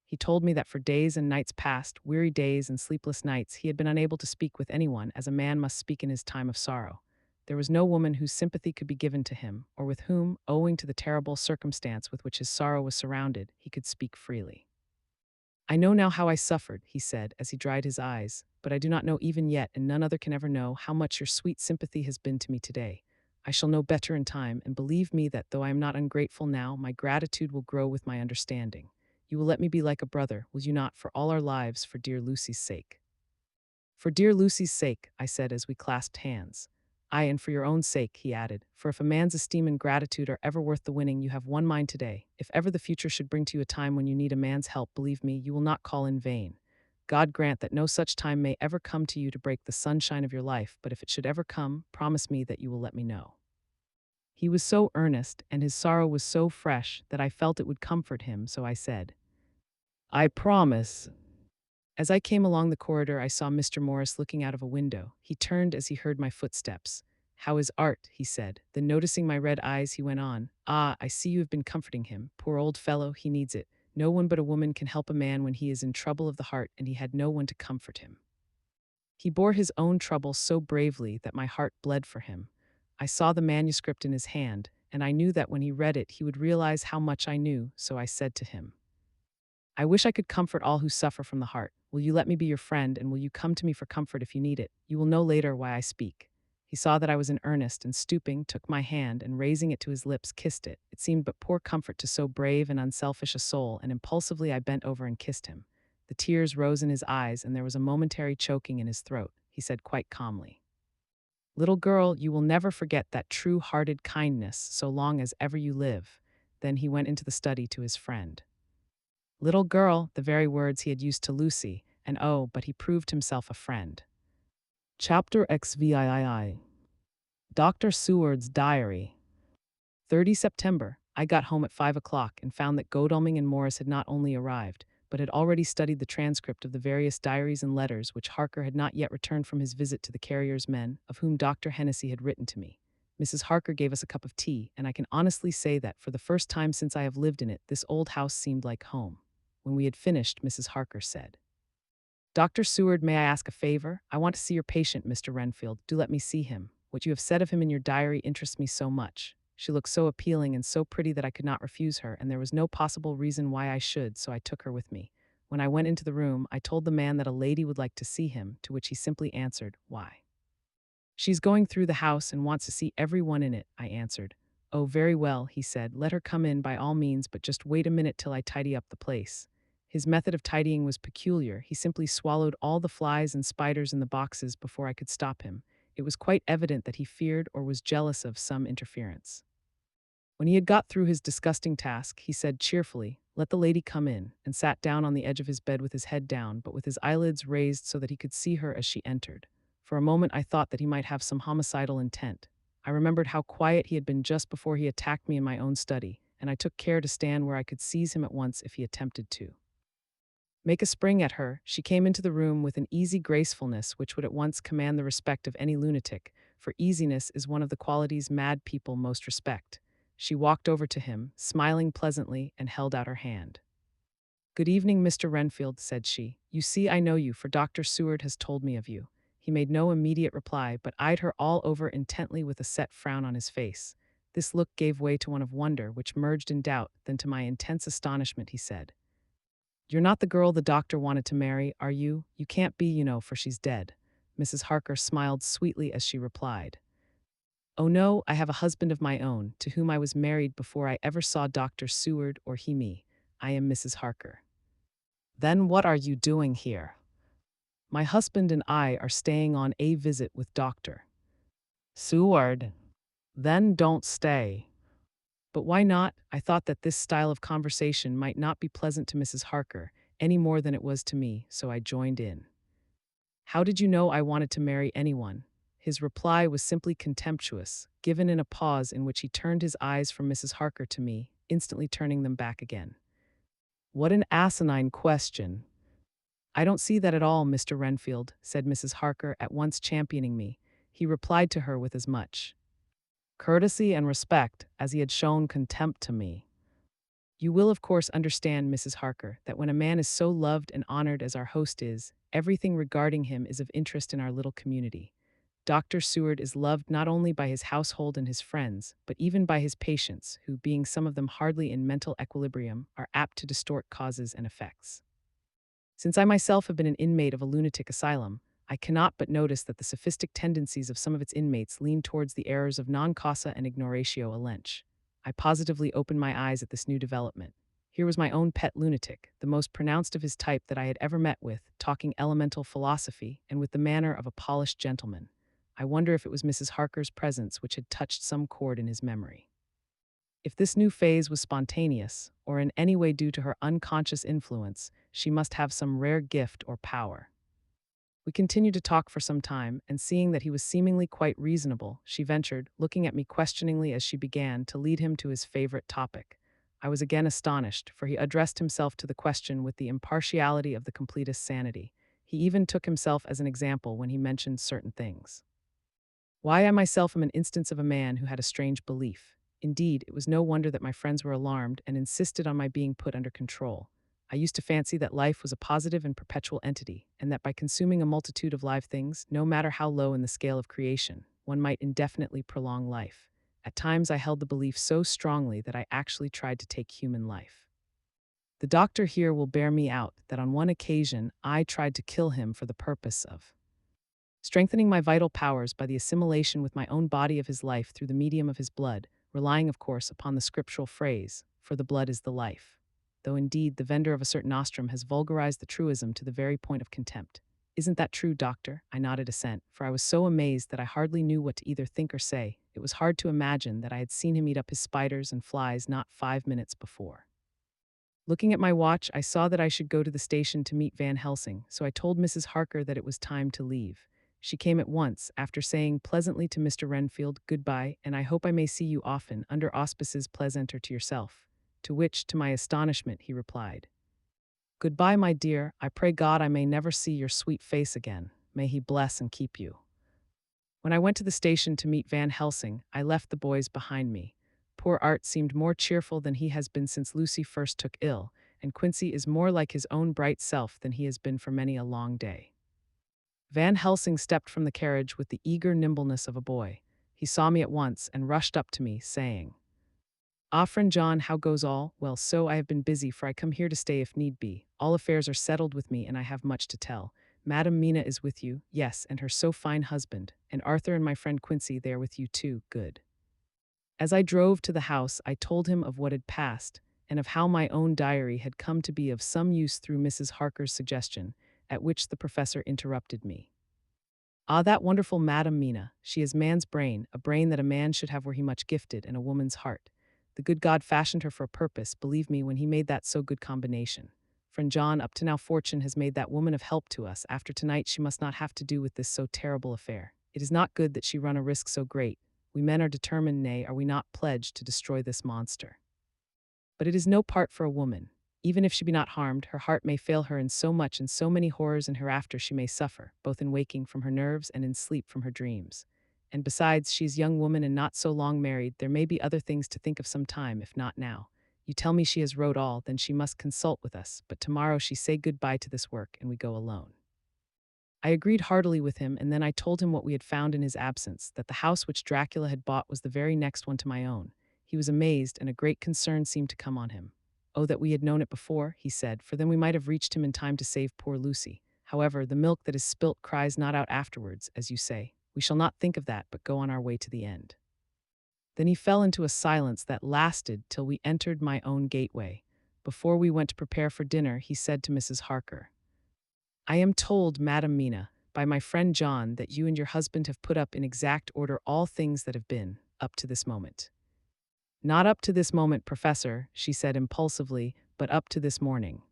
He told me that for days and nights past, weary days and sleepless nights, he had been unable to speak with anyone as a man must speak in his time of sorrow. There was no woman whose sympathy could be given to him, or with whom, owing to the terrible circumstance with which his sorrow was surrounded, he could speak freely. "I know now how I suffered," he said, as he dried his eyes, "but I do not know even yet, and none other can ever know, how much your sweet sympathy has been to me today. I shall know better in time, and believe me that though I am not ungrateful now, my gratitude will grow with my understanding. You will let me be like a brother, will you not, for all our lives, for dear Lucy's sake?" "For dear Lucy's sake," I said as we clasped hands. "Aye, and for your own sake," he added, "for if a man's esteem and gratitude are ever worth the winning, you have won mine today. If ever the future should bring to you a time when you need a man's help, believe me, you will not call in vain. God grant that no such time may ever come to you to break the sunshine of your life, but if it should ever come, promise me that you will let me know." He was so earnest, and his sorrow was so fresh, that I felt it would comfort him, so I said, "I promise." As I came along the corridor, I saw Mr. Morris looking out of a window. He turned as he heard my footsteps. "How is Art?" he said. Then noticing my red eyes, he went on, "Ah, I see you have been comforting him. Poor old fellow, he needs it. No one but a woman can help a man when he is in trouble of the heart, and he had no one to comfort him." He bore his own trouble so bravely that my heart bled for him. I saw the manuscript in his hand, and I knew that when he read it he would realize how much I knew, so I said to him, I wish I could comfort all who suffer from the heart. Will you let me be your friend, and will you come to me for comfort if you need it? You will know later why I speak." He saw that I was in earnest, and stooping, took my hand, and raising it to his lips, kissed it. It seemed but poor comfort to so brave and unselfish a soul, and impulsively I bent over and kissed him. The tears rose in his eyes, and there was a momentary choking in his throat. He said quite calmly, "Little girl, you will never forget that true-hearted kindness so long as ever you live." Then he went into the study to his friend. "Little girl," the very words he had used to Lucy, and oh, but he proved himself a friend. Chapter XVII. Dr. Seward's Diary. 30 September. I got home at 5 o'clock and found that Godalming and Morris had not only arrived, but had already studied the transcript of the various diaries and letters which Harker had not yet returned from his visit to the carrier's men, of whom Dr. Hennessy had written to me. Mrs. Harker gave us a cup of tea, and I can honestly say that, for the first time since I have lived in it, this old house seemed like home. When we had finished, Mrs. Harker said, "Dr. Seward, may I ask a favor? I want to see your patient, Mr. Renfield. Do let me see him. What you have said of him in your diary interests me so much." She looked so appealing and so pretty that I could not refuse her, and there was no possible reason why I should, so I took her with me. When I went into the room, I told the man that a lady would like to see him, to which he simply answered, "Why?" "She's going through the house and wants to see every one in it," I answered. "Oh, very well," he said. "Let her come in by all means, but just wait a minute till I tidy up the place." His method of tidying was peculiar. He simply swallowed all the flies and spiders in the boxes before I could stop him. It was quite evident that he feared or was jealous of some interference. When he had got through his disgusting task, he said cheerfully, "Let the lady come in," and sat down on the edge of his bed with his head down, but with his eyelids raised so that he could see her as she entered. For a moment I thought that he might have some homicidal intent. I remembered how quiet he had been just before he attacked me in my own study, and I took care to stand where I could seize him at once if he attempted to make a spring at her. She came into the room with an easy gracefulness which would at once command the respect of any lunatic, for easiness is one of the qualities mad people most respect. She walked over to him, smiling pleasantly, and held out her hand. "Good evening, Mr. Renfield," said she. "You see, I know you, for Dr. Seward has told me of you." He made no immediate reply, but eyed her all over intently with a set frown on his face. This look gave way to one of wonder, which merged in doubt. Then, to my intense astonishment, he said, "You're not the girl the doctor wanted to marry, are you? You can't be, you know, for she's dead." Mrs. Harker smiled sweetly as she replied, "Oh no, I have a husband of my own, to whom I was married before I ever saw Dr. Seward or he me. I am Mrs. Harker." "Then what are you doing here?" "My husband and I are staying on a visit with Dr. Seward." "Then don't stay." "But why not?" I thought that this style of conversation might not be pleasant to Mrs. Harker, any more than it was to me, so I joined in. "How did you know I wanted to marry anyone?" His reply was simply contemptuous, given in a pause in which he turned his eyes from Mrs. Harker to me, instantly turning them back again. "What an asinine question." "I don't see that at all, Mr. Renfield," said Mrs. Harker, at once championing me. He replied to her with as much courtesy and respect as he had shown contempt to me. "You will, of course, understand, Mrs. Harker, that when a man is so loved and honored as our host is, everything regarding him is of interest in our little community. Dr. Seward is loved not only by his household and his friends, but even by his patients, who, being some of them hardly in mental equilibrium, are apt to distort causes and effects. Since I myself have been an inmate of a lunatic asylum, I cannot but notice that the sophistic tendencies of some of its inmates lean towards the errors of non causa and ignoratio elench. I positively opened my eyes at this new development. Here was my own pet lunatic, the most pronounced of his type that I had ever met with, talking elemental philosophy and with the manner of a polished gentleman. I wonder if it was Mrs. Harker's presence which had touched some chord in his memory. If this new phase was spontaneous, or in any way due to her unconscious influence, she must have some rare gift or power. We continued to talk for some time, and seeing that he was seemingly quite reasonable, she ventured, looking at me questioningly as she began, to lead him to his favorite topic. I was again astonished, for he addressed himself to the question with the impartiality of the completest sanity. He even took himself as an example when he mentioned certain things. Why, I myself am an instance of a man who had a strange belief. Indeed, it was no wonder that my friends were alarmed and insisted on my being put under control. I used to fancy that life was a positive and perpetual entity, and that by consuming a multitude of live things, no matter how low in the scale of creation, one might indefinitely prolong life. At times I held the belief so strongly that I actually tried to take human life. The doctor here will bear me out that on one occasion I tried to kill him for the purpose of strengthening my vital powers by the assimilation with my own body of his life through the medium of his blood, relying, of course, upon the scriptural phrase, for the blood is the life. Though indeed the vendor of a certain nostrum has vulgarized the truism to the very point of contempt. Isn't that true, doctor? I nodded assent, for I was so amazed that I hardly knew what to either think or say. It was hard to imagine that I had seen him eat up his spiders and flies not 5 minutes before. Looking at my watch, I saw that I should go to the station to meet Van Helsing, so I told Mrs. Harker that it was time to leave. She came at once, after saying pleasantly to Mr. Renfield, "Goodbye, and I hope I may see you often, under auspices pleasanter to yourself." To which, to my astonishment, he replied, "Goodbye, my dear. I pray God I may never see your sweet face again. May he bless and keep you." When I went to the station to meet Van Helsing, I left the boys behind me. Poor Art seemed more cheerful than he has been since Lucy first took ill, and Quincy is more like his own bright self than he has been for many a long day. Van Helsing stepped from the carriage with the eager nimbleness of a boy. He saw me at once and rushed up to me, saying, "Ah, friend John, how goes all? Well, so I have been busy, for I come here to stay if need be. All affairs are settled with me, and I have much to tell. Madam Mina is with you, yes, and her so fine husband, and Arthur and my friend Quincy, they are with you too, good." As I drove to the house, I told him of what had passed, and of how my own diary had come to be of some use through Mrs. Harker's suggestion, at which the professor interrupted me. "Ah, that wonderful Madam Mina, she has man's brain, a brain that a man should have were he much gifted, and a woman's heart. The good God fashioned her for a purpose, believe me, when he made that so good combination. Friend John, up to now fortune has made that woman of help to us. After tonight she must not have to do with this so terrible affair. It is not good that she run a risk so great. We men are determined, nay, are we not pledged to destroy this monster? But it is no part for a woman. Even if she be not harmed, her heart may fail her in so much, and so many horrors in hereafter she may suffer, both in waking from her nerves and in sleep from her dreams. And besides, she is a young woman and not so long married. There may be other things to think of some time, if not now. You tell me she has wrote all, then she must consult with us, but tomorrow she say good-bye to this work, and we go alone." I agreed heartily with him, and then I told him what we had found in his absence, that the house which Dracula had bought was the very next one to my own. He was amazed, and a great concern seemed to come on him. "Oh, that we had known it before," he said, "for then we might have reached him in time to save poor Lucy. However, the milk that is spilt cries not out afterwards, as you say. We shall not think of that, but go on our way to the end." Then he fell into a silence that lasted till we entered my own gateway. Before we went to prepare for dinner, he said to Mrs. Harker, "I am told, Madam Mina, by my friend John, that you and your husband have put up in exact order all things that have been, up to this moment." "Not up to this moment, Professor," she said impulsively, "but up to this morning."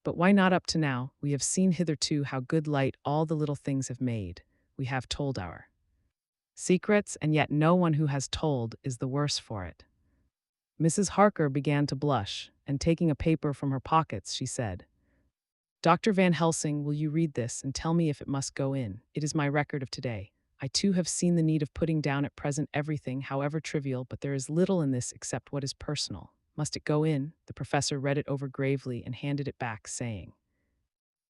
"But why not up to now? We have seen hitherto how good light all the little things have made. We have told our secrets, and yet no one who has told is the worse for it." Mrs. Harker began to blush, and taking a paper from her pockets, she said, "Dr. Van Helsing, will you read this and tell me if it must go in? It is my record of today. I too have seen the need of putting down at present everything, however trivial, but there is little in this except what is personal. Must it go in?" The professor read it over gravely and handed it back, saying,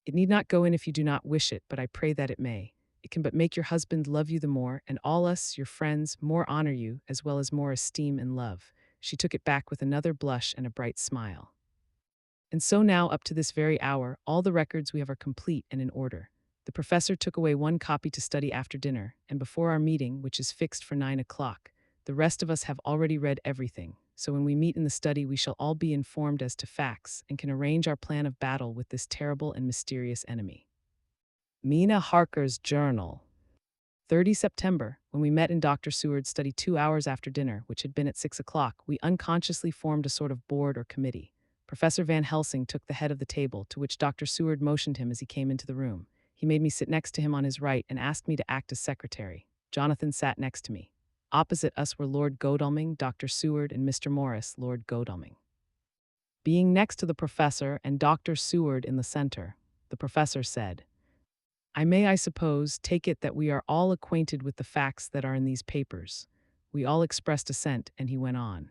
"It need not go in if you do not wish it, but I pray that it may. It can but make your husband love you the more, and all us, your friends, more honor you, as well as more esteem and love." She took it back with another blush and a bright smile. "And so now, up to this very hour, all the records we have are complete and in order. The professor took away one copy to study after dinner, and before our meeting, which is fixed for 9 o'clock, the rest of us have already read everything. So when we meet in the study, we shall all be informed as to facts, and can arrange our plan of battle with this terrible and mysterious enemy." Mina Harker's Journal. 30 September, when we met in Dr. Seward's study 2 hours after dinner, which had been at 6 o'clock, we unconsciously formed a sort of board or committee. Professor Van Helsing took the head of the table, to which Dr. Seward motioned him as he came into the room. He made me sit next to him on his right and asked me to act as secretary. Jonathan sat next to me. Opposite us were Lord Godalming, Dr. Seward, and Mr. Morris, Lord Godalming. Being next to the professor and Dr. Seward in the center, the professor said, "I may, I suppose, take it that we are all acquainted with the facts that are in these papers." We all expressed assent, and he went on.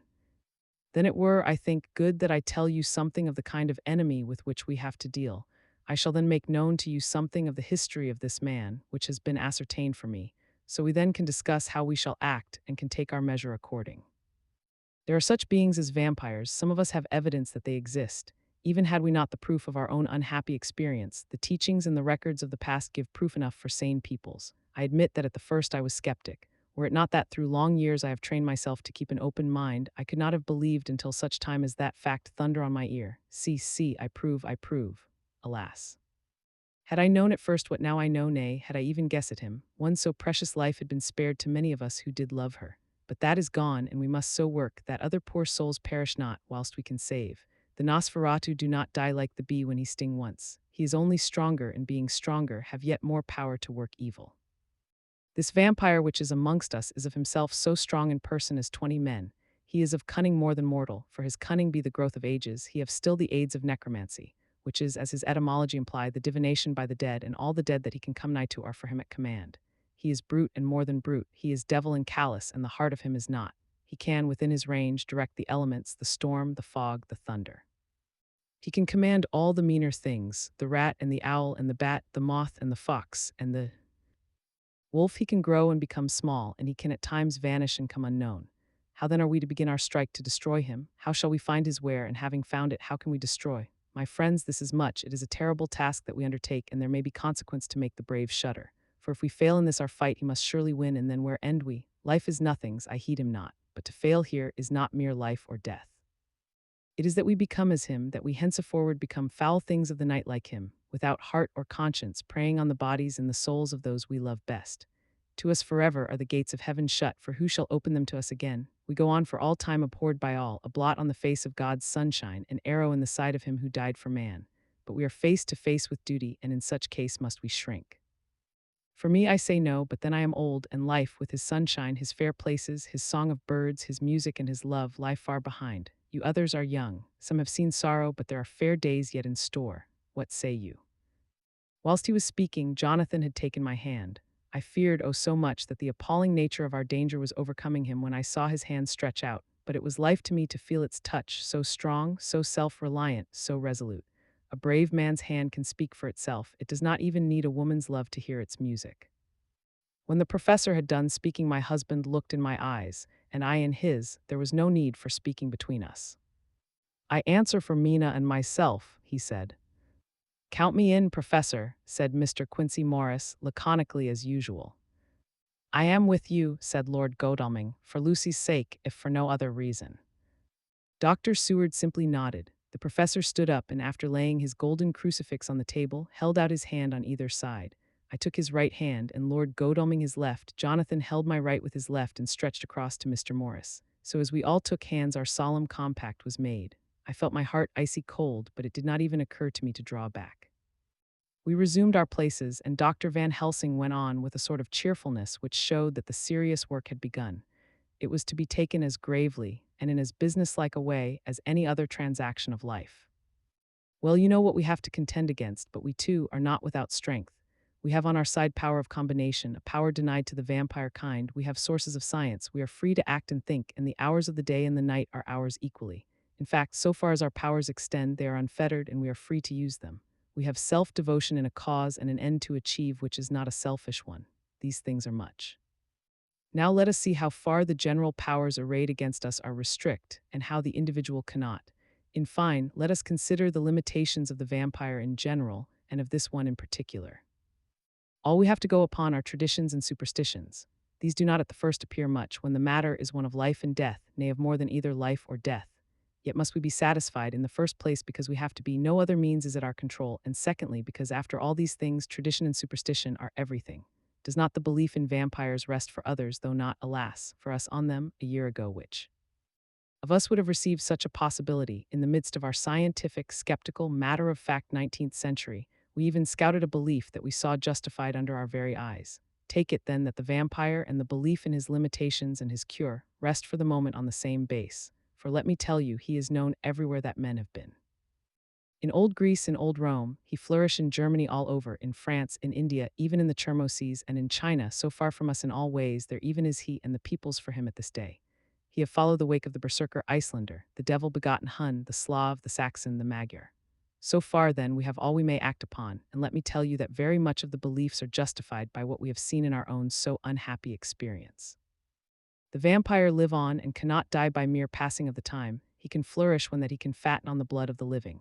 "Then it were, I think, good that I tell you something of the kind of enemy with which we have to deal. I shall then make known to you something of the history of this man, which has been ascertained for me, so we then can discuss how we shall act and can take our measure according. There are such beings as vampires. Some of us have evidence that they exist. Even had we not the proof of our own unhappy experience, the teachings and the records of the past give proof enough for sane peoples. I admit that at the first I was skeptic. Were it not that through long years I have trained myself to keep an open mind, I could not have believed until such time as that fact thunder on my ear. See, I prove. Alas. Had I known at first what now I know, nay, had I even guessed at him, one so precious life had been spared to many of us who did love her. But that is gone, and we must so work that other poor souls perish not, whilst we can save. The Nosferatu do not die like the bee when he sting once. He is only stronger, and being stronger, have yet more power to work evil. This vampire which is amongst us is of himself so strong in person as 20 men. He is of cunning more than mortal, for his cunning be the growth of ages, he have still the aids of necromancy, which is, as his etymology imply, the divination by the dead, and all the dead that he can come nigh to are for him at command. He is brute and more than brute, he is devil and callous, and the heart of him is not. He can, within his range, direct the elements, the storm, the fog, the thunder. He can command all the meaner things, the rat and the owl and the bat, the moth and the fox, and the wolf. He can grow and become small, and he can at times vanish and come unknown. How then are we to begin our strike to destroy him? How shall we find his where, and having found it, how can we destroy? My friends, this is much. It is a terrible task that we undertake, and there may be consequence to make the brave shudder. For if we fail in this our fight, he must surely win, and then where end we? Life is nothing's, I heed him not. But to fail here is not mere life or death. It is that we become as him, that we henceforward become foul things of the night like him, without heart or conscience, preying on the bodies and the souls of those we love best. To us forever are the gates of heaven shut, for who shall open them to us again? We go on for all time abhorred by all, a blot on the face of God's sunshine, an arrow in the side of him who died for man. But we are face to face with duty, and in such case must we shrink. For me, I say no, but then I am old, and life, with his sunshine, his fair places, his song of birds, his music, and his love, lie far behind. You others are young. Some have seen sorrow, but there are fair days yet in store. What say you? Whilst he was speaking, Jonathan had taken my hand. I feared, oh so much, that the appalling nature of our danger was overcoming him when I saw his hand stretch out, but it was life to me to feel its touch, so strong, so self-reliant, so resolute. A brave man's hand can speak for itself. It does not even need a woman's love to hear its music. When the professor had done speaking, my husband looked in my eyes, and I in his. There was no need for speaking between us. I answer for Mina and myself, he said. Count me in, Professor, said Mr. Quincy Morris, laconically as usual. I am with you, said Lord Godalming, for Lucy's sake, if for no other reason. Dr. Seward simply nodded. The professor stood up and, after laying his golden crucifix on the table, held out his hand on either side. I took his right hand, and Lord Godalming his left. Jonathan held my right with his left and stretched across to Mr. Morris. So as we all took hands, our solemn compact was made. I felt my heart icy cold, but it did not even occur to me to draw back. We resumed our places, and Dr. Van Helsing went on with a sort of cheerfulness which showed that the serious work had begun. It was to be taken as gravely, and in as businesslike a way, as any other transaction of life. Well, you know what we have to contend against, but we too are not without strength. We have on our side power of combination, a power denied to the vampire kind. We have sources of science. We are free to act and think, and the hours of the day and the night are ours equally. In fact, so far as our powers extend, they are unfettered, and we are free to use them. We have self-devotion in a cause and an end to achieve which is not a selfish one. These things are much. Now let us see how far the general powers arrayed against us are restrict, and how the individual cannot. In fine, let us consider the limitations of the vampire in general, and of this one in particular. All we have to go upon are traditions and superstitions. These do not at the first appear much, when the matter is one of life and death, nay, of more than either life or death. Yet must we be satisfied, in the first place because we have to be, no other means is at our control, and secondly because after all these things, tradition and superstition are everything. Does not the belief in vampires rest for others, though not, alas, for us on them, a year ago? Which of us would have received such a possibility in the midst of our scientific, skeptical, matter-of-fact 19th century? We even scouted a belief that we saw justified under our very eyes. Take it, then, that the vampire and the belief in his limitations and his cure rest for the moment on the same base. For let me tell you, he is known everywhere that men have been. In old Greece, in old Rome, he flourished in Germany all over, in France, in India, even in the Chermoses, and in China, so far from us in all ways, there even is he and the peoples for him at this day. He have followed the wake of the berserker Icelander, the devil-begotten Hun, the Slav, the Saxon, the Magyar. So far, then, we have all we may act upon, and let me tell you that very much of the beliefs are justified by what we have seen in our own so unhappy experience. The vampire live on and cannot die by mere passing of the time. He can flourish when that he can fatten on the blood of the living.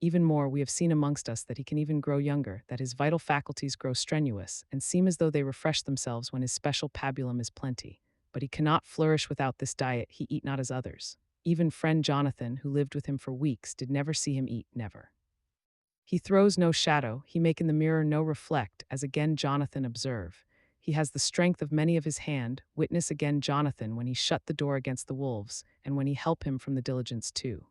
Even more, we have seen amongst us that he can even grow younger, that his vital faculties grow strenuous, and seem as though they refresh themselves when his special pabulum is plenty. But he cannot flourish without this diet, he eat not as others. Even friend Jonathan, who lived with him for weeks, did never see him eat, never. He throws no shadow, he make in the mirror no reflect, as again Jonathan observe. He has the strength of many of his hand, witness again Jonathan when he shut the door against the wolves, and when he help him from the diligence too.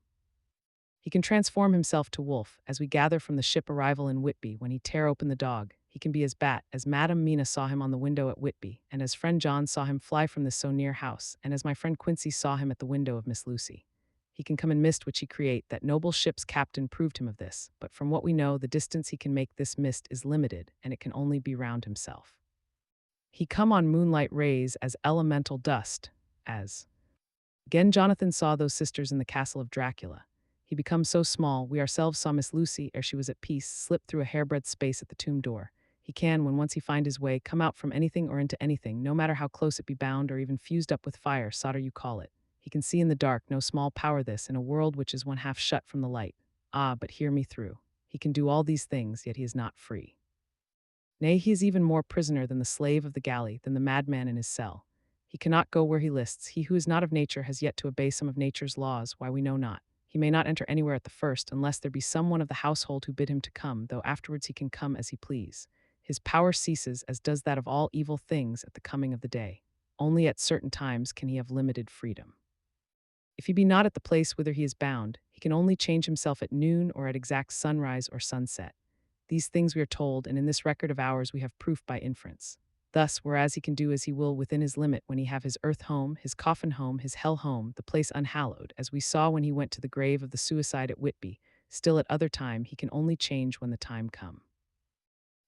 He can transform himself to wolf, as we gather from the ship arrival in Whitby when he tear open the dog. He can be as bat, as Madame Mina saw him on the window at Whitby, and as friend John saw him fly from this so near house, and as my friend Quincy saw him at the window of Miss Lucy. He can come in mist which he create, that noble ship's captain proved him of this, but from what we know, the distance he can make this mist is limited, and it can only be round himself. He come on moonlight rays as elemental dust, as again Jonathan saw those sisters in the castle of Dracula. He becomes so small, we ourselves saw Miss Lucy, ere she was at peace, slip through a hairbreadth space at the tomb door. He can, when once he find his way, come out from anything or into anything, no matter how close it be bound or even fused up with fire, solder you call it. He can see in the dark, no small power this, in a world which is one half shut from the light. Ah, but hear me through. He can do all these things, yet he is not free. Nay, he is even more prisoner than the slave of the galley, than the madman in his cell. He cannot go where he lists. He who is not of nature has yet to obey some of nature's laws, why we know not. He may not enter anywhere at the first, unless there be some one of the household who bid him to come, though afterwards he can come as he please. His power ceases, as does that of all evil things, at the coming of the day. Only at certain times can he have limited freedom. If he be not at the place whither he is bound, he can only change himself at noon or at exact sunrise or sunset. These things we are told, and in this record of ours we have proof by inference. Thus, whereas he can do as he will within his limit when he have his earth home, his coffin home, his hell home, the place unhallowed, as we saw when he went to the grave of the suicide at Whitby, still at other time he can only change when the time come.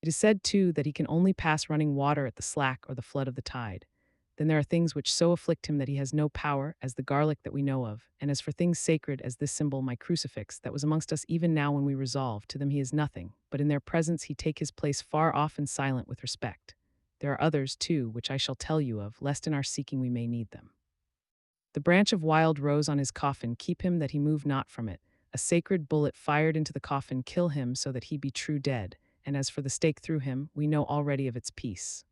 It is said, too, that he can only pass running water at the slack or the flood of the tide. Then there are things which so afflict him that he has no power, as the garlic that we know of, and as for things sacred as this symbol, my crucifix, that was amongst us even now when we resolve, to them he is nothing, but in their presence he take his place far off and silent with respect. There are others, too, which I shall tell you of, lest in our seeking we may need them. The branch of wild rose on his coffin keep him that he move not from it. A sacred bullet fired into the coffin kill him so that he be true dead, and as for the stake through him, we know already of its peace.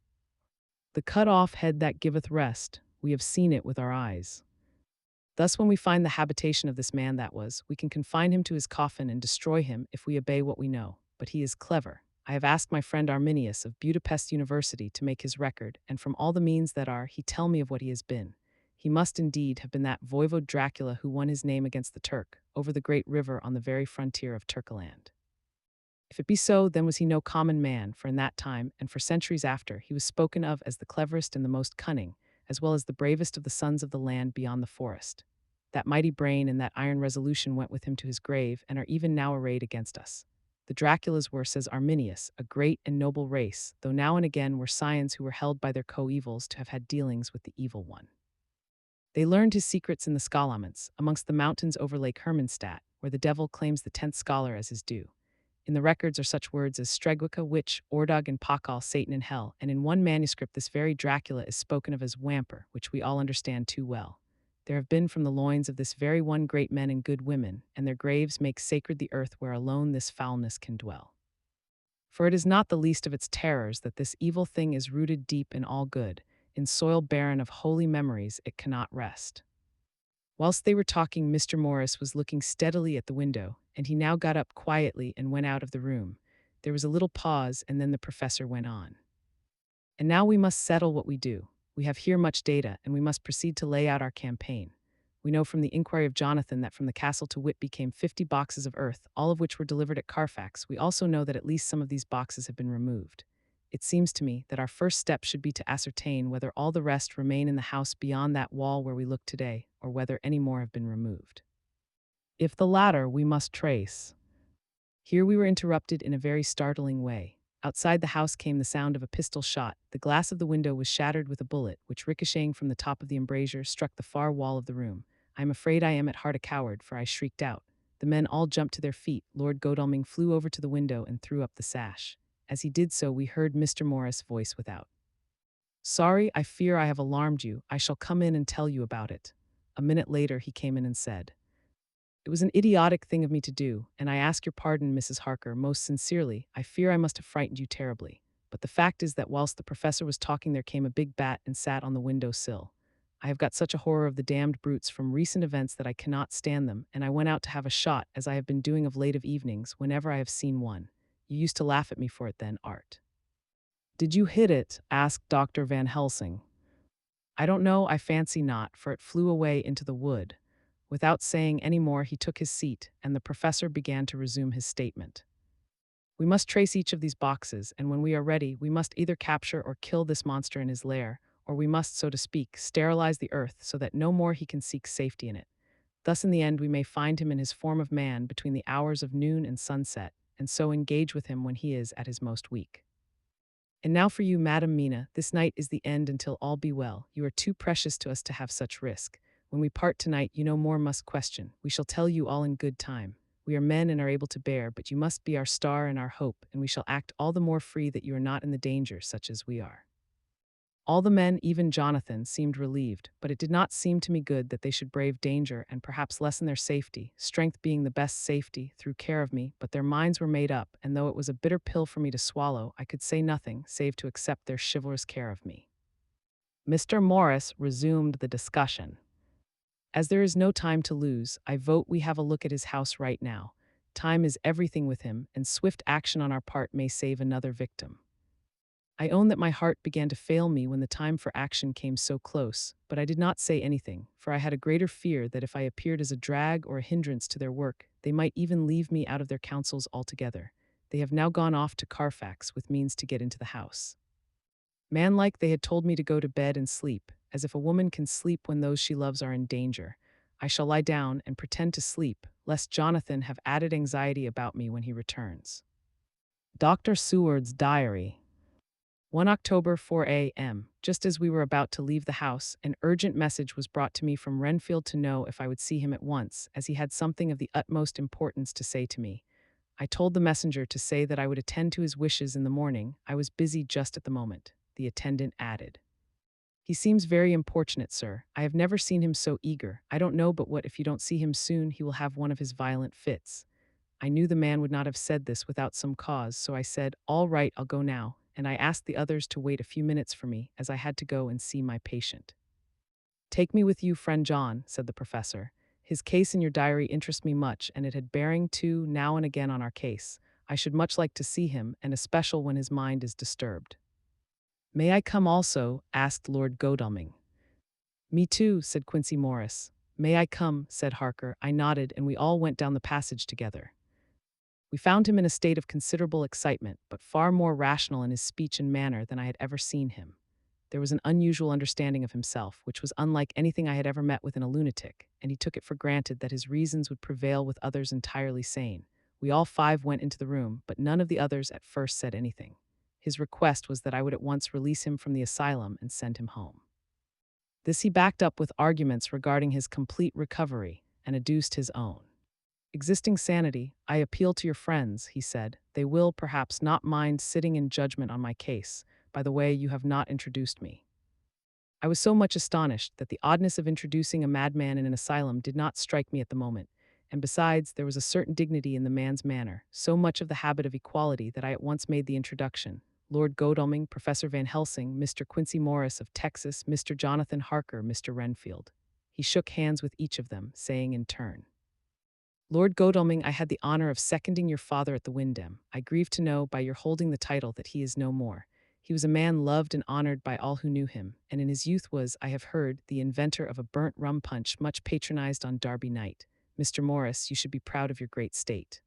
The cut-off head that giveth rest, we have seen it with our eyes. Thus when we find the habitation of this man that was, we can confine him to his coffin and destroy him if we obey what we know. But he is clever. I have asked my friend Arminius of Budapest University to make his record, and from all the means that are, he tell me of what he has been. He must indeed have been that voivode Dracula who won his name against the Turk, over the great river on the very frontier of Turkaland. If it be so, then was he no common man, for in that time, and for centuries after, he was spoken of as the cleverest and the most cunning, as well as the bravest of the sons of the land beyond the forest. That mighty brain and that iron resolution went with him to his grave, and are even now arrayed against us. The Draculas were, says Arminius, a great and noble race, though now and again were scions who were held by their coevals to have had dealings with the evil one. They learned his secrets in the Skalaments, amongst the mountains over Lake Hermanstadt, where the devil claims the 10th scholar as his due. In the records are such words as Stregwica, witch, Ordog, and Pakal, Satan in hell, and in one manuscript this very Dracula is spoken of as Wamper, which we all understand too well. There have been from the loins of this very one great men and good women, and their graves make sacred the earth where alone this foulness can dwell. For it is not the least of its terrors that this evil thing is rooted deep in all good, in soil barren of holy memories it cannot rest. Whilst they were talking, Mr. Morris was looking steadily at the window, and he now got up quietly and went out of the room. There was a little pause, and then the professor went on. And now we must settle what we do. We have here much data, and we must proceed to lay out our campaign. We know from the inquiry of Jonathan that from the castle to Whitby came 50 boxes of earth, all of which were delivered at Carfax. We also know that at least some of these boxes have been removed. It seems to me that our first step should be to ascertain whether all the rest remain in the house beyond that wall where we look today, or whether any more have been removed. If the latter, we must trace. Here we were interrupted in a very startling way. Outside the house came the sound of a pistol shot. The glass of the window was shattered with a bullet, which ricocheting from the top of the embrasure struck the far wall of the room. I am afraid I am at heart a coward, for I shrieked out. The men all jumped to their feet. Lord Godalming flew over to the window and threw up the sash. As he did so, we heard Mr. Morris' voice without. Sorry, I fear I have alarmed you. I shall come in and tell you about it. A minute later he came in and said, It was an idiotic thing of me to do, and I ask your pardon, Mrs. Harker, most sincerely. I fear I must have frightened you terribly. But the fact is that whilst the professor was talking, there came a big bat and sat on the window sill. I have got such a horror of the damned brutes from recent events that I cannot stand them, and I went out to have a shot, as I have been doing of late of evenings, whenever I have seen one. You used to laugh at me for it then, Art. Did you hit it? Asked Dr. Van Helsing. I don't know, I fancy not, for it flew away into the wood. Without saying any more, he took his seat, and the professor began to resume his statement. We must trace each of these boxes, and when we are ready, we must either capture or kill this monster in his lair, or we must, so to speak, sterilize the earth so that no more he can seek safety in it. Thus, in the end, we may find him in his form of man between the hours of noon and sunset, and so engage with him when he is at his most weak. And now for you, Madam Mina, this night is the end until all be well. You are too precious to us to have such risk. When we part tonight, you no more must question. We shall tell you all in good time. We are men and are able to bear, but you must be our star and our hope, and we shall act all the more free that you are not in the danger such as we are. All the men, even Jonathan, seemed relieved, but it did not seem to me good that they should brave danger and perhaps lessen their safety, strength being the best safety, through care of me, but their minds were made up, and though it was a bitter pill for me to swallow, I could say nothing, save to accept their chivalrous care of me. Mr. Morris resumed the discussion. As there is no time to lose, I vote we have a look at his house right now. Time is everything with him, and swift action on our part may save another victim. I own that my heart began to fail me when the time for action came so close, but I did not say anything, for I had a greater fear that if I appeared as a drag or a hindrance to their work, they might even leave me out of their counsels altogether. They have now gone off to Carfax with means to get into the house. Manlike, they had told me to go to bed and sleep, as if a woman can sleep when those she loves are in danger. I shall lie down and pretend to sleep, lest Jonathan have added anxiety about me when he returns. Dr. Seward's Diary. 1 October, 4 a.m. Just as we were about to leave the house, an urgent message was brought to me from Renfield to know if I would see him at once, as he had something of the utmost importance to say to me. I told the messenger to say that I would attend to his wishes in the morning. I was busy just at the moment. The attendant added, "He seems very importunate, sir. I have never seen him so eager. I don't know but what if you don't see him soon, he will have one of his violent fits." I knew the man would not have said this without some cause, so I said, "All right, I'll go now," and I asked the others to wait a few minutes for me, as I had to go and see my patient. "Take me with you, friend John," said the professor. "His case in your diary interests me much, and it had bearing, too, now and again on our case. I should much like to see him, and especial when his mind is disturbed." "May I come also?" asked Lord Godalming. "Me too," said Quincy Morris. "May I come?" said Harker. I nodded, and we all went down the passage together. We found him in a state of considerable excitement, but far more rational in his speech and manner than I had ever seen him. There was an unusual understanding of himself, which was unlike anything I had ever met with in a lunatic, and he took it for granted that his reasons would prevail with others entirely sane. We all five went into the room, but none of the others at first said anything. His request was that I would at once release him from the asylum and send him home. This he backed up with arguments regarding his complete recovery, and adduced his own. "Existing sanity, I appeal to your friends," he said. "They will, perhaps, not mind sitting in judgment on my case. By the way, you have not introduced me." I was so much astonished that the oddness of introducing a madman in an asylum did not strike me at the moment, and besides, there was a certain dignity in the man's manner, so much of the habit of equality, that I at once made the introduction. Lord Godalming, Professor Van Helsing, Mr. Quincy Morris of Texas, Mr. Jonathan Harker, Mr. Renfield. He shook hands with each of them, saying in turn, "Lord Godalming, I had the honor of seconding your father at the Windham. I grieve to know, by your holding the title, that he is no more. He was a man loved and honored by all who knew him, and in his youth was, I have heard, the inventor of a burnt rum punch much patronized on Derby night. Mr. Morris, you should be proud of your great state.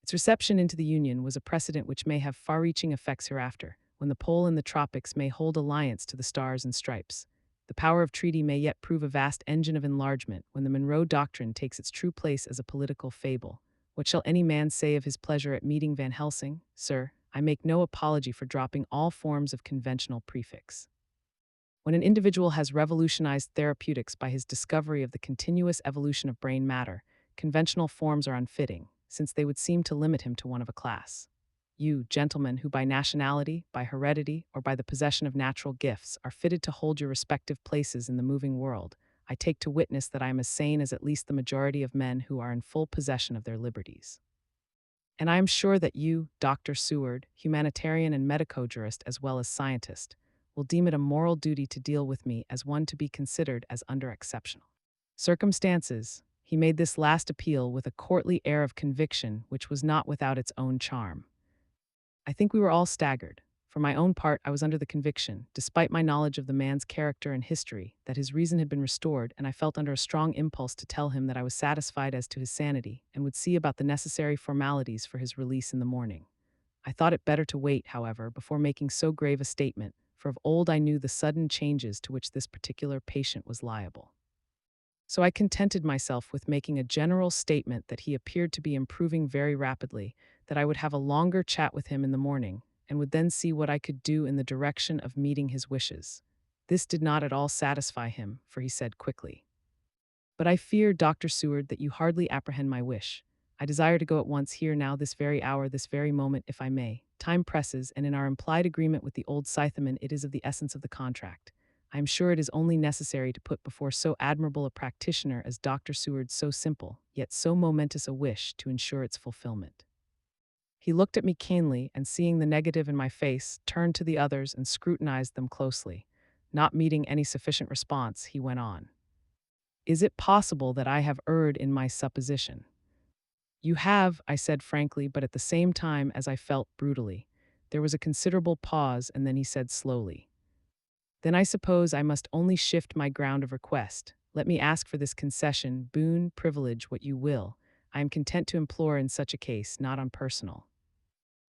Its reception into the Union was a precedent which may have far-reaching effects hereafter, when the pole in the tropics may hold alliance to the stars and stripes. The power of treaty may yet prove a vast engine of enlargement when the Monroe Doctrine takes its true place as a political fable. What shall any man say of his pleasure at meeting Van Helsing? Sir, I make no apology for dropping all forms of conventional prefix. When an individual has revolutionized therapeutics by his discovery of the continuous evolution of brain matter, conventional forms are unfitting, since they would seem to limit him to one of a class. You, gentlemen, who by nationality, by heredity, or by the possession of natural gifts are fitted to hold your respective places in the moving world, I take to witness that I am as sane as at least the majority of men who are in full possession of their liberties. And I am sure that you, Dr. Seward, humanitarian and medico-jurist as well as scientist, will deem it a moral duty to deal with me as one to be considered as under exceptional circumstances. He made this last appeal with a courtly air of conviction which was not without its own charm. I think we were all staggered. For my own part, I was under the conviction, despite my knowledge of the man's character and history, that his reason had been restored, and I felt under a strong impulse to tell him that I was satisfied as to his sanity and would see about the necessary formalities for his release in the morning. I thought it better to wait, however, before making so grave a statement, for of old I knew the sudden changes to which this particular patient was liable. So I contented myself with making a general statement that he appeared to be improving very rapidly, that I would have a longer chat with him in the morning, and would then see what I could do in the direction of meeting his wishes. This did not at all satisfy him, for he said quickly, "But I fear, Dr. Seward, that you hardly apprehend my wish. I desire to go at once here now, this very hour, this very moment, if I may. Time presses, and in our implied agreement with the old Scytheman it is of the essence of the contract. I am sure it is only necessary to put before so admirable a practitioner as Dr. Seward so simple, yet so momentous a wish to ensure its fulfillment." He looked at me keenly, and seeing the negative in my face, turned to the others and scrutinized them closely. Not meeting any sufficient response, he went on. "Is it possible that I have erred in my supposition?" "You have," I said frankly, but at the same time, as I felt, brutally. There was a considerable pause, and then he said slowly, "Then I suppose I must only shift my ground of request. Let me ask for this concession, boon, privilege, what you will. I am content to implore in such a case, not on personal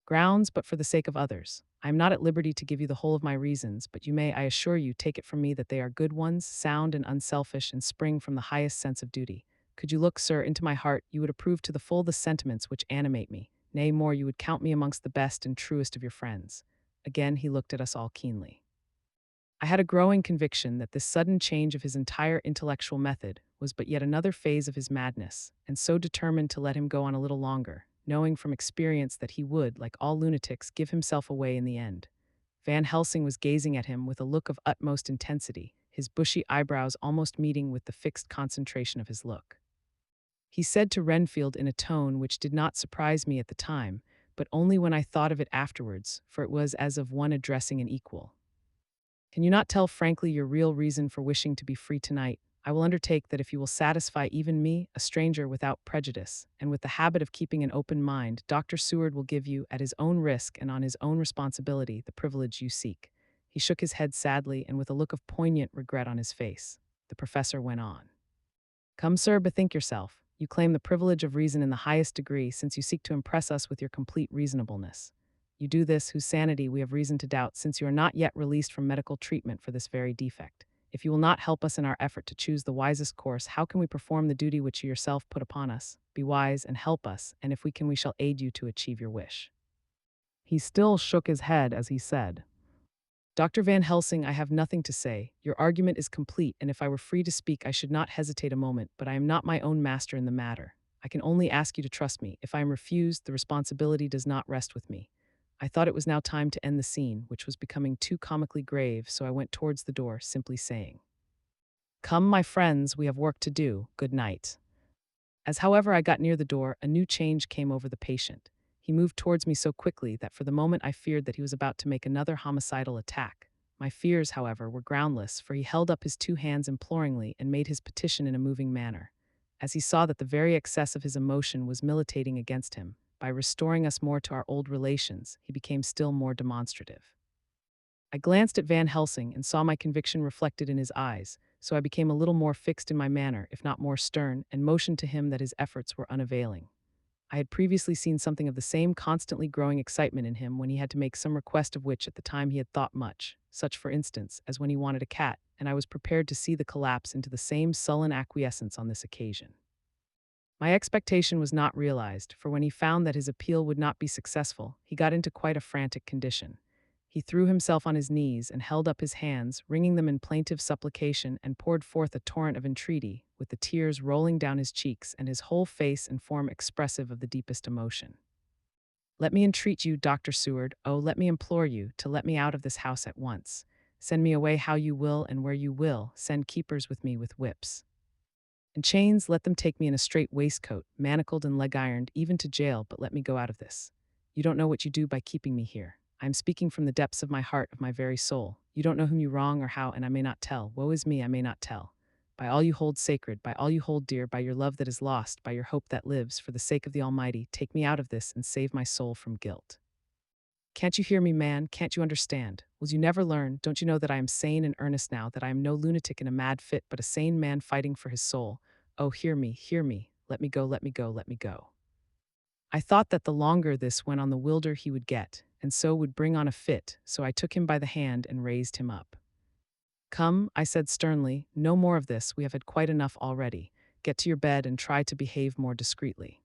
grounds, but for the sake of others. I am not at liberty to give you the whole of my reasons, but you may, I assure you, take it from me that they are good ones, sound and unselfish, and spring from the highest sense of duty. Could you look, sir, into my heart, you would approve to the full the sentiments which animate me. Nay, more, you would count me amongst the best and truest of your friends." Again he looked at us all keenly. I had a growing conviction that this sudden change of his entire intellectual method was but yet another phase of his madness, and so determined to let him go on a little longer, knowing from experience that he would, like all lunatics, give himself away in the end. Van Helsing was gazing at him with a look of utmost intensity, his bushy eyebrows almost meeting with the fixed concentration of his look. He said to Renfield in a tone which did not surprise me at the time, but only when I thought of it afterwards, for it was as of one addressing an equal, "Can you not tell frankly your real reason for wishing to be free tonight? I will undertake that if you will satisfy even me, a stranger without prejudice, and with the habit of keeping an open mind, Dr. Seward will give you, at his own risk and on his own responsibility, the privilege you seek." He shook his head sadly and with a look of poignant regret on his face. The professor went on. "Come, sir, bethink yourself. You claim the privilege of reason in the highest degree, since you seek to impress us with your complete reasonableness. You do this, whose sanity we have reason to doubt, since you are not yet released from medical treatment for this very defect. If you will not help us in our effort to choose the wisest course, how can we perform the duty which you yourself put upon us? Be wise and help us, and if we can, we shall aid you to achieve your wish." He still shook his head as he said, "Dr. Van Helsing, I have nothing to say. Your argument is complete, and if I were free to speak, I should not hesitate a moment, but I am not my own master in the matter. I can only ask you to trust me. If I am refused, the responsibility does not rest with me." I thought it was now time to end the scene, which was becoming too comically grave, so I went towards the door, simply saying, "Come, my friends, we have work to do. Good night." As, however, I got near the door, a new change came over the patient. He moved towards me so quickly that for the moment I feared that he was about to make another homicidal attack. My fears, however, were groundless, for he held up his two hands imploringly and made his petition in a moving manner. As he saw that the very excess of his emotion was militating against him, by restoring us more to our old relations, he became still more demonstrative. I glanced at Van Helsing and saw my conviction reflected in his eyes, so I became a little more fixed in my manner, if not more stern, and motioned to him that his efforts were unavailing. I had previously seen something of the same constantly growing excitement in him when he had to make some request of which at the time he had thought much, such, for instance, as when he wanted a cat, and I was prepared to see the collapse into the same sullen acquiescence on this occasion. My expectation was not realized, for when he found that his appeal would not be successful, he got into quite a frantic condition. He threw himself on his knees and held up his hands, wringing them in plaintive supplication, and poured forth a torrent of entreaty, with the tears rolling down his cheeks and his whole face and form expressive of the deepest emotion. "Let me entreat you, Dr. Seward, oh, let me implore you, to let me out of this house at once. Send me away how you will and where you will. Send keepers with me with whips and chains. Let them take me in a straight waistcoat, manacled and leg-ironed, even to jail, but let me go out of this. You don't know what you do by keeping me here. I am speaking from the depths of my heart, of my very soul. You don't know whom you wrong or how, and I may not tell. Woe is me, I may not tell. By all you hold sacred, by all you hold dear, by your love that is lost, by your hope that lives, for the sake of the Almighty, take me out of this and save my soul from guilt. Can't you hear me, man? Can't you understand? Will you never learn? Don't you know that I am sane and earnest now, that I am no lunatic in a mad fit, but a sane man fighting for his soul? Oh, hear me, hear me. Let me go, let me go, let me go. I thought that the longer this went on, the wilder he would get, and so would bring on a fit, so I took him by the hand and raised him up. Come, I said sternly, no more of this, we have had quite enough already. Get to your bed and try to behave more discreetly.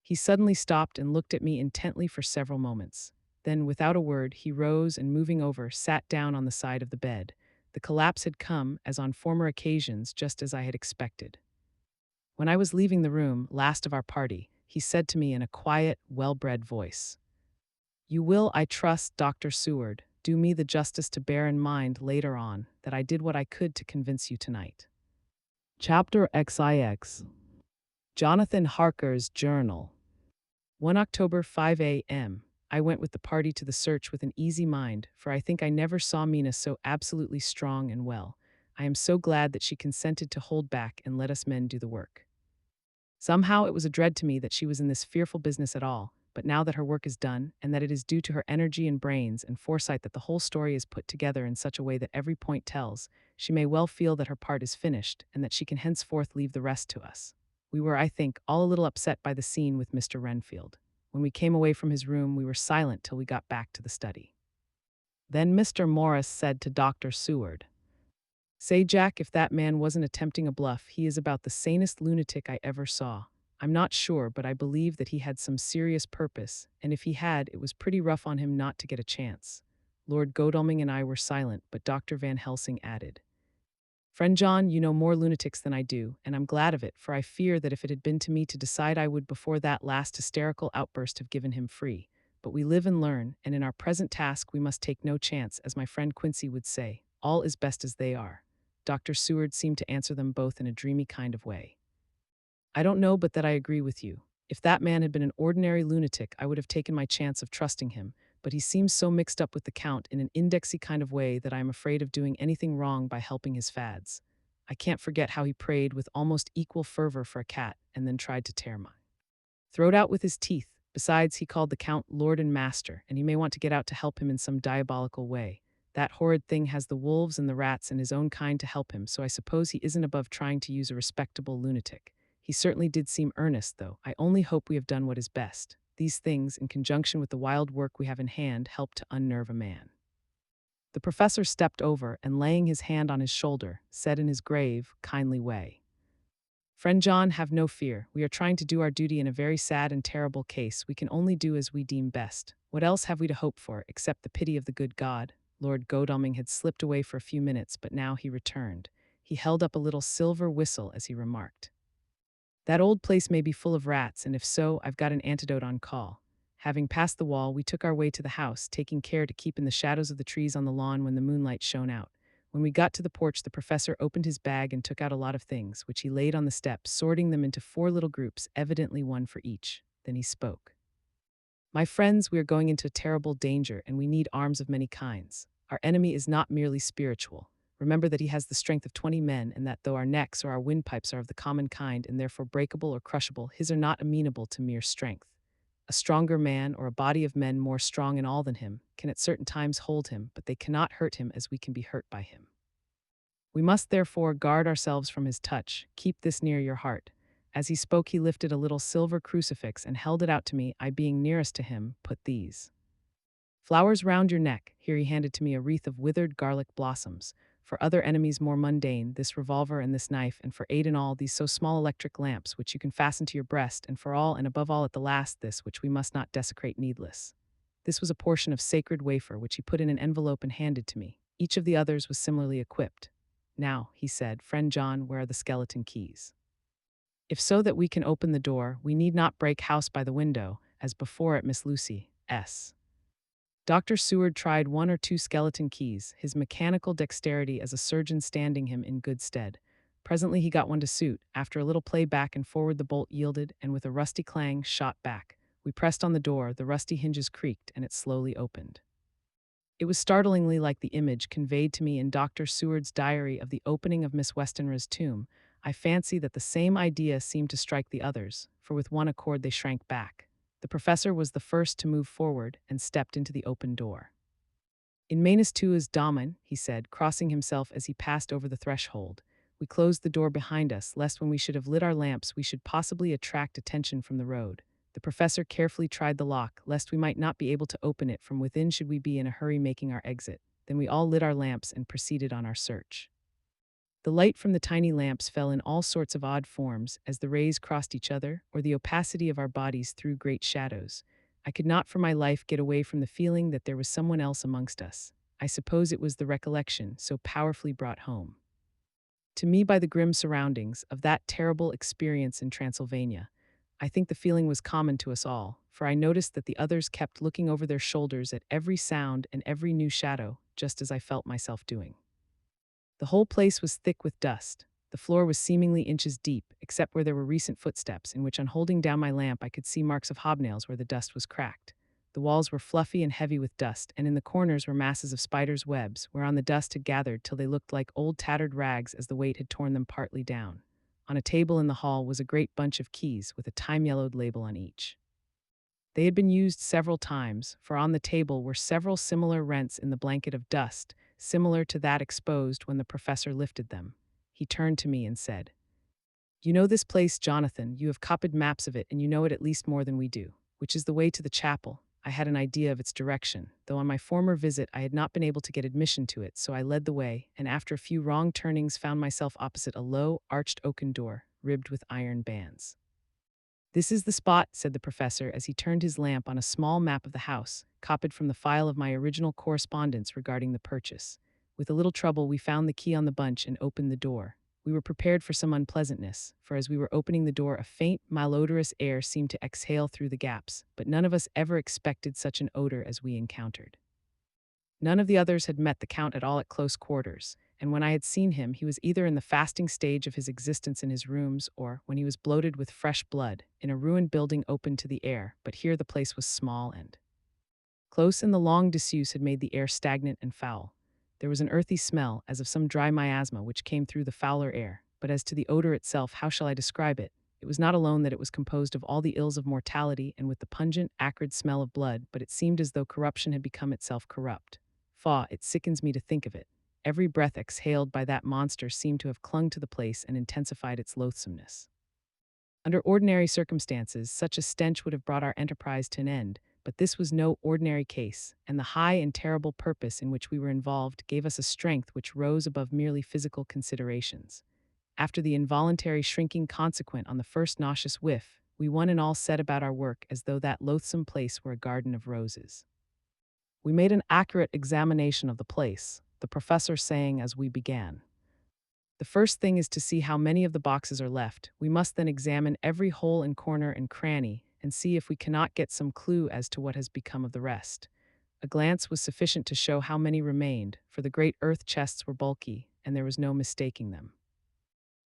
He suddenly stopped and looked at me intently for several moments. Then, without a word, he rose and, moving over, sat down on the side of the bed. The collapse had come, as on former occasions, just as I had expected. When I was leaving the room, last of our party, he said to me in a quiet, well-bred voice, "You will, I trust, Dr. Seward, do me the justice to bear in mind later on that I did what I could to convince you tonight." Chapter XIX. Jonathan Harker's Journal. 1 October 5 a.m. I went with the party to the search with an easy mind, for I think I never saw Mina so absolutely strong and well. I am so glad that she consented to hold back and let us men do the work. Somehow it was a dread to me that she was in this fearful business at all, but now that her work is done, and that it is due to her energy and brains and foresight that the whole story is put together in such a way that every point tells, she may well feel that her part is finished, and that she can henceforth leave the rest to us. We were, I think, all a little upset by the scene with Mr. Renfield. When we came away from his room, we were silent till we got back to the study. Then Mr. Morris said to Dr. Seward, "Say, Jack, if that man wasn't attempting a bluff, he is about the sanest lunatic I ever saw. I'm not sure, but I believe that he had some serious purpose, and if he had, it was pretty rough on him not to get a chance." Lord Godalming and I were silent, but Dr. Van Helsing added, "Friend John, you know more lunatics than I do, and I'm glad of it, for I fear that if it had been to me to decide, I would before that last hysterical outburst have given him free. But we live and learn, and in our present task we must take no chance, as my friend Quincy would say, all is best as they are." Dr. Seward seemed to answer them both in a dreamy kind of way. "I don't know but that I agree with you. If that man had been an ordinary lunatic, I would have taken my chance of trusting him, but he seems so mixed up with the Count in an indexy kind of way that I am afraid of doing anything wrong by helping his fads. I can't forget how he prayed with almost equal fervor for a cat and then tried to tear my throat out with his teeth. Besides, he called the Count Lord and Master, and he may want to get out to help him in some diabolical way. That horrid thing has the wolves and the rats and his own kind to help him, so I suppose he isn't above trying to use a respectable lunatic. He certainly did seem earnest, though. I only hope we have done what is best. These things, in conjunction with the wild work we have in hand, help to unnerve a man." The professor stepped over and, laying his hand on his shoulder, said in his grave, kindly way, "Friend John, have no fear. We are trying to do our duty in a very sad and terrible case. We can only do as we deem best. What else have we to hope for, except the pity of the good God?" Lord Godalming had slipped away for a few minutes, but now he returned. He held up a little silver whistle as he remarked, "That old place may be full of rats, and if so, I've got an antidote on call." Having passed the wall, we took our way to the house, taking care to keep in the shadows of the trees on the lawn when the moonlight shone out. When we got to the porch, the professor opened his bag and took out a lot of things, which he laid on the step, sorting them into 4 little groups, evidently one for each. Then he spoke. "My friends, we are going into terrible danger, and we need arms of many kinds. Our enemy is not merely spiritual. Remember that he has the strength of 20 men, and that though our necks or our windpipes are of the common kind and therefore breakable or crushable, his are not amenable to mere strength. A stronger man, or a body of men more strong in all than him, can at certain times hold him, but they cannot hurt him as we can be hurt by him. We must therefore guard ourselves from his touch. Keep this near your heart." As he spoke, he lifted a little silver crucifix and held it out to me. I, being nearest to him, put these flowers round your neck. Here he handed to me a wreath of withered garlic blossoms. For other enemies more mundane, this revolver and this knife, and for 8 in all, these so small electric lamps, which you can fasten to your breast, and for all, and above all at the last, this, which we must not desecrate needless. This was a portion of sacred wafer, which he put in an envelope and handed to me. Each of the others was similarly equipped. "Now," he said, "Friend John, where are the skeleton keys? If so that we can open the door, we need not break house by the window, as before at Miss Lucy's. Dr. Seward tried one or two skeleton keys, his mechanical dexterity as a surgeon standing him in good stead. Presently he got one to suit. After a little play back and forward, the bolt yielded, and with a rusty clang, shot back. We pressed on the door, the rusty hinges creaked, and it slowly opened. It was startlingly like the image conveyed to me in Dr. Seward's diary of the opening of Miss Westenra's tomb. I fancy that the same idea seemed to strike the others, for with one accord they shrank back. The professor was the first to move forward and stepped into the open door. In Manus tuus damen, he said, crossing himself as he passed over the threshold. We closed the door behind us, lest when we should have lit our lamps we should possibly attract attention from the road. The professor carefully tried the lock, lest we might not be able to open it from within should we be in a hurry making our exit. Then we all lit our lamps and proceeded on our search. The light from the tiny lamps fell in all sorts of odd forms as the rays crossed each other, or the opacity of our bodies threw great shadows. I could not for my life get away from the feeling that there was someone else amongst us. I suppose it was the recollection so powerfully brought home to me by the grim surroundings of that terrible experience in Transylvania. I think the feeling was common to us all, for I noticed that the others kept looking over their shoulders at every sound and every new shadow, just as I felt myself doing. The whole place was thick with dust. The floor was seemingly inches deep, except where there were recent footsteps, in which on holding down my lamp I could see marks of hobnails where the dust was cracked. The walls were fluffy and heavy with dust, and in the corners were masses of spiders' webs, whereon the dust had gathered till they looked like old tattered rags as the weight had torn them partly down. On a table in the hall was a great bunch of keys with a time-yellowed label on each. They had been used several times, for on the table were several similar rents in the blanket of dust, similar to that exposed when the professor lifted them. He turned to me and said, "You know this place, Jonathan. You have copied maps of it, and you know it at least more than we do. Which is the way to the chapel?" I had an idea of its direction, though on my former visit I had not been able to get admission to it, so I led the way, and after a few wrong turnings found myself opposite a low, arched oaken door, ribbed with iron bands. "This is the spot," said the professor as he turned his lamp on a small map of the house, copied from the file of my original correspondence regarding the purchase. With a little trouble we found the key on the bunch and opened the door. We were prepared for some unpleasantness, for as we were opening the door a faint, malodorous air seemed to exhale through the gaps, but none of us ever expected such an odor as we encountered. None of the others had met the Count at all at close quarters, and when I had seen him, he was either in the fasting stage of his existence in his rooms, or, when he was bloated with fresh blood, in a ruined building open to the air, but here the place was small and close, and the long disuse had made the air stagnant and foul. There was an earthy smell, as of some dry miasma, which came through the fouler air, but as to the odor itself, how shall I describe it? It was not alone that it was composed of all the ills of mortality and with the pungent, acrid smell of blood, but it seemed as though corruption had become itself corrupt. Faugh, it sickens me to think of it. Every breath exhaled by that monster seemed to have clung to the place and intensified its loathsomeness. Under ordinary circumstances, such a stench would have brought our enterprise to an end, but this was no ordinary case, and the high and terrible purpose in which we were involved gave us a strength which rose above merely physical considerations. After the involuntary shrinking consequent on the first nauseous whiff, we one and all set about our work as though that loathsome place were a garden of roses. We made an accurate examination of the place, the professor saying as we began, "The first thing is to see how many of the boxes are left. We must then examine every hole and corner and cranny, and see if we cannot get some clue as to what has become of the rest." A glance was sufficient to show how many remained, for the great earth chests were bulky, and there was no mistaking them.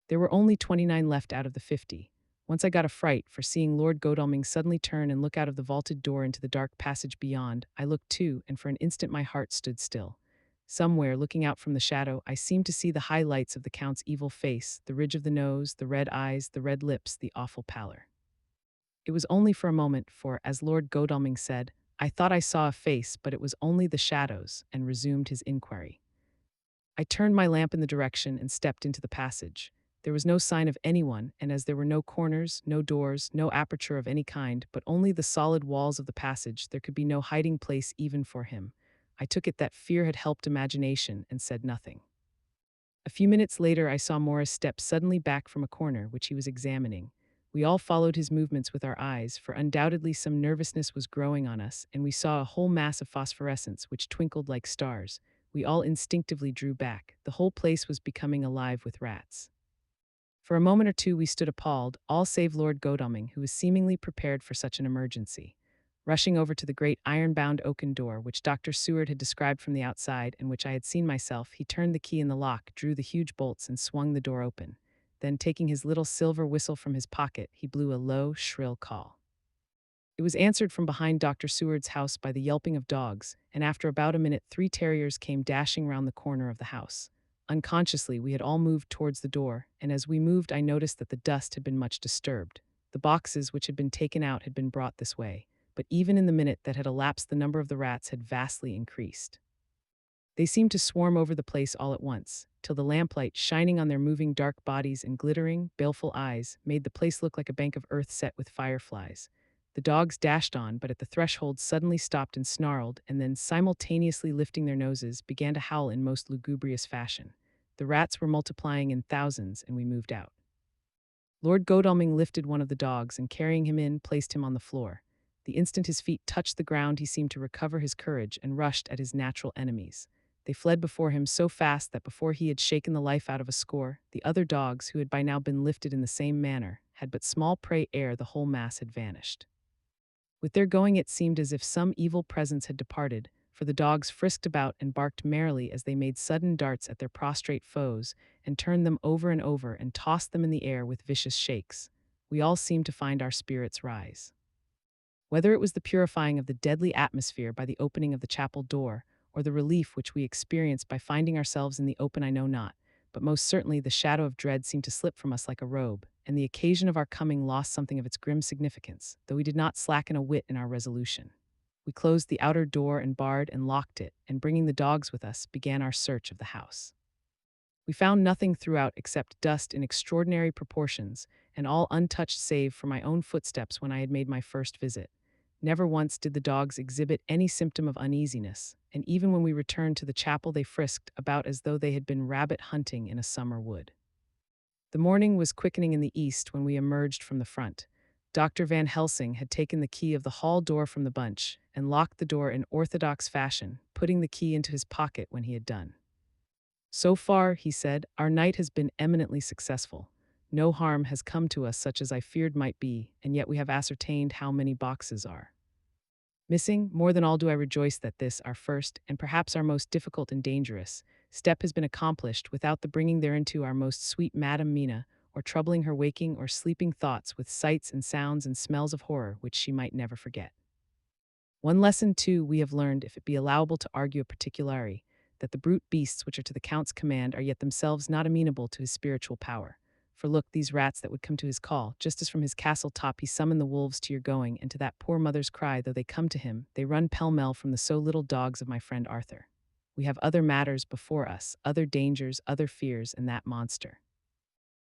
There were only 29 left out of the 50. Once I got a fright, for seeing Lord Godalming suddenly turn and look out of the vaulted door into the dark passage beyond, I looked too, and for an instant my heart stood still. Somewhere, looking out from the shadow, I seemed to see the high lights of the Count's evil face, the ridge of the nose, the red eyes, the red lips, the awful pallor. It was only for a moment, for, as Lord Godalming said, I thought I saw a face, but it was only the shadows, and resumed his inquiry. I turned my lamp in the direction and stepped into the passage. There was no sign of anyone, and as there were no corners, no doors, no aperture of any kind, but only the solid walls of the passage, there could be no hiding place even for him. I took it that fear had helped imagination, and said nothing. A few minutes later I saw Morris step suddenly back from a corner which he was examining. We all followed his movements with our eyes, for undoubtedly some nervousness was growing on us, and we saw a whole mass of phosphorescence which twinkled like stars. We all instinctively drew back. The whole place was becoming alive with rats. For a moment or two we stood appalled, all save Lord Godalming, who was seemingly prepared for such an emergency. Rushing over to the great iron-bound oaken door, which Dr. Seward had described from the outside and which I had seen myself, he turned the key in the lock, drew the huge bolts, and swung the door open. Then, taking his little silver whistle from his pocket, he blew a low, shrill call. It was answered from behind Dr. Seward's house by the yelping of dogs, and after about a minute 3 terriers came dashing round the corner of the house. Unconsciously, we had all moved towards the door, and as we moved I noticed that the dust had been much disturbed. The boxes which had been taken out had been brought this way, but even in the minute that had elapsed the number of the rats had vastly increased. They seemed to swarm over the place all at once, till the lamplight, shining on their moving dark bodies and glittering, baleful eyes, made the place look like a bank of earth set with fireflies. The dogs dashed on, but at the threshold suddenly stopped and snarled, and then, simultaneously lifting their noses, began to howl in most lugubrious fashion. The rats were multiplying in thousands, and we moved out. Lord Godalming lifted one of the dogs and, carrying him in, placed him on the floor. The instant his feet touched the ground, he seemed to recover his courage and rushed at his natural enemies. They fled before him so fast that before he had shaken the life out of a score, the other dogs, who had by now been lifted in the same manner, had but small prey ere the whole mass had vanished. With their going it seemed as if some evil presence had departed, for the dogs frisked about and barked merrily as they made sudden darts at their prostrate foes, and turned them over and tossed them in the air with vicious shakes. We all seemed to find our spirits rise. Whether it was the purifying of the deadly atmosphere by the opening of the chapel door, or the relief which we experienced by finding ourselves in the open, I know not, but most certainly the shadow of dread seemed to slip from us like a robe, and the occasion of our coming lost something of its grim significance, though we did not slacken a whit in our resolution. We closed the outer door and barred and locked it, and bringing the dogs with us, began our search of the house. We found nothing throughout except dust in extraordinary proportions, and all untouched save for my own footsteps when I had made my first visit. Never once did the dogs exhibit any symptom of uneasiness, and even when we returned to the chapel they frisked about as though they had been rabbit hunting in a summer wood. The morning was quickening in the east when we emerged from the front. Dr. Van Helsing had taken the key of the hall door from the bunch and locked the door in orthodox fashion, putting the key into his pocket when he had done. "So far," he said, "our night has been eminently successful. No harm has come to us such as I feared might be, and yet we have ascertained how many boxes are missing. More than all do I rejoice that this, our first, and perhaps our most difficult and dangerous, step has been accomplished without the bringing thereinto our most sweet Madam Mina, or troubling her waking or sleeping thoughts with sights and sounds and smells of horror which she might never forget. One lesson, too, we have learned, if it be allowable to argue a particularity, that the brute beasts which are to the Count's command are yet themselves not amenable to his spiritual power. For look, these rats that would come to his call, just as from his castle top he summoned the wolves to your going, and to that poor mother's cry, though they come to him, they run pell-mell from the so little dogs of my friend Arthur. We have other matters before us, other dangers, other fears, and that monster.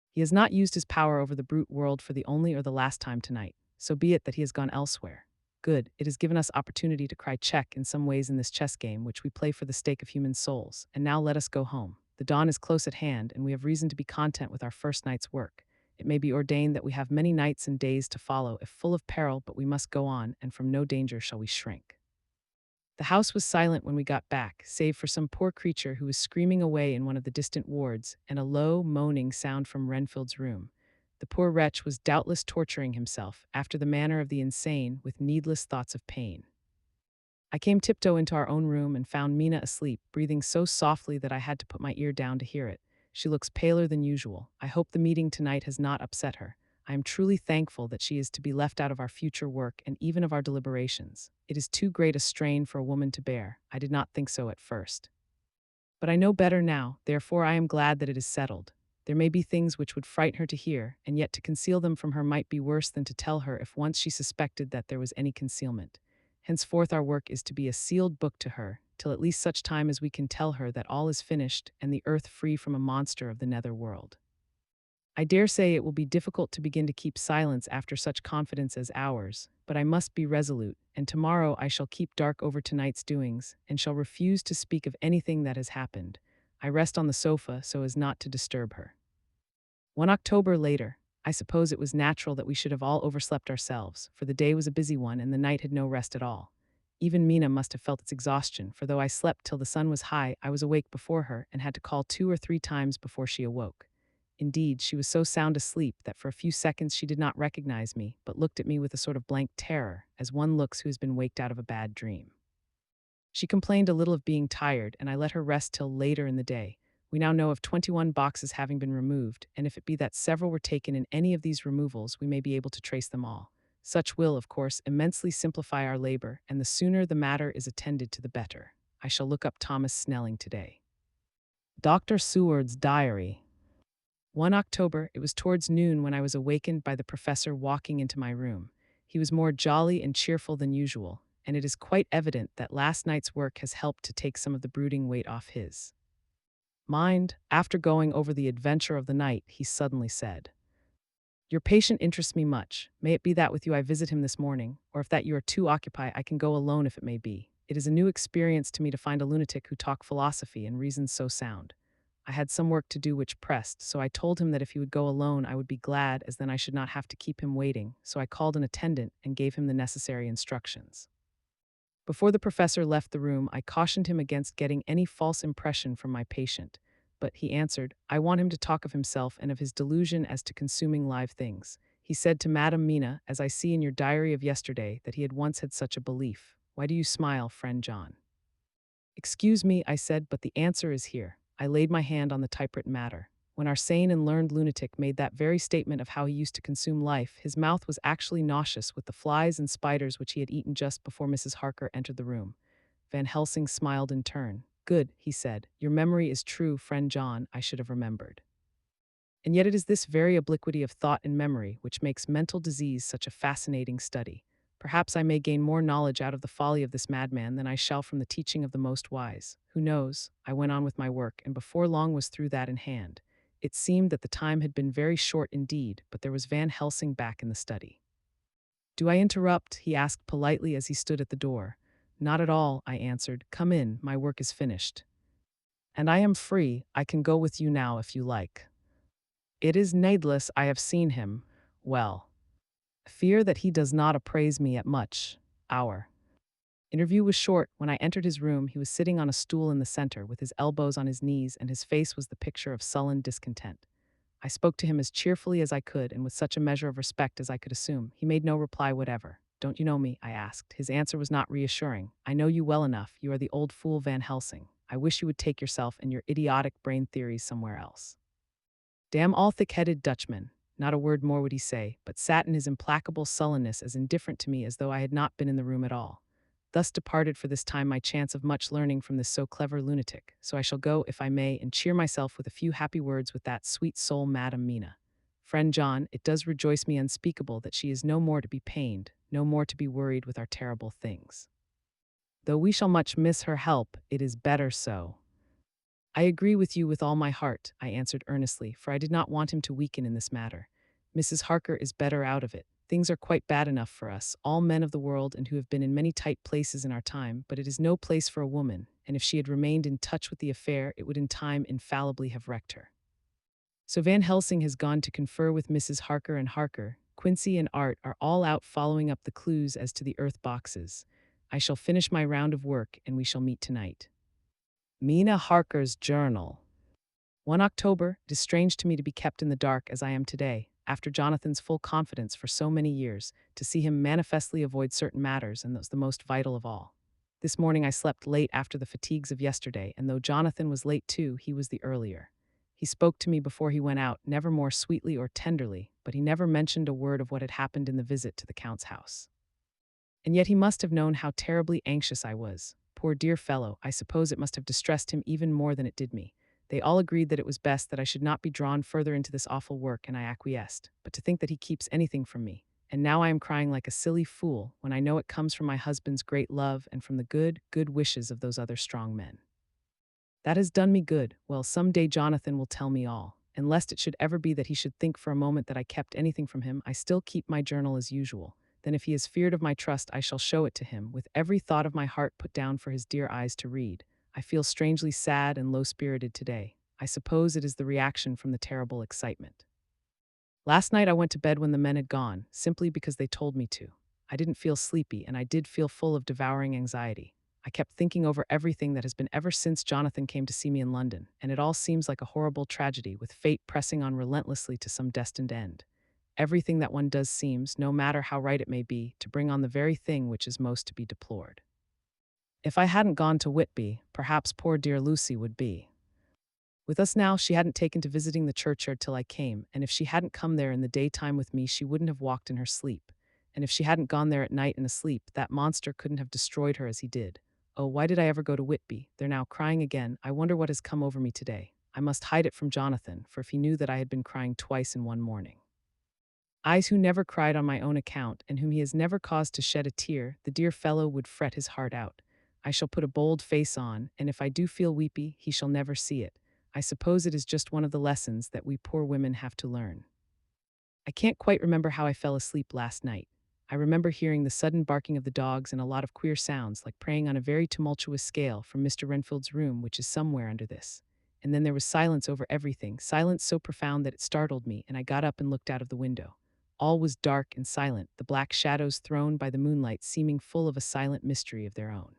He has not used his power over the brute world for the only or the last time tonight. So be it that he has gone elsewhere. Good, it has given us opportunity to cry check in some ways in this chess game which we play for the stake of human souls, and now let us go home. The dawn is close at hand, and we have reason to be content with our first night's work. It may be ordained that we have many nights and days to follow, if full of peril, but we must go on, and from no danger shall we shrink." The house was silent when we got back, save for some poor creature who was screaming away in one of the distant wards, and a low, moaning sound from Renfield's room. The poor wretch was doubtless torturing himself, after the manner of the insane, with needless thoughts of pain. I came tiptoe into our own room and found Mina asleep, breathing so softly that I had to put my ear down to hear it. She looks paler than usual. I hope the meeting tonight has not upset her. I am truly thankful that she is to be left out of our future work and even of our deliberations. It is too great a strain for a woman to bear. I did not think so at first. But I know better now, therefore I am glad that it is settled. There may be things which would frighten her to hear, and yet to conceal them from her might be worse than to tell her if once she suspected that there was any concealment. Henceforth our work is to be a sealed book to her, till at least such time as we can tell her that all is finished and the earth free from a monster of the nether world. I dare say it will be difficult to begin to keep silence after such confidence as ours, but I must be resolute, and tomorrow I shall keep dark over tonight's doings, and shall refuse to speak of anything that has happened. I rest on the sofa so as not to disturb her. 1 October later. I suppose it was natural that we should have all overslept ourselves, for the day was a busy one and the night had no rest at all. Even Mina must have felt its exhaustion, for though I slept till the sun was high, I was awake before her and had to call 2 or 3 times before she awoke. Indeed, she was so sound asleep that for a few seconds she did not recognize me, but looked at me with a sort of blank terror, as one looks who has been waked out of a bad dream. She complained a little of being tired, and I let her rest till later in the day. We now know of 21 boxes having been removed, and if it be that several were taken in any of these removals, we may be able to trace them all. Such will, of course, immensely simplify our labor, and the sooner the matter is attended to the better. I shall look up Thomas Snelling today. Dr. Seward's Diary. 1 October, it was towards noon when I was awakened by the professor walking into my room. He was more jolly and cheerful than usual, and it is quite evident that last night's work has helped to take some of the brooding weight off his mind. After going over the adventure of the night, he suddenly said, "Your patient interests me much. May it be that with you I visit him this morning, or if that you are too occupied, I can go alone if it may be. It is a new experience to me to find a lunatic who talk philosophy and reasons so sound. I had some work to do which pressed, so I told him that if he would go alone I would be glad, as then I should not have to keep him waiting, so I called an attendant and gave him the necessary instructions." Before the professor left the room, I cautioned him against getting any false impression from my patient, but he answered, "I want him to talk of himself and of his delusion as to consuming live things. He said to Madame Mina, as I see in your diary of yesterday, that he had once had such a belief. Why do you smile, friend John?" "Excuse me," I said, "but the answer is here." I laid my hand on the typewritten matter. When our sane and learned lunatic made that very statement of how he used to consume life, his mouth was actually nauseous with the flies and spiders which he had eaten just before Mrs. Harker entered the room. Van Helsing smiled in turn. "Good," he said. "Your memory is true, friend John. I should have remembered." And yet it is this very obliquity of thought and memory which makes mental disease such a fascinating study. Perhaps I may gain more knowledge out of the folly of this madman than I shall from the teaching of the most wise. Who knows? I went on with my work, and before long was through that in hand. It seemed that the time had been very short indeed, but there was Van Helsing back in the study. "Do I interrupt?" he asked politely as he stood at the door. "Not at all," I answered. "Come in, my work is finished. And I am free. I can go with you now if you like." "It is needless, I have seen him. Well, fear that he does not appraise me at much. Our interview was short. When I entered his room, he was sitting on a stool in the center, with his elbows on his knees, and his face was the picture of sullen discontent. I spoke to him as cheerfully as I could, and with such a measure of respect as I could assume. He made no reply whatever. "Don't you know me?" I asked. His answer was not reassuring. "I know you well enough. You are the old fool Van Helsing. I wish you would take yourself and your idiotic brain theories somewhere else." Damn all thick-headed Dutchmen. Not a word more would he say, but sat in his implacable sullenness as indifferent to me as though I had not been in the room at all. Thus departed for this time my chance of much learning from this so clever lunatic, so I shall go, if I may, and cheer myself with a few happy words with that sweet soul Madame Mina. Friend John, it does rejoice me unspeakable that she is no more to be pained, no more to be worried with our terrible things. Though we shall much miss her help, it is better so. "I agree with you with all my heart," I answered earnestly, for I did not want him to weaken in this matter. "Mrs. Harker is better out of it. Things are quite bad enough for us, all men of the world and who have been in many tight places in our time, but it is no place for a woman, and if she had remained in touch with the affair, it would in time infallibly have wrecked her." So Van Helsing has gone to confer with Mrs. Harker, and Harker, Quincy, and Art are all out following up the clues as to the earth boxes. I shall finish my round of work, and we shall meet tonight. Mina Harker's Journal. 1 October, it is strange to me to be kept in the dark as I am today, after Jonathan's full confidence for so many years, to see him manifestly avoid certain matters, and those the most vital of all. This morning I slept late after the fatigues of yesterday, and though Jonathan was late too, he was the earlier. He spoke to me before he went out, never more sweetly or tenderly, but he never mentioned a word of what had happened in the visit to the Count's house. And yet he must have known how terribly anxious I was. Poor dear fellow, I suppose it must have distressed him even more than it did me. They all agreed that it was best that I should not be drawn further into this awful work, and I acquiesced. But to think that he keeps anything from me. And now I am crying like a silly fool, when I know it comes from my husband's great love and from the good, good wishes of those other strong men. That has done me good. Well, some day Jonathan will tell me all. And lest it should ever be that he should think for a moment that I kept anything from him, I still keep my journal as usual. Then if he is feared of my trust, I shall show it to him, with every thought of my heart put down for his dear eyes to read. I feel strangely sad and low-spirited today. I suppose it is the reaction from the terrible excitement. Last night I went to bed when the men had gone, simply because they told me to. I didn't feel sleepy, and I did feel full of devouring anxiety. I kept thinking over everything that has been ever since Jonathan came to see me in London, and it all seems like a horrible tragedy with fate pressing on relentlessly to some destined end. Everything that one does seems, no matter how right it may be, to bring on the very thing which is most to be deplored. If I hadn't gone to Whitby, perhaps poor dear Lucy would be with us now. She hadn't taken to visiting the churchyard till I came, and if she hadn't come there in the daytime with me, she wouldn't have walked in her sleep. And if she hadn't gone there at night and asleep, that monster couldn't have destroyed her as he did. Oh, why did I ever go to Whitby? They're now crying again. I wonder what has come over me today. I must hide it from Jonathan, for if he knew that I had been crying twice in one morning. Eyes who never cried on my own account, and whom he has never caused to shed a tear, the dear fellow would fret his heart out. I shall put a bold face on, and if I do feel weepy, he shall never see it. I suppose it is just one of the lessons that we poor women have to learn. I can't quite remember how I fell asleep last night. I remember hearing the sudden barking of the dogs and a lot of queer sounds, like praying on a very tumultuous scale, from Mr. Renfield's room, which is somewhere under this. And then there was silence over everything, silence so profound that it startled me, and I got up and looked out of the window. All was dark and silent, the black shadows thrown by the moonlight seeming full of a silent mystery of their own.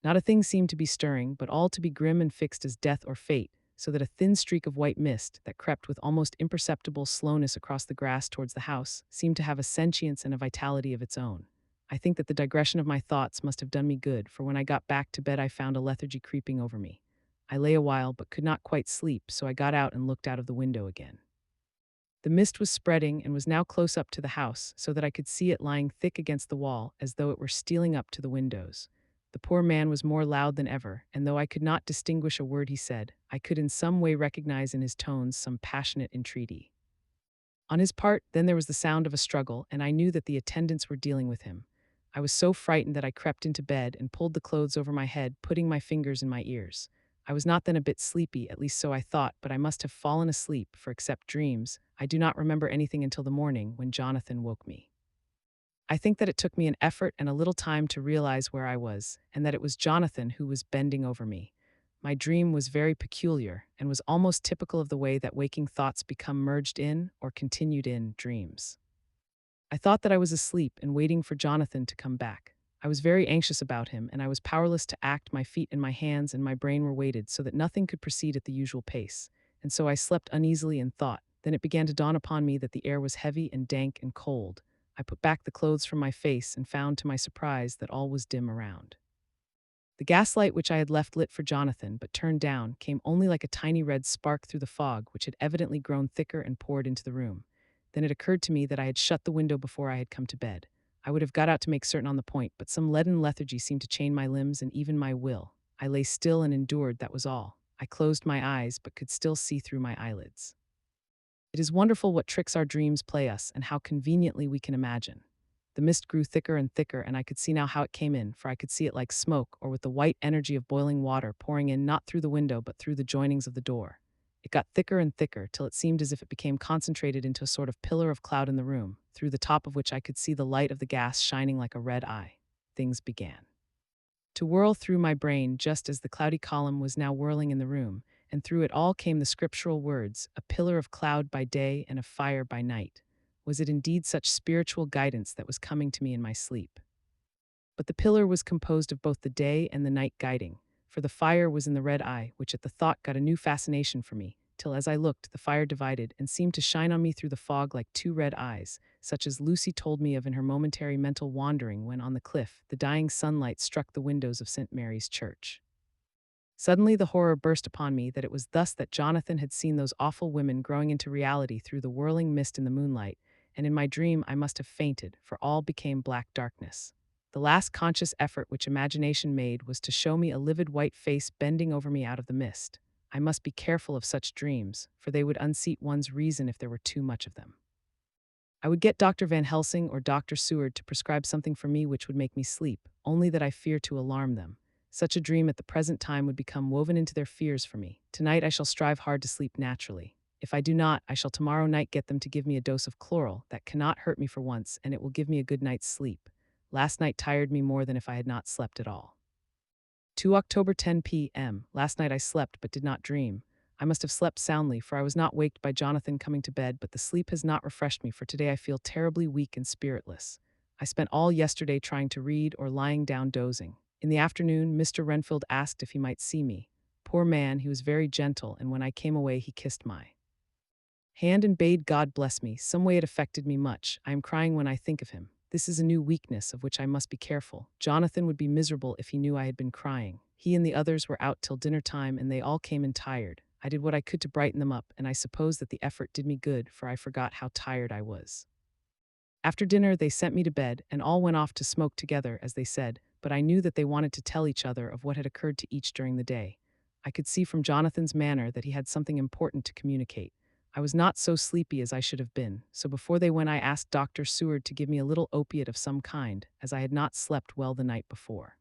Not a thing seemed to be stirring, but all to be grim and fixed as death or fate, so that a thin streak of white mist, that crept with almost imperceptible slowness across the grass towards the house, seemed to have a sentience and a vitality of its own. I think that the digression of my thoughts must have done me good, for when I got back to bed I found a lethargy creeping over me. I lay a while, but could not quite sleep, so I got out and looked out of the window again. The mist was spreading and was now close up to the house, so that I could see it lying thick against the wall, as though it were stealing up to the windows. The poor man was more loud than ever, and though I could not distinguish a word he said, I could in some way recognize in his tones some passionate entreaty. On his part, then there was the sound of a struggle, and I knew that the attendants were dealing with him. I was so frightened that I crept into bed and pulled the clothes over my head, putting my fingers in my ears. I was not then a bit sleepy, at least so I thought, but I must have fallen asleep, for except dreams, I do not remember anything until the morning, when Jonathan woke me. I think that it took me an effort and a little time to realize where I was, and that it was Jonathan who was bending over me. My dream was very peculiar, and was almost typical of the way that waking thoughts become merged in, or continued in, dreams. I thought that I was asleep and waiting for Jonathan to come back. I was very anxious about him, and I was powerless to act. My feet and my hands and my brain were weighted so that nothing could proceed at the usual pace, and so I slept uneasily and thought. Then it began to dawn upon me that the air was heavy and dank and cold. I put back the clothes from my face and found to my surprise that all was dim around. The gaslight which I had left lit for Jonathan, but turned down, came only like a tiny red spark through the fog, which had evidently grown thicker and poured into the room. Then it occurred to me that I had shut the window before I had come to bed. I would have got out to make certain on the point, but some leaden lethargy seemed to chain my limbs and even my will. I lay still and endured, that was all. I closed my eyes, but could still see through my eyelids. It is wonderful what tricks our dreams play us, and how conveniently we can imagine. The mist grew thicker and thicker, and I could see now how it came in, for I could see it like smoke, or with the white energy of boiling water pouring in not through the window but through the joinings of the door. It got thicker and thicker, till it seemed as if it became concentrated into a sort of pillar of cloud in the room, through the top of which I could see the light of the gas shining like a red eye. Things began to whirl through my brain, just as the cloudy column was now whirling in the room, and through it all came the scriptural words, "A pillar of cloud by day and of fire by night." Was it indeed such spiritual guidance that was coming to me in my sleep? But the pillar was composed of both the day and the night guiding, for the fire was in the red eye, which at the thought got a new fascination for me, till as I looked, the fire divided and seemed to shine on me through the fog like two red eyes, such as Lucy told me of in her momentary mental wandering when on the cliff the dying sunlight struck the windows of St. Mary's Church. Suddenly the horror burst upon me that it was thus that Jonathan had seen those awful women growing into reality through the whirling mist in the moonlight, and in my dream I must have fainted, for all became black darkness. The last conscious effort which imagination made was to show me a livid white face bending over me out of the mist. I must be careful of such dreams, for they would unseat one's reason if there were too much of them. I would get Dr. Van Helsing or Dr. Seward to prescribe something for me which would make me sleep, only that I fear to alarm them. Such a dream at the present time would become woven into their fears for me. Tonight I shall strive hard to sleep naturally. If I do not, I shall tomorrow night get them to give me a dose of chloral that cannot hurt me for once, and it will give me a good night's sleep. Last night tired me more than if I had not slept at all. To October 10 p.m. Last night I slept but did not dream. I must have slept soundly, for I was not waked by Jonathan coming to bed, but the sleep has not refreshed me, for today I feel terribly weak and spiritless. I spent all yesterday trying to read or lying down dozing. In the afternoon, Mr. Renfield asked if he might see me. Poor man, he was very gentle, and when I came away, he kissed my hand and bade God bless me. Some way it affected me much. I am crying when I think of him. This is a new weakness of which I must be careful. Jonathan would be miserable if he knew I had been crying. He and the others were out till dinner time, and they all came in tired. I did what I could to brighten them up, and I suppose that the effort did me good, for I forgot how tired I was. After dinner, they sent me to bed, and all went off to smoke together, as they said, but I knew that they wanted to tell each other of what had occurred to each during the day. I could see from Jonathan's manner that he had something important to communicate. I was not so sleepy as I should have been, so before they went I asked Dr. Seward to give me a little opiate of some kind, as I had not slept well the night before.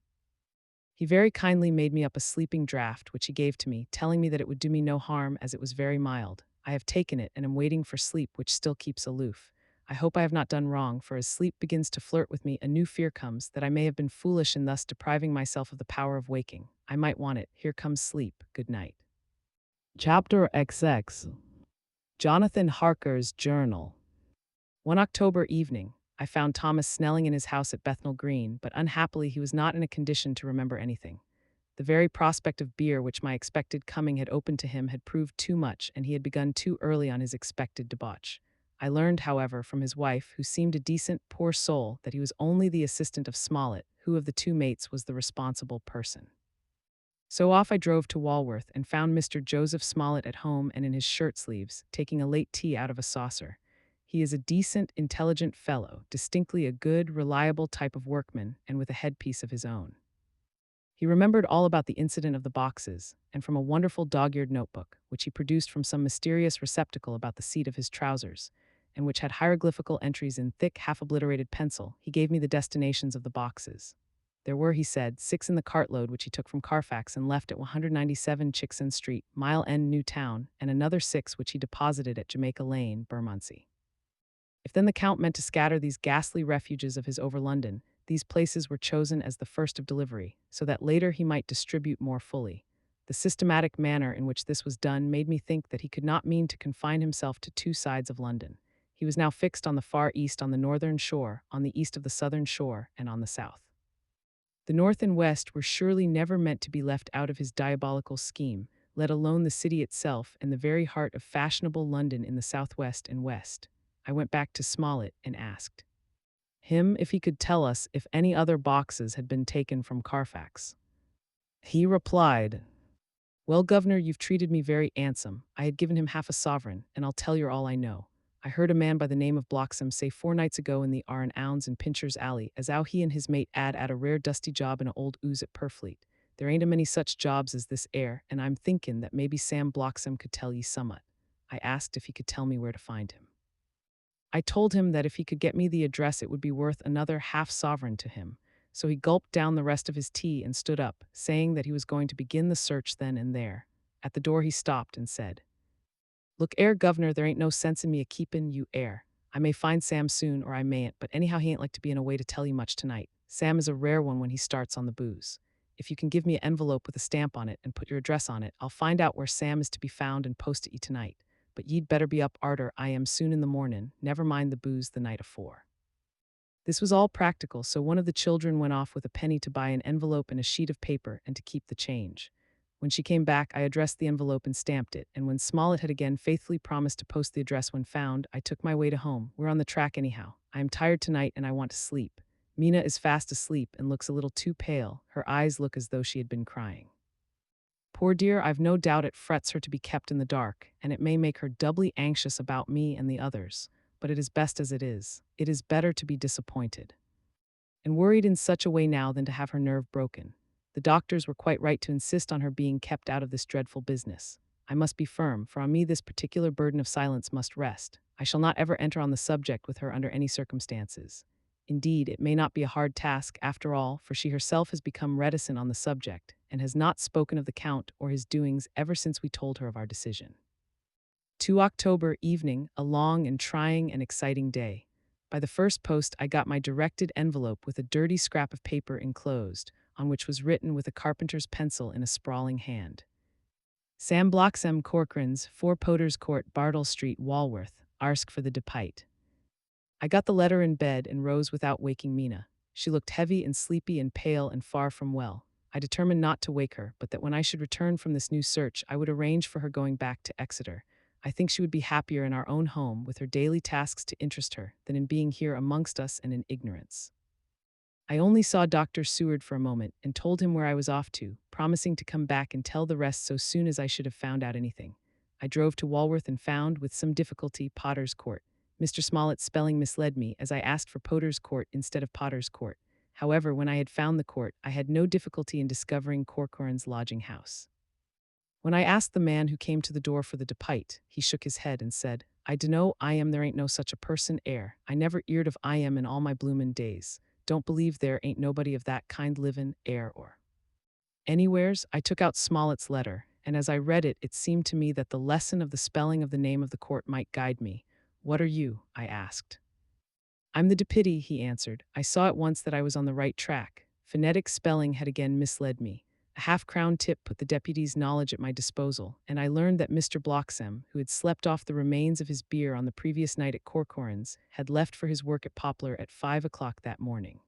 He very kindly made me up a sleeping draught, which he gave to me, telling me that it would do me no harm as it was very mild. I have taken it and am waiting for sleep, which still keeps aloof. I hope I have not done wrong, for as sleep begins to flirt with me, a new fear comes that I may have been foolish in thus depriving myself of the power of waking. I might want it. Here comes sleep. Good night. Chapter XX. Jonathan Harker's Journal. One October evening, I found Thomas Snelling in his house at Bethnal Green, but unhappily he was not in a condition to remember anything. The very prospect of beer which my expected coming had opened to him had proved too much, and he had begun too early on his expected debauch. I learned, however, from his wife, who seemed a decent, poor soul, that he was only the assistant of Smollett, who of the two mates was the responsible person. So off I drove to Walworth and found Mr. Joseph Smollett at home and in his shirt sleeves, taking a late tea out of a saucer. He is a decent, intelligent fellow, distinctly a good, reliable type of workman, and with a headpiece of his own. He remembered all about the incident of the boxes, and from a wonderful dog-eared notebook, which he produced from some mysterious receptacle about the seat of his trousers, and which had hieroglyphical entries in thick, half-obliterated pencil, he gave me the destinations of the boxes. There were, he said, 6 in the cartload which he took from Carfax and left at 197 Chickson Street, Mile End, New Town, and another 6 which he deposited at Jamaica Lane, Bermondsey. If then the Count meant to scatter these ghastly refuges of his over London, these places were chosen as the first of delivery, so that later he might distribute more fully. The systematic manner in which this was done made me think that he could not mean to confine himself to 2 sides of London. He was now fixed on the far east, on the northern shore, on the east of the southern shore, and on the south. The north and west were surely never meant to be left out of his diabolical scheme, let alone the city itself and the very heart of fashionable London in the southwest and west. I went back to Smollett and asked him if he could tell us if any other boxes had been taken from Carfax. He replied, "Well, governor, you've treated me very handsome. I had given him half a sovereign, and I'll tell you all I know. I heard a man by the name of Bloxham say 4 nights ago in the R and Ounds in Pincher's Alley, as how he and his mate 'ad a rare dusty job in a old ooze at Purfleet. There ain't a many such jobs as this air, and I'm thinkin' that maybe Sam Bloxham could tell ye summat." I asked if he could tell me where to find him. I told him that if he could get me the address it would be worth another half-sovereign to him, so he gulped down the rest of his tea and stood up, saying that he was going to begin the search then and there. At the door he stopped and said, "Look 'ere, governor, there ain't no sense in me a-keepin' you 'ere. I may find Sam soon, or I mayn't, but anyhow he ain't like to be in a way to tell you much tonight. Sam is a rare one when he starts on the booze. If you can give me an envelope with a stamp on it and put your address on it, I'll find out where Sam is to be found and post it ye tonight. But ye'd better be up arter I am soon in the mornin', never mind the booze the night afore." This was all practical, so one of the children went off with a penny to buy an envelope and a sheet of paper and to keep the change. When she came back, I addressed the envelope and stamped it, and when Smollett had again faithfully promised to post the address when found, I took my way to home. We're on the track anyhow. I am tired tonight and I want to sleep. Mina is fast asleep and looks a little too pale. Her eyes look as though she had been crying. Poor dear, I've no doubt it frets her to be kept in the dark, and it may make her doubly anxious about me and the others, but it is best as it is. It is better to be disappointed and worried in such a way now than to have her nerve broken. The doctors were quite right to insist on her being kept out of this dreadful business. I must be firm, for on me this particular burden of silence must rest. I shall not ever enter on the subject with her under any circumstances. Indeed, it may not be a hard task, after all, for she herself has become reticent on the subject, and has not spoken of the Count or his doings ever since we told her of our decision. 2 October evening, a long and trying and exciting day. By the first post I got my directed envelope with a dirty scrap of paper enclosed, on which was written with a carpenter's pencil in a sprawling hand, "Sam Bloxham Corcoran's, 4 Poters Court, Bartle Street, Walworth, arsk for the depite." I got the letter in bed and rose without waking Mina. She looked heavy and sleepy and pale and far from well. I determined not to wake her, but that when I should return from this new search, I would arrange for her going back to Exeter. I think she would be happier in our own home, with her daily tasks to interest her, than in being here amongst us and in ignorance. I only saw Dr. Seward for a moment and told him where I was off to, promising to come back and tell the rest so soon as I should have found out anything. I drove to Walworth and found, with some difficulty, Potter's Court. Mr. Smollett's spelling misled me, as I asked for Potter's Court instead of Potter's Court. However, when I had found the court, I had no difficulty in discovering Corcoran's lodging house. When I asked the man who came to the door for the depite, he shook his head and said, "I dunno, I am there ain't no such a person air. I never eared of I am in all my bloomin' days. Don't believe there ain't nobody of that kind livin' air or anywheres." I took out Smollett's letter, and as I read it, it seemed to me that the lesson of the spelling of the name of the court might guide me. "What are you?" I asked. "I'm the deputy," he answered. I saw at once that I was on the right track. Phonetic spelling had again misled me. A half-crown tip put the deputy's knowledge at my disposal, and I learned that Mr. Bloxam, who had slept off the remains of his beer on the previous night at Corcoran's, had left for his work at Poplar at 5 o'clock that morning.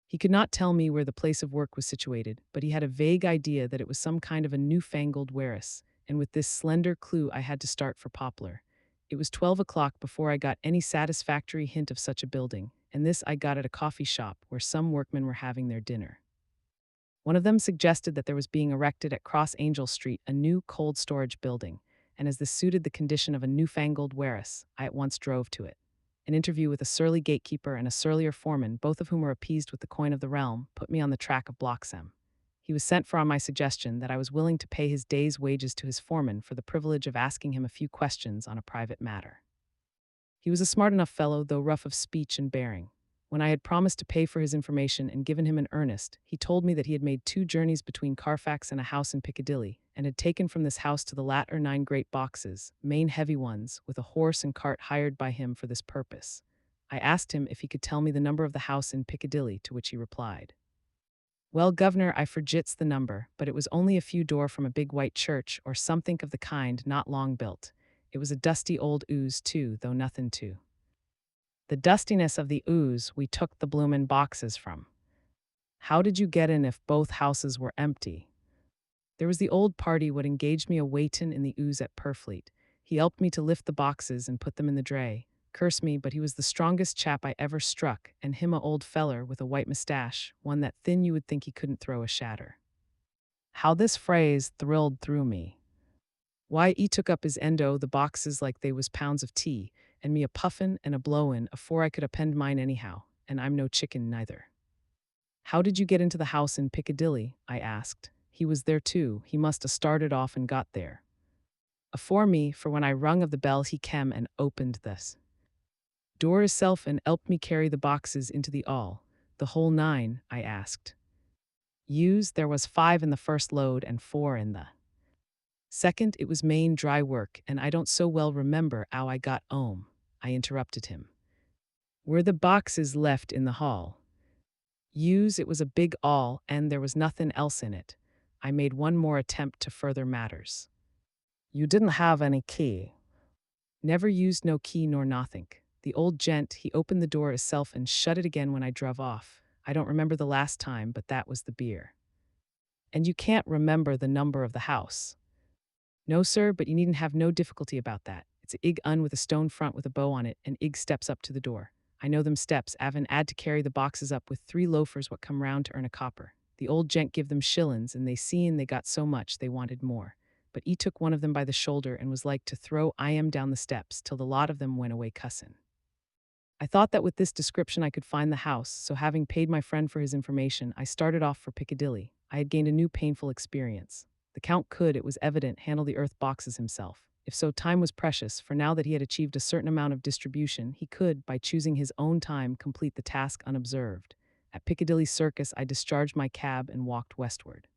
He could not tell me where the place of work was situated, but he had a vague idea that it was some kind of a newfangled warehouse, and with this slender clue I had to start for Poplar. It was 12 o'clock before I got any satisfactory hint of such a building, and this I got at a coffee shop where some workmen were having their dinner. One of them suggested that there was being erected at Cross Angel Street a new cold storage building, and as this suited the condition of a newfangled warehouse, I at once drove to it. An interview with a surly gatekeeper and a surlier foreman, both of whom were appeased with the coin of the realm, put me on the track of Bloxam. He was sent for on my suggestion that I was willing to pay his day's wages to his foreman for the privilege of asking him a few questions on a private matter. He was a smart enough fellow, though rough of speech and bearing. When I had promised to pay for his information and given him an earnest, he told me that he had made 2 journeys between Carfax and a house in Piccadilly, and had taken from this house to the latter 9 great boxes, main heavy ones, with a horse and cart hired by him for this purpose. I asked him if he could tell me the number of the house in Piccadilly, to which he replied, "Well, governor, I forgets the number, but it was only a few door from a big white church, or somethink of the kind, not long built. It was a dusty old ooze, too, though nothing to the dustiness of the ooze we took the bloomin' boxes from." "How did you get in if both houses were empty?" "There was the old party what engaged me a waitin' in the ooze at Purfleet. He helped me to lift the boxes and put them in the dray. Curse me, but he was the strongest chap I ever struck, and him a old feller with a white mustache, one that thin you would think he couldn't throw a shatter." How this phrase thrilled through me. Why, he took up his end o' the boxes like they was pounds of tea, and me a puffin' and a blowin' afore I could append mine anyhow, and I'm no chicken neither. "How did you get into the house in Piccadilly?" I asked. "He was there too. He must 'a started off and got there afore me, for when I rung of the bell he kem and opened this door hisself and 'elped me carry the boxes into the 'all." "The whole 9, I asked. "Yous, there was 5 in the first load and 4 in the second. It was main dry work, and I don't so well remember 'ow I got 'ome," I interrupted him. "Were the boxes left in the hall?" "Yous, it was a big 'all, and there was nothin' else in it." I made one more attempt to further matters. "You didn't have any key?" "Never used no key nor nothink. The old gent, he opened the door hisself and shut it again when I druv off. I don't remember the last time, but that was the beer." "And you can't remember the number of the house?" "No, sir, but you needn't have no difficulty about that. It's a ig un with a stone front with a bow on it, and ig steps up to the door. I know them steps, 'avin' 'ad to carry the boxes up with 3 loafers what come round to earn a copper. The old gent give them shillin's, and they seen they got so much they wanted more. But 'e took one of them by the shoulder and was like to throw I am down the steps till the lot of them went away cussin'. I thought that with this description I could find the house, so having paid my friend for his information, I started off for Piccadilly. I had gained a new painful experience. The Count could, it was evident, handle the earth boxes himself. If so, time was precious, for now that he had achieved a certain amount of distribution, he could, by choosing his own time, complete the task unobserved. At Piccadilly Circus, I discharged my cab and walked westward.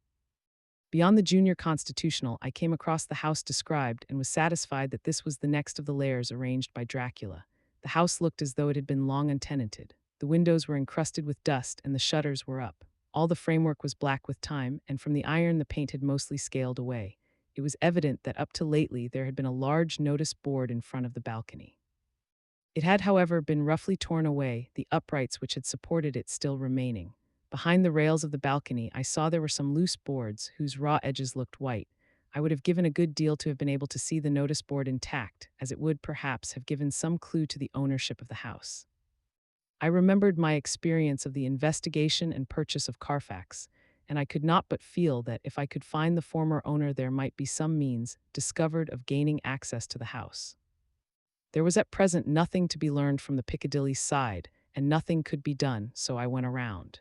Beyond the Junior Constitutional, I came across the house described and was satisfied that this was the next of the lairs arranged by Dracula. The house looked as though it had been long untenanted. The windows were encrusted with dust and the shutters were up. All the framework was black with time, and from the iron the paint had mostly scaled away. It was evident that up to lately there had been a large notice board in front of the balcony. It had, however, been roughly torn away, the uprights which had supported it still remaining. Behind the rails of the balcony, I saw there were some loose boards whose raw edges looked white. I would have given a good deal to have been able to see the notice board intact, as it would, perhaps, have given some clue to the ownership of the house. I remembered my experience of the investigation and purchase of Carfax, and I could not but feel that if I could find the former owner, there might be some means discovered of gaining access to the house. There was at present nothing to be learned from the Piccadilly side, and nothing could be done, so I went around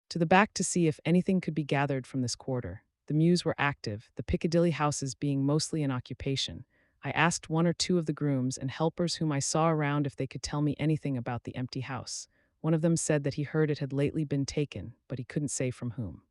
to the back to see if anything could be gathered from this quarter. The mews were active, the Piccadilly houses being mostly in occupation. I asked one or two of the grooms and helpers whom I saw around if they could tell me anything about the empty house. One of them said that he heard it had lately been taken, but he couldn't say from whom.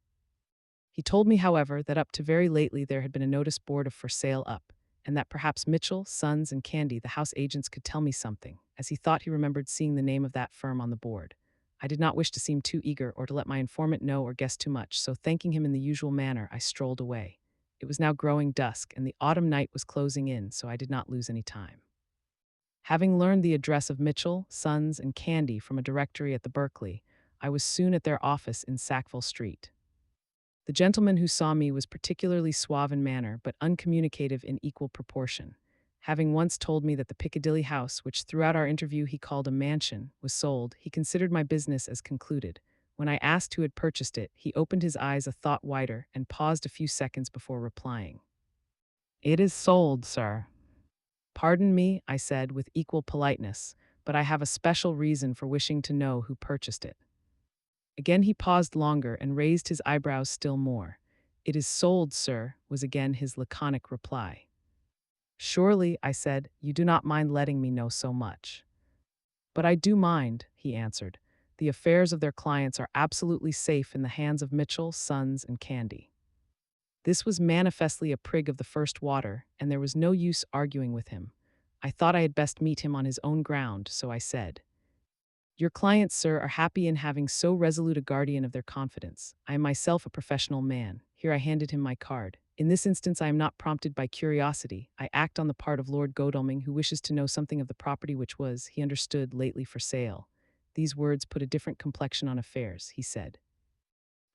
He told me, however, that up to very lately there had been a notice board of for sale up, and that perhaps Mitchell, Sons, and Candy, the house agents, could tell me something, as he thought he remembered seeing the name of that firm on the board. I did not wish to seem too eager or to let my informant know or guess too much, so thanking him in the usual manner, I strolled away. It was now growing dusk, and the autumn night was closing in, so I did not lose any time. Having learned the address of Mitchell, Sons, and Candy from a directory at the Berkeley, I was soon at their office in Sackville Street. The gentleman who saw me was particularly suave in manner, but uncommunicative in equal proportion. Having once told me that the Piccadilly house, which throughout our interview he called a mansion, was sold, he considered my business as concluded. When I asked who had purchased it, he opened his eyes a thought wider and paused a few seconds before replying. "It is sold, sir." "Pardon me," I said with equal politeness, "but I have a special reason for wishing to know who purchased it." Again he paused longer and raised his eyebrows still more. "It is sold, sir," was again his laconic reply. "Surely," I said, "you do not mind letting me know so much." "But I do mind," he answered. "The affairs of their clients are absolutely safe in the hands of Mitchell, Sons, and Candy." This was manifestly a prig of the first water, and there was no use arguing with him. I thought I had best meet him on his own ground, so I said, "Your clients, sir, are happy in having so resolute a guardian of their confidence. I am myself a professional man." Here I handed him my card. "In this instance I am not prompted by curiosity. I act on the part of Lord Godalming, who wishes to know something of the property which was, he understood, lately for sale." These words put a different complexion on affairs, he said.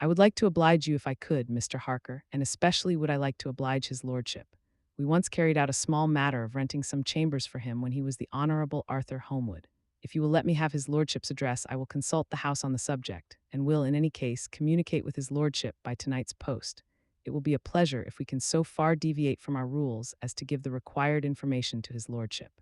"I would like to oblige you if I could, Mr. Harker, and especially would I like to oblige his lordship. We once carried out a small matter of renting some chambers for him when he was the Honourable Arthur Holmwood. If you will let me have his lordship's address, I will consult the house on the subject, and will, in any case, communicate with his lordship by tonight's post. It will be a pleasure if we can so far deviate from our rules as to give the required information to his lordship."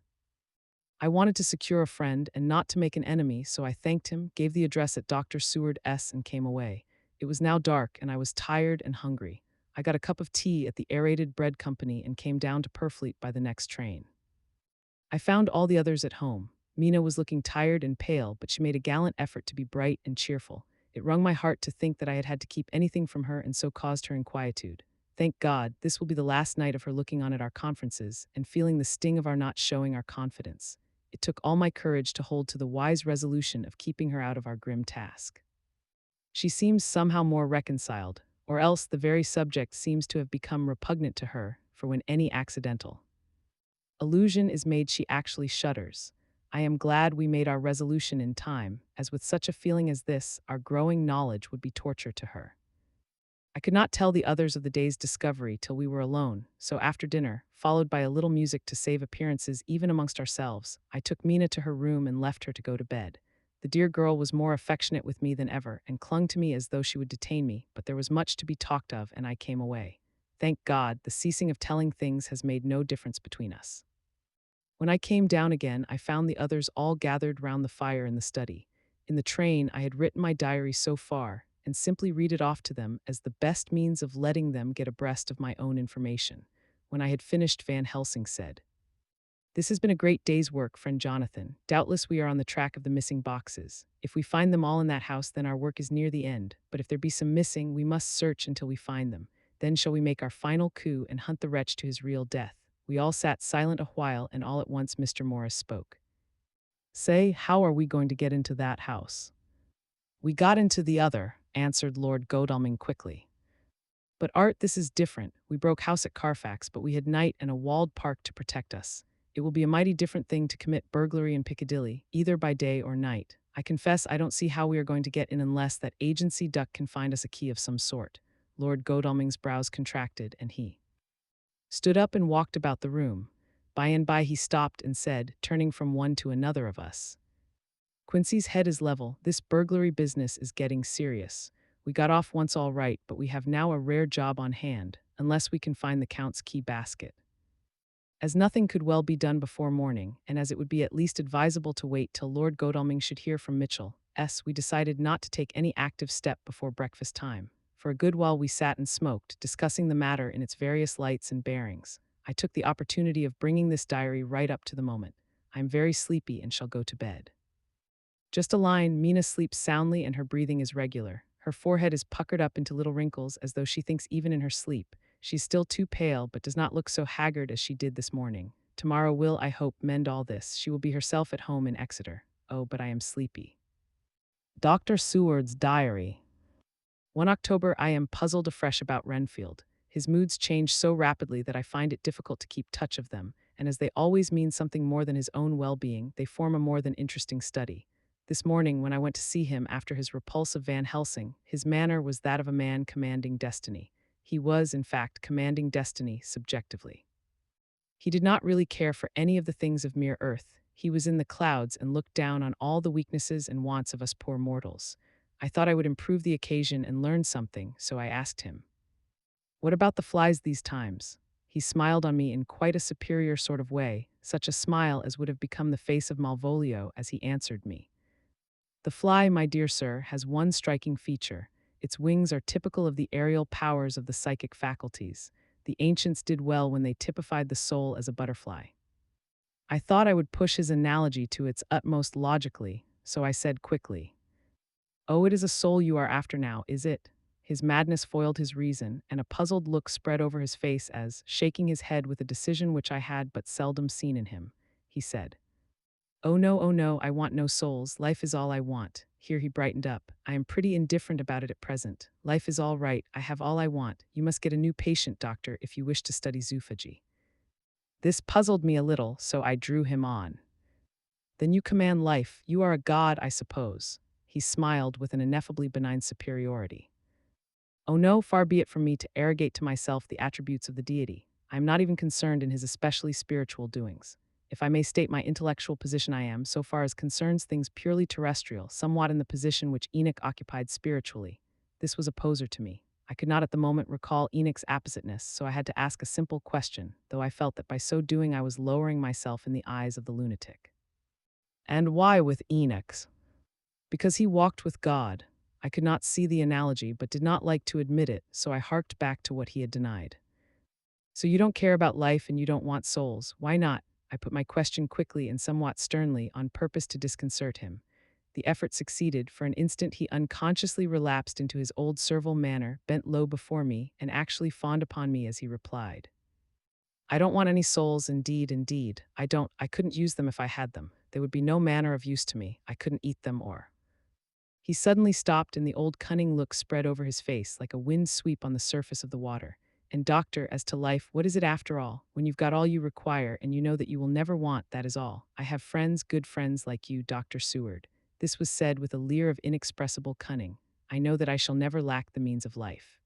I wanted to secure a friend and not to make an enemy, so I thanked him, gave the address at Dr. Seward S., and came away. It was now dark, and I was tired and hungry. I got a cup of tea at the Aerated Bread Company and came down to Purfleet by the next train. I found all the others at home. Mina was looking tired and pale, but she made a gallant effort to be bright and cheerful. It wrung my heart to think that I had had to keep anything from her and so caused her inquietude. Thank God, this will be the last night of her looking on at our conferences and feeling the sting of our not showing our confidence. It took all my courage to hold to the wise resolution of keeping her out of our grim task. She seems somehow more reconciled, or else the very subject seems to have become repugnant to her, for when any accidental allusion is made she actually shudders. I am glad we made our resolution in time, as with such a feeling as this, our growing knowledge would be torture to her. I could not tell the others of the day's discovery till we were alone, so after dinner, followed by a little music to save appearances even amongst ourselves, I took Mina to her room and left her to go to bed. The dear girl was more affectionate with me than ever, and clung to me as though she would detain me, but there was much to be talked of, and I came away. Thank God, the ceasing of telling things has made no difference between us. When I came down again, I found the others all gathered round the fire in the study. In the train, I had written my diary so far, and simply read it off to them as the best means of letting them get abreast of my own information. When I had finished, Van Helsing said, "This has been a great day's work, friend Jonathan. Doubtless we are on the track of the missing boxes. If we find them all in that house, then our work is near the end. But if there be some missing, we must search until we find them. Then shall we make our final coup and hunt the wretch to his real death." We all sat silent a while, and all at once Mr. Morris spoke. "Say, how are we going to get into that house?" "We got into the other," answered Lord Godalming quickly. "But Art, this is different. We broke house at Carfax, but we had night and a walled park to protect us. It will be a mighty different thing to commit burglary in Piccadilly, either by day or night. I confess I don't see how we are going to get in unless that agency duck can find us a key of some sort. Lord Godalming's brows contracted, and he stood up and walked about the room. By and by he stopped and said, turning from one to another of us, "Quincy's head is level. This burglary business is getting serious. We got off once all right, but we have now a rare job on hand, unless we can find the Count's key basket." As nothing could well be done before morning, and as it would be at least advisable to wait till Lord Godalming should hear from Mitchell, we decided not to take any active step before breakfast time. For a good while we sat and smoked, discussing the matter in its various lights and bearings. I took the opportunity of bringing this diary right up to the moment. I am very sleepy and shall go to bed. Just a line, Mina sleeps soundly and her breathing is regular. Her forehead is puckered up into little wrinkles as though she thinks even in her sleep. She's still too pale, but does not look so haggard as she did this morning. Tomorrow will, I hope, mend all this. She will be herself at home in Exeter. Oh, but I am sleepy. Dr. Seward's diary. 1 October, I am puzzled afresh about Renfield. His moods change so rapidly that I find it difficult to keep touch of them, and as they always mean something more than his own well-being, they form a more than interesting study. This morning, when I went to see him after his repulse of Van Helsing, his manner was that of a man commanding destiny. He was, in fact, commanding destiny subjectively. He did not really care for any of the things of mere earth. He was in the clouds and looked down on all the weaknesses and wants of us poor mortals. I thought I would improve the occasion and learn something, so I asked him, "What about the flies these times?" He smiled on me in quite a superior sort of way, such a smile as would have become the face of Malvolio as he answered me. "The fly, my dear sir, has one striking feature. Its wings are typical of the aerial powers of the psychic faculties. The ancients did well when they typified the soul as a butterfly." I thought I would push his analogy to its utmost logically, so I said quickly, "Oh, it is a soul you are after now, is it?" His madness foiled his reason, and a puzzled look spread over his face as, shaking his head with a decision which I had but seldom seen in him, he said, oh no, I want no souls. Life is all I want." Here he brightened up. "I am pretty indifferent about it at present. Life is all right. I have all I want. You must get a new patient, doctor, if you wish to study zoophagy." This puzzled me a little, so I drew him on. "Then you command life. You are a god, I suppose." He smiled with an ineffably benign superiority. "Oh no, far be it from me to arrogate to myself the attributes of the deity. I am not even concerned in his especially spiritual doings. If I may state my intellectual position, I am, so far as concerns things purely terrestrial, somewhat in the position which Enoch occupied spiritually." This was a poser to me. I could not at the moment recall Enoch's appositeness, so I had to ask a simple question, though I felt that by so doing I was lowering myself in the eyes of the lunatic. "And why with Enoch's?" "Because he walked with God." I could not see the analogy, but did not like to admit it, so I harked back to what he had denied. "So you don't care about life and you don't want souls. Why not?" I put my question quickly and somewhat sternly, on purpose to disconcert him. The effort succeeded. For an instant he unconsciously relapsed into his old servile manner, bent low before me, and actually fawned upon me as he replied, "I don't want any souls, indeed. I don't. I couldn't use them if I had them. They would be no manner of use to me. I couldn't eat them or—" He suddenly stopped, and the old cunning look spread over his face like a wind sweep on the surface of the water. "And doctor, as to life, what is it after all? When you've got all you require, and you know that you will never want, that is all. I have friends, good friends like you, Dr. Seward." This was said with a leer of inexpressible cunning. "I know that I shall never lack the means of life."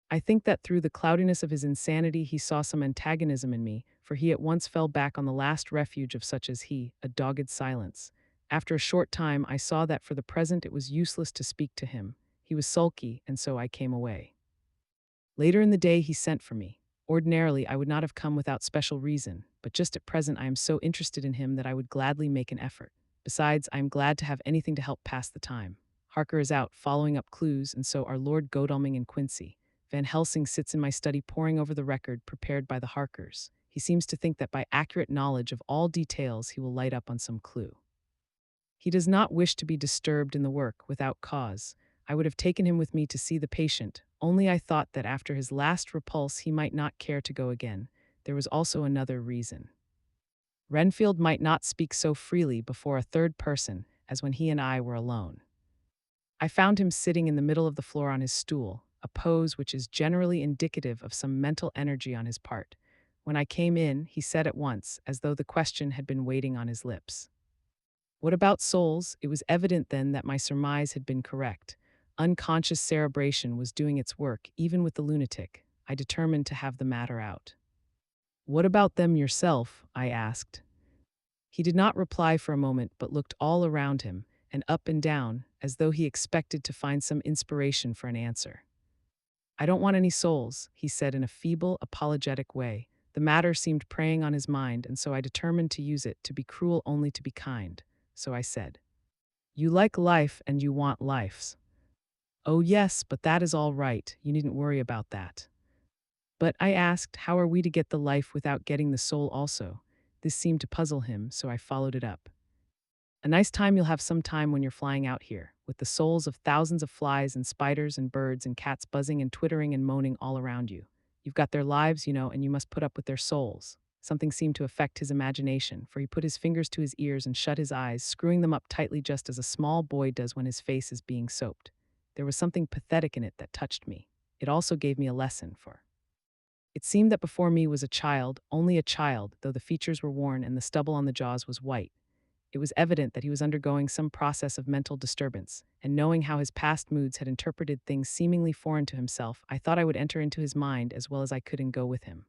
I think that through the cloudiness of his insanity he saw some antagonism in me, for he at once fell back on the last refuge of such as he, a dogged silence. After a short time I saw that for the present it was useless to speak to him. He was sulky, and so I came away. Later in the day he sent for me. Ordinarily I would not have come without special reason, but just at present I am so interested in him that I would gladly make an effort. Besides, I am glad to have anything to help pass the time. Harker is out, following up clues, and so are Lord Godalming and Quincy. Van Helsing sits in my study poring over the record prepared by the Harkers. He seems to think that by accurate knowledge of all details he will light up on some clue. He does not wish to be disturbed in the work without cause. I would have taken him with me to see the patient, only I thought that after his last repulse he might not care to go again. There was also another reason. Renfield might not speak so freely before a third person as when he and I were alone. I found him sitting in the middle of the floor on his stool, a pose which is generally indicative of some mental energy on his part. When I came in, he said at once, as though the question had been waiting on his lips. What about souls? It was evident then that my surmise had been correct. Unconscious cerebration was doing its work, even with the lunatic. I determined to have the matter out. What about them yourself? I asked. He did not reply for a moment, but looked all around him, and up and down, as though he expected to find some inspiration for an answer. I don't want any souls, he said in a feeble, apologetic way. The matter seemed preying on his mind, and so I determined to use it, to be cruel only to be kind. So I said, You like life and you want lives. Oh yes, but that is all right, you needn't worry about that. But I asked, how are we to get the life without getting the soul also? This seemed to puzzle him, so I followed it up. A nice time you'll have some time when you're flying out here, with the souls of thousands of flies and spiders and birds and cats buzzing and twittering and moaning all around you. You've got their lives, and you must put up with their souls. Something seemed to affect his imagination, for he put his fingers to his ears and shut his eyes, screwing them up tightly just as a small boy does when his face is being soaped. There was something pathetic in it that touched me. It also gave me a lesson, for it seemed that before me was a child, only a child, though the features were worn and the stubble on the jaws was white. It was evident that he was undergoing some process of mental disturbance, and knowing how his past moods had interpreted things seemingly foreign to himself, I thought I would enter into his mind as well as I could and go with him.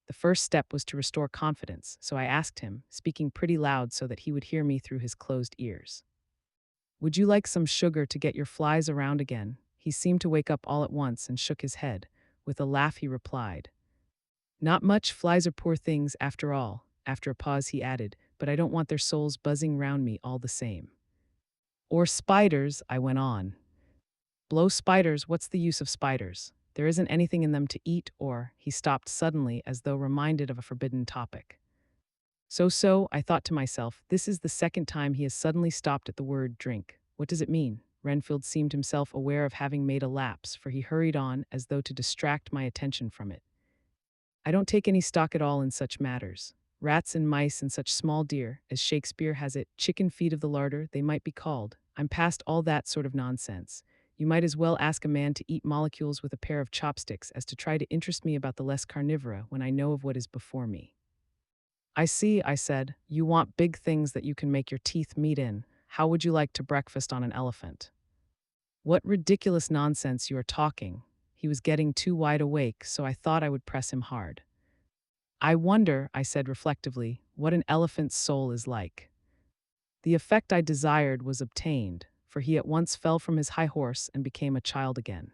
The first step was to restore confidence, so I asked him, speaking pretty loud so that he would hear me through his closed ears. Would you like some sugar to get your flies around again? He seemed to wake up all at once and shook his head. With a laugh he replied, Not much, flies are poor things after all. After a pause he added, But I don't want their souls buzzing round me all the same. Or spiders, I went on. Blow spiders, what's the use of spiders? There isn't anything in them to eat or, he stopped suddenly as though reminded of a forbidden topic. So, I thought to myself, this is the second time he has suddenly stopped at the word drink. What does it mean? Renfield seemed himself aware of having made a lapse, for he hurried on as though to distract my attention from it. I don't take any stock at all in such matters. Rats and mice and such small deer, as Shakespeare has it, chicken feet of the larder, they might be called. I'm past all that sort of nonsense. You might as well ask a man to eat molecules with a pair of chopsticks as to try to interest me about the less carnivora when I know of what is before me. I see, I said, you want big things that you can make your teeth meet in. How would you like to breakfast on an elephant? What ridiculous nonsense you are talking. He was getting too wide awake, so I thought I would press him hard. I wonder, I said reflectively, what an elephant's soul is like. The effect I desired was obtained, for he at once fell from his high horse and became a child again.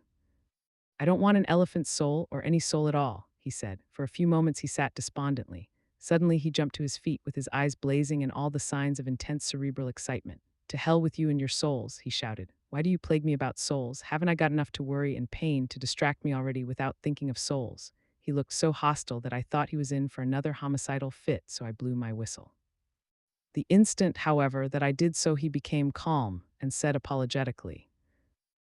I don't want an elephant's soul or any soul at all, he said. For a few moments he sat despondently. Suddenly he jumped to his feet with his eyes blazing and all the signs of intense cerebral excitement. To hell with you and your souls, he shouted. Why do you plague me about souls? Haven't I got enough to worry and pain to distract me already without thinking of souls? He looked so hostile that I thought he was in for another homicidal fit, so I blew my whistle. The instant, however, that I did so he became calm and said apologetically,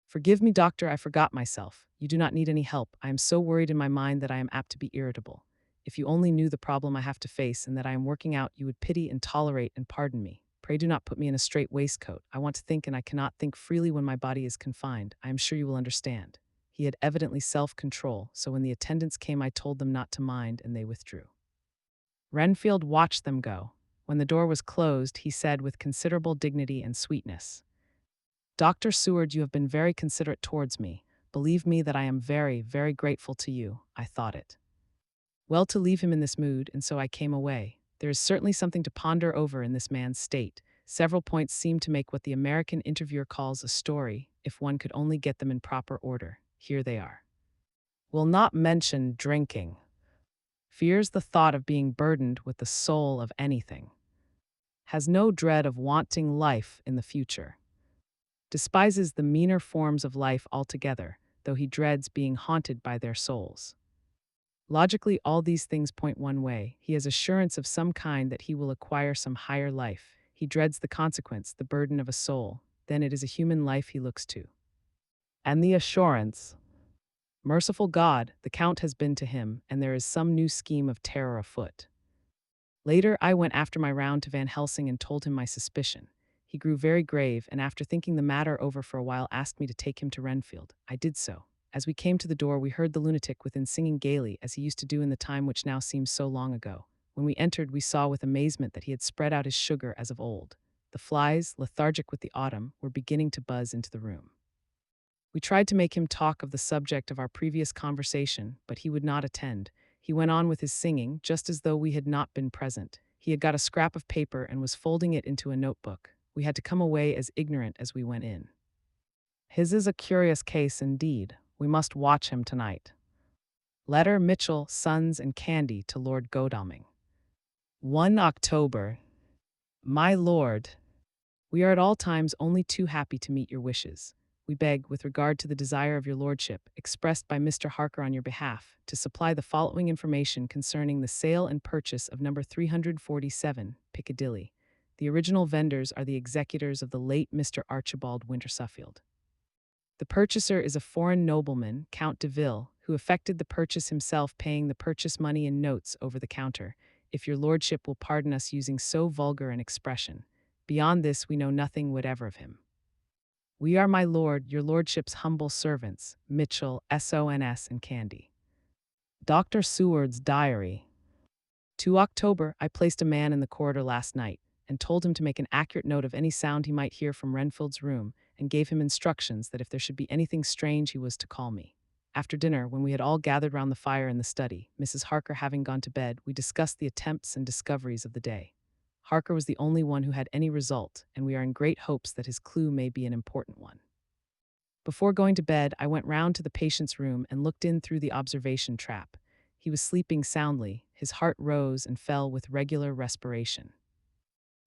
Forgive me, doctor, I forgot myself. You do not need any help. I am so worried in my mind that I am apt to be irritable. If you only knew the problem I have to face and that I am working out, you would pity and tolerate and pardon me. Pray do not put me in a strait waistcoat. I want to think and I cannot think freely when my body is confined. I am sure you will understand. He had evidently self-control, so when the attendants came I told them not to mind and they withdrew. Renfield watched them go. When the door was closed, he said with considerable dignity and sweetness, Dr. Seward, you have been very considerate towards me. Believe me that I am very, very grateful to you. I thought it well to leave him in this mood, and so I came away. There is certainly something to ponder over in this man's state. Several points seem to make what the American interviewer calls a story, if one could only get them in proper order. Here they are. Will not mention drinking. Fears the thought of being burdened with the soul of anything. Has no dread of wanting life in the future. Despises the meaner forms of life altogether, though he dreads being haunted by their souls. Logically, all these things point one way. He has assurance of some kind that he will acquire some higher life. He dreads the consequence, the burden of a soul. Then it is a human life he looks to. And the assurance. Merciful God, the Count has been to him, and there is some new scheme of terror afoot. Later, I went after my round to Van Helsing and told him my suspicion. He grew very grave, and after thinking the matter over for a while asked me to take him to Renfield. I did so. As we came to the door, we heard the lunatic within singing gaily, as he used to do in the time which now seems so long ago. When we entered, we saw with amazement that he had spread out his sugar as of old. The flies, lethargic with the autumn, were beginning to buzz into the room. We tried to make him talk of the subject of our previous conversation, but he would not attend. He went on with his singing, just as though we had not been present. He had got a scrap of paper and was folding it into a notebook. We had to come away as ignorant as we went in. His is a curious case indeed. We must watch him tonight. Letter Mitchell, Sons and Candy to Lord Godalming. 1 October. My lord, we are at all times only too happy to meet your wishes. We beg, with regard to the desire of your lordship, expressed by Mr. Harker on your behalf, to supply the following information concerning the sale and purchase of number 347, Piccadilly. The original vendors are the executors of the late Mr. Archibald Winter Suffield. The purchaser is a foreign nobleman, Count de Ville, who effected the purchase himself, paying the purchase money in notes over the counter, if your lordship will pardon us using so vulgar an expression. Beyond this, we know nothing whatever of him. We are, my lord, your lordship's humble servants, Mitchell, Sons and Candy. Dr. Seward's diary. 2 October, I placed a man in the corridor last night, and told him to make an accurate note of any sound he might hear from Renfield's room, and gave him instructions that if there should be anything strange he was to call me. After dinner, when we had all gathered round the fire in the study, Mrs. Harker having gone to bed, we discussed the attempts and discoveries of the day. Harker was the only one who had any result, and we are in great hopes that his clue may be an important one. Before going to bed, I went round to the patient's room and looked in through the observation trap. He was sleeping soundly, his heart rose and fell with regular respiration.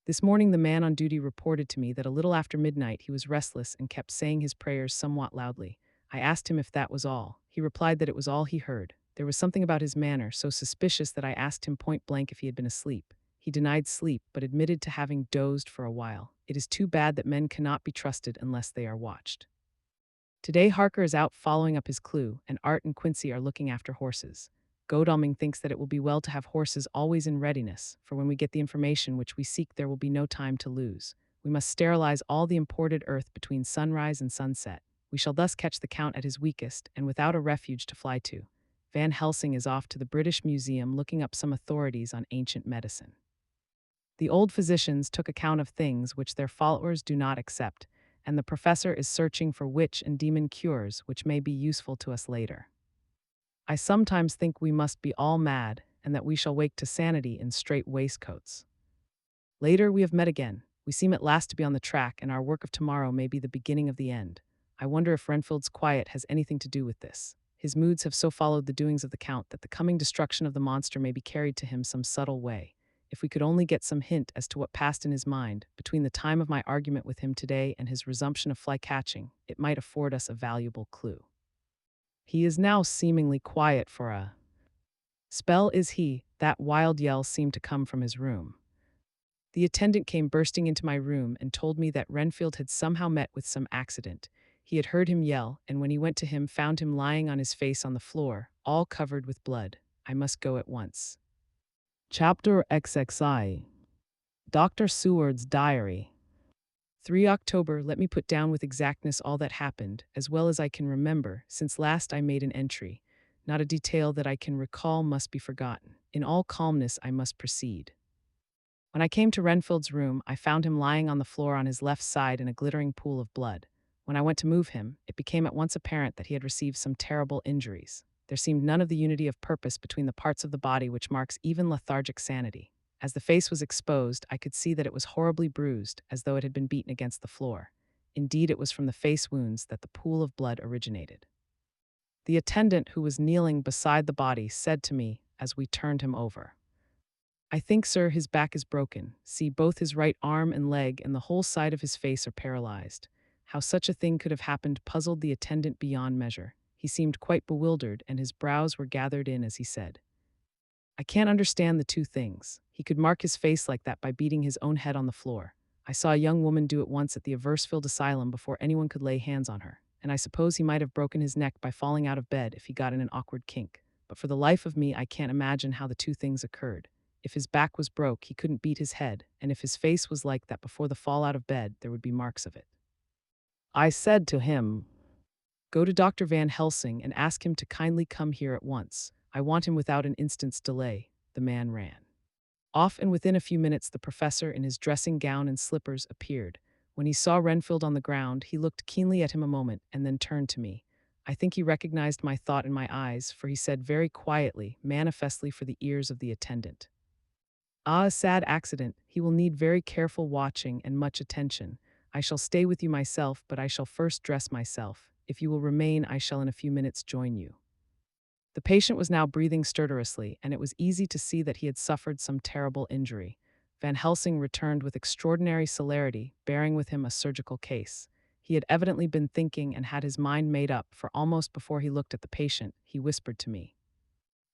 This morning the man on duty reported to me that a little after midnight he was restless and kept saying his prayers somewhat loudly. I asked him if that was all. He replied that it was all he heard. There was something about his manner so suspicious that I asked him point blank if he had been asleep. He denied sleep, but admitted to having dozed for a while. It is too bad that men cannot be trusted unless they are watched. Today Harker is out following up his clue, and Art and Quincy are looking after horses. Godalming thinks that it will be well to have horses always in readiness, for when we get the information which we seek there will be no time to lose. We must sterilize all the imported earth between sunrise and sunset. We shall thus catch the Count at his weakest, and without a refuge to fly to. Van Helsing is off to the British Museum looking up some authorities on ancient medicine. The old physicians took account of things which their followers do not accept, and the professor is searching for witch and demon cures which may be useful to us later. I sometimes think we must be all mad, and that we shall wake to sanity in strait waistcoats. Later we have met again. We seem at last to be on the track, and our work of tomorrow may be the beginning of the end. I wonder if Renfield's quiet has anything to do with this. His moods have so followed the doings of the Count that the coming destruction of the monster may be carried to him some subtle way. If we could only get some hint as to what passed in his mind between the time of my argument with him today and his resumption of fly-catching, it might afford us a valuable clue. He is now seemingly quiet for a spell, is he? That wild yell seemed to come from his room. The attendant came bursting into my room and told me that Renfield had somehow met with some accident. He had heard him yell, and when he went to him, found him lying on his face on the floor, all covered with blood. I must go at once. Chapter XXI. Dr. Seward's diary. 3 October, let me put down with exactness all that happened, as well as I can remember, since last I made an entry. Not a detail that I can recall must be forgotten. In all calmness I must proceed. When I came to Renfield's room, I found him lying on the floor on his left side in a glittering pool of blood. When I went to move him, it became at once apparent that he had received some terrible injuries. There seemed none of the unity of purpose between the parts of the body which marks even lethargic sanity. As the face was exposed, I could see that it was horribly bruised, as though it had been beaten against the floor. Indeed, it was from the face wounds that the pool of blood originated. The attendant who was kneeling beside the body said to me, as we turned him over, "I think, sir, his back is broken. See, both his right arm and leg and the whole side of his face are paralyzed." How such a thing could have happened puzzled the attendant beyond measure. He seemed quite bewildered, and his brows were gathered in as he said, "I can't understand the two things. He could mark his face like that by beating his own head on the floor. I saw a young woman do it once at the Eversfield Asylum before anyone could lay hands on her, and I suppose he might have broken his neck by falling out of bed if he got in an awkward kink. But for the life of me, I can't imagine how the two things occurred. If his back was broke, he couldn't beat his head, and if his face was like that before the fall out of bed, there would be marks of it." I said to him, Go to Dr. Van Helsing and ask him to kindly come here at once. I want him without an instant's delay." The man ran off, and within a few minutes the professor, in his dressing gown and slippers, appeared. When he saw Renfield on the ground, he looked keenly at him a moment and then turned to me. I think he recognized my thought in my eyes, for he said very quietly, manifestly for the ears of the attendant, "Ah, a sad accident. He will need very careful watching and much attention. I shall stay with you myself, but I shall first dress myself. If you will remain, I shall in a few minutes join you." The patient was now breathing stertorously, and it was easy to see that he had suffered some terrible injury. Van Helsing returned with extraordinary celerity, bearing with him a surgical case. He had evidently been thinking and had his mind made up, for almost before he looked at the patient, he whispered to me,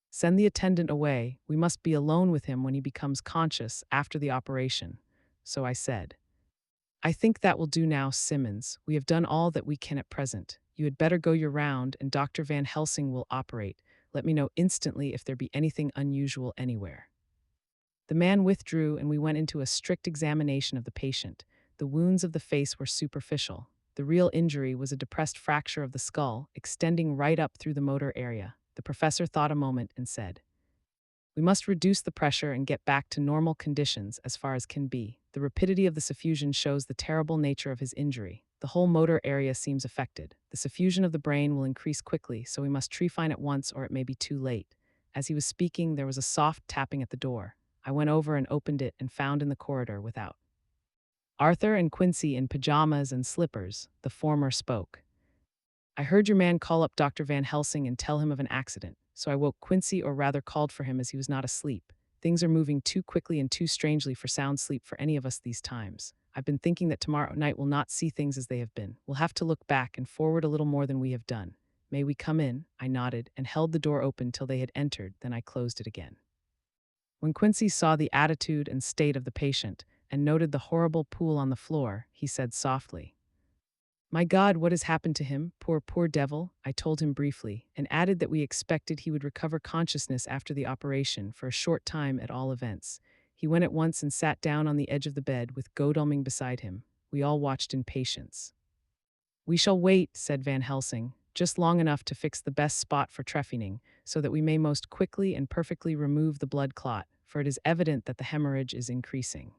"Send the attendant away. We must be alone with him when he becomes conscious after the operation." So I said, "I think that will do now, Simmons. We have done all that we can at present. You had better go your round, and Dr. Van Helsing will operate. Let me know instantly if there be anything unusual anywhere." The man withdrew, and we went into a strict examination of the patient. The wounds of the face were superficial. The real injury was a depressed fracture of the skull, extending right up through the motor area. The professor thought a moment and said, "We must reduce the pressure and get back to normal conditions as far as can be. The rapidity of the suffusion shows the terrible nature of his injury. The whole motor area seems affected. The suffusion of the brain will increase quickly, so we must trephine at once or it may be too late." As he was speaking, there was a soft tapping at the door. I went over and opened it and found in the corridor without Arthur and Quincy in pajamas and slippers. The former spoke. "I heard your man call up Dr. Van Helsing and tell him of an accident. So I woke Quincy, or rather called for him, as he was not asleep. Things are moving too quickly and too strangely for sound sleep for any of us these times. I've been thinking that tomorrow night we'll not see things as they have been. We'll have to look back and forward a little more than we have done. May we come in?" I nodded and held the door open till they had entered, then I closed it again. When Quincy saw the attitude and state of the patient, and noted the horrible pool on the floor, he said softly, "My God, what has happened to him? Poor devil." I told him briefly, and added that we expected he would recover consciousness after the operation, for a short time at all events. He went at once and sat down on the edge of the bed, with Godalming beside him. We all watched in patience. "We shall wait," said Van Helsing, "just long enough to fix the best spot for trephining, so that we may most quickly and perfectly remove the blood clot, for it is evident that the hemorrhage is increasing."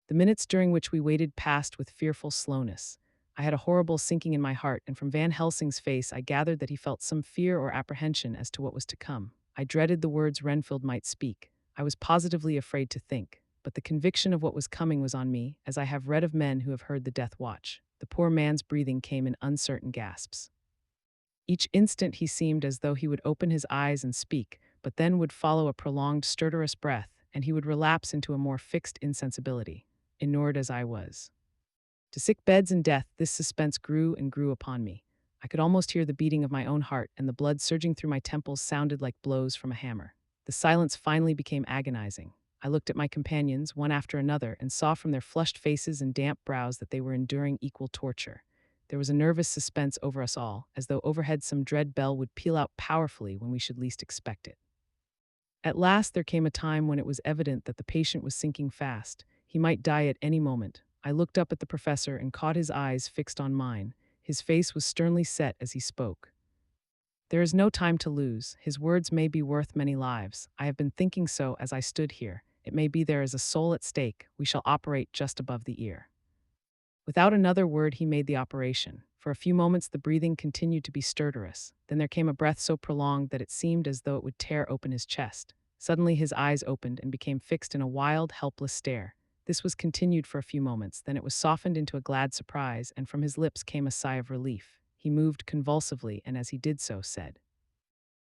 The minutes during which we waited passed with fearful slowness. I had a horrible sinking in my heart, and from Van Helsing's face I gathered that he felt some fear or apprehension as to what was to come. I dreaded the words Renfield might speak. I was positively afraid to think, but the conviction of what was coming was on me, as I have read of men who have heard the death watch. The poor man's breathing came in uncertain gasps. Each instant he seemed as though he would open his eyes and speak, but then would follow a prolonged stertorous breath, and he would relapse into a more fixed insensibility. Inured as I was to sick beds and death, this suspense grew and grew upon me. I could almost hear the beating of my own heart, and the blood surging through my temples sounded like blows from a hammer. The silence finally became agonizing. I looked at my companions, one after another, and saw from their flushed faces and damp brows that they were enduring equal torture. There was a nervous suspense over us all, as though overhead some dread bell would peal out powerfully when we should least expect it. At last there came a time when it was evident that the patient was sinking fast. He might die at any moment. I looked up at the professor and caught his eyes fixed on mine. His face was sternly set as he spoke. "There is no time to lose. His words may be worth many lives. I have been thinking so as I stood here. It may be there is a soul at stake. We shall operate just above the ear." Without another word he made the operation. For a few moments the breathing continued to be stertorous. Then there came a breath so prolonged that it seemed as though it would tear open his chest. Suddenly his eyes opened and became fixed in a wild, helpless stare. This was continued for a few moments, then it was softened into a glad surprise, and from his lips came a sigh of relief. He moved convulsively, and as he did so, said,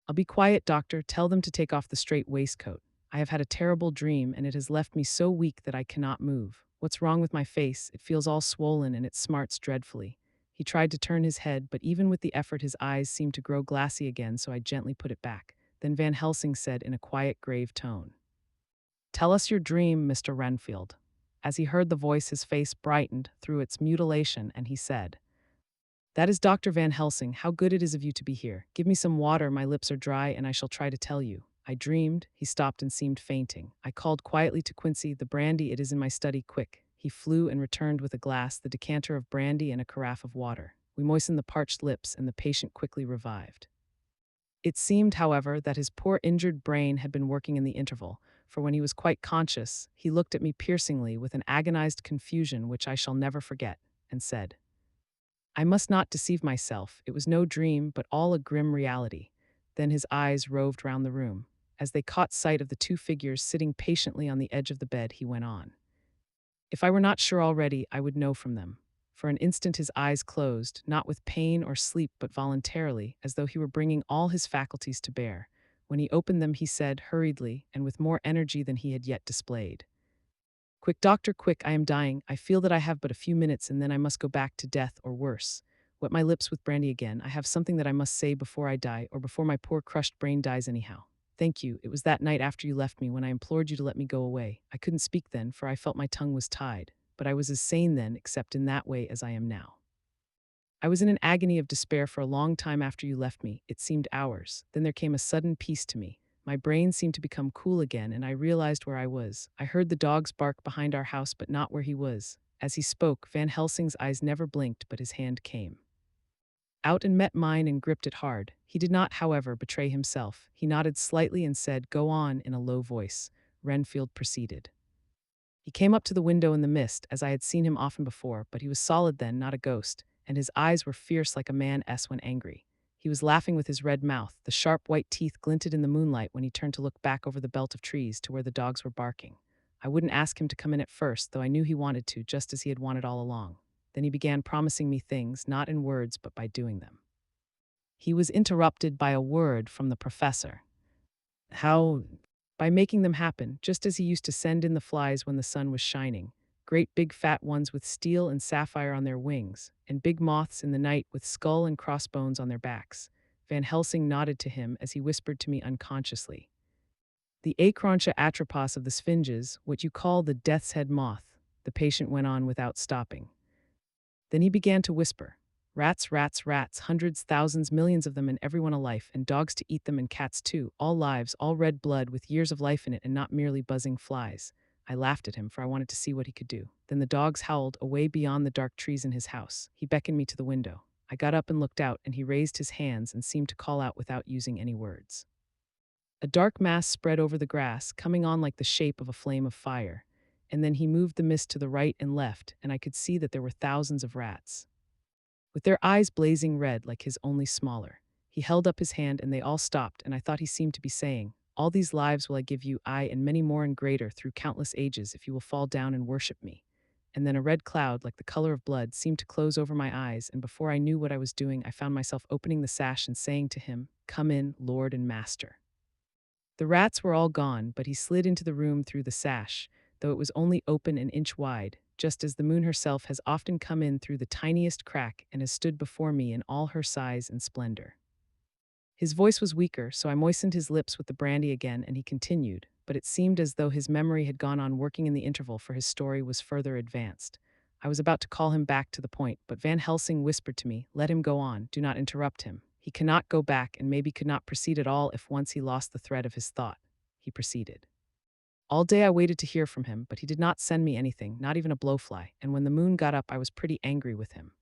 "I'll be quiet, doctor. Tell them to take off the straight waistcoat. I have had a terrible dream, and it has left me so weak that I cannot move. What's wrong with my face? It feels all swollen, and it smarts dreadfully." He tried to turn his head, but even with the effort his eyes seemed to grow glassy again, so I gently put it back. Then Van Helsing said in a quiet, grave tone, "Tell us your dream, Mr. Renfield." As he heard the voice, his face brightened through its mutilation, and he said, "That is Dr. Van Helsing. How good it is of you to be here. Give me some water, my lips are dry, and I shall try to tell you. I dreamed." He stopped and seemed fainting. I called quietly to Quincy, "The brandy, it is in my study, quick." He flew and returned with a glass, the decanter of brandy, and a carafe of water. We moistened the parched lips, and the patient quickly revived. It seemed, however, that his poor injured brain had been working in the interval, for when he was quite conscious, he looked at me piercingly with an agonized confusion which I shall never forget, and said, "I must not deceive myself. It was no dream, but all a grim reality." Then his eyes roved round the room. As they caught sight of the two figures sitting patiently on the edge of the bed, he went on. If I were not sure already, I would know from them. For an instant his eyes closed, not with pain or sleep, but voluntarily, as though he were bringing all his faculties to bear. When he opened them, he said, hurriedly, and with more energy than he had yet displayed, "Quick, doctor, quick, I am dying. I feel that I have but a few minutes, and then I must go back to death, or worse. Wet my lips with brandy again. I have something that I must say before I die, or before my poor crushed brain dies anyhow. Thank you. It was that night after you left me when I implored you to let me go away. I couldn't speak then, for I felt my tongue was tied. But I was as sane then, except in that way, as I am now. I was in an agony of despair for a long time after you left me. It seemed hours. Then there came a sudden peace to me. My brain seemed to become cool again, and I realized where I was. I heard the dogs bark behind our house, but not where he was. As he spoke, Van Helsing's eyes never blinked, but his hand came out and met mine and gripped it hard. He did not, however, betray himself. He nodded slightly and said, "Go on," in a low voice. Renfield proceeded. He came up to the window in the mist, as I had seen him often before, but he was solid then, not a ghost, and his eyes were fierce like a man's when angry. He was laughing with his red mouth. The sharp white teeth glinted in the moonlight when he turned to look back over the belt of trees to where the dogs were barking. I wouldn't ask him to come in at first, though I knew he wanted to, just as he had wanted all along. Then he began promising me things, not in words, but by doing them. He was interrupted by a word from the professor. How? By making them happen, just as he used to send in the flies when the sun was shining, great big fat ones with steel and sapphire on their wings, and big moths in the night with skull and crossbones on their backs. Van Helsing nodded to him as he whispered to me unconsciously. "The Acrontia atropos of the sphinges, what you call the death's head moth," the patient went on without stopping. Then he began to whisper. "Rats, rats, rats, hundreds, thousands, millions of them, and everyone a life, and dogs to eat them, and cats too, all lives, all red blood, with years of life in it, and not merely buzzing flies." I laughed at him, for I wanted to see what he could do. Then the dogs howled away beyond the dark trees in his house. He beckoned me to the window. I got up and looked out, and he raised his hands and seemed to call out without using any words. A dark mass spread over the grass, coming on like the shape of a flame of fire, and then he moved the mist to the right and left, and I could see that there were thousands of rats, with their eyes blazing red like his, only smaller. He held up his hand, and they all stopped, and I thought he seemed to be saying, "All these lives will I give you, I and many more and greater through countless ages, if you will fall down and worship me." And then a red cloud, like the color of blood, seemed to close over my eyes, and before I knew what I was doing, I found myself opening the sash and saying to him, "Come in, Lord and Master." The rats were all gone, but he slid into the room through the sash, though it was only open an inch wide, just as the moon herself has often come in through the tiniest crack and has stood before me in all her size and splendor. His voice was weaker, so I moistened his lips with the brandy again, and he continued, but it seemed as though his memory had gone on working in the interval, for his story was further advanced. I was about to call him back to the point, but Van Helsing whispered to me, "Let him go on, do not interrupt him. He cannot go back, and maybe could not proceed at all if once he lost the thread of his thought." He proceeded. "All day I waited to hear from him, but he did not send me anything, not even a blowfly, and when the moon got up I was pretty angry with him.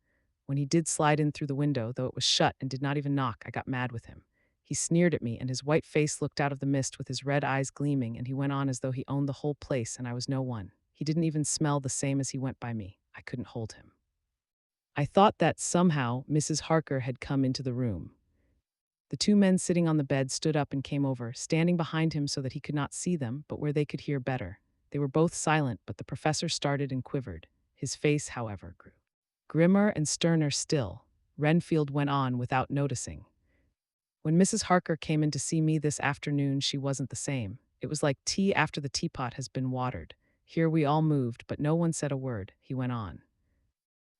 When he did slide in through the window, though it was shut and did not even knock, I got mad with him. He sneered at me, and his white face looked out of the mist with his red eyes gleaming, and he went on as though he owned the whole place and I was no one. He didn't even smell the same as he went by me. I couldn't hold him. I thought that, somehow, Mrs. Harker had come into the room. The two men sitting on the bed stood up and came over, standing behind him so that he could not see them, but where they could hear better. They were both silent, but the professor started and quivered. His face, however, grew grimmer and sterner still. Renfield went on without noticing. "When Mrs. Harker came in to see me this afternoon, she wasn't the same. It was like tea after the teapot has been watered. Here we all moved, but no one said a word," he went on.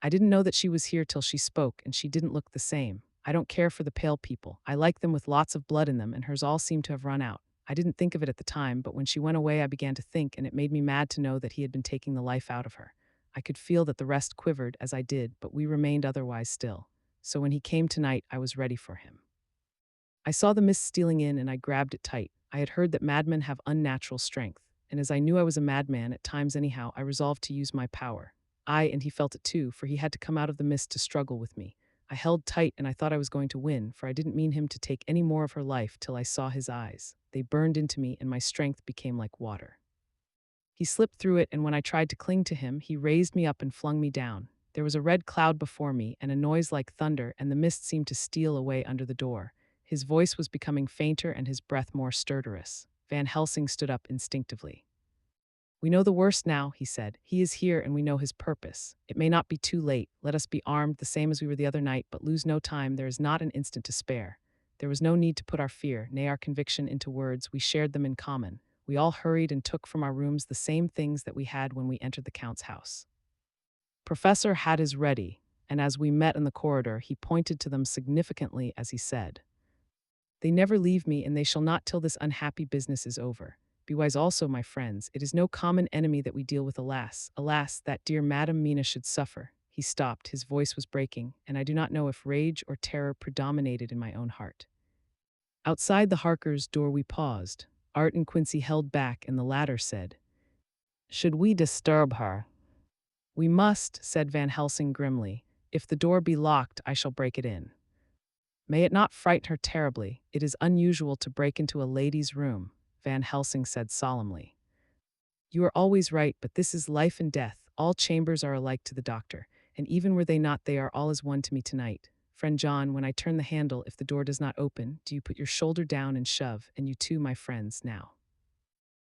"I didn't know that she was here till she spoke, and she didn't look the same. I don't care for the pale people. I like them with lots of blood in them, and hers all seemed to have run out. I didn't think of it at the time, but when she went away I began to think, and it made me mad to know that he had been taking the life out of her. I could feel that the rest quivered, as I did, but we remained otherwise still. So when he came tonight, I was ready for him. I saw the mist stealing in, and I grabbed it tight. I had heard that madmen have unnatural strength, and as I knew I was a madman, at times anyhow, I resolved to use my power. And he felt it too, for he had to come out of the mist to struggle with me. I held tight and I thought I was going to win, for I didn't mean him to take any more of her life till I saw his eyes. They burned into me and my strength became like water. He slipped through it, and when I tried to cling to him, he raised me up and flung me down. There was a red cloud before me and a noise like thunder, and the mist seemed to steal away under the door. His voice was becoming fainter and his breath more stertorous. Van Helsing stood up instinctively. "We know the worst now," he said. "He is here and we know his purpose. It may not be too late. Let us be armed the same as we were the other night, but lose no time. There is not an instant to spare." There was no need to put our fear, nay our conviction, into words. We shared them in common. We all hurried and took from our rooms the same things that we had when we entered the Count's house. Professor had his ready, and as we met in the corridor, he pointed to them significantly as he said, "They never leave me, and they shall not till this unhappy business is over. Be wise also, my friends. It is no common enemy that we deal with, alas, alas, that dear Madam Mina should suffer." He stopped, his voice was breaking, and I do not know if rage or terror predominated in my own heart. Outside the Harkers' door we paused. Art and Quincy held back, and the latter said, "Should we disturb her?" "We must," said Van Helsing grimly. "If the door be locked, I shall break it in. May it not frighten her terribly. It is unusual to break into a lady's room," Van Helsing said solemnly. "You are always right, but this is life and death. All chambers are alike to the doctor, and even were they not, they are all as one to me tonight. Friend John, when I turn the handle, if the door does not open, do you put your shoulder down and shove, and you too, my friends, now."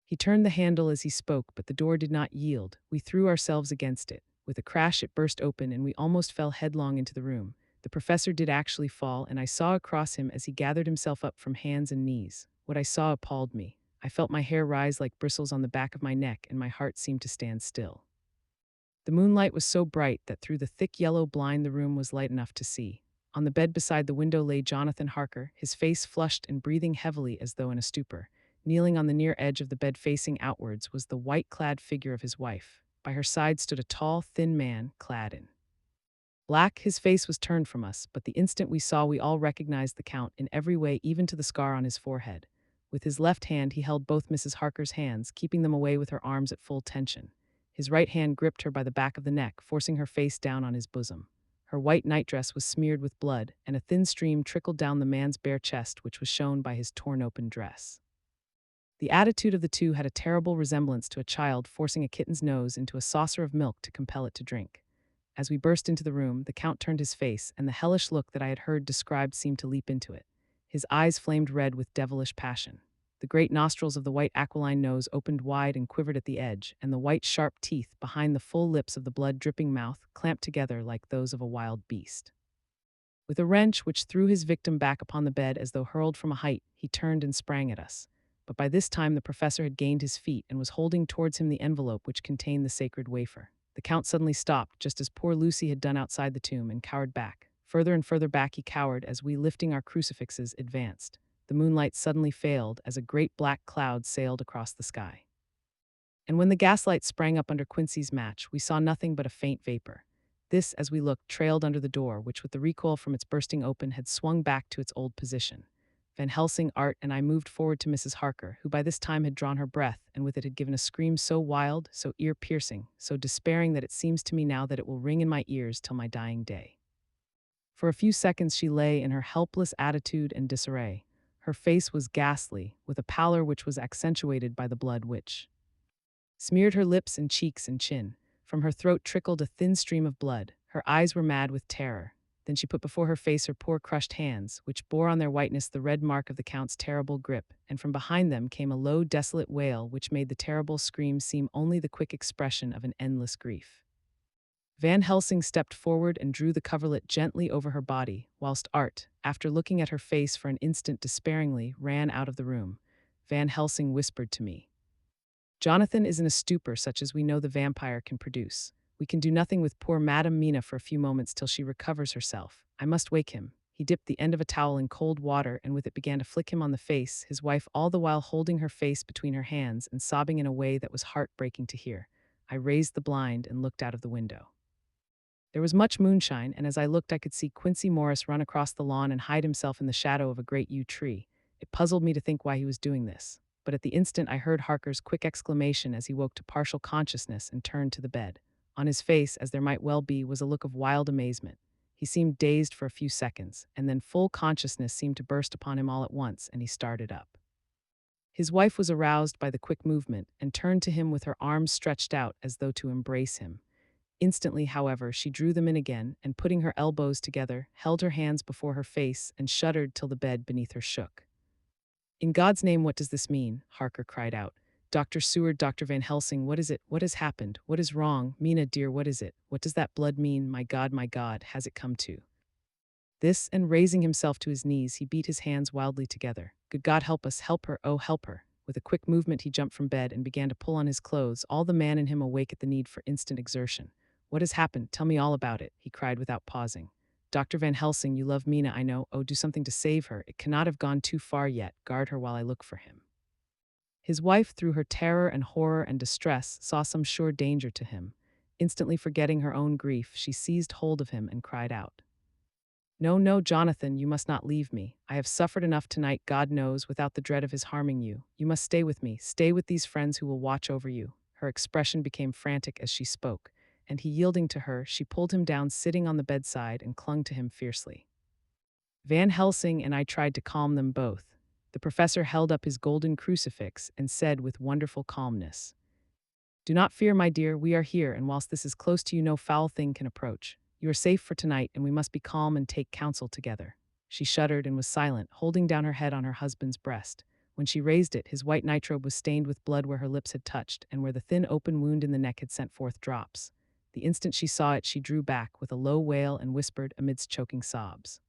He turned the handle as he spoke, but the door did not yield. We threw ourselves against it. With a crash, it burst open, and we almost fell headlong into the room. The professor did actually fall, and I saw across him as he gathered himself up from hands and knees. What I saw appalled me. I felt my hair rise like bristles on the back of my neck, and my heart seemed to stand still. The moonlight was so bright that through the thick yellow blind the room was light enough to see. On the bed beside the window lay Jonathan Harker, his face flushed and breathing heavily as though in a stupor. Kneeling on the near edge of the bed facing outwards was the white-clad figure of his wife. By her side stood a tall, thin man, clad in black. His face was turned from us, but the instant we saw, we all recognized the Count in every way, even to the scar on his forehead. With his left hand he held both Mrs. Harker's hands, keeping them away with her arms at full tension. His right hand gripped her by the back of the neck, forcing her face down on his bosom. Her white nightdress was smeared with blood, and a thin stream trickled down the man's bare chest, which was shown by his torn-open dress. The attitude of the two had a terrible resemblance to a child forcing a kitten's nose into a saucer of milk to compel it to drink. As we burst into the room, the Count turned his face, and the hellish look that I had heard described seemed to leap into it. His eyes flamed red with devilish passion. The great nostrils of the white aquiline nose opened wide and quivered at the edge, and the white sharp teeth behind the full lips of the blood-dripping mouth clamped together like those of a wild beast. With a wrench which threw his victim back upon the bed as though hurled from a height, he turned and sprang at us. But by this time the professor had gained his feet and was holding towards him the envelope which contained the sacred wafer. The Count suddenly stopped, just as poor Lucy had done outside the tomb, and cowered back. Further and further back he cowered as we, lifting our crucifixes, advanced. The moonlight suddenly failed as a great black cloud sailed across the sky. And when the gaslight sprang up under Quincy's match, we saw nothing but a faint vapor. This, as we looked, trailed under the door, which with the recoil from its bursting open had swung back to its old position. Van Helsing, Art, and I moved forward to Mrs. Harker, who by this time had drawn her breath, and with it had given a scream so wild, so ear-piercing, so despairing that it seems to me now that it will ring in my ears till my dying day. For a few seconds she lay in her helpless attitude and disarray. Her face was ghastly, with a pallor which was accentuated by the blood which smeared her lips and cheeks and chin. From her throat trickled a thin stream of blood. Her eyes were mad with terror. Then she put before her face her poor crushed hands, which bore on their whiteness the red mark of the Count's terrible grip, and from behind them came a low, desolate wail which made the terrible scream seem only the quick expression of an endless grief. Van Helsing stepped forward and drew the coverlet gently over her body, whilst Art, after looking at her face for an instant despairingly, ran out of the room. Van Helsing whispered to me, "Jonathan is in a stupor such as we know the vampire can produce. We can do nothing with poor Madam Mina for a few moments till she recovers herself. I must wake him." He dipped the end of a towel in cold water and with it began to flick him on the face, his wife all the while holding her face between her hands and sobbing in a way that was heartbreaking to hear. I raised the blind and looked out of the window. There was much moonshine, and as I looked I could see Quincy Morris run across the lawn and hide himself in the shadow of a great yew tree. It puzzled me to think why he was doing this, but at the instant I heard Harker's quick exclamation as he woke to partial consciousness and turned to the bed. On his face, as there might well be, was a look of wild amazement. He seemed dazed for a few seconds, and then full consciousness seemed to burst upon him all at once, and he started up. His wife was aroused by the quick movement and turned to him with her arms stretched out as though to embrace him. Instantly, however, she drew them in again and, putting her elbows together, held her hands before her face and shuddered till the bed beneath her shook. "In God's name, what does this mean?" Harker cried out. "Dr. Seward, Dr. Van Helsing, what is it? What has happened? What is wrong? Mina, dear, what is it? What does that blood mean? My God, has it come to this?" And raising himself to his knees, he beat his hands wildly together. "Good God, help us, help her, oh, help her." With a quick movement, he jumped from bed and began to pull on his clothes, all the man in him awake at the need for instant exertion. "What has happened? Tell me all about it," he cried without pausing. "Dr. Van Helsing, you love Mina, I know. Oh, do something to save her. It cannot have gone too far yet. Guard her while I look for him." His wife, through her terror and horror and distress, saw some sure danger to him. Instantly forgetting her own grief, she seized hold of him and cried out, "No, no, Jonathan, you must not leave me. I have suffered enough tonight, God knows, without the dread of his harming you. You must stay with me, stay with these friends who will watch over you." Her expression became frantic as she spoke, and he yielding to her, she pulled him down sitting on the bedside and clung to him fiercely. Van Helsing and I tried to calm them both. The professor held up his golden crucifix and said with wonderful calmness, "Do not fear, my dear, we are here, and whilst this is close to you, no foul thing can approach. You are safe for tonight, and we must be calm and take counsel together." She shuddered and was silent, holding down her head on her husband's breast. When she raised it, his white nightrobe was stained with blood where her lips had touched, and where the thin open wound in the neck had sent forth drops. The instant she saw it, she drew back with a low wail and whispered amidst choking sobs,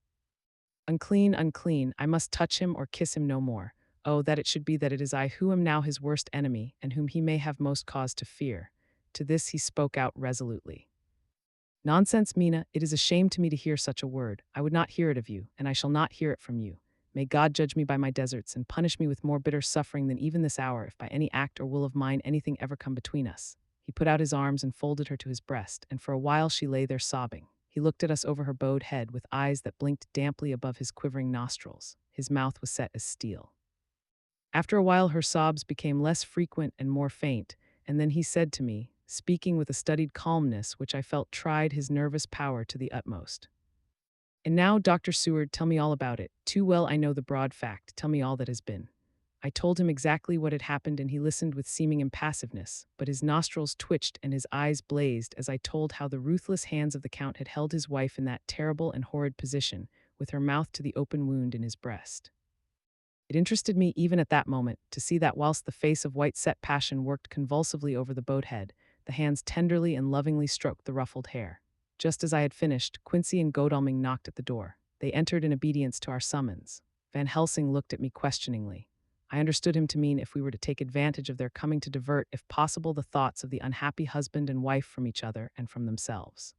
"Unclean, unclean, I must touch him or kiss him no more. Oh, that it should be that it is I who am now his worst enemy, and whom he may have most cause to fear." To this he spoke out resolutely. "Nonsense, Mina, it is a shame to me to hear such a word. I would not hear it of you, and I shall not hear it from you. May God judge me by my deserts, and punish me with more bitter suffering than even this hour, if by any act or will of mine anything ever come between us." He put out his arms and folded her to his breast, and for a while she lay there sobbing. He looked at us over her bowed head with eyes that blinked damply above his quivering nostrils. His mouth was set as steel. After a while her sobs became less frequent and more faint, and then he said to me, speaking with a studied calmness which I felt tried his nervous power to the utmost, "And now, Dr. Seward, tell me all about it. Too well I know the broad fact. Tell me all that has been." I told him exactly what had happened, and he listened with seeming impassiveness, but his nostrils twitched and his eyes blazed as I told how the ruthless hands of the Count had held his wife in that terrible and horrid position, with her mouth to the open wound in his breast. It interested me even at that moment to see that whilst the face of white-set passion worked convulsively over the bowed head, the hands tenderly and lovingly stroked the ruffled hair. Just as I had finished, Quincy and Godalming knocked at the door. They entered in obedience to our summons. Van Helsing looked at me questioningly. I understood him to mean if we were to take advantage of their coming to divert, if possible, the thoughts of the unhappy husband and wife from each other and from themselves.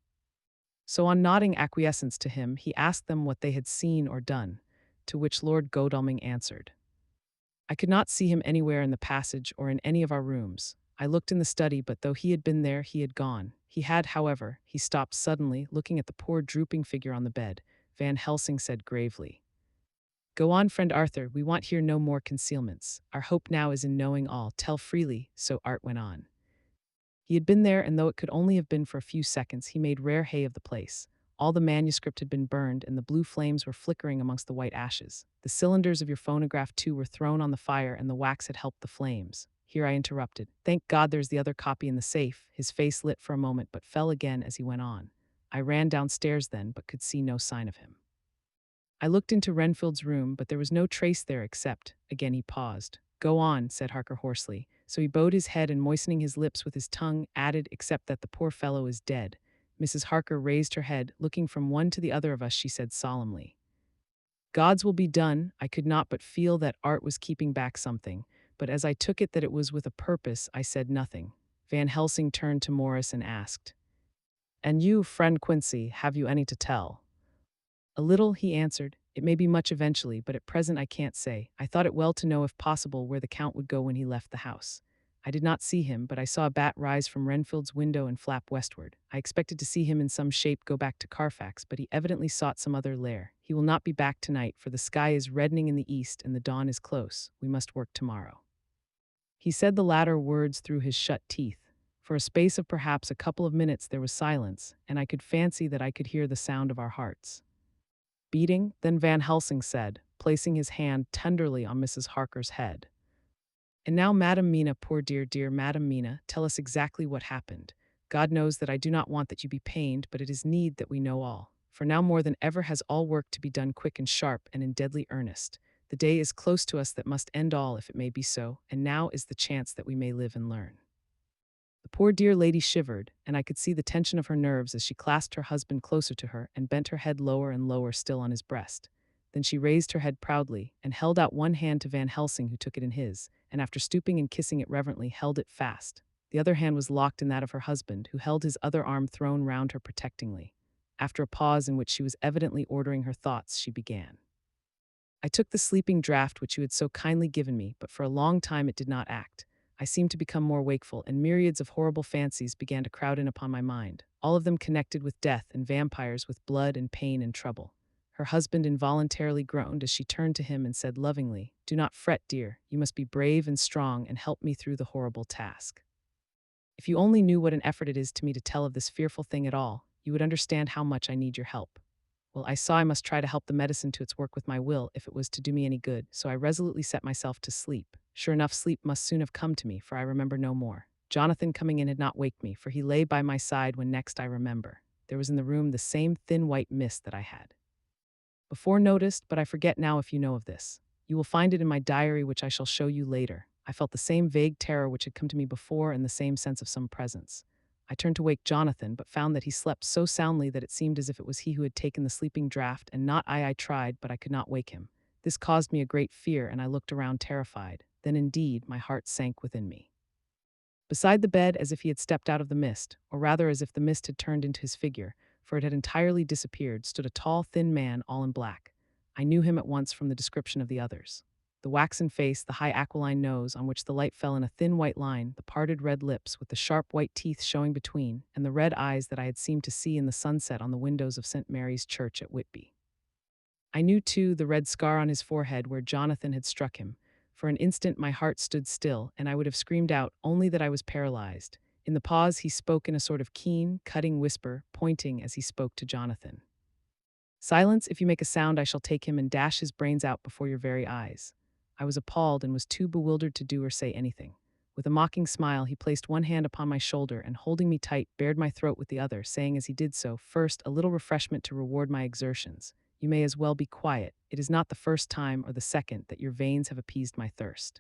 So on nodding acquiescence to him, he asked them what they had seen or done, to which Lord Godalming answered, "I could not see him anywhere in the passage or in any of our rooms. I looked in the study, but though he had been there, he had gone. He had, however," he stopped suddenly, looking at the poor drooping figure on the bed. Van Helsing said gravely, "Go on, friend Arthur, we want here no more concealments. Our hope now is in knowing all. Tell freely." So Art went on. He had been there, and though it could only have been for a few seconds, he made rare hay of the place. All the manuscript had been burned, and the blue flames were flickering amongst the white ashes. The cylinders of your phonograph, too, were thrown on the fire, and the wax had helped the flames. Here I interrupted. "Thank God there's the other copy in the safe." His face lit for a moment, but fell again as he went on. I ran downstairs then, but could see no sign of him. I looked into Renfield's room, but there was no trace there except— Again he paused. "Go on," said Harker hoarsely. So he bowed his head and, moistening his lips with his tongue, added, "Except that the poor fellow is dead." Mrs. Harker raised her head. Looking from one to the other of us, she said solemnly, "God's will be done." I could not but feel that Art was keeping back something, but as I took it that it was with a purpose, I said nothing. Van Helsing turned to Morris and asked, "And you, friend Quincy, have you any to tell?" "A little," he answered. "It may be much eventually, but at present I can't say. I thought it well to know, if possible, where the Count would go when he left the house. I did not see him, but I saw a bat rise from Renfield's window and flap westward. I expected to see him in some shape go back to Carfax, but he evidently sought some other lair. He will not be back tonight, for the sky is reddening in the east and the dawn is close. We must work tomorrow." He said the latter words through his shut teeth, For a space of perhaps a couple of minutes there was silence, and I could fancy that I could hear the sound of our hearts beating. Then Van Helsing said, placing his hand tenderly on Mrs. Harker's head, "And now, Madam Mina, poor dear Madam Mina, tell us exactly what happened. God knows that I do not want that you be pained, but it is need that we know all. For now more than ever has all work to be done quick and sharp and in deadly earnest. The day is close to us that must end all if it may be so, and now is the chance that we may live and learn." The poor dear lady shivered, and I could see the tension of her nerves as she clasped her husband closer to her and bent her head lower and lower still on his breast. Then she raised her head proudly and held out one hand to Van Helsing, who took it in his, and after stooping and kissing it reverently, held it fast. The other hand was locked in that of her husband, who held his other arm thrown round her protectingly. After a pause in which she was evidently ordering her thoughts, she began. "I took the sleeping draught which you had so kindly given me, but for a long time it did not act. I seemed to become more wakeful, and myriads of horrible fancies began to crowd in upon my mind, all of them connected with death and vampires, with blood and pain and trouble." Her husband involuntarily groaned as she turned to him and said lovingly, "Do not fret, dear. You must be brave and strong and help me through the horrible task. If you only knew what an effort it is to me to tell of this fearful thing at all, you would understand how much I need your help." Well, I saw I must try to help the medicine to its work with my will if it was to do me any good, so I resolutely set myself to sleep. Sure enough, sleep must soon have come to me, for I remember no more. Jonathan coming in had not waked me, for he lay by my side when next I remember. There was in the room the same thin white mist that I had before noticed, but I forget now if you know of this. You will find it in my diary, which I shall show you later. I felt the same vague terror which had come to me before and the same sense of some presence. I turned to wake Jonathan, but found that he slept so soundly that it seemed as if it was he who had taken the sleeping draught and not I. I tried, but I could not wake him. This caused me a great fear, and I looked around terrified. Then indeed my heart sank within me. Beside the bed, as if he had stepped out of the mist, or rather as if the mist had turned into his figure, for it had entirely disappeared, stood a tall, thin man, all in black. I knew him at once from the description of the others. The waxen face, the high aquiline nose on which the light fell in a thin white line, the parted red lips with the sharp white teeth showing between, and the red eyes that I had seemed to see in the sunset on the windows of St. Mary's Church at Whitby. I knew, too, the red scar on his forehead where Jonathan had struck him. For an instant my heart stood still, and I would have screamed out, only that I was paralyzed. In the pause he spoke in a sort of keen, cutting whisper, pointing as he spoke to Jonathan. "Silence! If you make a sound I shall take him and dash his brains out before your very eyes." I was appalled and was too bewildered to do or say anything. With a mocking smile he placed one hand upon my shoulder and, holding me tight, bared my throat with the other, saying as he did so, "First, a little refreshment to reward my exertions. You may as well be quiet. It is not the first time or the second that your veins have appeased my thirst."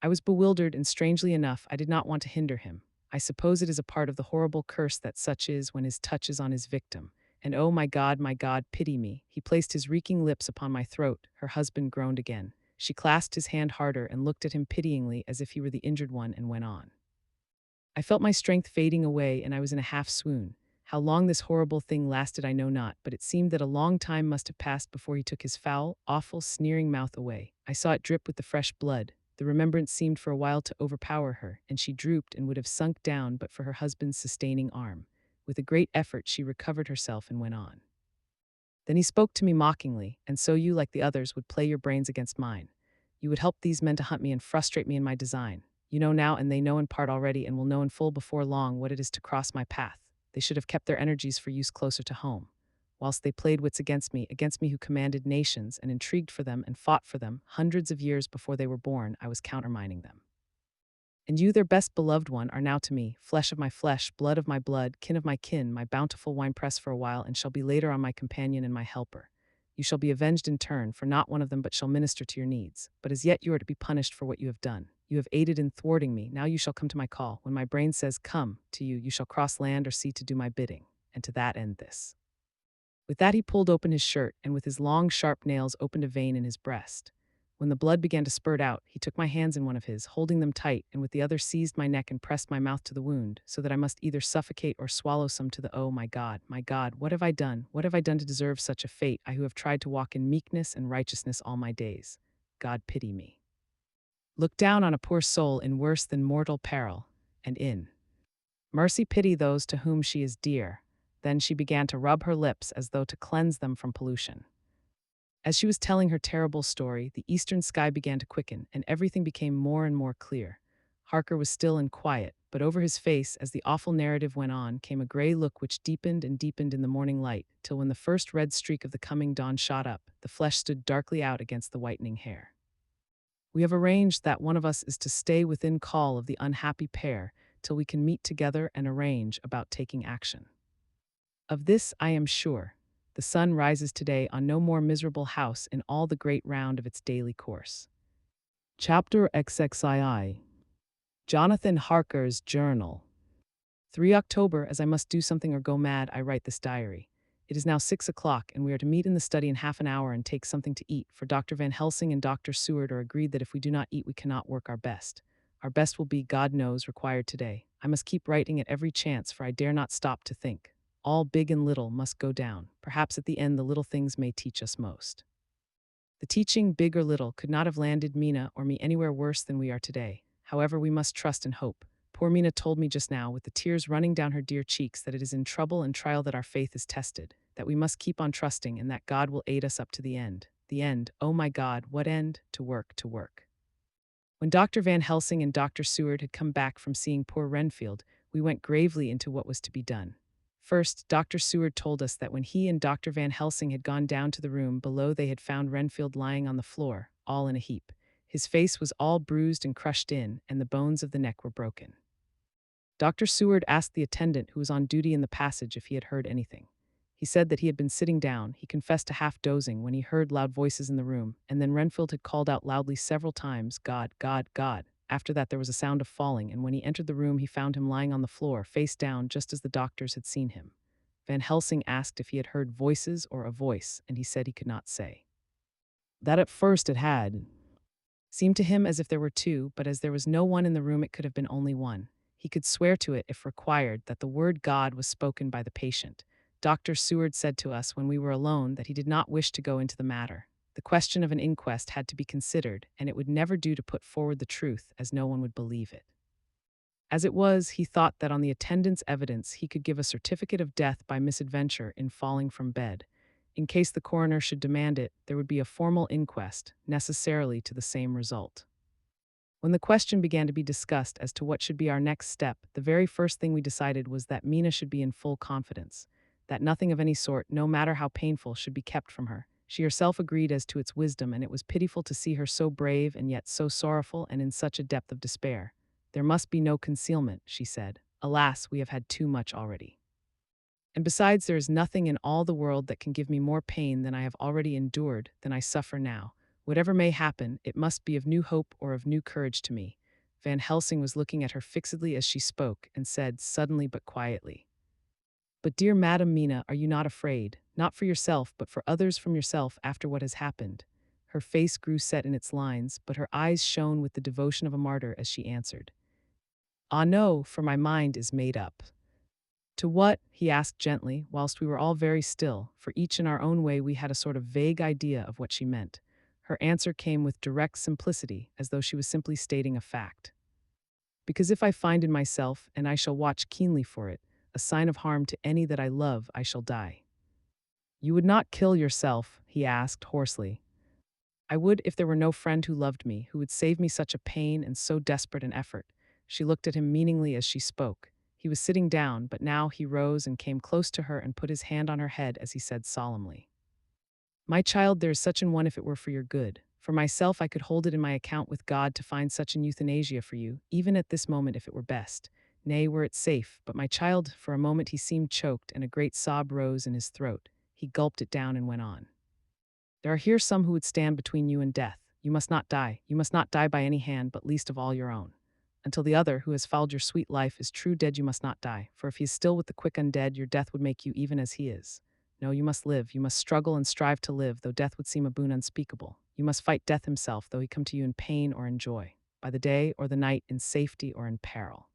I was bewildered, and strangely enough, I did not want to hinder him. I suppose it is a part of the horrible curse that such is when his touch is on his victim. And oh, my God, pity me. He placed his reeking lips upon my throat. Her husband groaned again. She clasped his hand harder and looked at him pityingly as if he were the injured one, and went on. I felt my strength fading away, and I was in a half swoon. How long this horrible thing lasted I know not, but it seemed that a long time must have passed before he took his foul, awful, sneering mouth away. I saw it drip with the fresh blood. The remembrance seemed for a while to overpower her, and she drooped and would have sunk down but for her husband's sustaining arm. With a great effort she recovered herself and went on. Then he spoke to me mockingly, "And so you, like the others, would play your brains against mine. You would help these men to hunt me and frustrate me in my design. You know now, and they know in part already, and will know in full before long, what it is to cross my path. They should have kept their energies for use closer to home. Whilst they played wits against me who commanded nations and intrigued for them and fought for them, hundreds of years before they were born, I was countermining them. And you, their best beloved one, are now to me, flesh of my flesh, blood of my blood, kin of my kin, my bountiful winepress for a while, and shall be later on my companion and my helper. You shall be avenged in turn, for not one of them but shall minister to your needs. But as yet you are to be punished for what you have done. You have aided in thwarting me, now you shall come to my call. When my brain says, 'Come,' to you, you shall cross land or sea to do my bidding, and to that end this." With that he pulled open his shirt, and with his long, sharp nails opened a vein in his breast. When the blood began to spurt out, he took my hands in one of his, holding them tight, and with the other seized my neck and pressed my mouth to the wound, so that I must either suffocate or swallow some to the— "Oh, my God, what have I done? What have I done to deserve such a fate, I who have tried to walk in meekness and righteousness all my days? God pity me. Look down on a poor soul in worse than mortal peril, and in mercy pity those to whom she is dear." Then she began to rub her lips as though to cleanse them from pollution. As she was telling her terrible story, the eastern sky began to quicken, and everything became more and more clear. Harker was still and quiet, but over his face, as the awful narrative went on, came a gray look which deepened and deepened in the morning light, till when the first red streak of the coming dawn shot up, the flesh stood darkly out against the whitening hair. We have arranged that one of us is to stay within call of the unhappy pair till we can meet together and arrange about taking action. Of this I am sure. The sun rises today on no more miserable house in all the great round of its daily course. Chapter XXII. Jonathan Harker's Journal. 3 October. As I must do something or go mad, I write this diary. It is now 6 o'clock, and we are to meet in the study in half an hour and take something to eat, for Dr. Van Helsing and Dr. Seward are agreed that if we do not eat, we cannot work our best. Our best will be, God knows, required today. I must keep writing at every chance, for I dare not stop to think. All big and little must go down. Perhaps at the end the little things may teach us most. The teaching, big or little, could not have landed Mina or me anywhere worse than we are today. However, we must trust and hope. Poor Mina told me just now, with the tears running down her dear cheeks, that it is in trouble and trial that our faith is tested, that we must keep on trusting, and that God will aid us up to the end. The end, oh my God, what end? To work, to work. When Dr. Van Helsing and Dr. Seward had come back from seeing poor Renfield, we went gravely into what was to be done. First, Dr. Seward told us that when he and Dr. Van Helsing had gone down to the room below, they had found Renfield lying on the floor, all in a heap. His face was all bruised and crushed in, and the bones of the neck were broken. Dr. Seward asked the attendant who was on duty in the passage if he had heard anything. He said that he had been sitting down, he confessed to half dozing, when he heard loud voices in the room, and then Renfield had called out loudly several times, God, God, God. After that there was a sound of falling, and when he entered the room he found him lying on the floor, face down, just as the doctors had seen him. Van Helsing asked if he had heard voices or a voice, and he said he could not say. That at first it had seemed to him as if there were two, but as there was no one in the room it could have been only one. He could swear to it, if required, that the word God was spoken by the patient. Dr. Seward said to us when we were alone that he did not wish to go into the matter. The question of an inquest had to be considered, and it would never do to put forward the truth, as no one would believe it. As it was, he thought that on the attendant's evidence he could give a certificate of death by misadventure in falling from bed. In case the coroner should demand it, there would be a formal inquest, necessarily to the same result. When the question began to be discussed as to what should be our next step, the very first thing we decided was that Mina should be in full confidence, that nothing of any sort, no matter how painful, should be kept from her. She herself agreed as to its wisdom, and it was pitiful to see her so brave and yet so sorrowful and in such a depth of despair. There must be no concealment, she said. Alas, we have had too much already. And besides, there is nothing in all the world that can give me more pain than I have already endured, than I suffer now. Whatever may happen, it must be of new hope or of new courage to me. Van Helsing was looking at her fixedly as she spoke, and said, suddenly but quietly, But dear Madam Mina, are you not afraid, not for yourself, but for others, from yourself, after what has happened? Her face grew set in its lines, but her eyes shone with the devotion of a martyr as she answered, Ah no, for my mind is made up. To what? He asked gently, whilst we were all very still, for each in our own way we had a sort of vague idea of what she meant. Her answer came with direct simplicity, as though she was simply stating a fact. Because if I find in myself, and I shall watch keenly for it, a sign of harm to any that I love, I shall die. You would not kill yourself? He asked hoarsely. I would, if there were no friend who loved me, who would save me such a pain and so desperate an effort. She looked at him meaningly as she spoke. He was sitting down, but now he rose and came close to her and put his hand on her head as he said solemnly, My child, there is such an one if it were for your good. For myself, I could hold it in my account with God to find such an euthanasia for you, even at this moment if it were best. Nay, were it safe, but my child, for a moment he seemed choked, and a great sob rose in his throat. He gulped it down and went on. There are here some who would stand between you and death. You must not die. You must not die by any hand, but least of all your own. Until the other, who has fouled your sweet life, is true dead, you must not die. For if he is still with the quick undead, your death would make you even as he is. No, you must live. You must struggle and strive to live, though death would seem a boon unspeakable. You must fight death himself, though he come to you in pain or in joy, by the day or the night, in safety or in peril.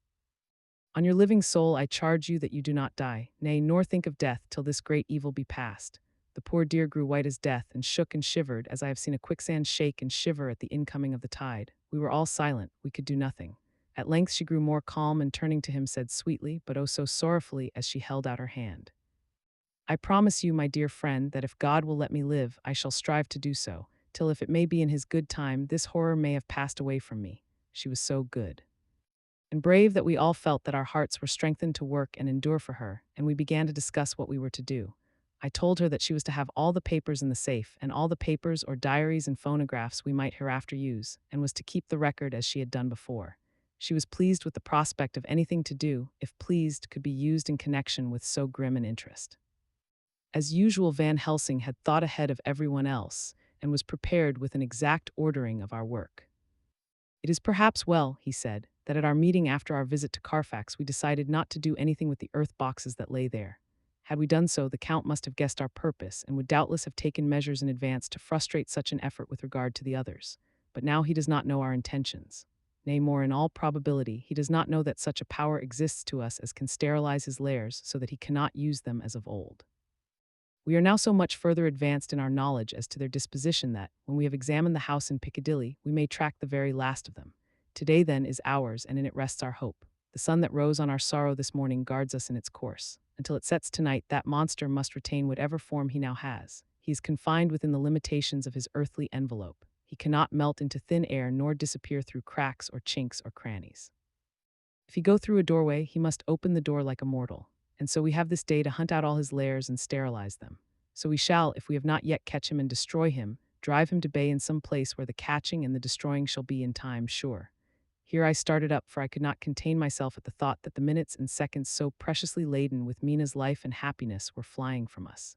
On your living soul I charge you that you do not die, nay, nor think of death till this great evil be past. The poor dear grew white as death, and shook and shivered, as I have seen a quicksand shake and shiver at the incoming of the tide. We were all silent. We could do nothing. At length she grew more calm, and turning to him said sweetly, but oh so sorrowfully, as she held out her hand, I promise you, my dear friend, that if God will let me live, I shall strive to do so, till, if it may be in his good time, this horror may have passed away from me. She was so good. And brave that we all felt that our hearts were strengthened to work and endure for her, and we began to discuss what we were to do. I told her that she was to have all the papers in the safe, and all the papers or diaries and phonographs we might hereafter use, and was to keep the record as she had done before. She was pleased with the prospect of anything to do, if pleased, could be used in connection with so grim an interest. As usual, Van Helsing had thought ahead of everyone else, and was prepared with an exact ordering of our work. It is perhaps well, he said, that at our meeting after our visit to Carfax we decided not to do anything with the earth boxes that lay there. Had we done so, the Count must have guessed our purpose, and would doubtless have taken measures in advance to frustrate such an effort with regard to the others. But now he does not know our intentions. Nay, more, in all probability, he does not know that such a power exists to us as can sterilize his lairs so that he cannot use them as of old. We are now so much further advanced in our knowledge as to their disposition that, when we have examined the house in Piccadilly, we may track the very last of them. Today, then, is ours, and in it rests our hope. The sun that rose on our sorrow this morning guards us in its course. Until it sets tonight, that monster must retain whatever form he now has. He is confined within the limitations of his earthly envelope. He cannot melt into thin air nor disappear through cracks or chinks or crannies. If he go through a doorway, he must open the door like a mortal. And so we have this day to hunt out all his lairs and sterilize them. So we shall, if we have not yet catch him and destroy him, drive him to bay in some place where the catching and the destroying shall be in time sure. Here I started up, for I could not contain myself at the thought that the minutes and seconds so preciously laden with Mina's life and happiness were flying from us.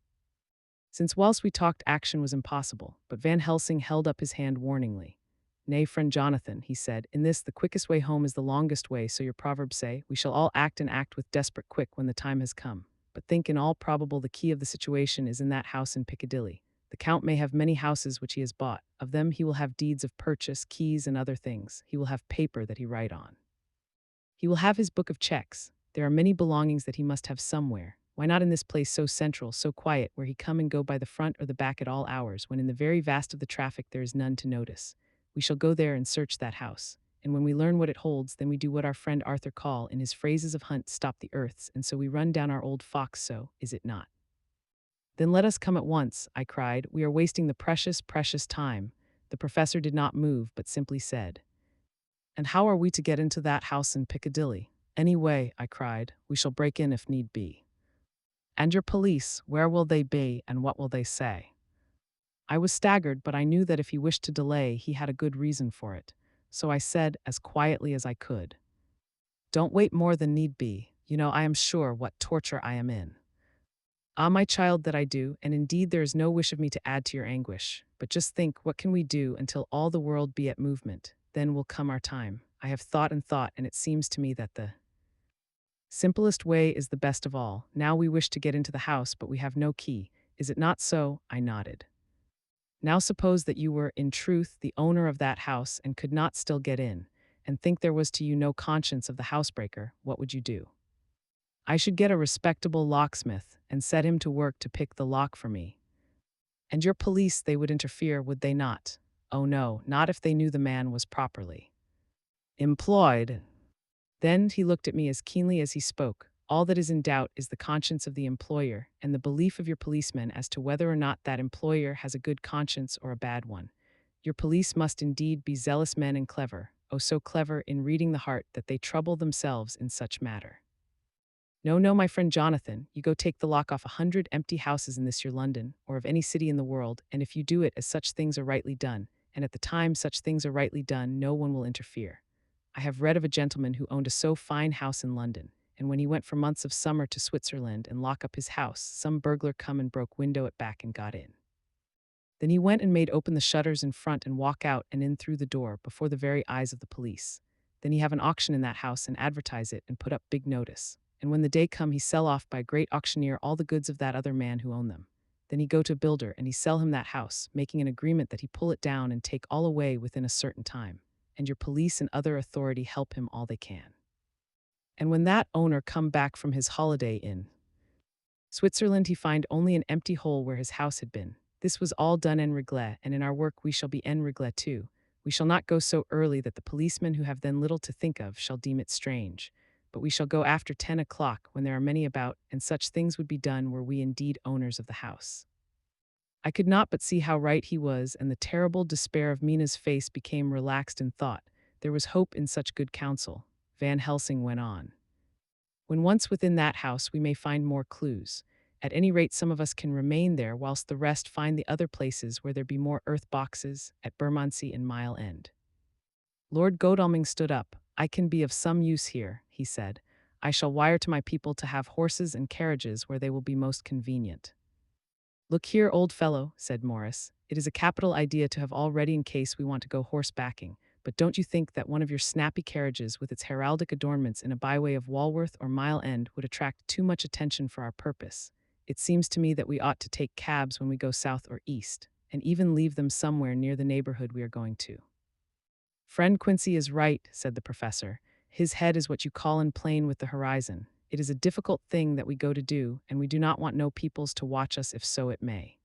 Since whilst we talked, action was impossible, but Van Helsing held up his hand warningly. Nay, friend Jonathan, he said, in this the quickest way home is the longest way, so your proverbs say, we shall all act and act with desperate quick when the time has come. But think in all probable the key of the situation is in that house in Piccadilly. The Count may have many houses which he has bought. Of them he will have deeds of purchase, keys, and other things. He will have paper that he write on. He will have his book of checks. There are many belongings that he must have somewhere. Why not in this place so central, so quiet, where he come and go by the front or the back at all hours, when in the very vast of the traffic there is none to notice? We shall go there and search that house. And when we learn what it holds, then we do what our friend Arthur Call, in his phrases of hunt, stop the earths, and so we run down our old fox, so, is it not? Then let us come at once, I cried. We are wasting the precious, precious time. The professor did not move, but simply said, and how are we to get into that house in Piccadilly? Any way, I cried. We shall break in if need be. And your police, where will they be, and what will they say? I was staggered, but I knew that if he wished to delay, he had a good reason for it. So I said, as quietly as I could, don't wait more than need be. You know, I am sure what torture I am in. Ah, my child, that I do, and indeed there is no wish of me to add to your anguish. But just think, what can we do until all the world be at movement? Then will come our time. I have thought, and it seems to me that the simplest way is the best of all. Now we wish to get into the house, but we have no key. Is it not so? I nodded. Now suppose that you were, in truth, the owner of that house and could not still get in, and think there was to you no conscience of the housebreaker, what would you do? I should get a respectable locksmith and set him to work to pick the lock for me. And your police, they would interfere, would they not? Oh no, not if they knew the man was properly employed. Then he looked at me as keenly as he spoke. All that is in doubt is the conscience of the employer and the belief of your policemen as to whether or not that employer has a good conscience or a bad one. Your police must indeed be zealous men and clever, oh so clever in reading the heart that they trouble themselves in such matter. No, no, my friend Jonathan, you go take the lock off 100 empty houses in this your London, or of any city in the world, and if you do it as such things are rightly done, and at the time such things are rightly done, no one will interfere. I have read of a gentleman who owned a so fine house in London, and when he went for months of summer to Switzerland and lock up his house, some burglar come and broke window at back and got in. Then he went and made open the shutters in front and walk out and in through the door before the very eyes of the police. Then he have an auction in that house and advertise it and put up big notice. And when the day come, he sell off by a great auctioneer all the goods of that other man who owned them. Then he go to a builder and he sell him that house, making an agreement that he pull it down and take all away within a certain time. And your police and other authority help him all they can. And when that owner come back from his holiday in Switzerland, he find only an empty hole where his house had been. This was all done en règle, and in our work we shall be en règle too. We shall not go so early that the policemen who have then little to think of shall deem it strange, but we shall go after 10 o'clock when there are many about, and such things would be done were we indeed owners of the house. I could not but see how right he was, and the terrible despair of Mina's face became relaxed in thought. There was hope in such good counsel. Van Helsing went on. When once within that house, we may find more clues. At any rate, some of us can remain there, whilst the rest find the other places where there be more earth boxes, at Bermondsey and Mile End. Lord Godalming stood up. I can be of some use here, he said. I shall wire to my people to have horses and carriages where they will be most convenient. Look here, old fellow, said Morris. It is a capital idea to have all ready in case we want to go horsebacking, but don't you think that one of your snappy carriages with its heraldic adornments in a byway of Walworth or Mile End would attract too much attention for our purpose? It seems to me that we ought to take cabs when we go south or east, and even leave them somewhere near the neighborhood we are going to. Friend Quincy is right, said the professor. His head is what you call in plane with the horizon. It is a difficult thing that we go to do, and we do not want no peoples to watch us if so it may.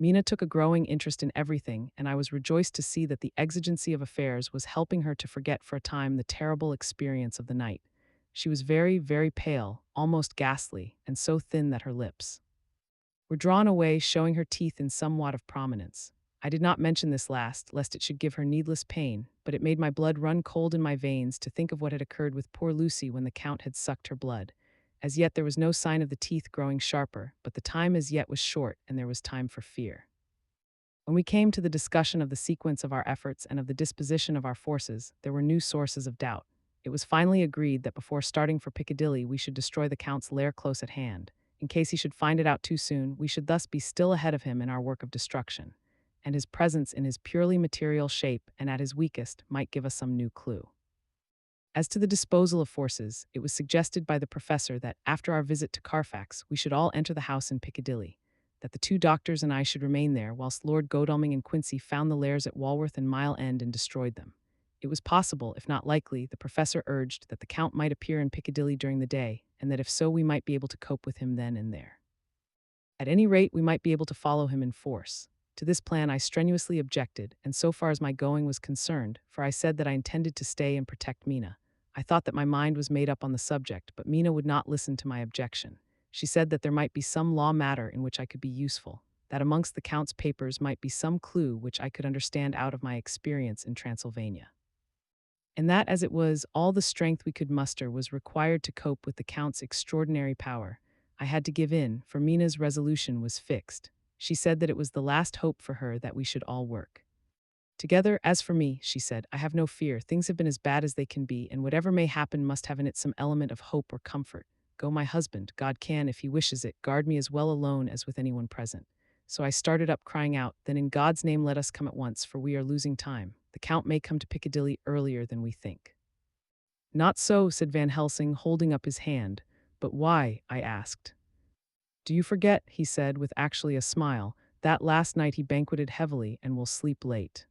Mina took a growing interest in everything, and I was rejoiced to see that the exigency of affairs was helping her to forget for a time the terrible experience of the night. She was very, very pale, almost ghastly, and so thin that her lips were drawn away, showing her teeth in somewhat of prominence. I did not mention this last, lest it should give her needless pain, but it made my blood run cold in my veins to think of what had occurred with poor Lucy when the Count had sucked her blood. As yet there was no sign of the teeth growing sharper, but the time as yet was short, and there was time for fear. When we came to the discussion of the sequence of our efforts and of the disposition of our forces, there were new sources of doubt. It was finally agreed that before starting for Piccadilly we should destroy the Count's lair close at hand. In case he should find it out too soon, we should thus be still ahead of him in our work of destruction, and his presence in his purely material shape and at his weakest might give us some new clue. As to the disposal of forces, it was suggested by the professor that, after our visit to Carfax, we should all enter the house in Piccadilly, that the two doctors and I should remain there, whilst Lord Godalming and Quincy found the lairs at Walworth and Mile End and destroyed them. It was possible, if not likely, the professor urged, that the Count might appear in Piccadilly during the day, and that if so we might be able to cope with him then and there. At any rate, we might be able to follow him in force. To this plan I strenuously objected, and so far as my going was concerned, for I said that I intended to stay and protect Mina. I thought that my mind was made up on the subject, but Mina would not listen to my objection. She said that there might be some law matter in which I could be useful, that amongst the Count's papers might be some clue which I could understand out of my experience in Transylvania, and that, as it was, all the strength we could muster was required to cope with the Count's extraordinary power. I had to give in, for Mina's resolution was fixed. She said that it was the last hope for her that we should all work together. As for me, she said, I have no fear. Things have been as bad as they can be, and whatever may happen must have in it some element of hope or comfort. Go, my husband, God can, if he wishes it, guard me as well alone as with anyone present. So I started up, crying out, then in God's name let us come at once, for we are losing time. The Count may come to Piccadilly earlier than we think. Not so, said Van Helsing, holding up his hand. But why? I asked. Do you forget, he said, with actually a smile, that last night he banqueted heavily and will sleep late?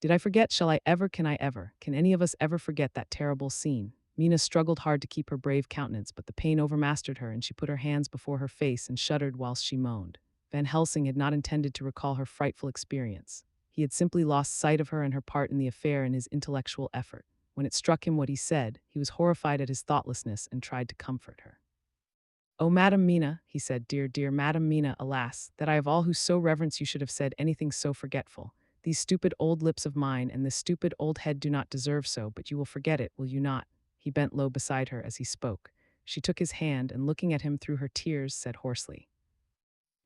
Did I forget? Shall I ever? Can I ever? Can any of us ever forget that terrible scene? Mina struggled hard to keep her brave countenance, but the pain overmastered her, and she put her hands before her face and shuddered whilst she moaned. Van Helsing had not intended to recall her frightful experience. He had simply lost sight of her and her part in the affair in his intellectual effort. When it struck him what he said, he was horrified at his thoughtlessness and tried to comfort her. Oh, Madam Mina, he said, dear, dear Madam Mina, alas, that I of all who so reverence you should have said anything so forgetful. These stupid old lips of mine and this stupid old head do not deserve so, but you will forget it, will you not? He bent low beside her as he spoke. She took his hand and, looking at him through her tears, said hoarsely,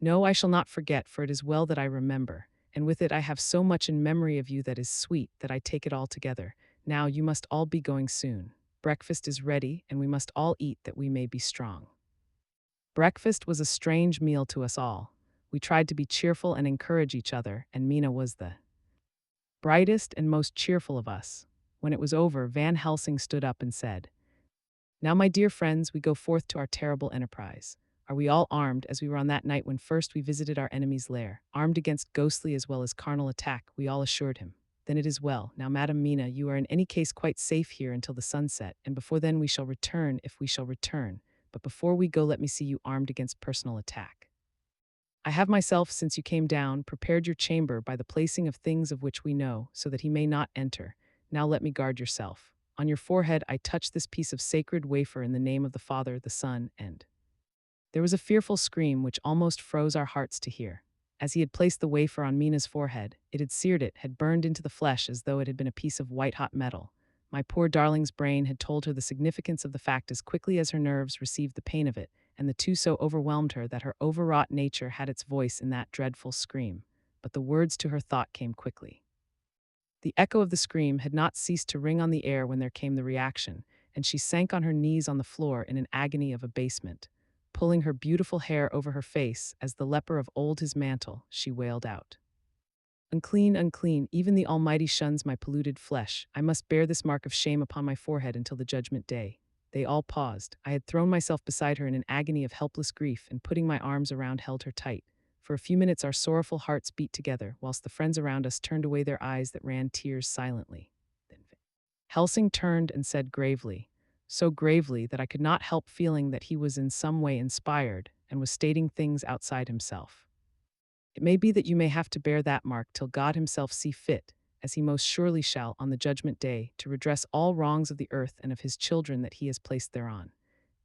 No, I shall not forget, for it is well that I remember, and with it I have so much in memory of you that is sweet, that I take it all together. Now you must all be going soon. Breakfast is ready, and we must all eat that we may be strong. Breakfast was a strange meal to us all. We tried to be cheerful and encourage each other, and Mina was the brightest and most cheerful of us. When it was over, Van Helsing stood up and said, Now, my dear friends, we go forth to our terrible enterprise. Are we all armed, as we were on that night when first we visited our enemy's lair, armed against ghostly as well as carnal attack? We all assured him. Then it is well. Now, Madam Mina, you are in any case quite safe here until the sunset, and before then we shall return, if we shall return. But before we go, let me see you armed against personal attack. I have myself, since you came down, prepared your chamber by the placing of things of which we know, so that he may not enter. Now let me guard yourself. On your forehead I touch this piece of sacred wafer in the name of the Father, the Son, and... There was a fearful scream which almost froze our hearts to hear. As he had placed the wafer on Mina's forehead, it had seared it, had burned into the flesh as though it had been a piece of white-hot metal. My poor darling's brain had told her the significance of the fact as quickly as her nerves received the pain of it, and the two so overwhelmed her that her overwrought nature had its voice in that dreadful scream. But the words to her thought came quickly. The echo of the scream had not ceased to ring on the air when there came the reaction, and she sank on her knees on the floor in an agony of abasement. Pulling her beautiful hair over her face, as the leper of old his mantle, she wailed out, "Unclean, unclean, even the Almighty shuns my polluted flesh. I must bear this mark of shame upon my forehead until the judgment day." They all paused. I had thrown myself beside her in an agony of helpless grief, and putting my arms around held her tight. For a few minutes our sorrowful hearts beat together, whilst the friends around us turned away their eyes that ran tears silently. Then Helsing turned and said gravely, so gravely that I could not help feeling that he was in some way inspired, and was stating things outside himself. "It may be that you may have to bear that mark till God himself see fit, as he most surely shall on the judgment day, to redress all wrongs of the earth and of his children that he has placed thereon.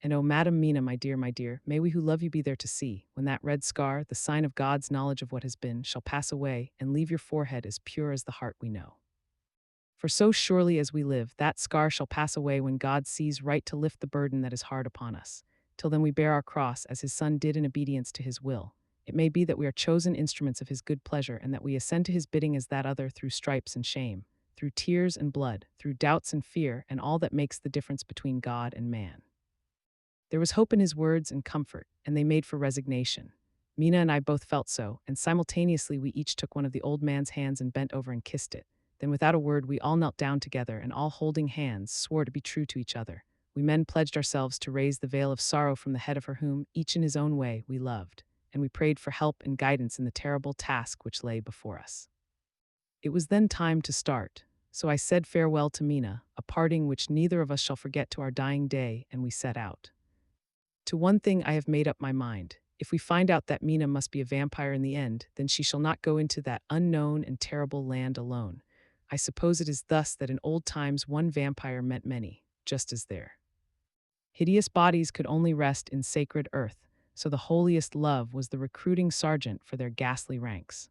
And oh, Madam Mina, my dear, may we who love you be there to see, when that red scar, the sign of God's knowledge of what has been, shall pass away, and leave your forehead as pure as the heart we know. For so surely as we live, that scar shall pass away when God sees right to lift the burden that is hard upon us. Till then we bear our cross, as his Son did in obedience to his will. It may be that we are chosen instruments of his good pleasure, and that we ascend to his bidding as that other through stripes and shame, through tears and blood, through doubts and fear, and all that makes the difference between God and man." There was hope in his words and comfort, and they made for resignation. Mina and I both felt so, and simultaneously we each took one of the old man's hands and bent over and kissed it. Then without a word we all knelt down together, and all holding hands swore to be true to each other. We men pledged ourselves to raise the veil of sorrow from the head of her whom, each in his own way, we loved, and we prayed for help and guidance in the terrible task which lay before us. It was then time to start, so I said farewell to Mina, a parting which neither of us shall forget to our dying day, and we set out. To one thing I have made up my mind. If we find out that Mina must be a vampire in the end, then she shall not go into that unknown and terrible land alone. I suppose it is thus that in old times one vampire meant many, just as their hideous bodies could only rest in sacred earth, so the holiest love was the recruiting sergeant for their ghastly ranks.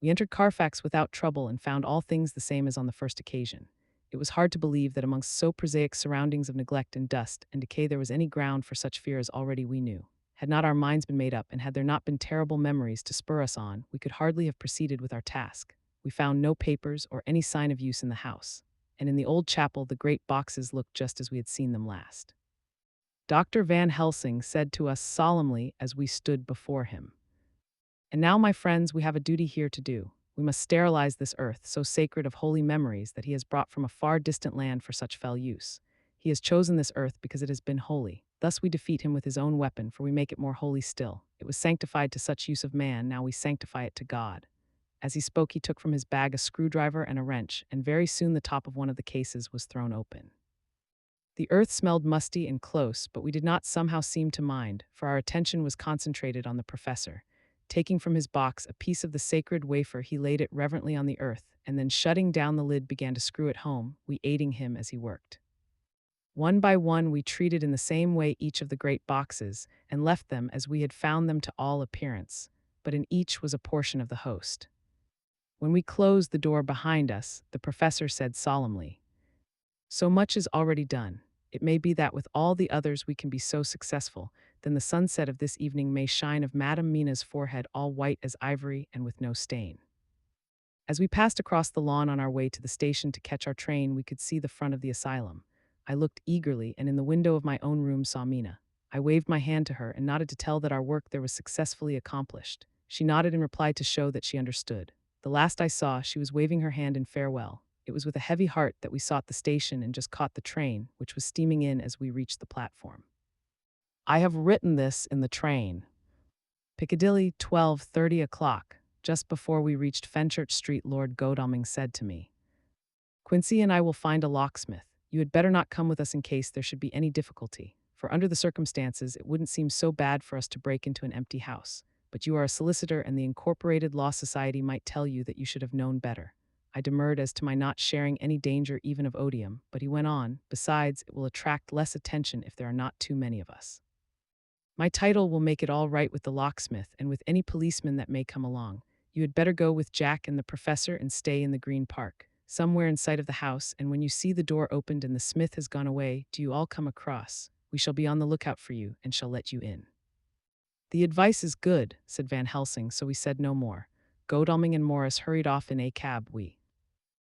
We entered Carfax without trouble and found all things the same as on the first occasion. It was hard to believe that amongst so prosaic surroundings of neglect and dust and decay there was any ground for such fear as already we knew. Had not our minds been made up, and had there not been terrible memories to spur us on, we could hardly have proceeded with our task. We found no papers or any sign of use in the house, and in the old chapel the great boxes looked just as we had seen them last. Dr. Van Helsing said to us solemnly as we stood before him, "And now, my friends, we have a duty here to do. We must sterilize this earth, so sacred of holy memories that he has brought from a far distant land for such fell use. He has chosen this earth because it has been holy. Thus we defeat him with his own weapon, for we make it more holy still. It was sanctified to such use of man, now we sanctify it to God." As he spoke, he took from his bag a screwdriver and a wrench, and very soon the top of one of the cases was thrown open. The earth smelled musty and close, but we did not somehow seem to mind, for our attention was concentrated on the professor. Taking from his box a piece of the sacred wafer, he laid it reverently on the earth, and then shutting down the lid began to screw it home, we aiding him as he worked. One by one we treated in the same way each of the great boxes, and left them as we had found them to all appearance, but in each was a portion of the host. When we closed the door behind us, the professor said solemnly, "So much is already done. It may be that with all the others we can be so successful, then the sunset of this evening may shine of Madame Mina's forehead all white as ivory and with no stain." As we passed across the lawn on our way to the station to catch our train, we could see the front of the asylum. I looked eagerly, and in the window of my own room saw Mina. I waved my hand to her and nodded to tell that our work there was successfully accomplished. She nodded in reply to show that she understood. The last I saw, she was waving her hand in farewell. It was with a heavy heart that we sought the station and just caught the train, which was steaming in as we reached the platform. I have written this in the train. Piccadilly, 12:30 o'clock. Just before we reached Fenchurch Street, Lord Godalming said to me, "Quincy and I will find a locksmith. You had better not come with us in case there should be any difficulty, for under the circumstances it wouldn't seem so bad for us to break into an empty house. But you are a solicitor, and the Incorporated Law Society might tell you that you should have known better." I demurred as to my not sharing any danger even of odium, but he went on, "Besides, it will attract less attention if there are not too many of us. My title will make it all right with the locksmith and with any policeman that may come along. You had better go with Jack and the professor and stay in the Green Park. somewhere in sight of the house, and when you see the door opened and the smith has gone away, do you all come across? We shall be on the lookout for you, and shall let you in." "The advice is good," said Van Helsing, so we said no more. Godalming and Morris hurried off in a cab, we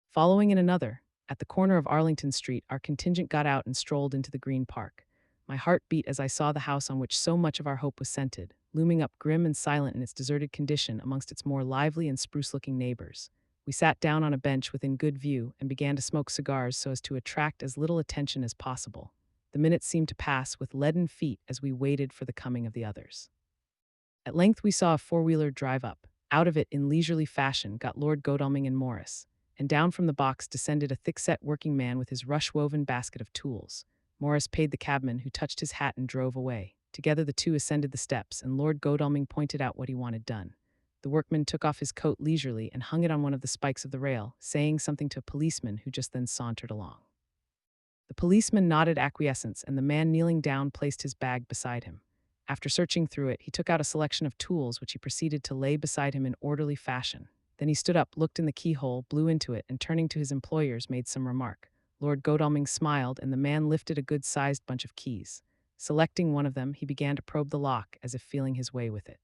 following in another. At the corner of Arlington Street, our contingent got out and strolled into the Green Park. My heart beat as I saw the house on which so much of our hope was centered, looming up grim and silent in its deserted condition amongst its more lively and spruce-looking neighbors. We sat down on a bench within good view and began to smoke cigars so as to attract as little attention as possible. The minutes seemed to pass with leaden feet as we waited for the coming of the others. At length we saw a four-wheeler drive up. Out of it, in leisurely fashion, got Lord Godalming and Morris, and down from the box descended a thick-set working man with his rush-woven basket of tools. Morris paid the cabman, who touched his hat and drove away. Together the two ascended the steps, and Lord Godalming pointed out what he wanted done. The workman took off his coat leisurely and hung it on one of the spikes of the rail, saying something to a policeman who just then sauntered along. The policeman nodded acquiescence, and the man kneeling down placed his bag beside him. After searching through it, he took out a selection of tools which he proceeded to lay beside him in orderly fashion. Then he stood up, looked in the keyhole, blew into it, and turning to his employers made some remark. Lord Godalming smiled, and the man lifted a good-sized bunch of keys. Selecting one of them, he began to probe the lock, as if feeling his way with it.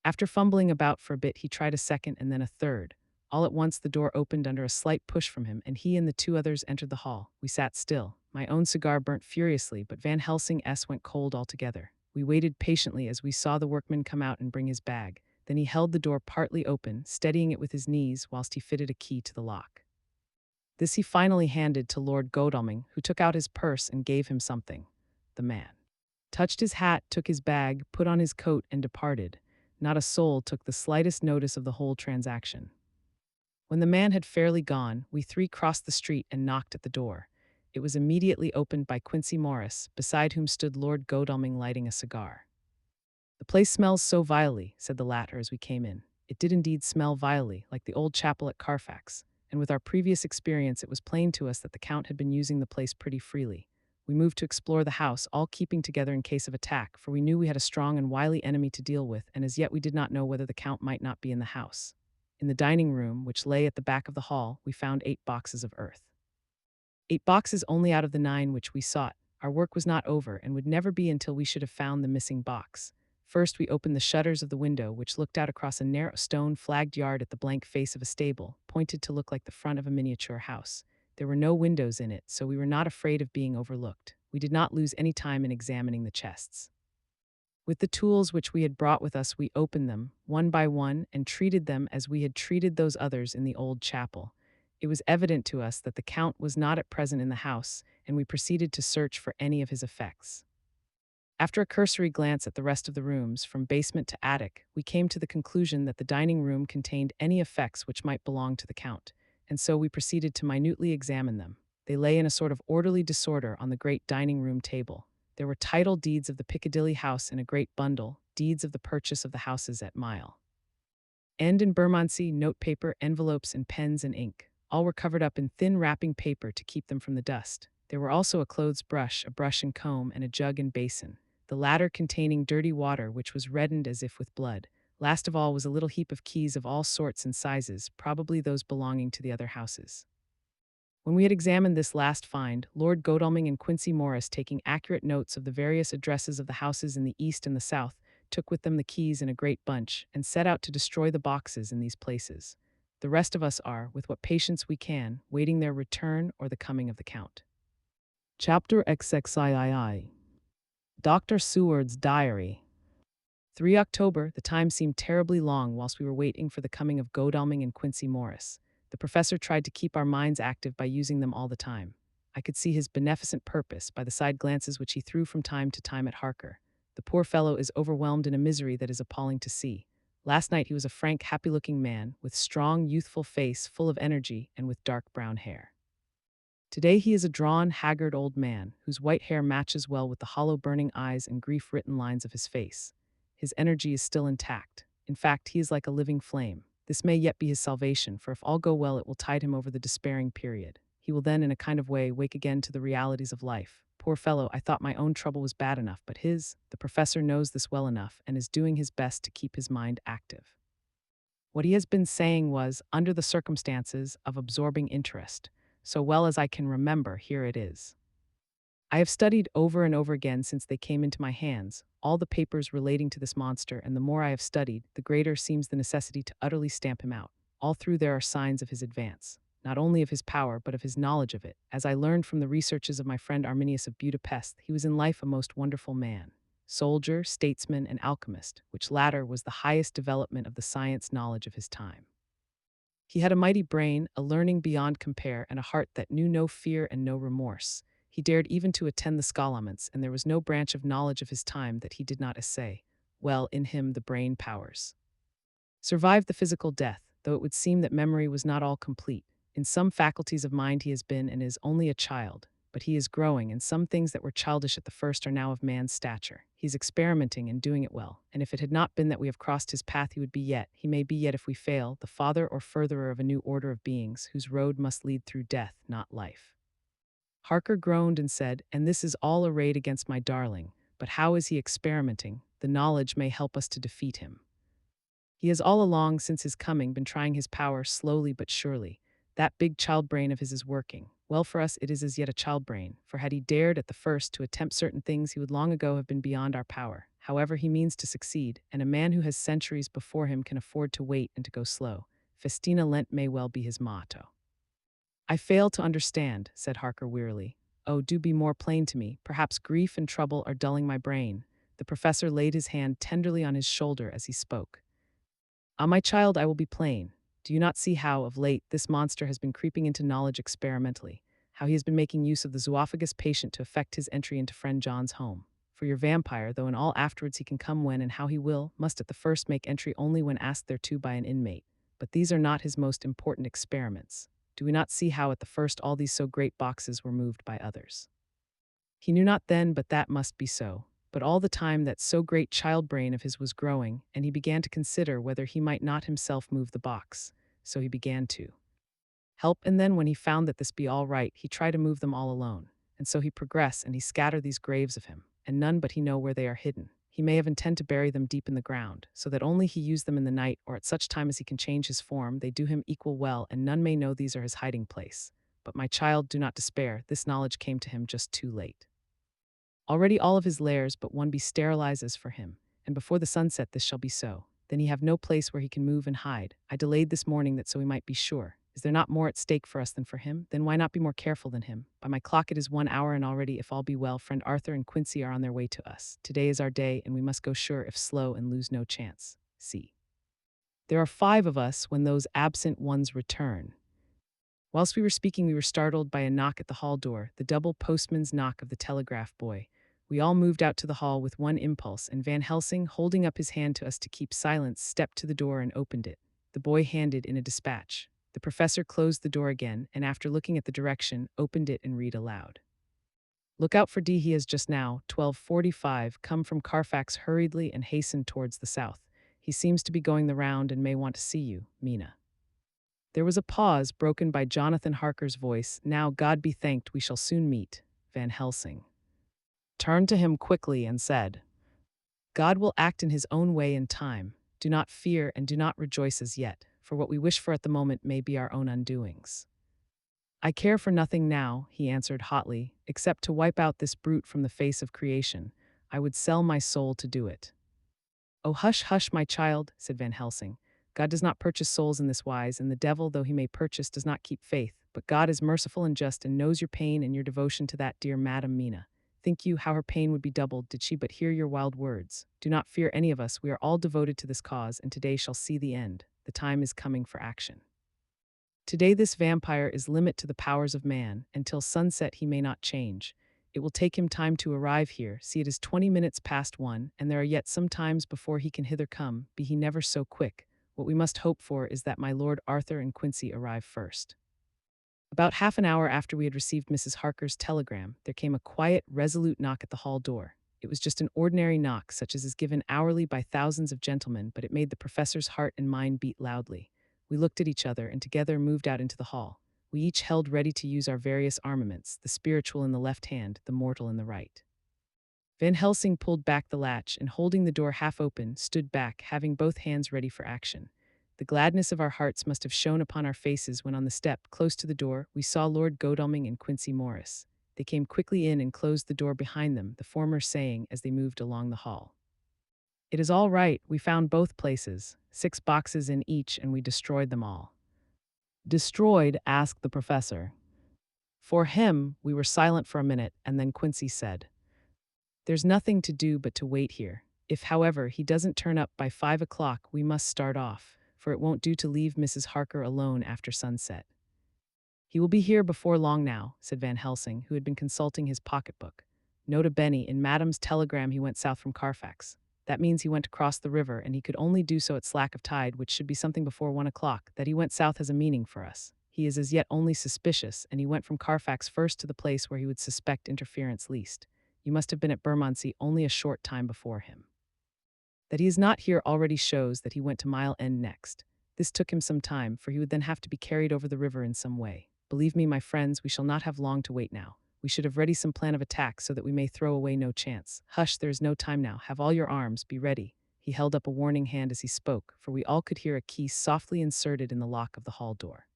After fumbling about for a bit, he tried a second and then a third. All at once the door opened under a slight push from him, and he and the two others entered the hall. We sat still. My own cigar burnt furiously, but Van Helsing's went cold altogether. We waited patiently as we saw the workman come out and bring his bag. Then he held the door partly open, steadying it with his knees whilst he fitted a key to the lock. This he finally handed to Lord Godalming, who took out his purse and gave him something. The man touched his hat, took his bag, put on his coat, and departed. Not a soul took the slightest notice of the whole transaction. When the man had fairly gone, we three crossed the street and knocked at the door. It was immediately opened by Quincy Morris, beside whom stood Lord Godalming lighting a cigar. "The place smells so vilely," said the latter as we came in. It did indeed smell vilely, like the old chapel at Carfax, and with our previous experience it was plain to us that the Count had been using the place pretty freely. We moved to explore the house, all keeping together in case of attack, for we knew we had a strong and wily enemy to deal with, and as yet we did not know whether the Count might not be in the house. In the dining room, which lay at the back of the hall, we found 8 boxes of earth. 8 boxes only out of the 9 which we sought. Our work was not over, and would never be until we should have found the missing box. First, we opened the shutters of the window, which looked out across a narrow stone-flagged yard at the blank face of a stable, pointed to look like the front of a miniature house. There were no windows in it, so we were not afraid of being overlooked. We did not lose any time in examining the chests. With the tools which we had brought with us, we opened them, one by one, and treated them as we had treated those others in the old chapel. It was evident to us that the Count was not at present in the house, and we proceeded to search for any of his effects. After a cursory glance at the rest of the rooms, from basement to attic, we came to the conclusion that the dining room contained any effects which might belong to the Count, and so we proceeded to minutely examine them. They lay in a sort of orderly disorder on the great dining room table. There were title deeds of the Piccadilly house in a great bundle, deeds of the purchase of the houses at Mile End and Bermondsey, notepaper, envelopes, and pens and ink. All were covered up in thin wrapping paper to keep them from the dust. There were also a clothes brush, a brush and comb, and a jug and basin, the latter containing dirty water which was reddened as if with blood. Last of all was a little heap of keys of all sorts and sizes, probably those belonging to the other houses. When we had examined this last find, Lord Godalming and Quincy Morris, taking accurate notes of the various addresses of the houses in the east and the south, took with them the keys in a great bunch, and set out to destroy the boxes in these places. The rest of us are, with what patience we can, waiting their return or the coming of the Count. Chapter XXIII. Dr. Seward's Diary. 3 October, the time seemed terribly long whilst we were waiting for the coming of Godalming and Quincy Morris. The professor tried to keep our minds active by using them all the time. I could see his beneficent purpose by the side glances which he threw from time to time at Harker. The poor fellow is overwhelmed in a misery that is appalling to see. Last night he was a frank, happy-looking man, with strong, youthful face, full of energy, and with dark brown hair. Today he is a drawn, haggard old man, whose white hair matches well with the hollow, burning eyes and grief-written lines of his face. His energy is still intact. In fact, he is like a living flame. This may yet be his salvation, for if all go well it will tide him over the despairing period. He will then, in a kind of way, wake again to the realities of life. Poor fellow, I thought my own trouble was bad enough, but the professor knows this well enough, and is doing his best to keep his mind active. What he has been saying was, under the circumstances of absorbing interest. So well as I can remember, here it is. I have studied over and over again since they came into my hands all the papers relating to this monster, and the more I have studied, the greater seems the necessity to utterly stamp him out. All through there are signs of his advance, not only of his power, but of his knowledge of it. As I learned from the researches of my friend Arminius of Budapest, he was in life a most wonderful man. Soldier, statesman, and alchemist, which latter was the highest development of the science knowledge of his time. He had a mighty brain, a learning beyond compare, and a heart that knew no fear and no remorse. He dared even to attend the scholaments, and there was no branch of knowledge of his time that he did not essay. Well, in him the brain powers survived the physical death, though it would seem that memory was not all complete. In some faculties of mind he has been and is only a child, but he is growing, and some things that were childish at the first are now of man's stature. He is experimenting and doing it well, and if it had not been that we have crossed his path, he would be yet, he may be yet if we fail, the father or furtherer of a new order of beings whose road must lead through death, not life. Harker groaned and said, and this is all arrayed against my darling, but how is he experimenting? The knowledge may help us to defeat him. He has all along since his coming been trying his power slowly but surely. That big child brain of his is working. Well, for us it is as yet a child brain, for had he dared at the first to attempt certain things, he would long ago have been beyond our power. However, he means to succeed, and a man who has centuries before him can afford to wait and to go slow. Festina lent may well be his motto. I fail to understand, said Harker wearily. Oh, do be more plain to me. Perhaps grief and trouble are dulling my brain. The professor laid his hand tenderly on his shoulder as he spoke. Ah, my child, I will be plain. Do you not see how, of late, this monster has been creeping into knowledge experimentally, how he has been making use of the zoophagous patient to effect his entry into friend John's home? For your vampire, though in all afterwards he can come when and how he will, must at the first make entry only when asked thereto by an inmate. But these are not his most important experiments. Do we not see how at the first all these so great boxes were moved by others? He knew not then but that must be so. But all the time that so great child brain of his was growing, and he began to consider whether he might not himself move the box. So he began to help, and then when he found that this be all right, he try to move them all alone. And so he progress, and he scatter these graves of him, and none but he know where they are hidden. He may have intent to bury them deep in the ground, so that only he use them in the night, or at such time as he can change his form, they do him equal well, and none may know these are his hiding place. But my child, do not despair, this knowledge came to him just too late. Already all of his lairs but one be sterilized as for him, and before the sunset this shall be so. Then he have no place where he can move and hide. I delayed this morning that so we might be sure. Is there not more at stake for us than for him? Then why not be more careful than him? By my clock it is 1 hour, and already, if all be well, friend Arthur and Quincy are on their way to us. Today is our day, and we must go sure if slow and lose no chance. See. There are 5 of us when those absent ones return. Whilst we were speaking, we were startled by a knock at the hall door, the double postman's knock of the telegraph boy. We all moved out to the hall with one impulse, and Van Helsing, holding up his hand to us to keep silence, stepped to the door and opened it. The boy handed in a dispatch. The professor closed the door again, and after looking at the direction, opened it and read aloud. Look out for D. He has just now, 12:45, come from Carfax hurriedly and hastened towards the south. He seems to be going the round and may want to see you, Mina. There was a pause, broken by Jonathan Harker's voice. Now, God be thanked, we shall soon meet. Van Helsing turned to him quickly and said, God will act in his own way in time. Do not fear and do not rejoice as yet, for what we wish for at the moment may be our own undoings. I care for nothing now, he answered hotly, except to wipe out this brute from the face of creation. I would sell my soul to do it. Oh, hush, hush, my child, said Van Helsing. God does not purchase souls in this wise, and the devil, though he may purchase, does not keep faith. But God is merciful and just, and knows your pain and your devotion to that dear Madam Mina. Think you how her pain would be doubled did she but hear your wild words? Do not fear any of us, we are all devoted to this cause, and today shall see the end. The time is coming for action. Today this vampire is limit to the powers of man, and till sunset he may not change. It will take him time to arrive here. See, it is 20 minutes past 1, and there are yet some times before he can hither come, be he never so quick. What we must hope for is that my Lord Arthur and Quincy arrive first. About half an hour after we had received Mrs. Harker's telegram, there came a quiet, resolute knock at the hall door. It was just an ordinary knock, such as is given hourly by thousands of gentlemen, but it made the professor's heart and mind beat loudly. We looked at each other and together moved out into the hall. We each held ready to use our various armaments, the spiritual in the left hand, the mortal in the right. Van Helsing pulled back the latch and, holding the door half open, stood back, having both hands ready for action. The gladness of our hearts must have shone upon our faces when on the step, close to the door, we saw Lord Godalming and Quincy Morris. They came quickly in and closed the door behind them, the former saying as they moved along the hall. "It is all right, we found both places, 6 boxes in each, and we destroyed them all." "Destroyed?" asked the professor. For him, we were silent for a minute, and then Quincy said, "There's nothing to do but to wait here. If, however, he doesn't turn up by 5 o'clock, we must start off, for it won't do to leave Mrs. Harker alone after sunset." "He will be here before long now," said Van Helsing, who had been consulting his pocketbook. "Nota bene, in Madame's telegram he went south from Carfax. That means he went across the river, and he could only do so at slack of tide, which should be something before 1 o'clock. That he went south has a meaning for us. He is as yet only suspicious, and he went from Carfax first to the place where he would suspect interference least. You must have been at Bermondsey only a short time before him. That he is not here already shows that he went to Mile End next. This took him some time, for he would then have to be carried over the river in some way. Believe me, my friends, we shall not have long to wait now. We should have ready some plan of attack so that we may throw away no chance. Hush, there is no time now. Have all your arms, be ready." He held up a warning hand as he spoke, for we all could hear a key softly inserted in the lock of the hall door.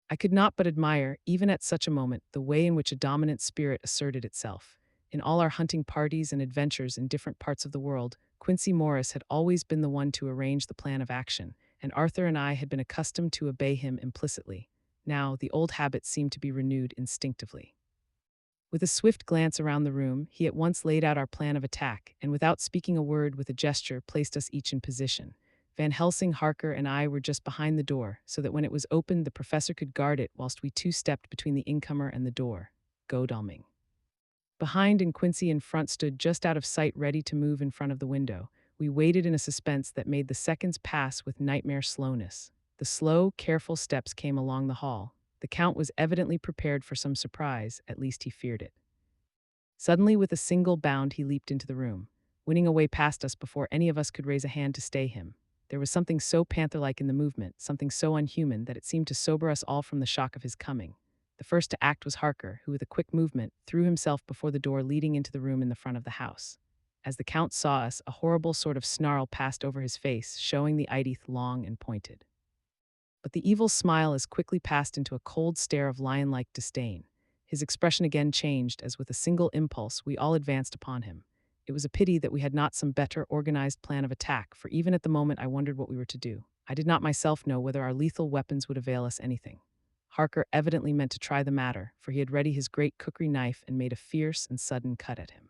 I could not but admire, even at such a moment, the way in which a dominant spirit asserted itself. In all our hunting parties and adventures in different parts of the world, Quincy Morris had always been the one to arrange the plan of action, and Arthur and I had been accustomed to obey him implicitly. Now, the old habit seemed to be renewed instinctively. With a swift glance around the room, he at once laid out our plan of attack, and without speaking a word, with a gesture, placed us each in position. Van Helsing, Harker, and I were just behind the door, so that when it was opened, the professor could guard it whilst we two stepped between the incomer and the door. Godalming behind and Quincy in front stood just out of sight, ready to move in front of the window. We waited in a suspense that made the seconds pass with nightmare slowness. The slow, careful steps came along the hall. The Count was evidently prepared for some surprise, at least he feared it. Suddenly, with a single bound, he leaped into the room, winning a way past us before any of us could raise a hand to stay him. There was something so panther-like in the movement, something so unhuman, that it seemed to sober us all from the shock of his coming. The first to act was Harker, who with a quick movement threw himself before the door leading into the room in the front of the house. As the Count saw us, a horrible sort of snarl passed over his face, showing the eye teeth long and pointed. But the evil smile as quickly passed into a cold stare of lion-like disdain. His expression again changed as with a single impulse we all advanced upon him. It was a pity that we had not some better organized plan of attack, for even at the moment I wondered what we were to do. I did not myself know whether our lethal weapons would avail us anything. Harker evidently meant to try the matter, for he had ready his great cookery knife and made a fierce and sudden cut at him.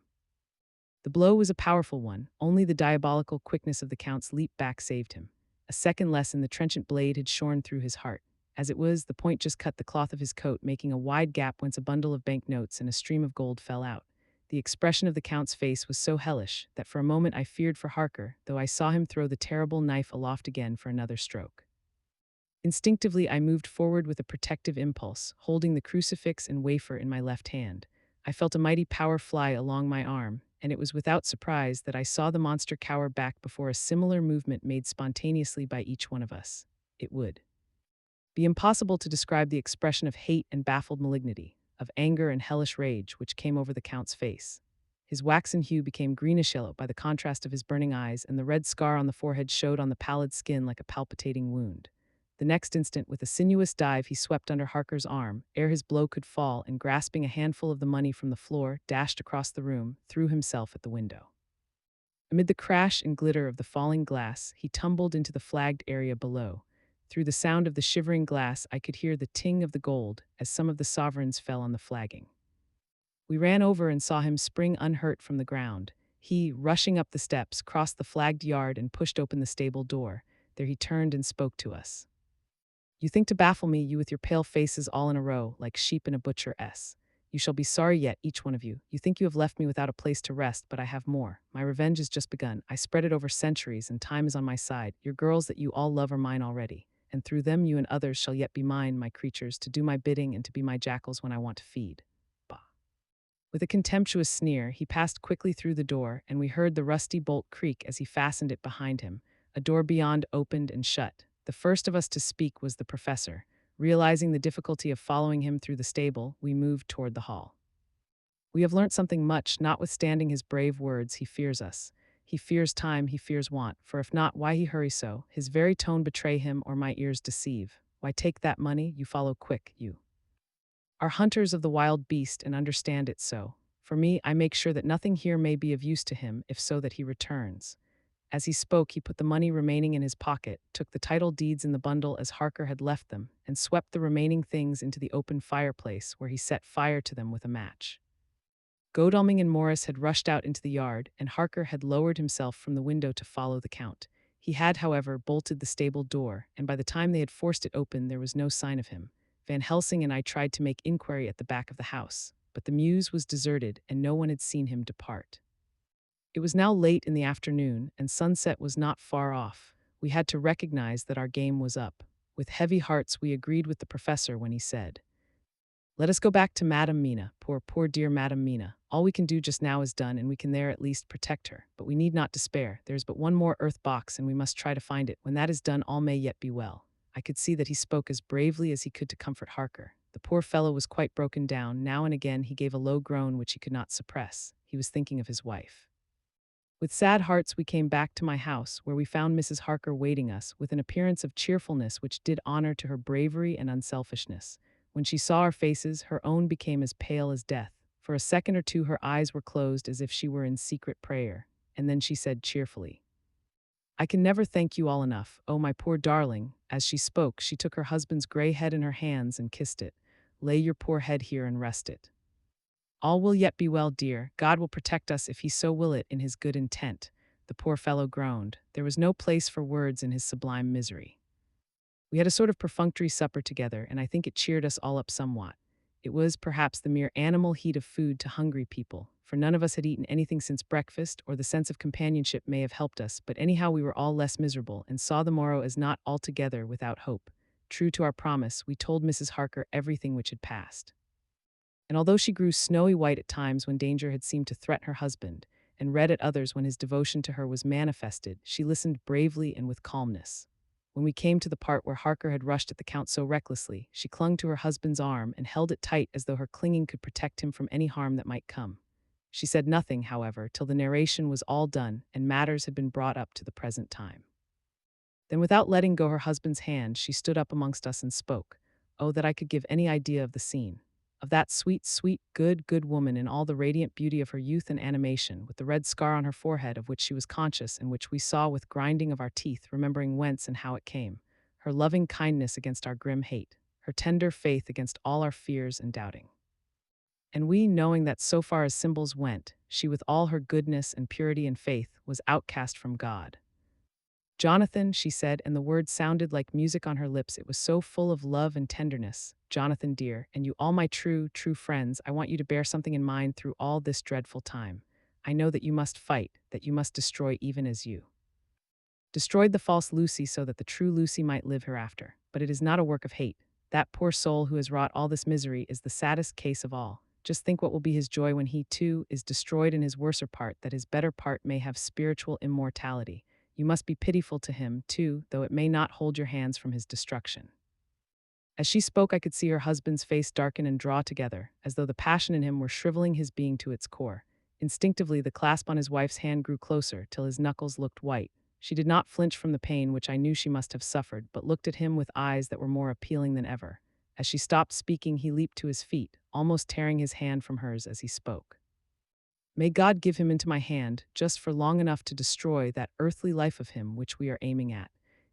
The blow was a powerful one. Only the diabolical quickness of the Count's leap back saved him. A second less and the trenchant blade had shorn through his heart. As it was, the point just cut the cloth of his coat, making a wide gap whence a bundle of banknotes and a stream of gold fell out. The expression of the Count's face was so hellish that for a moment I feared for Harker, though I saw him throw the terrible knife aloft again for another stroke. Instinctively, I moved forward with a protective impulse, holding the crucifix and wafer in my left hand. I felt a mighty power fly along my arm, and it was without surprise that I saw the monster cower back before a similar movement made spontaneously by each one of us. It would be impossible to describe the expression of hate and baffled malignity, of anger and hellish rage which came over the Count's face. His waxen hue became greenish-yellow by the contrast of his burning eyes, and the red scar on the forehead showed on the pallid skin like a palpitating wound. The next instant, with a sinuous dive, he swept under Harker's arm, ere his blow could fall, and grasping a handful of the money from the floor, dashed across the room, threw himself at the window. Amid the crash and glitter of the falling glass, he tumbled into the flagged area below. Through the sound of the shivering glass, I could hear the ting of the gold as some of the sovereigns fell on the flagging. We ran over and saw him spring unhurt from the ground. He, rushing up the steps, crossed the flagged yard and pushed open the stable door. There he turned and spoke to us. "You think to baffle me, you with your pale faces all in a row, like sheep in a butcher's. You shall be sorry yet, each one of you. You think you have left me without a place to rest, but I have more. My revenge is just begun. I spread it over centuries, and time is on my side. Your girls that you all love are mine already, and through them you and others shall yet be mine, my creatures, to do my bidding and to be my jackals when I want to feed." Bah. With a contemptuous sneer, he passed quickly through the door, and we heard the rusty bolt creak as he fastened it behind him. A door beyond opened and shut. The first of us to speak was the professor. Realizing the difficulty of following him through the stable, we moved toward the hall. "We have learnt something much, notwithstanding his brave words, he fears us. He fears time, he fears want, for if not, why he hurry so? His very tone betray him, or my ears deceive. Why take that money? You follow quick, you are hunters of the wild beast and understand it so. For me, I make sure that nothing here may be of use to him, if so that he returns. As he spoke, he put the money remaining in his pocket, took the title deeds in the bundle as Harker had left them, and swept the remaining things into the open fireplace, where he set fire to them with a match. Godalming and Morris had rushed out into the yard, and Harker had lowered himself from the window to follow the Count. He had, however, bolted the stable door, and by the time they had forced it open, there was no sign of him. Van Helsing and I tried to make inquiry at the back of the house, but the mews was deserted, and no one had seen him depart. It was now late in the afternoon, and sunset was not far off. We had to recognize that our game was up. With heavy hearts, we agreed with the professor when he said, "Let us go back to Madame Mina, poor dear Madame Mina. All we can do just now is done, and we can there at least protect her. But we need not despair. There is but one more earth box, and we must try to find it. When that is done, all may yet be well." I could see that he spoke as bravely as he could to comfort Harker. The poor fellow was quite broken down. Now and again he gave a low groan which he could not suppress. He was thinking of his wife. With sad hearts we came back to my house, where we found Mrs. Harker waiting us, with an appearance of cheerfulness which did honor to her bravery and unselfishness. When she saw our faces, her own became as pale as death. For a second or two her eyes were closed as if she were in secret prayer, and then she said cheerfully, "I can never thank you all enough, oh my poor darling." As she spoke, she took her husband's gray head in her hands and kissed it. "Lay your poor head here and rest it. All will yet be well, dear. God will protect us if he so will it in his good intent." The poor fellow groaned. There was no place for words in his sublime misery. We had a sort of perfunctory supper together, and I think it cheered us all up somewhat. It was, perhaps, the mere animal heat of food to hungry people, for none of us had eaten anything since breakfast, or the sense of companionship may have helped us, but anyhow we were all less miserable, and saw the morrow as not altogether without hope. True to our promise, we told Mrs. Harker everything which had passed. And although she grew snowy white at times when danger had seemed to threaten her husband, and red at others when his devotion to her was manifested, she listened bravely and with calmness. When we came to the part where Harker had rushed at the Count so recklessly, she clung to her husband's arm and held it tight as though her clinging could protect him from any harm that might come. She said nothing, however, till the narration was all done and matters had been brought up to the present time. Then, without letting go her husband's hand, she stood up amongst us and spoke. Oh, that I could give any idea of the scene, of that sweet, good woman in all the radiant beauty of her youth and animation, with the red scar on her forehead of which she was conscious and which we saw with grinding of our teeth, remembering whence and how it came, her loving kindness against our grim hate, her tender faith against all our fears and doubting. And we, knowing that so far as symbols went, she with all her goodness and purity and faith was outcast from God. "Jonathan," she said, and the word sounded like music on her lips. It was so full of love and tenderness. "Jonathan, dear, and you all my true friends, I want you to bear something in mind through all this dreadful time. I know that you must fight, that you must destroy even as you destroyed the false Lucy so that the true Lucy might live hereafter. But it is not a work of hate. That poor soul who has wrought all this misery is the saddest case of all. Just think what will be his joy when he, too, is destroyed in his worser part, that his better part may have spiritual immortality. You must be pitiful to him, too, though it may not hold your hands from his destruction." As she spoke, I could see her husband's face darken and draw together, as though the passion in him were shriveling his being to its core. Instinctively, the clasp on his wife's hand grew closer, till his knuckles looked white. She did not flinch from the pain which I knew she must have suffered, but looked at him with eyes that were more appealing than ever. As she stopped speaking, he leaped to his feet, almost tearing his hand from hers as he spoke. "May God give him into my hand, just for long enough to destroy that earthly life of him which we are aiming at.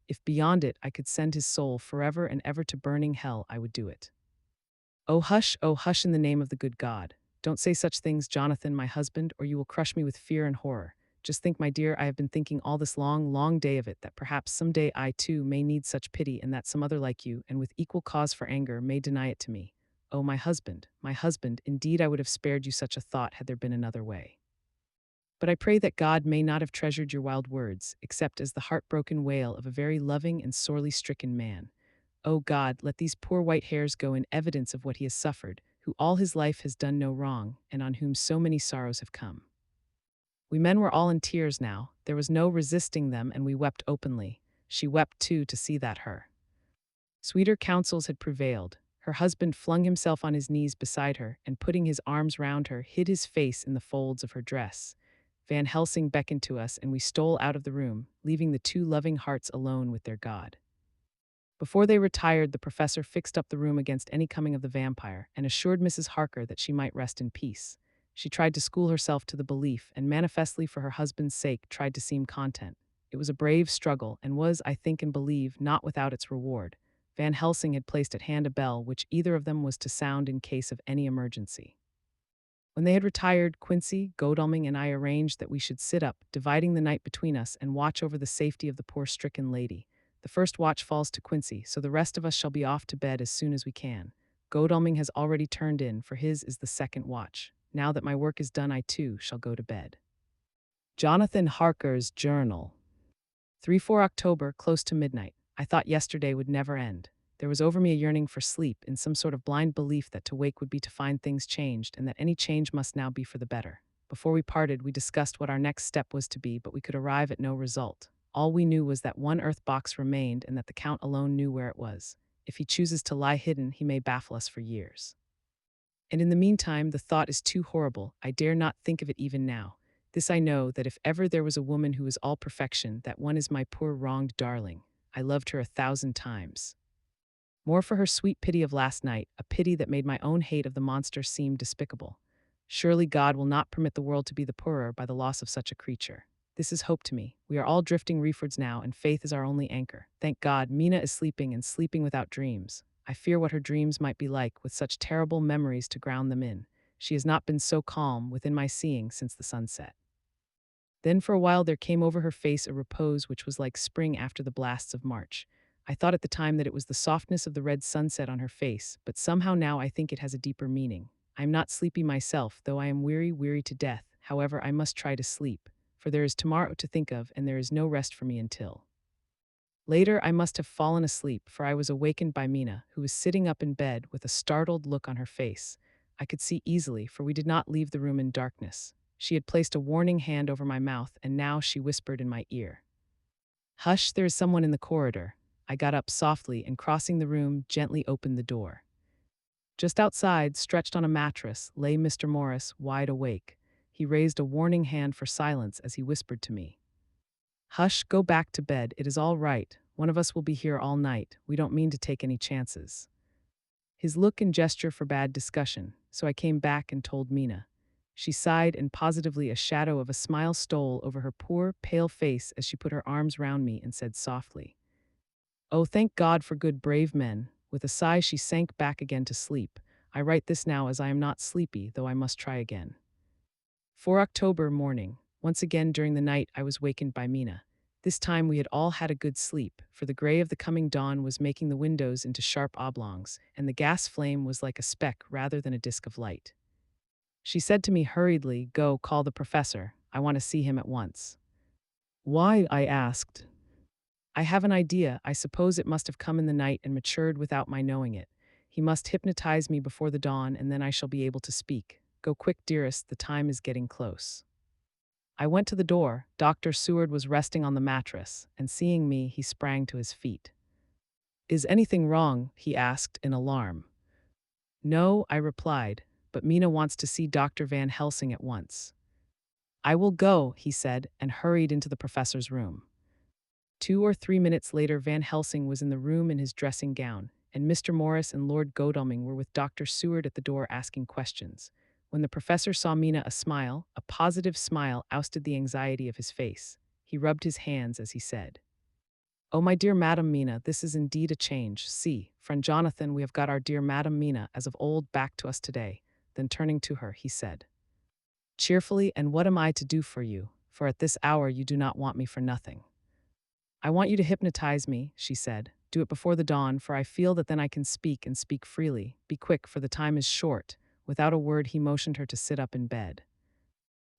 If beyond it I could send his soul forever and ever to burning hell, I would do it." Oh, hush in the name of the good God. Don't say such things, Jonathan, my husband, or you will crush me with fear and horror. Just think, my dear, I have been thinking all this long day of it, that perhaps some day I, too, may need such pity, and that some other like you, and with equal cause for anger, may deny it to me. Oh, my husband, indeed I would have spared you such a thought had there been another way. But I pray that God may not have treasured your wild words, except as the heartbroken wail of a very loving and sorely stricken man. O God, let these poor white hairs go in evidence of what he has suffered, who all his life has done no wrong, and on whom so many sorrows have come. We men were all in tears now. There was no resisting them, and we wept openly. She wept, too, to see that her sweeter counsels had prevailed. Her husband flung himself on his knees beside her, and putting his arms round her, hid his face in the folds of her dress. Van Helsing beckoned to us, and we stole out of the room, leaving the two loving hearts alone with their god. Before they retired, the professor fixed up the room against any coming of the vampire and assured Mrs. Harker that she might rest in peace. She tried to school herself to the belief and manifestly for her husband's sake tried to seem content. It was a brave struggle and was, I think and believe, not without its reward. Van Helsing had placed at hand a bell which either of them was to sound in case of any emergency. When they had retired, Quincy, Godalming, and I arranged that we should sit up, dividing the night between us, and watch over the safety of the poor stricken lady. The first watch falls to Quincy, so the rest of us shall be off to bed as soon as we can. Godalming has already turned in, for his is the second watch. Now that my work is done, I too shall go to bed. Jonathan Harker's Journal. 3-4 October, close to midnight. I thought yesterday would never end. There was over me a yearning for sleep, in some sort of blind belief that to wake would be to find things changed, and that any change must now be for the better. Before we parted, we discussed what our next step was to be, but we could arrive at no result. All we knew was that one earth box remained, and that the Count alone knew where it was. If he chooses to lie hidden, he may baffle us for years. And in the meantime, the thought is too horrible. I dare not think of it even now. This I know, that if ever there was a woman who is all perfection, that one is my poor wronged darling. I loved her 1,000 times. More for her sweet pity of last night, a pity that made my own hate of the monster seem despicable. Surely God will not permit the world to be the poorer by the loss of such a creature. This is hope to me. We are all drifting reefwards now, and faith is our only anchor. Thank God, Mina is sleeping, and sleeping without dreams. I fear what her dreams might be like, with such terrible memories to ground them in. She has not been so calm, within my seeing, since the sunset. Then for a while there came over her face a repose which was like spring after the blasts of March. I thought at the time that it was the softness of the red sunset on her face, but somehow now I think it has a deeper meaning. I am not sleepy myself, though I am weary to death. However, I must try to sleep, for there is tomorrow to think of, and there is no rest for me until. Later I must have fallen asleep, for I was awakened by Mina, who was sitting up in bed with a startled look on her face. I could see easily, for we did not leave the room in darkness. She had placed a warning hand over my mouth, and now she whispered in my ear, "Hush, there is someone in the corridor." I got up softly and, crossing the room, gently opened the door. Just outside, stretched on a mattress, lay Mr. Morris, wide awake. He raised a warning hand for silence as he whispered to me, "Hush, go back to bed. It is all right. One of us will be here all night. We don't mean to take any chances." His look and gesture forbade discussion, so I came back and told Mina. She sighed, and positively a shadow of a smile stole over her poor, pale face as she put her arms round me and said softly, "Oh, thank God for good, brave men." With a sigh she sank back again to sleep. I write this now as I am not sleepy, though I must try again. 4 October morning. Once again during the night I was wakened by Mina. This time we had all had a good sleep, for the gray of the coming dawn was making the windows into sharp oblongs, and the gas flame was like a speck rather than a disk of light. She said to me hurriedly, "Go, call the professor. I want to see him at once." "Why?" I asked. "I have an idea. I suppose it must have come in the night and matured without my knowing it. He must hypnotize me before the dawn, and then I shall be able to speak. Go quick, dearest, the time is getting close." I went to the door. Dr. Seward was resting on the mattress, and seeing me, he sprang to his feet. "Is anything wrong?" he asked in alarm. "No," I replied, "but Mina wants to see Dr. Van Helsing at once." "I will go," he said, and hurried into the professor's room. 2 or 3 minutes later, Van Helsing was in the room in his dressing gown, and Mr. Morris and Lord Godalming were with Dr. Seward at the door asking questions. When the professor saw Mina, a positive smile, ousted the anxiety of his face. He rubbed his hands as he said, "Oh, my dear Madam Mina, this is indeed a change. See, friend Jonathan, we have got our dear Madam Mina, as of old, back to us today." Then turning to her, he said, cheerfully, "And what am I to do for you? For at this hour you do not want me for nothing." "I want you to hypnotize me," she said. "Do it before the dawn, for I feel that then I can speak, and speak freely. Be quick, for the time is short." Without a word, he motioned her to sit up in bed.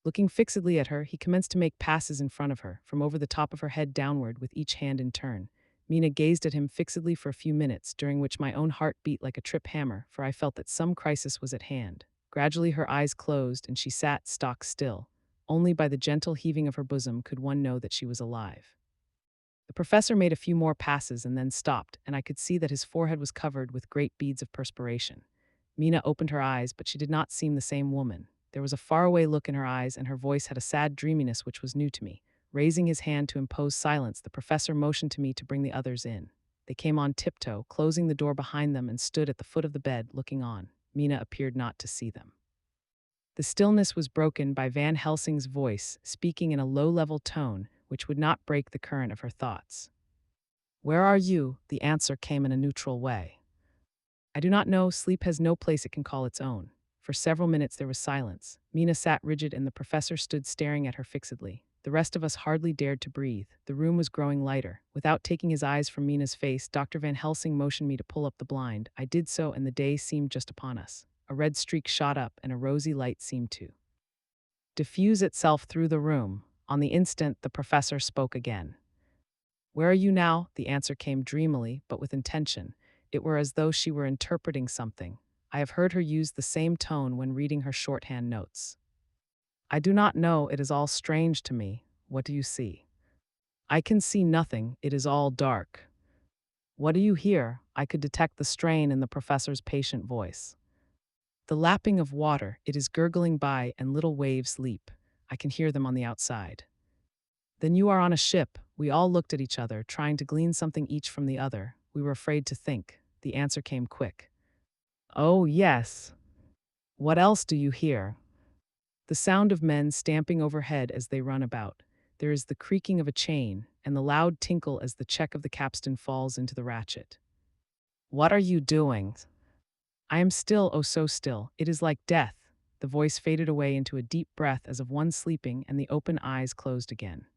Looking fixedly at her, he commenced to make passes in front of her, from over the top of her head downward, with each hand in turn. Mina gazed at him fixedly for a few minutes, during which my own heart beat like a trip hammer, for I felt that some crisis was at hand. Gradually her eyes closed, and she sat stock still. Only by the gentle heaving of her bosom could one know that she was alive. The professor made a few more passes and then stopped, and I could see that his forehead was covered with great beads of perspiration. Mina opened her eyes, but she did not seem the same woman. There was a faraway look in her eyes, and her voice had a sad dreaminess which was new to me. Raising his hand to impose silence, the professor motioned to me to bring the others in. They came on tiptoe, closing the door behind them, and stood at the foot of the bed, looking on. Mina appeared not to see them. The stillness was broken by Van Helsing's voice, speaking in a low-level tone which would not break the current of her thoughts. "Where are you?" The answer came in a neutral way. "I do not know. Sleep has no place it can call its own." For several minutes there was silence. Mina sat rigid and the professor stood staring at her fixedly. The rest of us hardly dared to breathe. The room was growing lighter. Without taking his eyes from Mina's face, Dr. Van Helsing motioned me to pull up the blind. I did so, and the day seemed just upon us. A red streak shot up, and a rosy light seemed to diffuse itself through the room. On the instant, the professor spoke again. "Where are you now?" The answer came dreamily, but with intention. It were as though she were interpreting something. I have heard her use the same tone when reading her shorthand notes. "I do not know. It is all strange to me. What do you see?" "I can see nothing. It is all dark." "What do you hear?" I could detect the strain in the professor's patient voice. "The lapping of water. It is gurgling by, and little waves leap. I can hear them on the outside." "Then you are on a ship." We all looked at each other, trying to glean something each from the other. We were afraid to think. The answer came quick. "Oh, yes." "What else do you hear?" "The sound of men stamping overhead as they run about. There is the creaking of a chain, and the loud tinkle as the check of the capstan falls into the ratchet." "What are you doing?" "I am still, oh so still. It is like death." The voice faded away into a deep breath as of one sleeping, and the open eyes closed again.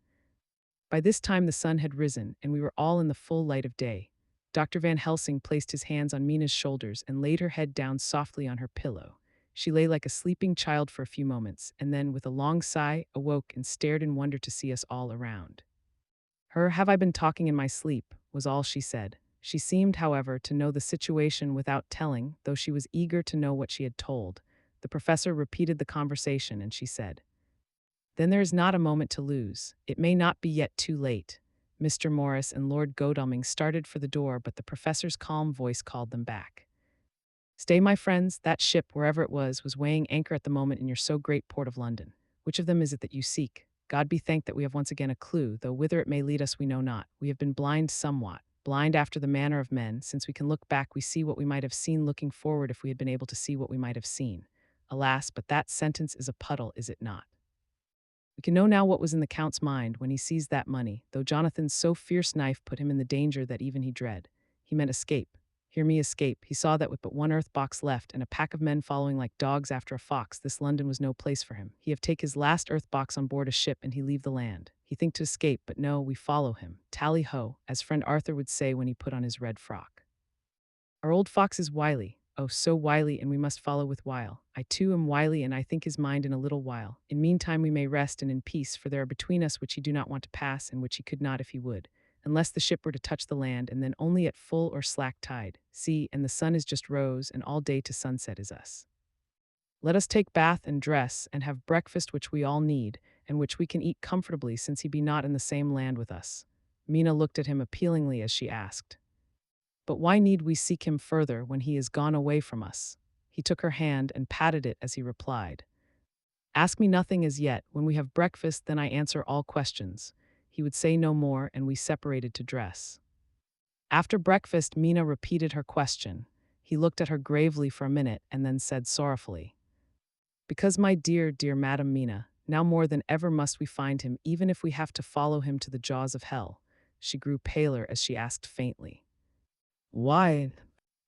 By this time the sun had risen, and we were all in the full light of day. Dr. Van Helsing placed his hands on Mina's shoulders and laid her head down softly on her pillow. She lay like a sleeping child for a few moments, and then, with a long sigh, awoke and stared in wonder to see us all around. "Have I been talking in my sleep?" was all she said. She seemed, however, to know the situation without telling, though she was eager to know what she had told. The professor repeated the conversation, and she said, "Then there is not a moment to lose. It may not be yet too late." Mr. Morris and Lord Godalming started for the door, but the professor's calm voice called them back. "Stay, my friends. That ship, wherever it was weighing anchor at the moment in your so great port of London. Which of them is it that you seek? God be thanked that we have once again a clue, though whither it may lead us we know not. We have been blind somewhat, blind after the manner of men. Since we can look back, we see what we might have seen looking forward if we had been able to see what we might have seen. Alas, but that sentence is a puddle, is it not? We can know now what was in the Count's mind when he seized that money, though Jonathan's so fierce knife put him in the danger that even he dread. He meant escape. Hear me, escape. He saw that with but one earth box left, and a pack of men following like dogs after a fox, this London was no place for him. He have take his last earth box on board a ship, and he leave the land. He think to escape, but no, we follow him. Tally-ho, as friend Arthur would say when he put on his red frock. Our old fox is wily, oh so wily, and we must follow with wile. I too am wily, and I think his mind in a little while. In meantime we may rest and in peace, for there are between us which he do not want to pass, and which he could not if he would, unless the ship were to touch the land, and then only at full or slack tide. See, and the sun is just rose, and all day to sunset is us. Let us take bath and dress, and have breakfast which we all need, and which we can eat comfortably, since he be not in the same land with us." Mina looked at him appealingly as she asked, "But why need we seek him further when he is gone away from us?" He took her hand and patted it as he replied, "Ask me nothing as yet. When we have breakfast, then I answer all questions." He would say no more, and we separated to dress. After breakfast, Mina repeated her question. He looked at her gravely for a minute and then said sorrowfully, "Because, my dear, dear Madam Mina, now more than ever must we find him, even if we have to follow him to the jaws of hell." She grew paler as she asked faintly, "Why?"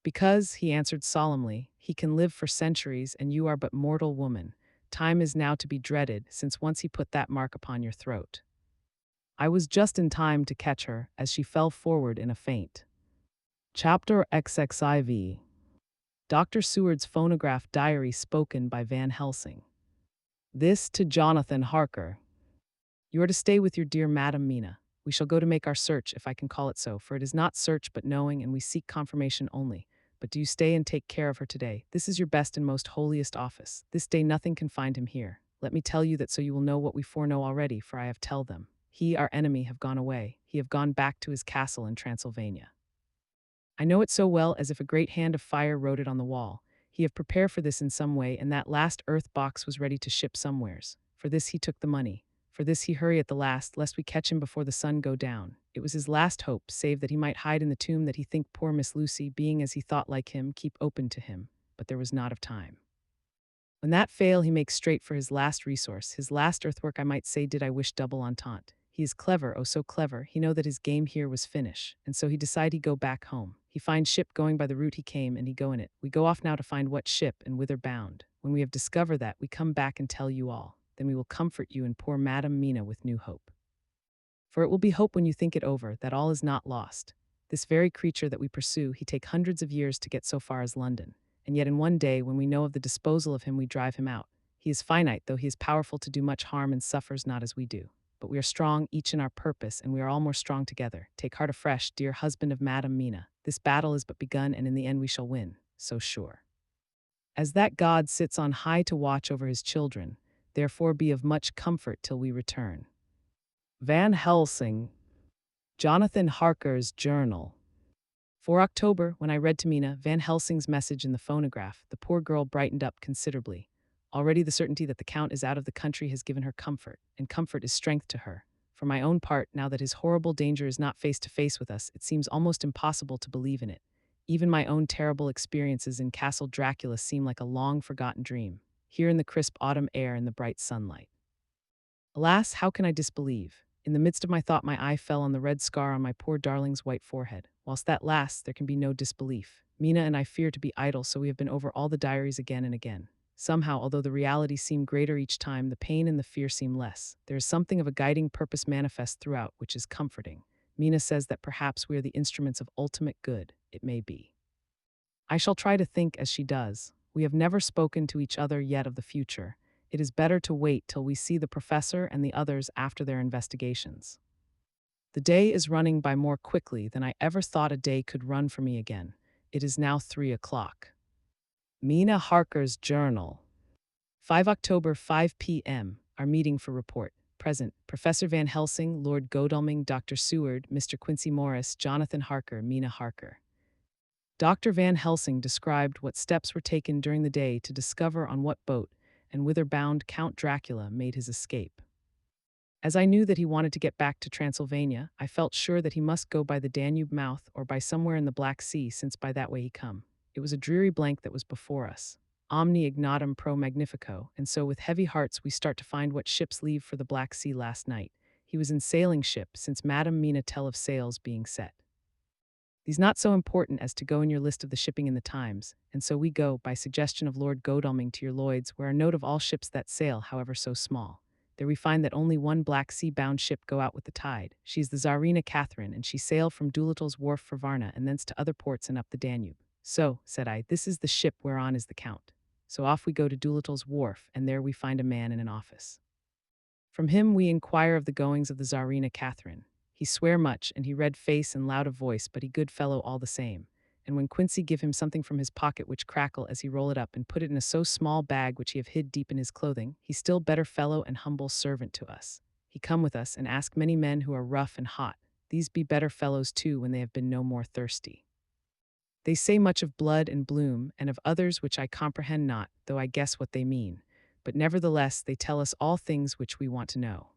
"Because," he answered solemnly, "he can live for centuries, and you are but mortal woman. Time is now to be dreaded, since once he put that mark upon your throat." I was just in time to catch her as she fell forward in a faint. Chapter XXIV. Dr. Seward's phonograph diary spoken by Van Helsing. This to Jonathan Harker. "You are to stay with your dear Madam Mina. We shall go to make our search, if I can call it so, for it is not search but knowing, and we seek confirmation only. But do you stay and take care of her today. This is your best and most holiest office. This day nothing can find him here. Let me tell you that, so you will know what we foreknow already, for I have tell them. He, our enemy, have gone away. He have gone back to his castle in Transylvania. I know it so well as if a great hand of fire wrote it on the wall. He have prepared for this in some way, and that last earth box was ready to ship somewheres. For this he took the money. For this he hurry at the last, lest we catch him before the sun go down. It was his last hope, save that he might hide in the tomb that he think poor Miss Lucy, being as he thought like him, keep open to him. But there was not of time. When that fail, he makes straight for his last resource, his last earthwork. I might say, did I wish double entente. He is clever, oh so clever, he know that his game here was finish, and so he decide he go back home. He find ship going by the route he came, and he go in it. We go off now to find what ship and whither bound. When we have discovered that, we come back and tell you all. Then we will comfort you and poor Madam Mina with new hope. For it will be hope when you think it over, that all is not lost. This very creature that we pursue, he take hundreds of years to get so far as London. And yet in one day, when we know of the disposal of him, we drive him out. He is finite, though he is powerful to do much harm, and suffers not as we do. But we are strong, each in our purpose, and we are all more strong together. Take heart afresh, dear husband of Madam Mina. This battle is but begun, and in the end we shall win, so sure. As that God sits on high to watch over his children, therefore be of much comfort till we return. Van Helsing, Jonathan Harker's Journal. For October, when I read to Mina Van Helsing's message in the phonograph, the poor girl brightened up considerably. Already the certainty that the Count is out of the country has given her comfort, and comfort is strength to her. For my own part, now that his horrible danger is not face to face with us, it seems almost impossible to believe in it. Even my own terrible experiences in Castle Dracula seem like a long-forgotten dream, here in the crisp autumn air and the bright sunlight. Alas, how can I disbelieve? In the midst of my thought, my eye fell on the red scar on my poor darling's white forehead. Whilst that lasts, there can be no disbelief. Mina and I fear to be idle, so we have been over all the diaries again and again. Somehow, although the reality seemed greater each time, the pain and the fear seem less. There is something of a guiding purpose manifest throughout, which is comforting. Mina says that perhaps we are the instruments of ultimate good. It may be. I shall try to think as she does. We have never spoken to each other yet of the future. It is better to wait till we see the professor and the others after their investigations. The day is running by more quickly than I ever thought a day could run for me again. It is now 3 o'clock. Mina Harker's Journal. 5 October, 5 p.m. Our meeting for report. Present, Professor Van Helsing, Lord Godalming, Dr. Seward, Mr. Quincy Morris, Jonathan Harker, Mina Harker. Dr. Van Helsing described what steps were taken during the day to discover on what boat and whither bound Count Dracula made his escape. As I knew that he wanted to get back to Transylvania, I felt sure that he must go by the Danube mouth or by somewhere in the Black Sea, since by that way he come. It was a dreary blank that was before us. Omni ignatum pro magnifico, and so with heavy hearts we start to find what ships leave for the Black Sea last night. He was in sailing ship, since Madam Mina tell of sails being set. These not so important as to go in your list of the shipping in the Times, and so we go, by suggestion of Lord Godalming, to your Lloyd's, where a note of all ships that sail, however so small. There we find that only one Black Sea-bound ship go out with the tide. She is the Tsarina Catherine, and she sailed from Doolittle's wharf for Varna, and thence to other ports and up the Danube. So, said I, this is the ship whereon is the Count. So off we go to Doolittle's wharf, and there we find a man in an office. From him we inquire of the goings of the Tsarina Catherine. He swear much, and he red face and loud of voice, but he good fellow all the same. And when Quincy give him something from his pocket which crackle as he roll it up and put it in a so small bag which he have hid deep in his clothing, he still better fellow and humble servant to us. He come with us and ask many men who are rough and hot. These be better fellows too when they have been no more thirsty. They say much of blood and bloom, and of others which I comprehend not, though I guess what they mean. But nevertheless they tell us all things which we want to know.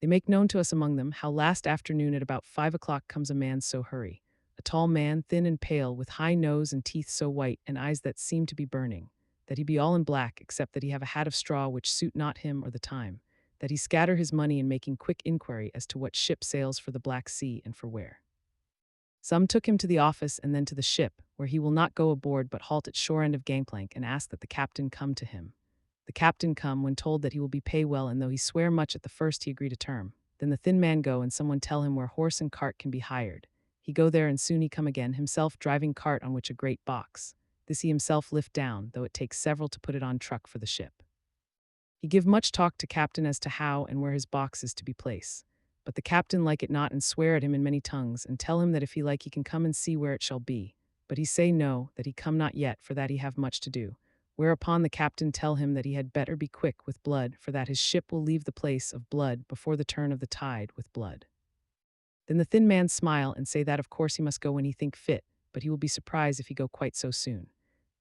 They make known to us among them how last afternoon at about 5 o'clock comes a man so hurry, a tall man, thin and pale, with high nose and teeth so white, and eyes that seem to be burning, that he be all in black, except that he have a hat of straw which suit not him or the time, that he scatter his money in making quick inquiry as to what ship sails for the Black Sea and for where. Some took him to the office and then to the ship, where he will not go aboard but halt at shore end of gangplank and ask that the captain come to him. The captain come, when told that he will be pay well, and though he swear much at the first, he agree to term. Then the thin man go, and someone tell him where horse and cart can be hired. He go there, and soon he come again, himself driving cart on which a great box. This he himself lift down, though it takes several to put it on truck for the ship. He give much talk to captain as to how and where his box is to be placed. But the captain like it not, and swear at him in many tongues, and tell him that if he like he can come and see where it shall be. But he say no, that he come not yet, for that he have much to do. Whereupon the captain tell him that he had better be quick with blood, for that his ship will leave the place of blood before the turn of the tide with blood. Then the thin man smile and say that of course he must go when he think fit, but he will be surprised if he go quite so soon.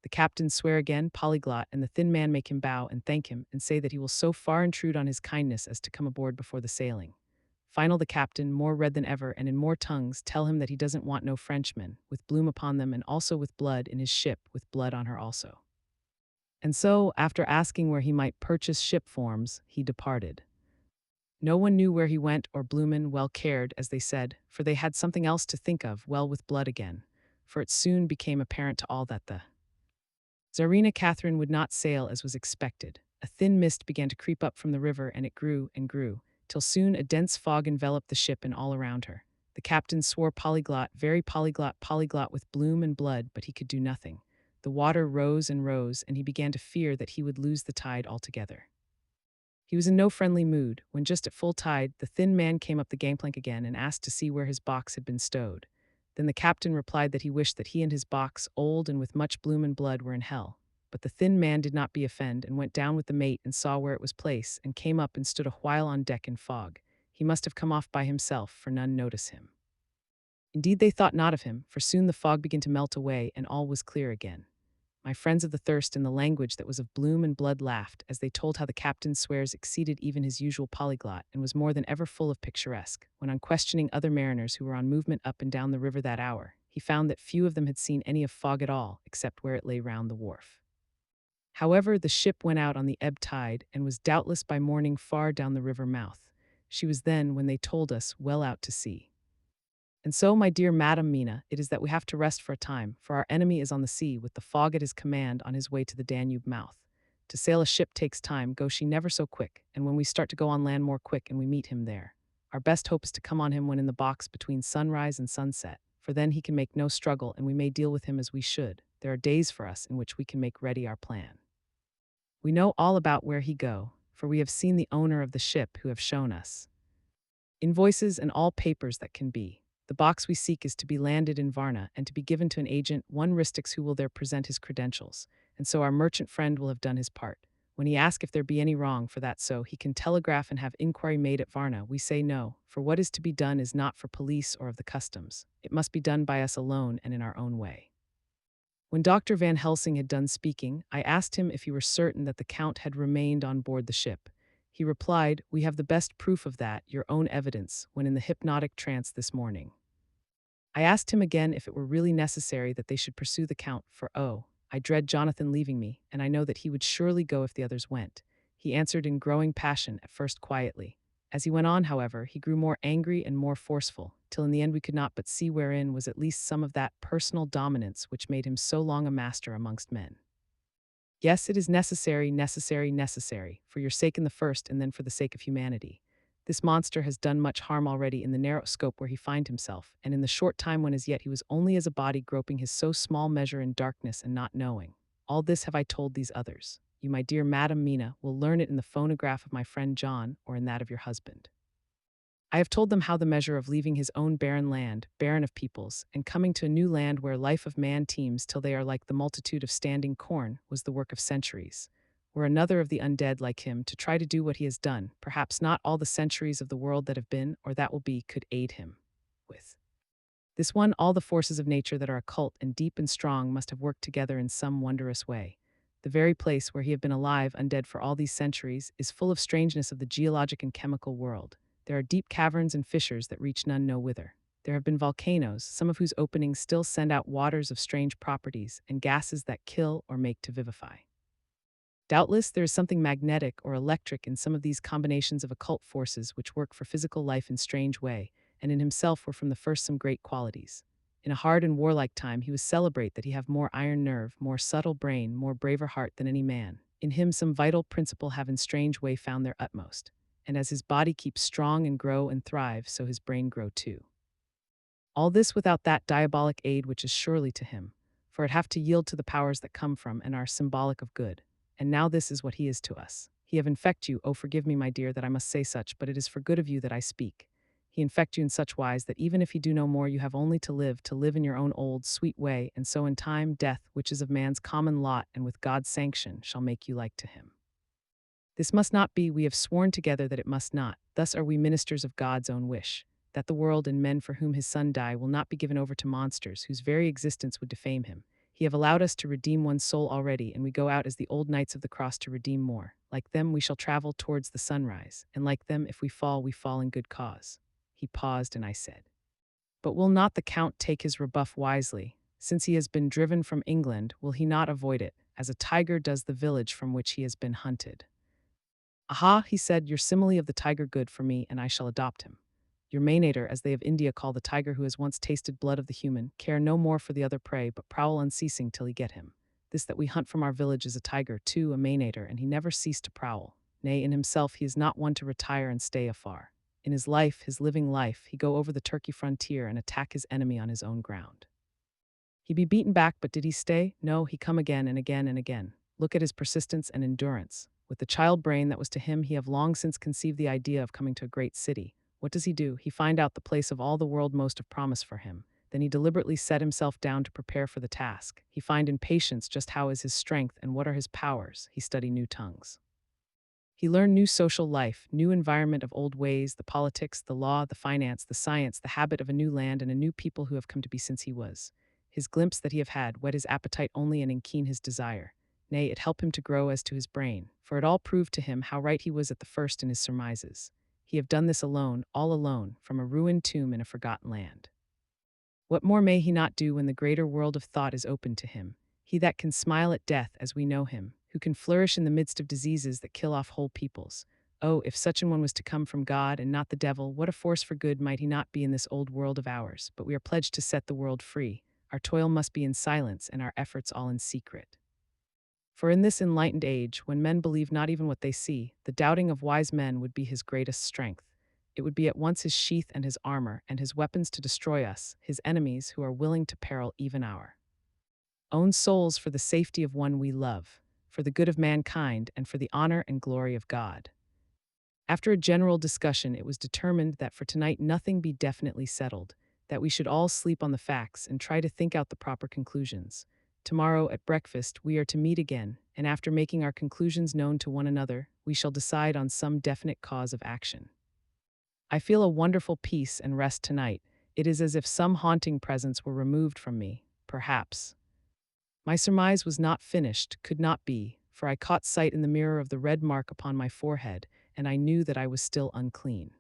The The captains swear again, polyglot, and the thin man make him bow and thank him and say that he will so far intrude on his kindness as to come aboard before the sailing. Final, the captain, more red than ever and in more tongues, tell him that he doesn't want no Frenchmen, with bloom upon them and also with blood in his ship, with blood on her also. And so, after asking where he might purchase ship forms, he departed. No one knew where he went or Bloomin well cared, as they said, for they had something else to think of, well with blood again, for it soon became apparent to all that the Tsarina Catherine would not sail as was expected. A thin mist began to creep up from the river, and it grew and grew, till soon a dense fog enveloped the ship and all around her. The captain swore polyglot, very polyglot, polyglot with bloom and blood, but he could do nothing. The water rose and rose, and he began to fear that he would lose the tide altogether. He was in no friendly mood, when just at full tide, the thin man came up the gangplank again and asked to see where his box had been stowed. Then the captain replied that he wished that he and his box, old and with much bloom and blood, were in hell. But the thin man did not be offend, and went down with the mate and saw where it was placed, and came up and stood a while on deck in fog. He must have come off by himself, for none notice him. Indeed they thought not of him, for soon the fog began to melt away, and all was clear again. My friends of the thirst in the language that was of bloom and blood laughed, as they told how the captain's swears exceeded even his usual polyglot, and was more than ever full of picturesque. When on questioning other mariners who were on movement up and down the river that hour, he found that few of them had seen any of fog at all, except where it lay round the wharf. However, the ship went out on the ebb tide, and was doubtless by morning far down the river mouth. She was then, when they told us, well out to sea. And so, my dear Madam Mina, it is that we have to rest for a time, for our enemy is on the sea, with the fog at his command on his way to the Danube mouth. To sail a ship takes time, go she never so quick, and when we start to go on land more quick, and we meet him there. Our best hope is to come on him when in the box between sunrise and sunset, for then he can make no struggle, and we may deal with him as we should. There are days for us in which we can make ready our plan. We know all about where he go, for we have seen the owner of the ship who have shown us invoices and all papers that can be. The box we seek is to be landed in Varna and to be given to an agent, one Ristix, who will there present his credentials, and so our merchant friend will have done his part. When he asks if there be any wrong, for that so he can telegraph and have inquiry made at Varna, we say no, for what is to be done is not for police or of the customs. It must be done by us alone and in our own way. When Dr. Van Helsing had done speaking, I asked him if he were certain that the Count had remained on board the ship. He replied, "We have the best proof of that, your own evidence, when in the hypnotic trance this morning." I asked him again if it were really necessary that they should pursue the Count, for I dread Jonathan leaving me, and I know that he would surely go if the others went. He answered in growing passion, at first quietly. As he went on, however, he grew more angry and more forceful, till in the end we could not but see wherein was at least some of that personal dominance which made him so long a master amongst men. Yes, it is necessary, necessary, necessary, for your sake in the first, and then for the sake of humanity. This monster has done much harm already in the narrow scope where he find himself, and in the short time when as yet he was only as a body groping his so small measure in darkness and not knowing. All this have I told these others. You, my dear Madam Mina, will learn it in the phonograph of my friend John, or in that of your husband. I have told them how the measure of leaving his own barren land, barren of peoples, and coming to a new land where life of man teems till they are like the multitude of standing corn, was the work of centuries. Were another of the undead like him to try to do what he has done, perhaps not all the centuries of the world that have been, or that will be, could aid him. With this one, all the forces of nature that are occult and deep and strong must have worked together in some wondrous way. The very place where he have been alive, undead for all these centuries, is full of strangeness of the geologic and chemical world. There are deep caverns and fissures that reach none know whither. There have been volcanoes, some of whose openings still send out waters of strange properties, and gases that kill or make to vivify. Doubtless there is something magnetic or electric in some of these combinations of occult forces which work for physical life in strange way, and in himself were from the first some great qualities. In a hard and warlike time he was celebrate that he have more iron nerve, more subtle brain, more braver heart than any man. In him some vital principle have in strange way found their utmost. And as his body keeps strong and grow and thrive, so his brain grow too. All this without that diabolic aid which is surely to him, for it have to yield to the powers that come from and are symbolic of good. And now this is what he is to us. He have infect you, forgive me, my dear, that I must say such, but it is for good of you that I speak. He infect you in such wise that even if he do no more, you have only to live in your own old, sweet way, and so in time, death, which is of man's common lot, and with God's sanction, shall make you like to him. This must not be, we have sworn together that it must not. Thus are we ministers of God's own wish, that the world and men for whom his Son died will not be given over to monsters whose very existence would defame him. He have allowed us to redeem one's soul already, and we go out as the old knights of the cross to redeem more. Like them, we shall travel towards the sunrise, and like them, if we fall in good cause." He paused, and I said, "But will not the Count take his rebuff wisely? Since he has been driven from England, will he not avoid it, as a tiger does the village from which he has been hunted?" "Aha," he said, "your simile of the tiger good for me, and I shall adopt him. Your Mainator, as they of India call the tiger who has once tasted blood of the human, care no more for the other prey, but prowl unceasing till he get him. This that we hunt from our village is a tiger, too, a Mainator, and he never ceased to prowl. Nay, in himself he is not one to retire and stay afar. In his life, his living life, he go over the Turkey frontier and attack his enemy on his own ground. He be beaten back, but did he stay? No, he come again and again and again. Look at his persistence and endurance. With the child brain that was to him, he have long since conceived the idea of coming to a great city. What does he do? He find out the place of all the world most of promise for him. Then he deliberately set himself down to prepare for the task. He find in patience just how is his strength and what are his powers. He study new tongues. He learned new social life, new environment of old ways, the politics, the law, the finance, the science, the habit of a new land and a new people who have come to be since he was. His glimpse that he have had whet his appetite only and enkeen his desire. Nay, it helped him to grow as to his brain, for it all proved to him how right he was at the first in his surmises. He have done this alone, all alone, from a ruined tomb in a forgotten land. What more may he not do when the greater world of thought is opened to him? He that can smile at death as we know him, who can flourish in the midst of diseases that kill off whole peoples. Oh, if such an one was to come from God and not the devil, what a force for good might he not be in this old world of ours? But we are pledged to set the world free. Our toil must be in silence and our efforts all in secret. For in this enlightened age, when men believe not even what they see, the doubting of wise men would be his greatest strength. It would be at once his sheath and his armor, and his weapons to destroy us, his enemies who are willing to peril even our own souls for the safety of one we love, for the good of mankind, and for the honor and glory of God. After a general discussion, it was determined that for tonight nothing be definitely settled, that we should all sleep on the facts and try to think out the proper conclusions. Tomorrow at breakfast we are to meet again, and after making our conclusions known to one another, we shall decide on some definite cause of action. I feel a wonderful peace and rest tonight. It is as if some haunting presence were removed from me, perhaps. My surmise was not finished, could not be, for I caught sight in the mirror of the red mark upon my forehead, and I knew that I was still unclean.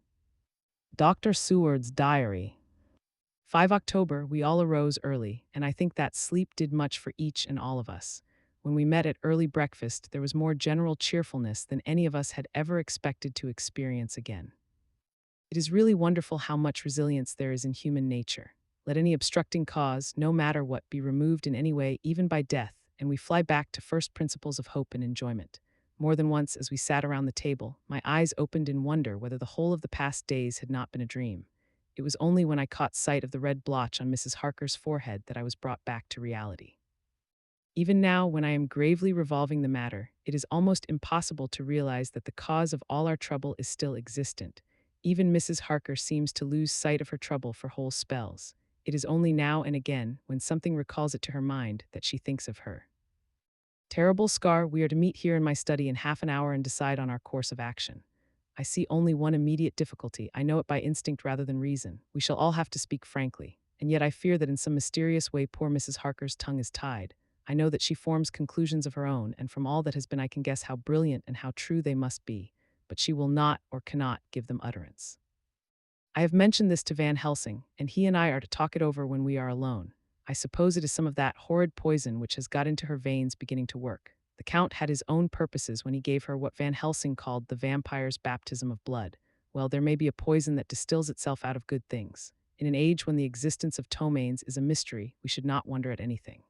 Dr. Seward's Diary. 5 October, we all arose early, and I think that sleep did much for each and all of us. When we met at early breakfast, there was more general cheerfulness than any of us had ever expected to experience again. It is really wonderful how much resilience there is in human nature. Let any obstructing cause, no matter what, be removed in any way, even by death, and we fly back to first principles of hope and enjoyment. More than once, as we sat around the table, my eyes opened in wonder whether the whole of the past days had not been a dream. It was only when I caught sight of the red blotch on Mrs. Harker's forehead that I was brought back to reality. Even now, when I am gravely revolving the matter, it is almost impossible to realize that the cause of all our trouble is still existent. Even Mrs. Harker seems to lose sight of her trouble for whole spells. It is only now and again, when something recalls it to her mind, that she thinks of her. Terrible Scar, we are to meet here in my study in half an hour and decide on our course of action. I see only one immediate difficulty. I know it by instinct rather than reason. We shall all have to speak frankly. And yet I fear that in some mysterious way poor Mrs. Harker's tongue is tied. I know that she forms conclusions of her own, and from all that has been I can guess how brilliant and how true they must be. But she will not or cannot give them utterance. I have mentioned this to Van Helsing, and he and I are to talk it over when we are alone. I suppose it is some of that horrid poison which has got into her veins beginning to work. The Count had his own purposes when he gave her what Van Helsing called the vampire's baptism of blood. Well, there may be a poison that distills itself out of good things. In an age when the existence of ptomaines is a mystery, we should not wonder at anything.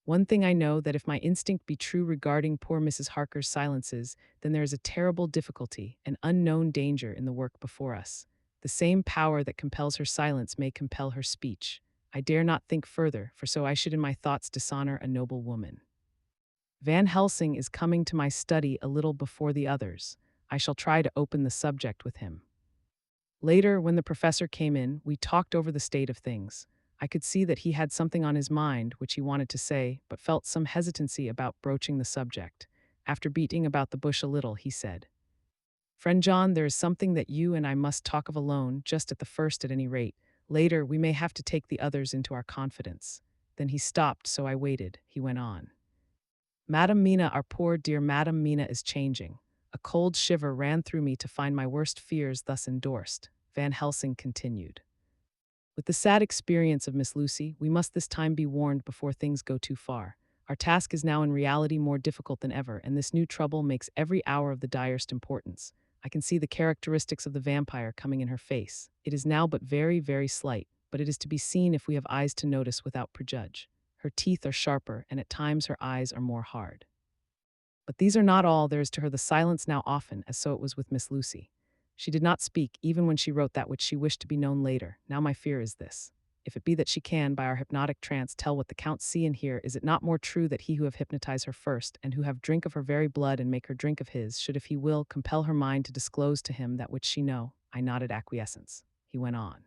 One thing I know, that if my instinct be true regarding poor Mrs. Harker's silences, then there is a terrible difficulty, an unknown danger in the work before us. The same power that compels her silence may compel her speech. I dare not think further, for so I should in my thoughts dishonor a noble woman. Van Helsing is coming to my study a little before the others. I shall try to open the subject with him. Later, when the professor came in, we talked over the state of things. I could see that he had something on his mind which he wanted to say, but felt some hesitancy about broaching the subject. After beating about the bush a little, he said, "Friend John, there is something that you and I must talk of alone, just at the first at any rate. Later, we may have to take the others into our confidence. Then he stopped, so I waited. He went on. Madame Mina, our poor dear Madame Mina is changing. A cold shiver ran through me to find my worst fears thus endorsed. Van Helsing continued. With the sad experience of Miss Lucy, we must this time be warned before things go too far. Our task is now in reality more difficult than ever, and this new trouble makes every hour of the direst importance. I can see the characteristics of the vampire coming in her face. It is now but very, very slight, but it is to be seen if we have eyes to notice without prejudge. Her teeth are sharper, and at times her eyes are more hard. But these are not all. There is to her the silence now often, as so it was with Miss Lucy. She did not speak, even when she wrote that which she wished to be known later. Now my fear is this. If it be that she can, by our hypnotic trance, tell what the Count see and hear, is it not more true that he who have hypnotized her first, and who have drink of her very blood and make her drink of his, should, if he will, compel her mind to disclose to him that which she know? I nodded acquiescence. He went on.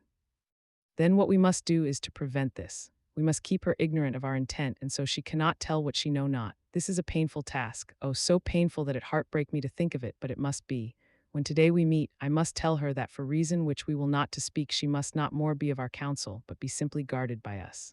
Then what we must do is to prevent this. We must keep her ignorant of our intent, and so she cannot tell what she know not. This is a painful task, oh, so painful that it heartbreak me to think of it, but it must be. When today we meet, I must tell her that for reason which we will not to speak, she must not more be of our counsel, but be simply guarded by us.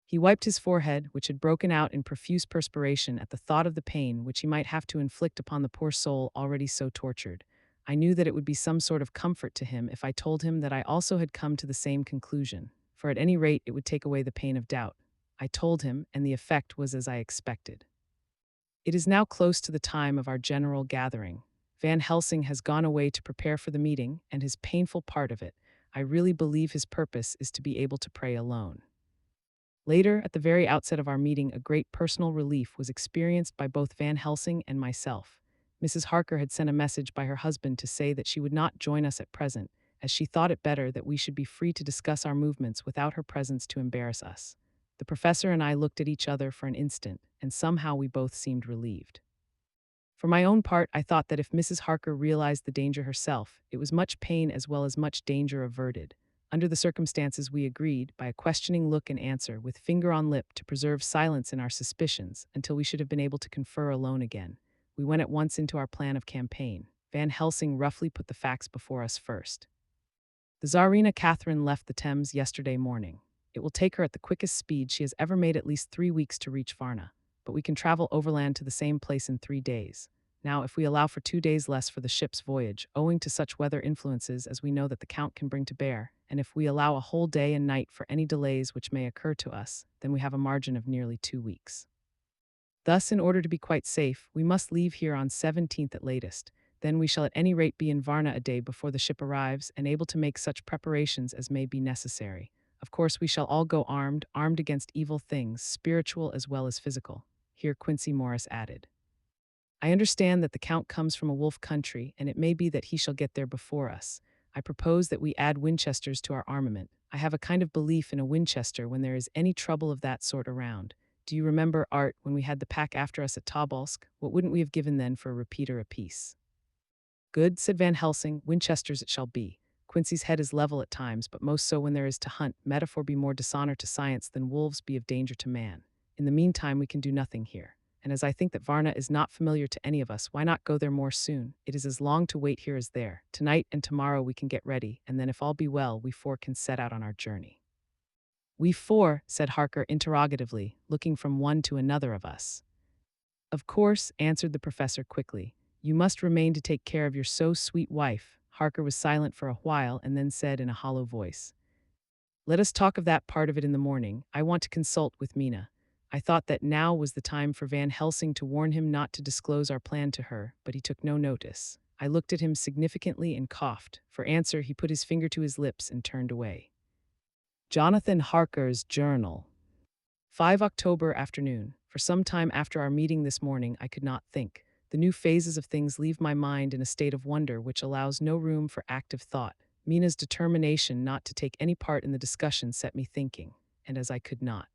He wiped his forehead, which had broken out in profuse perspiration at the thought of the pain which he might have to inflict upon the poor soul already so tortured. I knew that it would be some sort of comfort to him if I told him that I also had come to the same conclusion, for at any rate it would take away the pain of doubt. I told him, and the effect was as I expected. It is now close to the time of our general gathering. Van Helsing has gone away to prepare for the meeting, and his painful part of it, I really believe his purpose is to be able to pray alone. Later, at the very outset of our meeting, a great personal relief was experienced by both Van Helsing and myself. Mrs. Harker had sent a message by her husband to say that she would not join us at present, as she thought it better that we should be free to discuss our movements without her presence to embarrass us. The professor and I looked at each other for an instant, and somehow we both seemed relieved. For my own part, I thought that if Mrs. Harker realized the danger herself, it was much pain as well as much danger averted. Under the circumstances, we agreed, by a questioning look and answer, with finger on lip, to preserve silence in our suspicions until we should have been able to confer alone again. We went at once into our plan of campaign. Van Helsing roughly put the facts before us first. The Tsarina Catherine left the Thames yesterday morning. It will take her at the quickest speed she has ever made at least 3 weeks to reach Varna, but we can travel overland to the same place in 3 days. Now, if we allow for 2 days less for the ship's voyage, owing to such weather influences as we know that the Count can bring to bear, and if we allow a whole day and night for any delays which may occur to us, then we have a margin of nearly 2 weeks. Thus, in order to be quite safe, we must leave here on 17th at latest. Then we shall at any rate be in Varna a day before the ship arrives and able to make such preparations as may be necessary. Of course, we shall all go armed against evil things, spiritual as well as physical. Here Quincy Morris added. I understand that the Count comes from a wolf country, and it may be that he shall get there before us. I propose that we add Winchesters to our armament. I have a kind of belief in a Winchester when there is any trouble of that sort around. Do you remember, Art, when we had the pack after us at Tobolsk? What wouldn't we have given then for a repeater apiece? Good, said Van Helsing. Winchesters it shall be. Quincy's head is level at times, but most so when there is to hunt. Metaphor be more dishonor to science than wolves be of danger to man. In the meantime, we can do nothing here. And as I think that Varna is not familiar to any of us, why not go there more soon? It is as long to wait here as there. Tonight and tomorrow we can get ready, and then if all be well, we 4 can set out on our journey. We 4, said Harker interrogatively, looking from one to another of us. Of course, answered the professor quickly. You must remain to take care of your so sweet wife. Harker was silent for a while and then said in a hollow voice, let us talk of that part of it in the morning. I want to consult with Mina. I thought that now was the time for Van Helsing to warn him not to disclose our plan to her, but he took no notice. I looked at him significantly and coughed. For answer, he put his finger to his lips and turned away. Jonathan Harker's Journal. 5 October afternoon. For some time after our meeting this morning, I could not think. The new phases of things leave my mind in a state of wonder which allows no room for active thought. Mina's determination not to take any part in the discussion set me thinking, and as I could not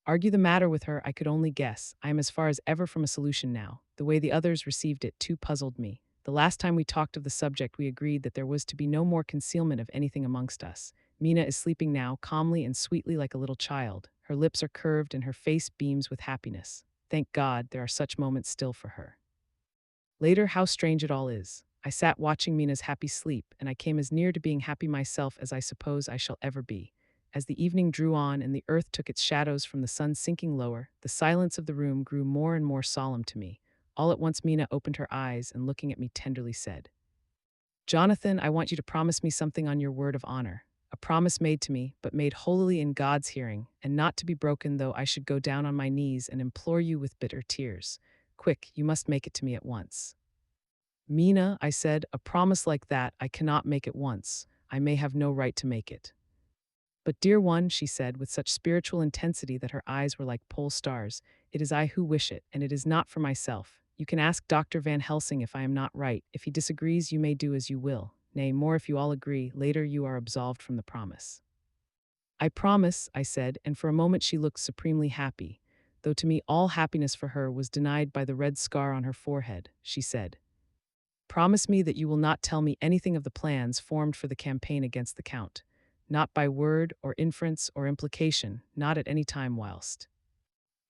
argue the matter with her, I could only guess. I am as far as ever from a solution now. The way the others received it too puzzled me. The last time we talked of the subject, we agreed that there was to be no more concealment of anything amongst us. Mina is sleeping now, calmly and sweetly like a little child. Her lips are curved and her face beams with happiness. Thank God, there are such moments still for her. Later, how strange it all is. I sat watching Mina's happy sleep, and I came as near to being happy myself as I suppose I shall ever be. As the evening drew on and the earth took its shadows from the sun sinking lower, the silence of the room grew more and more solemn to me. All at once Mina opened her eyes and looking at me tenderly said, "Jonathan, I want you to promise me something on your word of honor. A promise made to me, but made holily in God's hearing, and not to be broken though I should go down on my knees and implore you with bitter tears. Quick, you must make it to me at once." "Mina," I said, "a promise like that I cannot make at once. I may have no right to make it." "But dear one," she said with such spiritual intensity that her eyes were like pole stars, "it is I who wish it, and it is not for myself. You can ask Dr. Van Helsing if I am not right. If he disagrees, you may do as you will. Nay, more if you all agree, later you are absolved from the promise." "I promise," I said, and for a moment she looked supremely happy. Though to me all happiness for her was denied by the red scar on her forehead, she said, "Promise me that you will not tell me anything of the plans formed for the campaign against the Count. Not by word or inference or implication, not at any time whilst.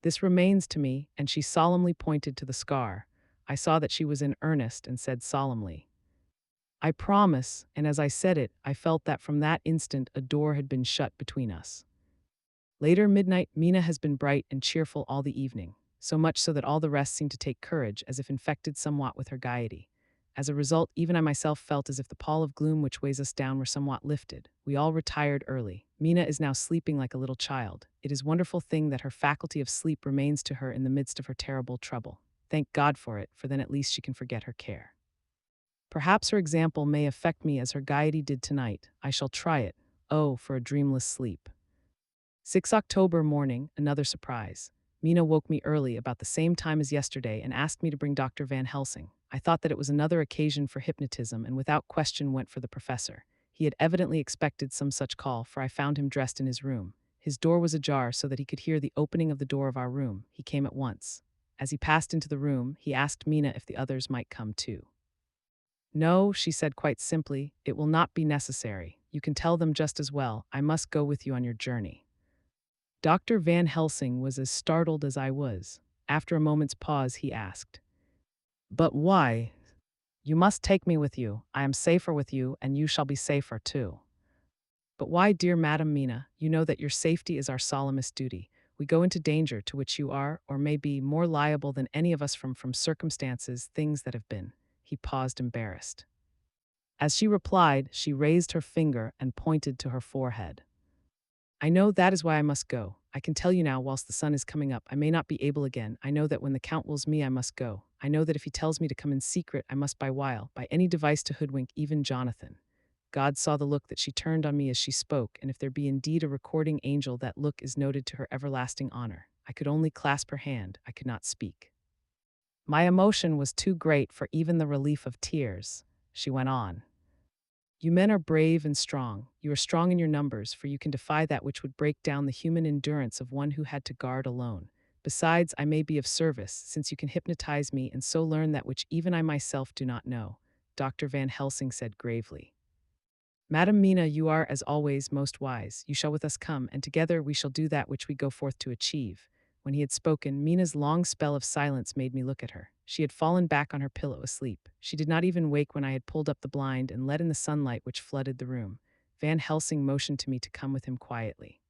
This remains to me," and she solemnly pointed to the scar. I saw that she was in earnest and said solemnly, "I promise," and as I said it, I felt that from that instant a door had been shut between us. Later midnight, Mina has been bright and cheerful all the evening, so much so that all the rest seemed to take courage, as if infected somewhat with her gaiety. As a result, even I myself felt as if the pall of gloom which weighs us down were somewhat lifted. We all retired early. Mina is now sleeping like a little child. It is a wonderful thing that her faculty of sleep remains to her in the midst of her terrible trouble. Thank God for it, for then at least she can forget her care. Perhaps her example may affect me as her gaiety did tonight. I shall try it. Oh, for a dreamless sleep. 6 October morning, another surprise. Mina woke me early about the same time as yesterday and asked me to bring Dr. Van Helsing. I thought that it was another occasion for hypnotism and without question went for the professor. He had evidently expected some such call, for I found him dressed in his room. His door was ajar so that he could hear the opening of the door of our room. He came at once. As he passed into the room, he asked Mina if the others might come too. "No," she said quite simply, "it will not be necessary. You can tell them just as well. I must go with you on your journey." Dr. Van Helsing was as startled as I was. After a moment's pause, he asked, "But why? You must take me with you. I am safer with you, and you shall be safer too." "But why, dear Madam Mina? You know that your safety is our solemnest duty. We go into danger to which you are, or may be, more liable than any of us from circumstances, things that have been." He paused embarrassed. As she replied, she raised her finger and pointed to her forehead. "I know that is why I must go. I can tell you now, whilst the sun is coming up, I may not be able again. I know that when the Count wills me, I must go. I know that if he tells me to come in secret, I must by wile, by any device to hoodwink even Jonathan." God saw the look that she turned on me as she spoke, and if there be indeed a recording angel, that look is noted to her everlasting honor. I could only clasp her hand. I could not speak. My emotion was too great for even the relief of tears. She went on. "You men are brave and strong. You are strong in your numbers, for you can defy that which would break down the human endurance of one who had to guard alone. Besides, I may be of service, since you can hypnotize me and so learn that which even I myself do not know," Dr. Van Helsing said gravely. "Madam Mina, you are, as always, most wise. You shall with us come, and together we shall do that which we go forth to achieve." When he had spoken, Mina's long spell of silence made me look at her. She had fallen back on her pillow asleep. She did not even wake when I had pulled up the blind and let in the sunlight which flooded the room. Van Helsing motioned to me to come with him quietly.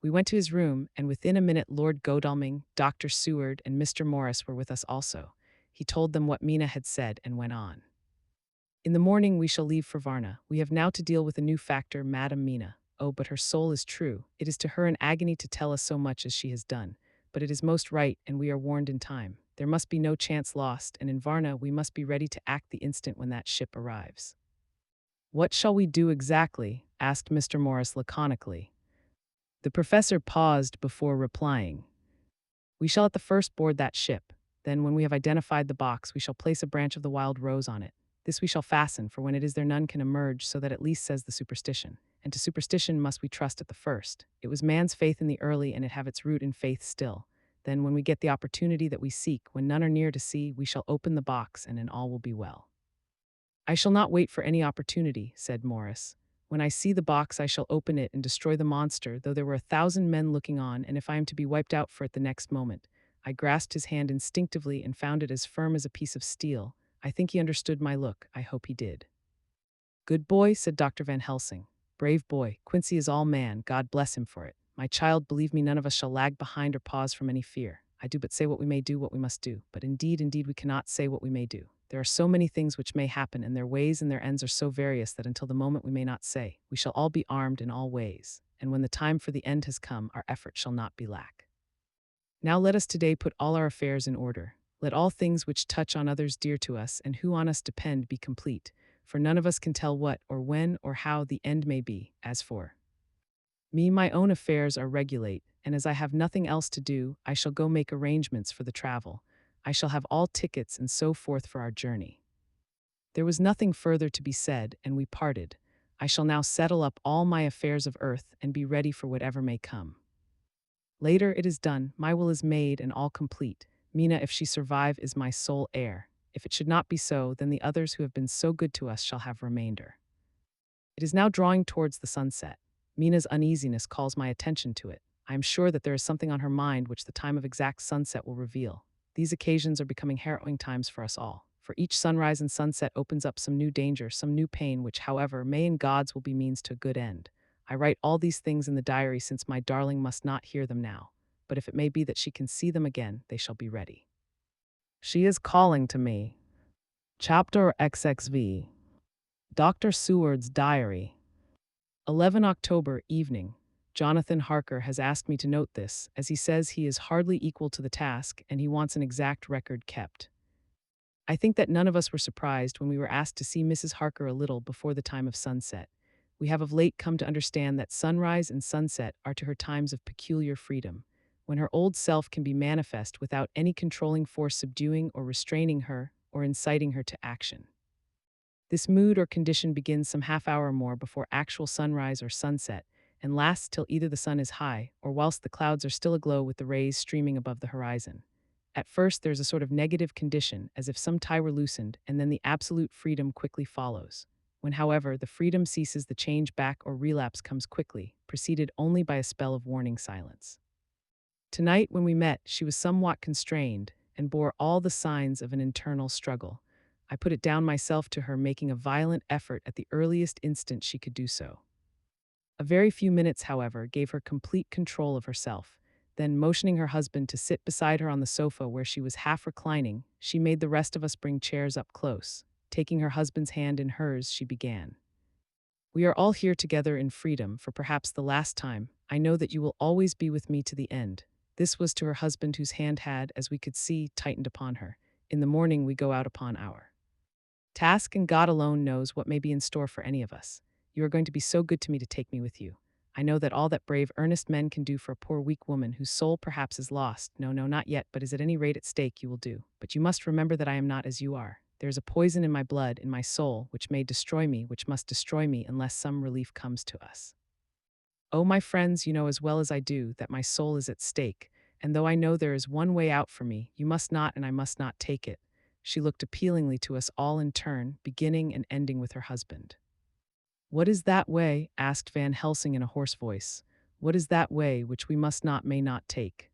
We went to his room, and within a minute Lord Godalming, Dr. Seward, and Mr. Morris were with us also. He told them what Mina had said and went on. "In the morning we shall leave for Varna. We have now to deal with a new factor, Madam Mina. Oh, but her soul is true. It is to her an agony to tell us so much as she has done. But it is most right, and we are warned in time. There must be no chance lost, and in Varna we must be ready to act the instant when that ship arrives." "What shall we do exactly?" asked Mr. Morris laconically. The professor paused before replying. "We shall at the first board that ship. Then, when we have identified the box, we shall place a branch of the wild rose on it. This we shall fasten, for when it is there none can emerge, so that at least says the superstition. And to superstition must we trust at the first. It was man's faith in the early, and it have its root in faith still. Then when we get the opportunity that we seek, when none are near to see, we shall open the box, and then all will be well." "I shall not wait for any opportunity," said Morris. "When I see the box, I shall open it and destroy the monster, though there were 1,000 men looking on, and if I am to be wiped out for it the next moment." I grasped his hand instinctively and found it as firm as a piece of steel. I think he understood my look. I hope he did. "Good boy," said Dr. Van Helsing. Brave boy, Quincy is all man, God bless him for it. My child, believe me, none of us shall lag behind or pause from any fear. I do but say what we may do, what we must do. But indeed, indeed, we cannot say what we may do. There are so many things which may happen, and their ways and their ends are so various that until the moment we may not say. We shall all be armed in all ways, and when the time for the end has come, our effort shall not be lack. Now let us today put all our affairs in order. Let all things which touch on others dear to us and who on us depend be complete, for none of us can tell what or when or how the end may be. As for me, my own affairs are regulate, and as I have nothing else to do, I shall go make arrangements for the travel. I shall have all tickets and so forth for our journey. There was nothing further to be said, and we parted. I shall now settle up all my affairs of earth and be ready for whatever may come. Later it is done, my will is made and all complete. Mina, if she survive, is my sole heir. If it should not be so, then the others who have been so good to us shall have remainder. It is now drawing towards the sunset. Mina's uneasiness calls my attention to it. I am sure that there is something on her mind which the time of exact sunset will reveal. These occasions are becoming harrowing times for us all. For each sunrise and sunset opens up some new danger, some new pain, which, however, may in God's will be means to a good end. I write all these things in the diary since my darling must not hear them now, but if it may be that she can see them again, they shall be ready. She is calling to me. Chapter XXV. Dr. Seward's Diary. 11 October evening. Jonathan Harker has asked me to note this, as he says he is hardly equal to the task and he wants an exact record kept. I think that none of us were surprised when we were asked to see Mrs. Harker a little before the time of sunset. We have of late come to understand that sunrise and sunset are to her times of peculiar freedom, when her old self can be manifest without any controlling force subduing or restraining her or inciting her to action. This mood or condition begins some half hour or more before actual sunrise or sunset, and lasts till either the sun is high or whilst the clouds are still aglow with the rays streaming above the horizon. At first there's a sort of negative condition, as if some tie were loosened, and then the absolute freedom quickly follows. When, however, the freedom ceases, the change back or relapse comes quickly, preceded only by a spell of warning silence. Tonight, when we met, she was somewhat constrained, and bore all the signs of an internal struggle. I put it down myself to her making a violent effort at the earliest instant she could do so. A very few minutes, however, gave her complete control of herself. Then, motioning her husband to sit beside her on the sofa where she was half reclining, she made the rest of us bring chairs up close. Taking her husband's hand in hers, she began. We are all here together in freedom, for perhaps the last time. I know that you will always be with me to the end. This was to her husband, whose hand had, as we could see, tightened upon her. In the morning we go out upon our task, and God alone knows what may be in store for any of us. You are going to be so good to me to take me with you. I know that all that brave, earnest men can do for a poor, weak woman whose soul perhaps is lost, no, not yet, but is at any rate at stake, you will do. But you must remember that I am not as you are. There is a poison in my blood, in my soul, which may destroy me, which must destroy me unless some relief comes to us. Oh, my friends, you know as well as I do that my soul is at stake, and though I know there is one way out for me, you must not and I must not take it. She looked appealingly to us all in turn, beginning and ending with her husband. What is that way? Asked Van Helsing in a hoarse voice. What is that way which we must not, may not take?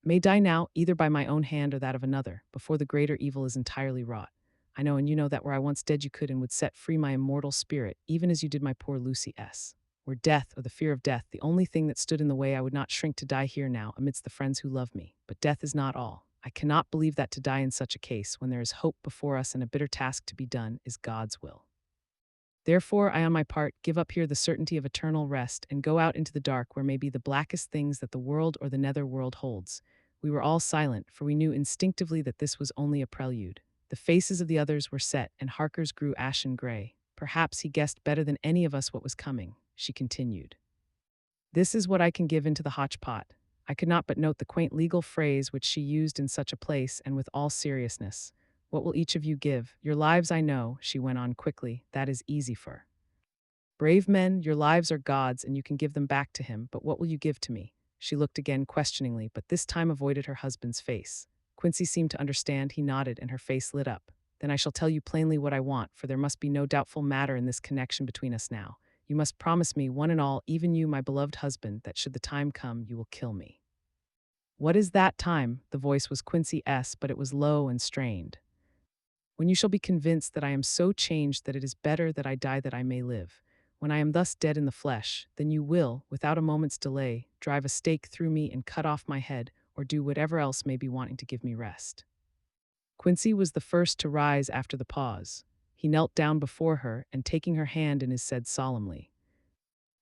May die now, either by my own hand or that of another, before the greater evil is entirely wrought. I know and you know that were I once dead you could and would set free my immortal spirit, even as you did my poor Lucy S. Were death, or the fear of death, the only thing that stood in the way, I would not shrink to die here now, amidst the friends who love me. But death is not all. I cannot believe that to die in such a case, when there is hope before us and a bitter task to be done, is God's will. Therefore, I on my part give up here the certainty of eternal rest and go out into the dark where may be the blackest things that the world or the nether world holds. We were all silent, for we knew instinctively that this was only a prelude. The faces of the others were set, and Harker's grew ashen gray. Perhaps he guessed better than any of us what was coming. She continued. This is what I can give into the hotch-pot. I could not but note the quaint legal phrase which she used in such a place and with all seriousness. What will each of you give? Your lives, I know, she went on quickly, that is easy for brave men. Your lives are God's and you can give them back to him, but what will you give to me? She looked again questioningly, but this time avoided her husband's face. Quincy seemed to understand. He nodded and her face lit up. Then I shall tell you plainly what I want, for there must be no doubtful matter in this connection between us now. You must promise me, one and all, even you, my beloved husband, that should the time come, you will kill me. What is that time? The voice was Quincy S., but it was low and strained. When you shall be convinced that I am so changed that it is better that I die that I may live. When I am thus dead in the flesh, then you will, without a moment's delay, drive a stake through me and cut off my head, or do whatever else may be wanting to give me rest." Quincy was the first to rise after the pause. He knelt down before her and, taking her hand in his, said solemnly,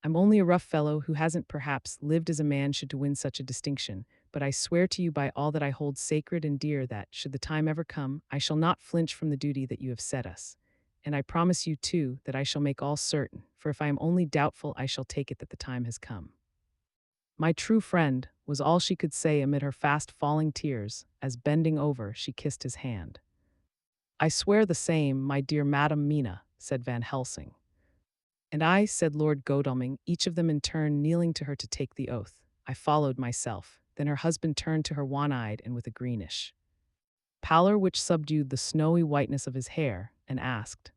"I'm only a rough fellow who hasn't perhaps lived as a man should to win such a distinction, but I swear to you by all that I hold sacred and dear that, should the time ever come, I shall not flinch from the duty that you have set us. And I promise you, too, that I shall make all certain, for if I am only doubtful, I shall take it that the time has come." "My true friend," was all she could say amid her fast falling tears, as, bending over, she kissed his hand. "I swear the same, my dear Madam Mina," said Van Helsing. "And I," said Lord Godalming, each of them in turn kneeling to her to take the oath. "I followed myself." Then her husband turned to her wan-eyed and with a greenish pallor which subdued the snowy whiteness of his hair, and asked,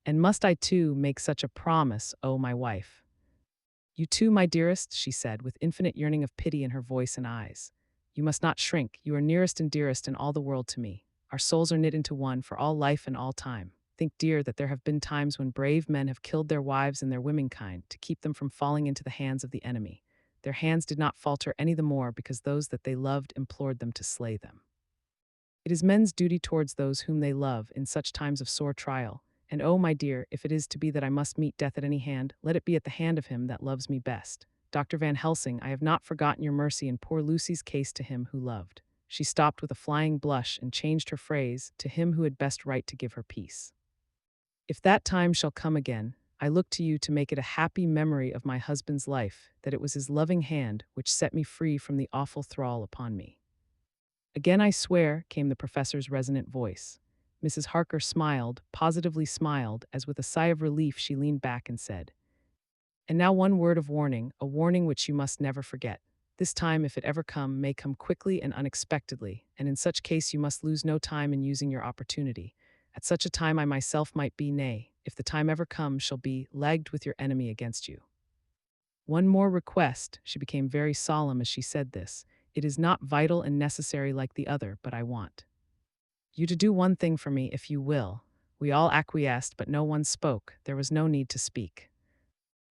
"And must I too make such a promise, O my wife?" "You too, my dearest," she said, with infinite yearning of pity in her voice and eyes. "You must not shrink. You are nearest and dearest in all the world to me. Our souls are knit into one for all life and all time. Think, dear, that there have been times when brave men have killed their wives and their womenkind to keep them from falling into the hands of the enemy. Their hands did not falter any the more because those that they loved implored them to slay them. It is men's duty towards those whom they love in such times of sore trial. And oh, my dear, if it is to be that I must meet death at any hand, let it be at the hand of him that loves me best. Dr. Van Helsing, I have not forgotten your mercy in poor Lucy's case to him who loved." She stopped with a flying blush and changed her phrase, "to him who had best right to give her peace. If that time shall come again, I look to you to make it a happy memory of my husband's life, that it was his loving hand which set me free from the awful thrall upon me." "Again I swear," came the professor's resonant voice. Mrs. Harker smiled, positively smiled, as with a sigh of relief she leaned back and said, "And now one word of warning, a warning which you must never forget. This time, if it ever come, may come quickly and unexpectedly, and in such case you must lose no time in using your opportunity. At such a time I myself might be, nay, if the time ever comes, shall be, lagged with your enemy against you. One more request," she became very solemn as she said this. "It is not vital and necessary like the other, but I want you to do one thing for me, if you will." We all acquiesced, but no one spoke. There was no need to speak.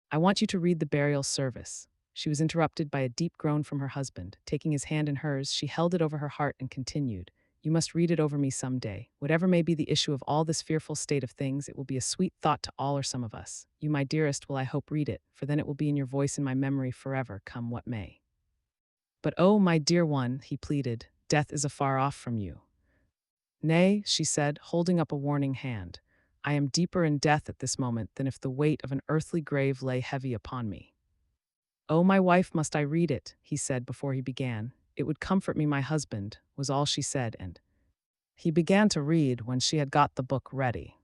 "I want you to read the burial service." She was interrupted by a deep groan from her husband. Taking his hand in hers, she held it over her heart and continued, "You must read it over me some day. Whatever may be the issue of all this fearful state of things, it will be a sweet thought to all or some of us. You, my dearest, will I hope read it, for then it will be in your voice in my memory forever, come what may." "But oh, my dear one," he pleaded, "death is afar off from you." "Nay," she said, holding up a warning hand, "I am deeper in death at this moment than if the weight of an earthly grave lay heavy upon me." "Oh, my wife, must I read it?" he said before he began. "It would comfort me, my husband," was all she said, and he began to read when she had got the book ready.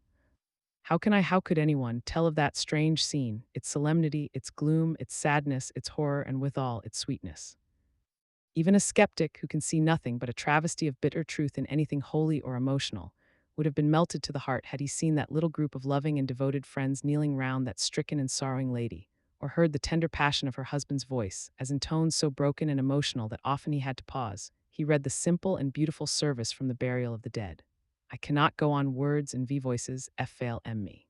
How could anyone tell of that strange scene, its solemnity, its gloom, its sadness, its horror, and withal its sweetness? Even a skeptic who can see nothing but a travesty of bitter truth in anything holy or emotional would have been melted to the heart had he seen that little group of loving and devoted friends kneeling round that stricken and sorrowing lady, or heard the tender passion of her husband's voice, as in tones so broken and emotional that often he had to pause, he read the simple and beautiful service from the burial of the dead. I cannot go on words and voices, fail me.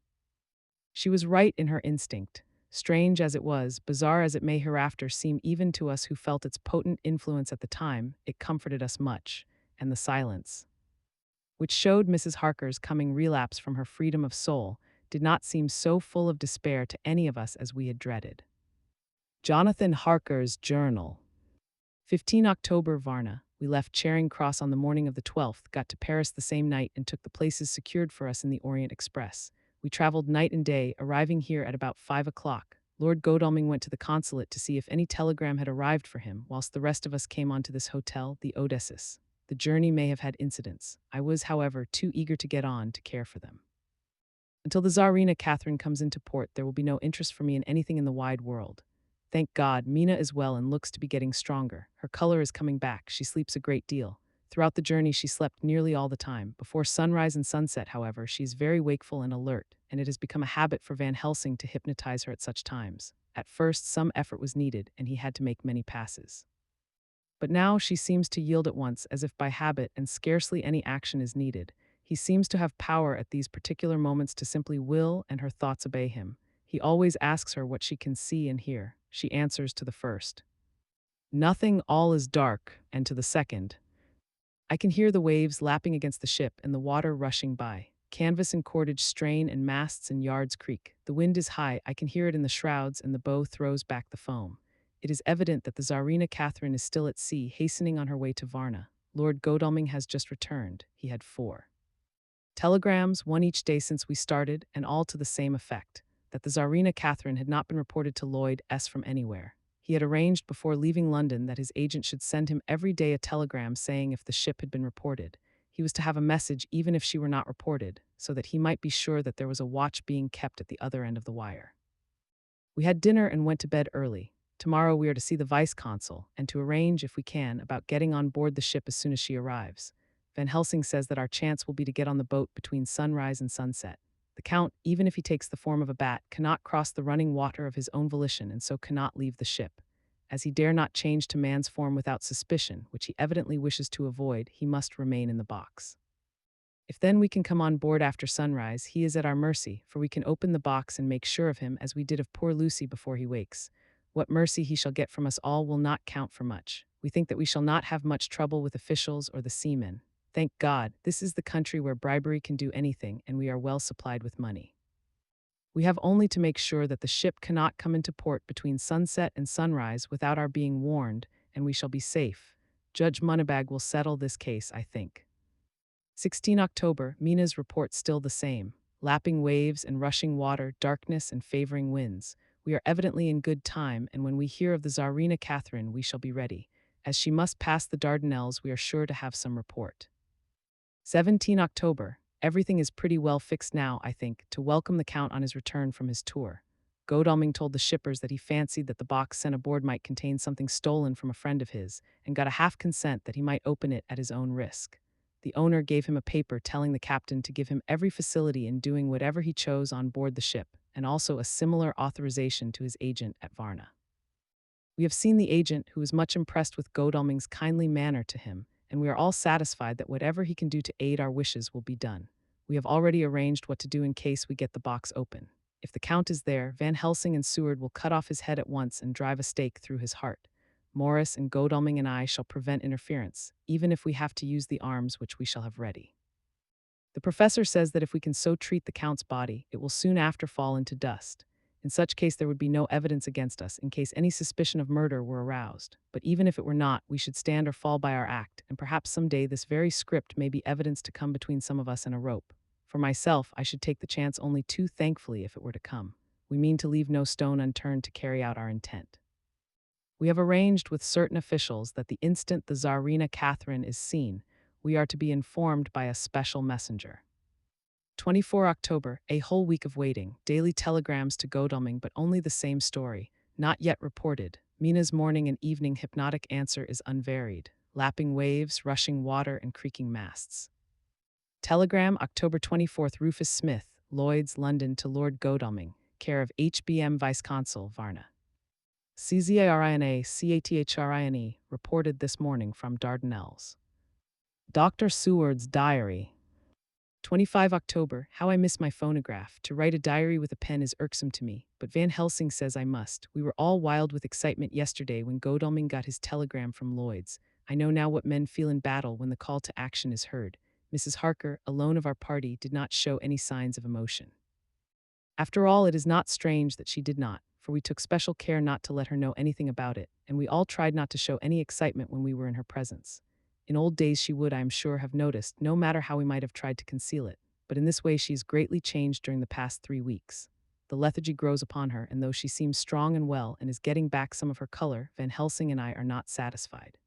She was right in her instinct. Strange as it was, bizarre as it may hereafter seem even to us who felt its potent influence at the time, it comforted us much, and the silence, which showed Mrs. Harker's coming relapse from her freedom of soul, did not seem so full of despair to any of us as we had dreaded. Jonathan Harker's Journal. 15 October, Varna. We left Charing Cross on the morning of the 12th, got to Paris the same night, and took the places secured for us in the Orient Express. We traveled night and day, arriving here at about 5 o'clock. Lord Godalming went to the consulate to see if any telegram had arrived for him, whilst the rest of us came on to this hotel, the Odysseus. The journey may have had incidents. I was, however, too eager to get on to care for them. Until the Tsarina Catherine comes into port, there will be no interest for me in anything in the wide world. Thank God, Mina is well and looks to be getting stronger. Her color is coming back. She sleeps a great deal. Throughout the journey, she slept nearly all the time. Before sunrise and sunset, however, she is very wakeful and alert, and it has become a habit for Van Helsing to hypnotize her at such times. At first, some effort was needed, and he had to make many passes. But now she seems to yield at once, as if by habit, and scarcely any action is needed. He seems to have power at these particular moments to simply will, and her thoughts obey him. He always asks her what she can see and hear. She answers to the first, "Nothing, all is dark," and to the second, "I can hear the waves lapping against the ship and the water rushing by. Canvas and cordage strain and masts and yards creak. The wind is high, I can hear it in the shrouds, and the bow throws back the foam. It is evident that the Tsarina Catherine is still at sea, hastening on her way to Varna. Lord Godalming has just returned. He had 4 telegrams, one each day since we started, and all to the same effect, that the Tsarina Catherine had not been reported to Lloyd S. from anywhere. He had arranged before leaving London that his agent should send him every day a telegram saying if the ship had been reported. He was to have a message even if she were not reported, so that he might be sure that there was a watch being kept at the other end of the wire. We had dinner and went to bed early. Tomorrow we are to see the vice-consul, and to arrange, if we can, about getting on board the ship as soon as she arrives. Van Helsing says that our chance will be to get on the boat between sunrise and sunset. The Count, even if he takes the form of a bat, cannot cross the running water of his own volition and so cannot leave the ship. As he dare not change to man's form without suspicion, which he evidently wishes to avoid, he must remain in the box. If then we can come on board after sunrise, he is at our mercy, for we can open the box and make sure of him as we did of poor Lucy before he wakes. What mercy he shall get from us all will not count for much. We think that we shall not have much trouble with officials or the seamen. Thank God, this is the country where bribery can do anything, and we are well supplied with money. We have only to make sure that the ship cannot come into port between sunset and sunrise without our being warned, and we shall be safe. Judge Munnebag will settle this case, I think. 16 October, Mina's report still the same. Lapping waves and rushing water, darkness and favoring winds. We are evidently in good time, and when we hear of the Tsarina Catherine, we shall be ready. As she must pass the Dardanelles, we are sure to have some report. 17 October. Everything is pretty well fixed now, I think, to welcome the Count on his return from his tour. Godalming told the shippers that he fancied that the box sent aboard might contain something stolen from a friend of his, and got a half consent that he might open it at his own risk. The owner gave him a paper telling the captain to give him every facility in doing whatever he chose on board the ship, and also a similar authorization to his agent at Varna. We have seen the agent, who is much impressed with Godalming's kindly manner to him, and we are all satisfied that whatever he can do to aid our wishes will be done. We have already arranged what to do in case we get the box open. If the Count is there, Van Helsing and Seward will cut off his head at once and drive a stake through his heart. Morris and Godalming and I shall prevent interference, even if we have to use the arms which we shall have ready. The professor says that if we can so treat the Count's body, it will soon after fall into dust. In such case there would be no evidence against us in case any suspicion of murder were aroused. But even if it were not, we should stand or fall by our act, and perhaps some day this very script may be evidence to come between some of us and a rope. For myself, I should take the chance only too thankfully if it were to come. We mean to leave no stone unturned to carry out our intent. We have arranged with certain officials that the instant the Tsarina Catherine is seen, we are to be informed by a special messenger. 24 October, a whole week of waiting, daily telegrams to Godalming, but only the same story, not yet reported. Mina's morning and evening hypnotic answer is unvaried, lapping waves, rushing water, and creaking masts. Telegram, October 24th, Rufus Smith, Lloyd's, London, to Lord Godalming, care of HBM Vice-Consul, Varna. CZARINA, reported this morning from Dardanelles. Dr. Seward's diary. 25 October, how I miss my phonograph. To write a diary with a pen is irksome to me, but Van Helsing says I must. We were all wild with excitement yesterday when Godalming got his telegram from Lloyd's. I know now what men feel in battle when the call to action is heard. Mrs. Harker, alone of our party, did not show any signs of emotion. After all, it is not strange that she did not, for we took special care not to let her know anything about it, and we all tried not to show any excitement when we were in her presence. In old days she would, I am sure, have noticed, no matter how we might have tried to conceal it, but in this way she is greatly changed during the past 3 weeks. The lethargy grows upon her, and though she seems strong and well and is getting back some of her color, Van Helsing and I are not satisfied.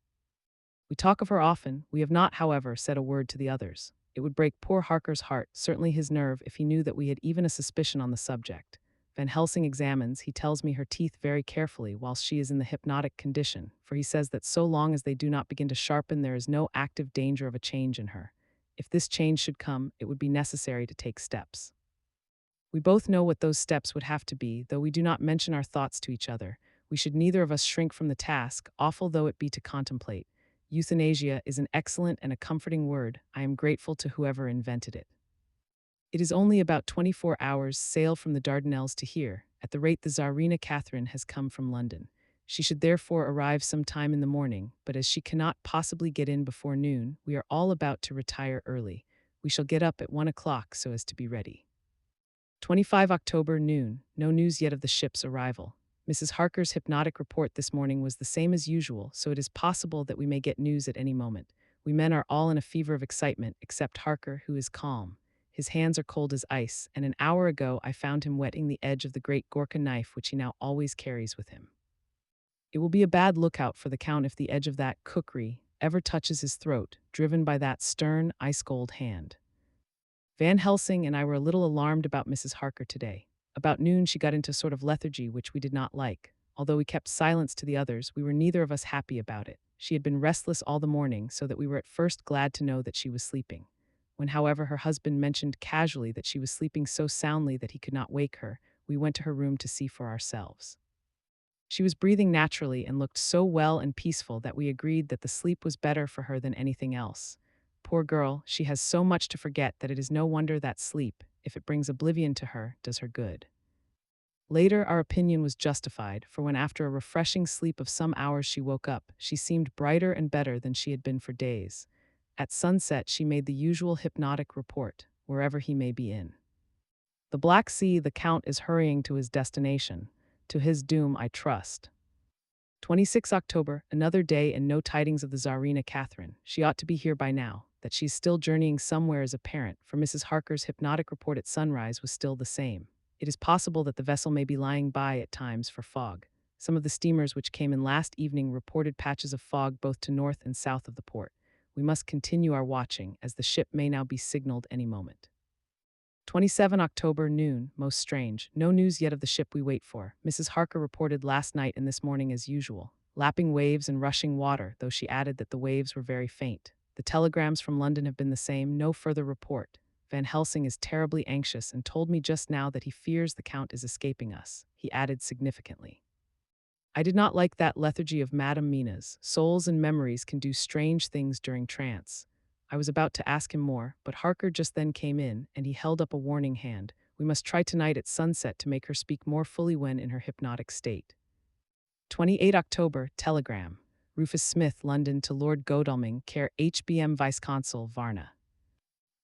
We talk of her often. We have not, however, said a word to the others. It would break poor Harker's heart, certainly his nerve, if he knew that we had even a suspicion on the subject. Van Helsing examines, he tells me, her teeth very carefully whilst she is in the hypnotic condition, for he says that so long as they do not begin to sharpen, there is no active danger of a change in her. If this change should come, it would be necessary to take steps. We both know what those steps would have to be, though we do not mention our thoughts to each other. We should neither of us shrink from the task, awful though it be to contemplate. Euthanasia is an excellent and a comforting word. I am grateful to whoever invented it. It is only about 24 hours' sail from the Dardanelles to here. At the rate the Tsarina Catherine has come from London. She should therefore arrive some time in the morning, but as she cannot possibly get in before noon, we are all about to retire early. We shall get up at 1 o'clock so as to be ready. 25 October noon, no news yet of the ship's arrival. Mrs. Harker's hypnotic report this morning was the same as usual, so it is possible that we may get news at any moment. We men are all in a fever of excitement, except Harker, who is calm. His hands are cold as ice, and an hour ago I found him whetting the edge of the great Gorka knife which he now always carries with him. It will be a bad lookout for the Count if the edge of that kukri ever touches his throat, driven by that stern, ice-cold hand. Van Helsing and I were a little alarmed about Mrs. Harker today. About noon she got into a sort of lethargy which we did not like. Although we kept silence to the others, we were neither of us happy about it. She had been restless all the morning, so that we were at first glad to know that she was sleeping. When, however, her husband mentioned casually that she was sleeping so soundly that he could not wake her, we went to her room to see for ourselves. She was breathing naturally and looked so well and peaceful that we agreed that the sleep was better for her than anything else. Poor girl, she has so much to forget that it is no wonder that sleep, if it brings oblivion to her, does her good. Later, our opinion was justified, for when after a refreshing sleep of some hours she woke up, she seemed brighter and better than she had been for days. At sunset she made the usual hypnotic report, wherever he may be in the Black Sea. The Count is hurrying to his destination. To his doom, I trust. 26 October, another day and no tidings of the Tsarina Catherine. She ought to be here by now. That she's still journeying somewhere is apparent, for Mrs. Harker's hypnotic report at sunrise was still the same. It is possible that the vessel may be lying by at times for fog. Some of the steamers which came in last evening reported patches of fog both to north and south of the port. We must continue our watching, as the ship may now be signaled any moment. 27 October noon, most strange, no news yet of the ship we wait for. Mrs. Harker reported last night and this morning as usual. Lapping waves and rushing water, though she added that the waves were very faint. The telegrams from London have been the same, no further report. Van Helsing is terribly anxious and told me just now that he fears the Count is escaping us. He added significantly, I did not like that lethargy of Madame Mina's. Souls and memories can do strange things during trance. I was about to ask him more, but Harker just then came in, and he held up a warning hand. We must try tonight at sunset to make her speak more fully when in her hypnotic state. 28 October, telegram. Rufus Smith, London, to Lord Godalming, care HBM Vice-Consul, Varna.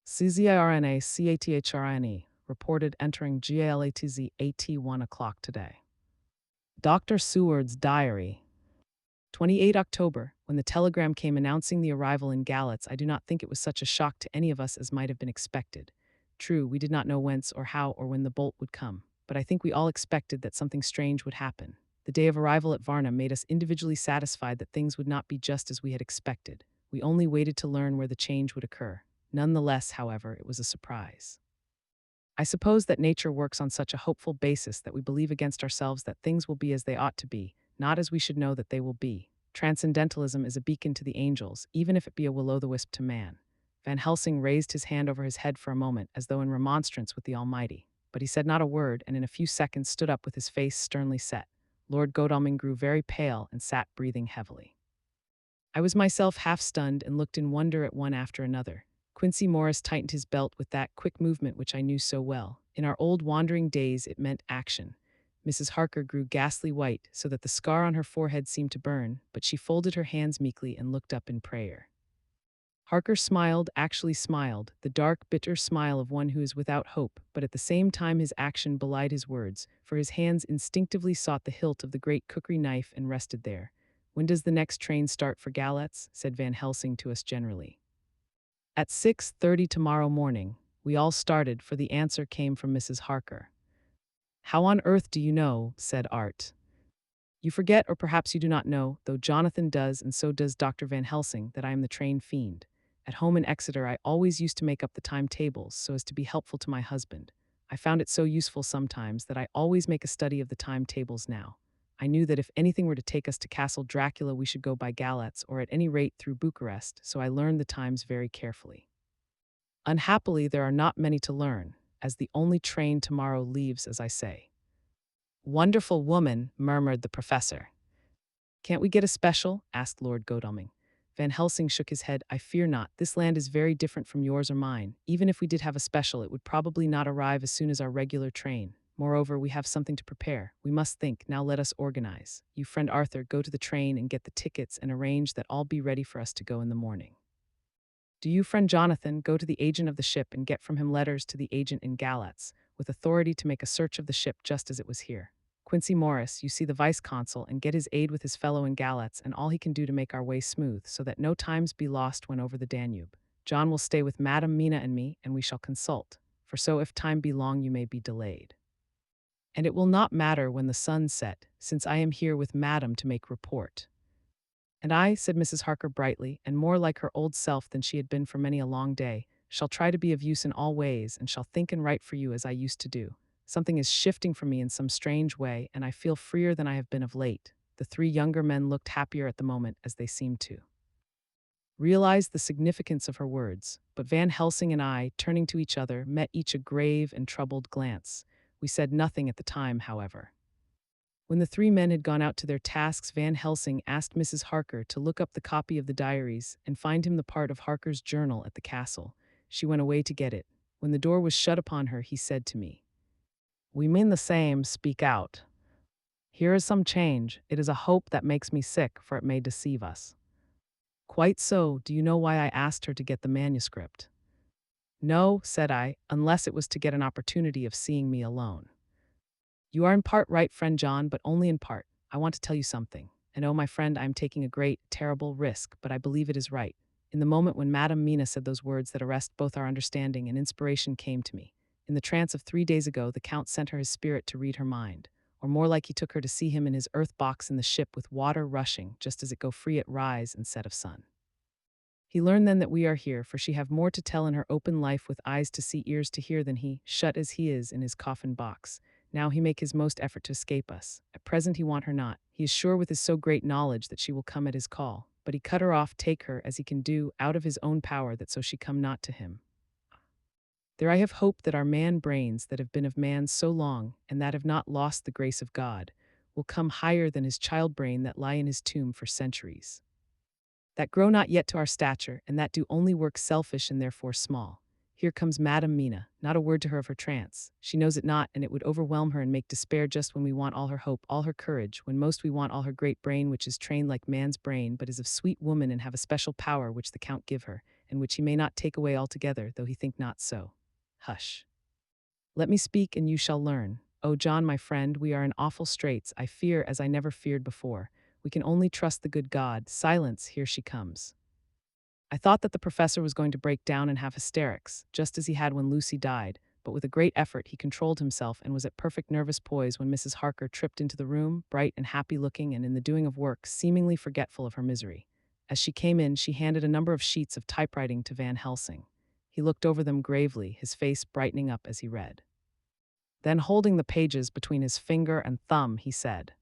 CZIRNA CATHRNE, reported entering GALATZ AT 1 o'clock today. Dr. Seward's diary. 28 October, when the telegram came announcing the arrival in Galatz, I do not think it was such a shock to any of us as might have been expected. True, we did not know whence or how or when the bolt would come, but I think we all expected that something strange would happen. The day of arrival at Varna made us individually satisfied that things would not be just as we had expected. We only waited to learn where the change would occur. Nonetheless, however, it was a surprise. I suppose that nature works on such a hopeful basis that we believe against ourselves that things will be as they ought to be, not as we should know that they will be. Transcendentalism is a beacon to the angels, even if it be a will-o'-the-wisp to man. Van Helsing raised his hand over his head for a moment, as though in remonstrance with the Almighty. But he said not a word, and in a few seconds stood up with his face sternly set. Lord Godalming grew very pale and sat breathing heavily. I was myself half stunned and looked in wonder at one after another. Quincy Morris tightened his belt with that quick movement which I knew so well. In our old wandering days it meant action. Mrs. Harker grew ghastly white, so that the scar on her forehead seemed to burn, but she folded her hands meekly and looked up in prayer. Harker smiled, actually smiled, the dark, bitter smile of one who is without hope, but at the same time his action belied his words, for his hands instinctively sought the hilt of the great kukri knife and rested there. When does the next train start for Galatz? Said Van Helsing to us generally. At 6:30 tomorrow morning. We all started, for the answer came from Mrs. Harker. How on earth do you know? Said Art. You forget, or perhaps you do not know, though Jonathan does and so does Dr. Van Helsing, that I am the train fiend. At home in Exeter I always used to make up the timetables so as to be helpful to my husband. I found it so useful sometimes that I always make a study of the timetables now. I knew that if anything were to take us to Castle Dracula we should go by Galatz, or at any rate through Bucharest, so I learned the times very carefully. Unhappily there are not many to learn, as the only train tomorrow leaves, as I say. Wonderful woman, murmured the professor. Can't we get a special? Asked Lord Godalming. Van Helsing shook his head. I fear not. This land is very different from yours or mine. Even if we did have a special, it would probably not arrive as soon as our regular train. Moreover, we have something to prepare. We must think. Now let us organize. You, friend Arthur, go to the train and get the tickets and arrange that all be ready for us to go in the morning. Do you, friend Jonathan, go to the agent of the ship and get from him letters to the agent in Galatz, with authority to make a search of the ship just as it was here. Quincy Morris, you see the vice-consul and get his aid with his fellow in Galatz and all he can do to make our way smooth, so that no times be lost when over the Danube. John will stay with Madam Mina and me, and we shall consult, for so if time be long you may be delayed. And it will not matter when the sun set, since I am here with Madam to make report. And I, said Mrs. Harker brightly, and more like her old self than she had been for many a long day, shall try to be of use in all ways, and shall think and write for you as I used to do. Something is shifting from me in some strange way, and I feel freer than I have been of late. The three younger men looked happier at the moment, as they seemed to realize the significance of her words, but Van Helsing and I, turning to each other, met each a grave and troubled glance. We said nothing at the time, however. When the three men had gone out to their tasks, Van Helsing asked Mrs. Harker to look up the copy of the diaries and find him the part of Harker's journal at the castle. She went away to get it. When the door was shut upon her, he said to me, "We mean the same, speak out. Here is some change. It is a hope that makes me sick, for it may deceive us." Quite so. Do you know why I asked her to get the manuscript? No, said I, unless it was to get an opportunity of seeing me alone. You are in part right, friend John, but only in part. I want to tell you something. And oh, my friend, I am taking a great, terrible risk, but I believe it is right. In the moment when Madam Mina said those words that arrest both our understanding, and inspiration came to me. In the trance of 3 days ago, the Count sent her his spirit to read her mind. Or more like he took her to see him in his earth box in the ship with water rushing, just as it go free at rise and set of sun. He learned then that we are here, for she have more to tell in her open life with eyes to see, ears to hear than he, shut as he is in his coffin box. Now he make his most effort to escape us. At present he want her not. He is sure with his so great knowledge that she will come at his call. But he cut her off, take her, as he can do, out of his own power, that so she come not to him. There I have hoped that our man brains that have been of man so long, and that have not lost the grace of God, will come higher than his child brain that lie in his tomb for centuries. That grow not yet to our stature, and that do only work selfish and therefore small. Here comes Madam Mina, not a word to her of her trance. She knows it not, and it would overwhelm her and make despair just when we want all her hope, all her courage, when most we want all her great brain, which is trained like man's brain, but is of sweet woman and have a special power which the Count give her, and which he may not take away altogether, though he think not so. Hush. Let me speak, and you shall learn. Oh, John, my friend, we are in awful straits. I fear as I never feared before. We can only trust the good God. Silence, here she comes. I thought that the professor was going to break down and have hysterics, just as he had when Lucy died, but with a great effort he controlled himself and was at perfect nervous poise when Mrs. Harker tripped into the room, bright and happy-looking and in the doing of work, seemingly forgetful of her misery. As she came in, she handed a number of sheets of typewriting to Van Helsing. He looked over them gravely, his face brightening up as he read. Then, holding the pages between his finger and thumb, he said,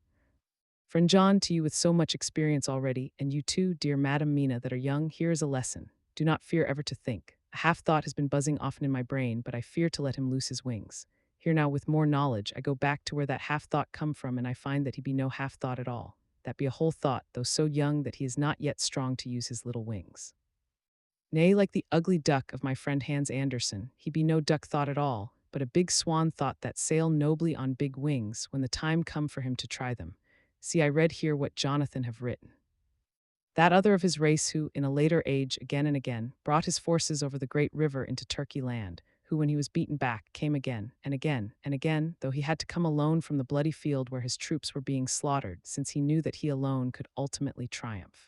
"Friend John, to you with so much experience already, and you too, dear Madam Mina, that are young, here is a lesson. Do not fear ever to think. A half-thought has been buzzing often in my brain, but I fear to let him loose his wings. Here now, with more knowledge, I go back to where that half-thought come from, and I find that he be no half-thought at all. That be a whole thought, though so young that he is not yet strong to use his little wings. Nay, like the ugly duck of my friend Hans Andersen, he be no duck thought at all, but a big swan thought that sail nobly on big wings when the time come for him to try them. See, I read here what Jonathan have written. That other of his race who, in a later age, again and again, brought his forces over the great river into Turkey land, who, when he was beaten back, came again, and again, and again, though he had to come alone from the bloody field where his troops were being slaughtered, since he knew that he alone could ultimately triumph.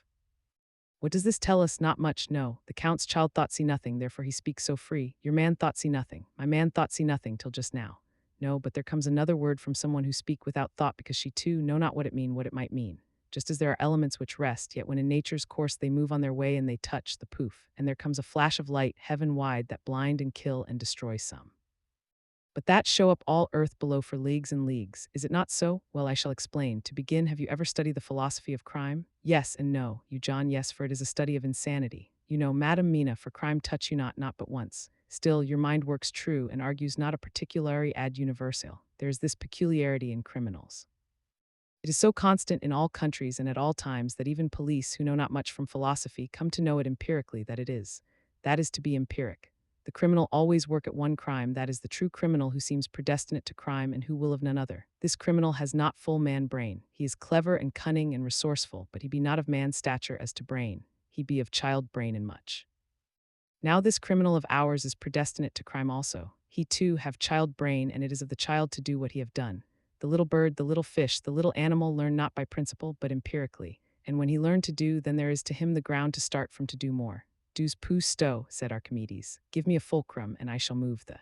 What does this tell us? Not much, no. The Count's child thought see nothing, therefore he speaks so free. Your man thought see nothing. My man thought see nothing till just now. No, but there comes another word from someone who speak without thought, because she too know not what it might mean. Just as there are elements which rest, yet when in nature's course they move on their way and they touch the poof, and there comes a flash of light heaven wide that blind and kill and destroy some. But that show up all earth below for leagues and leagues. Is it not so? Well, I shall explain. To begin, have you ever studied the philosophy of crime? Yes and no. You, John, yes, for it is a study of insanity. You know, Madam Mina, for crime touch you not but once. Still, your mind works true and argues not a particulari ad universal. There is this peculiarity in criminals. It is so constant in all countries and at all times that even police, who know not much from philosophy, come to know it empirically that it is. That is to be empiric. The criminal always work at one crime, that is the true criminal who seems predestinate to crime and who will of none other. This criminal has not full man brain. He is clever and cunning and resourceful, but he be not of man's stature as to brain. He be of child brain and much. Now this criminal of ours is predestinate to crime also. He too have child brain, and it is of the child to do what he have done. The little bird, the little fish, the little animal learn not by principle, but empirically. And when he learn to do, then there is to him the ground to start from to do more. Do's poo sto, said Archimedes. Give me a fulcrum, and I shall move the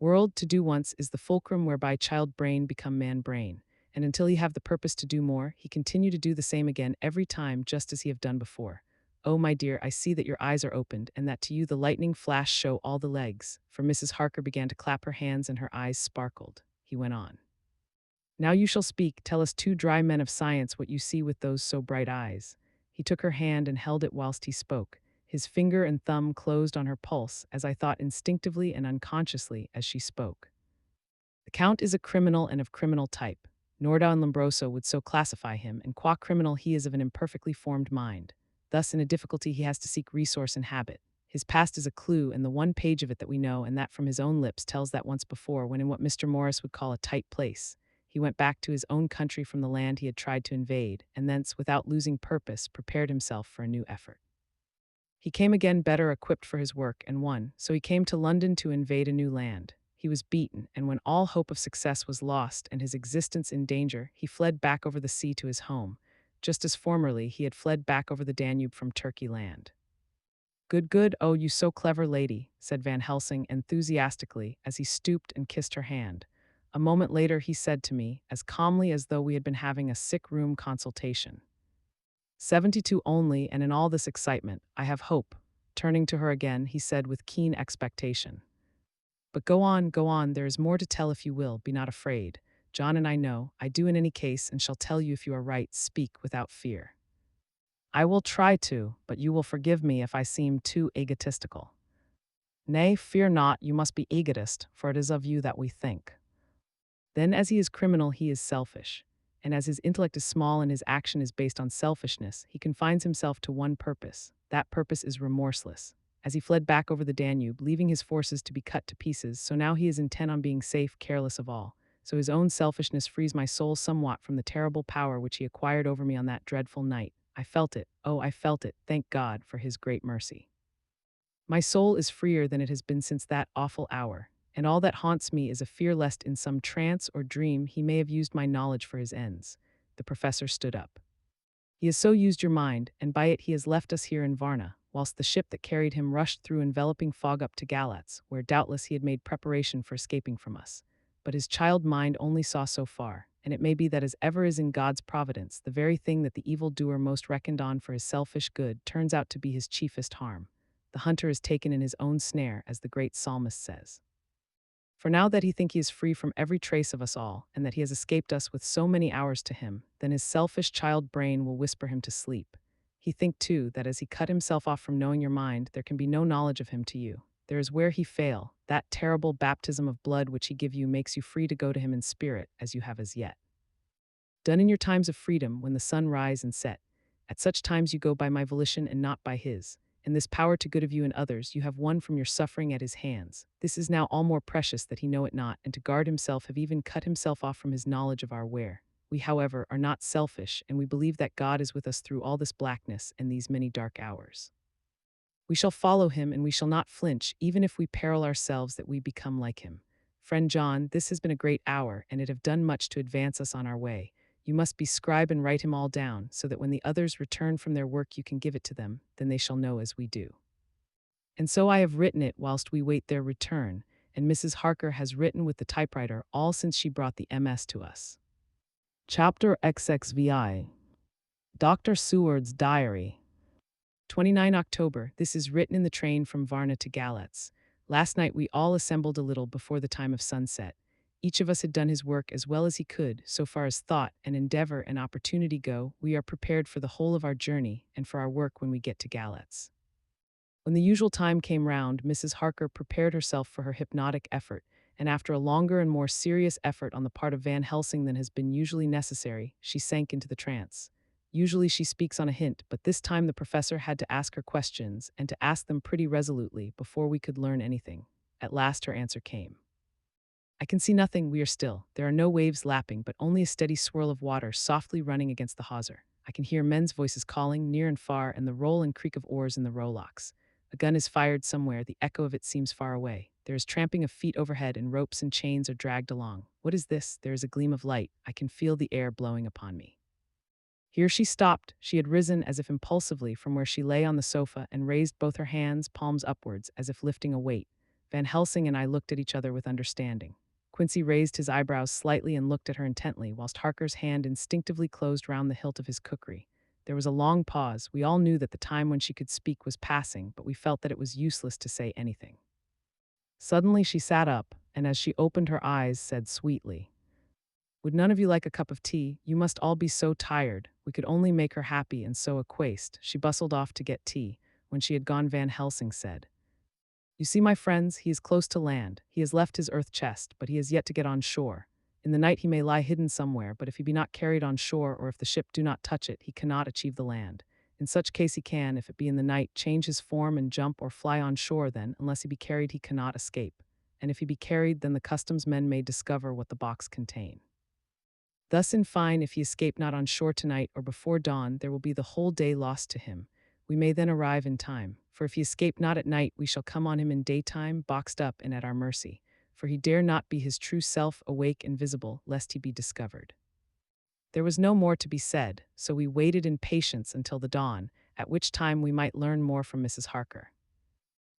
world. To do once is the fulcrum whereby child brain become man brain. And until he have the purpose to do more, he continue to do the same again every time, just as he have done before. Oh, my dear, I see that your eyes are opened, and that to you the lightning flash show all the legs. For Mrs. Harker began to clap her hands, and her eyes sparkled. He went on. Now you shall speak. Tell us two dry men of science what you see with those so bright eyes. He took her hand and held it whilst he spoke. His finger and thumb closed on her pulse, as I thought instinctively and unconsciously as she spoke. The Count is a criminal and of criminal type. Norda and Lombroso would so classify him, and qua criminal he is of an imperfectly formed mind. Thus in a difficulty he has to seek resource and habit. His past is a clue, and the one page of it that we know, and that from his own lips, tells that once before, when in what Mr. Morris would call a tight place, he went back to his own country from the land he had tried to invade, and thence, without losing purpose, prepared himself for a new effort. He came again better equipped for his work, and won, so he came to London to invade a new land. He was beaten, and when all hope of success was lost and his existence in danger, he fled back over the sea to his home, just as formerly he had fled back over the Danube from Turkey land. Good, good, oh, you so clever lady, said Van Helsing enthusiastically as he stooped and kissed her hand. A moment later he said to me, as calmly as though we had been having a sick-room consultation. 72 only, and in all this excitement, I have hope. Turning to her again, he said with keen expectation. But go on, there is more to tell if you will, be not afraid. John and I know, I do in any case, and shall tell you if you are right, speak without fear. I will try to, but you will forgive me if I seem too egotistical. Nay, fear not, you must be egotist, for it is of you that we think. Then as he is criminal, he is selfish. And as his intellect is small and his action is based on selfishness, he confines himself to one purpose. That purpose is remorseless. As he fled back over the Danube, leaving his forces to be cut to pieces, so now he is intent on being safe, careless of all. So his own selfishness frees my soul somewhat from the terrible power which he acquired over me on that dreadful night. I felt it, oh, I felt it, thank God for his great mercy. My soul is freer than it has been since that awful hour, and all that haunts me is a fear lest in some trance or dream he may have used my knowledge for his ends. The professor stood up. He has so used your mind, and by it he has left us here in Varna, whilst the ship that carried him rushed through enveloping fog up to Galatz, where doubtless he had made preparation for escaping from us. But his child mind only saw so far, and it may be that as ever is in God's providence, the very thing that the evildoer most reckoned on for his selfish good turns out to be his chiefest harm. The hunter is taken in his own snare, as the great psalmist says. For now that he think he is free from every trace of us all, and that he has escaped us with so many hours to him, then his selfish child brain will whisper him to sleep. He think, too, that as he cut himself off from knowing your mind, there can be no knowledge of him to you. There is where he fail. That terrible baptism of blood which he give you makes you free to go to him in spirit, as you have as yet done in your times of freedom, when the sun rise and set. At such times you go by my volition and not by his. And this power to good of you and others you have won from your suffering at his hands. This is now all more precious that he know it not, and to guard himself have even cut himself off from his knowledge of our where. We, however, are not selfish, and we believe that God is with us through all this blackness and these many dark hours. We shall follow him, and we shall not flinch, even if we peril ourselves that we become like him. Friend John, this has been a great hour, and it have done much to advance us on our way. You must be scribe and write him all down, so that when the others return from their work you can give it to them, then they shall know as we do. And so I have written it whilst we wait their return, and Mrs. Harker has written with the typewriter all since she brought the MS to us. Chapter XXVI. Dr. Seward's Diary. 29 October. This is written in the train from Varna to Galatz. Last night we all assembled a little before the time of sunset. Each of us had done his work as well as he could. So far as thought and endeavor and opportunity go, we are prepared for the whole of our journey and for our work when we get to Galatz. When the usual time came round, Mrs. Harker prepared herself for her hypnotic effort, and after a longer and more serious effort on the part of Van Helsing than has been usually necessary, she sank into the trance. Usually she speaks on a hint, but this time the professor had to ask her questions and to ask them pretty resolutely before we could learn anything. At last her answer came. I can see nothing, we are still. There are no waves lapping, but only a steady swirl of water softly running against the hawser. I can hear men's voices calling near and far and the roll and creak of oars in the rowlocks. A gun is fired somewhere, the echo of it seems far away. There is tramping of feet overhead and ropes and chains are dragged along. What is this? There is a gleam of light. I can feel the air blowing upon me. Here she stopped. She had risen as if impulsively from where she lay on the sofa and raised both her hands, palms upwards, as if lifting a weight. Van Helsing and I looked at each other with understanding. Quincy raised his eyebrows slightly and looked at her intently, whilst Harker's hand instinctively closed round the hilt of his kukri. There was a long pause. We all knew that the time when she could speak was passing, but we felt that it was useless to say anything. Suddenly she sat up, and as she opened her eyes, said sweetly, "Would none of you like a cup of tea? You must all be so tired. We could only make her happy and so acquainted." She bustled off to get tea. When she had gone, Van Helsing said, "You see, my friends, he is close to land. He has left his earth chest, but he has yet to get on shore. In the night he may lie hidden somewhere, but if he be not carried on shore, or if the ship do not touch it, he cannot achieve the land. In such case he can, if it be in the night, change his form and jump or fly on shore. Then, unless he be carried, he cannot escape. And if he be carried, then the customs men may discover what the box contain. Thus, in fine, if he escape not on shore tonight or before dawn, there will be the whole day lost to him. We may then arrive in time. For if he escape not at night, we shall come on him in daytime, boxed up and at our mercy. For he dare not be his true self, awake and visible, lest he be discovered." There was no more to be said, so we waited in patience until the dawn, at which time we might learn more from Mrs. Harker.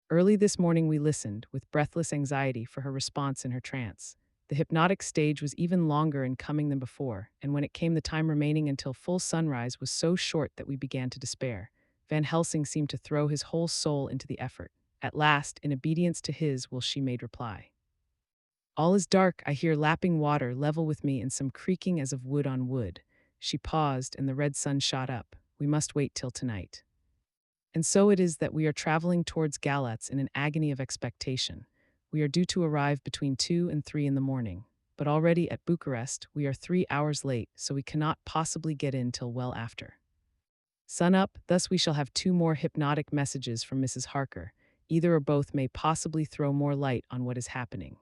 Early this morning we listened, with breathless anxiety, for her response in her trance. The hypnotic stage was even longer in coming than before, and when it came the time remaining until full sunrise was so short that we began to despair. Van Helsing seemed to throw his whole soul into the effort. At last, in obedience to his will, she made reply. "All is dark. I hear lapping water level with me and some creaking as of wood on wood." She paused, and the red sun shot up. "We must wait till tonight. And so it is that we are traveling towards Galatz in an agony of expectation. We are due to arrive between 2 and 3 in the morning, but already at Bucharest we are 3 hours late, so we cannot possibly get in till well after sun up. Thus we shall have 2 more hypnotic messages from Mrs. Harker. Either or both may possibly throw more light on what is happening.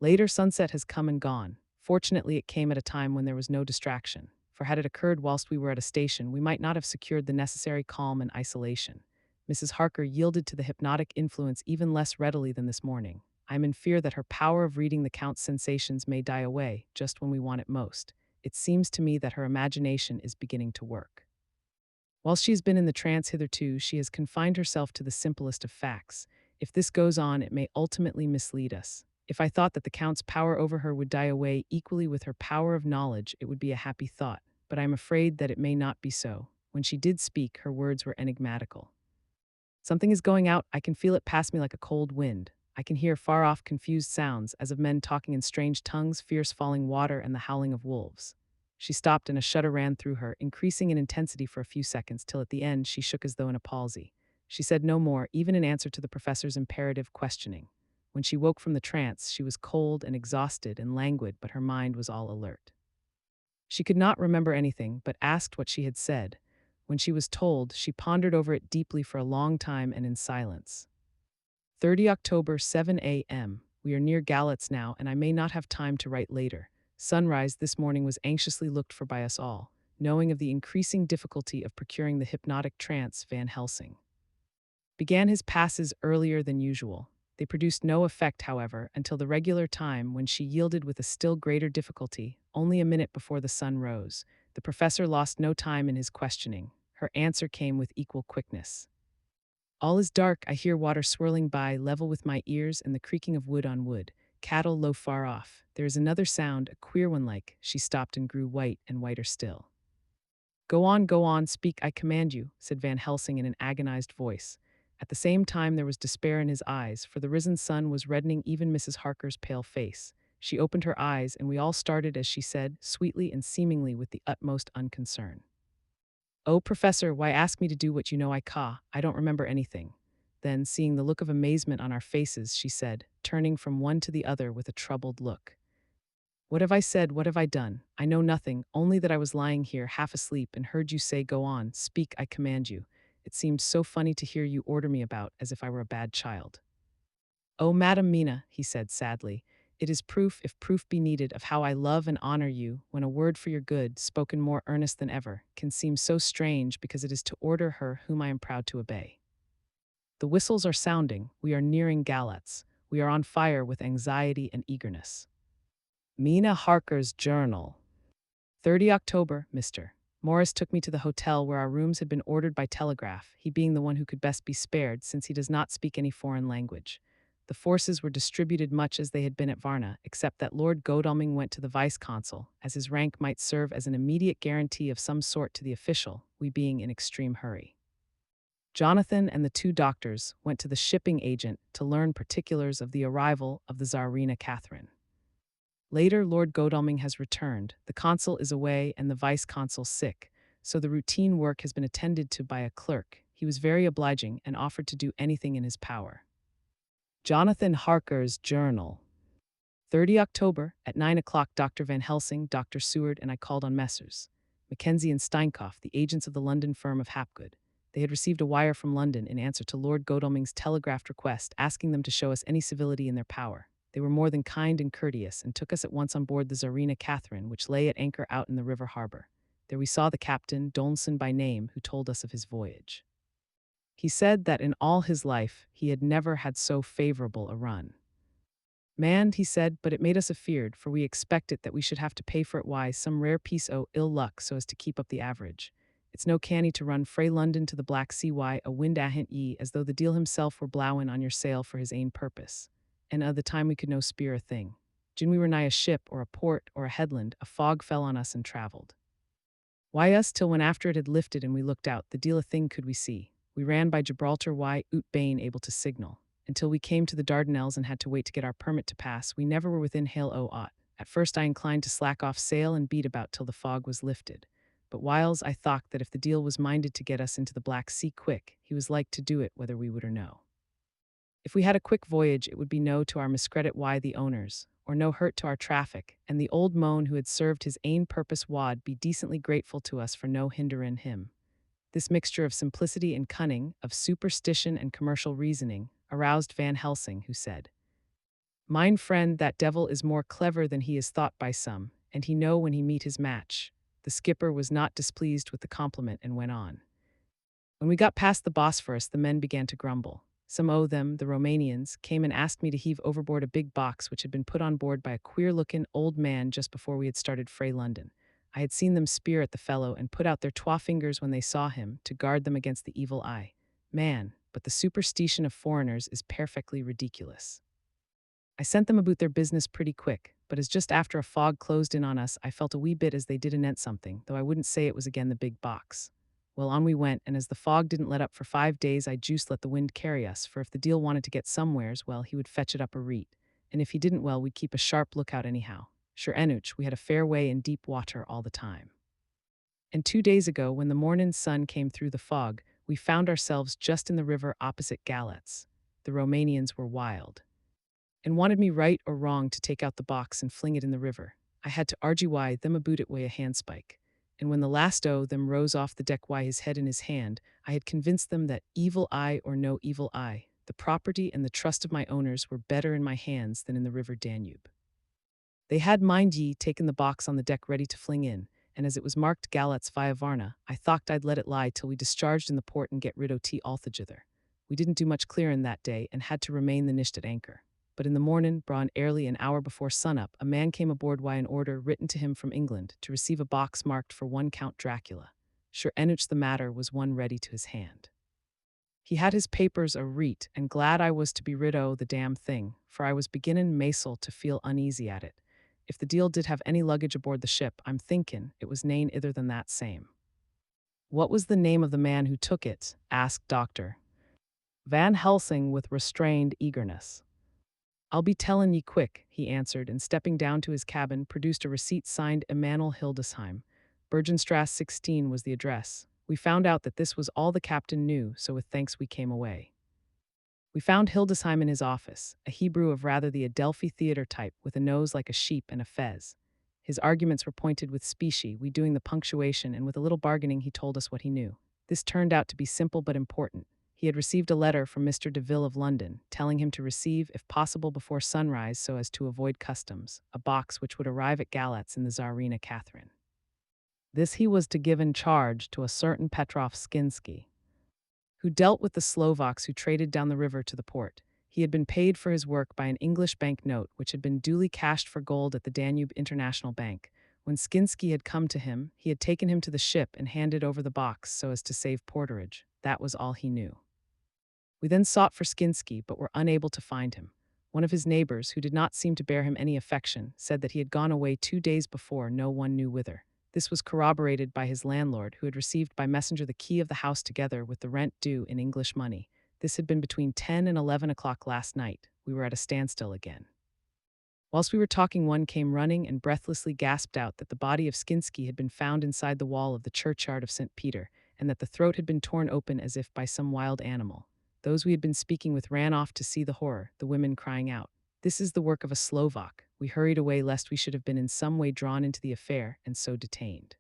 Later sunset has come and gone. Fortunately, it came at a time when there was no distraction, for had it occurred whilst we were at a station, we might not have secured the necessary calm and isolation. Mrs. Harker yielded to the hypnotic influence even less readily than this morning. I am in fear that her power of reading the Count's sensations may die away just when we want it most. It seems to me that her imagination is beginning to work. While she has been in the trance hitherto, she has confined herself to the simplest of facts. If this goes on, it may ultimately mislead us. If I thought that the Count's power over her would die away equally with her power of knowledge, it would be a happy thought, but I am afraid that it may not be so. When she did speak, her words were enigmatical. "Something is going out. I can feel it pass me like a cold wind. I can hear far-off confused sounds, as of men talking in strange tongues, fierce falling water, and the howling of wolves." She stopped, and a shudder ran through her, increasing in intensity for a few seconds, till at the end she shook as though in a palsy. She said no more, even in answer to the professor's imperative questioning. When she woke from the trance, she was cold and exhausted and languid, but her mind was all alert. She could not remember anything, but asked what she had said. When she was told, she pondered over it deeply for a long time and in silence. 30 October, 7 a.m. We are near Galatz now, and I may not have time to write later. Sunrise this morning was anxiously looked for by us all, knowing of the increasing difficulty of procuring the hypnotic trance. Van Helsing began his passes earlier than usual. They produced no effect, however, until the regular time, when she yielded with a still greater difficulty, only a minute before the sun rose. The professor lost no time in his questioning. Her answer came with equal quickness. "All is dark. I hear water swirling by, level with my ears, and the creaking of wood on wood. Cattle low far off. There is another sound, a queer one like—" She stopped and grew white and whiter still. Go on, speak, I command you," said Van Helsing in an agonized voice. At the same time there was despair in his eyes, for the risen sun was reddening even Mrs. Harker's pale face. She opened her eyes, and we all started as she said, sweetly and seemingly with the utmost unconcern, "Oh, Professor, why ask me to do what you know I don't remember anything." Then, seeing the look of amazement on our faces, she said, turning from one to the other with a troubled look, What have I said? What have I done? I know nothing, only that I was lying here half asleep and heard you say, "Go on, speak, I command you." It seemed so funny to hear you order me about, as if I were a bad child. "Oh, Madam Mina," he said sadly, "it is proof, if proof be needed, of how I love and honor you, when a word for your good, spoken more earnest than ever, can seem so strange because it is to order her whom I am proud to obey. The whistles are sounding, we are nearing Galatz, we are on fire with anxiety and eagerness." Mina Harker's journal. 30 October, Mr. Morris took me to the hotel where our rooms had been ordered by telegraph, he being the one who could best be spared since he does not speak any foreign language. The forces were distributed much as they had been at Varna, except that Lord Godalming went to the vice-consul, as his rank might serve as an immediate guarantee of some sort to the official, we being in extreme hurry. Jonathan and the two doctors went to the shipping agent to learn particulars of the arrival of the Tsarina Catherine. Later, Lord Godalming has returned, the consul is away and the vice-consul sick, so the routine work has been attended to by a clerk. He was very obliging and offered to do anything in his power. Jonathan Harker's journal. 30 October, at 9 o'clock, Dr. Van Helsing, Dr. Seward, and I called on Messrs. Mackenzie and Steinkopf, the agents of the London firm of Hapgood. They had received a wire from London in answer to Lord Godalming's telegraphed request asking them to show us any civility in their power. They were more than kind and courteous, and took us at once on board the Tsarina Catherine, which lay at anchor out in the river harbor. There we saw the captain, Donelson by name, who told us of his voyage. He said that in all his life he had never had so favorable a run. "Man," he said, "but it made us afeard, for we expected that we should have to pay for it wise some rare piece o' ill luck so as to keep up the average. It's no canny to run frae London to the Black Sea why a wind ahint ye, as though the deal himself were blowin' on your sail for his ain purpose. And the time we could no speer a thing. Gin we were nigh a ship, or a port, or a headland, a fog fell on us and travelled. Why us till when after it had lifted and we looked out, the deal a thing could we see. We ran by Gibraltar why oot bane able to signal. Until we came to the Dardanelles and had to wait to get our permit to pass, we never were within hail o' aught. At first I inclined to slack off sail and beat about till the fog was lifted. But whiles I thought that if the deal was minded to get us into the Black Sea quick, he was like to do it whether we would or no. If we had a quick voyage, it would be no to our miscredit why the owners, or no hurt to our traffic, and the old moan who had served his ain purpose wad be decently grateful to us for no hinderin' him." This mixture of simplicity and cunning, of superstition and commercial reasoning, aroused Van Helsing, who said, "Mine friend, that devil is more clever than he is thought by some, and he know when he meet his match." The skipper was not displeased with the compliment and went on. "When we got past the Bosphorus, the men began to grumble. Some o' them, the Romanians, came and asked me to heave overboard a big box which had been put on board by a queer-looking old man just before we had started frae London. I had seen them speer at the fellow and put out their twa fingers when they saw him, to guard them against the evil eye. Man, but the superstition of foreigners is perfectly ridiculous. I sent them about their business pretty quick, but as just after a fog closed in on us, I felt a wee bit as they did anent something, though I wouldn't say it was again the big box. Well, on we went, and as the fog didn't let up for 5 days, I juiced let the wind carry us, for if the deal wanted to get somewheres, well, he would fetch it up a reet, and if he didn't, well, we'd keep a sharp lookout anyhow. Sure enough, we had a fair way in deep water all the time. And 2 days ago, when the mornin' sun came through the fog, we found ourselves just in the river opposite Galatz. The Romanians were wild, and wanted me right or wrong to take out the box and fling it in the river. I had to argy why them aboot it way a handspike. And when the last o' them rose off the deck why his head in his hand, I had convinced them that evil eye or no evil eye, the property and the trust of my owners were better in my hands than in the river Danube. They had, mind ye, taken the box on the deck ready to fling in, and as it was marked Galatz via Varna, I thocht I'd let it lie till we discharged in the port and get rid o' tea altogether. We didn't do much clearin' that day and had to remain the nisht at anchor. But in the mornin', brawn early an hour before sunup, a man came aboard wi' an order written to him from England to receive a box marked for one Count Dracula. Sure enough the matter was one ready to his hand. He had his papers a reet, and glad I was to be rid o' the damn thing, for I was beginnin' masel to feel uneasy at it. If the deal did have any luggage aboard the ship, I'm thinkin' it was nane ither than that same." "What was the name of the man who took it?" asked Dr. Van Helsing with restrained eagerness. "I'll be tellin' ye quick," he answered, and stepping down to his cabin, produced a receipt signed Emanuel Hildesheim. Bergenstrasse 16 was the address. We found out that this was all the captain knew, so with thanks we came away. We found Hildesheim in his office, a Hebrew of rather the Adelphi theater type with a nose like a sheep and a fez. His arguments were pointed with specie, we doing the punctuation, and with a little bargaining he told us what he knew. This turned out to be simple but important. He had received a letter from Mr. Deville of London, telling him to receive, if possible before sunrise so as to avoid customs, a box which would arrive at Galatz in the Tsarina Catherine. This he was to give in charge to a certain Petrov Skinsky, who dealt with the Slovaks who traded down the river to the port. He had been paid for his work by an English banknote which had been duly cashed for gold at the Danube International Bank. When Skinsky had come to him, he had taken him to the ship and handed over the box so as to save porterage. That was all he knew. We then sought for Skinsky, but were unable to find him. One of his neighbors, who did not seem to bear him any affection, said that he had gone away 2 days before, no one knew whither. This was corroborated by his landlord, who had received by messenger the key of the house together with the rent due in English money. This had been between 10 and 11 o'clock last night. We were at a standstill again. Whilst we were talking, one came running and breathlessly gasped out that the body of Skinsky had been found inside the wall of the churchyard of St. Peter, and that the throat had been torn open as if by some wild animal. Those we had been speaking with ran off to see the horror, the women crying out, "This is the work of a Slovak." We hurried away lest we should have been in some way drawn into the affair and so detained.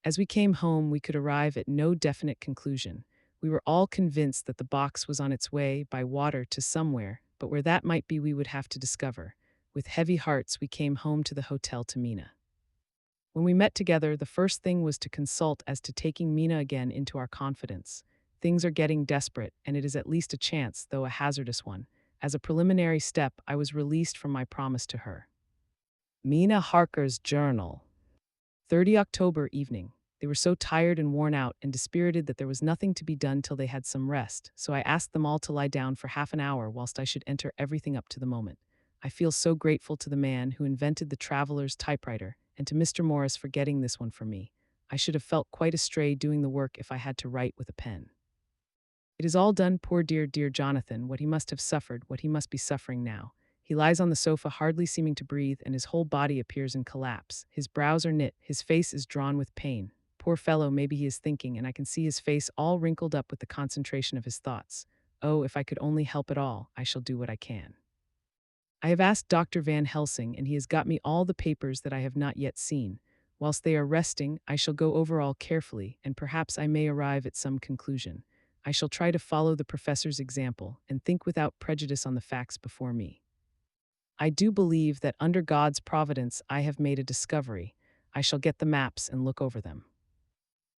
As we came home, we could arrive at no definite conclusion. We were all convinced that the box was on its way by water to somewhere, but where that might be we would have to discover. With heavy hearts, we came home to the hotel to Mina. When we met together, the first thing was to consult as to taking Mina again into our confidence. Things are getting desperate, and it is at least a chance, though a hazardous one. As a preliminary step, I was released from my promise to her. Mina Harker's journal. 30 October evening. They were so tired and worn out and dispirited that there was nothing to be done till they had some rest, so I asked them all to lie down for half an hour whilst I should enter everything up to the moment. I feel so grateful to the man who invented the traveler's typewriter and to Mr. Morris for getting this one for me. I should have felt quite astray doing the work if I had to write with a pen. It is all done, poor dear Jonathan, what he must have suffered, what he must be suffering now. He lies on the sofa, hardly seeming to breathe, and his whole body appears in collapse. His brows are knit, his face is drawn with pain. Poor fellow, maybe he is thinking, and I can see his face all wrinkled up with the concentration of his thoughts. Oh, if I could only help it all, I shall do what I can. I have asked Dr. Van Helsing, and he has got me all the papers that I have not yet seen. Whilst they are resting, I shall go over all carefully, and perhaps I may arrive at some conclusion. I shall try to follow the professor's example and think without prejudice on the facts before me. I do believe that under God's providence I have made a discovery. I shall get the maps and look over them.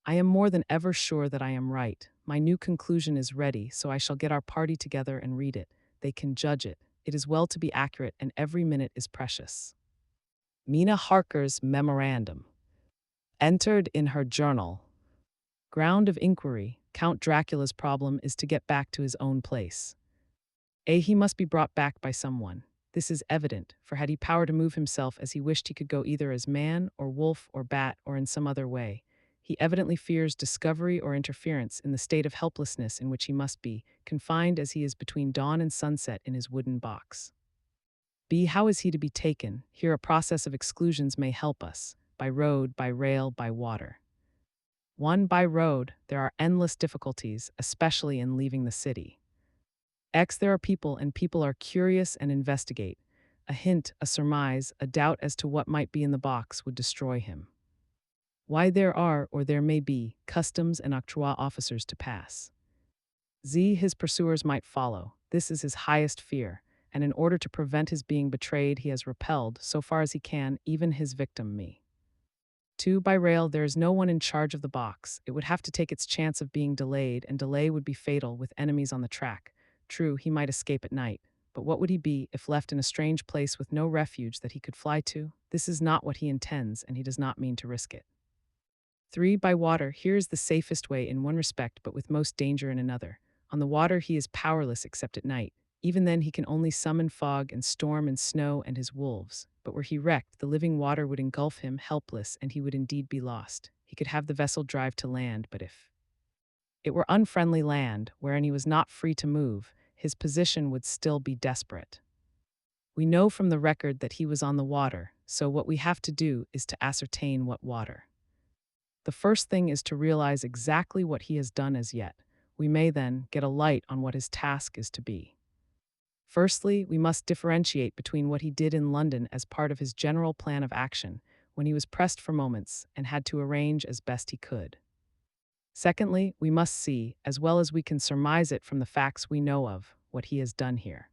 I am more than ever sure that I am right. My new conclusion is ready, so I shall get our party together and read it. They can judge it. It is well to be accurate, and every minute is precious. Mina Harker's memorandum. Entered in her journal. Ground of inquiry. Count Dracula's problem is to get back to his own place. He must be brought back by someone. This is evident, for had he power to move himself as he wished, he could go either as man or wolf or bat or in some other way. He evidently fears discovery or interference in the state of helplessness in which he must be, confined as he is between dawn and sunset in his wooden box. B. How is he to be taken? Here a process of exclusions may help us, by road, by rail, by water. 1. By road, there are endless difficulties, especially in leaving the city. There are people, and people are curious and investigate. A hint, a surmise, a doubt as to what might be in the box would destroy him. Why, there are, or there may be, customs and octroi officers to pass. His pursuers might follow. This is his highest fear, and in order to prevent his being betrayed, he has repelled, so far as he can, even his victim, me. 2. By rail, there is no one in charge of the box. It would have to take its chance of being delayed, and delay would be fatal with enemies on the track. True, he might escape at night, but what would he be if left in a strange place with no refuge that he could fly to? This is not what he intends, and he does not mean to risk it. 3. By water, here is the safest way in one respect, but with most danger in another. On the water he is powerless except at night. Even then he can only summon fog and storm and snow and his wolves. But were he wrecked, the living water would engulf him, helpless, and he would indeed be lost. He could have the vessel drive to land, but if it were unfriendly land, wherein he was not free to move, his position would still be desperate. We know from the record that he was on the water, so what we have to do is to ascertain what water. The first thing is to realize exactly what he has done as yet. We may then get a light on what his task is to be. Firstly, we must differentiate between what he did in London as part of his general plan of action, when he was pressed for moments and had to arrange as best he could. Secondly, we must see, as well as we can surmise it from the facts we know of, what he has done here.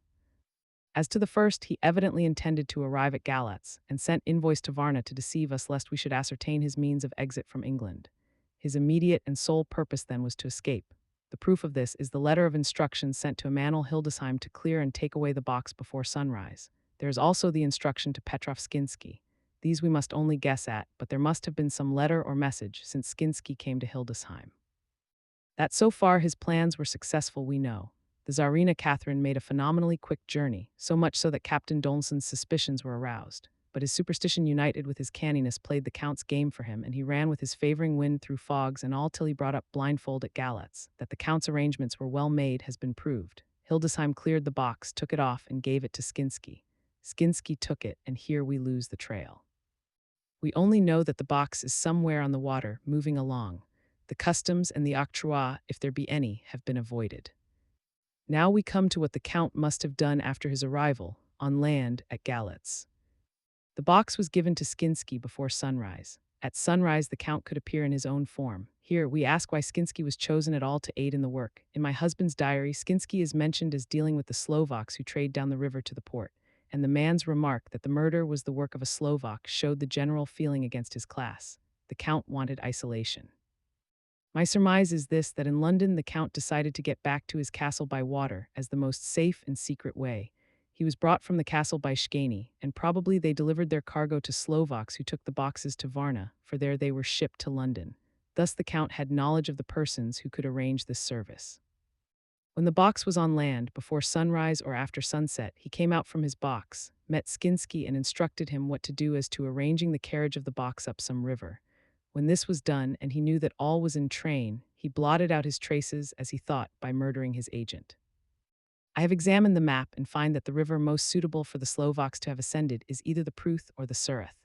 As to the first, he evidently intended to arrive at Galatz, and sent invoice to Varna to deceive us lest we should ascertain his means of exit from England. His immediate and sole purpose then was to escape. The proof of this is the letter of instructions sent to Emanuel Hildesheim to clear and take away the box before sunrise. There is also the instruction to Petrov Skinsky. These we must only guess at, but there must have been some letter or message since Skinsky came to Hildesheim. That so far his plans were successful we know. The Tsarina Catherine made a phenomenally quick journey, so much so that Captain Dolson's suspicions were aroused. But his superstition united with his canniness played the Count's game for him, and he ran with his favoring wind through fogs and all till he brought up blindfold at Galatz. That the Count's arrangements were well made has been proved. Hildesheim cleared the box, took it off, and gave it to Skinsky. Skinsky took it, and here we lose the trail. We only know that the box is somewhere on the water, moving along. The customs and the octroi, if there be any, have been avoided. Now we come to what the Count must have done after his arrival, on land, at Galatz. The box was given to Skinsky before sunrise. At sunrise the Count could appear in his own form. Here, we ask why Skinsky was chosen at all to aid in the work. In my husband's diary, Skinsky is mentioned as dealing with the Slovaks who trade down the river to the port, and the man's remark that the murder was the work of a Slovak showed the general feeling against his class. The Count wanted isolation. My surmise is this, that in London the Count decided to get back to his castle by water as the most safe and secret way. He was brought from the castle by Szgany, and probably they delivered their cargo to Slovaks who took the boxes to Varna, for there they were shipped to London. Thus the Count had knowledge of the persons who could arrange this service. When the box was on land, before sunrise or after sunset, he came out from his box, met Skinsky and instructed him what to do as to arranging the carriage of the box up some river. When this was done, and he knew that all was in train, he blotted out his traces, as he thought, by murdering his agent. I have examined the map and find that the river most suitable for the Slovaks to have ascended is either the Pruth or the Sureth.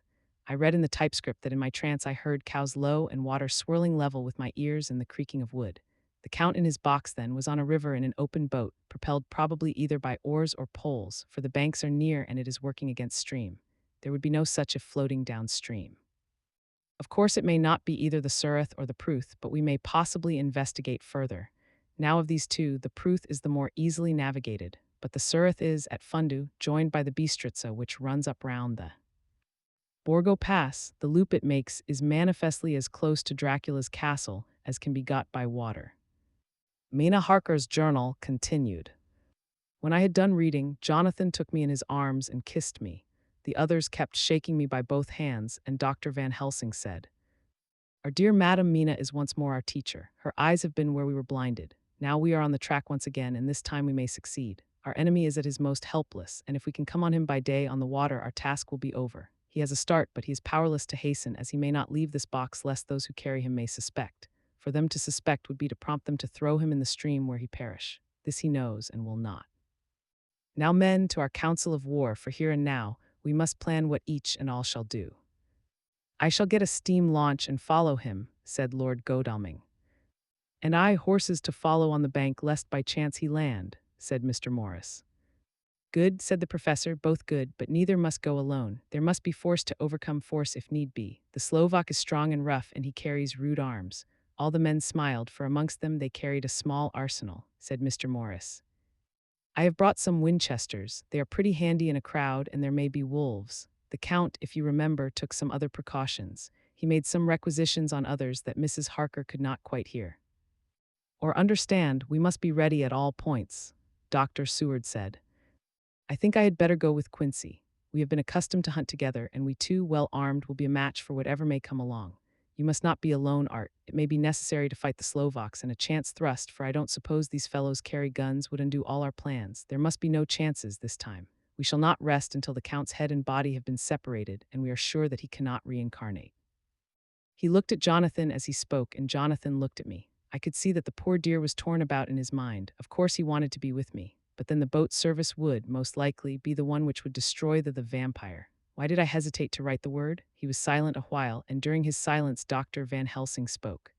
I read in the typescript that in my trance I heard cows low and water swirling level with my ears and the creaking of wood. The Count in his box, then, was on a river in an open boat, propelled probably either by oars or poles, for the banks are near and it is working against stream. There would be no such if floating downstream. Of course, it may not be either the Sureth or the Pruth, but we may possibly investigate further. Now of these two, the Pruth is the more easily navigated, but the Sureth is, at Fundu, joined by the Bistritza, which runs up round the Borgo Pass. The loop it makes is manifestly as close to Dracula's castle as can be got by water. Mina Harker's journal continued. When I had done reading, Jonathan took me in his arms and kissed me. The others kept shaking me by both hands, and Dr. Van Helsing said, "Our dear Madam Mina is once more our teacher. Her eyes have been where we were blinded. Now we are on the track once again, and this time we may succeed. Our enemy is at his most helpless, and if we can come on him by day on the water, our task will be over. He has a start, but he is powerless to hasten, as he may not leave this box lest those who carry him may suspect. For them to suspect would be to prompt them to throw him in the stream where he perish. This he knows and will not. Now, men, to our council of war, for here and now, we must plan what each and all shall do." "I shall get a steam launch and follow him," said Lord Godalming. "And I horses to follow on the bank lest by chance he land," said Mr. Morris. "Good," said the professor, "both good, but neither must go alone. There must be force to overcome force if need be. The Slovak is strong and rough, and he carries rude arms." All the men smiled, for amongst them they carried a small arsenal, said Mr. Morris. "I have brought some Winchesters. They are pretty handy in a crowd, and there may be wolves." The Count, if you remember, took some other precautions. He made some requisitions on others that Mrs. Harker could not quite hear or understand. "We must be ready at all points," Dr. Seward said. "I think I had better go with Quincy. We have been accustomed to hunt together, and we two, well armed, will be a match for whatever may come along. You must not be alone, Art. It may be necessary to fight the Slovaks, and a chance thrust, for I don't suppose these fellows carry guns, would undo all our plans. There must be no chances this time. We shall not rest until the Count's head and body have been separated, and we are sure that he cannot reincarnate." He looked at Jonathan as he spoke, and Jonathan looked at me. I could see that the poor dear was torn about in his mind. Of course he wanted to be with me, but then the boat service would, most likely, be the one which would destroy the vampire. Why did I hesitate to write the word? He was silent a while, and during his silence Dr. Van Helsing spoke.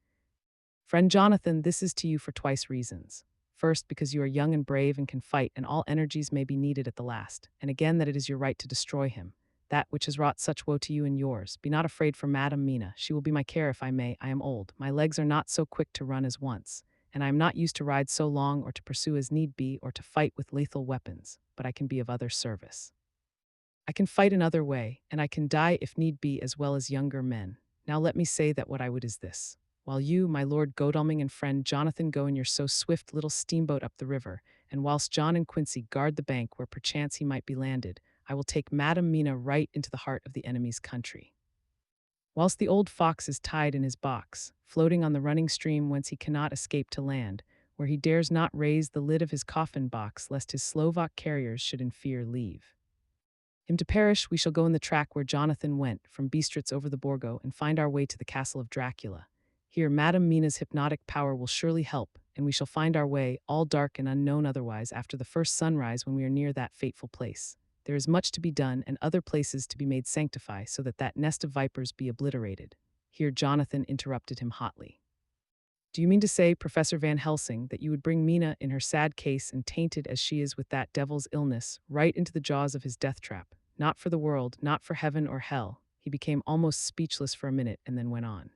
Friend Jonathan, this is to you for twice reasons. First, because you are young and brave and can fight, and all energies may be needed at the last. And again, that it is your right to destroy him, that which has wrought such woe to you and yours. Be not afraid for Madam Mina. She will be my care if I may. I am old. My legs are not so quick to run as once, and I am not used to ride so long or to pursue as need be or to fight with lethal weapons, but I can be of other service. I can fight another way, and I can die if need be as well as younger men. Now let me say that what I would is this. While you, my lord Godalming and friend Jonathan go in your so swift little steamboat up the river, and whilst John and Quincy guard the bank where perchance he might be landed, I will take Madam Mina right into the heart of the enemy's country. Whilst the old fox is tied in his box, floating on the running stream whence he cannot escape to land, where he dares not raise the lid of his coffin box lest his Slovak carriers should in fear leave him to perish, we shall go in the track where Jonathan went, from Bistritz over the Borgo, and find our way to the castle of Dracula. Here, Madam Mina's hypnotic power will surely help, and we shall find our way, all dark and unknown otherwise, after the first sunrise when we are near that fateful place. There is much to be done, and other places to be made sanctify, so that that nest of vipers be obliterated. Here Jonathan interrupted him hotly. Do you mean to say, Professor Van Helsing, that you would bring Mina in her sad case and tainted as she is with that devil's illness, right into the jaws of his death trap? Not for the world, not for heaven or hell. He became almost speechless for a minute and then went on.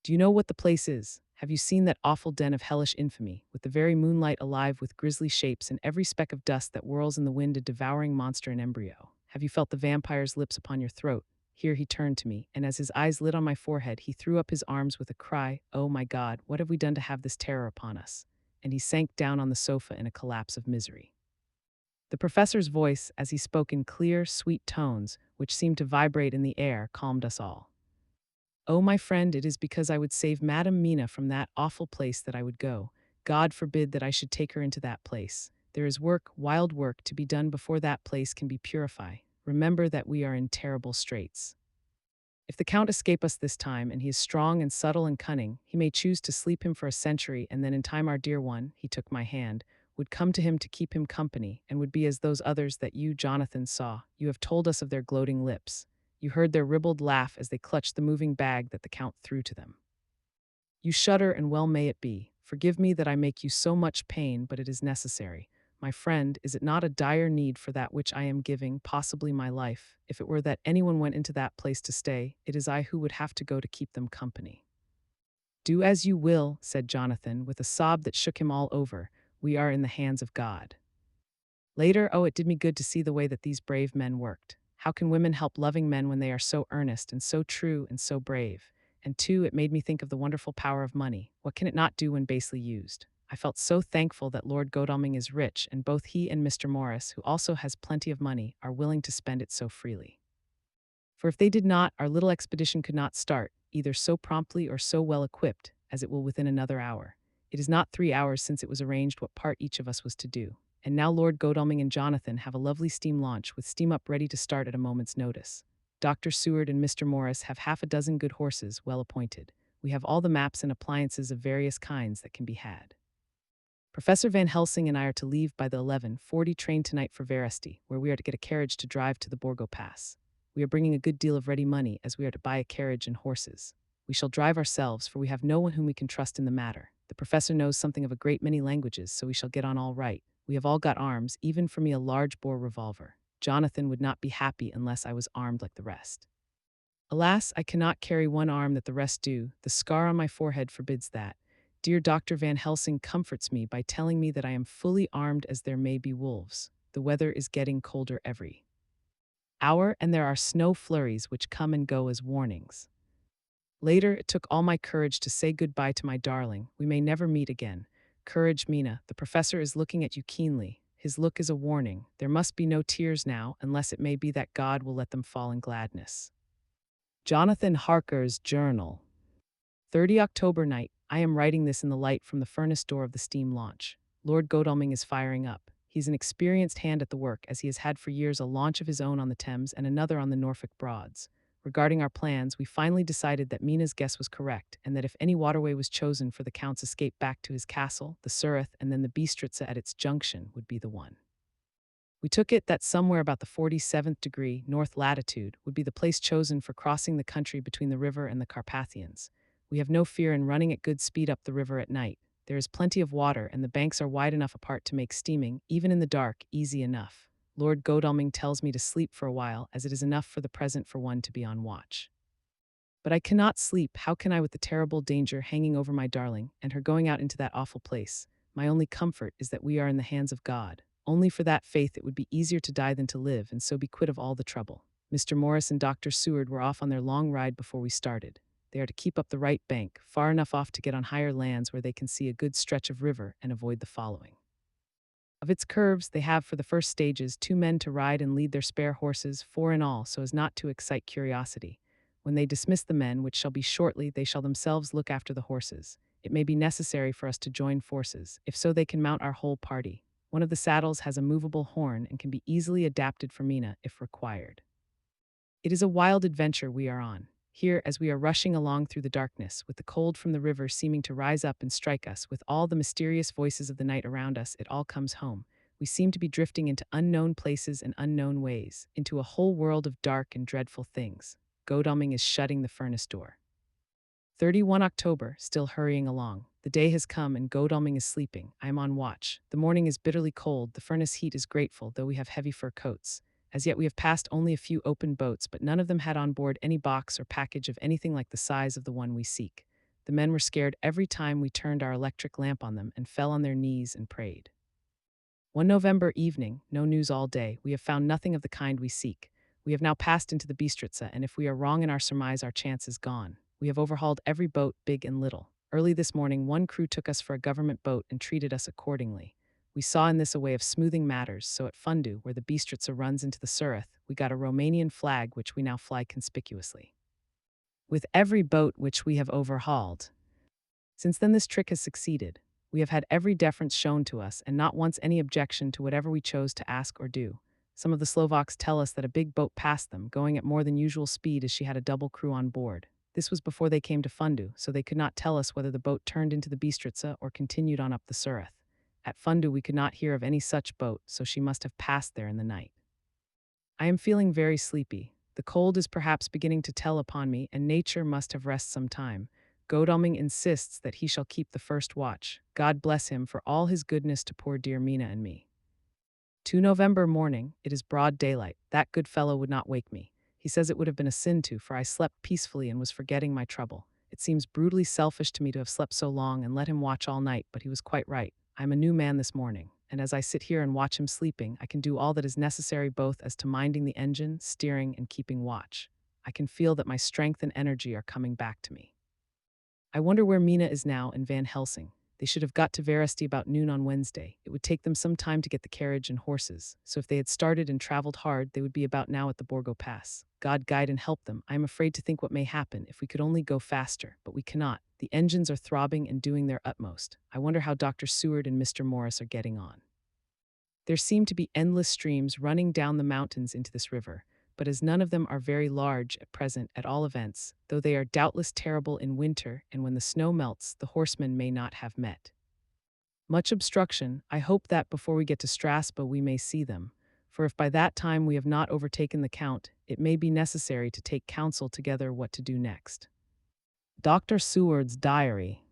Do you know what the place is? Have you seen that awful den of hellish infamy, with the very moonlight alive with grisly shapes and every speck of dust that whirls in the wind a devouring monster in embryo? Have you felt the vampire's lips upon your throat? Here he turned to me, and as his eyes lit on my forehead, he threw up his arms with a cry, "Oh my God, what have we done to have this terror upon us?" And he sank down on the sofa in a collapse of misery. The professor's voice, as he spoke in clear, sweet tones, which seemed to vibrate in the air, calmed us all. "Oh, my friend, it is because I would save Madam Mina from that awful place that I would go. God forbid that I should take her into that place. There is work, wild work, to be done before that place can be purified. Remember that we are in terrible straits. If the Count escape us this time, and he is strong and subtle and cunning, he may choose to sleep him for a century, and then in time our dear one," he took my hand, "would come to him to keep him company, and would be as those others that you, Jonathan, saw. You have told us of their gloating lips. You heard their ribald laugh as they clutched the moving bag that the Count threw to them. You shudder, and well may it be. Forgive me that I make you so much pain, but it is necessary. My friend, is it not a dire need for that which I am giving, possibly my life? If it were that anyone went into that place to stay, it is I who would have to go to keep them company." "Do as you will," said Jonathan, with a sob that shook him all over. "We are in the hands of God." Later, oh, it did me good to see the way that these brave men worked. How can women help loving men when they are so earnest and so true and so brave? And two, it made me think of the wonderful power of money. What can it not do when basely used? I felt so thankful that Lord Godalming is rich, and both he and Mr. Morris, who also has plenty of money, are willing to spend it so freely. For if they did not, our little expedition could not start, either so promptly or so well equipped, as it will within another hour. It is not 3 hours since it was arranged what part each of us was to do. And now Lord Godalming and Jonathan have a lovely steam launch with steam up ready to start at a moment's notice. Dr. Seward and Mr. Morris have half a dozen good horses, well appointed. We have all the maps and appliances of various kinds that can be had. Professor Van Helsing and I are to leave by the 11:40 train tonight for Veresti, where we are to get a carriage to drive to the Borgo Pass. We are bringing a good deal of ready money, as we are to buy a carriage and horses. We shall drive ourselves, for we have no one whom we can trust in the matter. The professor knows something of a great many languages, so we shall get on all right. We have all got arms, even for me a large-bore revolver. Jonathan would not be happy unless I was armed like the rest. Alas, I cannot carry one arm that the rest do. The scar on my forehead forbids that. Dear Dr. Van Helsing comforts me by telling me that I am fully armed as there may be wolves. The weather is getting colder every hour, and there are snow flurries which come and go as warnings. Later, it took all my courage to say goodbye to my darling. We may never meet again. Courage, Mina. The professor is looking at you keenly. His look is a warning. There must be no tears now, unless it may be that God will let them fall in gladness. Jonathan Harker's Journal. 30 October night. I am writing this in the light from the furnace door of the steam launch. Lord Godalming is firing up. He's an experienced hand at the work, as he has had for years a launch of his own on the Thames and another on the Norfolk Broads. Regarding our plans, we finally decided that Mina's guess was correct, and that if any waterway was chosen for the Count's escape back to his castle, the Surrey and then the Bistritza at its junction would be the one. We took it that somewhere about the 47th degree, north latitude, would be the place chosen for crossing the country between the river and the Carpathians. We have no fear in running at good speed up the river at night. There is plenty of water, and the banks are wide enough apart to make steaming, even in the dark, easy enough. Lord Godalming tells me to sleep for a while, as it is enough for the present for one to be on watch. But I cannot sleep. How can I, with the terrible danger hanging over my darling, and her going out into that awful place? My only comfort is that we are in the hands of God. Only for that faith it would be easier to die than to live, and so be quit of all the trouble. Mr. Morris and Dr. Seward were off on their long ride before we started. They are to keep up the right bank, far enough off to get on higher lands where they can see a good stretch of river and avoid the following. Of its curves, they have for the first stages 2 men to ride and lead their spare horses, 4 in all, so as not to excite curiosity. When they dismiss the men, which shall be shortly, they shall themselves look after the horses. It may be necessary for us to join forces. If so, they can mount our whole party. One of the saddles has a movable horn and can be easily adapted for Mina if required. It is a wild adventure we are on. Here, as we are rushing along through the darkness, with the cold from the river seeming to rise up and strike us, with all the mysterious voices of the night around us, it all comes home. We seem to be drifting into unknown places and unknown ways, into a whole world of dark and dreadful things. Godalming is shutting the furnace door. 31 October, still hurrying along. The day has come and Godalming is sleeping. I am on watch. The morning is bitterly cold. The furnace heat is grateful, though we have heavy fur coats. As yet we have passed only a few open boats, but none of them had on board any box or package of anything like the size of the one we seek. The men were scared every time we turned our electric lamp on them and fell on their knees and prayed. One November evening, no news all day. We have found nothing of the kind we seek. We have now passed into the Bistritza, and if we are wrong in our surmise, our chance is gone. We have overhauled every boat, big and little. Early this morning, one crew took us for a government boat and treated us accordingly. We saw in this a way of smoothing matters, so at Fundu, where the Bistritza runs into the Sureth, we got a Romanian flag which we now fly conspicuously. With every boat which we have overhauled. Since then this trick has succeeded. We have had every deference shown to us, and not once any objection to whatever we chose to ask or do. Some of the Slovaks tell us that a big boat passed them, going at more than usual speed as she had a double crew on board. This was before they came to Fundu, so they could not tell us whether the boat turned into the Bistritza or continued on up the Sureth. At Fundu we could not hear of any such boat, so she must have passed there in the night. I am feeling very sleepy. The cold is perhaps beginning to tell upon me, and nature must have rest some time. Godalming insists that he shall keep the first watch. God bless him for all his goodness to poor dear Mina and me. 2 November morning, it is broad daylight. That good fellow would not wake me. He says it would have been a sin to, for I slept peacefully and was forgetting my trouble. It seems brutally selfish to me to have slept so long and let him watch all night, but he was quite right. I am a new man this morning, and as I sit here and watch him sleeping, I can do all that is necessary both as to minding the engine, steering, and keeping watch. I can feel that my strength and energy are coming back to me. I wonder where Mina is now and Van Helsing. They should have got to Veresti about noon on Wednesday. It would take them some time to get the carriage and horses, so if they had started and traveled hard, they would be about now at the Borgo Pass. God guide and help them. I am afraid to think what may happen if we could only go faster, but we cannot. The engines are throbbing and doing their utmost. I wonder how Dr. Seward and Mr. Morris are getting on. There seem to be endless streams running down the mountains into this river, but as none of them are very large at present at all events, though they are doubtless terrible in winter and when the snow melts, the horsemen may not have met much obstruction. I hope that before we get to Strasbourg we may see them, for if by that time we have not overtaken the Count, it may be necessary to take counsel together what to do next. Dr. Seward's diary.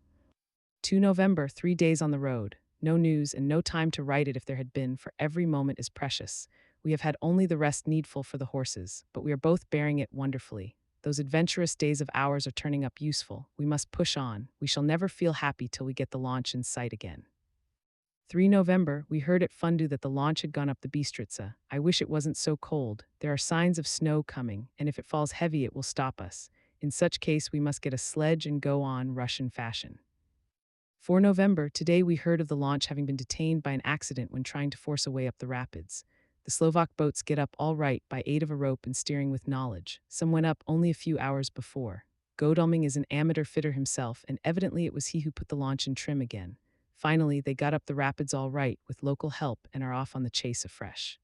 2 November, 3 days on the road. No news and no time to write it if there had been, for every moment is precious. We have had only the rest needful for the horses, but we are both bearing it wonderfully. Those adventurous days of ours are turning up useful. We must push on. We shall never feel happy till we get the launch in sight again. 3 November, we heard at Fundu that the launch had gone up the Bistritza. I wish it wasn't so cold. There are signs of snow coming, and if it falls heavy it will stop us. In such case we must get a sledge and go on Russian fashion. 4 November, today we heard of the launch having been detained by an accident when trying to force a way up the rapids. The Slovak boats get up all right by aid of a rope and steering with knowledge. Some went up only a few hours before. Godalming is an amateur fitter himself, and evidently it was he who put the launch in trim again. Finally, they got up the rapids all right, with local help, and are off on the chase afresh.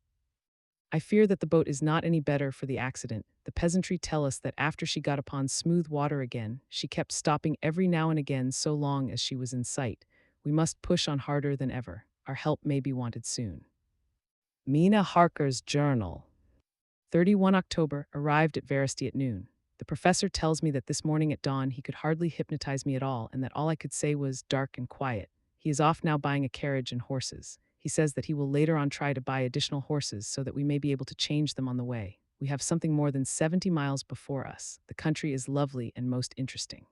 I fear that the boat is not any better for the accident. The peasantry tell us that after she got upon smooth water again, she kept stopping every now and again so long as she was in sight. We must push on harder than ever. Our help may be wanted soon. Mina Harker's journal. 31 October, arrived at Veresti at noon. The professor tells me that this morning at dawn he could hardly hypnotize me at all and that all I could say was dark and quiet. He is off now buying a carriage and horses. He says that he will later on try to buy additional horses so that we may be able to change them on the way. We have something more than 70 miles before us. The country is lovely and most interesting.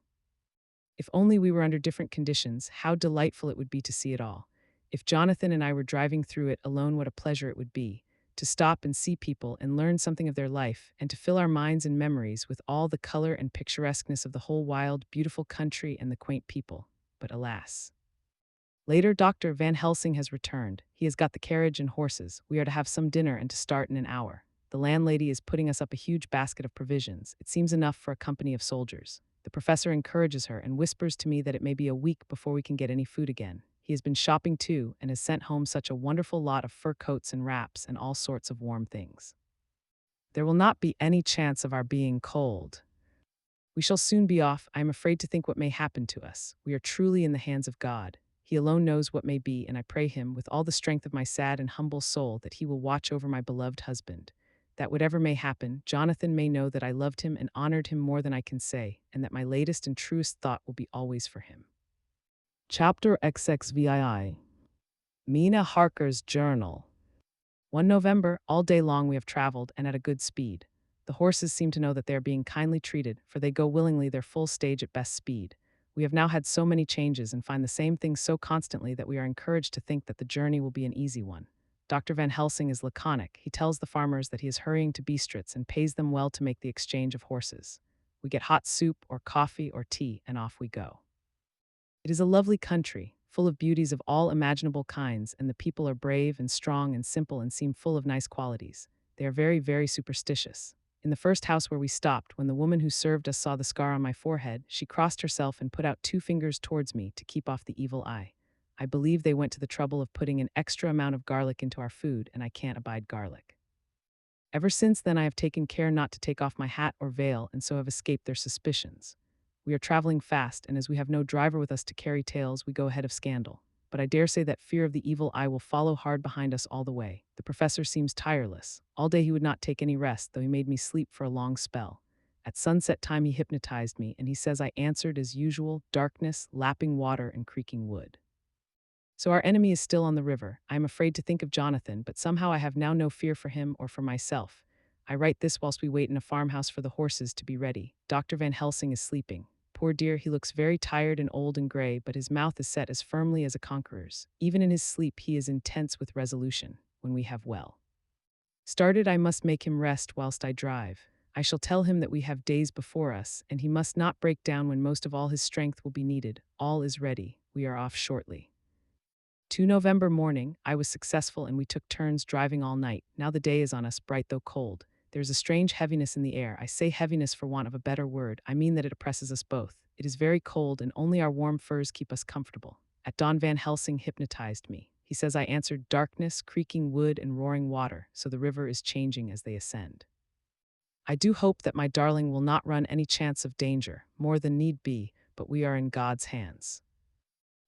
If only we were under different conditions, how delightful it would be to see it all. If Jonathan and I were driving through it alone, what a pleasure it would be to stop and see people and learn something of their life, and to fill our minds and memories with all the color and picturesqueness of the whole wild, beautiful country and the quaint people. But alas. Later, Dr. Van Helsing has returned. He has got the carriage and horses. We are to have some dinner and to start in an hour. The landlady is putting us up a huge basket of provisions. It seems enough for a company of soldiers. The professor encourages her and whispers to me that it may be a week before we can get any food again. He has been shopping too and has sent home such a wonderful lot of fur coats and wraps and all sorts of warm things. There will not be any chance of our being cold. We shall soon be off. I am afraid to think what may happen to us. We are truly in the hands of God. He alone knows what may be, and I pray him with all the strength of my sad and humble soul that he will watch over my beloved husband, that whatever may happen, Jonathan may know that I loved him and honored him more than I can say, and that my latest and truest thought will be always for him. Chapter XXVII. Mina Harker's Journal. 1 November, all day long we have traveled, and at a good speed. The horses seem to know that they are being kindly treated, for they go willingly their full stage at best speed. We have now had so many changes and find the same things so constantly that we are encouraged to think that the journey will be an easy one. Dr. Van Helsing is laconic. He tells the farmers that he is hurrying to Bistritz and pays them well to make the exchange of horses. We get hot soup or coffee or tea, and off we go. It is a lovely country, full of beauties of all imaginable kinds, and the people are brave and strong and simple and seem full of nice qualities. They are very, very superstitious. In the first house where we stopped, when the woman who served us saw the scar on my forehead, she crossed herself and put out 2 fingers towards me to keep off the evil eye. I believe they went to the trouble of putting an extra amount of garlic into our food, and I can't abide garlic. Ever since then I have taken care not to take off my hat or veil, and so have escaped their suspicions. We are traveling fast, and as we have no driver with us to carry tales, we go ahead of scandal. But I dare say that fear of the evil eye will follow hard behind us all the way. The professor seems tireless. All day he would not take any rest, though he made me sleep for a long spell. At sunset time he hypnotized me, and he says I answered as usual, darkness, lapping water, and creaking wood. So our enemy is still on the river. I am afraid to think of Jonathan, but somehow I have now no fear for him or for myself. I write this whilst we wait in a farmhouse for the horses to be ready. Dr. Van Helsing is sleeping. Poor dear, he looks very tired and old and gray, but his mouth is set as firmly as a conqueror's. Even in his sleep he is intense with resolution. When we have well started, I must make him rest whilst I drive. I shall tell him that we have days before us, and he must not break down when most of all his strength will be needed. All is ready. We are off shortly. 2 November morning, I was successful and we took turns driving all night. Now the day is on us, bright though cold. There is a strange heaviness in the air. I say heaviness for want of a better word. I mean that it oppresses us both. It is very cold and only our warm furs keep us comfortable. At dawn Van Helsing hypnotized me. He says I answered darkness, creaking wood, and roaring water, so the river is changing as they ascend. I do hope that my darling will not run any chance of danger, more than need be, but we are in God's hands.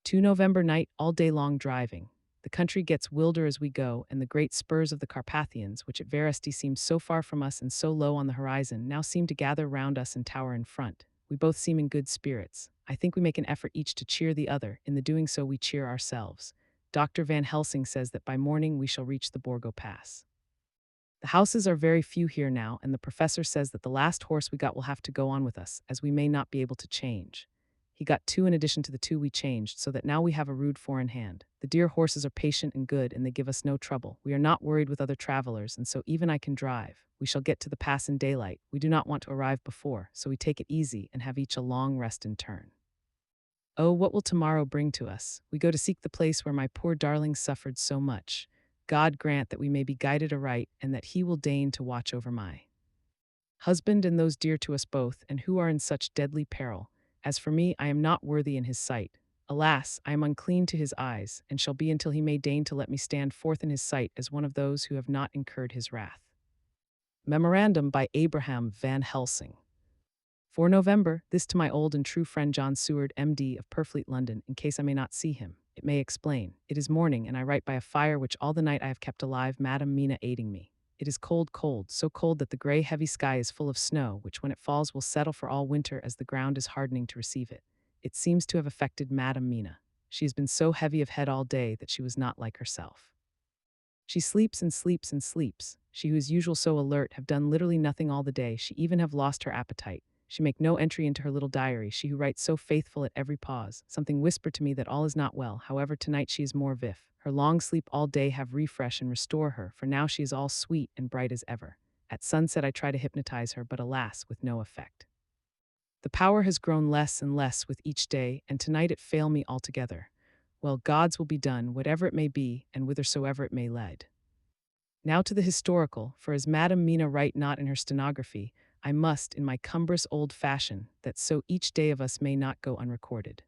2 November night, all day long driving. The country gets wilder as we go, and the great spurs of the Carpathians, which at Veresti seemed so far from us and so low on the horizon, now seem to gather round us and tower in front. We both seem in good spirits. I think we make an effort each to cheer the other. In the doing so, we cheer ourselves. Dr. Van Helsing says that by morning we shall reach the Borgo Pass. The houses are very few here now, and the professor says that the last horse we got will have to go on with us, as we may not be able to change. He got 2 in addition to the 2 we changed, so that now we have a rude 4 in hand. The dear horses are patient and good, and they give us no trouble. We are not worried with other travelers, and so even I can drive. We shall get to the pass in daylight. We do not want to arrive before, so we take it easy and have each a long rest in turn. Oh, what will tomorrow bring to us? We go to seek the place where my poor darling suffered so much. God grant that we may be guided aright, and that he will deign to watch over my husband and those dear to us both, and who are in such deadly peril. As for me, I am not worthy in his sight. Alas, I am unclean to his eyes, and shall be until he may deign to let me stand forth in his sight as one of those who have not incurred his wrath. Memorandum by Abraham Van Helsing. 4 November, this to my old and true friend John Seward, M.D. of Purfleet, London, in case I may not see him. It may explain. It is morning, and I write by a fire which all the night I have kept alive, Madam Mina aiding me. It is cold, cold, so cold that the gray, heavy sky is full of snow, which when it falls will settle for all winter as the ground is hardening to receive it. It seems to have affected Madame Mina. She has been so heavy of head all day that she was not like herself. She sleeps and sleeps and sleeps. She who is usual so alert have done literally nothing all the day. She even have lost her appetite. She make no entry into her little diary. She who writes so faithful at every pause. Something whisper to me that all is not well. However, tonight she is more vif. Her long sleep all day have refresh and restore her, for now she is all sweet and bright as ever. At sunset I try to hypnotize her, but alas, with no effect. The power has grown less and less with each day, and tonight it fail me altogether. Well, God's will be done, whatever it may be, and whithersoever it may lead. Now to the historical, for as Madame Mina write not in her stenography, I must, in my cumbrous old fashion, that so each day of us may not go unrecorded.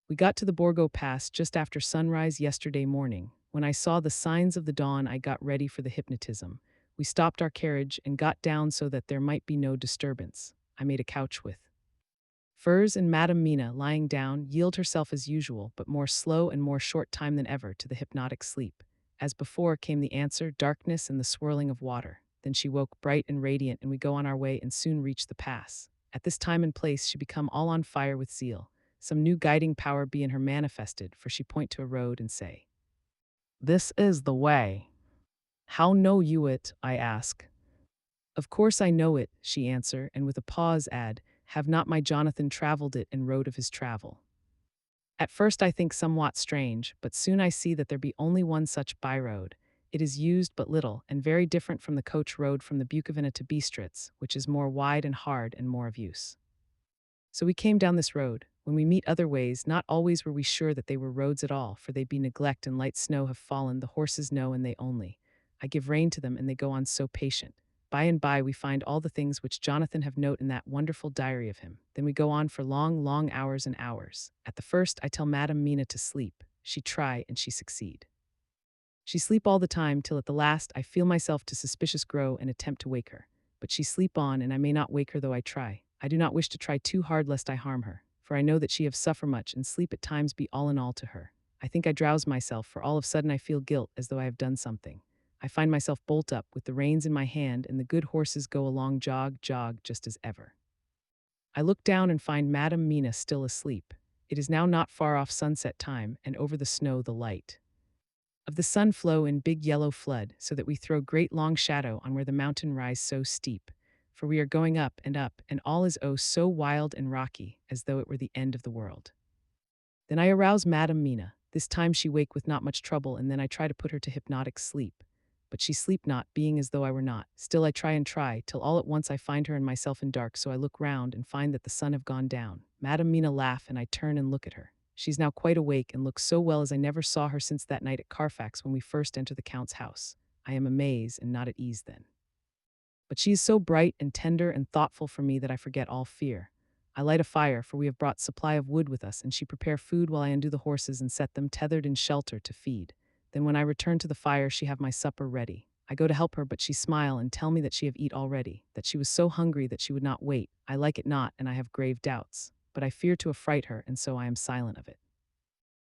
We got to the Borgo Pass just after sunrise yesterday morning. When I saw the signs of the dawn, I got ready for the hypnotism. We stopped our carriage and got down so that there might be no disturbance. I made a couch with furs, and Madame Mina, lying down, yield herself as usual, but more slow and more short time than ever, to the hypnotic sleep. As before came the answer, darkness and the swirling of water. Then she woke bright and radiant, and we go on our way and soon reach the pass. At this time and place she become all on fire with zeal. Some new guiding power be in her manifested, for she point to a road and say, "This is the way." "How know you it?" I ask. "Of course I know it," she answer, and with a pause add, "Have not my Jonathan travelled it and wrote of his travel?" At first I think somewhat strange, but soon I see that there be only one such by-road. It is used but little, and very different from the coach road from the Bukovina to Bistritz, which is more wide and hard and more of use. So we came down this road. When we meet other ways, not always were we sure that they were roads at all, for they be neglect and light snow have fallen, the horses know and they only. I give rein to them and they go on so patient. By and by we find all the things which Jonathan have note in that wonderful diary of him. Then we go on for long, long hours and hours. At the first I tell Madame Mina to sleep. She try and she succeed. She sleep all the time, till at the last I feel myself to suspicious grow and attempt to wake her. But she sleep on, and I may not wake her though I try. I do not wish to try too hard lest I harm her, for I know that she have suffer much, and sleep at times be all in all to her. I think I drowse myself, for all of sudden I feel guilt, as though I have done something. I find myself bolt up, with the reins in my hand, and the good horses go along jog, jog, just as ever. I look down and find Madame Mina still asleep. It is now not far off sunset time, and over the snow the light of the sun flow in big yellow flood, so that we throw great long shadow on where the mountain rise so steep. For we are going up, and all is oh so wild and rocky, as though it were the end of the world. Then I arouse Madame Mina. This time she wake with not much trouble, and then I try to put her to hypnotic sleep. But she sleep not, being as though I were not. Still I try and try, till all at once I find her and myself in dark, so I look round and find that the sun have gone down. Madame Mina laugh, and I turn and look at her. She's now quite awake, and looks so well as I never saw her since that night at Carfax when we first entered the Count's house. I am amazed and not at ease then. But she is so bright and tender and thoughtful for me that I forget all fear. I light a fire, for we have brought supply of wood with us, and she prepare food while I undo the horses and set them tethered in shelter to feed. Then when I return to the fire, she have my supper ready. I go to help her, but she smile and tell me that she have eat already, that she was so hungry that she would not wait. I like it not, and I have grave doubts, but I fear to affright her, and so I am silent of it.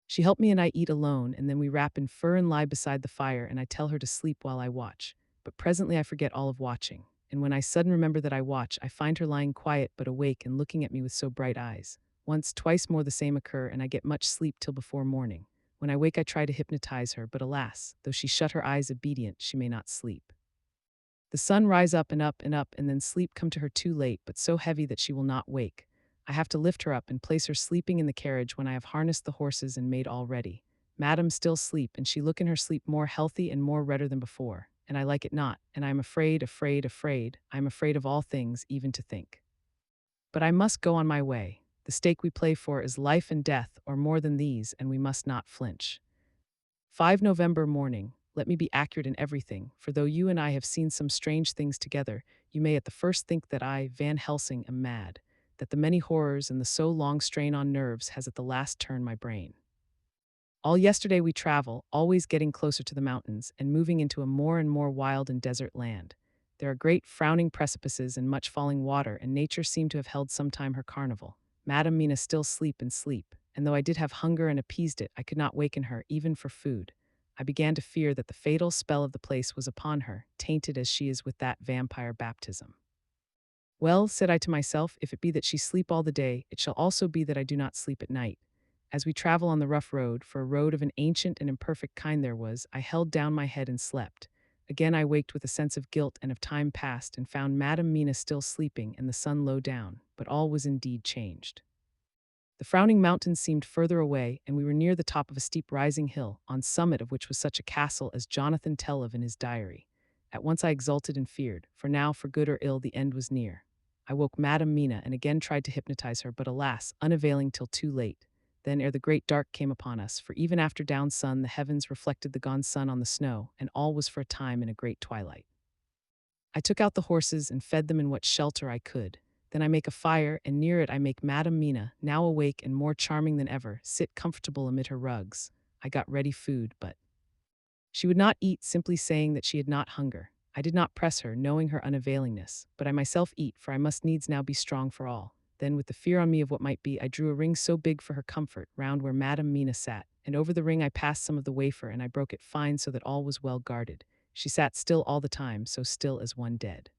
She help me and I eat alone, and then we wrap in fur and lie beside the fire, and I tell her to sleep while I watch. But presently I forget all of watching, and when I sudden remember that I watch, I find her lying quiet but awake and looking at me with so bright eyes. Once, twice more the same occur, and I get much sleep till before morning. When I wake I try to hypnotize her, but alas, though she shut her eyes obedient, she may not sleep. The sun rise up and up and up, and then sleep come to her too late, but so heavy that she will not wake. I have to lift her up and place her sleeping in the carriage when I have harnessed the horses and made all ready. Madam still sleep, and she look in her sleep more healthy and more redder than before, and I like it not, and I am afraid, afraid, afraid. I am afraid of all things, even to think. But I must go on my way. The stake we play for is life and death, or more than these, and we must not flinch. 5 November morning. Let me be accurate in everything, for though you and I have seen some strange things together, you may at the first think that I, Van Helsing, am mad, that the many horrors and the so long strain on nerves has at the last turned my brain. All yesterday we travel, always getting closer to the mountains, and moving into a more and more wild and desert land. There are great frowning precipices and much falling water, and nature seemed to have held some time her carnival. Madame Mina still sleep and sleep, and though I did have hunger and appeased it, I could not waken her, even for food. I began to fear that the fatal spell of the place was upon her, tainted as she is with that vampire baptism. Well, said I to myself, if it be that she sleep all the day, it shall also be that I do not sleep at night. As we travel on the rough road, for a road of an ancient and imperfect kind there was, I held down my head and slept. Again I waked with a sense of guilt and of time past, and found Madam Mina still sleeping and the sun low down, but all was indeed changed. The frowning mountains seemed further away, and we were near the top of a steep rising hill, on summit of which was such a castle as Jonathan tell of in his diary. At once I exulted and feared, for now, for good or ill, the end was near. I woke Madam Mina and again tried to hypnotize her, but alas, unavailing till too late. Then ere the great dark came upon us, for even after down sun the heavens reflected the gone sun on the snow, and all was for a time in a great twilight. I took out the horses and fed them in what shelter I could. Then I make a fire, and near it I make Madam Mina, now awake and more charming than ever, sit comfortable amid her rugs. I got ready food, but she would not eat, simply saying that she had not hunger. I did not press her, knowing her unavailingness, but I myself eat, for I must needs now be strong for all. Then, with the fear on me of what might be, I drew a ring so big for her comfort, round where Madam Mina sat, and over the ring I passed some of the wafer, and I broke it fine so that all was well guarded. She sat still all the time, so still as one dead.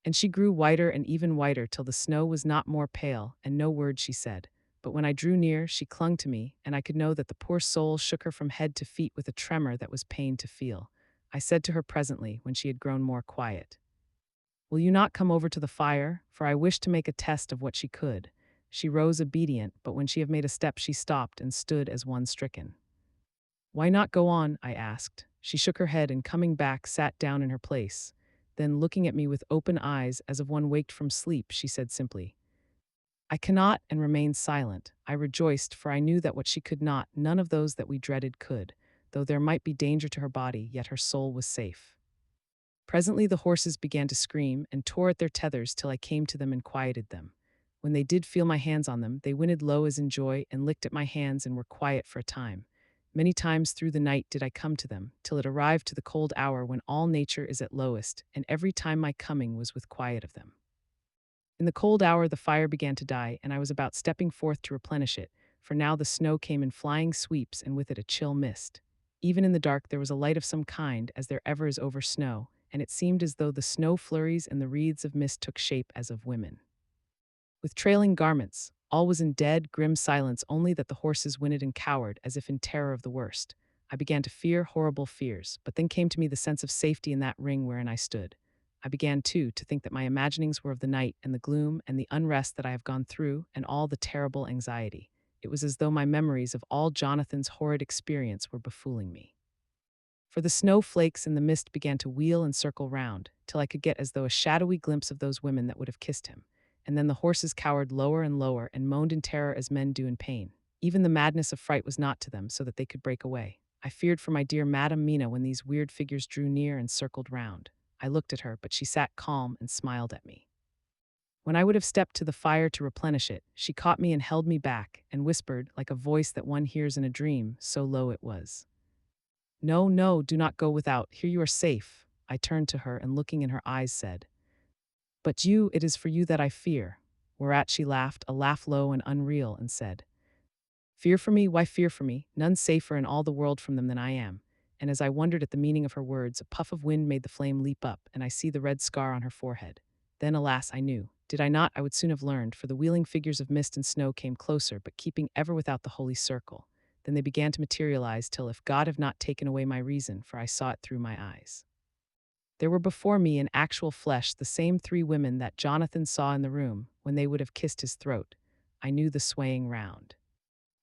And she grew whiter and even whiter till the snow was not more pale, and no word she said. But when I drew near, she clung to me, and I could know that the poor soul shook her from head to feet with a tremor that was pain to feel. I said to her presently, when she had grown more quiet, "Will you not come over to the fire? For I wish to make a test of what she could." She rose obedient, but when she had made a step she stopped and stood as one stricken. "Why not go on?" I asked. She shook her head and coming back sat down in her place. Then looking at me with open eyes as of one waked from sleep, she said simply, "I cannot," and remained silent. I rejoiced, for I knew that what she could not, none of those that we dreaded could. Though there might be danger to her body, yet her soul was safe. Presently the horses began to scream and tore at their tethers till I came to them and quieted them. When they did feel my hands on them, they whinnied low as in joy and licked at my hands and were quiet for a time. Many times through the night did I come to them, till it arrived to the cold hour when all nature is at lowest, and every time my coming was with quiet of them. In the cold hour the fire began to die, and I was about stepping forth to replenish it, for now the snow came in flying sweeps and with it a chill mist. Even in the dark there was a light of some kind, as there ever is over snow, and it seemed as though the snow flurries and the wreaths of mist took shape as of women. With trailing garments, all was in dead, grim silence, only that the horses whinnied and cowered, as if in terror of the worst. I began to fear horrible fears, but then came to me the sense of safety in that ring wherein I stood. I began, too, to think that my imaginings were of the night and the gloom and the unrest that I have gone through and all the terrible anxiety. It was as though my memories of all Jonathan's horrid experience were befooling me. For the snowflakes and the mist began to wheel and circle round, till I could get as though a shadowy glimpse of those women that would have kissed him. And then the horses cowered lower and lower and moaned in terror as men do in pain. Even the madness of fright was not to them, so that they could break away. I feared for my dear Madam Mina when these weird figures drew near and circled round. I looked at her, but she sat calm and smiled at me. When I would have stepped to the fire to replenish it, she caught me and held me back, and whispered, like a voice that one hears in a dream, so low it was, "No, no, do not go without. Here you are safe." I turned to her and looking in her eyes said, "But you, it is for you that I fear." Whereat she laughed, a laugh low and unreal, and said, "Fear for me? Why fear for me? None safer in all the world from them than I am." And as I wondered at the meaning of her words, a puff of wind made the flame leap up, and I see the red scar on her forehead. Then, alas, I knew. Did I not, I would soon have learned, for the wheeling figures of mist and snow came closer, but keeping ever without the holy circle. Then they began to materialize till, if God have not taken away my reason, for I saw it through my eyes, there were before me in actual flesh the same three women that Jonathan saw in the room when they would have kissed his throat. I knew the swaying round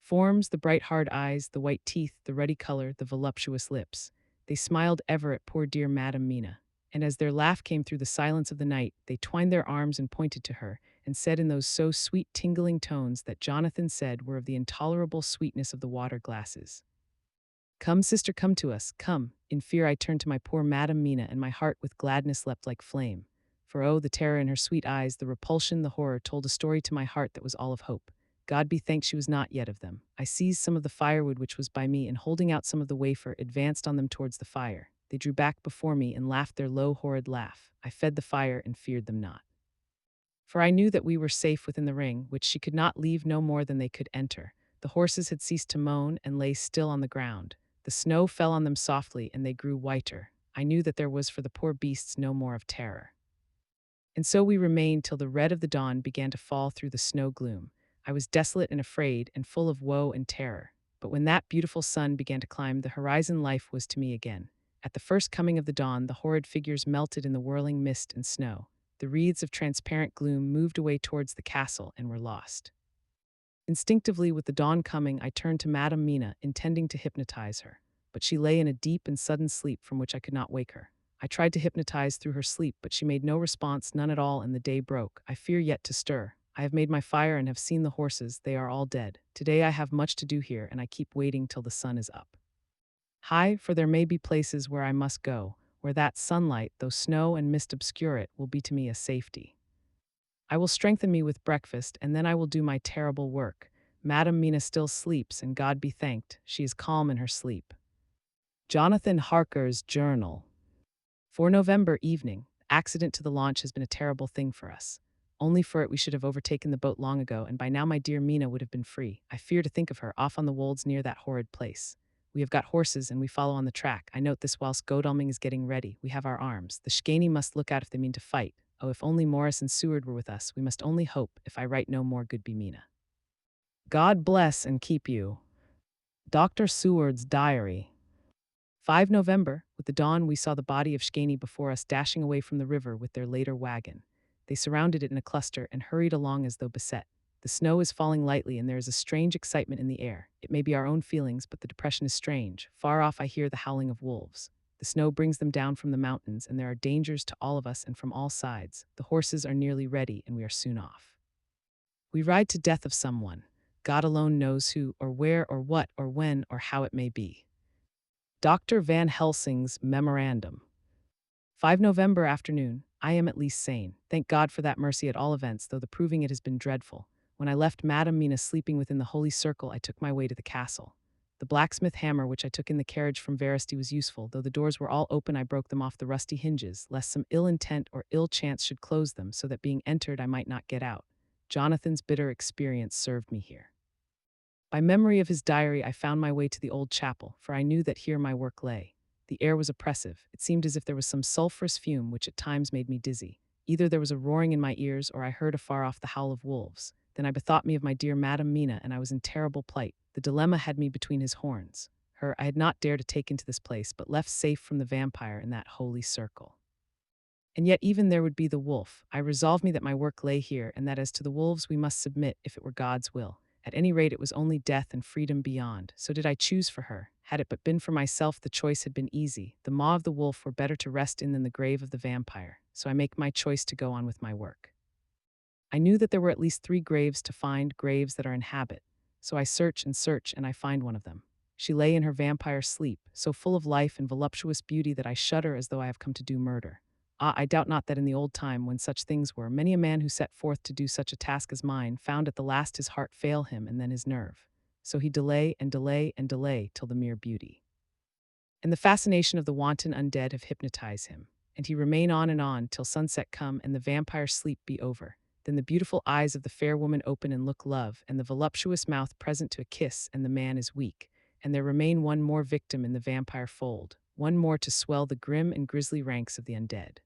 forms, the bright hard eyes, the white teeth, the ruddy color, the voluptuous lips. They smiled ever at poor dear Madam Mina, and as their laugh came through the silence of the night, they twined their arms and pointed to her, and said in those so sweet tingling tones that Jonathan said were of the intolerable sweetness of the water glasses, "Come, sister, come to us, come." In fear I turned to my poor Madam Mina, and my heart with gladness leapt like flame. For oh, the terror in her sweet eyes, the repulsion, the horror, told a story to my heart that was all of hope. God be thanked she was not yet of them. I seized some of the firewood which was by me, and holding out some of the wafer, advanced on them towards the fire. They drew back before me and laughed their low, horrid laugh. I fed the fire and feared them not. For I knew that we were safe within the ring, which she could not leave no more than they could enter. The horses had ceased to moan and lay still on the ground. The snow fell on them softly, and they grew whiter. I knew that there was for the poor beasts no more of terror. And so we remained till the red of the dawn began to fall through the snow gloom. I was desolate and afraid, and full of woe and terror. But when that beautiful sun began to climb the horizon, life was to me again. At the first coming of the dawn, the horrid figures melted in the whirling mist and snow. The wreaths of transparent gloom moved away towards the castle and were lost. Instinctively, with the dawn coming, I turned to Madame Mina, intending to hypnotize her. But she lay in a deep and sudden sleep from which I could not wake her. I tried to hypnotize through her sleep, but she made no response, none at all, and the day broke. I fear yet to stir. I have made my fire and have seen the horses. They are all dead. Today I have much to do here, and I keep waiting till the sun is up. High, for there may be places where I must go, where that sunlight, though snow and mist obscure it, will be to me a safety. I will strengthen me with breakfast, and then I will do my terrible work. Madame Mina still sleeps, and God be thanked, she is calm in her sleep. Jonathan Harker's Journal. For November evening, accident to the launch has been a terrible thing for us. Only for it we should have overtaken the boat long ago, and by now my dear Mina would have been free. I fear to think of her, off on the wolds near that horrid place. We have got horses, and we follow on the track. I note this whilst Godalming is getting ready. We have our arms. The Schkane must look out if they mean to fight. Oh, if only Morris and Seward were with us. We must only hope, if I write no more, good be Mina. God bless and keep you. Dr. Seward's Diary. 5 November, with the dawn we saw the body of Schkane before us dashing away from the river with their later wagon. They surrounded it in a cluster and hurried along as though beset. The snow is falling lightly, and there is a strange excitement in the air. It may be our own feelings, but the depression is strange. Far off I hear the howling of wolves. The snow brings them down from the mountains, and there are dangers to all of us and from all sides. The horses are nearly ready, and we are soon off. We ride to death of someone. God alone knows who, or where, or what, or when, or how it may be. Dr. Van Helsing's Memorandum. 5 November afternoon. I am at least sane. Thank God for that mercy at all events, though the proving it has been dreadful. When I left Madame Mina sleeping within the holy circle, I took my way to the castle. The blacksmith hammer which I took in the carriage from Veresti was useful. Though the doors were all open, I broke them off the rusty hinges, lest some ill intent or ill chance should close them, so that being entered I might not get out. Jonathan's bitter experience served me here. By memory of his diary, I found my way to the old chapel, for I knew that here my work lay. The air was oppressive. It seemed as if there was some sulphurous fume which at times made me dizzy. Either there was a roaring in my ears, or I heard afar off the howl of wolves. Then I bethought me of my dear Madame Mina, and I was in terrible plight. The dilemma had me between his horns. Her I had not dared to take into this place, but left safe from the vampire in that holy circle. And yet even there would be the wolf. I resolved me that my work lay here, and that as to the wolves we must submit, if it were God's will. At any rate, it was only death and freedom beyond. So did I choose for her. Had it but been for myself, the choice had been easy. The maw of the wolf were better to rest in than the grave of the vampire. So I make my choice to go on with my work. I knew that there were at least 3 graves to find, graves that are in habit. So I search, and I find one of them. She lay in her vampire sleep, so full of life and voluptuous beauty that I shudder as though I have come to do murder. Ah, I doubt not that in the old time, when such things were, many a man who set forth to do such a task as mine found at the last his heart fail him and then his nerve. So he delay and delay and delay till the mere beauty and the fascination of the wanton undead have hypnotized him, and he remain on and on till sunset come and the vampire sleep be over. Then the beautiful eyes of the fair woman open and look love, and the voluptuous mouth present to a kiss, and the man is weak, and there remain one more victim in the vampire fold, one more to swell the grim and grisly ranks of the undead.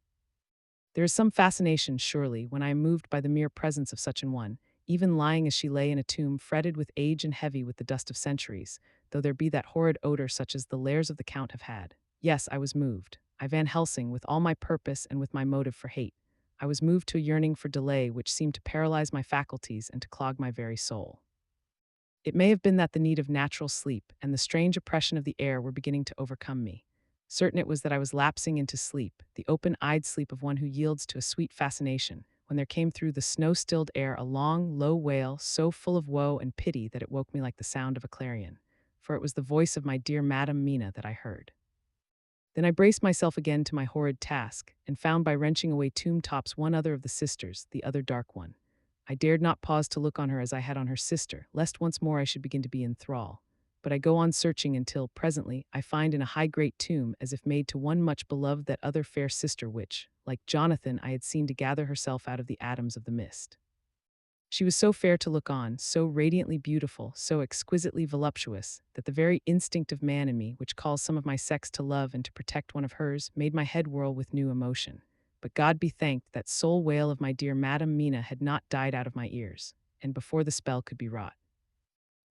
There is some fascination, surely, when I am moved by the mere presence of such an one, even lying as she lay in a tomb fretted with age and heavy with the dust of centuries, though there be that horrid odor such as the lairs of the Count have had. Yes, I was moved. I Van Helsing with all my purpose and with my motive for hate. I was moved to a yearning for delay which seemed to paralyze my faculties and to clog my very soul. It may have been that the need of natural sleep and the strange oppression of the air were beginning to overcome me. Certain it was that I was lapsing into sleep, the open-eyed sleep of one who yields to a sweet fascination, when there came through the snow-stilled air a long, low wail so full of woe and pity that it woke me like the sound of a clarion, for it was the voice of my dear Madame Mina that I heard. Then I braced myself again to my horrid task, and found by wrenching away tomb tops one other of the sisters, the other dark one. I dared not pause to look on her as I had on her sister, lest once more I should begin to be in thrall. But I go on searching until, presently, I find in a high great tomb, as if made to one much beloved, that other fair sister which, like Jonathan, I had seen to gather herself out of the atoms of the mist. She was so fair to look on, so radiantly beautiful, so exquisitely voluptuous, that the very instinct of man in me, which calls some of my sex to love and to protect one of hers, made my head whirl with new emotion. But God be thanked that soul wail of my dear Madame Mina had not died out of my ears, and before the spell could be wrought.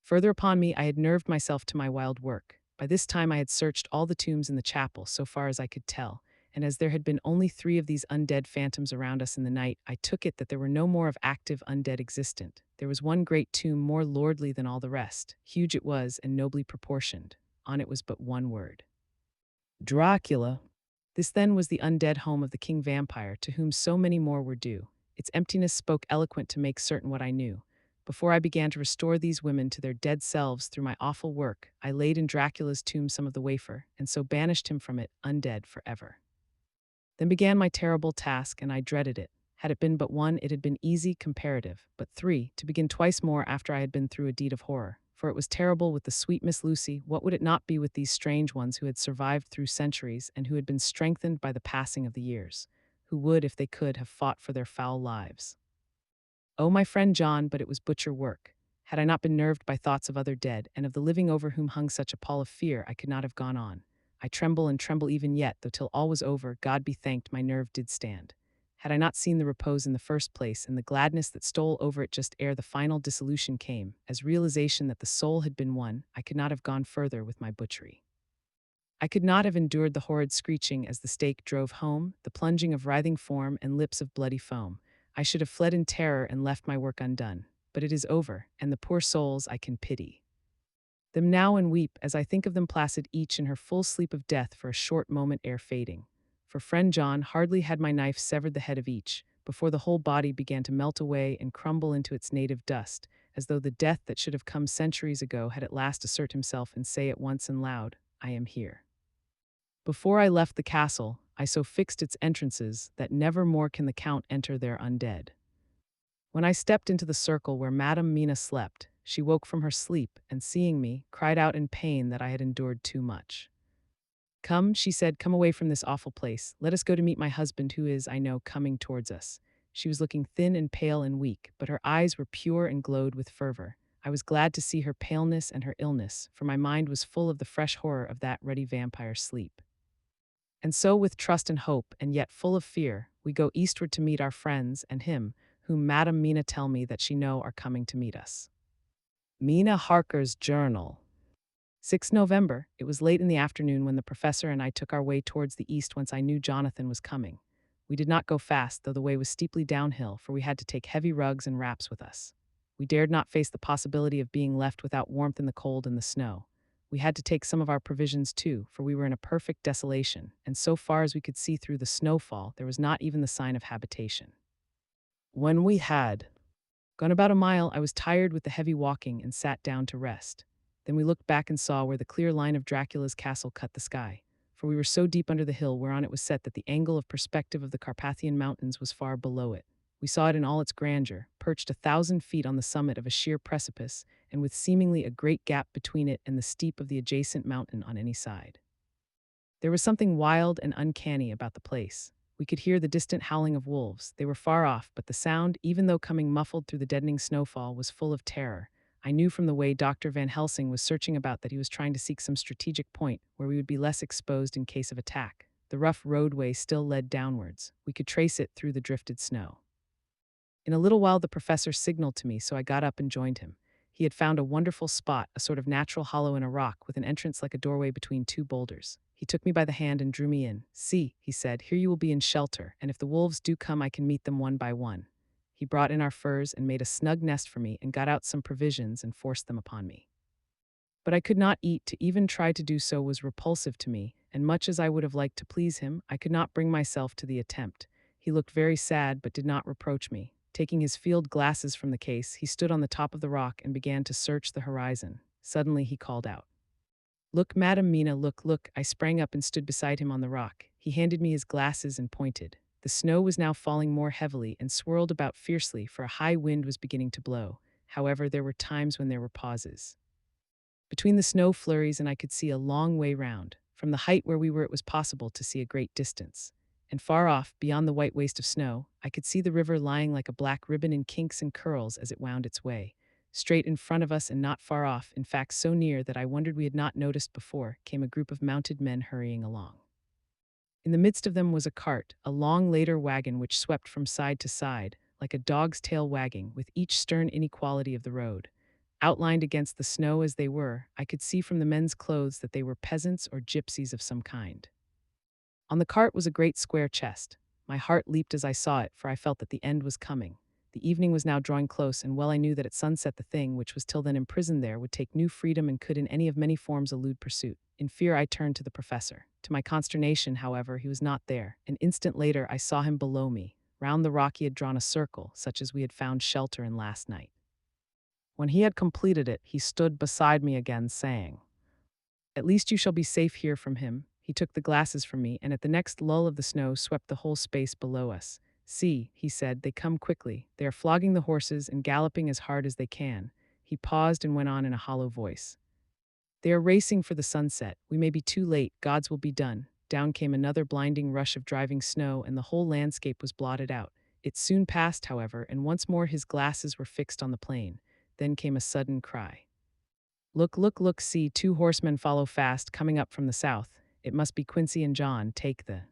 Further upon me, I had nerved myself to my wild work. By this time I had searched all the tombs in the chapel, so far as I could tell, and as there had been only 3 of these undead phantoms around us in the night, I took it that there were no more of active undead existent. There was one great tomb more lordly than all the rest. Huge it was, and nobly proportioned. On it was but one word: Dracula. This then was the undead home of the king vampire, to whom so many more were due. Its emptiness spoke eloquent to make certain what I knew. Before I began to restore these women to their dead selves through my awful work, I laid in Dracula's tomb some of the wafer, and so banished him from it, undead forever. Then began my terrible task, and I dreaded it. Had it been but one, it had been easy, comparative, but 3, to begin twice more after I had been through a deed of horror. For it was terrible with the sweet Miss Lucy, what would it not be with these strange ones who had survived through centuries and who had been strengthened by the passing of the years, who would, if they could, have fought for their foul lives. Oh, my friend John, but it was butcher work. Had I not been nerved by thoughts of other dead, and of the living over whom hung such a pall of fear, I could not have gone on. I tremble and tremble even yet, though till all was over, God be thanked, my nerve did stand. Had I not seen the repose in the first place, and the gladness that stole over it just ere the final dissolution came, as realization that the soul had been won, I could not have gone further with my butchery. I could not have endured the horrid screeching as the stake drove home, the plunging of writhing form and lips of bloody foam. I should have fled in terror and left my work undone. But it is over, and the poor souls I can pity them now and weep as I think of them placid each in her full sleep of death for a short moment ere fading. For friend John, hardly had my knife severed the head of each, before the whole body began to melt away and crumble into its native dust, as though the death that should have come centuries ago had at last assert himself and say at once and loud, I am here. Before I left the castle, I so fixed its entrances that never more can the Count enter there undead. When I stepped into the circle where Madame Mina slept, she woke from her sleep, and seeing me, cried out in pain that I had endured too much. Come, she said, come away from this awful place. Let us go to meet my husband, who is, I know, coming towards us. She was looking thin and pale and weak, but her eyes were pure and glowed with fervor. I was glad to see her paleness and her illness, for my mind was full of the fresh horror of that ruddy vampire sleep. And so, with trust and hope, and yet full of fear, we go eastward to meet our friends and him, whom Madame Mina tell me that she know are coming to meet us. Mina Harker's Journal. 6 November. It was late in the afternoon when the professor and I took our way towards the east, whence I knew Jonathan was coming. We did not go fast, though the way was steeply downhill, for we had to take heavy rugs and wraps with us. We dared not face the possibility of being left without warmth in the cold and the snow. We had to take some of our provisions too, for we were in a perfect desolation, and so far as we could see through the snowfall, there was not even the sign of habitation. When we had gone about a mile, I was tired with the heavy walking and sat down to rest. Then we looked back and saw where the clear line of Dracula's castle cut the sky, for we were so deep under the hill whereon it was set that the angle of perspective of the Carpathian Mountains was far below it. We saw it in all its grandeur, perched 1,000 feet on the summit of a sheer precipice, and with seemingly a great gap between it and the steep of the adjacent mountain on any side. There was something wild and uncanny about the place. We could hear the distant howling of wolves. They were far off, but the sound, even though coming muffled through the deadening snowfall, was full of terror. I knew from the way Dr. Van Helsing was searching about that he was trying to seek some strategic point where we would be less exposed in case of attack. The rough roadway still led downwards. We could trace it through the drifted snow. In a little while the professor signaled to me, so I got up and joined him. He had found a wonderful spot, a sort of natural hollow in a rock with an entrance like a doorway between 2 boulders. He took me by the hand and drew me in. See, he said, here you will be in shelter, and if the wolves do come I can meet them one by one. He brought in our furs and made a snug nest for me and got out some provisions and forced them upon me. But I could not eat. To even try to do so was repulsive to me, and much as I would have liked to please him, I could not bring myself to the attempt. He looked very sad but did not reproach me. Taking his field glasses from the case, he stood on the top of the rock and began to search the horizon. Suddenly he called out, Look, Madame Mina, look, look. I sprang up and stood beside him on the rock. He handed me his glasses and pointed. The snow was now falling more heavily and swirled about fiercely, for a high wind was beginning to blow. However, there were times when there were pauses between the snow flurries, and I could see a long way round. From the height where we were it was possible to see a great distance. And far off, beyond the white waste of snow, I could see the river lying like a black ribbon in kinks and curls as it wound its way. Straight in front of us and not far off, in fact so near that I wondered we had not noticed before, came a group of mounted men hurrying along. In the midst of them was a cart, a long later wagon which swept from side to side, like a dog's tail wagging, with each stern inequality of the road. Outlined against the snow as they were, I could see from the men's clothes that they were peasants or gypsies of some kind. On the cart was a great square chest. My heart leaped as I saw it, for I felt that the end was coming. The evening was now drawing close, and well I knew that at sunset the thing, which was till then imprisoned there, would take new freedom and could in any of many forms elude pursuit. In fear I turned to the professor. To my consternation, however, he was not there. An instant later I saw him below me. Round the rock he had drawn a circle, such as we had found shelter in last night. When he had completed it, he stood beside me again, saying, "At least you shall be safe here from him." He took the glasses from me, and at the next lull of the snow swept the whole space below us. "See," he said, "they come quickly. They are flogging the horses and galloping as hard as they can." He paused and went on in a hollow voice. "They are racing for the sunset. We may be too late. God's will be done." Down came another blinding rush of driving snow, and the whole landscape was blotted out. It soon passed, however, and once more his glasses were fixed on the plain. Then came a sudden cry. "Look, look, look, see, two horsemen follow fast, coming up from the south. It must be Quincy and John. Take the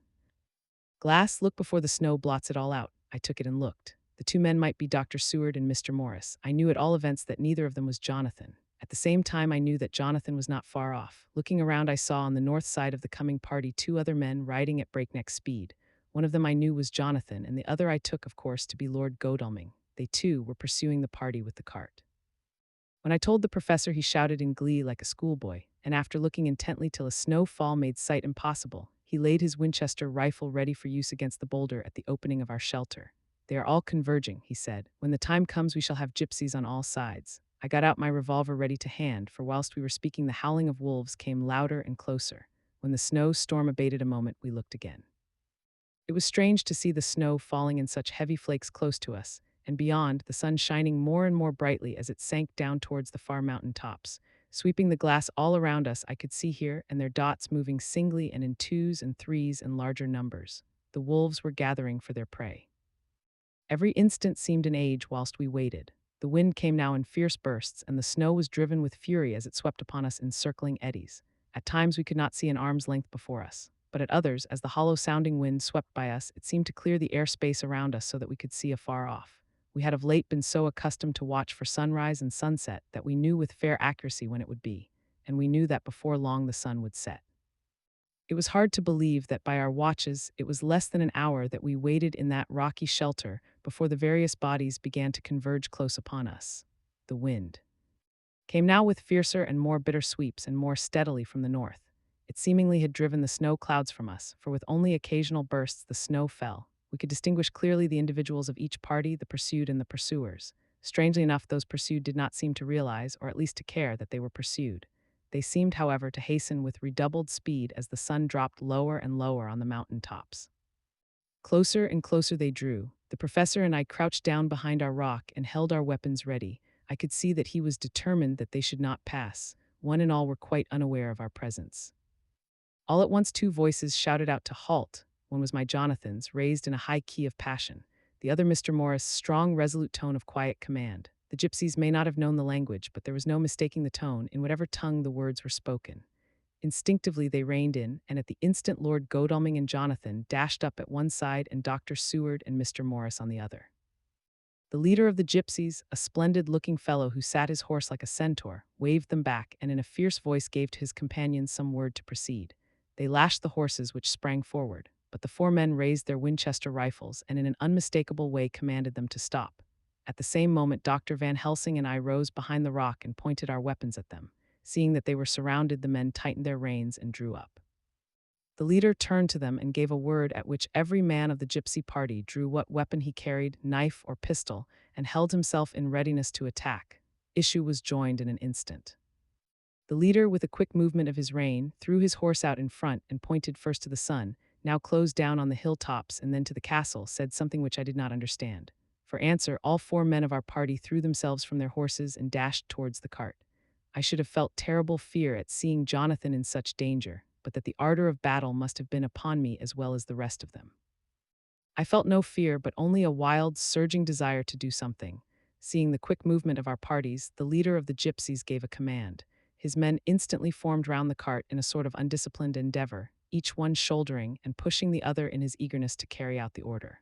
glass, look before the snow blots it all out." I took it and looked. The two men might be Dr. Seward and Mr. Morris. I knew at all events that neither of them was Jonathan. At the same time I knew that Jonathan was not far off. Looking around I saw on the north side of the coming party two other men riding at breakneck speed. One of them I knew was Jonathan, and the other I took, of course, to be Lord Godalming. They, too, were pursuing the party with the cart. When I told the professor, he shouted in glee like a schoolboy, and after looking intently till a snowfall made sight impossible, he laid his Winchester rifle ready for use against the boulder at the opening of our shelter. "They are all converging," he said. "When the time comes we shall have gypsies on all sides." I got out my revolver ready to hand, for whilst we were speaking the howling of wolves came louder and closer. When the snow storm abated a moment, we looked again. It was strange to see the snow falling in such heavy flakes close to us, and beyond, the sun shining more and more brightly as it sank down towards the far mountain tops. Sweeping the glass all around us, I could see here and there dots moving singly and in twos and threes and larger numbers. The wolves were gathering for their prey. Every instant seemed an age whilst we waited. The wind came now in fierce bursts, and the snow was driven with fury as it swept upon us in circling eddies. At times we could not see an arm's length before us, but at others, as the hollow-sounding wind swept by us, it seemed to clear the air space around us so that we could see afar off. We had of late been so accustomed to watch for sunrise and sunset that we knew with fair accuracy when it would be, and we knew that before long the sun would set. It was hard to believe that by our watches it was less than an hour that we waited in that rocky shelter before the various bodies began to converge close upon us. The wind came now with fiercer and more bitter sweeps and more steadily from the north. It seemingly had driven the snow clouds from us, for with only occasional bursts the snow fell. We could distinguish clearly the individuals of each party, the pursued and the pursuers. Strangely enough, those pursued did not seem to realize, or at least to care, that they were pursued. They seemed, however, to hasten with redoubled speed as the sun dropped lower and lower on the mountain tops. Closer and closer they drew. The professor and I crouched down behind our rock and held our weapons ready. I could see that he was determined that they should not pass. One and all were quite unaware of our presence. All at once two voices shouted out to halt. One was my Jonathan's, raised in a high key of passion. The other Mr. Morris' strong, resolute tone of quiet command. The gypsies may not have known the language, but there was no mistaking the tone, in whatever tongue the words were spoken. Instinctively they reined in, and at the instant Lord Godalming and Jonathan dashed up at one side and Dr. Seward and Mr. Morris on the other. The leader of the gypsies, a splendid-looking fellow who sat his horse like a centaur, waved them back and in a fierce voice gave to his companions some word to proceed. They lashed the horses, which sprang forward, but the four men raised their Winchester rifles and in an unmistakable way commanded them to stop. At the same moment Dr. Van Helsing and I rose behind the rock and pointed our weapons at them. Seeing that they were surrounded, the men tightened their reins and drew up. The leader turned to them and gave a word at which every man of the gypsy party drew what weapon he carried, knife or pistol, and held himself in readiness to attack. Issue was joined in an instant. The leader, with a quick movement of his rein, threw his horse out in front and pointed first to the sun, now closed down on the hilltops, and then to the castle, said something which I did not understand. For answer, all four men of our party threw themselves from their horses and dashed towards the cart. I should have felt terrible fear at seeing Jonathan in such danger, but that the ardor of battle must have been upon me as well as the rest of them. I felt no fear, but only a wild, surging desire to do something. Seeing the quick movement of our parties, the leader of the gypsies gave a command. His men instantly formed round the cart in a sort of undisciplined endeavor, each one shouldering and pushing the other in his eagerness to carry out the order.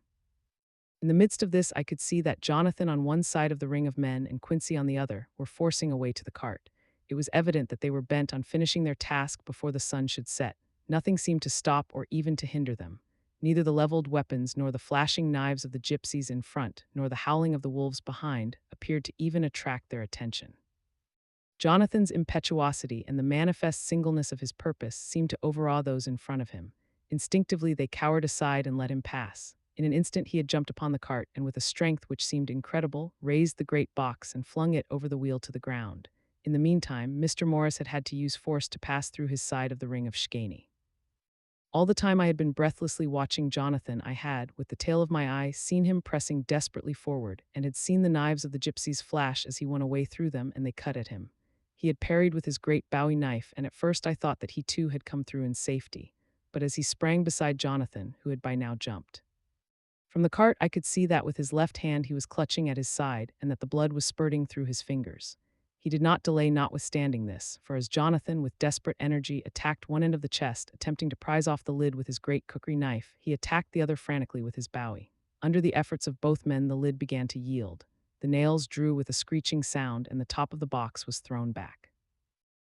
In the midst of this, I could see that Jonathan on one side of the ring of men and Quincy on the other were forcing a way to the cart. It was evident that they were bent on finishing their task before the sun should set. Nothing seemed to stop or even to hinder them. Neither the leveled weapons nor the flashing knives of the gypsies in front, nor the howling of the wolves behind, appeared to even attract their attention. Jonathan's impetuosity and the manifest singleness of his purpose seemed to overawe those in front of him. Instinctively, they cowered aside and let him pass. In an instant, he had jumped upon the cart and, with a strength which seemed incredible, raised the great box and flung it over the wheel to the ground. In the meantime, Mr. Morris had had to use force to pass through his side of the ring of Shganey. All the time I had been breathlessly watching Jonathan, I had, with the tail of my eye, seen him pressing desperately forward, and had seen the knives of the gypsies flash as he went away through them, and they cut at him. He had parried with his great Bowie knife, and at first I thought that he too had come through in safety. But as he sprang beside Jonathan, who had by now jumped from the cart, I could see that with his left hand he was clutching at his side, and that the blood was spurting through his fingers. He did not delay notwithstanding this, for as Jonathan, with desperate energy, attacked one end of the chest, attempting to prise off the lid with his great cookery knife, he attacked the other frantically with his Bowie. Under the efforts of both men, the lid began to yield. The nails drew with a screeching sound, and the top of the box was thrown back.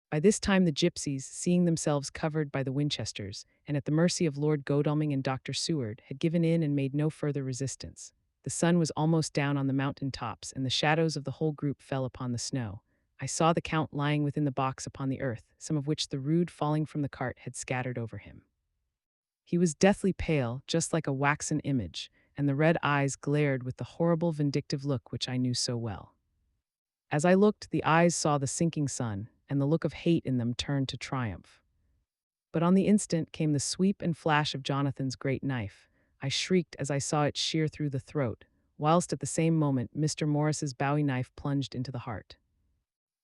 By this time the gypsies, seeing themselves covered by the Winchesters, and at the mercy of Lord Godalming and Dr. Seward, had given in and made no further resistance. The sun was almost down on the mountain tops, and the shadows of the whole group fell upon the snow. I saw the Count lying within the box upon the earth, some of which the rude falling from the cart had scattered over him. He was deathly pale, just like a waxen image, and the red eyes glared with the horrible vindictive look which I knew so well. As I looked, the eyes saw the sinking sun, and the look of hate in them turned to triumph. But on the instant came the sweep and flash of Jonathan's great knife. I shrieked as I saw it shear through the throat, whilst at the same moment Mr. Morris's Bowie knife plunged into the heart.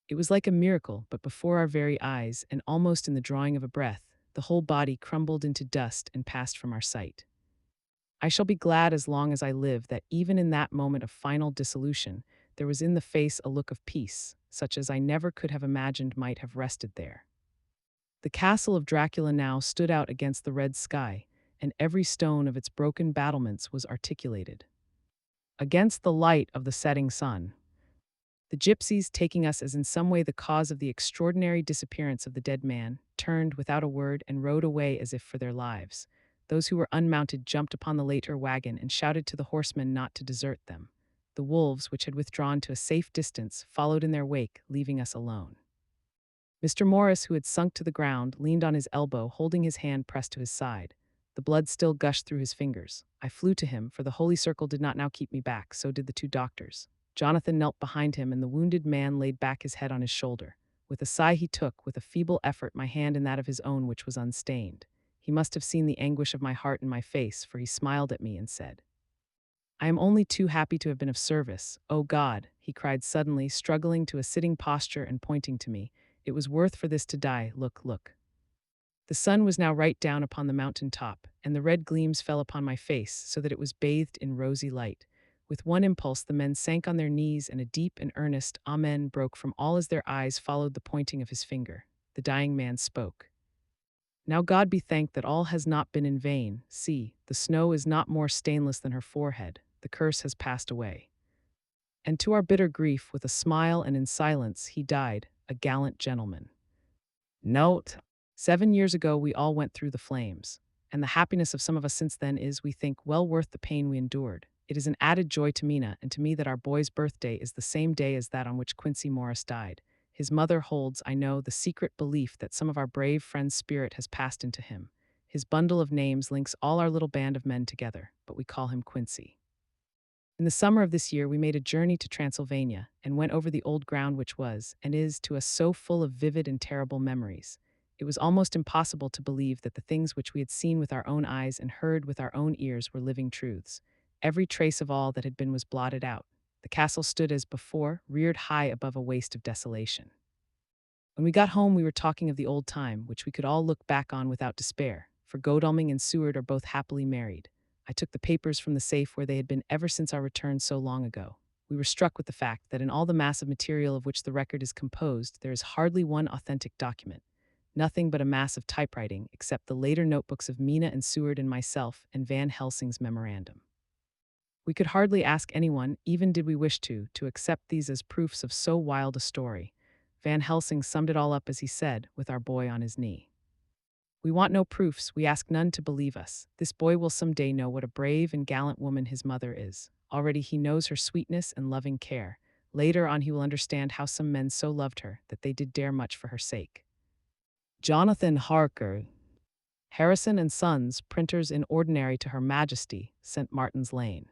It was like a miracle, but before our very eyes, and almost in the drawing of a breath, the whole body crumbled into dust and passed from our sight. I shall be glad as long as I live that even in that moment of final dissolution, there was in the face a look of peace, such as I never could have imagined might have rested there. The castle of Dracula now stood out against the red sky, and every stone of its broken battlements was articulated against the light of the setting sun. The gypsies, taking us as in some way the cause of the extraordinary disappearance of the dead man, turned without a word and rode away as if for their lives. Those who were unmounted jumped upon the later wagon and shouted to the horsemen not to desert them. The wolves, which had withdrawn to a safe distance, followed in their wake, leaving us alone. Mr. Morris, who had sunk to the ground, leaned on his elbow, holding his hand pressed to his side. The blood still gushed through his fingers. I flew to him, for the holy circle did not now keep me back, so did the two doctors. Jonathan knelt behind him, and the wounded man laid back his head on his shoulder. With a sigh he took, with a feeble effort, my hand in that of his own, which was unstained. He must have seen the anguish of my heart in my face, for he smiled at me and said, "I am only too happy to have been of service. Oh God," he cried suddenly, struggling to a sitting posture and pointing to me, "it was worth for this to die. Look, look." The sun was now right down upon the mountain top, and the red gleams fell upon my face, so that it was bathed in rosy light. With one impulse the men sank on their knees, and a deep and earnest amen broke from all as their eyes followed the pointing of his finger. The dying man spoke. "Now God be thanked that all has not been in vain. See, the snow is not more stainless than her forehead. The curse has passed away." And to our bitter grief, with a smile and in silence, he died, a gallant gentleman. Note: 7 years ago we all went through the flames, and the happiness of some of us since then is, we think, well worth the pain we endured. It is an added joy to Mina and to me that our boy's birthday is the same day as that on which Quincy Morris died. His mother holds, I know, the secret belief that some of our brave friend's spirit has passed into him. His bundle of names links all our little band of men together, but we call him Quincy. In the summer of this year we made a journey to Transylvania and went over the old ground which was, and is, to us so full of vivid and terrible memories. It was almost impossible to believe that the things which we had seen with our own eyes and heard with our own ears were living truths. Every trace of all that had been was blotted out. The castle stood as before, reared high above a waste of desolation. When we got home we were talking of the old time, which we could all look back on without despair, for Godalming and Seward are both happily married. I took the papers from the safe where they had been ever since our return so long ago. We were struck with the fact that in all the massive material of which the record is composed, there is hardly one authentic document. Nothing but a mass of typewriting, except the later notebooks of Mina and Seward and myself and Van Helsing's memorandum. We could hardly ask anyone, even did we wish to accept these as proofs of so wild a story. Van Helsing summed it all up as he said, with our boy on his knee. We want no proofs, we ask none to believe us. This boy will some day know what a brave and gallant woman his mother is. Already he knows her sweetness and loving care. Later on he will understand how some men so loved her that they did dare much for her sake. Jonathan Harker, Harrison and Sons, printers in ordinary to Her Majesty, St. Martin's Lane.